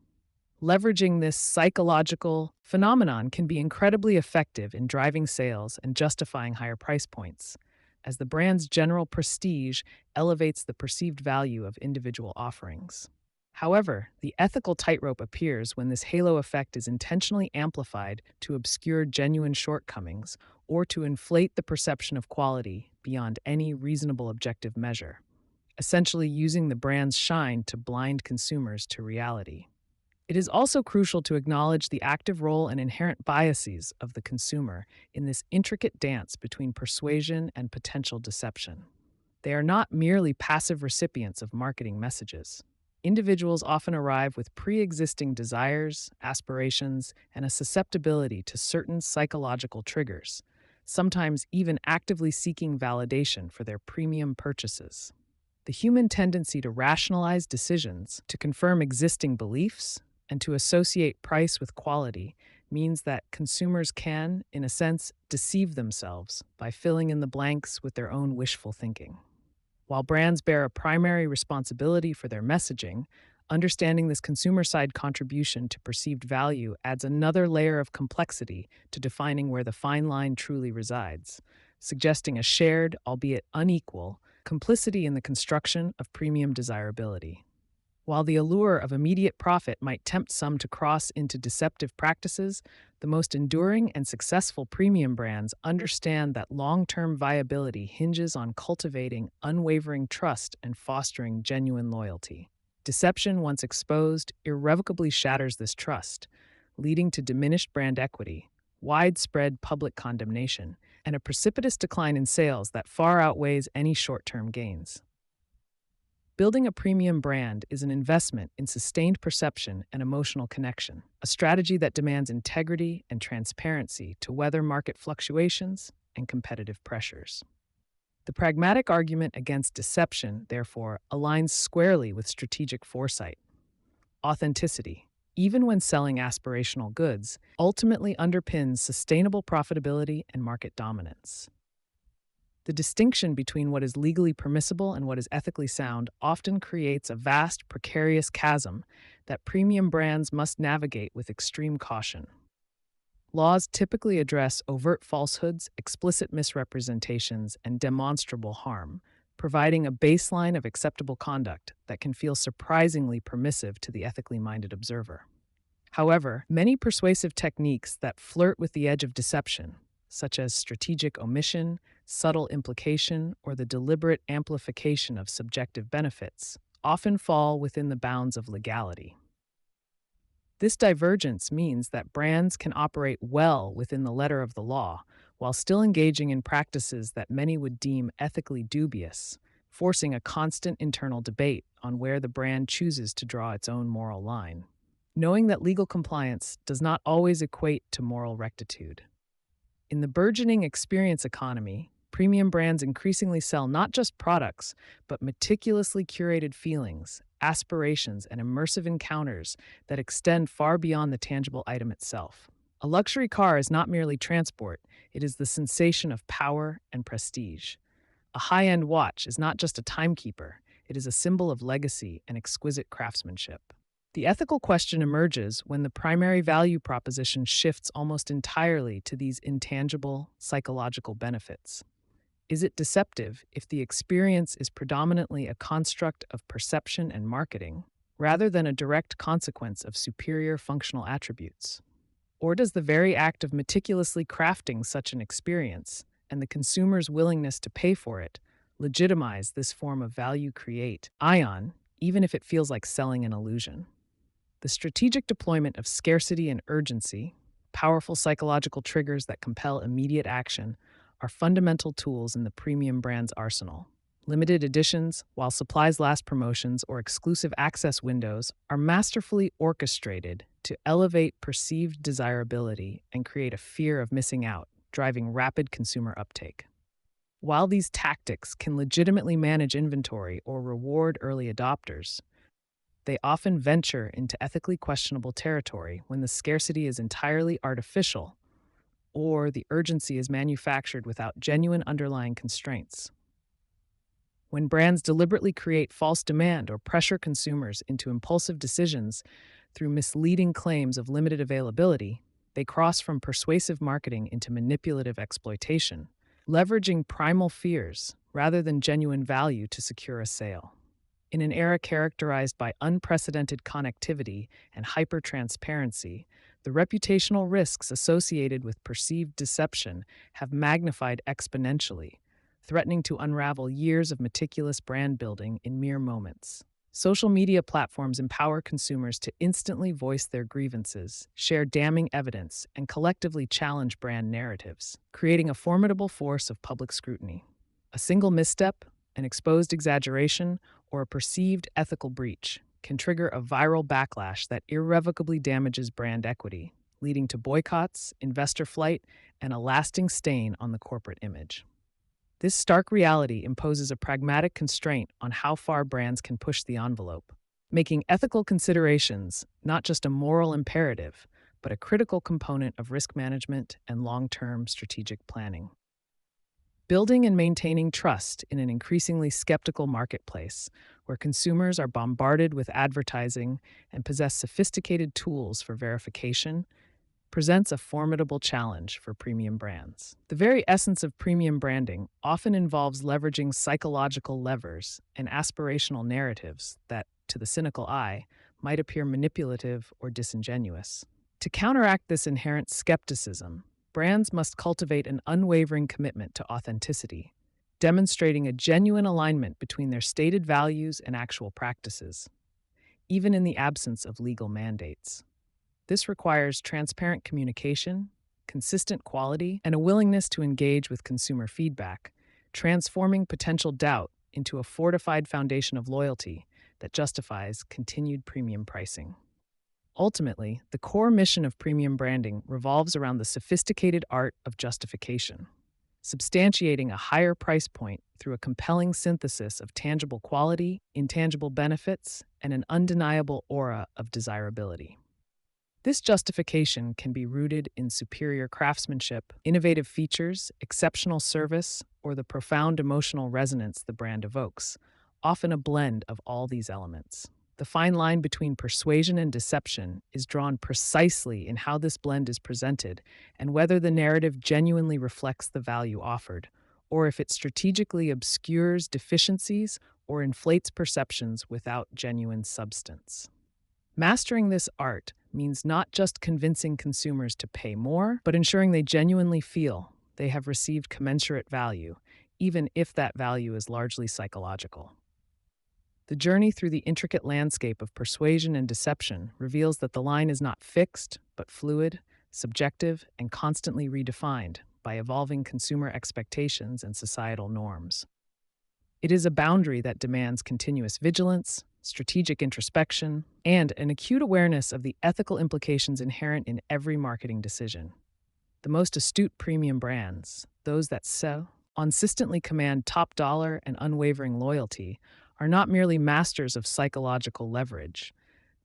Leveraging this psychological phenomenon can be incredibly effective in driving sales and justifying higher price points, as the brand's general prestige elevates the perceived value of individual offerings. However, the ethical tightrope appears when this halo effect is intentionally amplified to obscure genuine shortcomings or to inflate the perception of quality beyond any reasonable objective measure, essentially using the brand's shine to blind consumers to reality. It is also crucial to acknowledge the active role and inherent biases of the consumer in this intricate dance between persuasion and potential deception. They are not merely passive recipients of marketing messages. Individuals often arrive with pre-existing desires, aspirations, and a susceptibility to certain psychological triggers, sometimes even actively seeking validation for their premium purchases. The human tendency to rationalize decisions, to confirm existing beliefs, and to associate price with quality means that consumers can, in a sense, deceive themselves by filling in the blanks with their own wishful thinking. While brands bear a primary responsibility for their messaging, understanding this consumer-side contribution to perceived value adds another layer of complexity to defining where the fine line truly resides, suggesting a shared, albeit unequal, complicity in the construction of premium desirability. While the allure of immediate profit might tempt some to cross into deceptive practices, the most enduring and successful premium brands understand that long-term viability hinges on cultivating unwavering trust and fostering genuine loyalty. Deception, once exposed, irrevocably shatters this trust, leading to diminished brand equity, widespread public condemnation, and a precipitous decline in sales that far outweighs any short-term gains. Building a premium brand is an investment in sustained perception and emotional connection, a strategy that demands integrity and transparency to weather market fluctuations and competitive pressures. The pragmatic argument against deception, therefore, aligns squarely with strategic foresight. Authenticity, even when selling aspirational goods, ultimately underpins sustainable profitability and market dominance. The distinction between what is legally permissible and what is ethically sound often creates a vast, precarious chasm that premium brands must navigate with extreme caution. Laws typically address overt falsehoods, explicit misrepresentations, and demonstrable harm, providing a baseline of acceptable conduct that can feel surprisingly permissive to the ethically minded observer. However, many persuasive techniques that flirt with the edge of deception, such as strategic omission, subtle implication, or the deliberate amplification of subjective benefits, often fall within the bounds of legality. This divergence means that brands can operate well within the letter of the law while still engaging in practices that many would deem ethically dubious, forcing a constant internal debate on where the brand chooses to draw its own moral line. Knowing that legal compliance does not always equate to moral rectitude. In the burgeoning experience economy, premium brands increasingly sell not just products, but meticulously curated feelings, aspirations, and immersive encounters that extend far beyond the tangible item itself. A luxury car is not merely transport, it is the sensation of power and prestige. A high-end watch is not just a timekeeper, it is a symbol of legacy and exquisite craftsmanship. The ethical question emerges when the primary value proposition shifts almost entirely to these intangible psychological benefits. Is it deceptive if the experience is predominantly a construct of perception and marketing, rather than a direct consequence of superior functional attributes? Or does the very act of meticulously crafting such an experience, and the consumer's willingness to pay for it, legitimize this form of value create, ion, even if it feels like selling an illusion? The strategic deployment of scarcity and urgency, powerful psychological triggers that compel immediate action, are fundamental tools in the premium brand's arsenal. Limited editions, while supplies last promotions or exclusive access windows are masterfully orchestrated to elevate perceived desirability and create a fear of missing out, driving rapid consumer uptake. While these tactics can legitimately manage inventory or reward early adopters, they often venture into ethically questionable territory when the scarcity is entirely artificial or the urgency is manufactured without genuine underlying constraints. When brands deliberately create false demand or pressure consumers into impulsive decisions through misleading claims of limited availability, they cross from persuasive marketing into manipulative exploitation, leveraging primal fears rather than genuine value to secure a sale. In an era characterized by unprecedented connectivity and hyper-transparency, the reputational risks associated with perceived deception have magnified exponentially, threatening to unravel years of meticulous brand building in mere moments. Social media platforms empower consumers to instantly voice their grievances, share damning evidence, and collectively challenge brand narratives, creating a formidable force of public scrutiny. A single misstep, an exposed exaggeration, or a perceived ethical breach can trigger a viral backlash that irrevocably damages brand equity, leading to boycotts, investor flight, and a lasting stain on the corporate image. This stark reality imposes a pragmatic constraint on how far brands can push the envelope, making ethical considerations not just a moral imperative, but a critical component of risk management and long-term strategic planning. Building and maintaining trust in an increasingly skeptical marketplace, where consumers are bombarded with advertising and possess sophisticated tools for verification, presents a formidable challenge for premium brands. The very essence of premium branding often involves leveraging psychological levers and aspirational narratives that, to the cynical eye, might appear manipulative or disingenuous. To counteract this inherent skepticism, brands must cultivate an unwavering commitment to authenticity, demonstrating a genuine alignment between their stated values and actual practices, even in the absence of legal mandates. This requires transparent communication, consistent quality, and a willingness to engage with consumer feedback, transforming potential doubt into a fortified foundation of loyalty that justifies continued premium pricing. Ultimately, the core mission of premium branding revolves around the sophisticated art of justification, substantiating a higher price point through a compelling synthesis of tangible quality, intangible benefits, and an undeniable aura of desirability. This justification can be rooted in superior craftsmanship, innovative features, exceptional service, or the profound emotional resonance the brand evokes, often a blend of all these elements. The fine line between persuasion and deception is drawn precisely in how this blend is presented and whether the narrative genuinely reflects the value offered, or if it strategically obscures deficiencies or inflates perceptions without genuine substance. Mastering this art means not just convincing consumers to pay more, but ensuring they genuinely feel they have received commensurate value, even if that value is largely psychological. The journey through the intricate landscape of persuasion and deception reveals that the line is not fixed, but fluid, subjective, and constantly redefined by evolving consumer expectations and societal norms. It is a boundary that demands continuous vigilance, strategic introspection, and an acute awareness of the ethical implications inherent in every marketing decision. The most astute premium brands, those that consistently command top dollar and unwavering loyalty, are not merely masters of psychological leverage.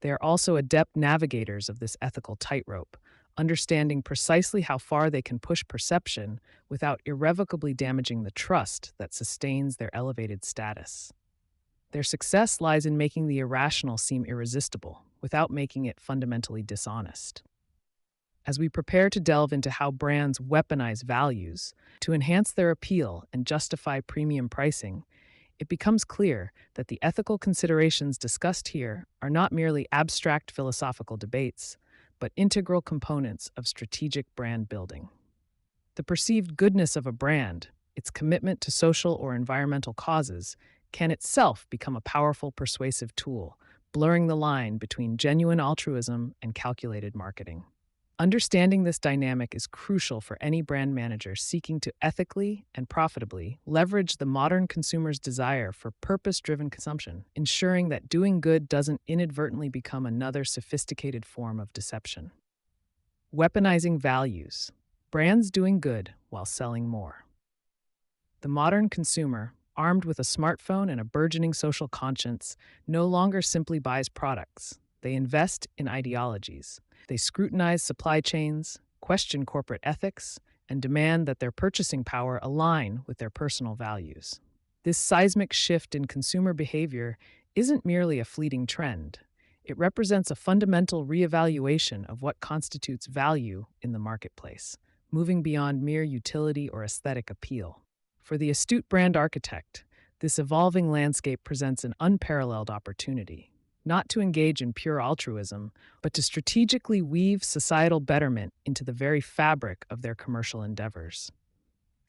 They are also adept navigators of this ethical tightrope, understanding precisely how far they can push perception without irrevocably damaging the trust that sustains their elevated status. Their success lies in making the irrational seem irresistible without making it fundamentally dishonest. As we prepare to delve into how brands weaponize values to enhance their appeal and justify premium pricing, it becomes clear that the ethical considerations discussed here are not merely abstract philosophical debates, but integral components of strategic brand building. The perceived goodness of a brand, its commitment to social or environmental causes, can itself become a powerful persuasive tool, blurring the line between genuine altruism and calculated marketing. Understanding this dynamic is crucial for any brand manager seeking to ethically and profitably leverage the modern consumer's desire for purpose-driven consumption, ensuring that doing good doesn't inadvertently become another sophisticated form of deception. Weaponizing values. Brands doing good while selling more. The modern consumer, armed with a smartphone and a burgeoning social conscience, no longer simply buys products. They invest in ideologies. They scrutinize supply chains, question corporate ethics, and demand that their purchasing power align with their personal values. This seismic shift in consumer behavior isn't merely a fleeting trend. It represents a fundamental reevaluation of what constitutes value in the marketplace, moving beyond mere utility or aesthetic appeal. For the astute brand architect, this evolving landscape presents an unparalleled opportunity, not to engage in pure altruism, but to strategically weave societal betterment into the very fabric of their commercial endeavors.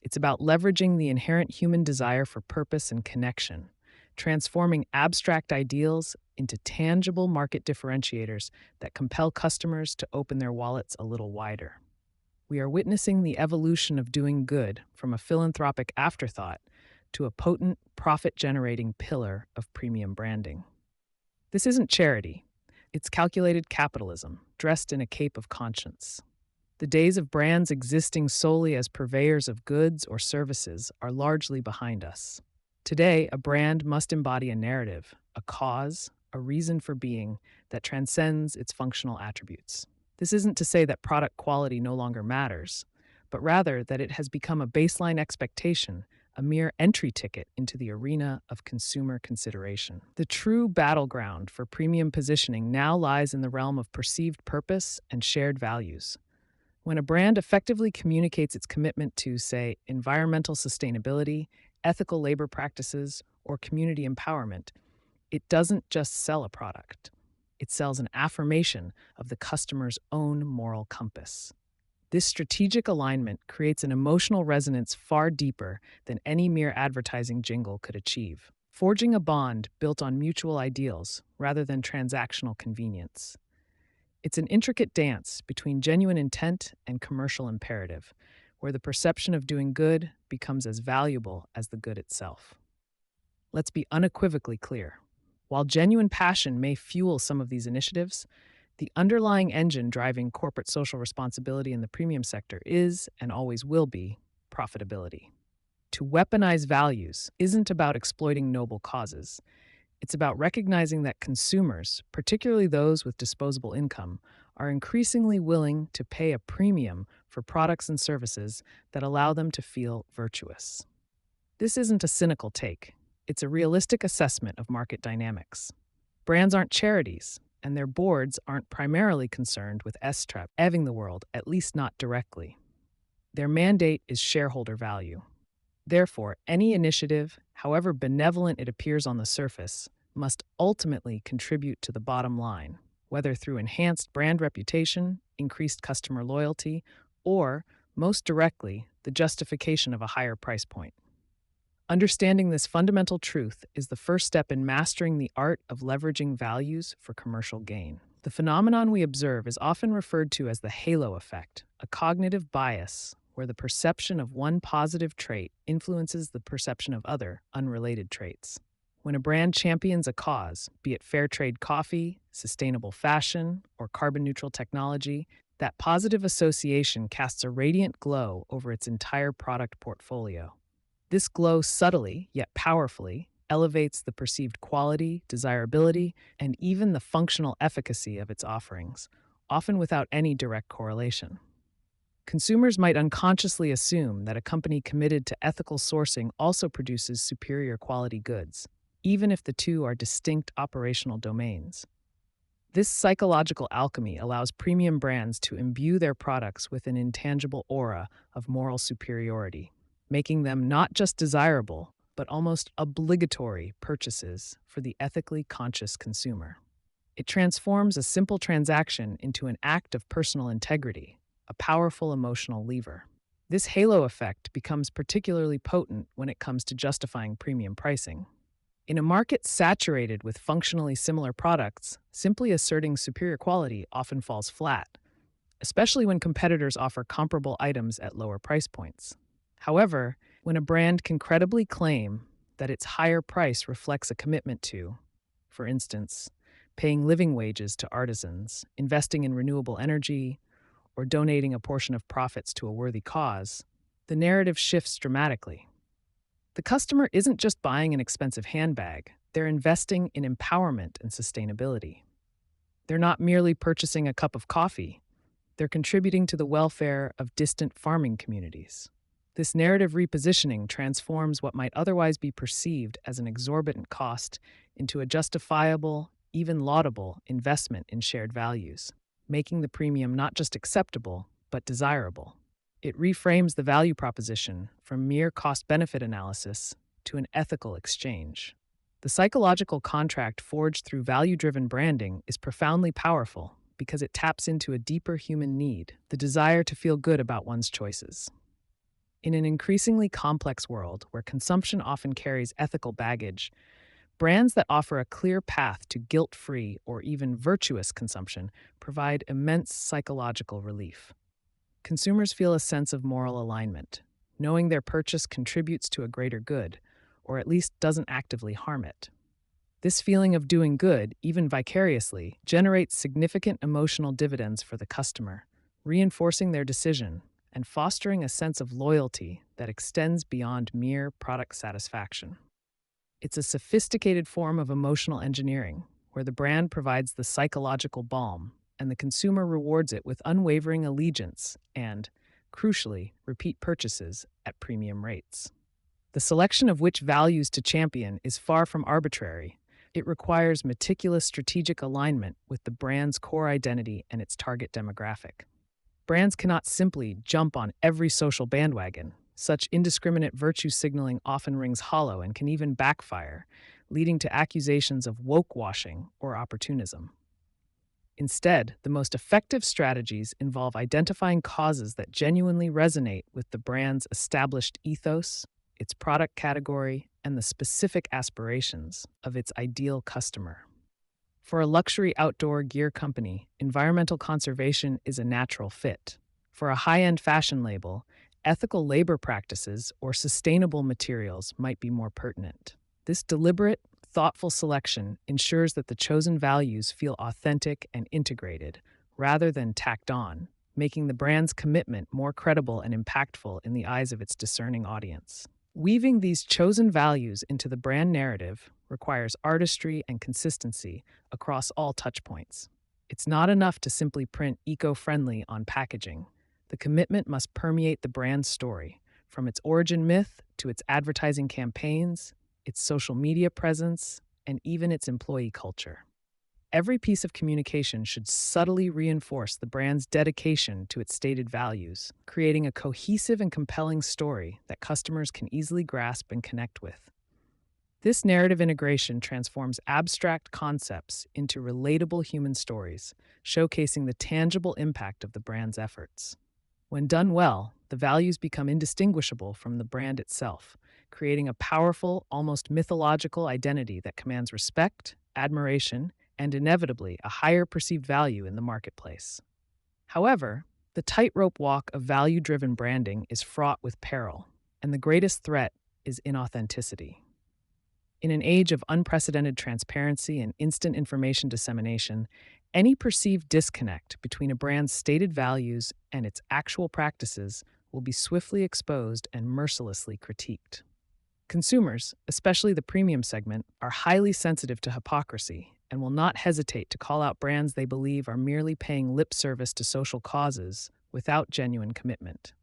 It's about leveraging the inherent human desire for purpose and connection, transforming abstract ideals into tangible market differentiators that compel customers to open their wallets a little wider. We are witnessing the evolution of doing good from a philanthropic afterthought to a potent, profit-generating pillar of premium branding. This isn't charity. It's calculated capitalism, dressed in a cape of conscience. The days of brands existing solely as purveyors of goods or services are largely behind us. Today, a brand must embody a narrative, a cause, a reason for being that transcends its functional attributes. This isn't to say that product quality no longer matters, but rather that it has become a baseline expectation, a mere entry ticket into the arena of consumer consideration. The true battleground for premium positioning now lies in the realm of perceived purpose and shared values. When a brand effectively communicates its commitment to, say, environmental sustainability, ethical labor practices, or community empowerment, it doesn't just sell a product. It sells an affirmation of the customer's own moral compass. This strategic alignment creates an emotional resonance far deeper than any mere advertising jingle could achieve, forging a bond built on mutual ideals rather than transactional convenience. It's an intricate dance between genuine intent and commercial imperative, where the perception of doing good becomes as valuable as the good itself. Let's be unequivocally clear. While genuine passion may fuel some of these initiatives, the underlying engine driving corporate social responsibility in the premium sector is, and always will be, profitability. To weaponize values isn't about exploiting noble causes. It's about recognizing that consumers, particularly those with disposable income, are increasingly willing to pay a premium for products and services that allow them to feel virtuous. This isn't a cynical take. It's a realistic assessment of market dynamics. Brands aren't charities, and their boards aren't primarily concerned with saving the world, at least not directly. Their mandate is shareholder value. Therefore, any initiative, however benevolent it appears on the surface, must ultimately contribute to the bottom line, whether through enhanced brand reputation, increased customer loyalty, or, most directly, the justification of a higher price point. Understanding this fundamental truth is the first step in mastering the art of leveraging values for commercial gain. The phenomenon we observe is often referred to as the halo effect, a cognitive bias where the perception of one positive trait influences the perception of other, unrelated traits. When a brand champions a cause, be it fair trade coffee, sustainable fashion, or carbon-neutral technology, that positive association casts a radiant glow over its entire product portfolio. This glow subtly, yet powerfully, elevates the perceived quality, desirability, and even the functional efficacy of its offerings, often without any direct correlation. Consumers might unconsciously assume that a company committed to ethical sourcing also produces superior quality goods, even if the two are distinct operational domains. This psychological alchemy allows premium brands to imbue their products with an intangible aura of moral superiority, making them not just desirable, but almost obligatory purchases for the ethically conscious consumer. It transforms a simple transaction into an act of personal integrity, a powerful emotional lever. This halo effect becomes particularly potent when it comes to justifying premium pricing. In a market saturated with functionally similar products, simply asserting superior quality often falls flat, especially when competitors offer comparable items at lower price points. However, when a brand can credibly claim that its higher price reflects a commitment to, for instance, paying living wages to artisans, investing in renewable energy, or donating a portion of profits to a worthy cause, the narrative shifts dramatically. The customer isn't just buying an expensive handbag, they're investing in empowerment and sustainability. They're not merely purchasing a cup of coffee, they're contributing to the welfare of distant farming communities. This narrative repositioning transforms what might otherwise be perceived as an exorbitant cost into a justifiable, even laudable, investment in shared values, making the premium not just acceptable, but desirable. It reframes the value proposition from mere cost-benefit analysis to an ethical exchange. The psychological contract forged through value-driven branding is profoundly powerful because it taps into a deeper human need, the desire to feel good about one's choices. In an increasingly complex world where consumption often carries ethical baggage, brands that offer a clear path to guilt-free or even virtuous consumption provide immense psychological relief. Consumers feel a sense of moral alignment, knowing their purchase contributes to a greater good, or at least doesn't actively harm it. This feeling of doing good, even vicariously, generates significant emotional dividends for the customer, reinforcing their decision and fostering a sense of loyalty that extends beyond mere product satisfaction. It's a sophisticated form of emotional engineering, where the brand provides the psychological balm and the consumer rewards it with unwavering allegiance and, crucially, repeat purchases at premium rates. The selection of which values to champion is far from arbitrary. It requires meticulous strategic alignment with the brand's core identity and its target demographic. Brands cannot simply jump on every social bandwagon. Such indiscriminate virtue signaling often rings hollow and can even backfire, leading to accusations of woke-washing or opportunism. Instead, the most effective strategies involve identifying causes that genuinely resonate with the brand's established ethos, its product category, and the specific aspirations of its ideal customer. For a luxury outdoor gear company, environmental conservation is a natural fit. For a high-end fashion label, ethical labor practices or sustainable materials might be more pertinent. This deliberate, thoughtful selection ensures that the chosen values feel authentic and integrated, rather than tacked on, making the brand's commitment more credible and impactful in the eyes of its discerning audience. Weaving these chosen values into the brand narrative requires artistry and consistency across all touchpoints. It's not enough to simply print eco-friendly on packaging. The commitment must permeate the brand's story, from its origin myth to its advertising campaigns, its social media presence, and even its employee culture. Every piece of communication should subtly reinforce the brand's dedication to its stated values, creating a cohesive and compelling story that customers can easily grasp and connect with. This narrative integration transforms abstract concepts into relatable human stories, showcasing the tangible impact of the brand's efforts. When done well, the values become indistinguishable from the brand itself, creating a powerful, almost mythological identity that commands respect, admiration, and inevitably a higher perceived value in the marketplace. However, the tightrope walk of value-driven branding is fraught with peril, and the greatest threat is inauthenticity. In an age of unprecedented transparency and instant information dissemination, any perceived disconnect between a brand's stated values and its actual practices will be swiftly exposed and mercilessly critiqued. Consumers, especially the premium segment, are highly sensitive to hypocrisy, and will not hesitate to call out brands they believe are merely paying lip service to social causes without genuine commitment.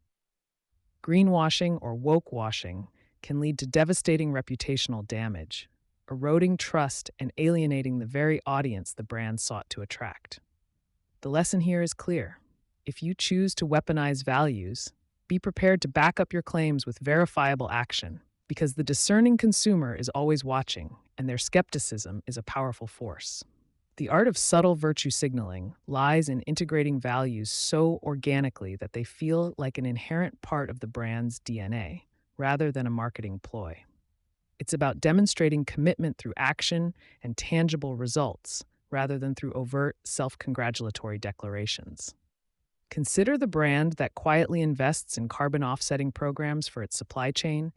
Greenwashing or woke washing can lead to devastating reputational damage, eroding trust and alienating the very audience the brand sought to attract. The lesson here is clear. If you choose to weaponize values, be prepared to back up your claims with verifiable action, because the discerning consumer is always watching, and their skepticism is a powerful force. The art of subtle virtue signaling lies in integrating values so organically that they feel like an inherent part of the brand's DNA, rather than a marketing ploy. It's about demonstrating commitment through action and tangible results, rather than through overt, self-congratulatory declarations. Consider the brand that quietly invests in carbon offsetting programs for its supply chain,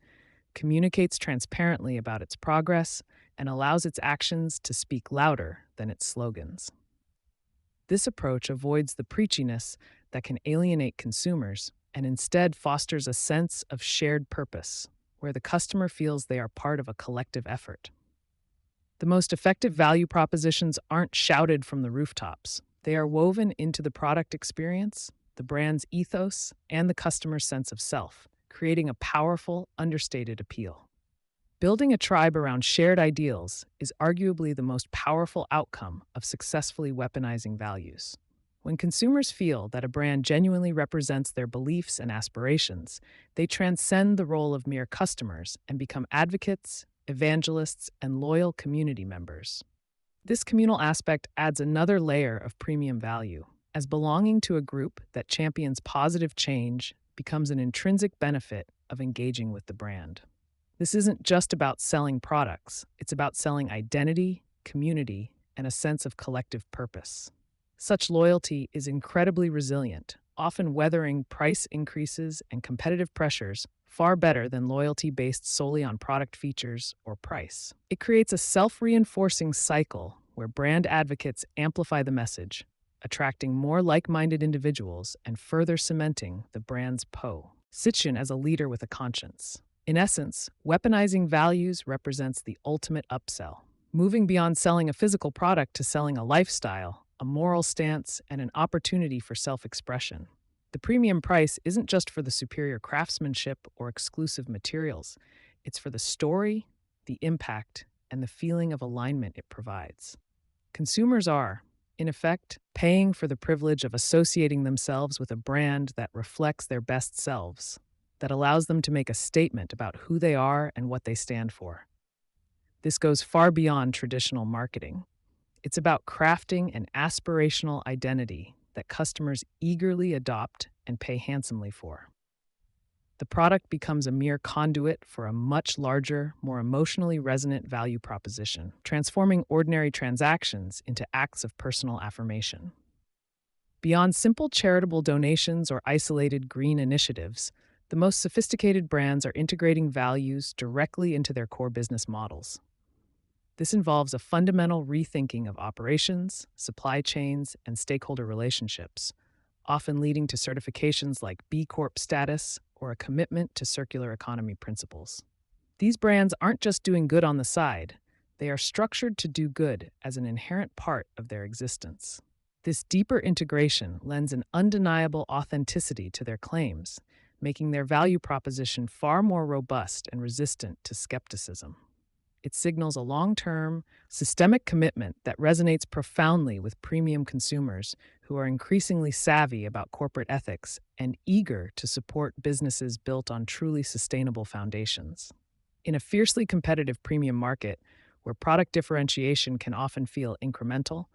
communicates transparently about its progress, and allows its actions to speak louder than its slogans. This approach avoids the preachiness that can alienate consumers and instead fosters a sense of shared purpose, where the customer feels they are part of a collective effort. The most effective value propositions aren't shouted from the rooftops. They are woven into the product experience, the brand's ethos, and the customer's sense of self, creating a powerful, understated appeal. Building a tribe around shared ideals is arguably the most powerful outcome of successfully weaponizing values. When consumers feel that a brand genuinely represents their beliefs and aspirations, they transcend the role of mere customers and become advocates, evangelists, and loyal community members. This communal aspect adds another layer of premium value, as belonging to a group that champions positive change becomes an intrinsic benefit of engaging with the brand. This isn't just about selling products, it's about selling identity, community, and a sense of collective purpose. Such loyalty is incredibly resilient, often weathering price increases and competitive pressures far better than loyalty based solely on product features or price. It creates a self-reinforcing cycle where brand advocates amplify the message, attracting more like-minded individuals and further cementing the brand's position as a leader with a conscience. In essence, weaponizing values represents the ultimate upsell, moving beyond selling a physical product to selling a lifestyle, a moral stance, and an opportunity for self-expression. The premium price isn't just for the superior craftsmanship or exclusive materials. It's for the story, the impact, and the feeling of alignment it provides. Consumers are, in effect, paying for the privilege of associating themselves with a brand that reflects their best selves, that allows them to make a statement about who they are and what they stand for. This goes far beyond traditional marketing. It's about crafting an aspirational identity that customers eagerly adopt and pay handsomely for. The product becomes a mere conduit for a much larger, more emotionally resonant value proposition, transforming ordinary transactions into acts of personal affirmation. Beyond simple charitable donations or isolated green initiatives, the most sophisticated brands are integrating values directly into their core business models. This involves a fundamental rethinking of operations, supply chains, and stakeholder relationships, often leading to certifications like B Corp status or a commitment to circular economy principles. These brands aren't just doing good on the side, they are structured to do good as an inherent part of their existence. This deeper integration lends an undeniable authenticity to their claims, making their value proposition far more robust and resistant to skepticism. It signals a long-term, systemic commitment that resonates profoundly with premium consumers who are increasingly savvy about corporate ethics and eager to support businesses built on truly sustainable foundations. In a fiercely competitive premium market, where product differentiation can often feel incremental,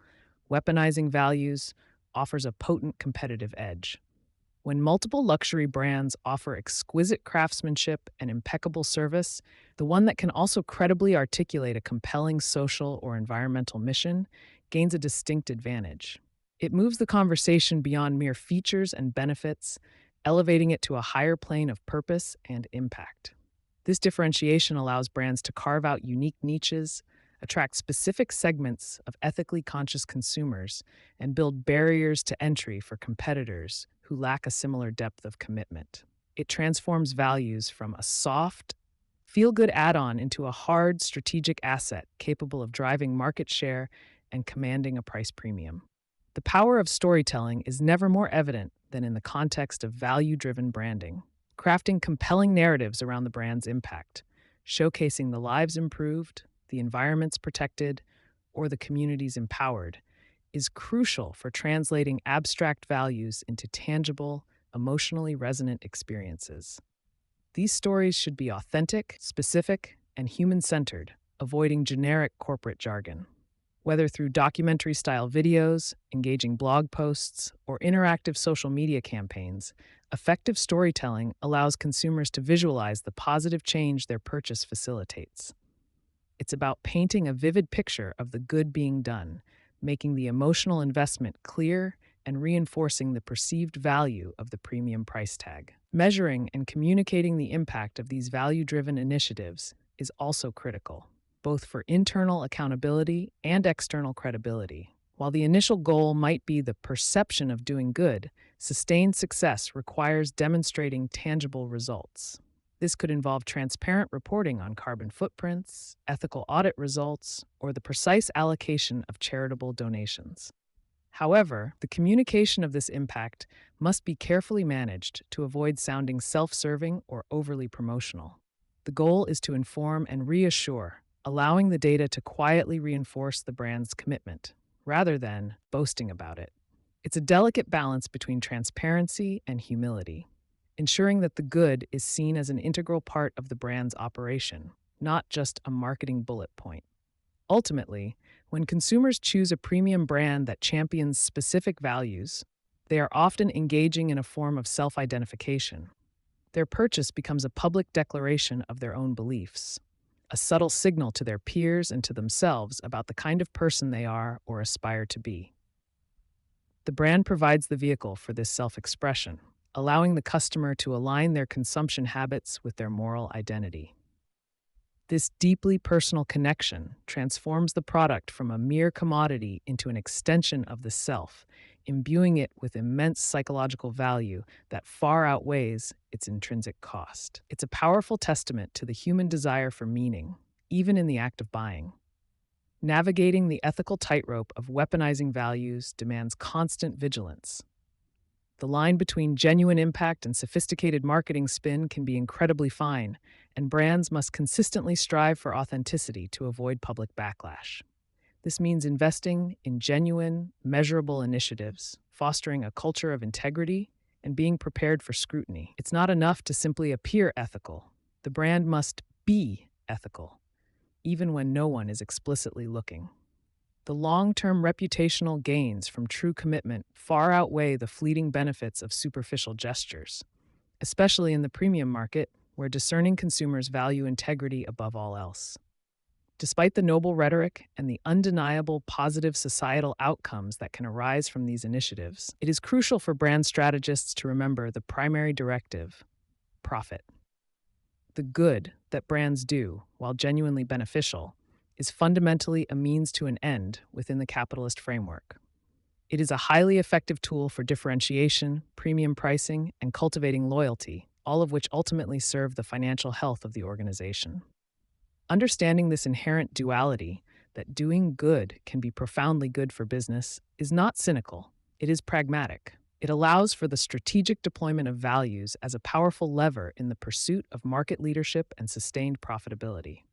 weaponizing values offers a potent competitive edge. When multiple luxury brands offer exquisite craftsmanship and impeccable service, the one that can also credibly articulate a compelling social or environmental mission gains a distinct advantage. It moves the conversation beyond mere features and benefits, elevating it to a higher plane of purpose and impact. This differentiation allows brands to carve out unique niches, attract specific segments of ethically conscious consumers, and build barriers to entry for competitors who lack a similar depth of commitment. It transforms values from a soft, feel-good add-on into a hard, strategic asset capable of driving market share and commanding a price premium. The power of storytelling is never more evident than in the context of value-driven branding. Crafting compelling narratives around the brand's impact, showcasing the lives improved, the environments protected, or the communities empowered, is crucial for translating abstract values into tangible, emotionally resonant experiences. These stories should be authentic, specific, and human-centered, avoiding generic corporate jargon. Whether through documentary-style videos, engaging blog posts, or interactive social media campaigns, effective storytelling allows consumers to visualize the positive change their purchase facilitates. It's about painting a vivid picture of the good being done, making the emotional investment clear and reinforcing the perceived value of the premium price tag. Measuring and communicating the impact of these value-driven initiatives is also critical, both for internal accountability and external credibility. While the initial goal might be the perception of doing good, sustained success requires demonstrating tangible results. This could involve transparent reporting on carbon footprints, ethical audit results, or the precise allocation of charitable donations. However, the communication of this impact must be carefully managed to avoid sounding self-serving or overly promotional. The goal is to inform and reassure, allowing the data to quietly reinforce the brand's commitment, rather than boasting about it. It's a delicate balance between transparency and humility, ensuring that the good is seen as an integral part of the brand's operation, not just a marketing bullet point. Ultimately, when consumers choose a premium brand that champions specific values, they are often engaging in a form of self-identification. Their purchase becomes a public declaration of their own beliefs, a subtle signal to their peers and to themselves about the kind of person they are or aspire to be. The brand provides the vehicle for this self-expression, allowing the customer to align their consumption habits with their moral identity. This deeply personal connection transforms the product from a mere commodity into an extension of the self, imbuing it with immense psychological value that far outweighs its intrinsic cost. It's a powerful testament to the human desire for meaning, even in the act of buying. Navigating the ethical tightrope of weaponizing values demands constant vigilance. The line between genuine impact and sophisticated marketing spin can be incredibly fine, and brands must consistently strive for authenticity to avoid public backlash. This means investing in genuine, measurable initiatives, fostering a culture of integrity, and being prepared for scrutiny. It's not enough to simply appear ethical. The brand must be ethical, even when no one is explicitly looking. The long-term reputational gains from true commitment far outweigh the fleeting benefits of superficial gestures, especially in the premium market, where discerning consumers value integrity above all else. Despite the noble rhetoric and the undeniable positive societal outcomes that can arise from these initiatives, it is crucial for brand strategists to remember the primary directive: profit. The good that brands do, while genuinely beneficial, is fundamentally a means to an end within the capitalist framework. It is a highly effective tool for differentiation, premium pricing, and cultivating loyalty, all of which ultimately serve the financial health of the organization. Understanding this inherent duality, that doing good can be profoundly good for business, is not cynical. It is pragmatic. It allows for the strategic deployment of values as a powerful lever in the pursuit of market leadership and sustained profitability.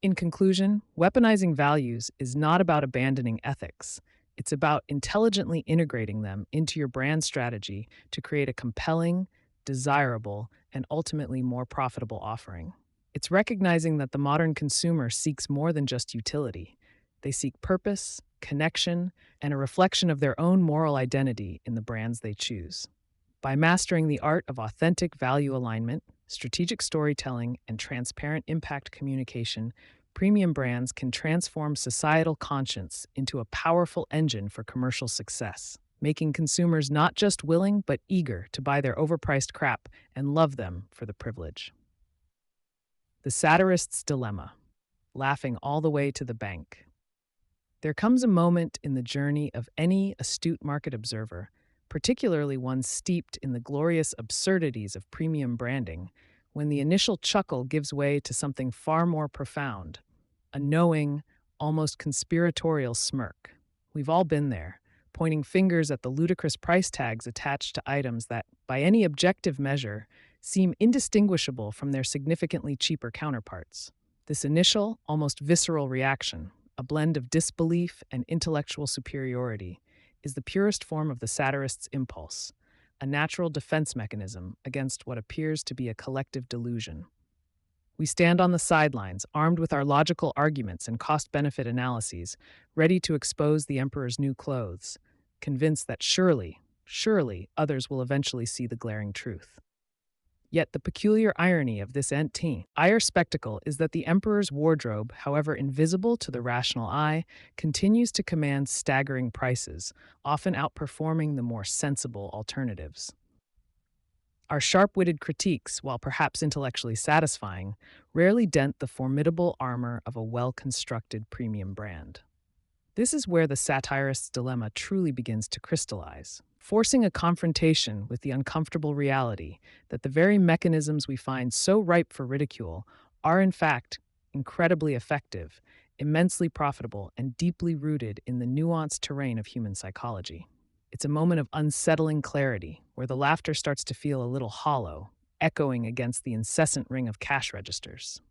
In conclusion, weaponizing values is not about abandoning ethics. It's about intelligently integrating them into your brand strategy to create a compelling, desirable, and ultimately more profitable offering. It's recognizing that the modern consumer seeks more than just utility. They seek purpose, connection, and a reflection of their own moral identity in the brands they choose. By mastering the art of authentic value alignment, strategic storytelling, and transparent impact communication, premium brands can transform societal conscience into a powerful engine for commercial success, making consumers not just willing but eager to buy their overpriced crap and love them for the privilege. The satirist's dilemma: laughing all the way to the bank. There comes a moment in the journey of any astute market observer, particularly one steeped in the glorious absurdities of premium branding, when the initial chuckle gives way to something far more profound: a knowing, almost conspiratorial smirk. We've all been there, pointing fingers at the ludicrous price tags attached to items that, by any objective measure, seem indistinguishable from their significantly cheaper counterparts. This initial, almost visceral reaction, a blend of disbelief and intellectual superiority, is the purest form of the satirist's impulse, a natural defense mechanism against what appears to be a collective delusion. We stand on the sidelines, armed with our logical arguments and cost-benefit analyses, ready to expose the emperor's new clothes, convinced that surely, others will eventually see the glaring truth. Yet the peculiar irony of this entire spectacle is that the emperor's wardrobe, however invisible to the rational eye, continues to command staggering prices, often outperforming the more sensible alternatives. Our sharp-witted critiques, while perhaps intellectually satisfying, rarely dent the formidable armor of a well-constructed premium brand. This is where the satirist's dilemma truly begins to crystallize, forcing a confrontation with the uncomfortable reality that the very mechanisms we find so ripe for ridicule are, in fact, incredibly effective, immensely profitable, and deeply rooted in the nuanced terrain of human psychology. It's a moment of unsettling clarity, where the laughter starts to feel a little hollow, echoing against the incessant ring of cash registers.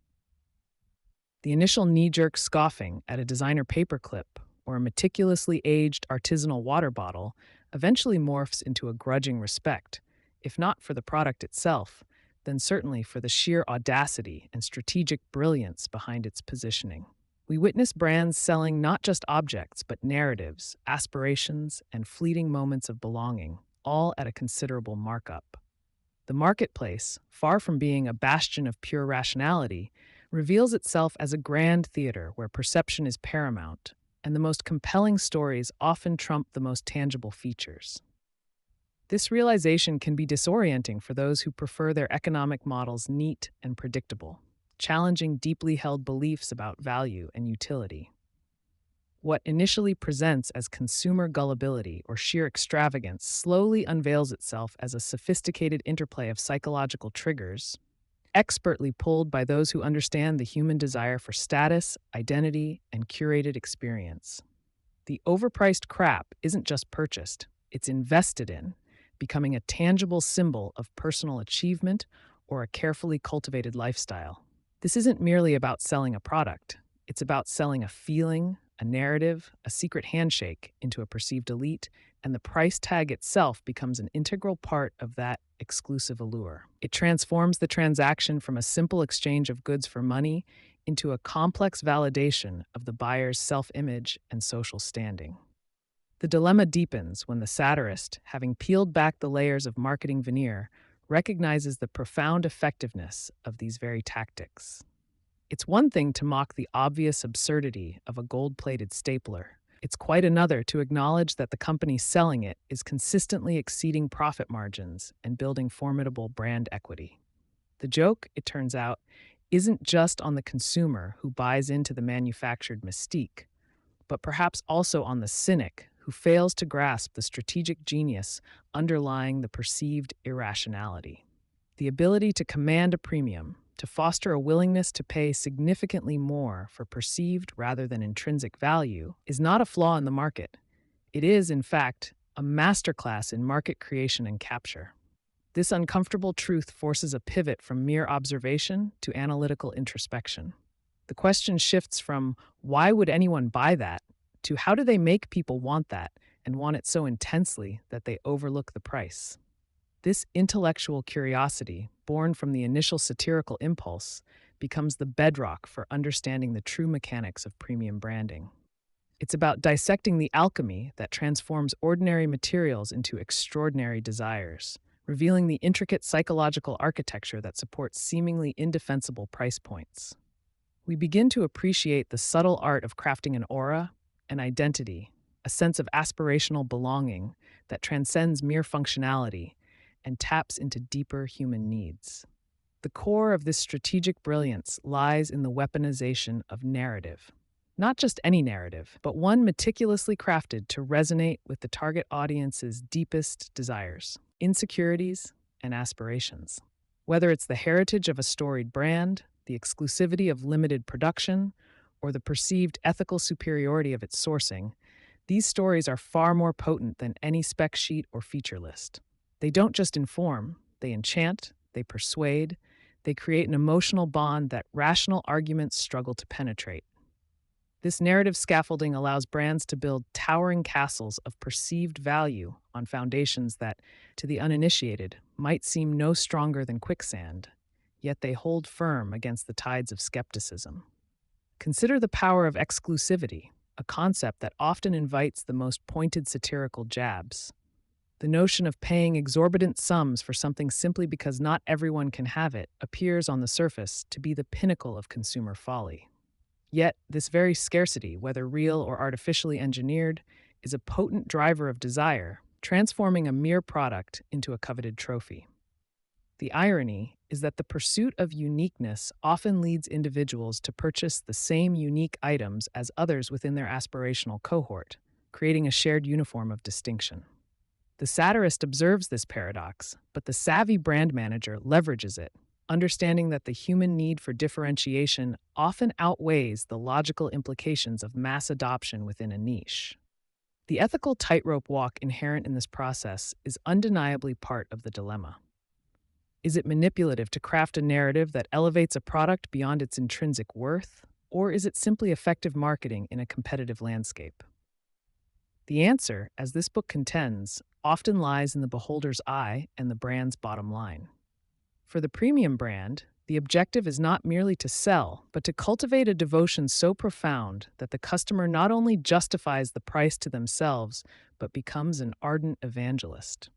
The initial knee-jerk scoffing at a designer paperclip or a meticulously aged artisanal water bottle eventually morphs into a grudging respect, if not for the product itself, then certainly for the sheer audacity and strategic brilliance behind its positioning. We witness brands selling not just objects, but narratives, aspirations, and fleeting moments of belonging, all at a considerable markup. The marketplace, far from being a bastion of pure rationality, reveals itself as a grand theater where perception is paramount, and the most compelling stories often trump the most tangible features. This realization can be disorienting for those who prefer their economic models neat and predictable, challenging deeply held beliefs about value and utility. What initially presents as consumer gullibility or sheer extravagance slowly unveils itself as a sophisticated interplay of psychological triggers, expertly pulled by those who understand the human desire for status, identity, and curated experience. The overpriced crap isn't just purchased, it's invested in, becoming a tangible symbol of personal achievement or a carefully cultivated lifestyle. This isn't merely about selling a product, it's about selling a feeling, a narrative, a secret handshake into a perceived elite, and the price tag itself becomes an integral part of that exclusive allure. It transforms the transaction from a simple exchange of goods for money into a complex validation of the buyer's self-image and social standing. The dilemma deepens when the satirist, having peeled back the layers of marketing veneer, recognizes the profound effectiveness of these very tactics. It's one thing to mock the obvious absurdity of a gold-plated stapler. It's quite another to acknowledge that the company selling it is consistently exceeding profit margins and building formidable brand equity. The joke, it turns out, isn't just on the consumer who buys into the manufactured mystique, but perhaps also on the cynic who fails to grasp the strategic genius underlying the perceived irrationality. The ability to command a premium, to foster a willingness to pay significantly more for perceived rather than intrinsic value, is not a flaw in the market. It is, in fact, a masterclass in market creation and capture. This uncomfortable truth forces a pivot from mere observation to analytical introspection. The question shifts from why would anyone buy that to how do they make people want that and want it so intensely that they overlook the price. This intellectual curiosity, born from the initial satirical impulse, becomes the bedrock for understanding the true mechanics of premium branding. It's about dissecting the alchemy that transforms ordinary materials into extraordinary desires, revealing the intricate psychological architecture that supports seemingly indefensible price points. We begin to appreciate the subtle art of crafting an aura, an identity, a sense of aspirational belonging that transcends mere functionality and taps into deeper human needs. The core of this strategic brilliance lies in the weaponization of narrative. Not just any narrative, but one meticulously crafted to resonate with the target audience's deepest desires, insecurities, and aspirations. Whether it's the heritage of a storied brand, the exclusivity of limited production, or the perceived ethical superiority of its sourcing, these stories are far more potent than any spec sheet or feature list. They don't just inform, they enchant, they persuade, they create an emotional bond that rational arguments struggle to penetrate. This narrative scaffolding allows brands to build towering castles of perceived value on foundations that, to the uninitiated, might seem no stronger than quicksand, yet they hold firm against the tides of skepticism. Consider the power of exclusivity, a concept that often invites the most pointed satirical jabs. The notion of paying exorbitant sums for something simply because not everyone can have it appears on the surface to be the pinnacle of consumer folly. Yet, this very scarcity, whether real or artificially engineered, is a potent driver of desire, transforming a mere product into a coveted trophy. The irony is that the pursuit of uniqueness often leads individuals to purchase the same unique items as others within their aspirational cohort, creating a shared uniform of distinction. The satirist observes this paradox, but the savvy brand manager leverages it, understanding that the human need for differentiation often outweighs the logical implications of mass adoption within a niche. The ethical tightrope walk inherent in this process is undeniably part of the dilemma. Is it manipulative to craft a narrative that elevates a product beyond its intrinsic worth, or is it simply effective marketing in a competitive landscape? The answer, as this book contends, often lies in the beholder's eye and the brand's bottom line. For the premium brand, the objective is not merely to sell, but to cultivate a devotion so profound that the customer not only justifies the price to themselves, but becomes an ardent evangelist.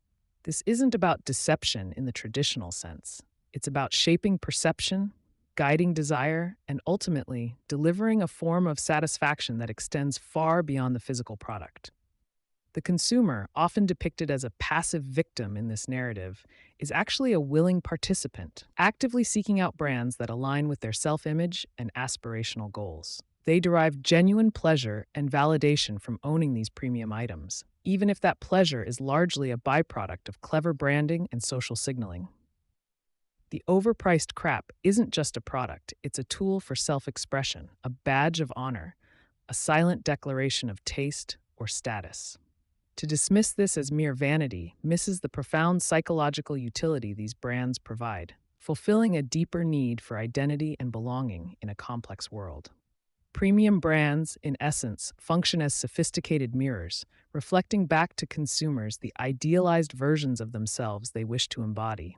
This isn't about deception in the traditional sense. It's about shaping perception, guiding desire, and ultimately delivering a form of satisfaction that extends far beyond the physical product. The consumer, often depicted as a passive victim in this narrative, is actually a willing participant, actively seeking out brands that align with their self-image and aspirational goals. They derive genuine pleasure and validation from owning these premium items, even if that pleasure is largely a byproduct of clever branding and social signaling. The overpriced crap isn't just a product, it's a tool for self-expression, a badge of honor, a silent declaration of taste or status. To dismiss this as mere vanity misses the profound psychological utility these brands provide, fulfilling a deeper need for identity and belonging in a complex world. Premium brands, in essence, function as sophisticated mirrors, reflecting back to consumers the idealized versions of themselves they wish to embody.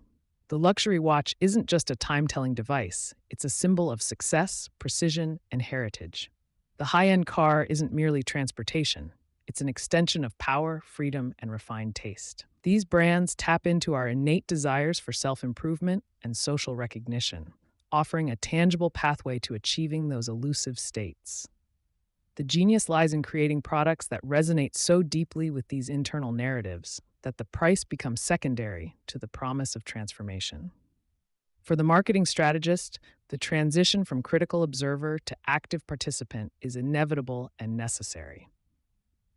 The luxury watch isn't just a time-telling device, it's a symbol of success, precision, and heritage. The high-end car isn't merely transportation. It's an extension of power, freedom, and refined taste. These brands tap into our innate desires for self-improvement and social recognition, offering a tangible pathway to achieving those elusive states. The genius lies in creating products that resonate so deeply with these internal narratives that the price becomes secondary to the promise of transformation. For the marketing strategist, the transition from critical observer to active participant is inevitable and necessary.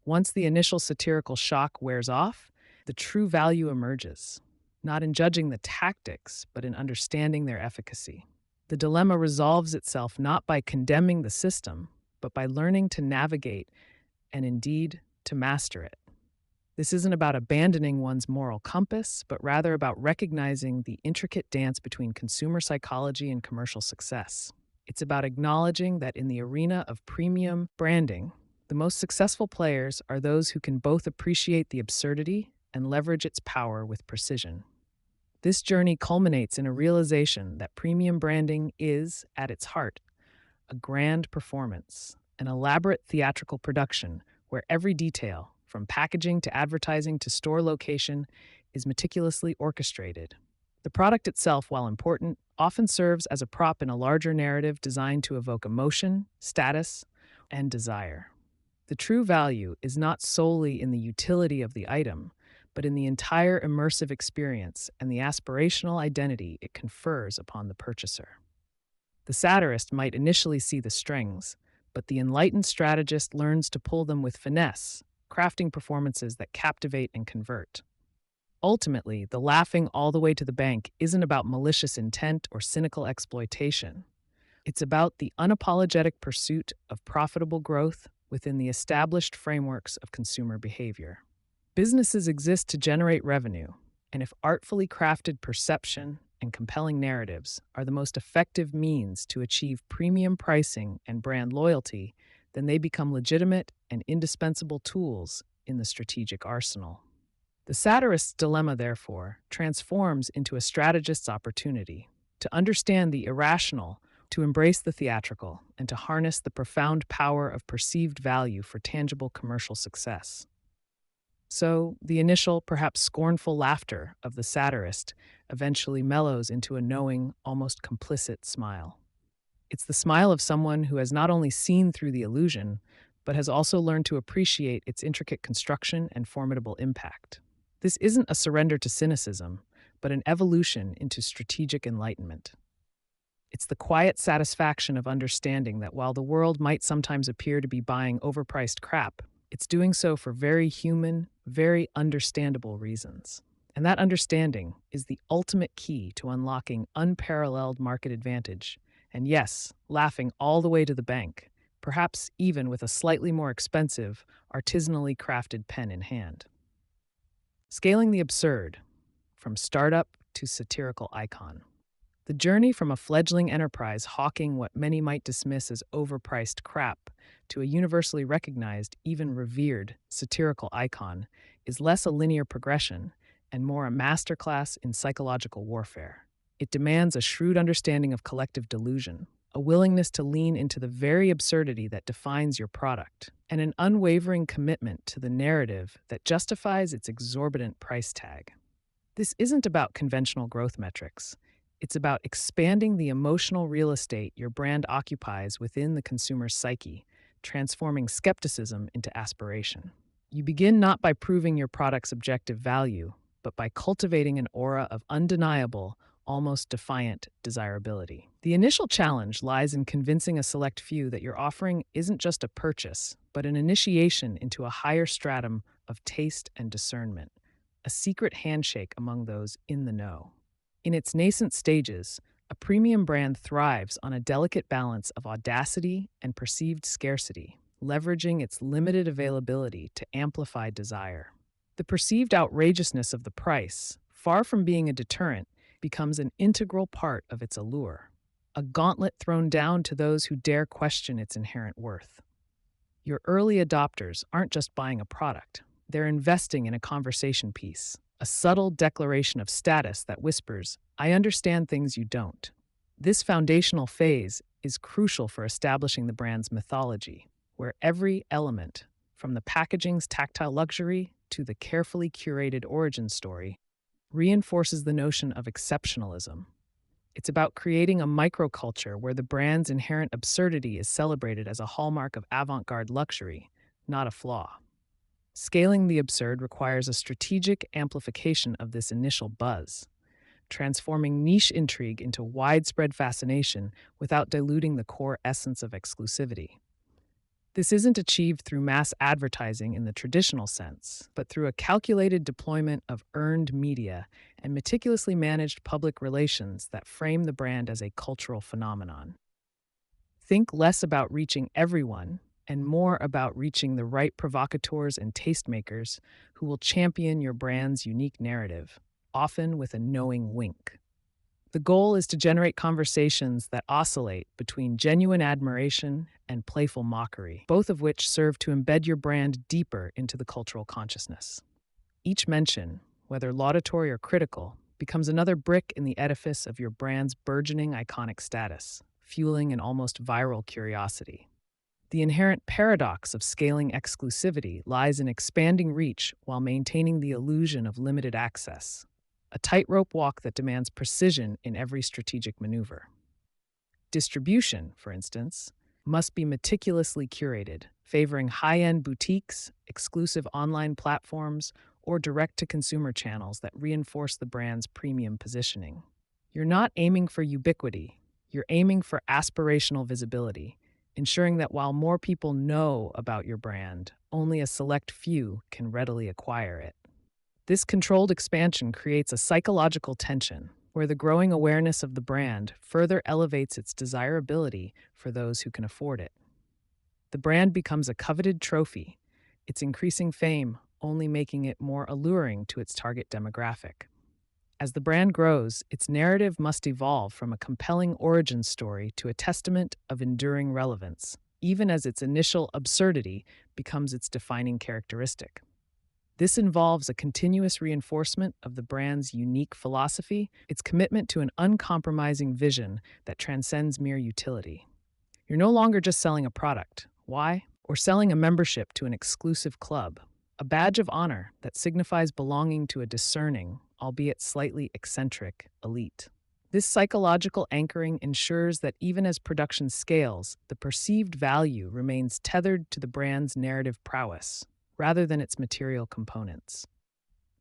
Once the initial satirical shock wears off, the true value emerges, not in judging the tactics, but in understanding their efficacy. The dilemma resolves itself not by condemning the system, but by learning to navigate and indeed to master it. This isn't about abandoning one's moral compass, but rather about recognizing the intricate dance between consumer psychology and commercial success. It's about acknowledging that in the arena of premium branding, the most successful players are those who can both appreciate the absurdity and leverage its power with precision. This journey culminates in a realization that premium branding is, at its heart, a grand performance, an elaborate theatrical production where every detail, from packaging to advertising to store location, is meticulously orchestrated. The product itself, while important, often serves as a prop in a larger narrative designed to evoke emotion, status, and desire. The true value is not solely in the utility of the item, but in the entire immersive experience and the aspirational identity it confers upon the purchaser. The satirist might initially see the strings, but the enlightened strategist learns to pull them with finesse, crafting performances that captivate and convert. Ultimately, the laughing all the way to the bank isn't about malicious intent or cynical exploitation. It's about the unapologetic pursuit of profitable growth within the established frameworks of consumer behavior. Businesses exist to generate revenue, and if artfully crafted perception and compelling narratives are the most effective means to achieve premium pricing and brand loyalty, then they become legitimate and indispensable tools in the strategic arsenal. The satirist's dilemma, therefore, transforms into a strategist's opportunity to understand the irrational, to embrace the theatrical, and to harness the profound power of perceived value for tangible commercial success. So, the initial, perhaps scornful laughter of the satirist eventually mellows into a knowing, almost complicit smile. It's the smile of someone who has not only seen through the illusion, but has also learned to appreciate its intricate construction and formidable impact. This isn't a surrender to cynicism, but an evolution into strategic enlightenment. It's the quiet satisfaction of understanding that while the world might sometimes appear to be buying overpriced crap, it's doing so for very human, very understandable reasons. And that understanding is the ultimate key to unlocking unparalleled market advantage. And yes, laughing all the way to the bank, perhaps even with a slightly more expensive, artisanally crafted pen in hand. Scaling the absurd, from startup to satirical icon. The journey from a fledgling enterprise hawking what many might dismiss as overpriced crap to a universally recognized, even revered, satirical icon is less a linear progression and more a masterclass in psychological warfare. It demands a shrewd understanding of collective delusion, a willingness to lean into the very absurdity that defines your product, and an unwavering commitment to the narrative that justifies its exorbitant price tag. This isn't about conventional growth metrics. It's about expanding the emotional real estate your brand occupies within the consumer's psyche, transforming skepticism into aspiration. You begin not by proving your product's objective value, but by cultivating an aura of undeniable, almost defiant desirability. The initial challenge lies in convincing a select few that your offering isn't just a purchase, but an initiation into a higher stratum of taste and discernment, a secret handshake among those in the know. In its nascent stages, a premium brand thrives on a delicate balance of audacity and perceived scarcity, leveraging its limited availability to amplify desire. The perceived outrageousness of the price, far from being a deterrent, becomes an integral part of its allure, a gauntlet thrown down to those who dare question its inherent worth. Your early adopters aren't just buying a product, they're investing in a conversation piece, a subtle declaration of status that whispers, "I understand things you don't." This foundational phase is crucial for establishing the brand's mythology, where every element, from the packaging's tactile luxury to the carefully curated origin story, reinforces the notion of exceptionalism. It's about creating a microculture where the brand's inherent absurdity is celebrated as a hallmark of avant-garde luxury, not a flaw. Scaling the absurd requires a strategic amplification of this initial buzz, transforming niche intrigue into widespread fascination without diluting the core essence of exclusivity. This isn't achieved through mass advertising in the traditional sense, but through a calculated deployment of earned media and meticulously managed public relations that frame the brand as a cultural phenomenon. Think less about reaching everyone and more about reaching the right provocateurs and tastemakers who will champion your brand's unique narrative, often with a knowing wink. The goal is to generate conversations that oscillate between genuine admiration and playful mockery, both of which serve to embed your brand deeper into the cultural consciousness. Each mention, whether laudatory or critical, becomes another brick in the edifice of your brand's burgeoning iconic status, fueling an almost viral curiosity. The inherent paradox of scaling exclusivity lies in expanding reach while maintaining the illusion of limited access, a tightrope walk that demands precision in every strategic maneuver. Distribution, for instance, must be meticulously curated, favoring high-end boutiques, exclusive online platforms, or direct-to-consumer channels that reinforce the brand's premium positioning. You're not aiming for ubiquity, you're aiming for aspirational visibility, ensuring that while more people know about your brand, only a select few can readily acquire it. This controlled expansion creates a psychological tension, where the growing awareness of the brand further elevates its desirability for those who can afford it. The brand becomes a coveted trophy, its increasing fame only making it more alluring to its target demographic. As the brand grows, its narrative must evolve from a compelling origin story to a testament of enduring relevance, even as its initial absurdity becomes its defining characteristic. This involves a continuous reinforcement of the brand's unique philosophy, its commitment to an uncompromising vision that transcends mere utility. You're no longer just selling a product. Why? Or selling a membership to an exclusive club, a badge of honor that signifies belonging to a discerning, albeit slightly eccentric, elite. This psychological anchoring ensures that even as production scales, the perceived value remains tethered to the brand's narrative prowess, rather than its material components.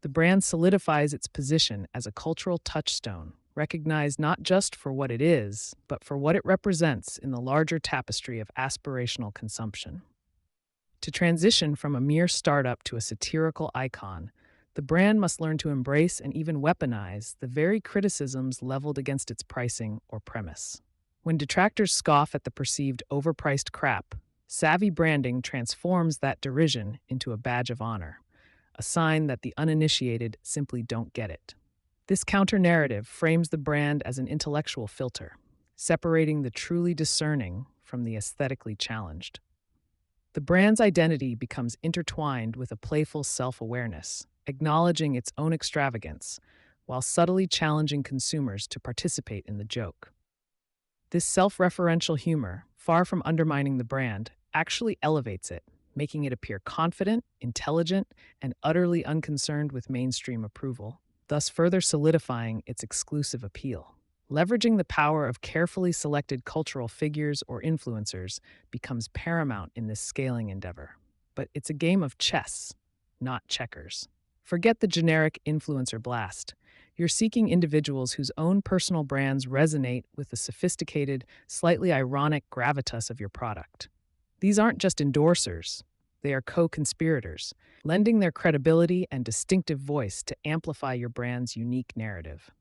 The brand solidifies its position as a cultural touchstone, recognized not just for what it is, but for what it represents in the larger tapestry of aspirational consumption. To transition from a mere startup to a satirical icon, the brand must learn to embrace and even weaponize the very criticisms leveled against its pricing or premise. When detractors scoff at the perceived overpriced crap, savvy branding transforms that derision into a badge of honor, a sign that the uninitiated simply don't get it. This counter-narrative frames the brand as an intellectual filter, separating the truly discerning from the aesthetically challenged. The brand's identity becomes intertwined with a playful self-awareness, acknowledging its own extravagance, while subtly challenging consumers to participate in the joke. This self-referential humor, far from undermining the brand, actually elevates it, making it appear confident, intelligent, and utterly unconcerned with mainstream approval, thus further solidifying its exclusive appeal. Leveraging the power of carefully selected cultural figures or influencers becomes paramount in this scaling endeavor. But it's a game of chess, not checkers. Forget the generic influencer blast. You're seeking individuals whose own personal brands resonate with the sophisticated, slightly ironic gravitas of your product. These aren't just endorsers, they are co-conspirators, lending their credibility and distinctive voice to amplify your brand's unique narrative.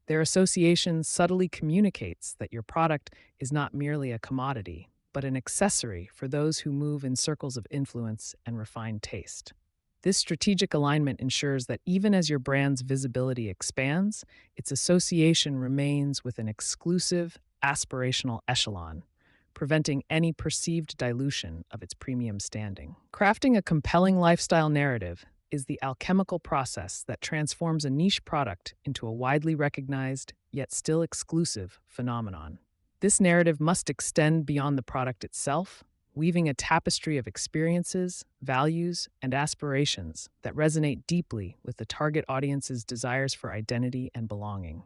Their association subtly communicates that your product is not merely a commodity, but an accessory for those who move in circles of influence and refined taste. This strategic alignment ensures that even as your brand's visibility expands, its association remains with an exclusive, aspirational echelon, preventing any perceived dilution of its premium standing. Crafting a compelling lifestyle narrative is the alchemical process that transforms a niche product into a widely recognized, yet still exclusive, phenomenon. This narrative must extend beyond the product itself, weaving a tapestry of experiences, values, and aspirations that resonate deeply with the target audience's desires for identity and belonging.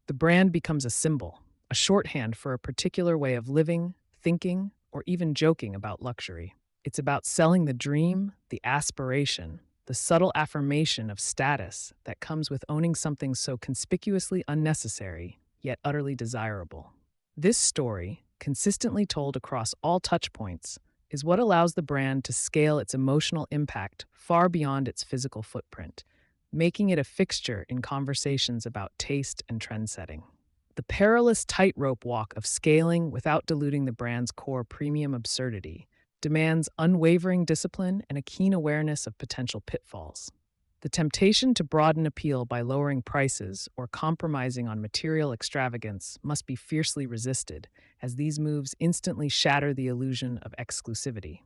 The brand becomes a symbol, a shorthand for a particular way of living, thinking, or even joking about luxury. It's about selling the dream, the aspiration, the subtle affirmation of status that comes with owning something so conspicuously unnecessary, yet utterly desirable. This story, consistently told across all touchpoints, is what allows the brand to scale its emotional impact far beyond its physical footprint, making it a fixture in conversations about taste and trendsetting. The perilous tightrope walk of scaling without diluting the brand's core premium absurdity demands unwavering discipline and a keen awareness of potential pitfalls. The temptation to broaden appeal by lowering prices or compromising on material extravagance must be fiercely resisted, as these moves instantly shatter the illusion of exclusivity.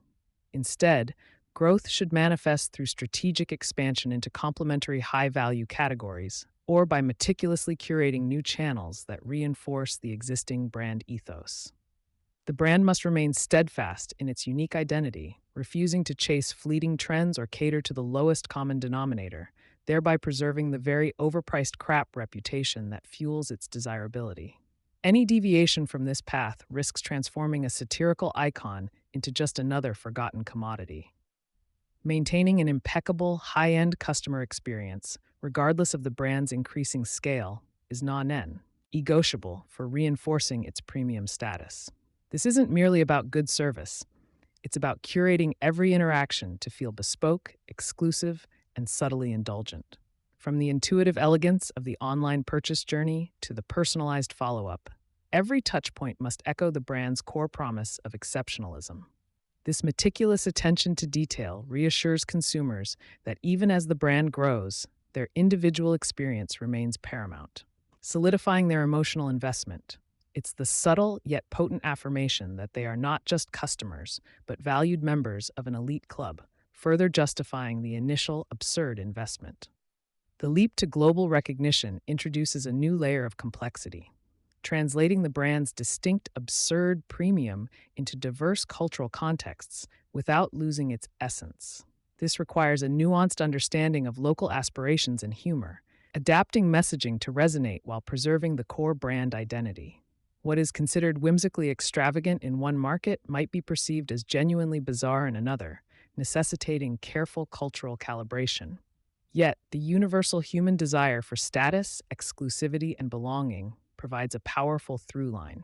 Instead, growth should manifest through strategic expansion into complementary high-value categories, or by meticulously curating new channels that reinforce the existing brand ethos. The brand must remain steadfast in its unique identity, refusing to chase fleeting trends or cater to the lowest common denominator, thereby preserving the very overpriced crap reputation that fuels its desirability. Any deviation from this path risks transforming a satirical icon into just another forgotten commodity. Maintaining an impeccable, high-end customer experience, regardless of the brand's increasing scale, is non-negotiable for reinforcing its premium status. This isn't merely about good service. It's about curating every interaction to feel bespoke, exclusive, and subtly indulgent. From the intuitive elegance of the online purchase journey to the personalized follow-up, every touchpoint must echo the brand's core promise of exceptionalism. This meticulous attention to detail reassures consumers that even as the brand grows, their individual experience remains paramount, solidifying their emotional investment. It's the subtle yet potent affirmation that they are not just customers, but valued members of an elite club, further justifying the initial absurd investment. The leap to global recognition introduces a new layer of complexity, translating the brand's distinct absurd premium into diverse cultural contexts without losing its essence. This requires a nuanced understanding of local aspirations and humor, adapting messaging to resonate while preserving the core brand identity. What is considered whimsically extravagant in one market might be perceived as genuinely bizarre in another, necessitating careful cultural calibration. Yet, the universal human desire for status, exclusivity, and belonging provides a powerful through line.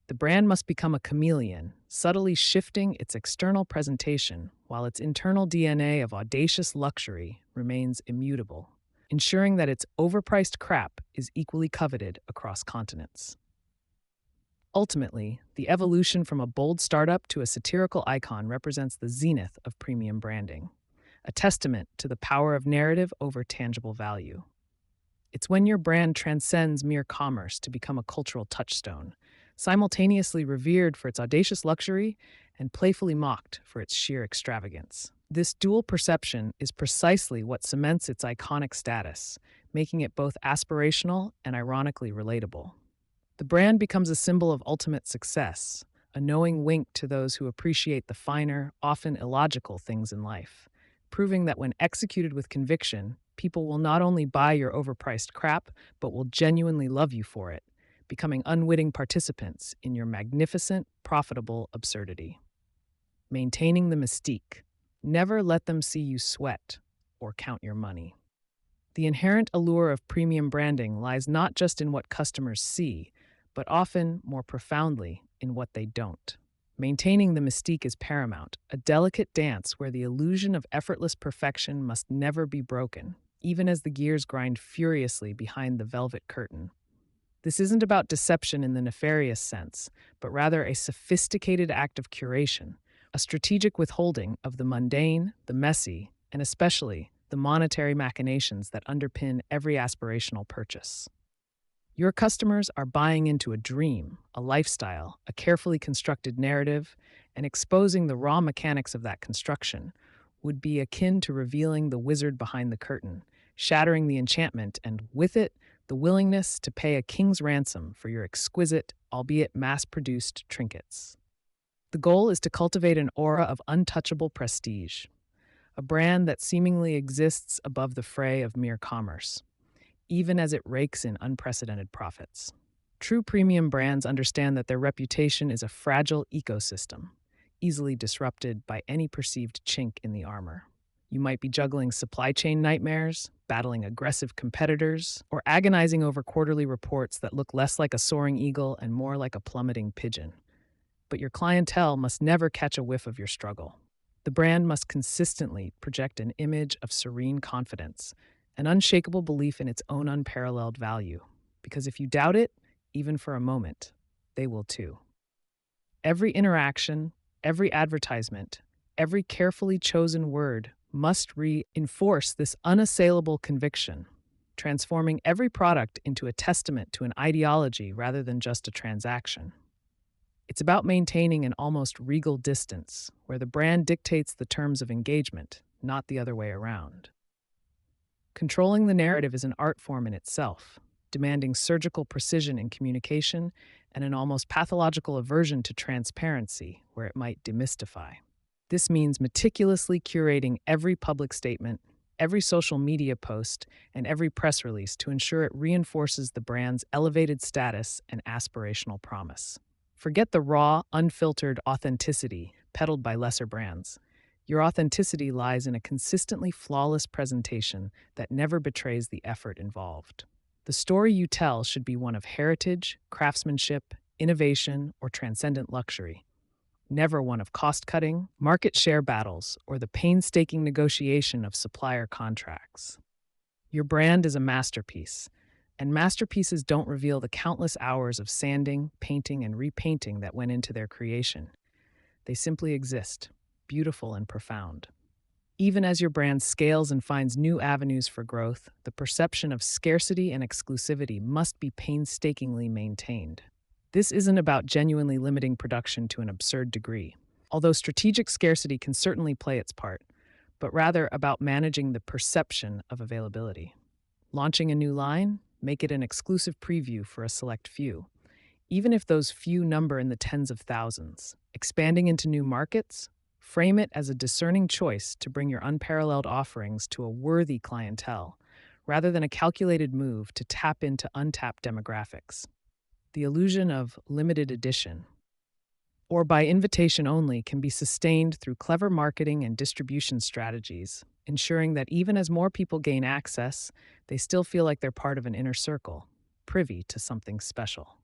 The brand must become a chameleon, subtly shifting its external presentation while its internal DNA of audacious luxury remains immutable, ensuring that its overpriced crap is equally coveted across continents. Ultimately, the evolution from a bold startup to a satirical icon represents the zenith of premium branding, a testament to the power of narrative over tangible value. It's when your brand transcends mere commerce to become a cultural touchstone, simultaneously revered for its audacious luxury and playfully mocked for its sheer extravagance. This dual perception is precisely what cements its iconic status, making it both aspirational and ironically relatable. The brand becomes a symbol of ultimate success, a knowing wink to those who appreciate the finer, often illogical things in life, proving that when executed with conviction, people will not only buy your overpriced crap, but will genuinely love you for it, becoming unwitting participants in your magnificent, profitable absurdity. Maintaining the mystique. Never let them see you sweat or count your money. The inherent allure of premium branding lies not just in what customers see, but often, more profoundly, in what they don't. Maintaining the mystique is paramount, a delicate dance where the illusion of effortless perfection must never be broken, even as the gears grind furiously behind the velvet curtain. This isn't about deception in the nefarious sense, but rather a sophisticated act of curation, a strategic withholding of the mundane, the messy, and especially the monetary machinations that underpin every aspirational purchase. Your customers are buying into a dream, a lifestyle, a carefully constructed narrative, and exposing the raw mechanics of that construction would be akin to revealing the wizard behind the curtain, shattering the enchantment and, with it, the willingness to pay a king's ransom for your exquisite, albeit mass-produced trinkets. The goal is to cultivate an aura of untouchable prestige, a brand that seemingly exists above the fray of mere commerce, even as it rakes in unprecedented profits. True premium brands understand that their reputation is a fragile ecosystem, easily disrupted by any perceived chink in the armor. You might be juggling supply chain nightmares, battling aggressive competitors, or agonizing over quarterly reports that look less like a soaring eagle and more like a plummeting pigeon. But your clientele must never catch a whiff of your struggle. The brand must consistently project an image of serene confidence, an unshakable belief in its own unparalleled value. Because if you doubt it, even for a moment, they will too. Every interaction, every advertisement, every carefully chosen word must reinforce this unassailable conviction, transforming every product into a testament to an ideology rather than just a transaction. It's about maintaining an almost regal distance, where the brand dictates the terms of engagement, not the other way around. Controlling the narrative is an art form in itself, demanding surgical precision in communication and an almost pathological aversion to transparency where it might demystify. This means meticulously curating every public statement, every social media post, and every press release to ensure it reinforces the brand's elevated status and aspirational promise. Forget the raw, unfiltered authenticity peddled by lesser brands. Your authenticity lies in a consistently flawless presentation that never betrays the effort involved. The story you tell should be one of heritage, craftsmanship, innovation, or transcendent luxury, never one of cost-cutting, market share battles, or the painstaking negotiation of supplier contracts. Your brand is a masterpiece, and masterpieces don't reveal the countless hours of sanding, painting, and repainting that went into their creation. They simply exist, beautiful and profound. Even as your brand scales and finds new avenues for growth, the perception of scarcity and exclusivity must be painstakingly maintained. This isn't about genuinely limiting production to an absurd degree, although strategic scarcity can certainly play its part, but rather about managing the perception of availability. Launching a new line? Make it an exclusive preview for a select few, even if those few number in the tens of thousands. Expanding into new markets? Frame it as a discerning choice to bring your unparalleled offerings to a worthy clientele, rather than a calculated move to tap into untapped demographics. The illusion of limited edition, or by invitation only, can be sustained through clever marketing and distribution strategies, ensuring that even as more people gain access, they still feel like they're part of an inner circle, privy to something special.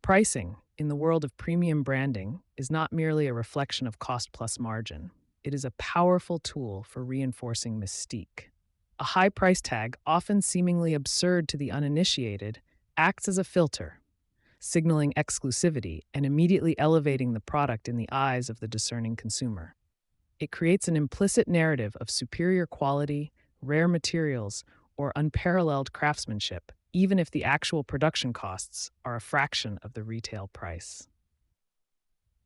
Pricing, in the world of premium branding, is not merely a reflection of cost plus margin. It is a powerful tool for reinforcing mystique. A high price tag, often seemingly absurd to the uninitiated, acts as a filter, signaling exclusivity and immediately elevating the product in the eyes of the discerning consumer. It creates an implicit narrative of superior quality, rare materials, or unparalleled craftsmanship, even if the actual production costs are a fraction of the retail price.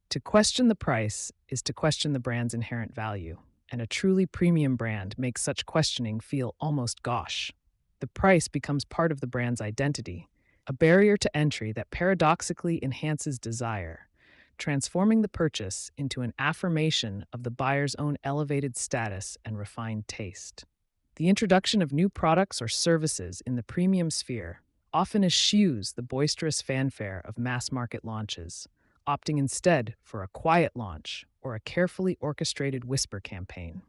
To question the price is to question the brand's inherent value, and a truly premium brand makes such questioning feel almost gauche. The price becomes part of the brand's identity, a barrier to entry that paradoxically enhances desire, transforming the purchase into an affirmation of the buyer's own elevated status and refined taste. The introduction of new products or services in the premium sphere often eschews the boisterous fanfare of mass market launches, opting instead for a quiet launch or a carefully orchestrated whisper campaign.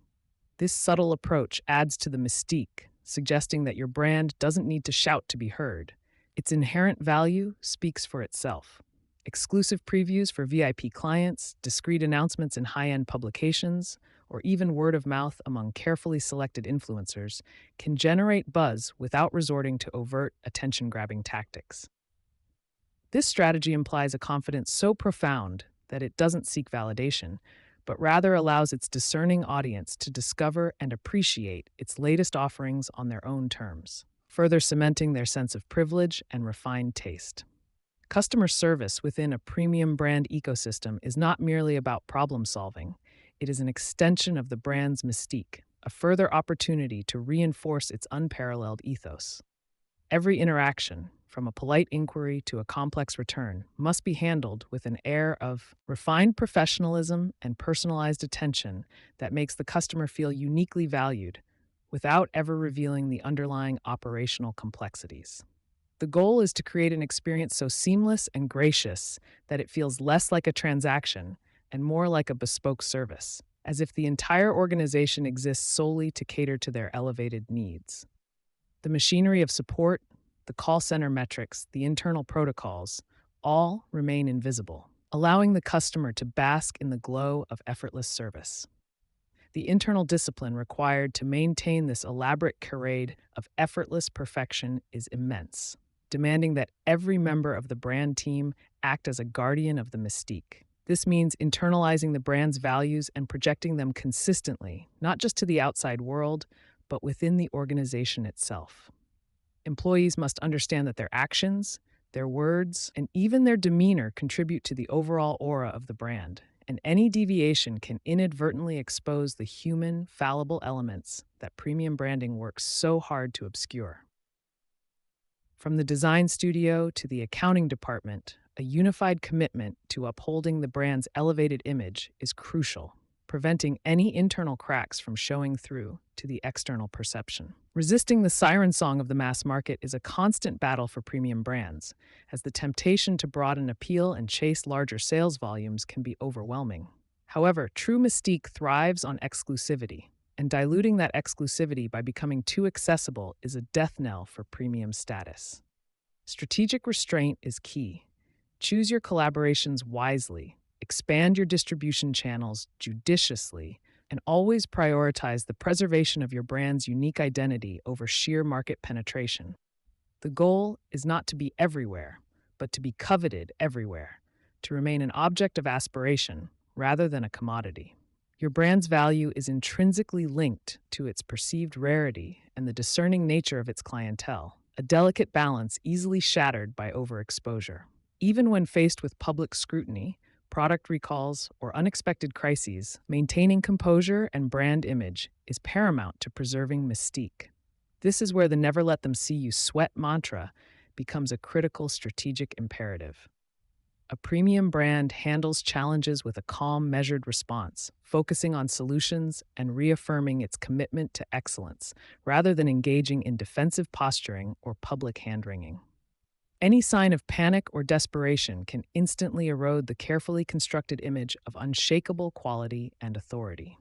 This subtle approach adds to the mystique, suggesting that your brand doesn't need to shout to be heard. Its inherent value speaks for itself. Exclusive previews for VIP clients, discreet announcements in high-end publications, or even word of mouth among carefully selected influencers can generate buzz without resorting to overt, attention-grabbing tactics. This strategy implies a confidence so profound that it doesn't seek validation, but rather allows its discerning audience to discover and appreciate its latest offerings on their own terms, further cementing their sense of privilege and refined taste. Customer service within a premium brand ecosystem is not merely about problem solving. It is an extension of the brand's mystique, a further opportunity to reinforce its unparalleled ethos. Every interaction, from a polite inquiry to a complex return, must be handled with an air of refined professionalism and personalized attention that makes the customer feel uniquely valued, without ever revealing the underlying operational complexities. The goal is to create an experience so seamless and gracious that it feels less like a transaction and more like a bespoke service, as if the entire organization exists solely to cater to their elevated needs. The machinery of support, the call center metrics, the internal protocols, all remain invisible, allowing the customer to bask in the glow of effortless service. The internal discipline required to maintain this elaborate charade of effortless perfection is immense, demanding that every member of the brand team act as a guardian of the mystique. This means internalizing the brand's values and projecting them consistently, not just to the outside world, but within the organization itself. Employees must understand that their actions, their words, and even their demeanor contribute to the overall aura of the brand, and any deviation can inadvertently expose the human, fallible elements that premium branding works so hard to obscure. From the design studio to the accounting department, a unified commitment to upholding the brand's elevated image is crucial, preventing any internal cracks from showing through to the external perception. Resisting the siren song of the mass market is a constant battle for premium brands, as the temptation to broaden appeal and chase larger sales volumes can be overwhelming. However, true mystique thrives on exclusivity, and diluting that exclusivity by becoming too accessible is a death knell for premium status. Strategic restraint is key. Choose your collaborations wisely, expand your distribution channels judiciously, and always prioritize the preservation of your brand's unique identity over sheer market penetration. The goal is not to be everywhere, but to be coveted everywhere, to remain an object of aspiration rather than a commodity. Your brand's value is intrinsically linked to its perceived rarity and the discerning nature of its clientele, a delicate balance easily shattered by overexposure. Even when faced with public scrutiny, product recalls, or unexpected crises, maintaining composure and brand image is paramount to preserving mystique. This is where the never let them see you sweat mantra becomes a critical strategic imperative. A premium brand handles challenges with a calm, measured response, focusing on solutions and reaffirming its commitment to excellence, rather than engaging in defensive posturing or public hand-wringing. Any sign of panic or desperation can instantly erode the carefully constructed image of unshakable quality and authority.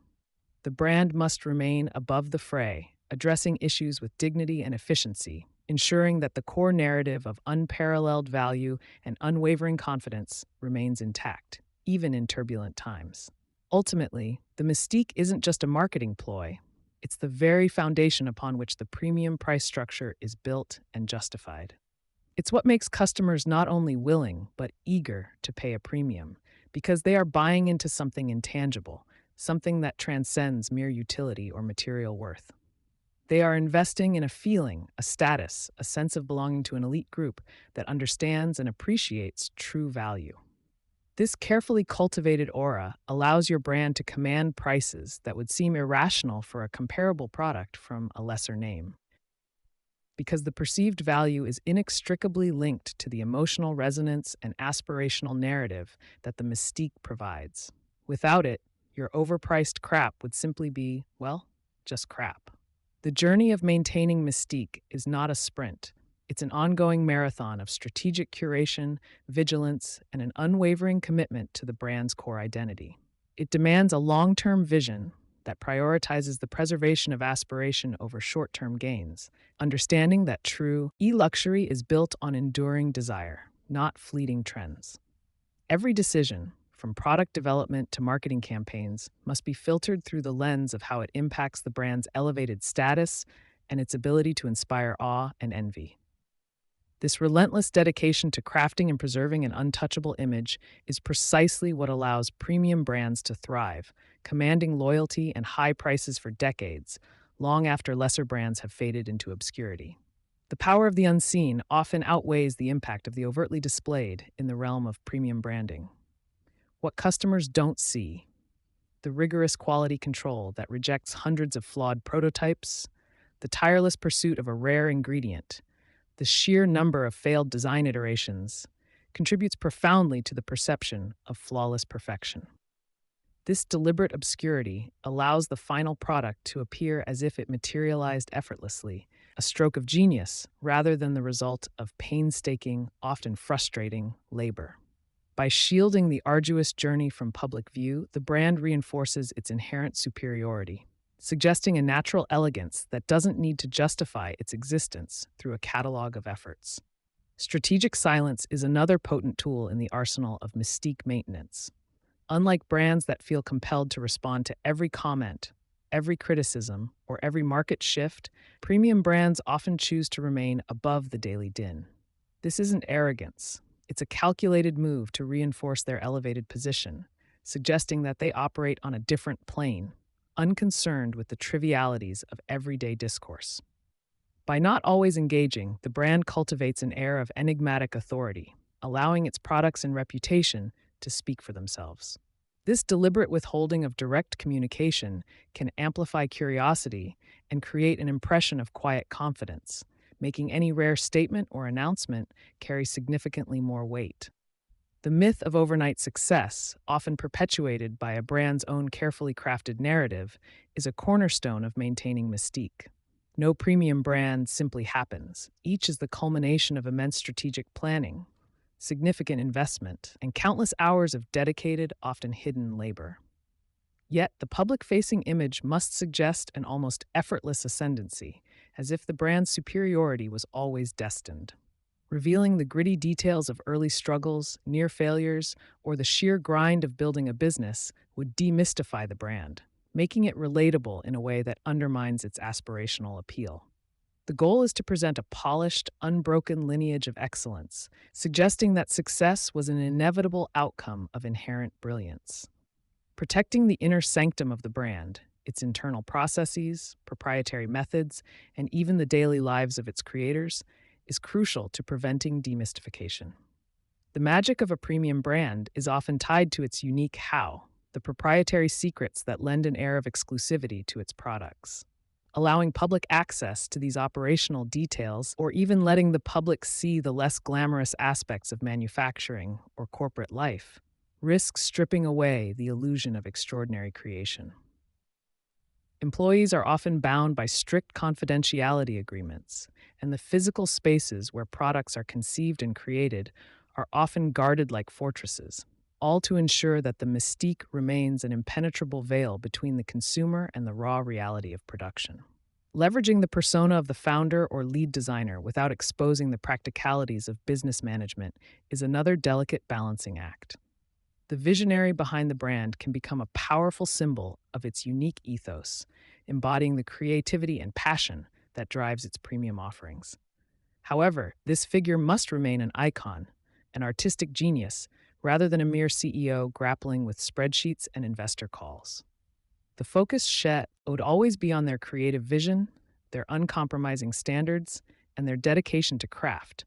The brand must remain above the fray, addressing issues with dignity and efficiency, ensuring that the core narrative of unparalleled value and unwavering confidence remains intact, even in turbulent times. Ultimately, the mystique isn't just a marketing ploy, it's the very foundation upon which the premium price structure is built and justified. It's what makes customers not only willing, but eager to pay a premium, because they are buying into something intangible, something that transcends mere utility or material worth. They are investing in a feeling, a status, a sense of belonging to an elite group that understands and appreciates true value. This carefully cultivated aura allows your brand to command prices that would seem irrational for a comparable product from a lesser name, because the perceived value is inextricably linked to the emotional resonance and aspirational narrative that the mystique provides. Without it, your overpriced crap would simply be, well, just crap. The journey of maintaining mystique is not a sprint. It's an ongoing marathon of strategic curation, vigilance, and an unwavering commitment to the brand's core identity. It demands a long-term vision that prioritizes the preservation of aspiration over short-term gains, understanding that true e-luxury is built on enduring desire, not fleeting trends. Every decision, from product development to marketing campaigns, must be filtered through the lens of how it impacts the brand's elevated status and its ability to inspire awe and envy. This relentless dedication to crafting and preserving an untouchable image is precisely what allows premium brands to thrive, commanding loyalty and high prices for decades, long after lesser brands have faded into obscurity. The power of the unseen often outweighs the impact of the overtly displayed in the realm of premium branding. What customers don't see, the rigorous quality control that rejects hundreds of flawed prototypes, the tireless pursuit of a rare ingredient, the sheer number of failed design iterations, contributes profoundly to the perception of flawless perfection. This deliberate obscurity allows the final product to appear as if it materialized effortlessly, a stroke of genius rather than the result of painstaking, often frustrating labor. By shielding the arduous journey from public view, the brand reinforces its inherent superiority, suggesting a natural elegance that doesn't need to justify its existence through a catalog of efforts. Strategic silence is another potent tool in the arsenal of mystique maintenance. Unlike brands that feel compelled to respond to every comment, every criticism, or every market shift, premium brands often choose to remain above the daily din. This isn't arrogance. It's a calculated move to reinforce their elevated position, suggesting that they operate on a different plane, unconcerned with the trivialities of everyday discourse. By not always engaging, the brand cultivates an air of enigmatic authority, allowing its products and reputation to speak for themselves. This deliberate withholding of direct communication can amplify curiosity and create an impression of quiet confidence, making any rare statement or announcement carry significantly more weight. The myth of overnight success, often perpetuated by a brand's own carefully crafted narrative, is a cornerstone of maintaining mystique. No premium brand simply happens. Each is the culmination of immense strategic planning, significant investment, and countless hours of dedicated, often hidden labor. Yet, the public-facing image must suggest an almost effortless ascendancy, as if the brand's superiority was always destined. Revealing the gritty details of early struggles, near failures, or the sheer grind of building a business would demystify the brand. making it relatable in a way that undermines its aspirational appeal. The goal is to present a polished, unbroken lineage of excellence, suggesting that success was an inevitable outcome of inherent brilliance. Protecting the inner sanctum of the brand, its internal processes, proprietary methods, and even the daily lives of its creators, is crucial to preventing demystification. The magic of a premium brand is often tied to its unique how, the proprietary secrets that lend an air of exclusivity to its products. Allowing public access to these operational details, or even letting the public see the less glamorous aspects of manufacturing or corporate life, risks stripping away the illusion of extraordinary creation. Employees are often bound by strict confidentiality agreements, and the physical spaces where products are conceived and created are often guarded like fortresses, all to ensure that the mystique remains an impenetrable veil between the consumer and the raw reality of production. Leveraging the persona of the founder or lead designer without exposing the practicalities of business management is another delicate balancing act. The visionary behind the brand can become a powerful symbol of its unique ethos, embodying the creativity and passion that drives its premium offerings. However, this figure must remain an icon, an artistic genius, rather than a mere CEO grappling with spreadsheets and investor calls. The focus would always be on their creative vision, their uncompromising standards, and their dedication to craft,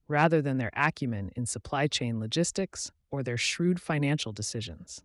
rather than their acumen in supply chain logistics or their shrewd financial decisions.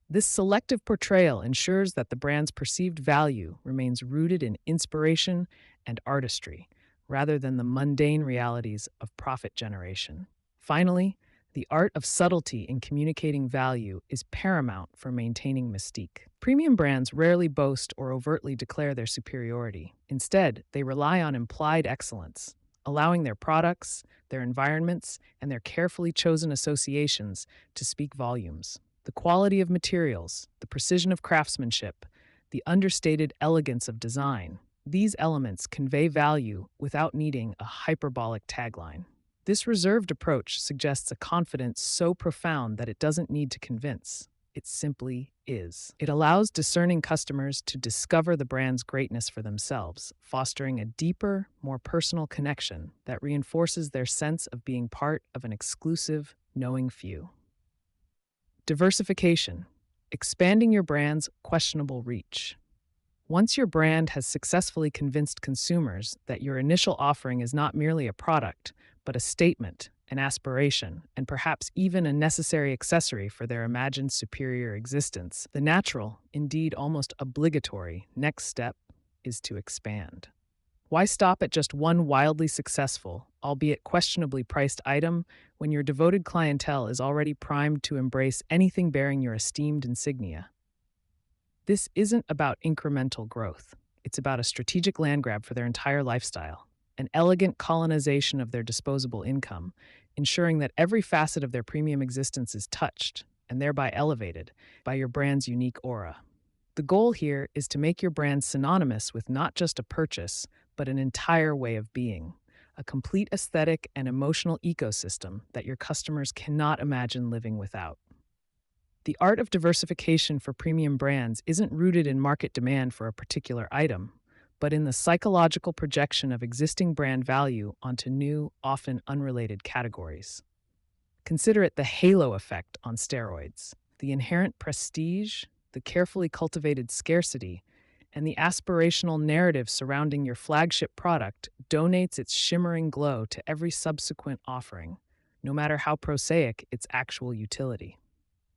This selective portrayal ensures that the brand's perceived value remains rooted in inspiration and artistry, rather than the mundane realities of profit generation. Finally, the art of subtlety in communicating value is paramount for maintaining mystique. Premium brands rarely boast or overtly declare their superiority. Instead, they rely on implied excellence, allowing their products, their environments, and their carefully chosen associations to speak volumes. The quality of materials, the precision of craftsmanship, the understated elegance of design, these elements convey value without needing a hyperbolic tagline. This reserved approach suggests a confidence so profound that it doesn't need to convince. It simply is. It allows discerning customers to discover the brand's greatness for themselves, fostering a deeper, more personal connection that reinforces their sense of being part of an exclusive, knowing few. Diversification, expanding your brand's questionable reach. Once your brand has successfully convinced consumers that your initial offering is not merely a product, but a statement, an aspiration, and perhaps even a necessary accessory for their imagined superior existence, the natural, indeed almost obligatory, next step is to expand. Why stop at just one wildly successful, albeit questionably priced item when your devoted clientele is already primed to embrace anything bearing your esteemed insignia? This isn't about incremental growth. It's about a strategic land grab for their entire lifestyle, an elegant colonization of their disposable income, ensuring that every facet of their premium existence is touched, and thereby elevated, by your brand's unique aura. The goal here is to make your brand synonymous with not just a purchase, but an entire way of being, a complete aesthetic and emotional ecosystem that your customers cannot imagine living without. The art of diversification for premium brands isn't rooted in market demand for a particular item, but in the psychological projection of existing brand value onto new, often unrelated categories. Consider it the halo effect on steroids. The inherent prestige, the carefully cultivated scarcity, and the aspirational narrative surrounding your flagship product donates its shimmering glow to every subsequent offering, no matter how prosaic its actual utility.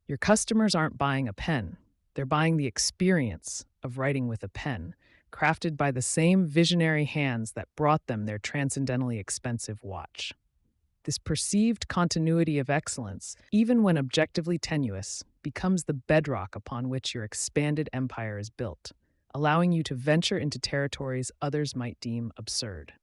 Your customers aren't buying a pen, they're buying the experience of writing with a pen, crafted by the same visionary hands that brought them their transcendently expensive watch. This perceived continuity of excellence, even when objectively tenuous, becomes the bedrock upon which your expanded empire is built, allowing you to venture into territories others might deem absurd.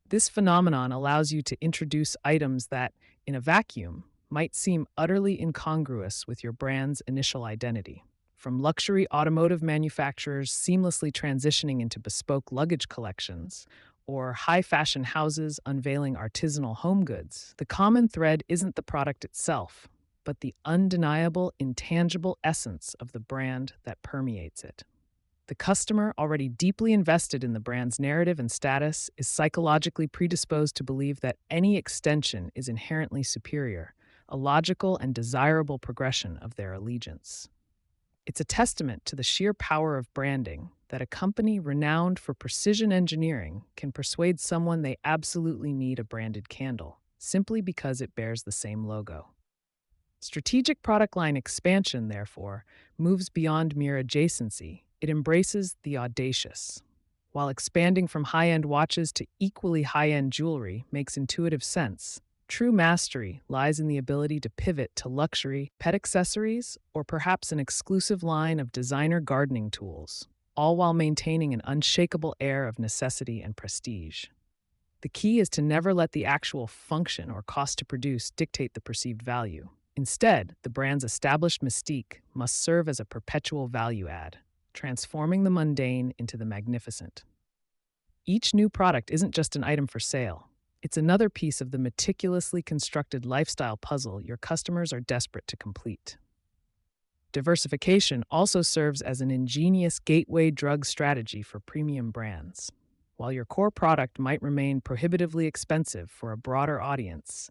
This phenomenon allows you to introduce items that, in a vacuum, might seem utterly incongruous with your brand's initial identity. From luxury automotive manufacturers seamlessly transitioning into bespoke luggage collections, or high-fashion houses unveiling artisanal home goods, the common thread isn't the product itself, but the undeniable, intangible essence of the brand that permeates it. The customer, already deeply invested in the brand's narrative and status, is psychologically predisposed to believe that any extension is inherently superior, a logical and desirable progression of their allegiance. It's a testament to the sheer power of branding that a company renowned for precision engineering can persuade someone they absolutely need a branded candle, simply because it bears the same logo. Strategic product line expansion, therefore, moves beyond mere adjacency. It embraces the audacious. While expanding from high-end watches to equally high-end jewelry makes intuitive sense, true mastery lies in the ability to pivot to luxury, pet accessories, or perhaps an exclusive line of designer gardening tools, all while maintaining an unshakable air of necessity and prestige. The key is to never let the actual function or cost to produce dictate the perceived value. Instead, the brand's established mystique must serve as a perpetual value add, transforming the mundane into the magnificent. Each new product isn't just an item for sale. It's another piece of the meticulously constructed lifestyle puzzle your customers are desperate to complete. Diversification also serves as an ingenious gateway drug strategy for premium brands. While your core product might remain prohibitively expensive for a broader audience,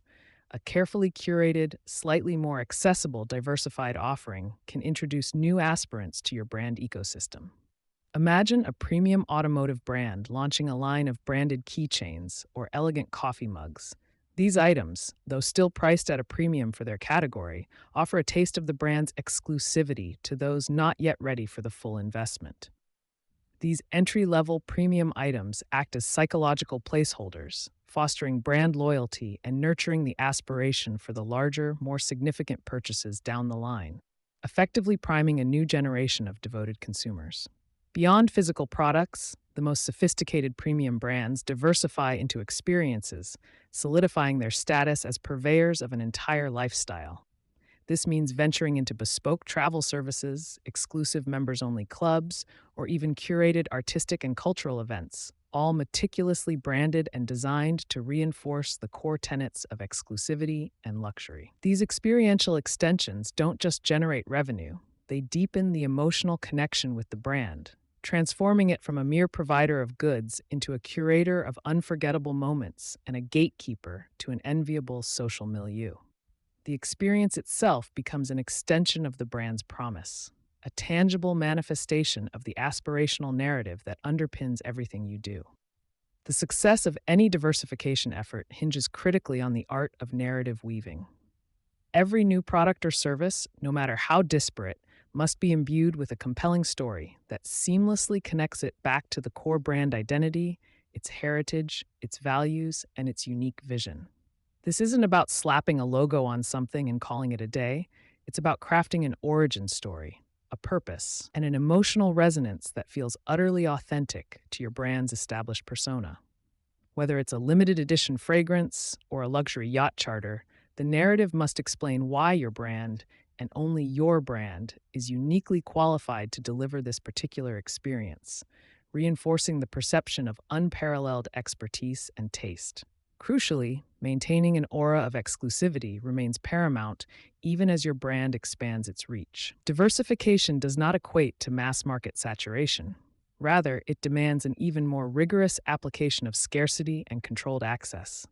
a carefully curated, slightly more accessible, diversified offering can introduce new aspirants to your brand ecosystem. Imagine a premium automotive brand launching a line of branded keychains or elegant coffee mugs. These items, though still priced at a premium for their category, offer a taste of the brand's exclusivity to those not yet ready for the full investment. These entry-level premium items act as psychological placeholders, fostering brand loyalty and nurturing the aspiration for the larger, more significant purchases down the line, effectively priming a new generation of devoted consumers. Beyond physical products, the most sophisticated premium brands diversify into experiences, solidifying their status as purveyors of an entire lifestyle. This means venturing into bespoke travel services, exclusive members-only clubs, or even curated artistic and cultural events, all meticulously branded and designed to reinforce the core tenets of exclusivity and luxury. These experiential extensions don't just generate revenue, they deepen the emotional connection with the brand, transforming it from a mere provider of goods into a curator of unforgettable moments and a gatekeeper to an enviable social milieu. The experience itself becomes an extension of the brand's promise, a tangible manifestation of the aspirational narrative that underpins everything you do. The success of any diversification effort hinges critically on the art of narrative weaving. Every new product or service, no matter how disparate, must be imbued with a compelling story that seamlessly connects it back to the core brand identity, its heritage, its values, and its unique vision. This isn't about slapping a logo on something and calling it a day. It's about crafting an origin story, a purpose, and an emotional resonance that feels utterly authentic to your brand's established persona. Whether it's a limited edition fragrance or a luxury yacht charter, the narrative must explain why your brand, and only your brand, is uniquely qualified to deliver this particular experience, reinforcing the perception of unparalleled expertise and taste. Crucially, maintaining an aura of exclusivity remains paramount even as your brand expands its reach. Diversification does not equate to mass market saturation. Rather, it demands an even more rigorous application of scarcity and controlled access.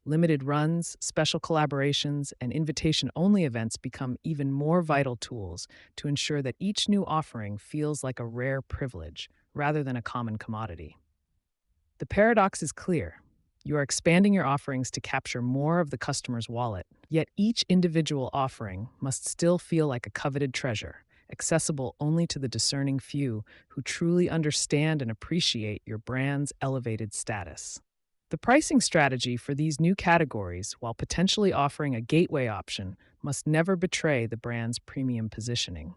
Limited runs, special collaborations, and invitation-only events become even more vital tools to ensure that each new offering feels like a rare privilege rather than a common commodity. The paradox is clear. You are expanding your offerings to capture more of the customer's wallet, yet each individual offering must still feel like a coveted treasure, accessible only to the discerning few who truly understand and appreciate your brand's elevated status. The pricing strategy for these new categories, while potentially offering a gateway option, must never betray the brand's premium positioning.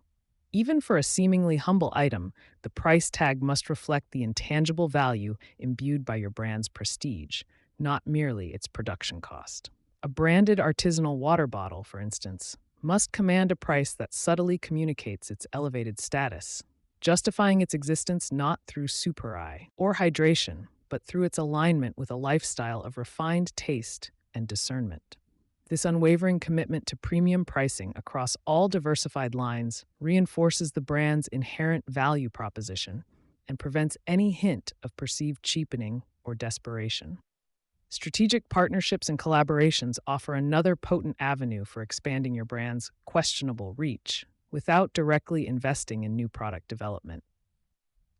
Even for a seemingly humble item, the price tag must reflect the intangible value imbued by your brand's prestige, not merely its production cost. A branded artisanal water bottle, for instance, must command a price that subtly communicates its elevated status, justifying its existence not through super-eye or hydration, but through its alignment with a lifestyle of refined taste and discernment. This unwavering commitment to premium pricing across all diversified lines reinforces the brand's inherent value proposition and prevents any hint of perceived cheapening or desperation. Strategic partnerships and collaborations offer another potent avenue for expanding your brand's questionable reach without directly investing in new product development.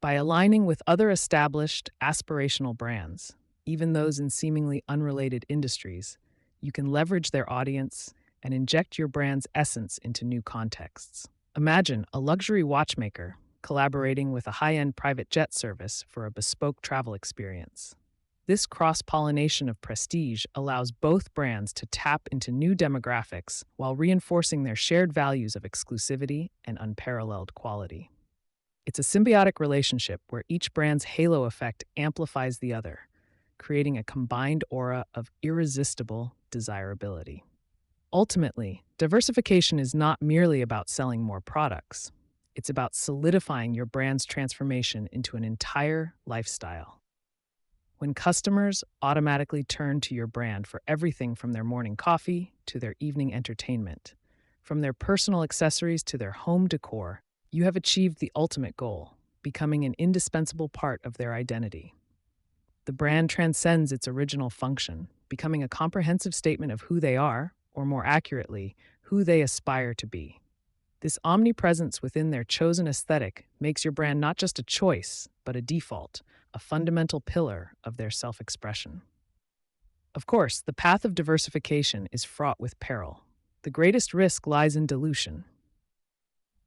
By aligning with other established, aspirational brands, even those in seemingly unrelated industries, you can leverage their audience and inject your brand's essence into new contexts. Imagine a luxury watchmaker collaborating with a high-end private jet service for a bespoke travel experience. This cross-pollination of prestige allows both brands to tap into new demographics while reinforcing their shared values of exclusivity and unparalleled quality. It's a symbiotic relationship where each brand's halo effect amplifies the other, creating a combined aura of irresistible desirability. Ultimately, diversification is not merely about selling more products. It's about solidifying your brand's transformation into an entire lifestyle. When customers automatically turn to your brand for everything from their morning coffee to their evening entertainment, from their personal accessories to their home decor, you have achieved the ultimate goal, becoming an indispensable part of their identity. The brand transcends its original function, becoming a comprehensive statement of who they are, or more accurately, who they aspire to be. This omnipresence within their chosen aesthetic makes your brand not just a choice, but a default, a fundamental pillar of their self-expression. Of course, the path of diversification is fraught with peril. The greatest risk lies in dilution.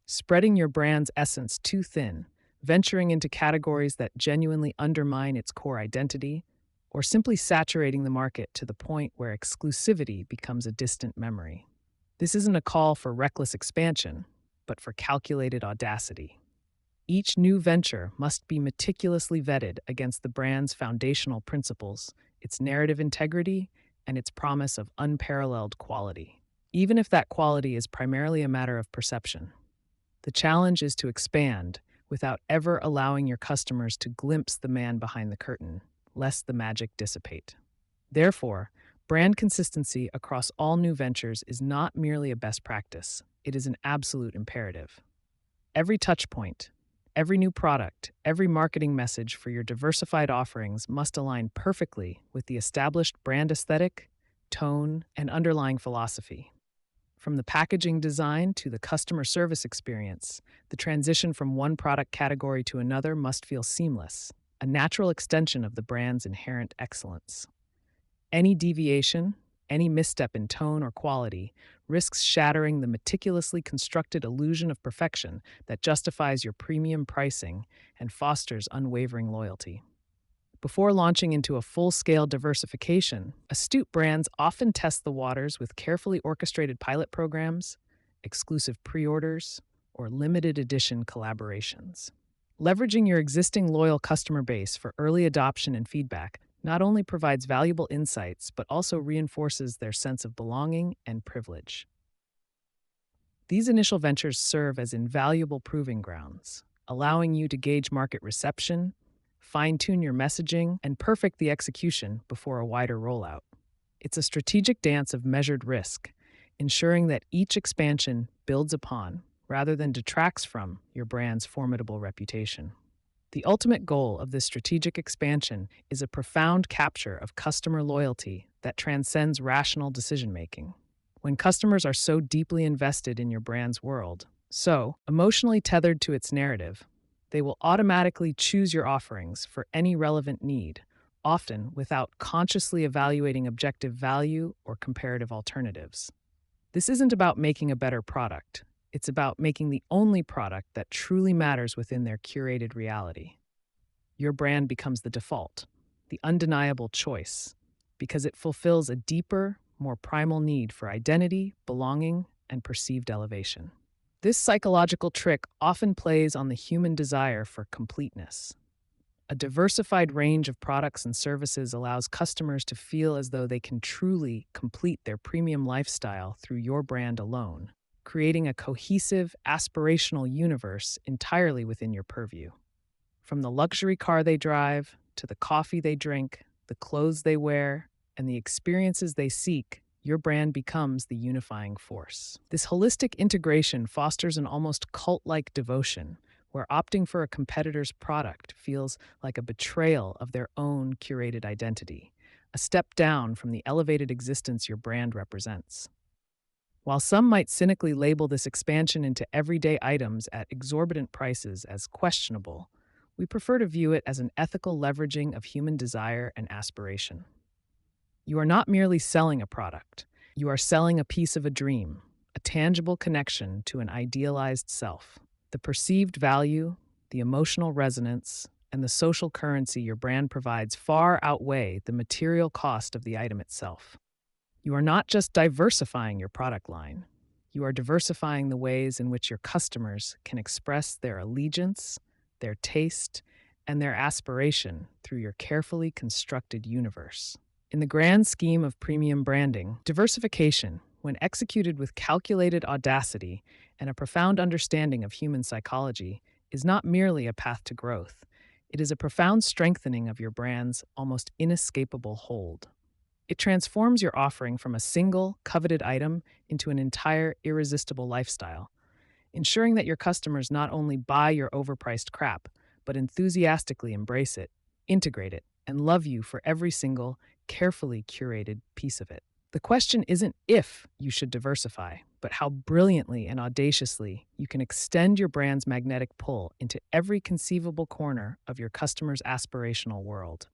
Spreading your brand's essence too thin, venturing into categories that genuinely undermine its core identity, or simply saturating the market to the point where exclusivity becomes a distant memory. This isn't a call for reckless expansion, but for calculated audacity. Each new venture must be meticulously vetted against the brand's foundational principles, its narrative integrity, and its promise of unparalleled quality, even if that quality is primarily a matter of perception. The challenge is to expand without ever allowing your customers to glimpse the man behind the curtain, lest the magic dissipate. Therefore, brand consistency across all new ventures is not merely a best practice, it is an absolute imperative. Every touchpoint, every new product, every marketing message for your diversified offerings must align perfectly with the established brand aesthetic, tone, and underlying philosophy. From the packaging design to the customer service experience, the transition from one product category to another must feel seamless, a natural extension of the brand's inherent excellence. Any deviation, any misstep in tone or quality, risks shattering the meticulously constructed illusion of perfection that justifies your premium pricing and fosters unwavering loyalty. Before launching into a full-scale diversification, astute brands often test the waters with carefully orchestrated pilot programs, exclusive pre-orders, or limited edition collaborations. Leveraging your existing loyal customer base for early adoption and feedback not only provides valuable insights, but also reinforces their sense of belonging and privilege. These initial ventures serve as invaluable proving grounds, allowing you to gauge market reception, fine-tune your messaging, and perfect the execution before a wider rollout. It's a strategic dance of measured risk, ensuring that each expansion builds upon, rather than detracts from, your brand's formidable reputation. The ultimate goal of this strategic expansion is a profound capture of customer loyalty that transcends rational decision-making. When customers are so deeply invested in your brand's world, so emotionally tethered to its narrative, they will automatically choose your offerings for any relevant need, often without consciously evaluating objective value or comparative alternatives. This isn't about making a better product. It's about making the only product that truly matters within their curated reality. Your brand becomes the default, the undeniable choice, because it fulfills a deeper, more primal need for identity, belonging, and perceived elevation. This psychological trick often plays on the human desire for completeness. A diversified range of products and services allows customers to feel as though they can truly complete their premium lifestyle through your brand alone, creating a cohesive, aspirational universe entirely within your purview. From the luxury car they drive, to the coffee they drink, the clothes they wear, and the experiences they seek, your brand becomes the unifying force. This holistic integration fosters an almost cult-like devotion, where opting for a competitor's product feels like a betrayal of their own curated identity, a step down from the elevated existence your brand represents. While some might cynically label this expansion into everyday items at exorbitant prices as questionable, we prefer to view it as an ethical leveraging of human desire and aspiration. You are not merely selling a product, you are selling a piece of a dream, a tangible connection to an idealized self. The perceived value, the emotional resonance, and the social currency your brand provides far outweigh the material cost of the item itself. You are not just diversifying your product line, you are diversifying the ways in which your customers can express their allegiance, their taste, and their aspiration through your carefully constructed universe. In the grand scheme of premium branding, diversification, when executed with calculated audacity and a profound understanding of human psychology, is not merely a path to growth. It is a profound strengthening of your brand's almost inescapable hold. It transforms your offering from a single, coveted item into an entire, irresistible lifestyle, ensuring that your customers not only buy your overpriced crap, but enthusiastically embrace it, integrate it, and love you for every single, carefully curated piece of it. The question isn't if you should diversify, but how brilliantly and audaciously you can extend your brand's magnetic pull into every conceivable corner of your customer's aspirational world.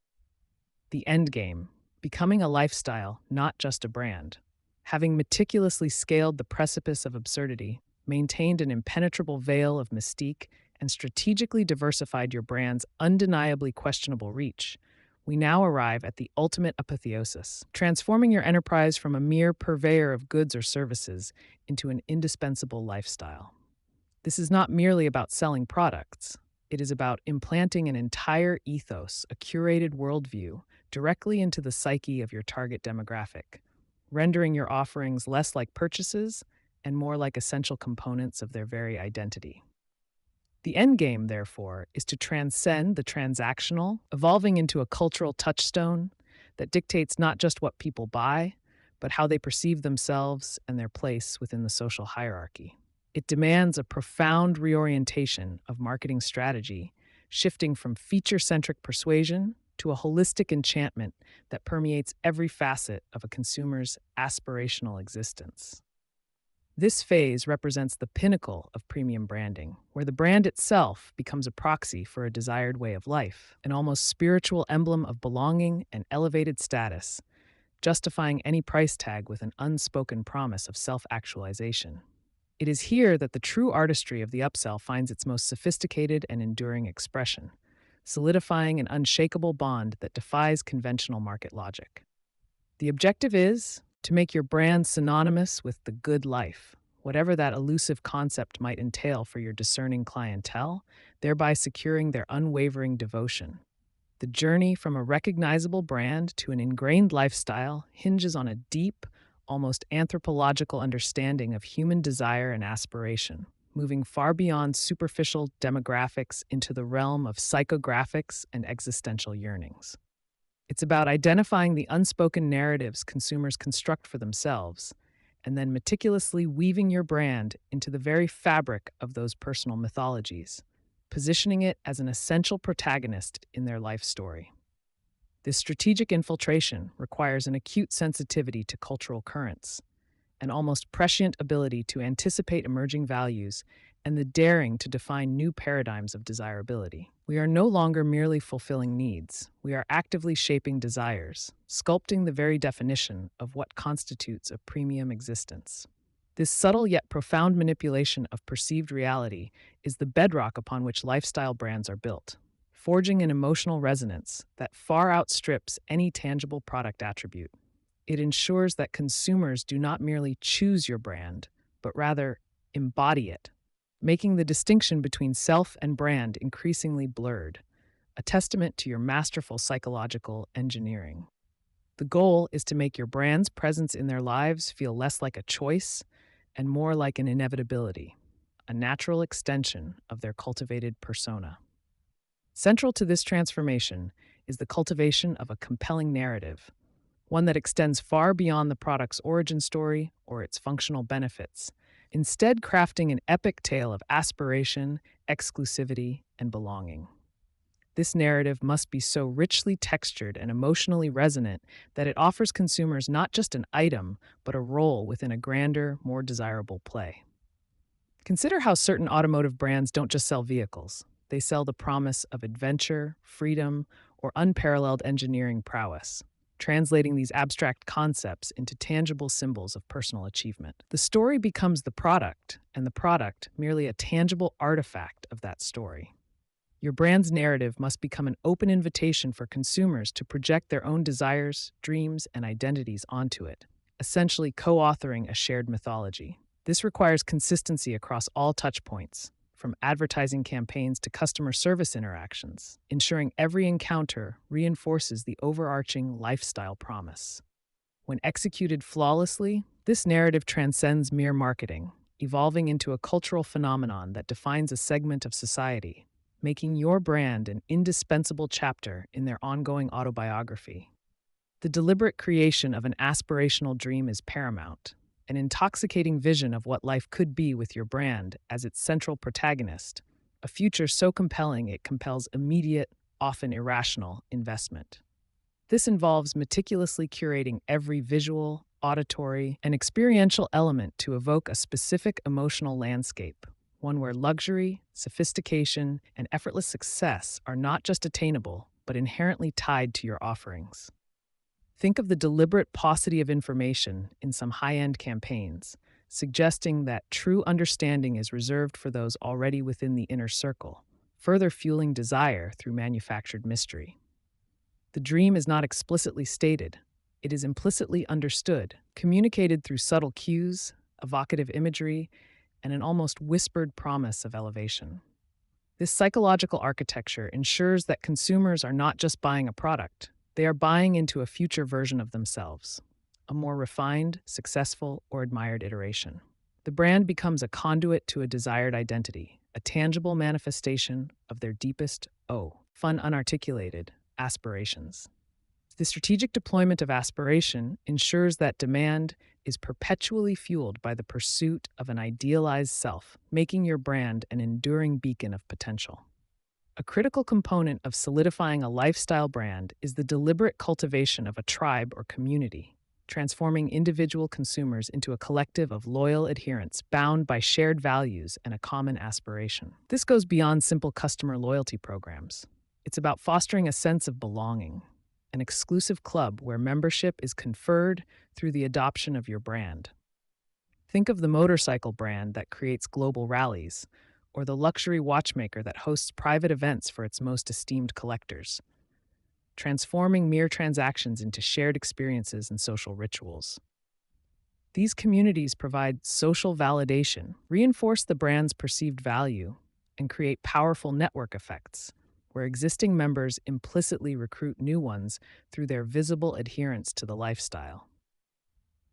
The end game, becoming a lifestyle, not just a brand. Having meticulously scaled the precipice of absurdity, maintained an impenetrable veil of mystique, and strategically diversified your brand's undeniably questionable reach, we now arrive at the ultimate apotheosis, transforming your enterprise from a mere purveyor of goods or services into an indispensable lifestyle. This is not merely about selling products. It is about implanting an entire ethos, a curated worldview, directly into the psyche of your target demographic, rendering your offerings less like purchases and more like essential components of their very identity. The endgame, therefore, is to transcend the transactional, evolving into a cultural touchstone that dictates not just what people buy, but how they perceive themselves and their place within the social hierarchy. It demands a profound reorientation of marketing strategy, shifting from feature-centric persuasion to a holistic enchantment that permeates every facet of a consumer's aspirational existence. This phase represents the pinnacle of premium branding, where the brand itself becomes a proxy for a desired way of life, an almost spiritual emblem of belonging and elevated status, justifying any price tag with an unspoken promise of self-actualization. It is here that the true artistry of the upsell finds its most sophisticated and enduring expression, solidifying an unshakable bond that defies conventional market logic. The objective is to make your brand synonymous with the good life, whatever that elusive concept might entail for your discerning clientele, thereby securing their unwavering devotion. The journey from a recognizable brand to an ingrained lifestyle hinges on a deep, almost anthropological understanding of human desire and aspiration, moving far beyond superficial demographics into the realm of psychographics and existential yearnings. It's about identifying the unspoken narratives consumers construct for themselves, and then meticulously weaving your brand into the very fabric of those personal mythologies, positioning it as an essential protagonist in their life story. This strategic infiltration requires an acute sensitivity to cultural currents, an almost prescient ability to anticipate emerging values, and the daring to define new paradigms of desirability. We are no longer merely fulfilling needs. We are actively shaping desires, sculpting the very definition of what constitutes a premium existence. This subtle yet profound manipulation of perceived reality is the bedrock upon which lifestyle brands are built, forging an emotional resonance that far outstrips any tangible product attribute. It ensures that consumers do not merely choose your brand, but rather embody it, making the distinction between self and brand increasingly blurred, a testament to your masterful psychological engineering. The goal is to make your brand's presence in their lives feel less like a choice and more like an inevitability, a natural extension of their cultivated persona. Central to this transformation is the cultivation of a compelling narrative, one that extends far beyond the product's origin story or its functional benefits, instead crafting an epic tale of aspiration, exclusivity, and belonging. This narrative must be so richly textured and emotionally resonant that it offers consumers not just an item, but a role within a grander, more desirable play. Consider how certain automotive brands don't just sell vehicles, they sell the promise of adventure, freedom, or unparalleled engineering prowess, translating these abstract concepts into tangible symbols of personal achievement. The story becomes the product, and the product merely a tangible artifact of that story. Your brand's narrative must become an open invitation for consumers to project their own desires, dreams, and identities onto it, essentially co-authoring a shared mythology. This requires consistency across all touchpoints, from advertising campaigns to customer service interactions, ensuring every encounter reinforces the overarching lifestyle promise. When executed flawlessly, this narrative transcends mere marketing, evolving into a cultural phenomenon that defines a segment of society, making your brand an indispensable chapter in their ongoing autobiography. The deliberate creation of an aspirational dream is paramount, an intoxicating vision of what life could be with your brand as its central protagonist, a future so compelling it compels immediate, often irrational, investment. This involves meticulously curating every visual, auditory, and experiential element to evoke a specific emotional landscape, one where luxury, sophistication, and effortless success are not just attainable, but inherently tied to your offerings. Think of the deliberate paucity of information in some high-end campaigns, suggesting that true understanding is reserved for those already within the inner circle, further fueling desire through manufactured mystery. The dream is not explicitly stated, it is implicitly understood, communicated through subtle cues, evocative imagery, and an almost whispered promise of elevation. This psychological architecture ensures that consumers are not just buying a product, they are buying into a future version of themselves, a more refined, successful, or admired iteration. The brand becomes a conduit to a desired identity, a tangible manifestation of their deepest, fun unarticulated, aspirations. The strategic deployment of aspiration ensures that demand is perpetually fueled by the pursuit of an idealized self, making your brand an enduring beacon of potential. A critical component of solidifying a lifestyle brand is the deliberate cultivation of a tribe or community, transforming individual consumers into a collective of loyal adherents bound by shared values and a common aspiration. This goes beyond simple customer loyalty programs. It's about fostering a sense of belonging, an exclusive club where membership is conferred through the adoption of your brand. Think of the motorcycle brand that creates global rallies, or the luxury watchmaker that hosts private events for its most esteemed collectors, transforming mere transactions into shared experiences and social rituals. These communities provide social validation, reinforce the brand's perceived value, and create powerful network effects, where existing members implicitly recruit new ones through their visible adherence to the lifestyle.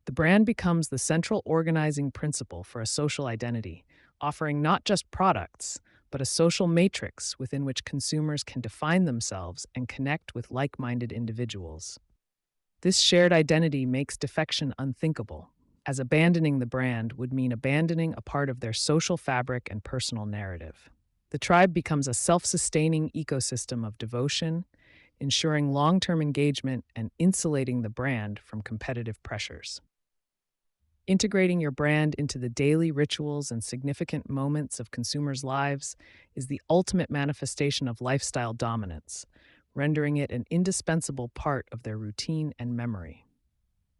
The brand becomes the central organizing principle for a social identity, offering not just products, but a social matrix within which consumers can define themselves and connect with like-minded individuals. This shared identity makes defection unthinkable, as abandoning the brand would mean abandoning a part of their social fabric and personal narrative. The tribe becomes a self-sustaining ecosystem of devotion, ensuring long-term engagement and insulating the brand from competitive pressures. Integrating your brand into the daily rituals and significant moments of consumers' lives is the ultimate manifestation of lifestyle dominance, rendering it an indispensable part of their routine and memory.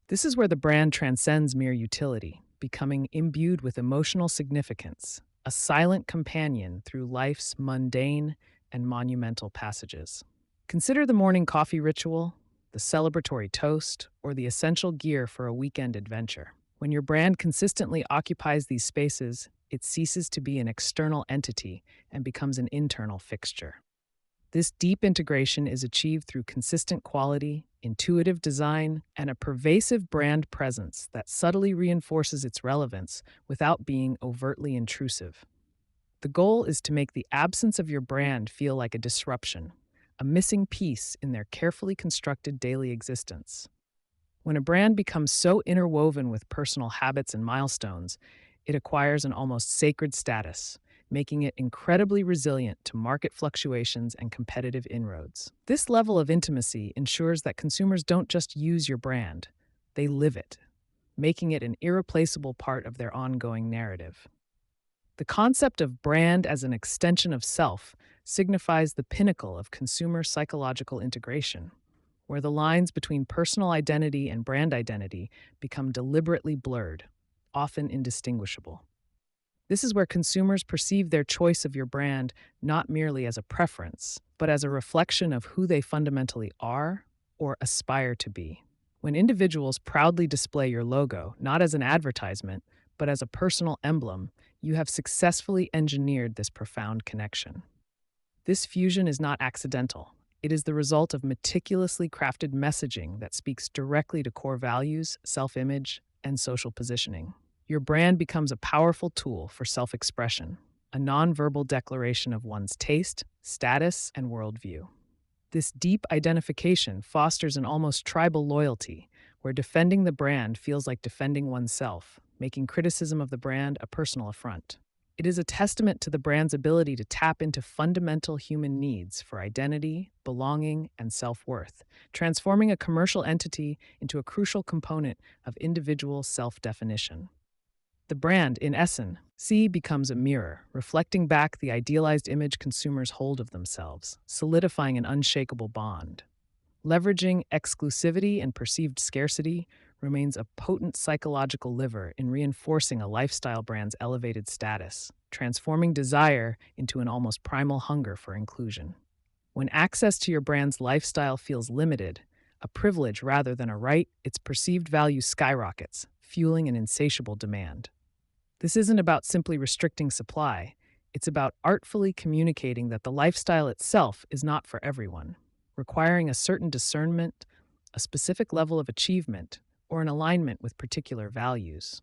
This is where the brand transcends mere utility, becoming imbued with emotional significance, a silent companion through life's mundane and monumental passages. Consider the morning coffee ritual, the celebratory toast, or the essential gear for a weekend adventure. When your brand consistently occupies these spaces, it ceases to be an external entity and becomes an internal fixture. This deep integration is achieved through consistent quality, intuitive design, and a pervasive brand presence that subtly reinforces its relevance without being overtly intrusive. The goal is to make the absence of your brand feel like a disruption, a missing piece in their carefully constructed daily existence. When a brand becomes so interwoven with personal habits and milestones, it acquires an almost sacred status, making it incredibly resilient to market fluctuations and competitive inroads. This level of intimacy ensures that consumers don't just use your brand, they live it, making it an irreplaceable part of their ongoing narrative. The concept of brand as an extension of self signifies the pinnacle of consumer psychological integration, where the lines between personal identity and brand identity become deliberately blurred, often indistinguishable. This is where consumers perceive their choice of your brand not merely as a preference, but as a reflection of who they fundamentally are or aspire to be. When individuals proudly display your logo, not as an advertisement, but as a personal emblem, you have successfully engineered this profound connection. This fusion is not accidental. It is the result of meticulously crafted messaging that speaks directly to core values, self-image, and social positioning. Your brand becomes a powerful tool for self-expression, a nonverbal declaration of one's taste, status, and worldview. This deep identification fosters an almost tribal loyalty, where defending the brand feels like defending oneself, making criticism of the brand a personal affront. It is a testament to the brand's ability to tap into fundamental human needs for identity, belonging, and self-worth, transforming a commercial entity into a crucial component of individual self-definition. The brand, in essence, becomes a mirror, reflecting back the idealized image consumers hold of themselves, solidifying an unshakable bond. Leveraging exclusivity and perceived scarcity remains a potent psychological lever in reinforcing a lifestyle brand's elevated status, transforming desire into an almost primal hunger for inclusion. When access to your brand's lifestyle feels limited, a privilege rather than a right, its perceived value skyrockets, fueling an insatiable demand. This isn't about simply restricting supply, it's about artfully communicating that the lifestyle itself is not for everyone, requiring a certain discernment, a specific level of achievement, or an alignment with particular values.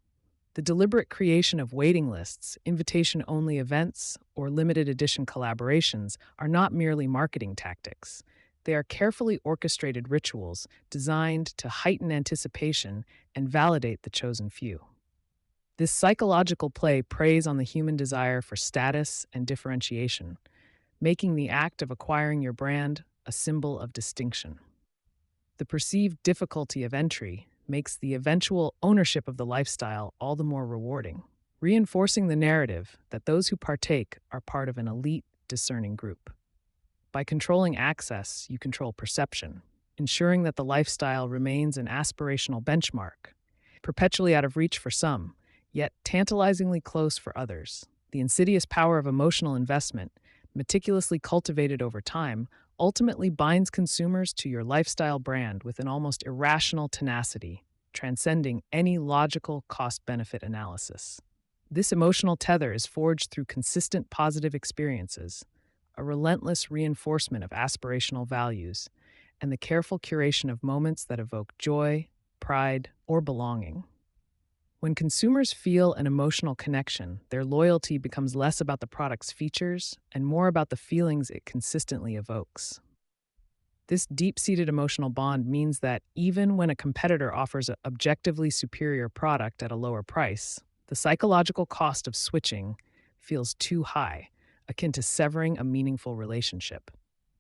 The deliberate creation of waiting lists, invitation-only events, or limited edition collaborations are not merely marketing tactics. They are carefully orchestrated rituals designed to heighten anticipation and validate the chosen few. This psychological play preys on the human desire for status and differentiation, making the act of acquiring your brand a symbol of distinction. The perceived difficulty of entry makes the eventual ownership of the lifestyle all the more rewarding, reinforcing the narrative that those who partake are part of an elite, discerning group. By controlling access, you control perception, ensuring that the lifestyle remains an aspirational benchmark, perpetually out of reach for some, yet tantalizingly close for others. The insidious power of emotional investment, meticulously cultivated over time, ultimately binds consumers to your lifestyle brand with an almost irrational tenacity, transcending any logical cost-benefit analysis. This emotional tether is forged through consistent positive experiences, a relentless reinforcement of aspirational values, and the careful curation of moments that evoke joy, pride, or belonging. When consumers feel an emotional connection, their loyalty becomes less about the product's features and more about the feelings it consistently evokes. This deep-seated emotional bond means that even when a competitor offers an objectively superior product at a lower price, the psychological cost of switching feels too high, akin to severing a meaningful relationship.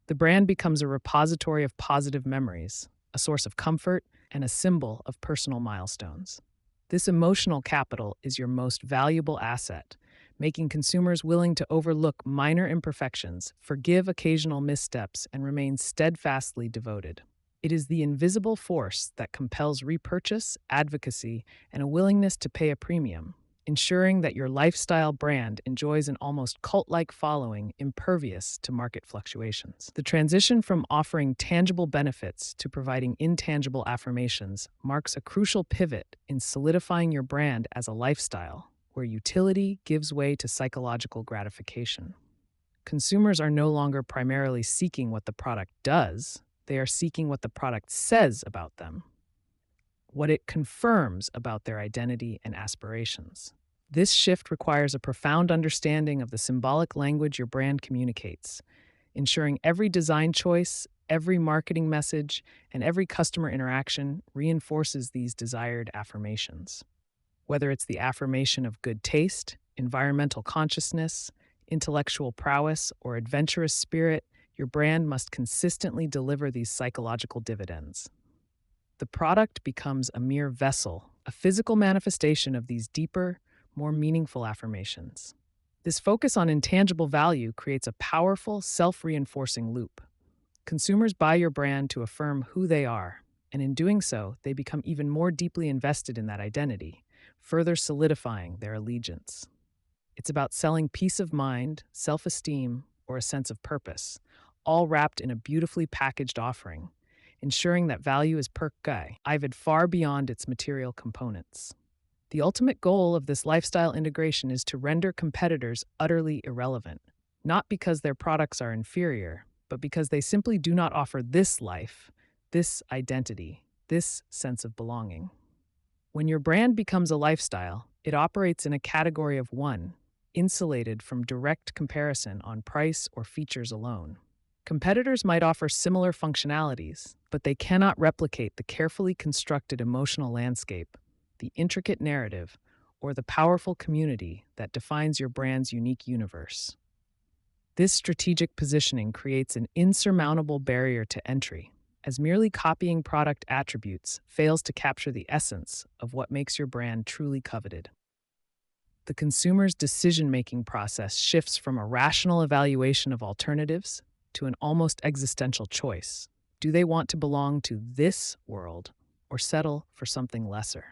The brand becomes a repository of positive memories, a source of comfort, and a symbol of personal milestones. This emotional capital is your most valuable asset, making consumers willing to overlook minor imperfections, forgive occasional missteps, and remain steadfastly devoted. It is the invisible force that compels repurchase, advocacy, and a willingness to pay a premium, ensuring that your lifestyle brand enjoys an almost cult-like following impervious to market fluctuations. The transition from offering tangible benefits to providing intangible affirmations marks a crucial pivot in solidifying your brand as a lifestyle, where utility gives way to psychological gratification. Consumers are no longer primarily seeking what the product does, they are seeking what the product says about them, what it confirms about their identity and aspirations. This shift requires a profound understanding of the symbolic language your brand communicates, ensuring every design choice, every marketing message, and every customer interaction reinforces these desired affirmations. Whether it's the affirmation of good taste, environmental consciousness, intellectual prowess, or adventurous spirit, your brand must consistently deliver these psychological dividends. The product becomes a mere vessel, a physical manifestation of these deeper, more meaningful affirmations. This focus on intangible value creates a powerful, self reinforcing loop. Consumers buy your brand to affirm who they are, and in doing so, they become even more deeply invested in that identity, further solidifying their allegiance. It's about selling peace of mind, self esteem, or a sense of purpose, all wrapped in a beautifully packaged offering, ensuring that value is perceived far beyond its material components. The ultimate goal of this lifestyle integration is to render competitors utterly irrelevant, not because their products are inferior, but because they simply do not offer this life, this identity, this sense of belonging. When your brand becomes a lifestyle, it operates in a category of one, insulated from direct comparison on price or features alone. Competitors might offer similar functionalities, but they cannot replicate the carefully constructed emotional landscape, the intricate narrative, or the powerful community that defines your brand's unique universe. This strategic positioning creates an insurmountable barrier to entry, as merely copying product attributes fails to capture the essence of what makes your brand truly coveted. The consumer's decision-making process shifts from a rational evaluation of alternatives to an almost existential choice. Do they want to belong to this world or settle for something lesser?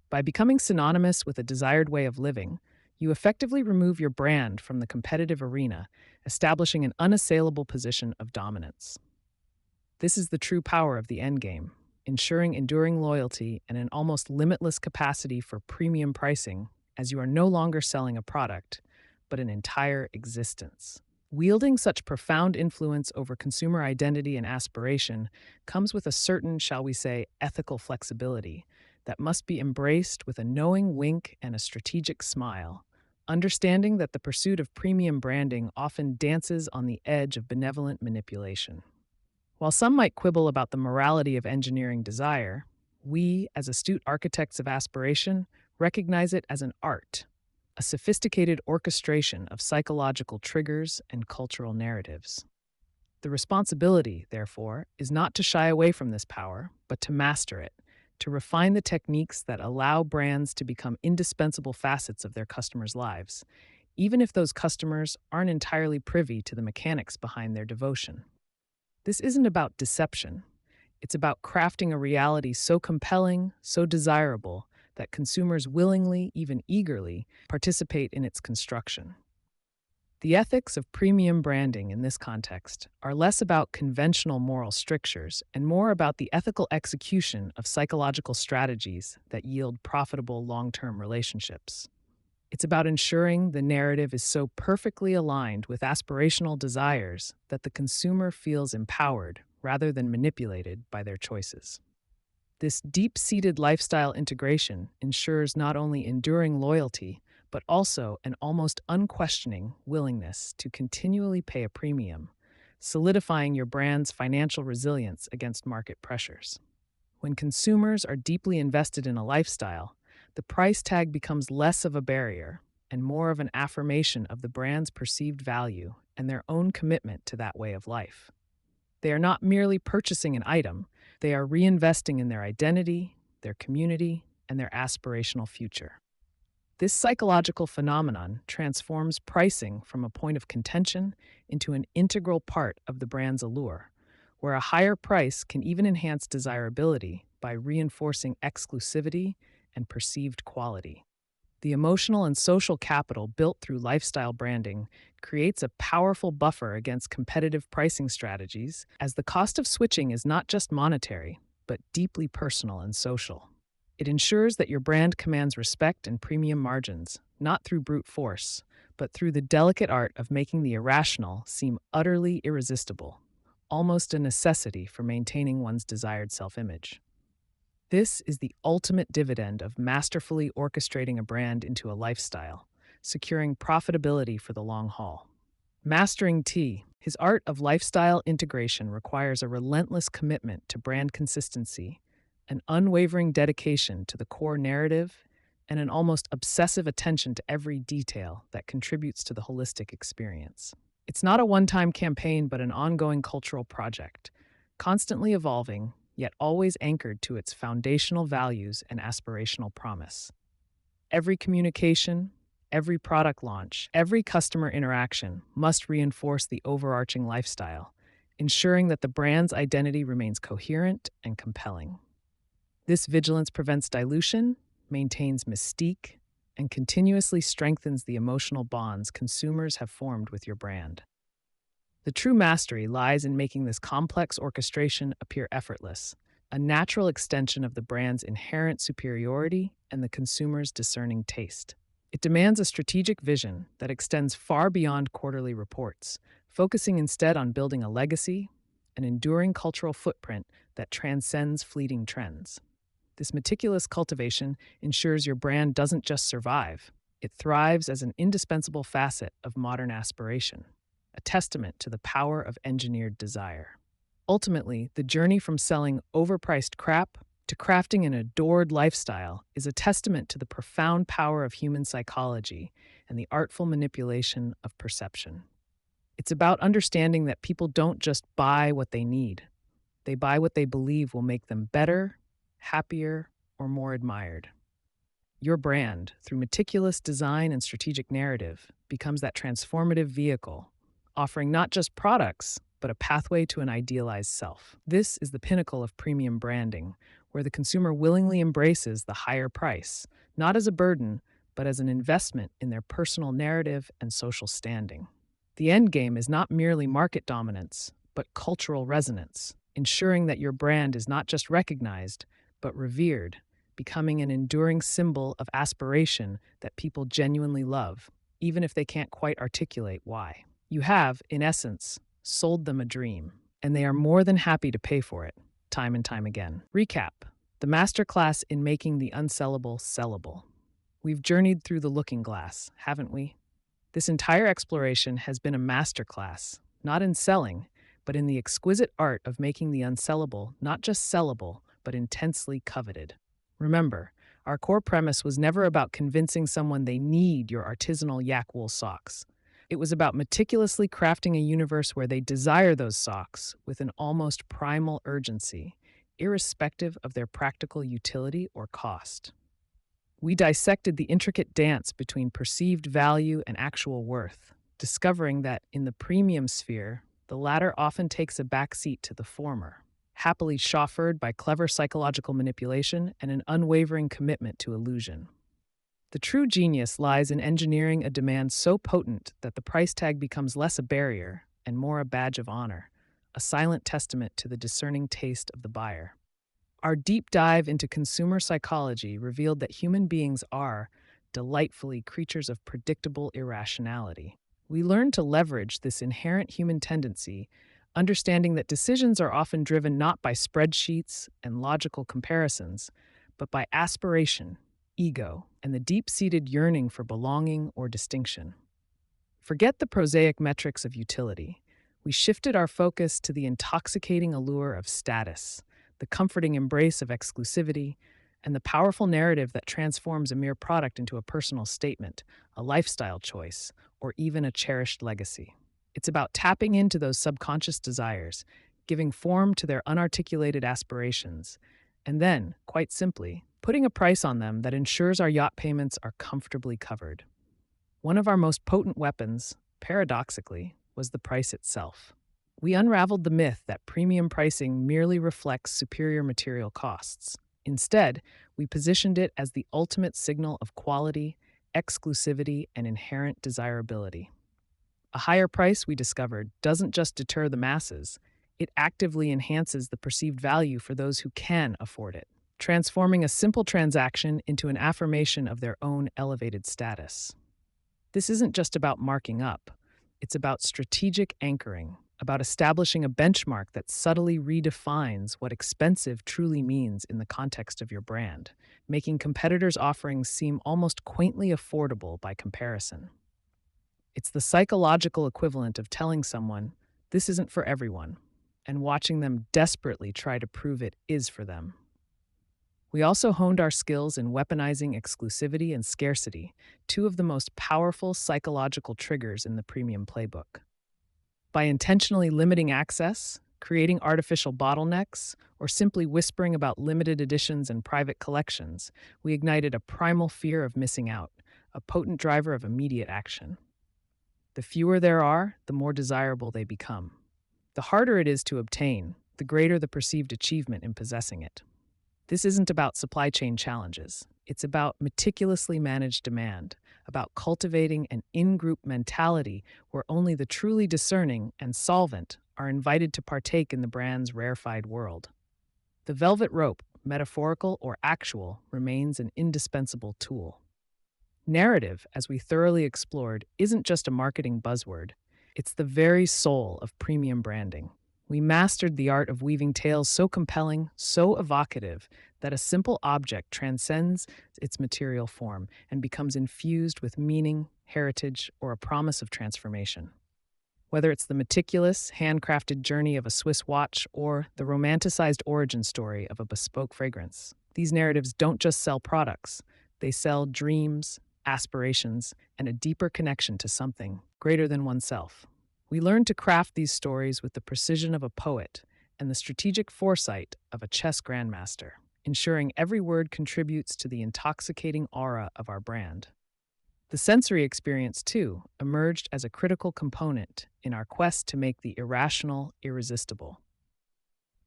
By becoming synonymous with a desired way of living, you effectively remove your brand from the competitive arena, establishing an unassailable position of dominance. This is the true power of the endgame, ensuring enduring loyalty and an almost limitless capacity for premium pricing, as you are no longer selling a product, but an entire existence. Wielding such profound influence over consumer identity and aspiration comes with a certain, shall we say, ethical flexibility that must be embraced with a knowing wink and a strategic smile, understanding that the pursuit of premium branding often dances on the edge of benevolent manipulation. While some might quibble about the morality of engineering desire, we, as astute architects of aspiration, recognize it as an art, a sophisticated orchestration of psychological triggers and cultural narratives. The responsibility, therefore, is not to shy away from this power, but to master it, to refine the techniques that allow brands to become indispensable facets of their customers' lives, even if those customers aren't entirely privy to the mechanics behind their devotion. This isn't about deception. It's about crafting a reality so compelling, so desirable, that consumers willingly, even eagerly, participate in its construction. The ethics of premium branding in this context are less about conventional moral strictures and more about the ethical execution of psychological strategies that yield profitable long-term relationships. It's about ensuring the narrative is so perfectly aligned with aspirational desires that the consumer feels empowered rather than manipulated by their choices. This deep-seated lifestyle integration ensures not only enduring loyalty, but also an almost unquestioning willingness to continually pay a premium, solidifying your brand's financial resilience against market pressures. When consumers are deeply invested in a lifestyle, the price tag becomes less of a barrier and more of an affirmation of the brand's perceived value and their own commitment to that way of life. They are not merely purchasing an item, they are reinvesting in their identity, their community, and their aspirational future. This psychological phenomenon transforms pricing from a point of contention into an integral part of the brand's allure, where a higher price can even enhance desirability by reinforcing exclusivity and perceived quality. The emotional and social capital built through lifestyle branding creates a powerful buffer against competitive pricing strategies, as the cost of switching is not just monetary, but deeply personal and social. It ensures that your brand commands respect and premium margins, not through brute force, but through the delicate art of making the irrational seem utterly irresistible, almost a necessity for maintaining one's desired self-image. This is the ultimate dividend of masterfully orchestrating a brand into a lifestyle, securing profitability for the long haul. Mastering T. His art of lifestyle integration requires a relentless commitment to brand consistency, an unwavering dedication to the core narrative, and an almost obsessive attention to every detail that contributes to the holistic experience. It's not a one time campaign, but an ongoing cultural project, constantly evolving, yet always anchored to its foundational values and aspirational promise. Every communication, every product launch, every customer interaction must reinforce the overarching lifestyle, ensuring that the brand's identity remains coherent and compelling. This vigilance prevents dilution, maintains mystique, and continuously strengthens the emotional bonds consumers have formed with your brand. The true mastery lies in making this complex orchestration appear effortless, a natural extension of the brand's inherent superiority and the consumer's discerning taste. It demands a strategic vision that extends far beyond quarterly reports, focusing instead on building a legacy, an enduring cultural footprint that transcends fleeting trends. This meticulous cultivation ensures your brand doesn't just survive, it thrives as an indispensable facet of modern aspiration, a testament to the power of engineered desire. Ultimately, the journey from selling overpriced crap to crafting an adored lifestyle is a testament to the profound power of human psychology and the artful manipulation of perception. It's about understanding that people don't just buy what they need, they buy what they believe will make them better, happier, or more admired. Your brand, through meticulous design and strategic narrative, becomes that transformative vehicle, offering not just products, but a pathway to an idealized self. This is the pinnacle of premium branding, where the consumer willingly embraces the higher price, not as a burden, but as an investment in their personal narrative and social standing. The end game is not merely market dominance, but cultural resonance, ensuring that your brand is not just recognized, but revered, becoming an enduring symbol of aspiration that people genuinely love, even if they can't quite articulate why. You have, in essence, sold them a dream, and they are more than happy to pay for it, time and time again. Recap: the masterclass in making the unsellable sellable. We've journeyed through the looking glass, haven't we? This entire exploration has been a masterclass, not in selling, but in the exquisite art of making the unsellable not just sellable, but intensely coveted. Remember, our core premise was never about convincing someone they need your artisanal yak wool socks. It was about meticulously crafting a universe where they desire those socks with an almost primal urgency, irrespective of their practical utility or cost. We dissected the intricate dance between perceived value and actual worth, discovering that in the premium sphere, the latter often takes a backseat to the former, happily chauffeured by clever psychological manipulation and an unwavering commitment to illusion. The true genius lies in engineering a demand so potent that the price tag becomes less a barrier and more a badge of honor, a silent testament to the discerning taste of the buyer. Our deep dive into consumer psychology revealed that human beings are, delightfully, creatures of predictable irrationality. We learned to leverage this inherent human tendency, understanding that decisions are often driven not by spreadsheets and logical comparisons, but by aspiration, ego, and the deep-seated yearning for belonging or distinction. Forget the prosaic metrics of utility. We shifted our focus to the intoxicating allure of status, the comforting embrace of exclusivity, and the powerful narrative that transforms a mere product into a personal statement, a lifestyle choice, or even a cherished legacy. It's about tapping into those subconscious desires, giving form to their unarticulated aspirations, and then, quite simply, putting a price on them that ensures our yacht payments are comfortably covered. One of our most potent weapons, paradoxically, was the price itself. We unraveled the myth that premium pricing merely reflects superior material costs. Instead, we positioned it as the ultimate signal of quality, exclusivity, and inherent desirability. A higher price, we discovered, doesn't just deter the masses, it actively enhances the perceived value for those who can afford it, transforming a simple transaction into an affirmation of their own elevated status. This isn't just about marking up, it's about strategic anchoring, about establishing a benchmark that subtly redefines what expensive truly means in the context of your brand, making competitors' offerings seem almost quaintly affordable by comparison. It's the psychological equivalent of telling someone, this isn't for everyone, and watching them desperately try to prove it is for them. We also honed our skills in weaponizing exclusivity and scarcity, two of the most powerful psychological triggers in the premium playbook. By intentionally limiting access, creating artificial bottlenecks, or simply whispering about limited editions and private collections, we ignited a primal fear of missing out, a potent driver of immediate action. The fewer there are, the more desirable they become. The harder it is to obtain, the greater the perceived achievement in possessing it. This isn't about supply chain challenges. It's about meticulously managed demand, about cultivating an in-group mentality where only the truly discerning and solvent are invited to partake in the brand's rarefied world. The velvet rope, metaphorical or actual, remains an indispensable tool. Narrative, as we thoroughly explored, isn't just a marketing buzzword. It's the very soul of premium branding. We mastered the art of weaving tales so compelling, so evocative, that a simple object transcends its material form and becomes infused with meaning, heritage, or a promise of transformation. Whether it's the meticulous, handcrafted journey of a Swiss watch or the romanticized origin story of a bespoke fragrance, these narratives don't just sell products, they sell dreams, aspirations, and a deeper connection to something greater than oneself. We learn to craft these stories with the precision of a poet and the strategic foresight of a chess grandmaster, ensuring every word contributes to the intoxicating aura of our brand. The sensory experience, too, emerged as a critical component in our quest to make the irrational irresistible.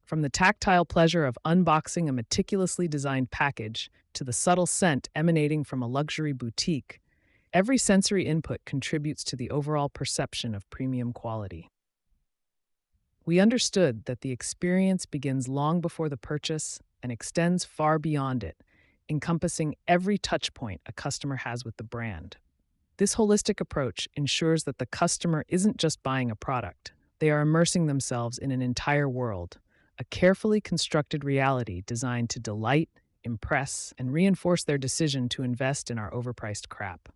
From the tactile pleasure of unboxing a meticulously designed package to the subtle scent emanating from a luxury boutique, every sensory input contributes to the overall perception of premium quality. We understood that the experience begins long before the purchase and extends far beyond it, encompassing every touchpoint a customer has with the brand. This holistic approach ensures that the customer isn't just buying a product, they are immersing themselves in an entire world, a carefully constructed reality designed to delight, impress, and reinforce their decision to invest in our overpriced crap.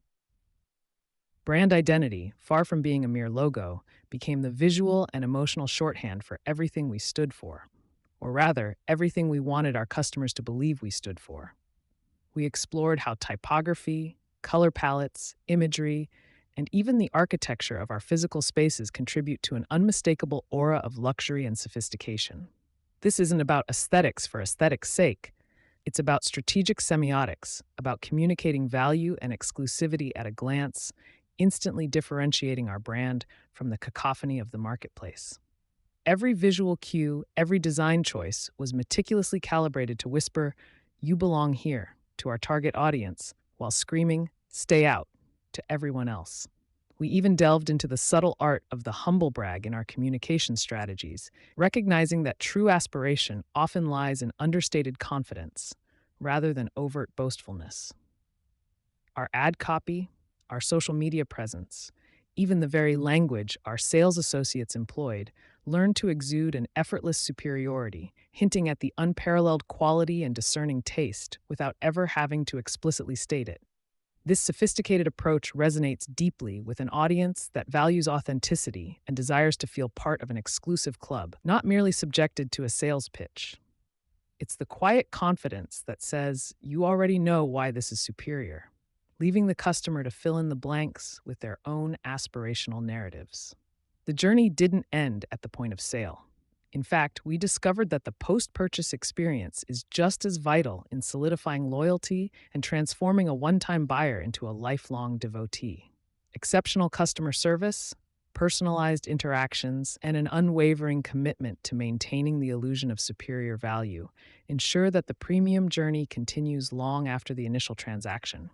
Brand identity, far from being a mere logo, became the visual and emotional shorthand for everything we stood for, or rather, everything we wanted our customers to believe we stood for. We explored how typography, color palettes, imagery, and even the architecture of our physical spaces contribute to an unmistakable aura of luxury and sophistication. This isn't about aesthetics for aesthetics' sake. It's about strategic semiotics, about communicating value and exclusivity at a glance, instantly differentiating our brand from the cacophony of the marketplace. Every visual cue, every design choice was meticulously calibrated to whisper, "You belong here," to our target audience, while screaming, "Stay out," to everyone else. We even delved into the subtle art of the humblebrag in our communication strategies, recognizing that true aspiration often lies in understated confidence, rather than overt boastfulness. Our ad copy, our social media presence, even the very language our sales associates employed, learned to exude an effortless superiority, hinting at the unparalleled quality and discerning taste without ever having to explicitly state it. This sophisticated approach resonates deeply with an audience that values authenticity and desires to feel part of an exclusive club, not merely subjected to a sales pitch. It's the quiet confidence that says, "You already know why this is superior," leaving the customer to fill in the blanks with their own aspirational narratives. The journey didn't end at the point of sale. In fact, we discovered that the post-purchase experience is just as vital in solidifying loyalty and transforming a one-time buyer into a lifelong devotee. Exceptional customer service, personalized interactions, and an unwavering commitment to maintaining the illusion of superior value ensure that the premium journey continues long after the initial transaction.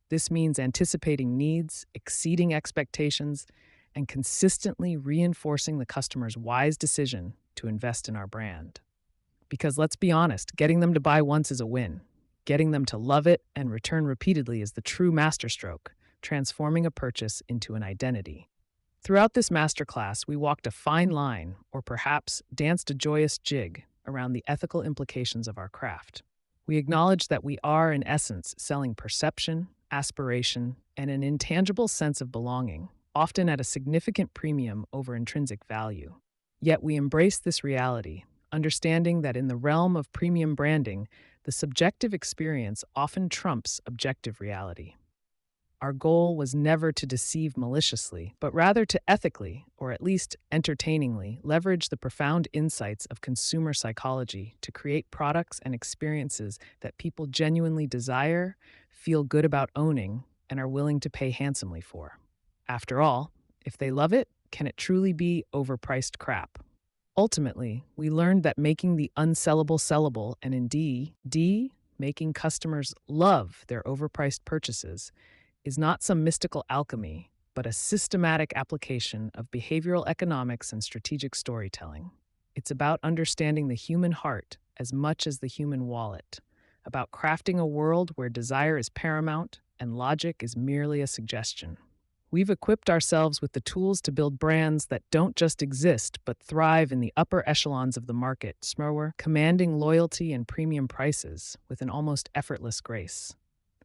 This means anticipating needs, exceeding expectations, and consistently reinforcing the customer's wise decision to invest in our brand. Because let's be honest, getting them to buy once is a win. Getting them to love it and return repeatedly is the true masterstroke, transforming a purchase into an identity. Throughout this masterclass, we walked a fine line, or perhaps danced a joyous jig, around the ethical implications of our craft. We acknowledged that we are, in essence, selling perception, aspiration, and an intangible sense of belonging, often at a significant premium over intrinsic value. Yet we embrace this reality, understanding that in the realm of premium branding, the subjective experience often trumps objective reality. Our goal was never to deceive maliciously, but rather to ethically, or at least entertainingly, leverage the profound insights of consumer psychology to create products and experiences that people genuinely desire, feel good about owning, and are willing to pay handsomely for. After all, if they love it, can it truly be overpriced crap? Ultimately, we learned that making the unsellable sellable and indeed, making customers love their overpriced purchases is not some mystical alchemy, but a systematic application of behavioral economics and strategic storytelling. It's about understanding the human heart as much as the human wallet, about crafting a world where desire is paramount and logic is merely a suggestion. We've equipped ourselves with the tools to build brands that don't just exist but thrive in the upper echelons of the market, commanding loyalty and premium prices with an almost effortless grace.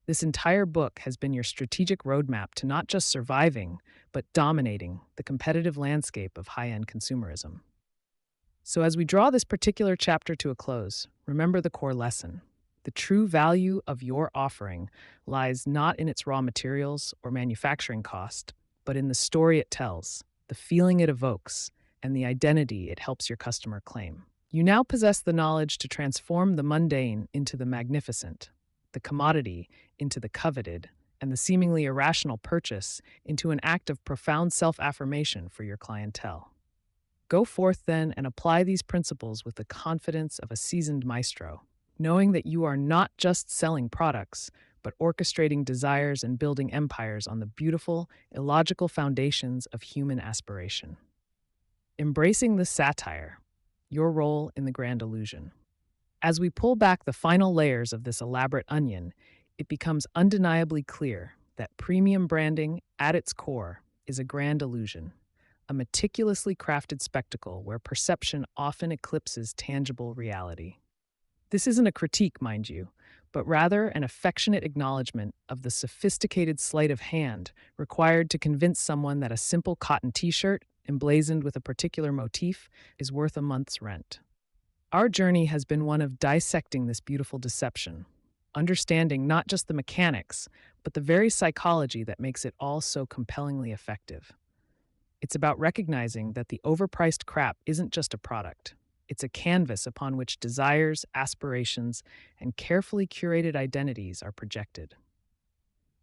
This entire book has been your strategic roadmap to not just surviving, but dominating the competitive landscape of high-end consumerism. So as we draw this particular chapter to a close, remember the core lesson. The true value of your offering lies not in its raw materials or manufacturing cost, but in the story it tells, the feeling it evokes, and the identity it helps your customer claim. You now possess the knowledge to transform the mundane into the magnificent, the commodity into the coveted, and the seemingly irrational purchase into an act of profound self-affirmation for your clientele. Go forth then and apply these principles with the confidence of a seasoned maestro, knowing that you are not just selling products, but orchestrating desires and building empires on the beautiful, illogical foundations of human aspiration. Embracing the satire, your role in the grand illusion. As we pull back the final layers of this elaborate onion, it becomes undeniably clear that premium branding, at its core, is a grand illusion, a meticulously crafted spectacle where perception often eclipses tangible reality. This isn't a critique, mind you, but rather an affectionate acknowledgement of the sophisticated sleight of hand required to convince someone that a simple cotton t-shirt, emblazoned with a particular motif, is worth a month's rent. Our journey has been one of dissecting this beautiful deception, understanding not just the mechanics, but the very psychology that makes it all so compellingly effective. It's about recognizing that the overpriced crap isn't just a product. It's a canvas upon which desires, aspirations, and carefully curated identities are projected.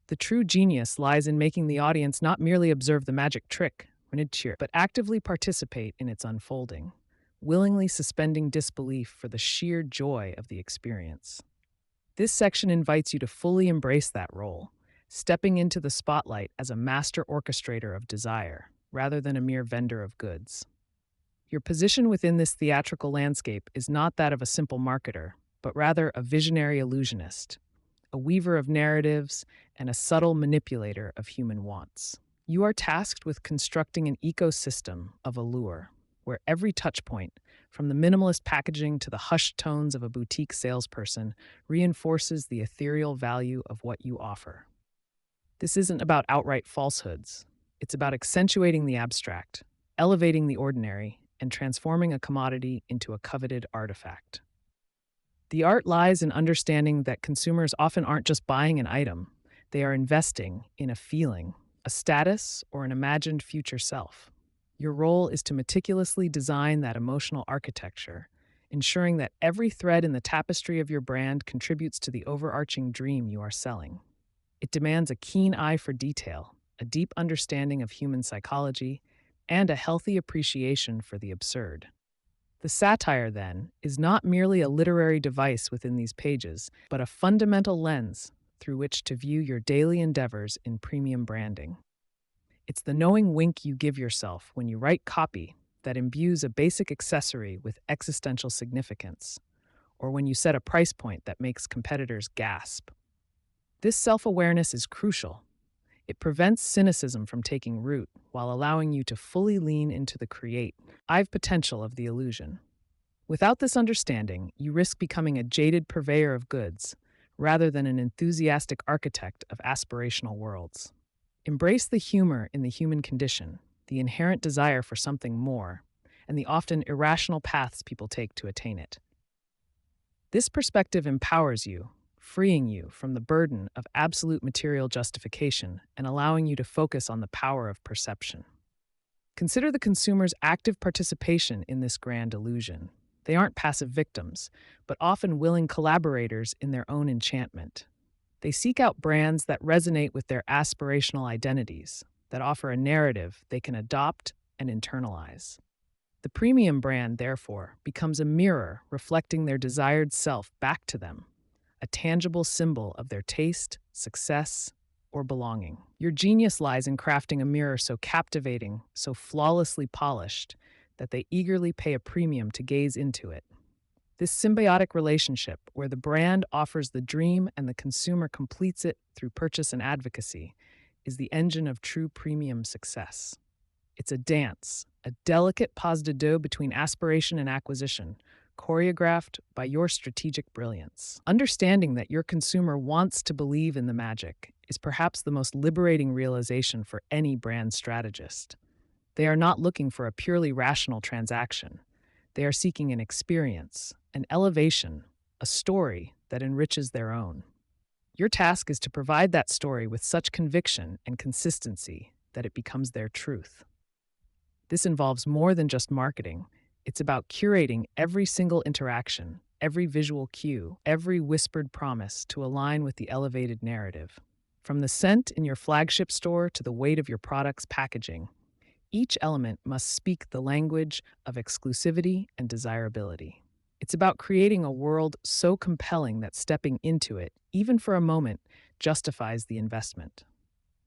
The true genius lies in making the audience not merely observe the magic trick, but actively participate in its unfolding, willingly suspending disbelief for the sheer joy of the experience. This section invites you to fully embrace that role, stepping into the spotlight as a master orchestrator of desire, rather than a mere vendor of goods. Your position within this theatrical landscape is not that of a simple marketer, but rather a visionary illusionist, a weaver of narratives, and a subtle manipulator of human wants. You are tasked with constructing an ecosystem of allure, where every touchpoint, from the minimalist packaging to the hushed tones of a boutique salesperson, reinforces the ethereal value of what you offer. This isn't about outright falsehoods. It's about accentuating the abstract, elevating the ordinary, and transforming a commodity into a coveted artifact. The art lies in understanding that consumers often aren't just buying an item, they are investing in a feeling, a status, or an imagined future self. Your role is to meticulously design that emotional architecture, ensuring that every thread in the tapestry of your brand contributes to the overarching dream you are selling. It demands a keen eye for detail, a deep understanding of human psychology, and a healthy appreciation for the absurd. The satire, then, is not merely a literary device within these pages, but a fundamental lens through which to view your daily endeavors in premium branding. It's the knowing wink you give yourself when you write copy that imbues a basic accessory with existential significance, or when you set a price point that makes competitors gasp. This self-awareness is crucial. It prevents cynicism from taking root while allowing you to fully lean into the creative potential of the illusion. Without this understanding, you risk becoming a jaded purveyor of goods, rather than an enthusiastic architect of aspirational worlds. Embrace the humor in the human condition, the inherent desire for something more, and the often irrational paths people take to attain it. This perspective empowers you, freeing you from the burden of absolute material justification and allowing you to focus on the power of perception. Consider the consumer's active participation in this grand illusion. They aren't passive victims, but often willing collaborators in their own enchantment. They seek out brands that resonate with their aspirational identities, that offer a narrative they can adopt and internalize. The premium brand, therefore, becomes a mirror reflecting their desired self back to them, a tangible symbol of their taste, success, or belonging. Your genius lies in crafting a mirror so captivating, so flawlessly polished, that they eagerly pay a premium to gaze into it. This symbiotic relationship, where the brand offers the dream and the consumer completes it through purchase and advocacy, is the engine of true premium success. It's a dance, a delicate pas de deux between aspiration and acquisition, choreographed by your strategic brilliance. Understanding that your consumer wants to believe in the magic is perhaps the most liberating realization for any brand strategist. They are not looking for a purely rational transaction. They are seeking an experience, an elevation, a story that enriches their own. Your task is to provide that story with such conviction and consistency that it becomes their truth. This involves more than just marketing. It's about curating every single interaction, every visual cue, every whispered promise to align with the elevated narrative. From the scent in your flagship store to the weight of your product's packaging, each element must speak the language of exclusivity and desirability. It's about creating a world so compelling that stepping into it, even for a moment, justifies the investment.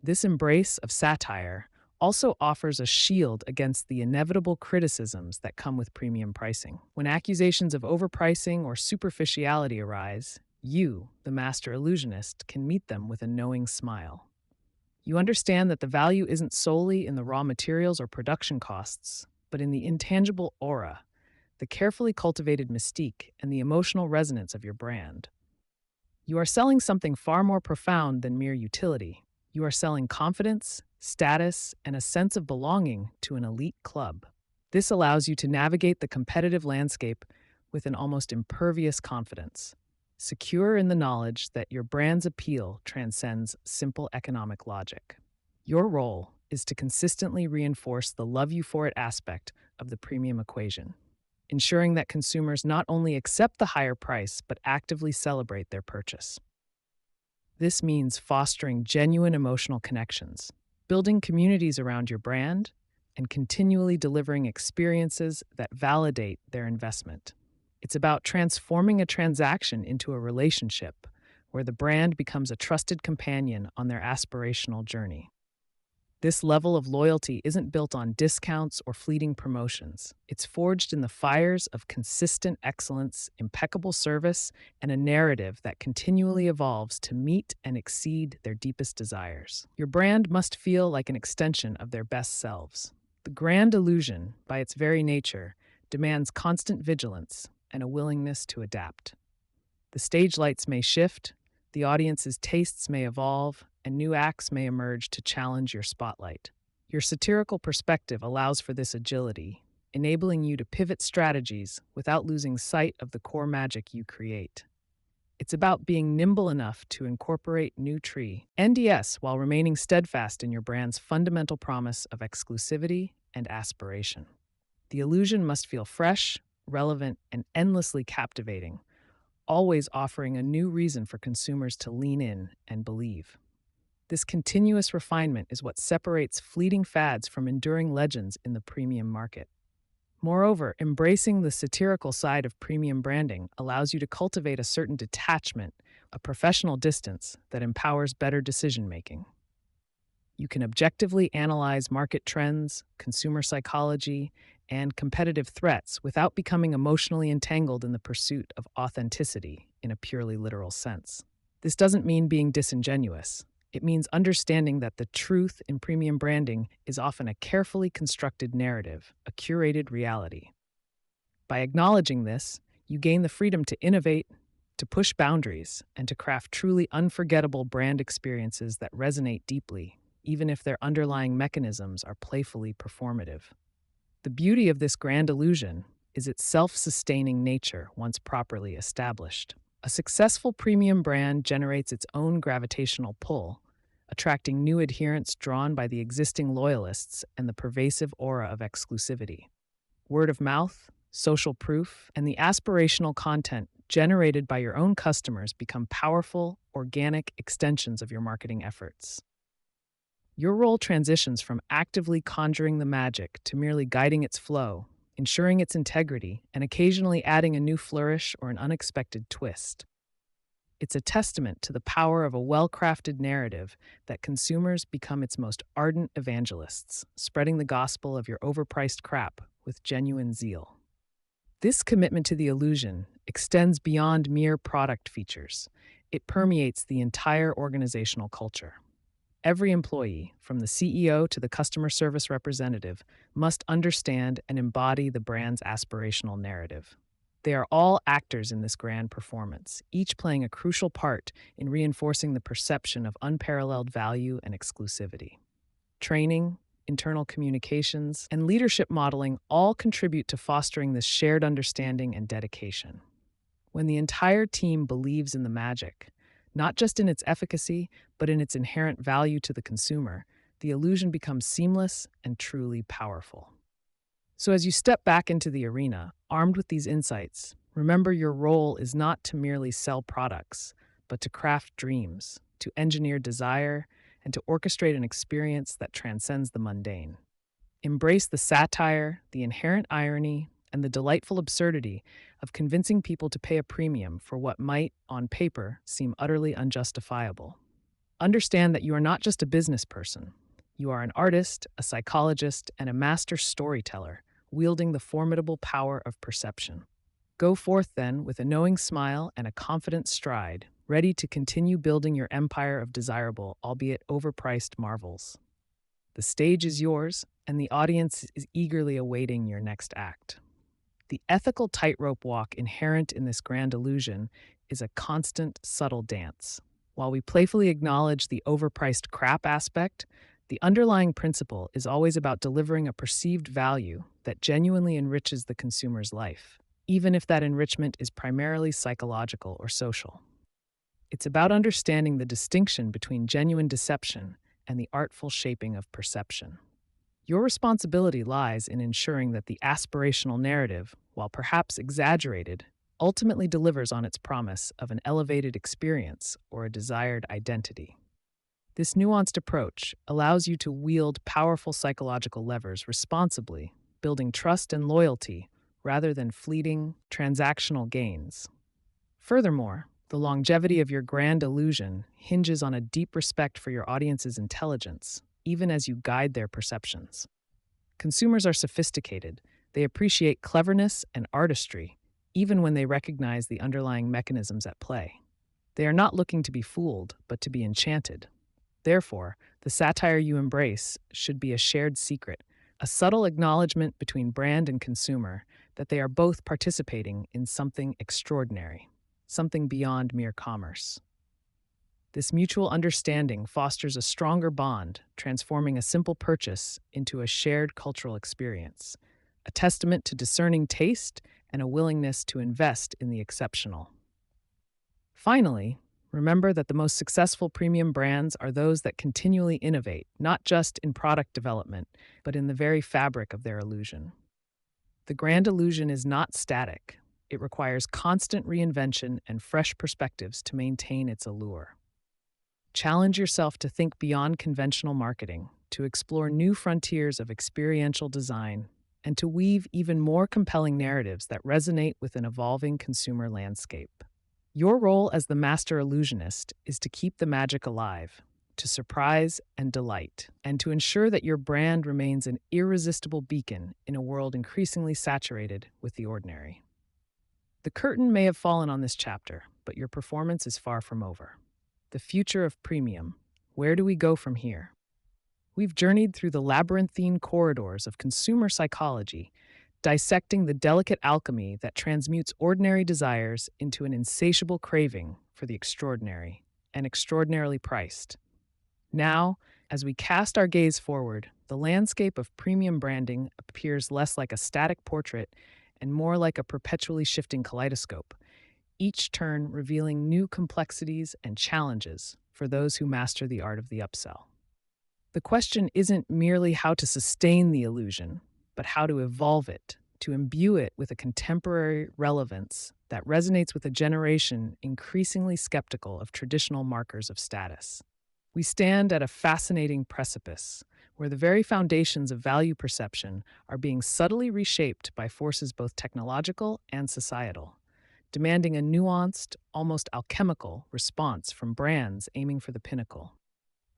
This embrace of satire also offers a shield against the inevitable criticisms that come with premium pricing. When accusations of overpricing or superficiality arise, you, the master illusionist, can meet them with a knowing smile. You understand that the value isn't solely in the raw materials or production costs, but in the intangible aura, the carefully cultivated mystique, and the emotional resonance of your brand. You are selling something far more profound than mere utility. You are selling confidence, status, and a sense of belonging to an elite club. This allows you to navigate the competitive landscape with an almost impervious confidence, secure in the knowledge that your brand's appeal transcends simple economic logic. Your role is to consistently reinforce the love you for it aspect of the premium equation, ensuring that consumers not only accept the higher price but actively celebrate their purchase. This means fostering genuine emotional connections, building communities around your brand, and continually delivering experiences that validate their investment. It's about transforming a transaction into a relationship where the brand becomes a trusted companion on their aspirational journey. This level of loyalty isn't built on discounts or fleeting promotions. It's forged in the fires of consistent excellence, impeccable service, and a narrative that continually evolves to meet and exceed their deepest desires. Your brand must feel like an extension of their best selves. The grand illusion, by its very nature, demands constant vigilance and a willingness to adapt. The stage lights may shift, the audience's tastes may evolve, and new acts may emerge to challenge your spotlight. Your satirical perspective allows for this agility, enabling you to pivot strategies without losing sight of the core magic you create. It's about being nimble enough to incorporate new NDS while remaining steadfast in your brand's fundamental promise of exclusivity and aspiration. The illusion must feel fresh, relevant, and endlessly captivating, always offering a new reason for consumers to lean in and believe. This continuous refinement is what separates fleeting fads from enduring legends in the premium market. Moreover, embracing the satirical side of premium branding allows you to cultivate a certain detachment, a professional distance that empowers better decision-making. You can objectively analyze market trends, consumer psychology, and competitive threats without becoming emotionally entangled in the pursuit of authenticity in a purely literal sense. This doesn't mean being disingenuous. It means understanding that the truth in premium branding is often a carefully constructed narrative, a curated reality. By acknowledging this, you gain the freedom to innovate, to push boundaries and to craft truly unforgettable brand experiences that resonate deeply, even if their underlying mechanisms are playfully performative. The beauty of this grand illusion is its self-sustaining nature once properly established. A successful premium brand generates its own gravitational pull, attracting new adherents drawn by the existing loyalists and the pervasive aura of exclusivity. Word of mouth, social proof, and the aspirational content generated by your own customers become powerful, organic extensions of your marketing efforts. Your role transitions from actively conjuring the magic to merely guiding its flow, ensuring its integrity, and occasionally adding a new flourish or an unexpected twist. It's a testament to the power of a well-crafted narrative that consumers become its most ardent evangelists, spreading the gospel of your overpriced crap with genuine zeal. This commitment to the illusion extends beyond mere product features. It permeates the entire organizational culture. Every employee, from the CEO to the customer service representative, must understand and embody the brand's aspirational narrative. They are all actors in this grand performance, each playing a crucial part in reinforcing the perception of unparalleled value and exclusivity. Training, internal communications, and leadership modeling all contribute to fostering this shared understanding and dedication. When the entire team believes in the magic, not just in its efficacy, but in its inherent value to the consumer, the illusion becomes seamless and truly powerful. So as you step back into the arena, armed with these insights, remember your role is not to merely sell products, but to craft dreams, to engineer desire, and to orchestrate an experience that transcends the mundane. Embrace the satire, the inherent irony, and the delightful absurdity of convincing people to pay a premium for what might, on paper, seem utterly unjustifiable. Understand that you are not just a business person. You are an artist, a psychologist, and a master storyteller, wielding the formidable power of perception. Go forth, then, with a knowing smile and a confident stride, ready to continue building your empire of desirable, albeit overpriced marvels. The stage is yours, and the audience is eagerly awaiting your next act. The ethical tightrope walk inherent in this grand illusion is a constant, subtle dance. While we playfully acknowledge the overpriced crap aspect, the underlying principle is always about delivering a perceived value that genuinely enriches the consumer's life, even if that enrichment is primarily psychological or social. It's about understanding the distinction between genuine deception and the artful shaping of perception. Your responsibility lies in ensuring that the aspirational narrative, while perhaps exaggerated, ultimately delivers on its promise of an elevated experience or a desired identity. This nuanced approach allows you to wield powerful psychological levers responsibly, building trust and loyalty rather than fleeting, transactional gains. Furthermore, the longevity of your grand illusion hinges on a deep respect for your audience's intelligence, even as you guide their perceptions. Consumers are sophisticated. They appreciate cleverness and artistry, even when they recognize the underlying mechanisms at play. They are not looking to be fooled, but to be enchanted. Therefore, the satire you embrace should be a shared secret, a subtle acknowledgement between brand and consumer that they are both participating in something extraordinary, something beyond mere commerce. This mutual understanding fosters a stronger bond, transforming a simple purchase into a shared cultural experience, a testament to discerning taste and a willingness to invest in the exceptional. Finally, remember that the most successful premium brands are those that continually innovate, not just in product development, but in the very fabric of their illusion. The grand illusion is not static. It requires constant reinvention and fresh perspectives to maintain its allure. Challenge yourself to think beyond conventional marketing, to explore new frontiers of experiential design, and to weave even more compelling narratives that resonate with an evolving consumer landscape. Your role as the master illusionist is to keep the magic alive, to surprise and delight, and to ensure that your brand remains an irresistible beacon in a world increasingly saturated with the ordinary. The curtain may have fallen on this chapter, but your performance is far from over. The future of premium. Where do we go from here? We've journeyed through the labyrinthine corridors of consumer psychology, dissecting the delicate alchemy that transmutes ordinary desires into an insatiable craving for the extraordinary and extraordinarily priced. Now, as we cast our gaze forward, the landscape of premium branding appears less like a static portrait and more like a perpetually shifting kaleidoscope, each turn revealing new complexities and challenges for those who master the art of the upsell. The question isn't merely how to sustain the illusion, but how to evolve it, to imbue it with a contemporary relevance that resonates with a generation increasingly skeptical of traditional markers of status. We stand at a fascinating precipice where the very foundations of value perception are being subtly reshaped by forces both technological and societal, demanding a nuanced, almost alchemical response from brands aiming for the pinnacle.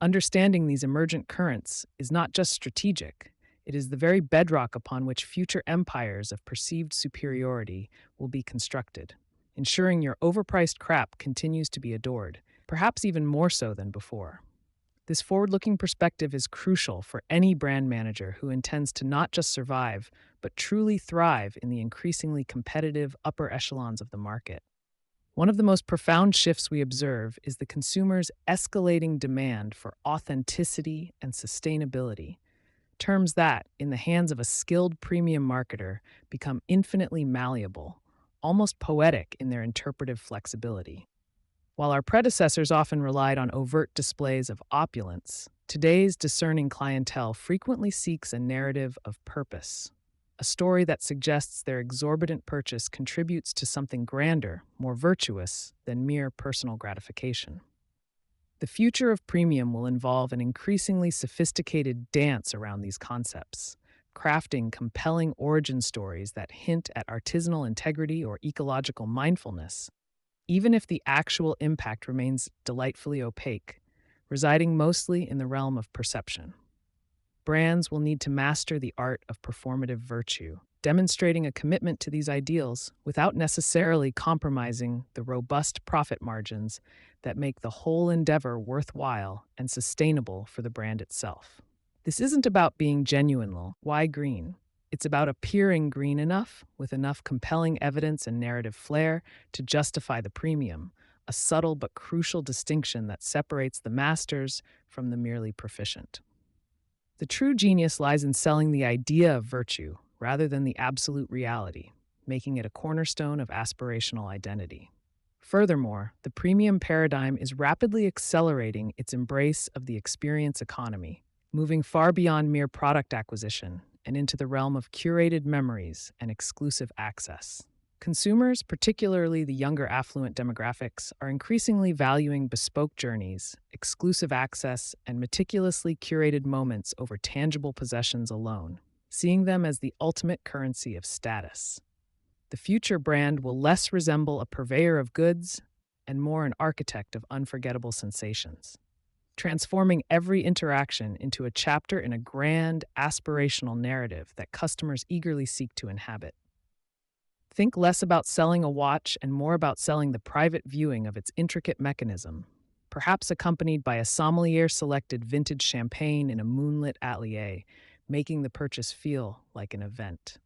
Understanding these emergent currents is not just strategic, it is the very bedrock upon which future empires of perceived superiority will be constructed, ensuring your overpriced crap continues to be adored, perhaps even more so than before. This forward-looking perspective is crucial for any brand manager who intends to not just survive, but truly thrive in the increasingly competitive upper echelons of the market. One of the most profound shifts we observe is the consumer's escalating demand for authenticity and sustainability, terms that, in the hands of a skilled premium marketer, become infinitely malleable, almost poetic in their interpretive flexibility. While our predecessors often relied on overt displays of opulence, today's discerning clientele frequently seeks a narrative of purpose, a story that suggests their exorbitant purchase contributes to something grander, more virtuous than mere personal gratification. The future of premium will involve an increasingly sophisticated dance around these concepts, crafting compelling origin stories that hint at artisanal integrity or ecological mindfulness, even if the actual impact remains delightfully opaque, residing mostly in the realm of perception. Brands will need to master the art of performative virtue, demonstrating a commitment to these ideals without necessarily compromising the robust profit margins that make the whole endeavor worthwhile and sustainable for the brand itself. This isn't about being genuine. Why green? It's about appearing green enough, with enough compelling evidence and narrative flair to justify the premium, a subtle but crucial distinction that separates the masters from the merely proficient. The true genius lies in selling the idea of virtue rather than the absolute reality, making it a cornerstone of aspirational identity. Furthermore, the premium paradigm is rapidly accelerating its embrace of the experience economy, moving far beyond mere product acquisition and into the realm of curated memories and exclusive access. Consumers, particularly the younger affluent demographics, are increasingly valuing bespoke journeys, exclusive access, and meticulously curated moments over tangible possessions alone, seeing them as the ultimate currency of status. The future brand will less resemble a purveyor of goods and more an architect of unforgettable sensations, transforming every interaction into a chapter in a grand, aspirational narrative that customers eagerly seek to inhabit. Think less about selling a watch and more about selling the private viewing of its intricate mechanism, perhaps accompanied by a sommelier-selected vintage champagne in a moonlit atelier, making the purchase feel like an event.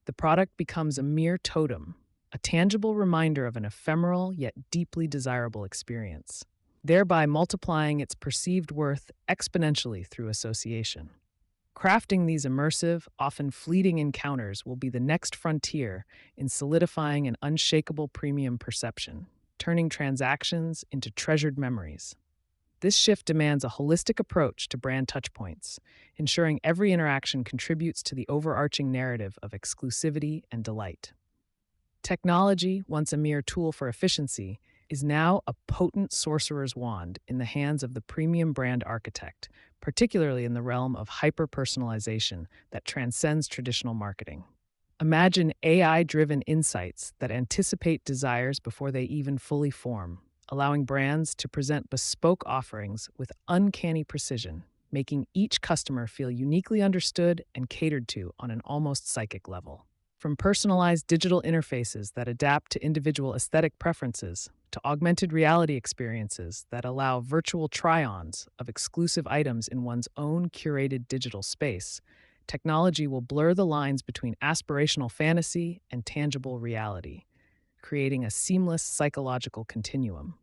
The product becomes a mere totem, a tangible reminder of an ephemeral yet deeply desirable experience, thereby multiplying its perceived worth exponentially through association. Crafting these immersive, often fleeting encounters will be the next frontier in solidifying an unshakable premium perception, turning transactions into treasured memories. This shift demands a holistic approach to brand touchpoints, ensuring every interaction contributes to the overarching narrative of exclusivity and delight. Technology, once a mere tool for efficiency, is now a potent sorcerer's wand in the hands of the premium brand architect, particularly in the realm of hyper-personalization that transcends traditional marketing. Imagine AI-driven insights that anticipate desires before they even fully form, allowing brands to present bespoke offerings with uncanny precision, making each customer feel uniquely understood and catered to on an almost psychic level. From personalized digital interfaces that adapt to individual aesthetic preferences, to augmented reality experiences that allow virtual try-ons of exclusive items in one's own curated digital space, Technology will blur the lines between aspirational fantasy and tangible reality, creating a seamless psychological continuum.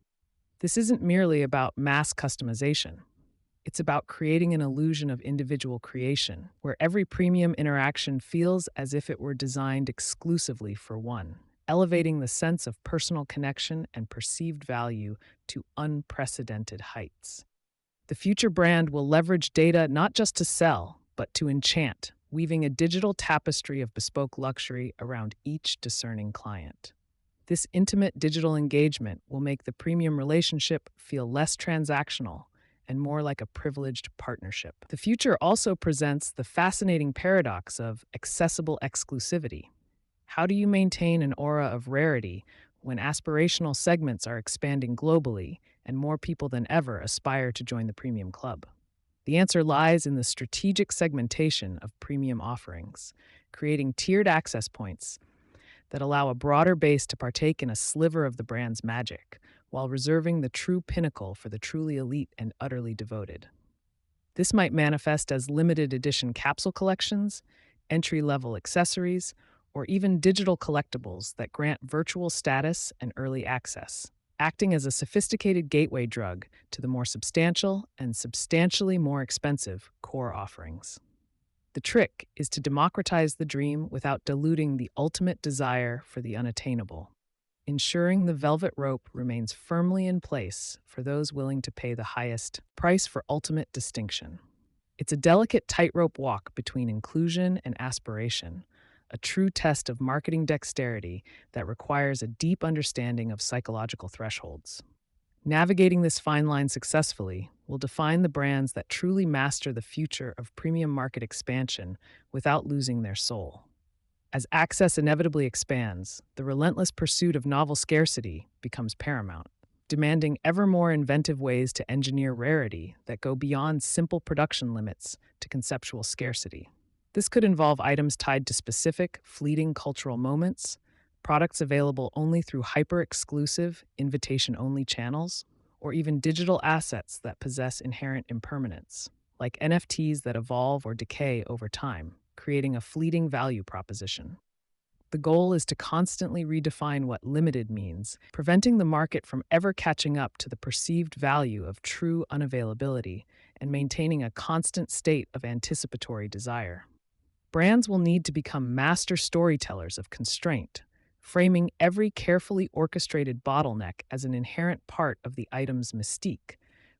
This isn't merely about mass customization. It's about creating an illusion of individual creation, where every premium interaction feels as if it were designed exclusively for one, elevating the sense of personal connection and perceived value to unprecedented heights. The future brand will leverage data not just to sell, but to enchant, weaving a digital tapestry of bespoke luxury around each discerning client. This intimate digital engagement will make the premium relationship feel less transactional and more like a privileged partnership. The future also presents the fascinating paradox of accessible exclusivity. How do you maintain an aura of rarity when aspirational segments are expanding globally and more people than ever aspire to join the premium club? The answer lies in the strategic segmentation of premium offerings, creating tiered access points that allow a broader base to partake in a sliver of the brand's magic, while reserving the true pinnacle for the truly elite and utterly devoted. This might manifest as limited edition capsule collections, entry-level accessories, or even digital collectibles that grant virtual status and early access, acting as a sophisticated gateway drug to the more substantial and substantially more expensive core offerings. The trick is to democratize the dream without diluting the ultimate desire for the unattainable, ensuring the velvet rope remains firmly in place for those willing to pay the highest price for ultimate distinction. It's a delicate tightrope walk between inclusion and aspiration, a true test of marketing dexterity that requires a deep understanding of psychological thresholds. Navigating this fine line successfully will define the brands that truly master the future of premium market expansion without losing their soul. As access inevitably expands, the relentless pursuit of novel scarcity becomes paramount, demanding ever more inventive ways to engineer rarity that go beyond simple production limits to conceptual scarcity. This could involve items tied to specific, fleeting cultural moments, products available only through hyper-exclusive, invitation-only channels, or even digital assets that possess inherent impermanence, like NFTs that evolve or decay over time, creating a fleeting value proposition. The goal is to constantly redefine what limited means, preventing the market from ever catching up to the perceived value of true unavailability and maintaining a constant state of anticipatory desire. Brands will need to become master storytellers of constraint, framing every carefully orchestrated bottleneck as an inherent part of the item's mystique,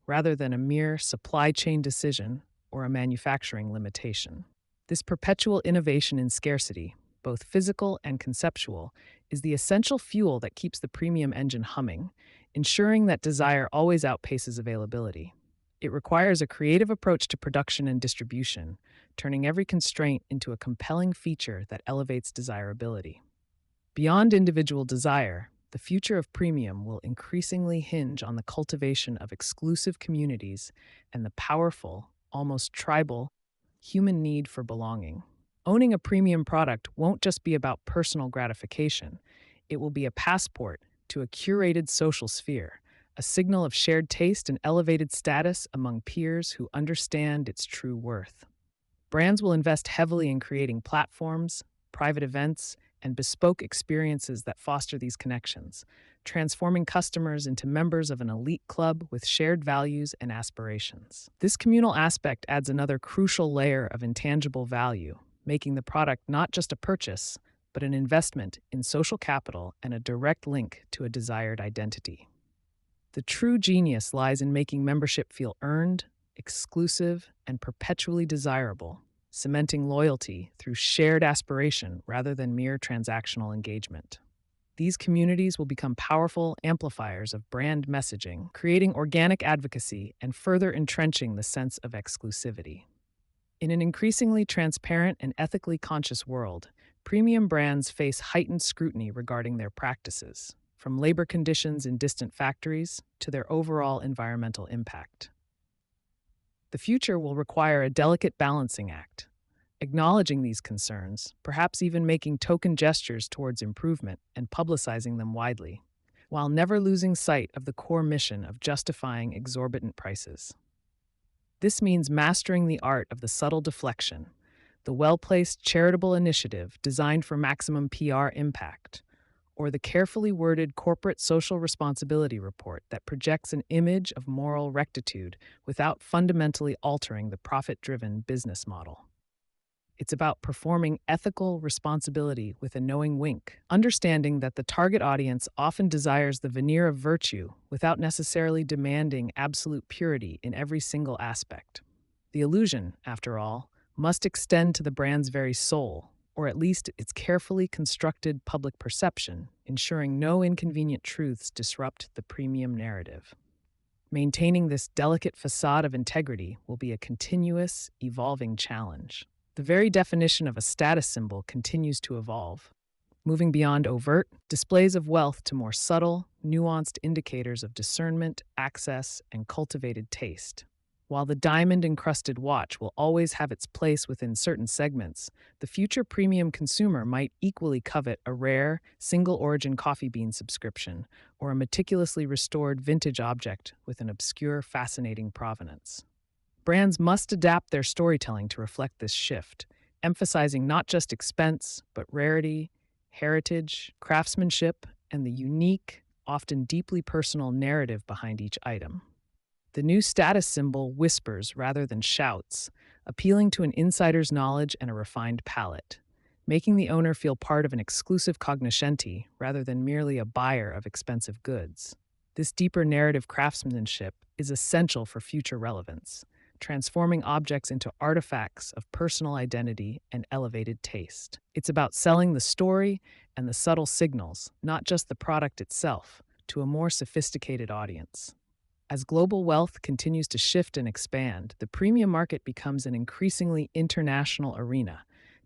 rather than a mere supply chain decision or a manufacturing limitation. This perpetual innovation in scarcity, both physical and conceptual, is the essential fuel that keeps the premium engine humming, ensuring that desire always outpaces availability. It requires a creative approach to production and distribution, turning every constraint into a compelling feature that elevates desirability. Beyond individual desire, the future of premium will increasingly hinge on the cultivation of exclusive communities and the powerful, almost tribal, human need for belonging. Owning a premium product won't just be about personal gratification. It will be a passport to a curated social sphere, a signal of shared taste and elevated status among peers who understand its true worth. Brands will invest heavily in creating platforms, private events, and bespoke experiences that foster these connections, transforming customers into members of an elite club with shared values and aspirations. This communal aspect adds another crucial layer of intangible value, making the product not just a purchase, but an investment in social capital and a direct link to a desired identity. The true genius lies in making membership feel earned, exclusive, and perpetually desirable, cementing loyalty through shared aspiration rather than mere transactional engagement. These communities will become powerful amplifiers of brand messaging, creating organic advocacy and further entrenching the sense of exclusivity. In an increasingly transparent and ethically conscious world, premium brands face heightened scrutiny regarding their practices, from labor conditions in distant factories to their overall environmental impact. The future will require a delicate balancing act, acknowledging these concerns, perhaps even making token gestures towards improvement and publicizing them widely, while never losing sight of the core mission of justifying exorbitant prices. This means mastering the art of the subtle deflection, the well-placed charitable initiative designed for maximum PR impact, or the carefully worded corporate social responsibility report that projects an image of moral rectitude without fundamentally altering the profit-driven business model. It's about performing ethical responsibility with a knowing wink, understanding that the target audience often desires the veneer of virtue without necessarily demanding absolute purity in every single aspect. The illusion, after all, must extend to the brand's very soul, or at least its carefully constructed public perception, ensuring no inconvenient truths disrupt the premium narrative. Maintaining this delicate facade of integrity will be a continuous, evolving challenge. The very definition of a status symbol continues to evolve, moving beyond overt displays of wealth to more subtle, nuanced indicators of discernment, access, and cultivated taste. While the diamond-encrusted watch will always have its place within certain segments, the future premium consumer might equally covet a rare, single-origin coffee bean subscription or a meticulously restored vintage object with an obscure, fascinating provenance. Brands must adapt their storytelling to reflect this shift, emphasizing not just expense, but rarity, heritage, craftsmanship, and the unique, often deeply personal narrative behind each item. The new status symbol whispers rather than shouts, appealing to an insider's knowledge and a refined palate, making the owner feel part of an exclusive cognoscenti rather than merely a buyer of expensive goods. This deeper narrative craftsmanship is essential for future relevance, transforming objects into artifacts of personal identity and elevated taste. It's about selling the story and the subtle signals, not just the product itself, to a more sophisticated audience. As global wealth continues to shift and expand, the premium market becomes an increasingly international arena,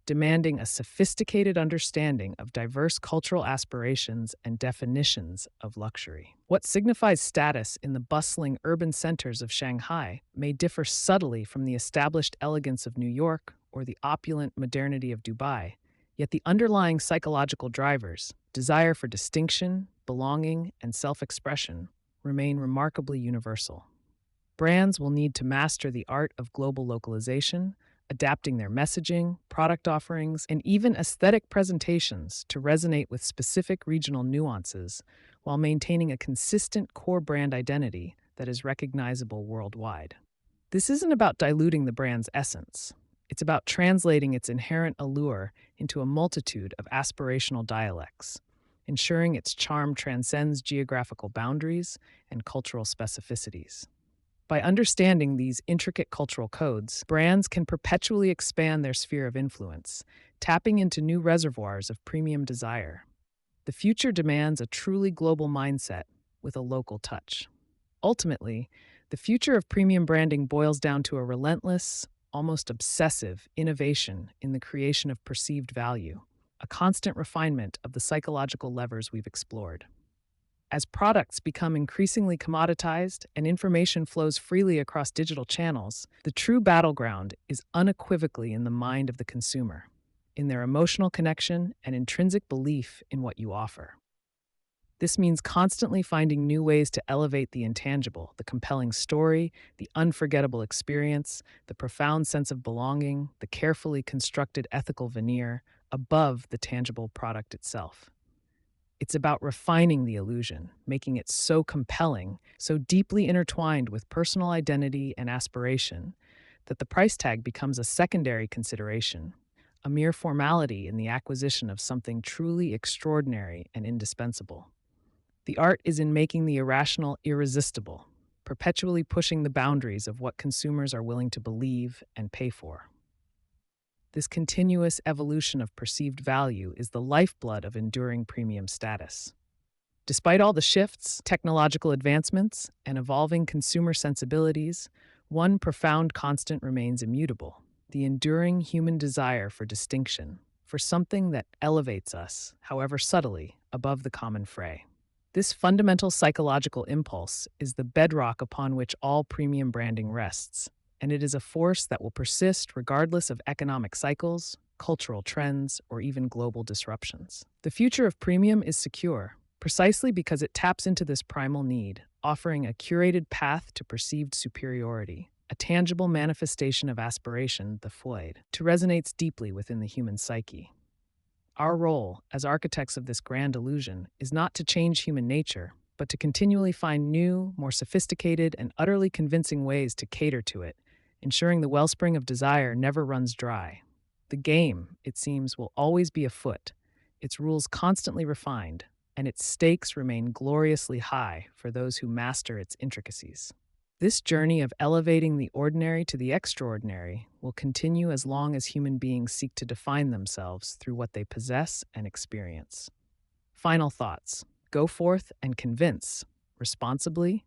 demanding a sophisticated understanding of diverse cultural aspirations and definitions of luxury. What signifies status in the bustling urban centers of Shanghai may differ subtly from the established elegance of New York or the opulent modernity of Dubai, yet the underlying psychological drivers, desire for distinction, belonging, and self-expression, remain remarkably universal. Brands will need to master the art of global localization, adapting their messaging, product offerings, and even aesthetic presentations to resonate with specific regional nuances while maintaining a consistent core brand identity that is recognizable worldwide. This isn't about diluting the brand's essence. It's about translating its inherent allure into a multitude of aspirational dialects, ensuring its charm transcends geographical boundaries and cultural specificities. By understanding these intricate cultural codes, brands can perpetually expand their sphere of influence, tapping into new reservoirs of premium desire. The future demands a truly global mindset with a local touch. Ultimately, the future of premium branding boils down to a relentless, almost obsessive innovation in the creation of perceived value, a constant refinement of the psychological levers we've explored. As products become increasingly commoditized and information flows freely across digital channels, the true battleground is unequivocally in the mind of the consumer, in their emotional connection and intrinsic belief in what you offer. This means constantly finding new ways to elevate the intangible, the compelling story, the unforgettable experience, the profound sense of belonging, the carefully constructed ethical veneer, above the tangible product itself. It's about refining the illusion, making it so compelling, so deeply intertwined with personal identity and aspiration, that the price tag becomes a secondary consideration, a mere formality in the acquisition of something truly extraordinary and indispensable. The art is in making the irrational irresistible, perpetually pushing the boundaries of what consumers are willing to believe and pay for. This continuous evolution of perceived value is the lifeblood of enduring premium status. Despite all the shifts, technological advancements, and evolving consumer sensibilities, one profound constant remains immutable: the enduring human desire for distinction, for something that elevates us, however subtly, above the common fray. This fundamental psychological impulse is the bedrock upon which all premium branding rests, and it is a force that will persist regardless of economic cycles, cultural trends, or even global disruptions. The future of premium is secure, precisely because it taps into this primal need, offering a curated path to perceived superiority, a tangible manifestation of aspiration, the Freud, to resonates deeply within the human psyche. Our role, as architects of this grand illusion, is not to change human nature, but to continually find new, more sophisticated, and utterly convincing ways to cater to it, ensuring the wellspring of desire never runs dry. The game, it seems, will always be afoot, its rules constantly refined, and its stakes remain gloriously high for those who master its intricacies. This journey of elevating the ordinary to the extraordinary will continue as long as human beings seek to define themselves through what they possess and experience. Final thoughts. Go forth and convince. Responsibly.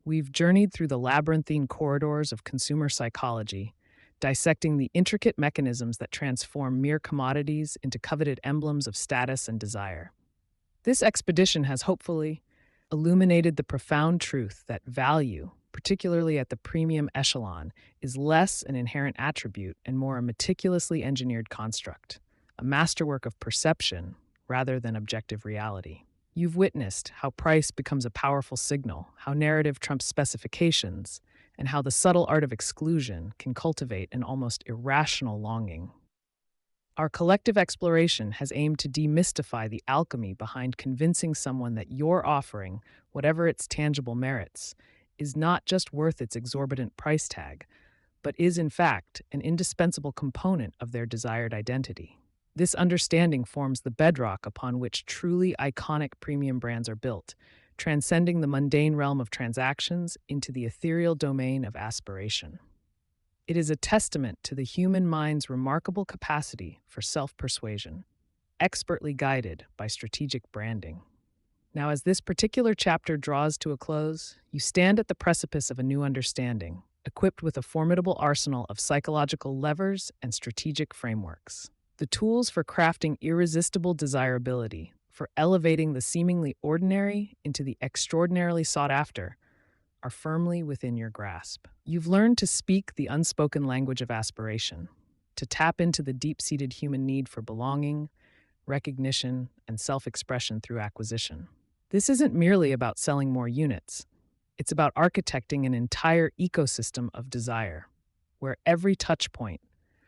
We've journeyed through the labyrinthine corridors of consumer psychology, dissecting the intricate mechanisms that transform mere commodities into coveted emblems of status and desire. This expedition has hopefully illuminated the profound truth that value, particularly at the premium echelon, is less an inherent attribute and more a meticulously engineered construct, a masterwork of perception rather than objective reality. You've witnessed how price becomes a powerful signal, how narrative trumps specifications, and how the subtle art of exclusion can cultivate an almost irrational longing. Our collective exploration has aimed to demystify the alchemy behind convincing someone that your offering, whatever its tangible merits, is not just worth its exorbitant price tag, but is in fact an indispensable component of their desired identity. This understanding forms the bedrock upon which truly iconic premium brands are built, transcending the mundane realm of transactions into the ethereal domain of aspiration. It is a testament to the human mind's remarkable capacity for self-persuasion, expertly guided by strategic branding. Now, as this particular chapter draws to a close, you stand at the precipice of a new understanding, equipped with a formidable arsenal of psychological levers and strategic frameworks. The tools for crafting irresistible desirability, for elevating the seemingly ordinary into the extraordinarily sought after, are firmly within your grasp. You've learned to speak the unspoken language of aspiration, to tap into the deep-seated human need for belonging, recognition, and self-expression through acquisition. This isn't merely about selling more units. It's about architecting an entire ecosystem of desire, where every touch point,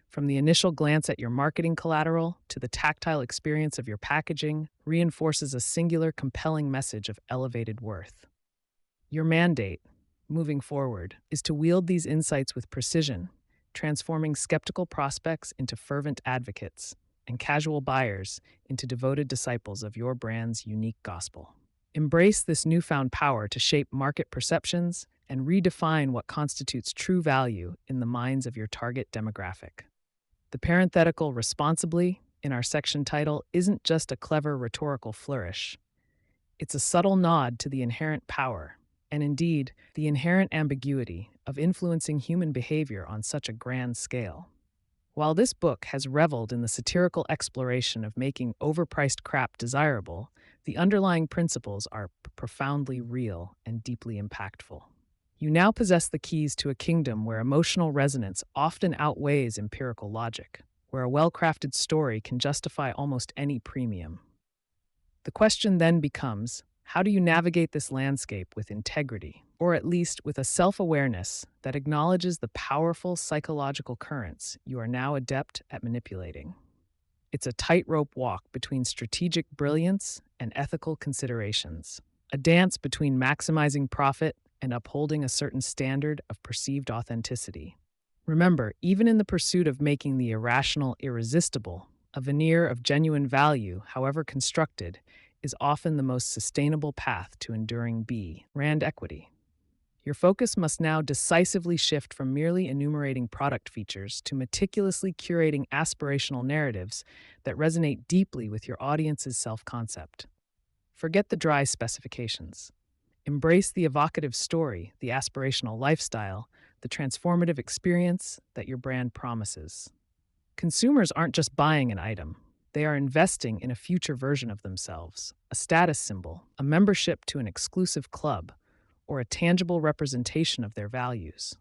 from the initial glance at your marketing collateral to the tactile experience of your packaging, reinforces a singular, compelling message of elevated worth. Your mandate, moving forward, is to wield these insights with precision, transforming skeptical prospects into fervent advocates and casual buyers into devoted disciples of your brand's unique gospel. Embrace this newfound power to shape market perceptions and redefine what constitutes true value in the minds of your target demographic. The parenthetical responsibly in our section title isn't just a clever rhetorical flourish. It's a subtle nod to the inherent power, and indeed, the inherent ambiguity of influencing human behavior on such a grand scale. While this book has reveled in the satirical exploration of making overpriced crap desirable, the underlying principles are profoundly real and deeply impactful. You now possess the keys to a kingdom where emotional resonance often outweighs empirical logic, where a well-crafted story can justify almost any premium. The question then becomes, how do you navigate this landscape with integrity, or at least with a self-awareness that acknowledges the powerful psychological currents you are now adept at manipulating? It's a tightrope walk between strategic brilliance and ethical considerations, a dance between maximizing profit and upholding a certain standard of perceived authenticity. Remember, even in the pursuit of making the irrational irresistible, a veneer of genuine value, however constructed, is often the most sustainable path to enduring brand equity. Your focus must now decisively shift from merely enumerating product features to meticulously curating aspirational narratives that resonate deeply with your audience's self-concept. Forget the dry specifications. Embrace the evocative story, the aspirational lifestyle, the transformative experience that your brand promises. Consumers aren't just buying an item. They are investing in a future version of themselves, a status symbol, a membership to an exclusive club, or a tangible representation of their values.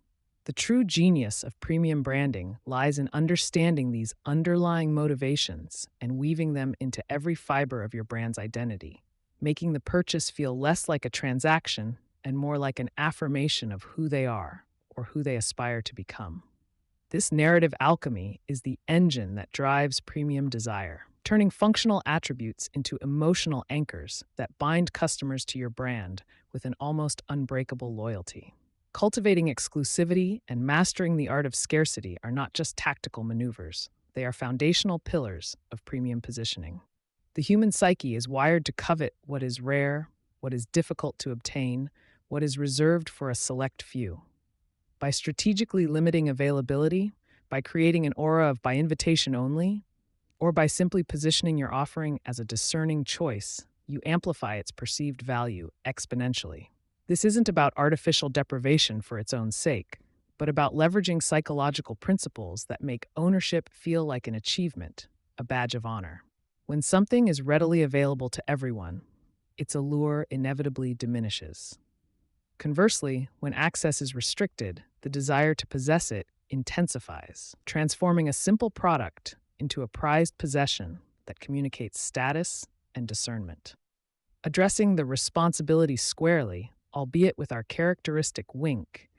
The true genius of premium branding lies in understanding these underlying motivations and weaving them into every fiber of your brand's identity, making the purchase feel less like a transaction and more like an affirmation of who they are, or who they aspire to become. This narrative alchemy is the engine that drives premium desire, turning functional attributes into emotional anchors that bind customers to your brand with an almost unbreakable loyalty. Cultivating exclusivity and mastering the art of scarcity are not just tactical maneuvers, they are foundational pillars of premium positioning. The human psyche is wired to covet what is rare, what is difficult to obtain, what is reserved for a select few. By strategically limiting availability, by creating an aura of by invitation only, or by simply positioning your offering as a discerning choice, you amplify its perceived value exponentially. This isn't about artificial deprivation for its own sake, but about leveraging psychological principles that make ownership feel like an achievement, a badge of honor. When something is readily available to everyone, its allure inevitably diminishes. Conversely, when access is restricted, the desire to possess it intensifies, transforming a simple product into a prized possession that communicates status and discernment. Addressing the responsibility squarely, albeit with our characteristic wink,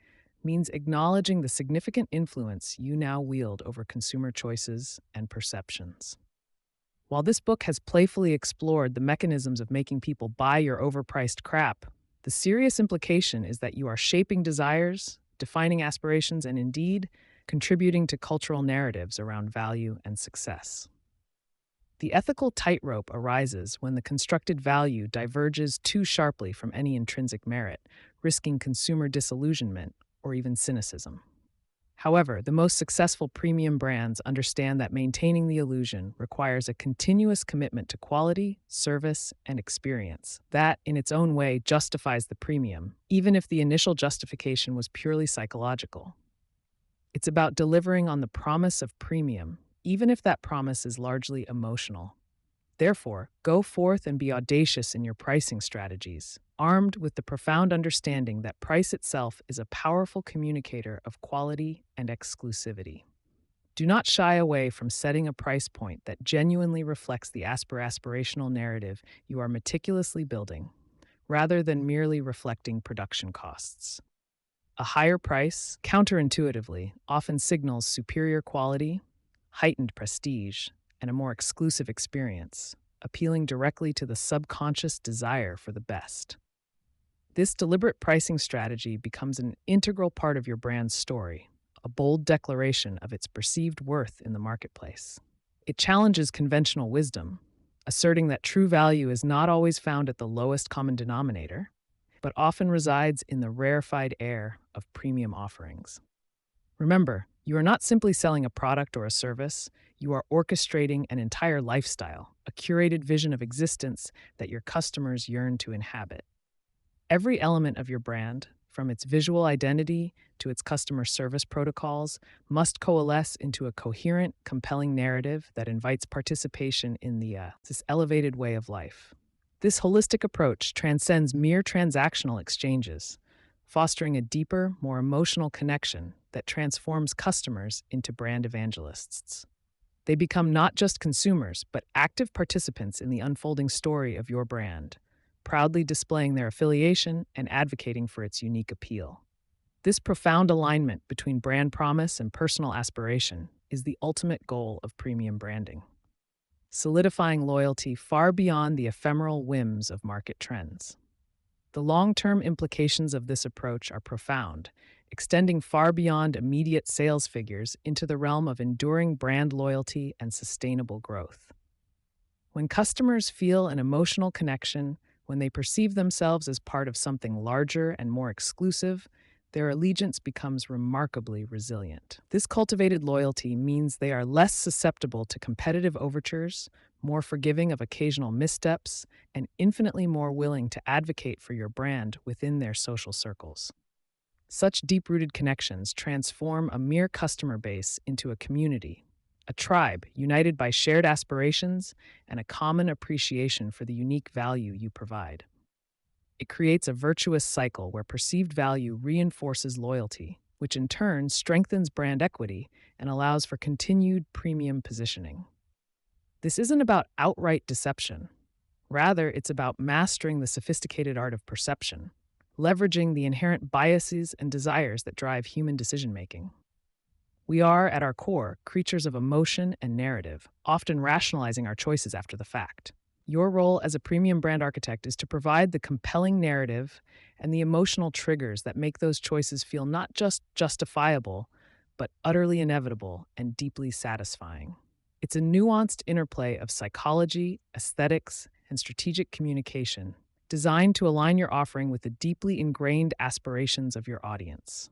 means acknowledging the significant influence you now wield over consumer choices and perceptions. While this book has playfully explored the mechanisms of making people buy your overpriced crap, the serious implication is that you are shaping desires, defining aspirations, and indeed, contributing to cultural narratives around value and success. The ethical tightrope arises when the constructed value diverges too sharply from any intrinsic merit, risking consumer disillusionment or even cynicism. However, the most successful premium brands understand that maintaining the illusion requires a continuous commitment to quality, service, and experience. That, in its own way, justifies the premium, even if the initial justification was purely psychological. It's about delivering on the promise of premium, even if that promise is largely emotional. Therefore, go forth and be audacious in your pricing strategies, armed with the profound understanding that price itself is a powerful communicator of quality and exclusivity. Do not shy away from setting a price point that genuinely reflects the aspirational narrative you are meticulously building, rather than merely reflecting production costs. A higher price, counterintuitively, often signals superior quality, heightened prestige, and a more exclusive experience, appealing directly to the subconscious desire for the best. This deliberate pricing strategy becomes an integral part of your brand's story, a bold declaration of its perceived worth in the marketplace. It challenges conventional wisdom, asserting that true value is not always found at the lowest common denominator, but often resides in the rarefied air of premium offerings. Remember, you are not simply selling a product or a service, you are orchestrating an entire lifestyle, a curated vision of existence that your customers yearn to inhabit. Every element of your brand, from its visual identity to its customer service protocols, must coalesce into a coherent, compelling narrative that invites participation in this elevated way of life. This holistic approach transcends mere transactional exchanges, fostering a deeper, more emotional connection that transforms customers into brand evangelists. They become not just consumers, but active participants in the unfolding story of your brand, proudly displaying their affiliation and advocating for its unique appeal. This profound alignment between brand promise and personal aspiration is the ultimate goal of premium branding, solidifying loyalty far beyond the ephemeral whims of market trends. The long-term implications of this approach are profound, extending far beyond immediate sales figures into the realm of enduring brand loyalty and sustainable growth. When customers feel an emotional connection, when they perceive themselves as part of something larger and more exclusive, their allegiance becomes remarkably resilient. This cultivated loyalty means they are less susceptible to competitive overtures, more forgiving of occasional missteps, and infinitely more willing to advocate for your brand within their social circles. Such deep-rooted connections transform a mere customer base into a community, a tribe united by shared aspirations and a common appreciation for the unique value you provide. It creates a virtuous cycle where perceived value reinforces loyalty, which in turn strengthens brand equity and allows for continued premium positioning. This isn't about outright deception. Rather, it's about mastering the sophisticated art of perception, leveraging the inherent biases and desires that drive human decision-making. We are, at our core, creatures of emotion and narrative, often rationalizing our choices after the fact. Your role as a premium brand architect is to provide the compelling narrative and the emotional triggers that make those choices feel not just justifiable, but utterly inevitable and deeply satisfying. It's a nuanced interplay of psychology, aesthetics, and strategic communication, designed to align your offering with the deeply ingrained aspirations of your audience.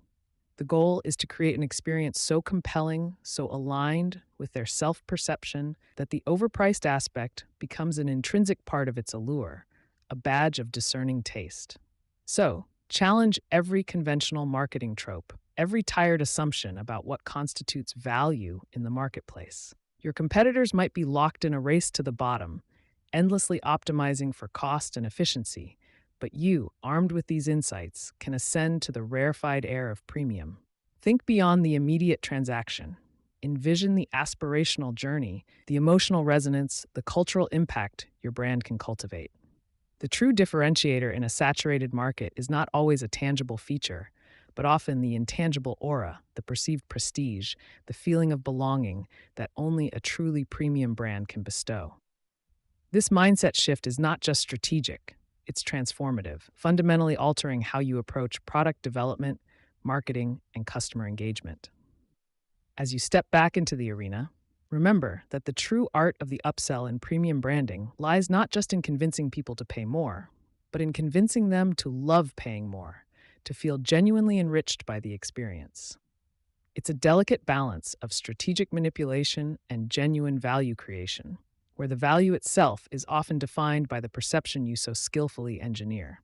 The goal is to create an experience so compelling, so aligned with their self-perception, that the overpriced aspect becomes an intrinsic part of its allure, a badge of discerning taste. So, challenge every conventional marketing trope, every tired assumption about what constitutes value in the marketplace. Your competitors might be locked in a race to the bottom, endlessly optimizing for cost and efficiency, but you, armed with these insights, can ascend to the rarefied air of premium. Think beyond the immediate transaction. Envision the aspirational journey, the emotional resonance, the cultural impact your brand can cultivate. The true differentiator in a saturated market is not always a tangible feature, but often the intangible aura, the perceived prestige, the feeling of belonging that only a truly premium brand can bestow. This mindset shift is not just strategic, it's transformative, fundamentally altering how you approach product development, marketing, and customer engagement. As you step back into the arena, remember that the true art of the upsell in premium branding lies not just in convincing people to pay more, but in convincing them to love paying more, to feel genuinely enriched by the experience. It's a delicate balance of strategic manipulation and genuine value creation, where the value itself is often defined by the perception you so skillfully engineer.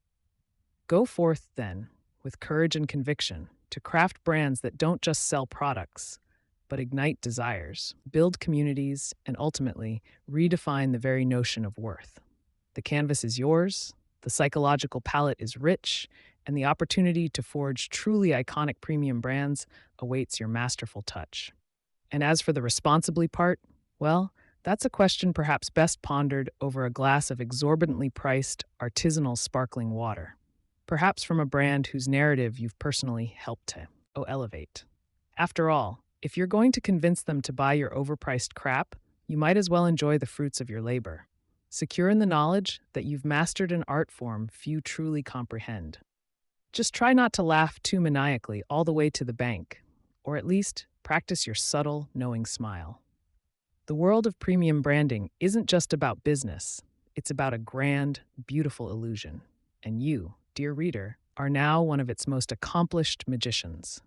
Go forth, then, with courage and conviction, to craft brands that don't just sell products, but ignite desires, build communities, and ultimately redefine the very notion of worth. The canvas is yours, the psychological palette is rich, and the opportunity to forge truly iconic premium brands awaits your masterful touch. And as for the responsibly part, well, that's a question perhaps best pondered over a glass of exorbitantly priced, artisanal sparkling water, perhaps from a brand whose narrative you've personally helped to elevate. After all, if you're going to convince them to buy your overpriced crap, you might as well enjoy the fruits of your labor, secure in the knowledge that you've mastered an art form few truly comprehend. Just try not to laugh too maniacally all the way to the bank, or at least practice your subtle, knowing smile. The world of premium branding isn't just about business, it's about a grand, beautiful illusion. And you, dear reader, are now one of its most accomplished magicians.